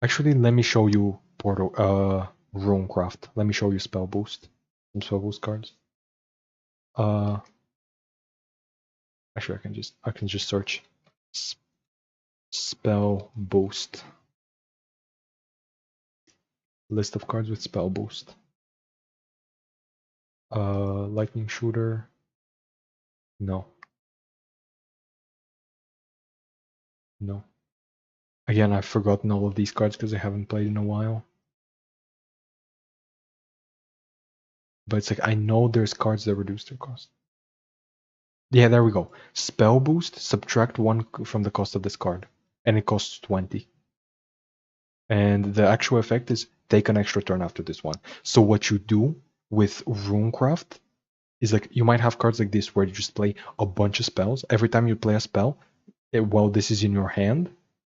S1: Actually, let me show you Runecraft. Let me show you Spell Boost. Some Spell Boost cards. Actually, I can just search Spell Boost. List of cards with Spell Boost. Lightning Shooter. No. Again, I've forgotten all of these cards because I haven't played in a while. But it's like, I know there's cards that reduce their cost. Yeah, there we go. Spell Boost, subtract 1 from the cost of this card, and it costs 20. And the actual effect is take an extra turn after this one. So what you do with Runecraft is like, you might have cards like this where you just play a bunch of spells. Every time you play a spell, while this is in your hand,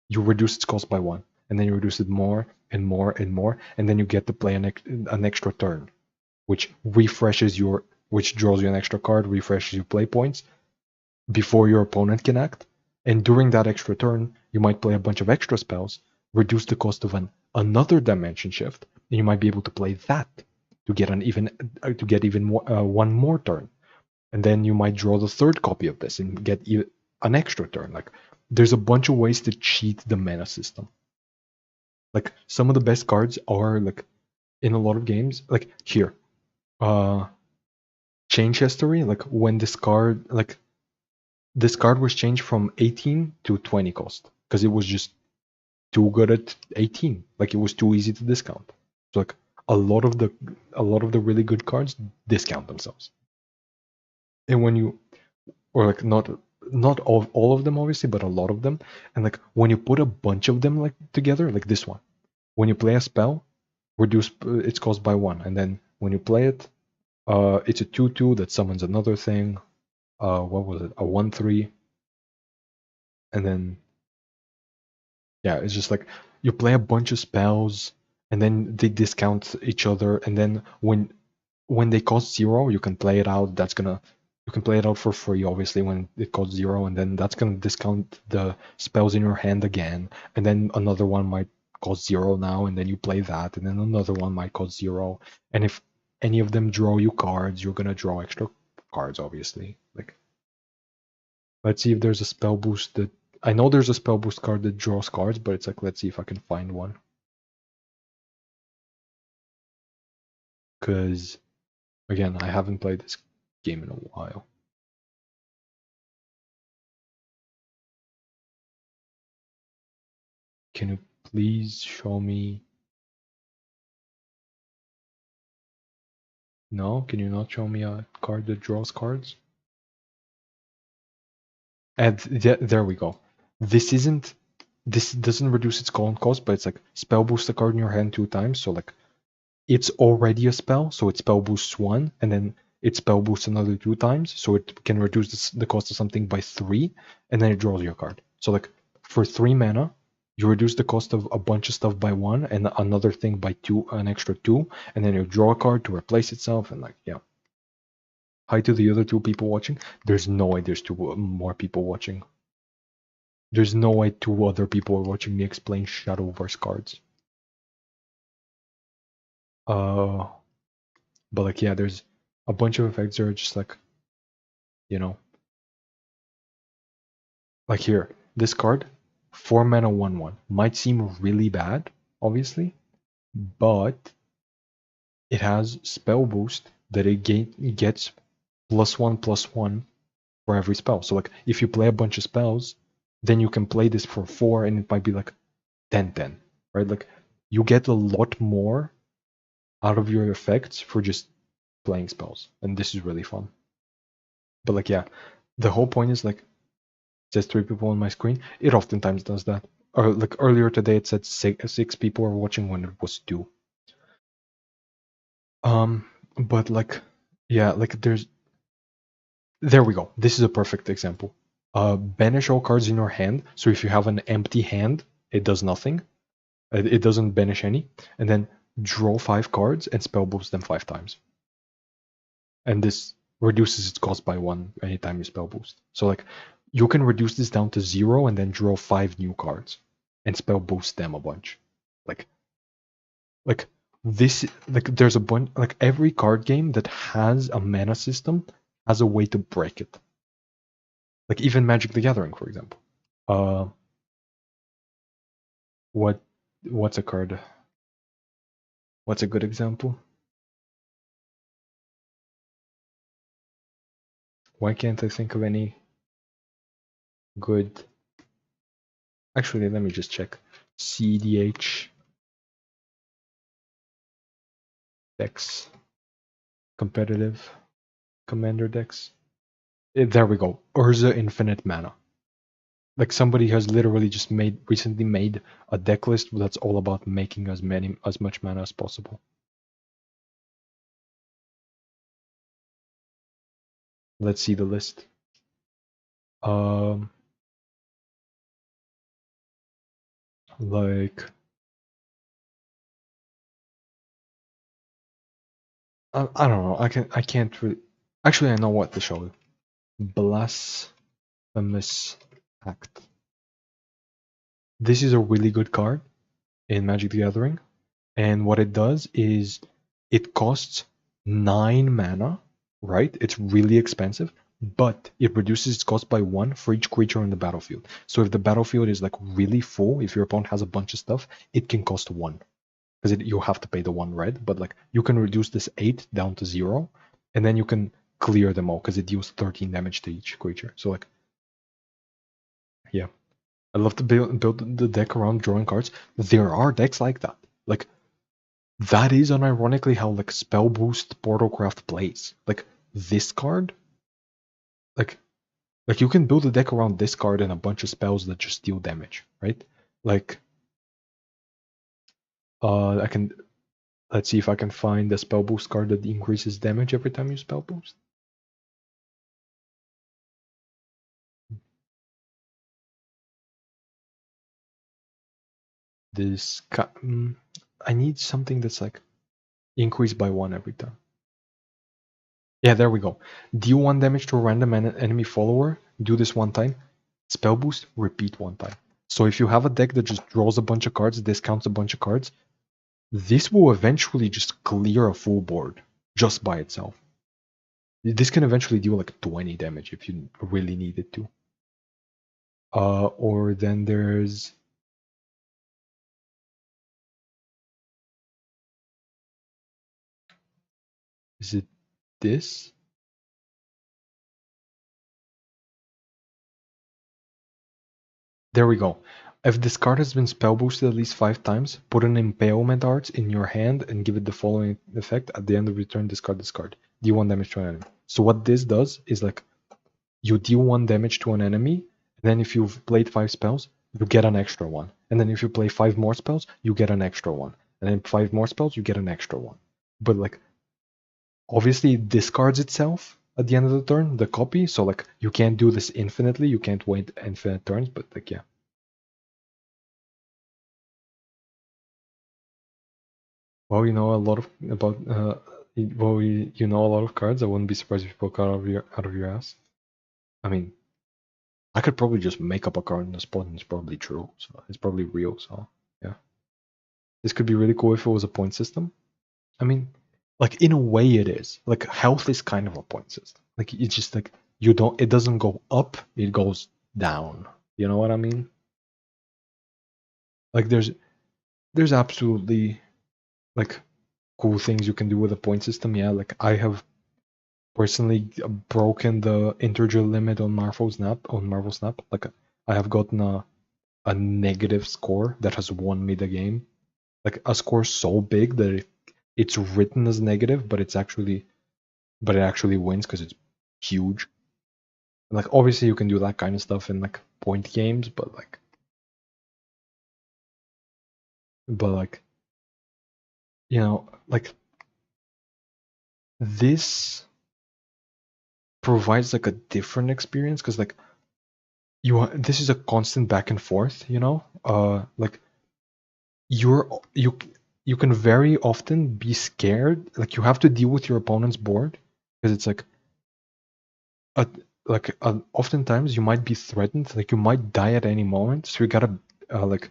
S1: you reduce its cost by 1. And then you reduce it more and more and more. And then you get to play an extra turn, which draws you an extra card, refreshes your play points. before your opponent can act. And during that extra turn, you might play a bunch of extra spells, reduce the cost of another dimension shift, and you might be able to play that to get even one more turn. And then you might draw the third copy of this and get an extra turn. Like, there's a bunch of ways to cheat the mana system. Like, some of the best cards are, like, in a lot of games, like here, change history, like when this card was changed from 18 to 20 cost because it was just too good at 18. Like, it was too easy to discount. So like a lot of the really good cards discount themselves. And when you, or like not all of them obviously, but a lot of them, and like when you put a bunch of them like together, like this one, when you play a spell, reduce its cost by 1, and then when you play it, it's a 2/2 that summons another thing. What was it? A 1/3, and then yeah, it's just like you play a bunch of spells, and then they discount each other, and then when they cost 0, you can play it out. You can play it out for free, obviously, when it costs 0, and then that's gonna discount the spells in your hand again, and then another one might cost 0 now, and then you play that, and then another one might cost 0, and if any of them draw you cards, you're gonna draw extra cards, obviously. Like, let's see if there's a spell boost that... I know there's a spell boost card that draws cards, but it's like, let's see if I can find one. Because, again, I haven't played this game in a while. Can you please show me... No? Can you not show me a card that draws cards? And there we go. This doesn't reduce its cost, but it's like spell boost a card in your hand 2 times, so like it's already a spell, so it spell boosts 1, and then it spell boosts another 2 times, so it can reduce the cost of something by 3, and then it draws your card. So like for 3 mana, you reduce the cost of a bunch of stuff by 1, and another thing by 2, an extra 2, and then you draw a card to replace itself, and like, yeah. Hi to the other 2 people watching. There's no way there's 2 more people watching. There's no way 2 other people are watching me explain Shadowverse cards. But like, yeah, there's a bunch of effects that are just like, you know, like here, this card, 4 mana 1/1, might seem really bad, obviously, but it has spell boost that it gets +1/+1 for every spell. So like, if you play a bunch of spells, then you can play this for 4, and it might be like 10/10, right? Like, you get a lot more out of your effects for just playing spells, and this is really fun. But like, yeah, the whole point is like, it says 3 people on my screen. It oftentimes does that. Or like earlier today, it said 6 people are watching when it was 2. But like, yeah, like there we go. This is a perfect example. Banish all cards in your hand. So if you have an empty hand, it does nothing. It doesn't banish any. And then draw 5 cards and spell boost them 5 times. And this reduces its cost by 1 anytime you spell boost. So like, you can reduce this down to 0 and then draw 5 new cards and spell boost them a bunch. Like this, like, there's a bunch, like every card game that has a mana system has a way to break it. Like even Magic the Gathering, for example. What's a card? What's a good example? Why can't I think of any good... Actually, let me just check. CDH decks. Competitive commander decks. There we go. Urza Infinite Mana. Like, somebody has literally just recently made a deck list that's all about making as much mana as possible. Let's see the list. Like, I don't know. I can't really. Actually, I know what to show you. Famous Act. This is a really good card in Magic the Gathering, and what it does is it costs 9 mana, right? It's really expensive, but it reduces its cost by 1 for each creature on the battlefield. So if the battlefield is like really full, if your opponent has a bunch of stuff, it can cost 1. Because you have to pay the 1 red, but like you can reduce this 8 down to 0, and then you can clear them all because it deals 13 damage to each creature. So like, yeah. I love to build the deck around drawing cards. There are decks like that. Like, that is unironically how like Spell Boost Portalcraft plays. Like, this card, like you can build a deck around this card and a bunch of spells that just deal damage, right? Like, I can, let's see if I can find a Spell Boost card that increases damage every time you Spell Boost. This, I need something that's like increased by 1 every time. Yeah, there we go. Deal 1 damage to a random enemy follower. Do this 1 time. Spell boost, repeat 1 time. So if you have a deck that just draws a bunch of cards, discounts a bunch of cards, this will eventually just clear a full board just by itself. This can eventually deal like 20 damage if you really need it to. Or then there's... Is it this? There we go. If this card has been spell boosted at least 5 times, put an Impalement Art in your hand and give it the following effect. At the end of return, discard this card. Deal 1 damage to an enemy. So what this does is like, you deal 1 damage to an enemy, and then if you've played 5 spells, you get an extra 1. And then if you play 5 more spells, you get an extra 1. And then 5 more spells, you get an extra 1. But like, obviously it discards itself at the end of the turn, the copy, so like, you can't do this infinitely, you can't wait infinite turns, but like, yeah. Well, you know a lot of about well, you know a lot of cards. I wouldn't be surprised if you pull out of your ass. I mean, I could probably just make up a card on the spot, and it's probably true. So it's probably real. So yeah, this could be really cool if it was a point system. I mean, like in a way, it is. Like health is kind of a point system. Like it's just like you don't. It doesn't go up. It goes down. You know what I mean? Like there's absolutely like cool things you can do with a point system. Yeah, like I have personally broken the integer limit on Marvel Snap. Like I have gotten a negative score that has won me the game. Like a score so big that it's written as negative, but it actually wins because it's huge. And like obviously you can do that kind of stuff in like point games, but like you know, like this provides like a different experience because like this is a constant back and forth, you know, like you can very often be scared, like you have to deal with your opponent's board because it's like oftentimes you might be threatened, like you might die at any moment, so you gotta like,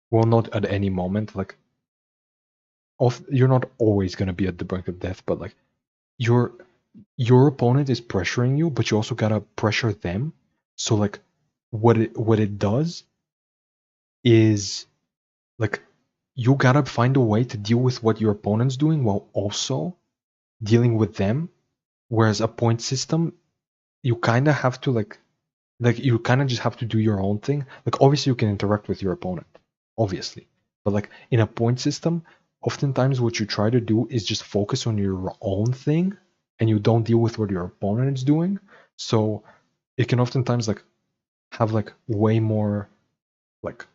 S1: well, not at any moment, like you're not always gonna be at the brink of death, but like your opponent is pressuring you, but you also gotta pressure them. So like what it does is like you gotta find a way to deal with what your opponent's doing while also dealing with them. Whereas a point system, you kind of have to like you kind of just have to do your own thing. Like obviously you can interact with your opponent, obviously, but like in a point system, oftentimes what you try to do is just focus on your own thing, and you don't deal with what your opponent is doing. So it can oftentimes like have like way more like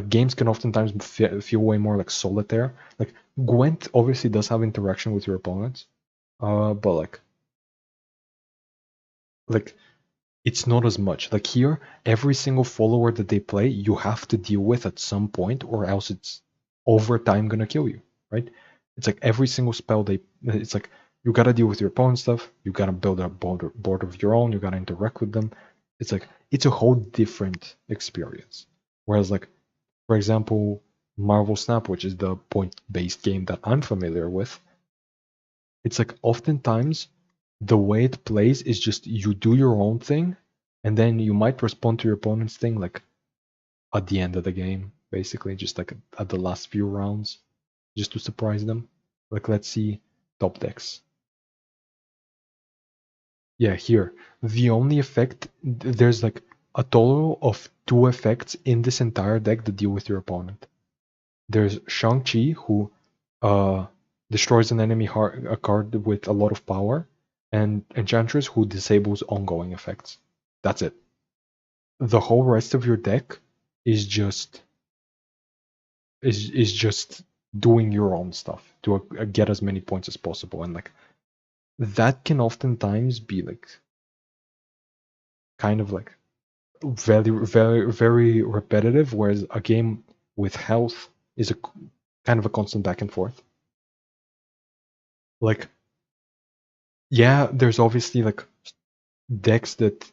S1: games can oftentimes feel way more like solitaire. Like Gwent obviously does have interaction with your opponents, but like it's not as much. Like here, every single follower that they play, you have to deal with at some point, or else it's over time gonna kill you, right? It's like every single spell it's like you gotta deal with your opponent's stuff. You gotta build a board of your own. You gotta interact with them. It's like it's a whole different experience. Whereas, like, for example, Marvel Snap, which is the point-based game that I'm familiar with, it's like oftentimes the way it plays is just you do your own thing, and then you might respond to your opponent's thing like at the end of the game, basically, just like at the last few rounds, just to surprise them. Like, let's see top decks. Yeah, here. The only effect, there's like a total of 2 effects in this entire deck that deal with your opponent. There's Shang-Chi, who destroys an enemy a card with a lot of power, and Enchantress, who disables ongoing effects. That's it. The whole rest of your deck is just doing your own stuff to get as many points as possible, and like that can oftentimes be like kind of like very repetitive, whereas a game with health is a kind of a constant back and forth. Like, yeah, there's obviously like decks that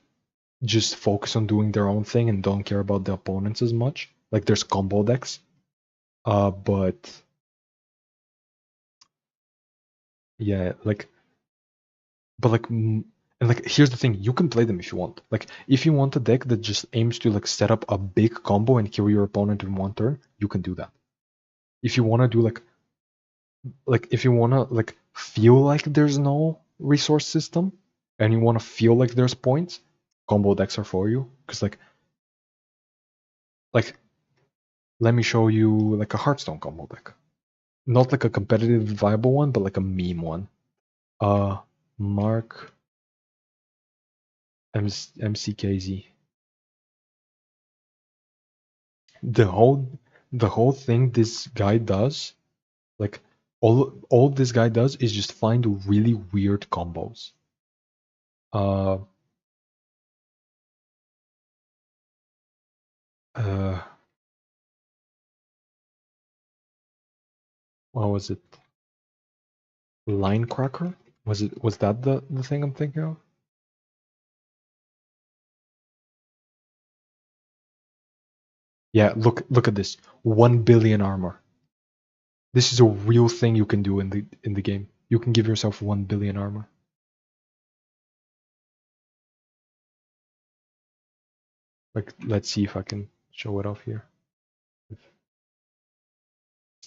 S1: just focus on doing their own thing and don't care about the opponents as much. Like, there's combo decks, but yeah, like, but like, and like, here's the thing: you can play them if you want. Like, if you want a deck that just aims to like set up a big combo and kill your opponent in one turn, you can do that. If you want to do like if you want to like feel like there's no resource system and you want to feel like there's points, combo decks are for you. Because like let me show you like a Hearthstone combo deck, not like a competitive viable one, but like a meme one. Mark MCKZ. The whole thing this guy does, like all this guy does is just find really weird combos. What was it? Line Cracker? Was that the thing I'm thinking of? Yeah, look at this. 1 billion armor. This is a real thing you can do in the game. You can give yourself 1 billion armor. Like, let's see if I can show it off here. Is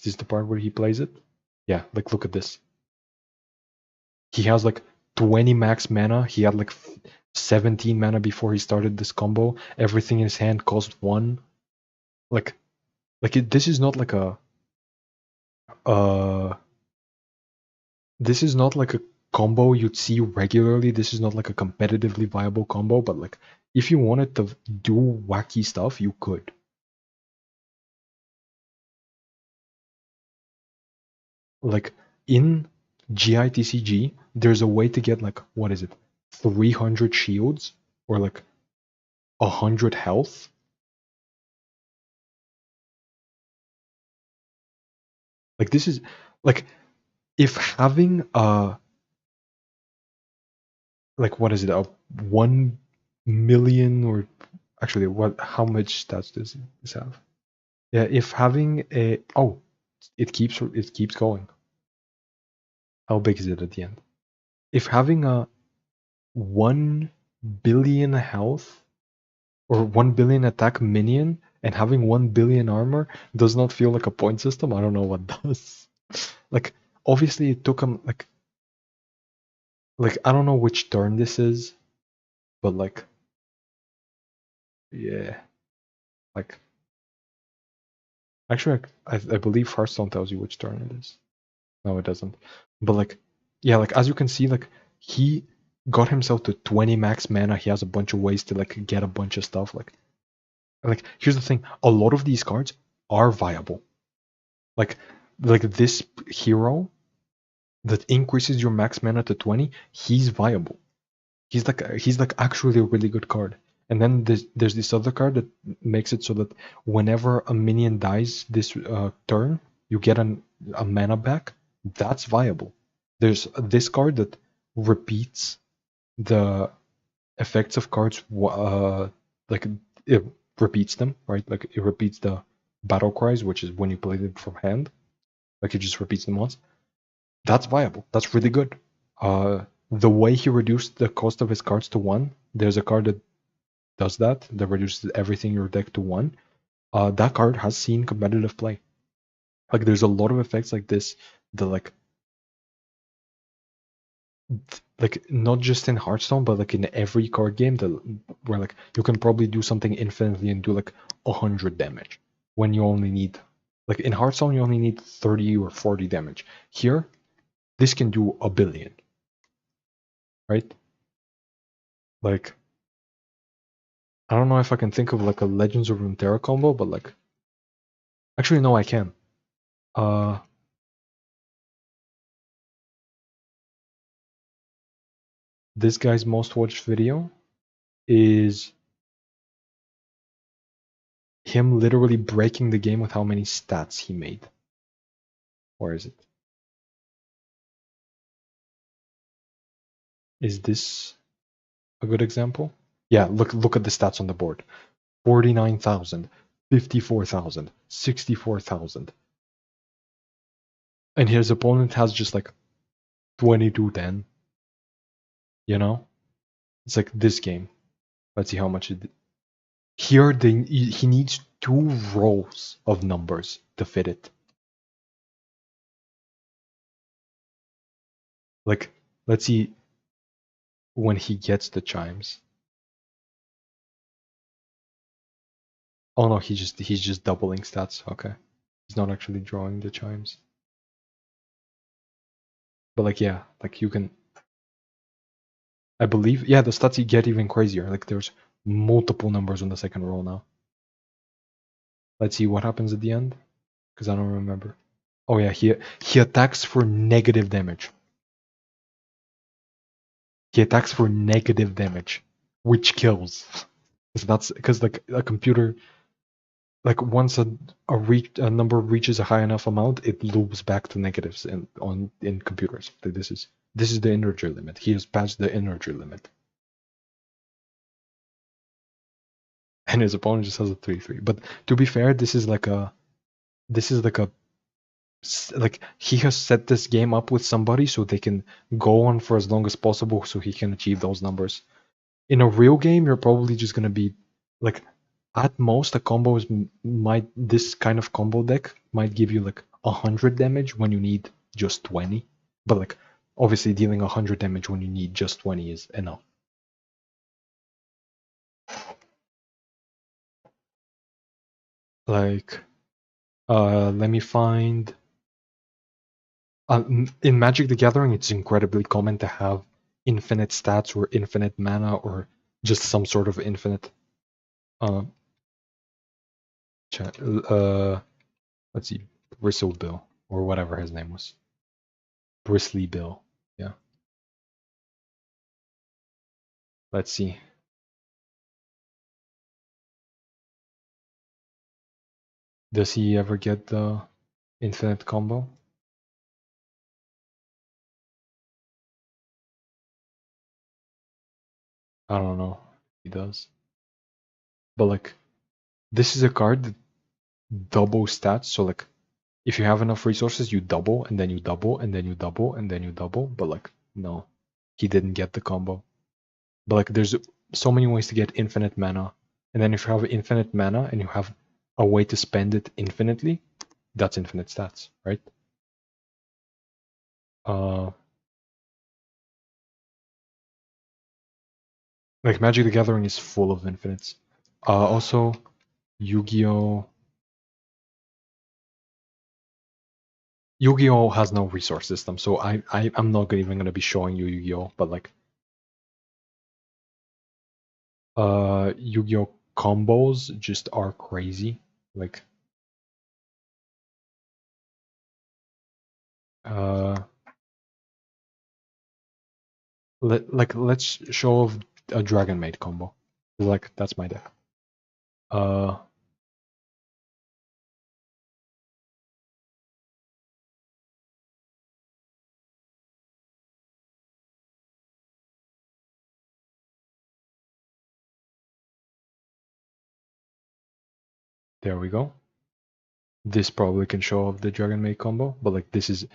S1: this the part where he plays it? Yeah, like look at this. He has like 20 max mana. He had like 17 mana before he started this combo. Everything in his hand cost 1. This is not like a this is not like a combo you'd see regularly. This is not like a competitively viable combo, but like if you wanted to do wacky stuff, you could. Like in GITCG, there's a way to get like, what is it, 300 shields or like 100 health. Like this is like if having like what is it, a 1 million, or actually how much stats does this have? Yeah, if having a it keeps going. How big is it at the end? If having a 1 billion health or 1 billion attack minion and having 1 billion armor does not feel like a point system, I don't know what does. Like obviously it took him like I don't know which turn this is, but like yeah, like actually I believe Hearthstone tells you which turn it is. No, it doesn't. But like yeah, like as you can see, like he got himself to 20 max mana. He has a bunch of ways to like get a bunch of stuff. Like here's the thing: a lot of these cards are viable. Like this hero that increases your max mana to 20, he's viable. He's like actually a really good card. And then there's this other card that makes it so that whenever a minion dies this turn, you get a mana back. That's viable. There's this card that repeats the effects of cards, like it repeats them, right? Like it repeats the battle cries, which is when you play them from hand. Like it just repeats them once. That's viable. That's really good. The way he reduced the cost of his cards to 1, there's a card that does that reduces everything in your deck to 1. That card has seen competitive play. Like there's a lot of effects like this, the like not just in Hearthstone, but like in every card game that where like you can probably do something infinitely and do like 100 damage when you only need, like in Hearthstone you only need 30 or 40 damage. Here, this can do 1 billion, right? Like I don't know if I can think of like a Legends of Runeterra combo, but like actually no, I can. This guy's most watched video is him literally breaking the game with how many stats he made. Where is it? Is this a good example? Yeah, look at the stats on the board. 49,000, 54,000, 64,000. And his opponent has just like 2210. You know? It's like this game. Let's see how much it. Here he needs 2 rows of numbers to fit it. Like, let's see when he gets the chimes. Oh no, he's just doubling stats. Okay. He's not actually drawing the chimes. But like yeah, like you can, I believe, yeah, the stats get even crazier. Like there's multiple numbers on the second row now. Let's see what happens at the end, because I don't remember. Oh yeah, he attacks for negative damage. He attacks for negative damage, which kills. That's because like a computer, like once a number reaches a high enough amount, it loops back to negatives in computers. This is the integer limit. He has passed the integer limit. And his opponent just has a 3/3. But to be fair, this is like he has set this game up with somebody so they can go on for as long as possible so he can achieve those numbers. In a real game, you're probably just gonna be like, at most, a combo might, this kind of combo deck might give you like 100 damage when you need just 20. But like obviously dealing 100 damage when you need just 20 is enough. Like let me find. In Magic the Gathering, it's incredibly common to have infinite stats or infinite mana or just some sort of infinite. Let's see, Bristle Bill or whatever his name was. Bristly Bill, yeah. Let's see. Does he ever get the infinite combo? I don't know if he does. But like, this is a card that doubles stats, so like, if you have enough resources, you double, and then you double, and then you double, and then you double, but like, no. He didn't get the combo. But like, there's so many ways to get infinite mana, and then if you have infinite mana, and you have a way to spend it infinitely, that's infinite stats, right? Like Magic the Gathering is full of infinites. Also, Yu-Gi-Oh! Yu-Gi-Oh! Has no resource system, so I'm not even gonna be showing you Yu-Gi-Oh! But like, Yu-Gi-Oh! Combos just are crazy. Like, let's show a Dragon Maid combo. Like, that's my deck. There we go. This probably can show off the Dragon Maid combo, but like this is,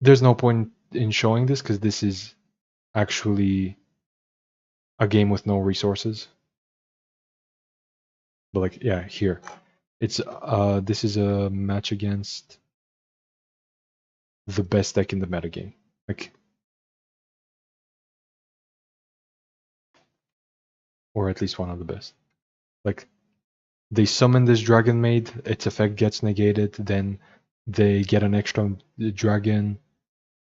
S1: there's no point in showing this because this is actually a game with no resources. But like, yeah, here. It's this is a match against the best deck in the metagame. Like, or at least one of the best. Like, they summon this Dragon Maid, its effect gets negated, then they get an extra dragon,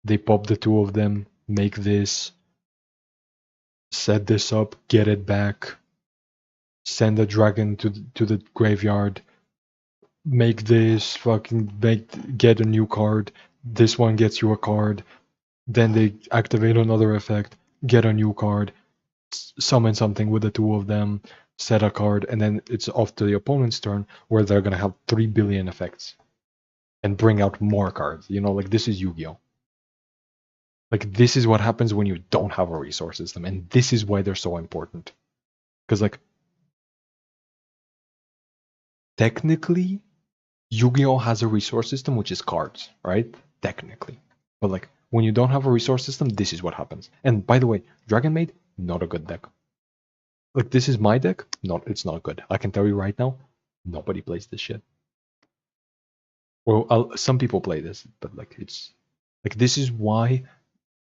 S1: they pop the two of them, make this, set this up, get it back, send a dragon to the graveyard, make this, get a new card, this one gets you a card, then they activate another effect, get a new card, summon something with the two of them, set a card, and then it's off to the opponent's turn where they're gonna have 3 billion effects and bring out more cards. You know, like this is Yu-Gi-Oh! Like this is what happens when you don't have a resource system, and this is why they're so important. Because like technically, Yu-Gi-Oh! Has a resource system which is cards, right? Technically. But like when you don't have a resource system, this is what happens. And by the way, Dragon Maid, not a good deck. Like this is my deck, it's not good. I can tell you right now, nobody plays this shit. Well, some people play this, but like it's like this is why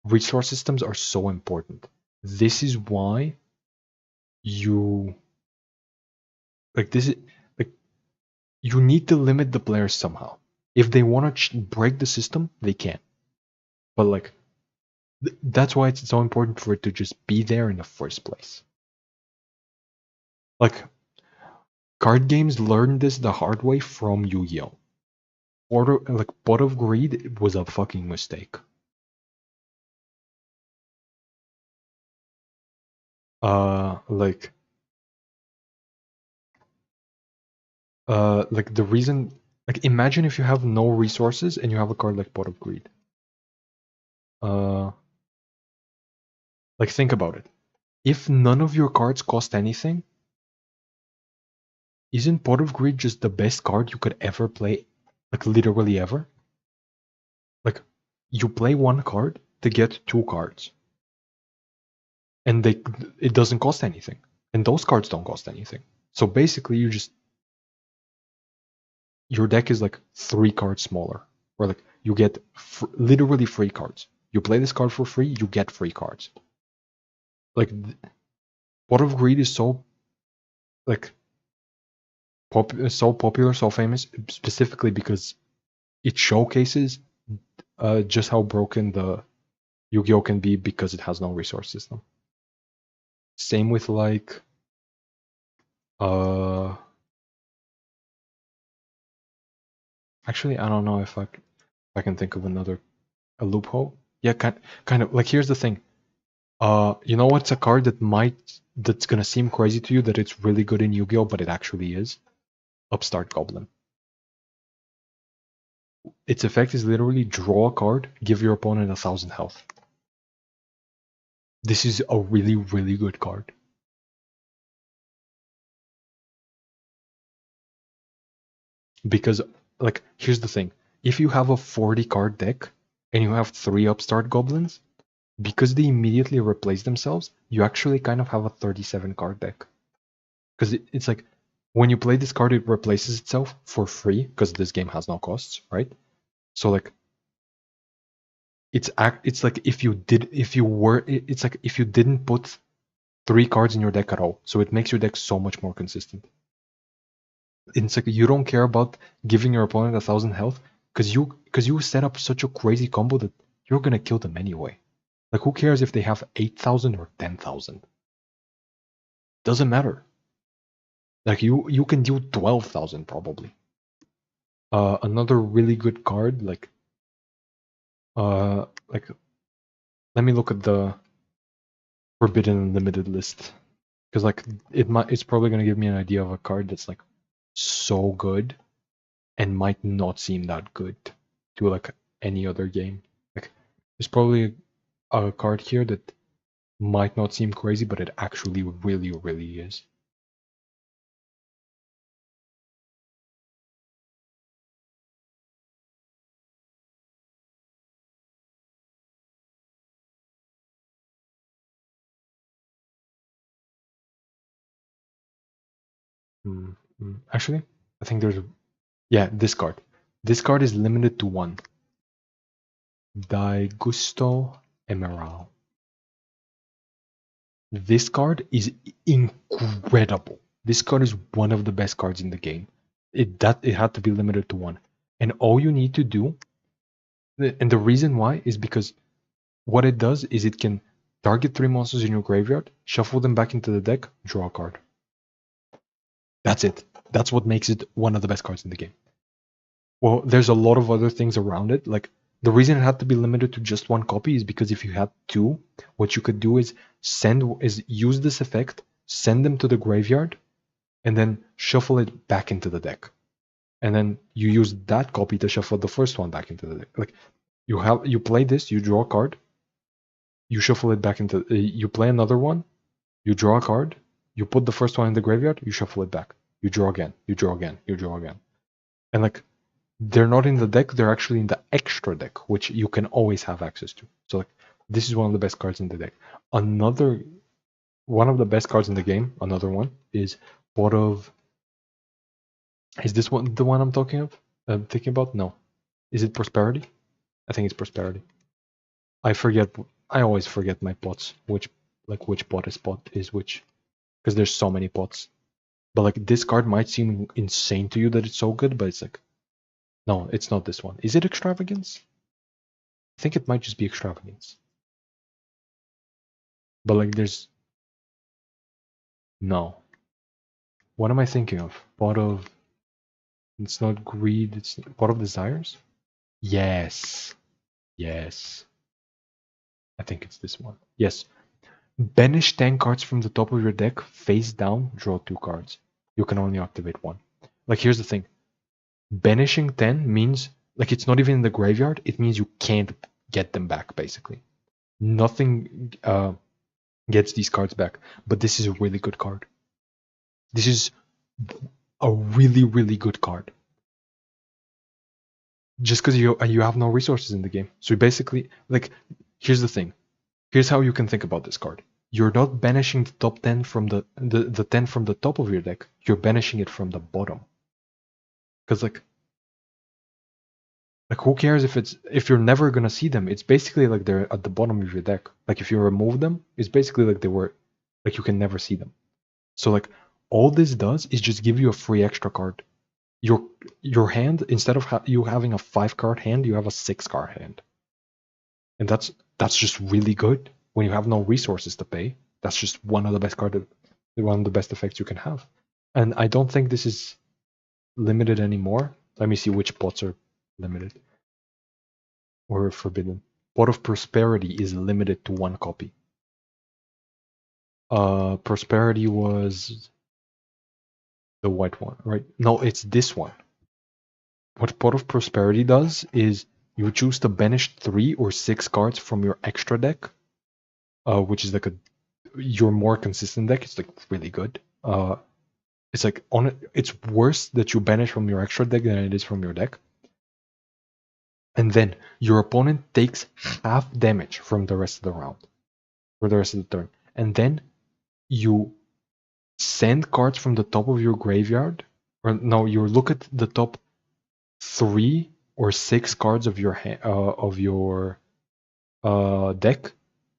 S1: resource systems are so important. This is why you like this is like you need to limit the players somehow. If they want to break the system, they can. But like that's why it's so important for it to just be there in the first place. Like card games learned this the hard way from Yu-Gi-Oh! Pot of Greed was a fucking mistake. Like the reason, like imagine if you have no resources and you have a card like Pot of Greed. Like think about it. If none of your cards cost anything, isn't Pot of Greed just the best card you could ever play? Like literally ever? Like you play one card to get 2 cards. And it doesn't cost anything. And those cards don't cost anything. So basically your deck is like 3 cards smaller. Or like you get literally free cards. You play this card for free, you get free cards. Like Pot of Greed is so like so popular, so famous, specifically because it showcases just how broken the Yu-Gi-Oh! Can be because it has no resource system. Same with like actually I don't know if I can think of a loophole. Yeah, kind of like here's the thing. You know what's a card that's gonna seem crazy to you that it's really good in Yu-Gi-Oh, but it actually is? Upstart Goblin. Its effect is literally draw a card, give your opponent 1,000 health. This is a really, really good card. Because, like, here's the thing. If you have a 40 card deck and you have 3 Upstart Goblins, because they immediately replace themselves, you actually kind of have a 37 card deck. Because it's like, when you play this card, it replaces itself for free, because this game has no costs, right? So like, it's like if you didn't put 3 cards in your deck at all. So it makes your deck so much more consistent. It's like you don't care about giving your opponent 1,000 health because you set up such a crazy combo that you're gonna kill them anyway. Like who cares if they have 8,000 or 10,000? Doesn't matter. Like you can do 12,000 probably. Another really good card like let me look at the Forbidden Unlimited list because like it's probably gonna give me an idea of a card that's like so good and might not seem that good to like any other game. Like there's probably a card here that might not seem crazy, but it actually really, really is. Actually, I think there's yeah, this card. This card is limited to 1. Gusto Emerald. This card is incredible. This card is one of the best cards in the game. It had to be limited to 1. And all you need to do, and the reason why is because what it does is it can target 3 monsters in your graveyard, shuffle them back into the deck, draw a card. That's it. That's what makes it one of the best cards in the game. Well, there's a lot of other things around it. Like, the reason it had to be limited to just 1 copy is because if you had 2, what you could do is use this effect, send them to the graveyard, and then shuffle it back into the deck. And then you use that copy to shuffle the first one back into the deck. Like, you play this, you draw a card, you shuffle it back into you play another one, you draw a card, you put the first one in the graveyard, you shuffle it back. You draw again, you draw again, you draw again. And like, they're not in the deck, they're actually in the extra deck, which you can always have access to. So like, this is one of the best cards in the deck. One of the best cards in the game, another one, is Pot of... Is this one the one I'm thinking about? No. Is it Prosperity? I think it's Prosperity. I always forget my pots, which pot is which. Because there's so many pots. But like, this card might seem insane to you that it's so good, but it's like, no, it's not this one. Is it Extravagance? I think it might just be Extravagance. But like, there's... No. What am I thinking of? Pot of... It's not Greed, it's Pot of Desires? Yes. Yes. I think it's this one. Yes. Banish 10 cards from the top of your deck, face down, draw 2 cards. You can only activate 1. Like, here's the thing. Banishing 10 means, like, it's not even in the graveyard, it means you can't get them back, basically. Nothing gets these cards back, but this is a really good card. This is a really, really good card. Just because you have no resources in the game. So basically, like, here's the thing. Here's how you can think about this card. You're not banishing the top 10 from the 10 from the top of your deck. You're banishing it from the bottom. Because like who cares if you're never gonna see them? It's basically like they're at the bottom of your deck. Like if you remove them, it's basically like you can never see them. So like all this does is just give you a free extra card. Your hand, instead of you having a 5-card hand, you have a 6-card hand. And that's just really good when you have no resources to pay. That's just one of the best effects you can have. And I don't think this is limited anymore. Let me see which pots are limited or forbidden. Pot of Prosperity is limited to 1 copy. Prosperity was the white one, right? No, it's this one. What Pot of Prosperity does is you choose to banish 3 or 6 cards from your extra deck, which is like your more consistent deck. It's like really good. It's like it's worse that you banish from your extra deck than it is from your deck. And then your opponent takes half damage from the rest of the round, for the rest of the turn. And then you send cards from the top of your graveyard, or no, you look at the top 3 or 6 cards of your deck,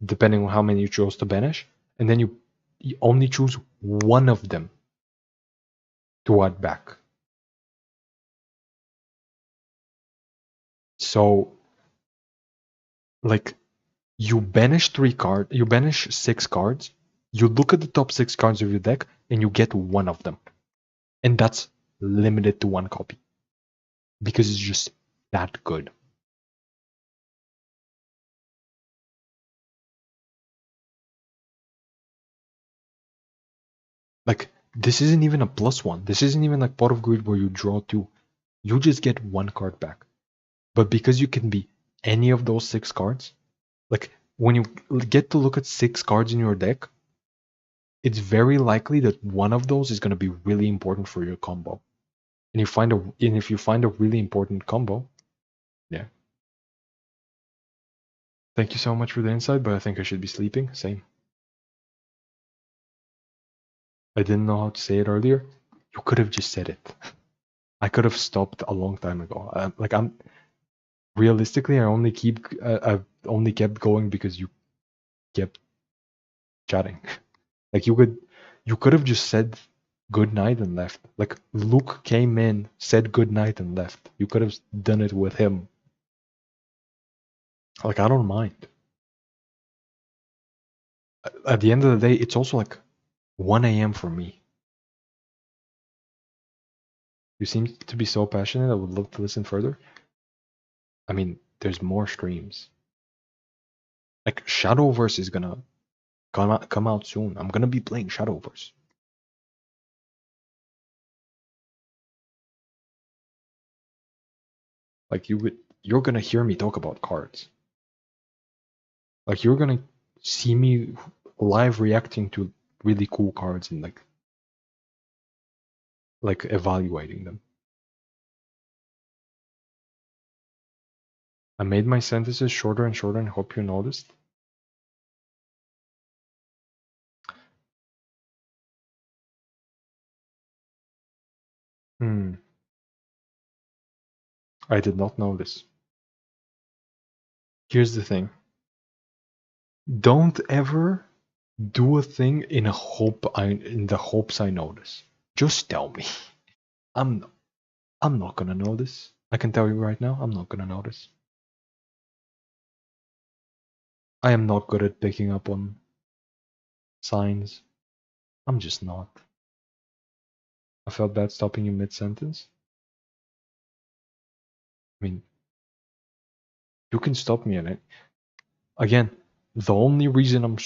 S1: depending on how many you chose to banish, and then you only choose one of them to add back. So, like, you banish 6 cards, you look at the top 6 cards of your deck, and you get one of them. And that's limited to 1 copy. Because it's just that good. Like, this isn't even a +1. This isn't even like Pot of Greed where you draw 2. You just get 1 card back. But because you can be any of those 6 cards, like when you get to look at 6 cards in your deck, it's very likely that one of those is going to be really important for your combo. And if you find a really important combo, yeah. Thank you so much for the insight, but I think I should be sleeping. Same. I didn't know how to say it earlier. You could have just said it. I could have stopped a long time ago. Like I'm realistically, I only kept going because you kept chatting. Like you could have just said good night and left. Like Luke came in, said good night and left. You could have done it with him. Like I don't mind. At the end of the day, it's also like 1 a.m. for me. You seem to be so passionate. I would love to listen further. I mean, there's more streams. Like Shadowverse is gonna come out soon. I'm gonna be playing Shadowverse. Like you're gonna hear me talk about cards. Like you're gonna see me live reacting to really cool cards and like evaluating them. I made my sentences shorter and shorter and hope you noticed. I did not notice. Here's the thing. Don't ever do a thing in the hopes I notice. Just tell me. I'm not gonna notice. I can tell you right now, I'm not gonna notice. I am not good at picking up on signs. I'm just not. I felt bad stopping you mid-sentence. I mean, you can stop me in it. Again, the only reason I'm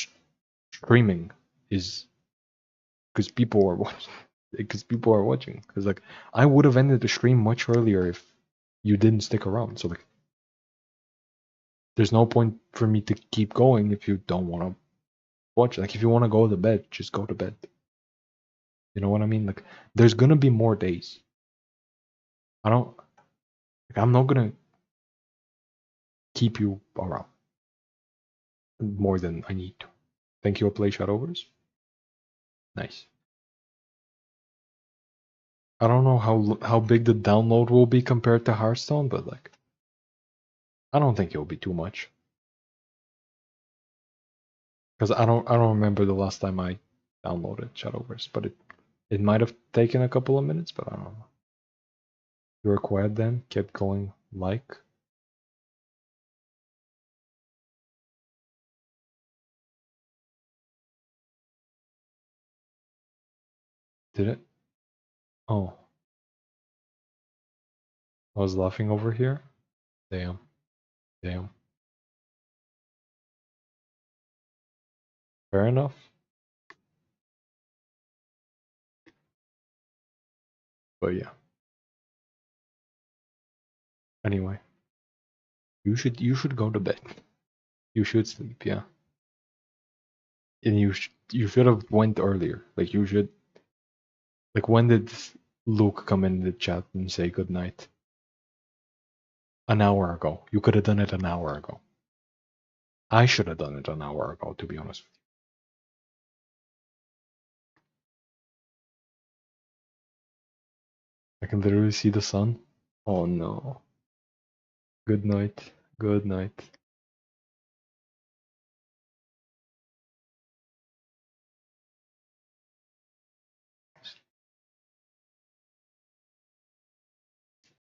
S1: streaming is because people are watching. Because people are watching. Because like, I would have ended the stream much earlier if you didn't stick around. So like, there's no point for me to keep going if you don't want to watch. Like, if you want to go to bed, just go to bed. You know what I mean? Like, there's gonna be more days. I'm not gonna keep you around more than I need to. Think you'll play Shadowverse? Nice. I don't know how big the download will be compared to Hearthstone, but like, I don't think it'll be too much. Because I don't remember the last time I downloaded Shadowverse, but it might have taken a couple of minutes, but I don't know. You were quiet then, kept going like. Did it? Oh. I was laughing over here? Damn. Damn. Fair enough. But yeah. Anyway. You should go to bed. You should sleep, yeah. And you should have went earlier. Like you should. Like when did Luke come in the chat and say good night? An hour ago. You could have done it an hour ago. I should have done it an hour ago, to be honest with you. I can literally see the sun. Oh no. Good night. Good night.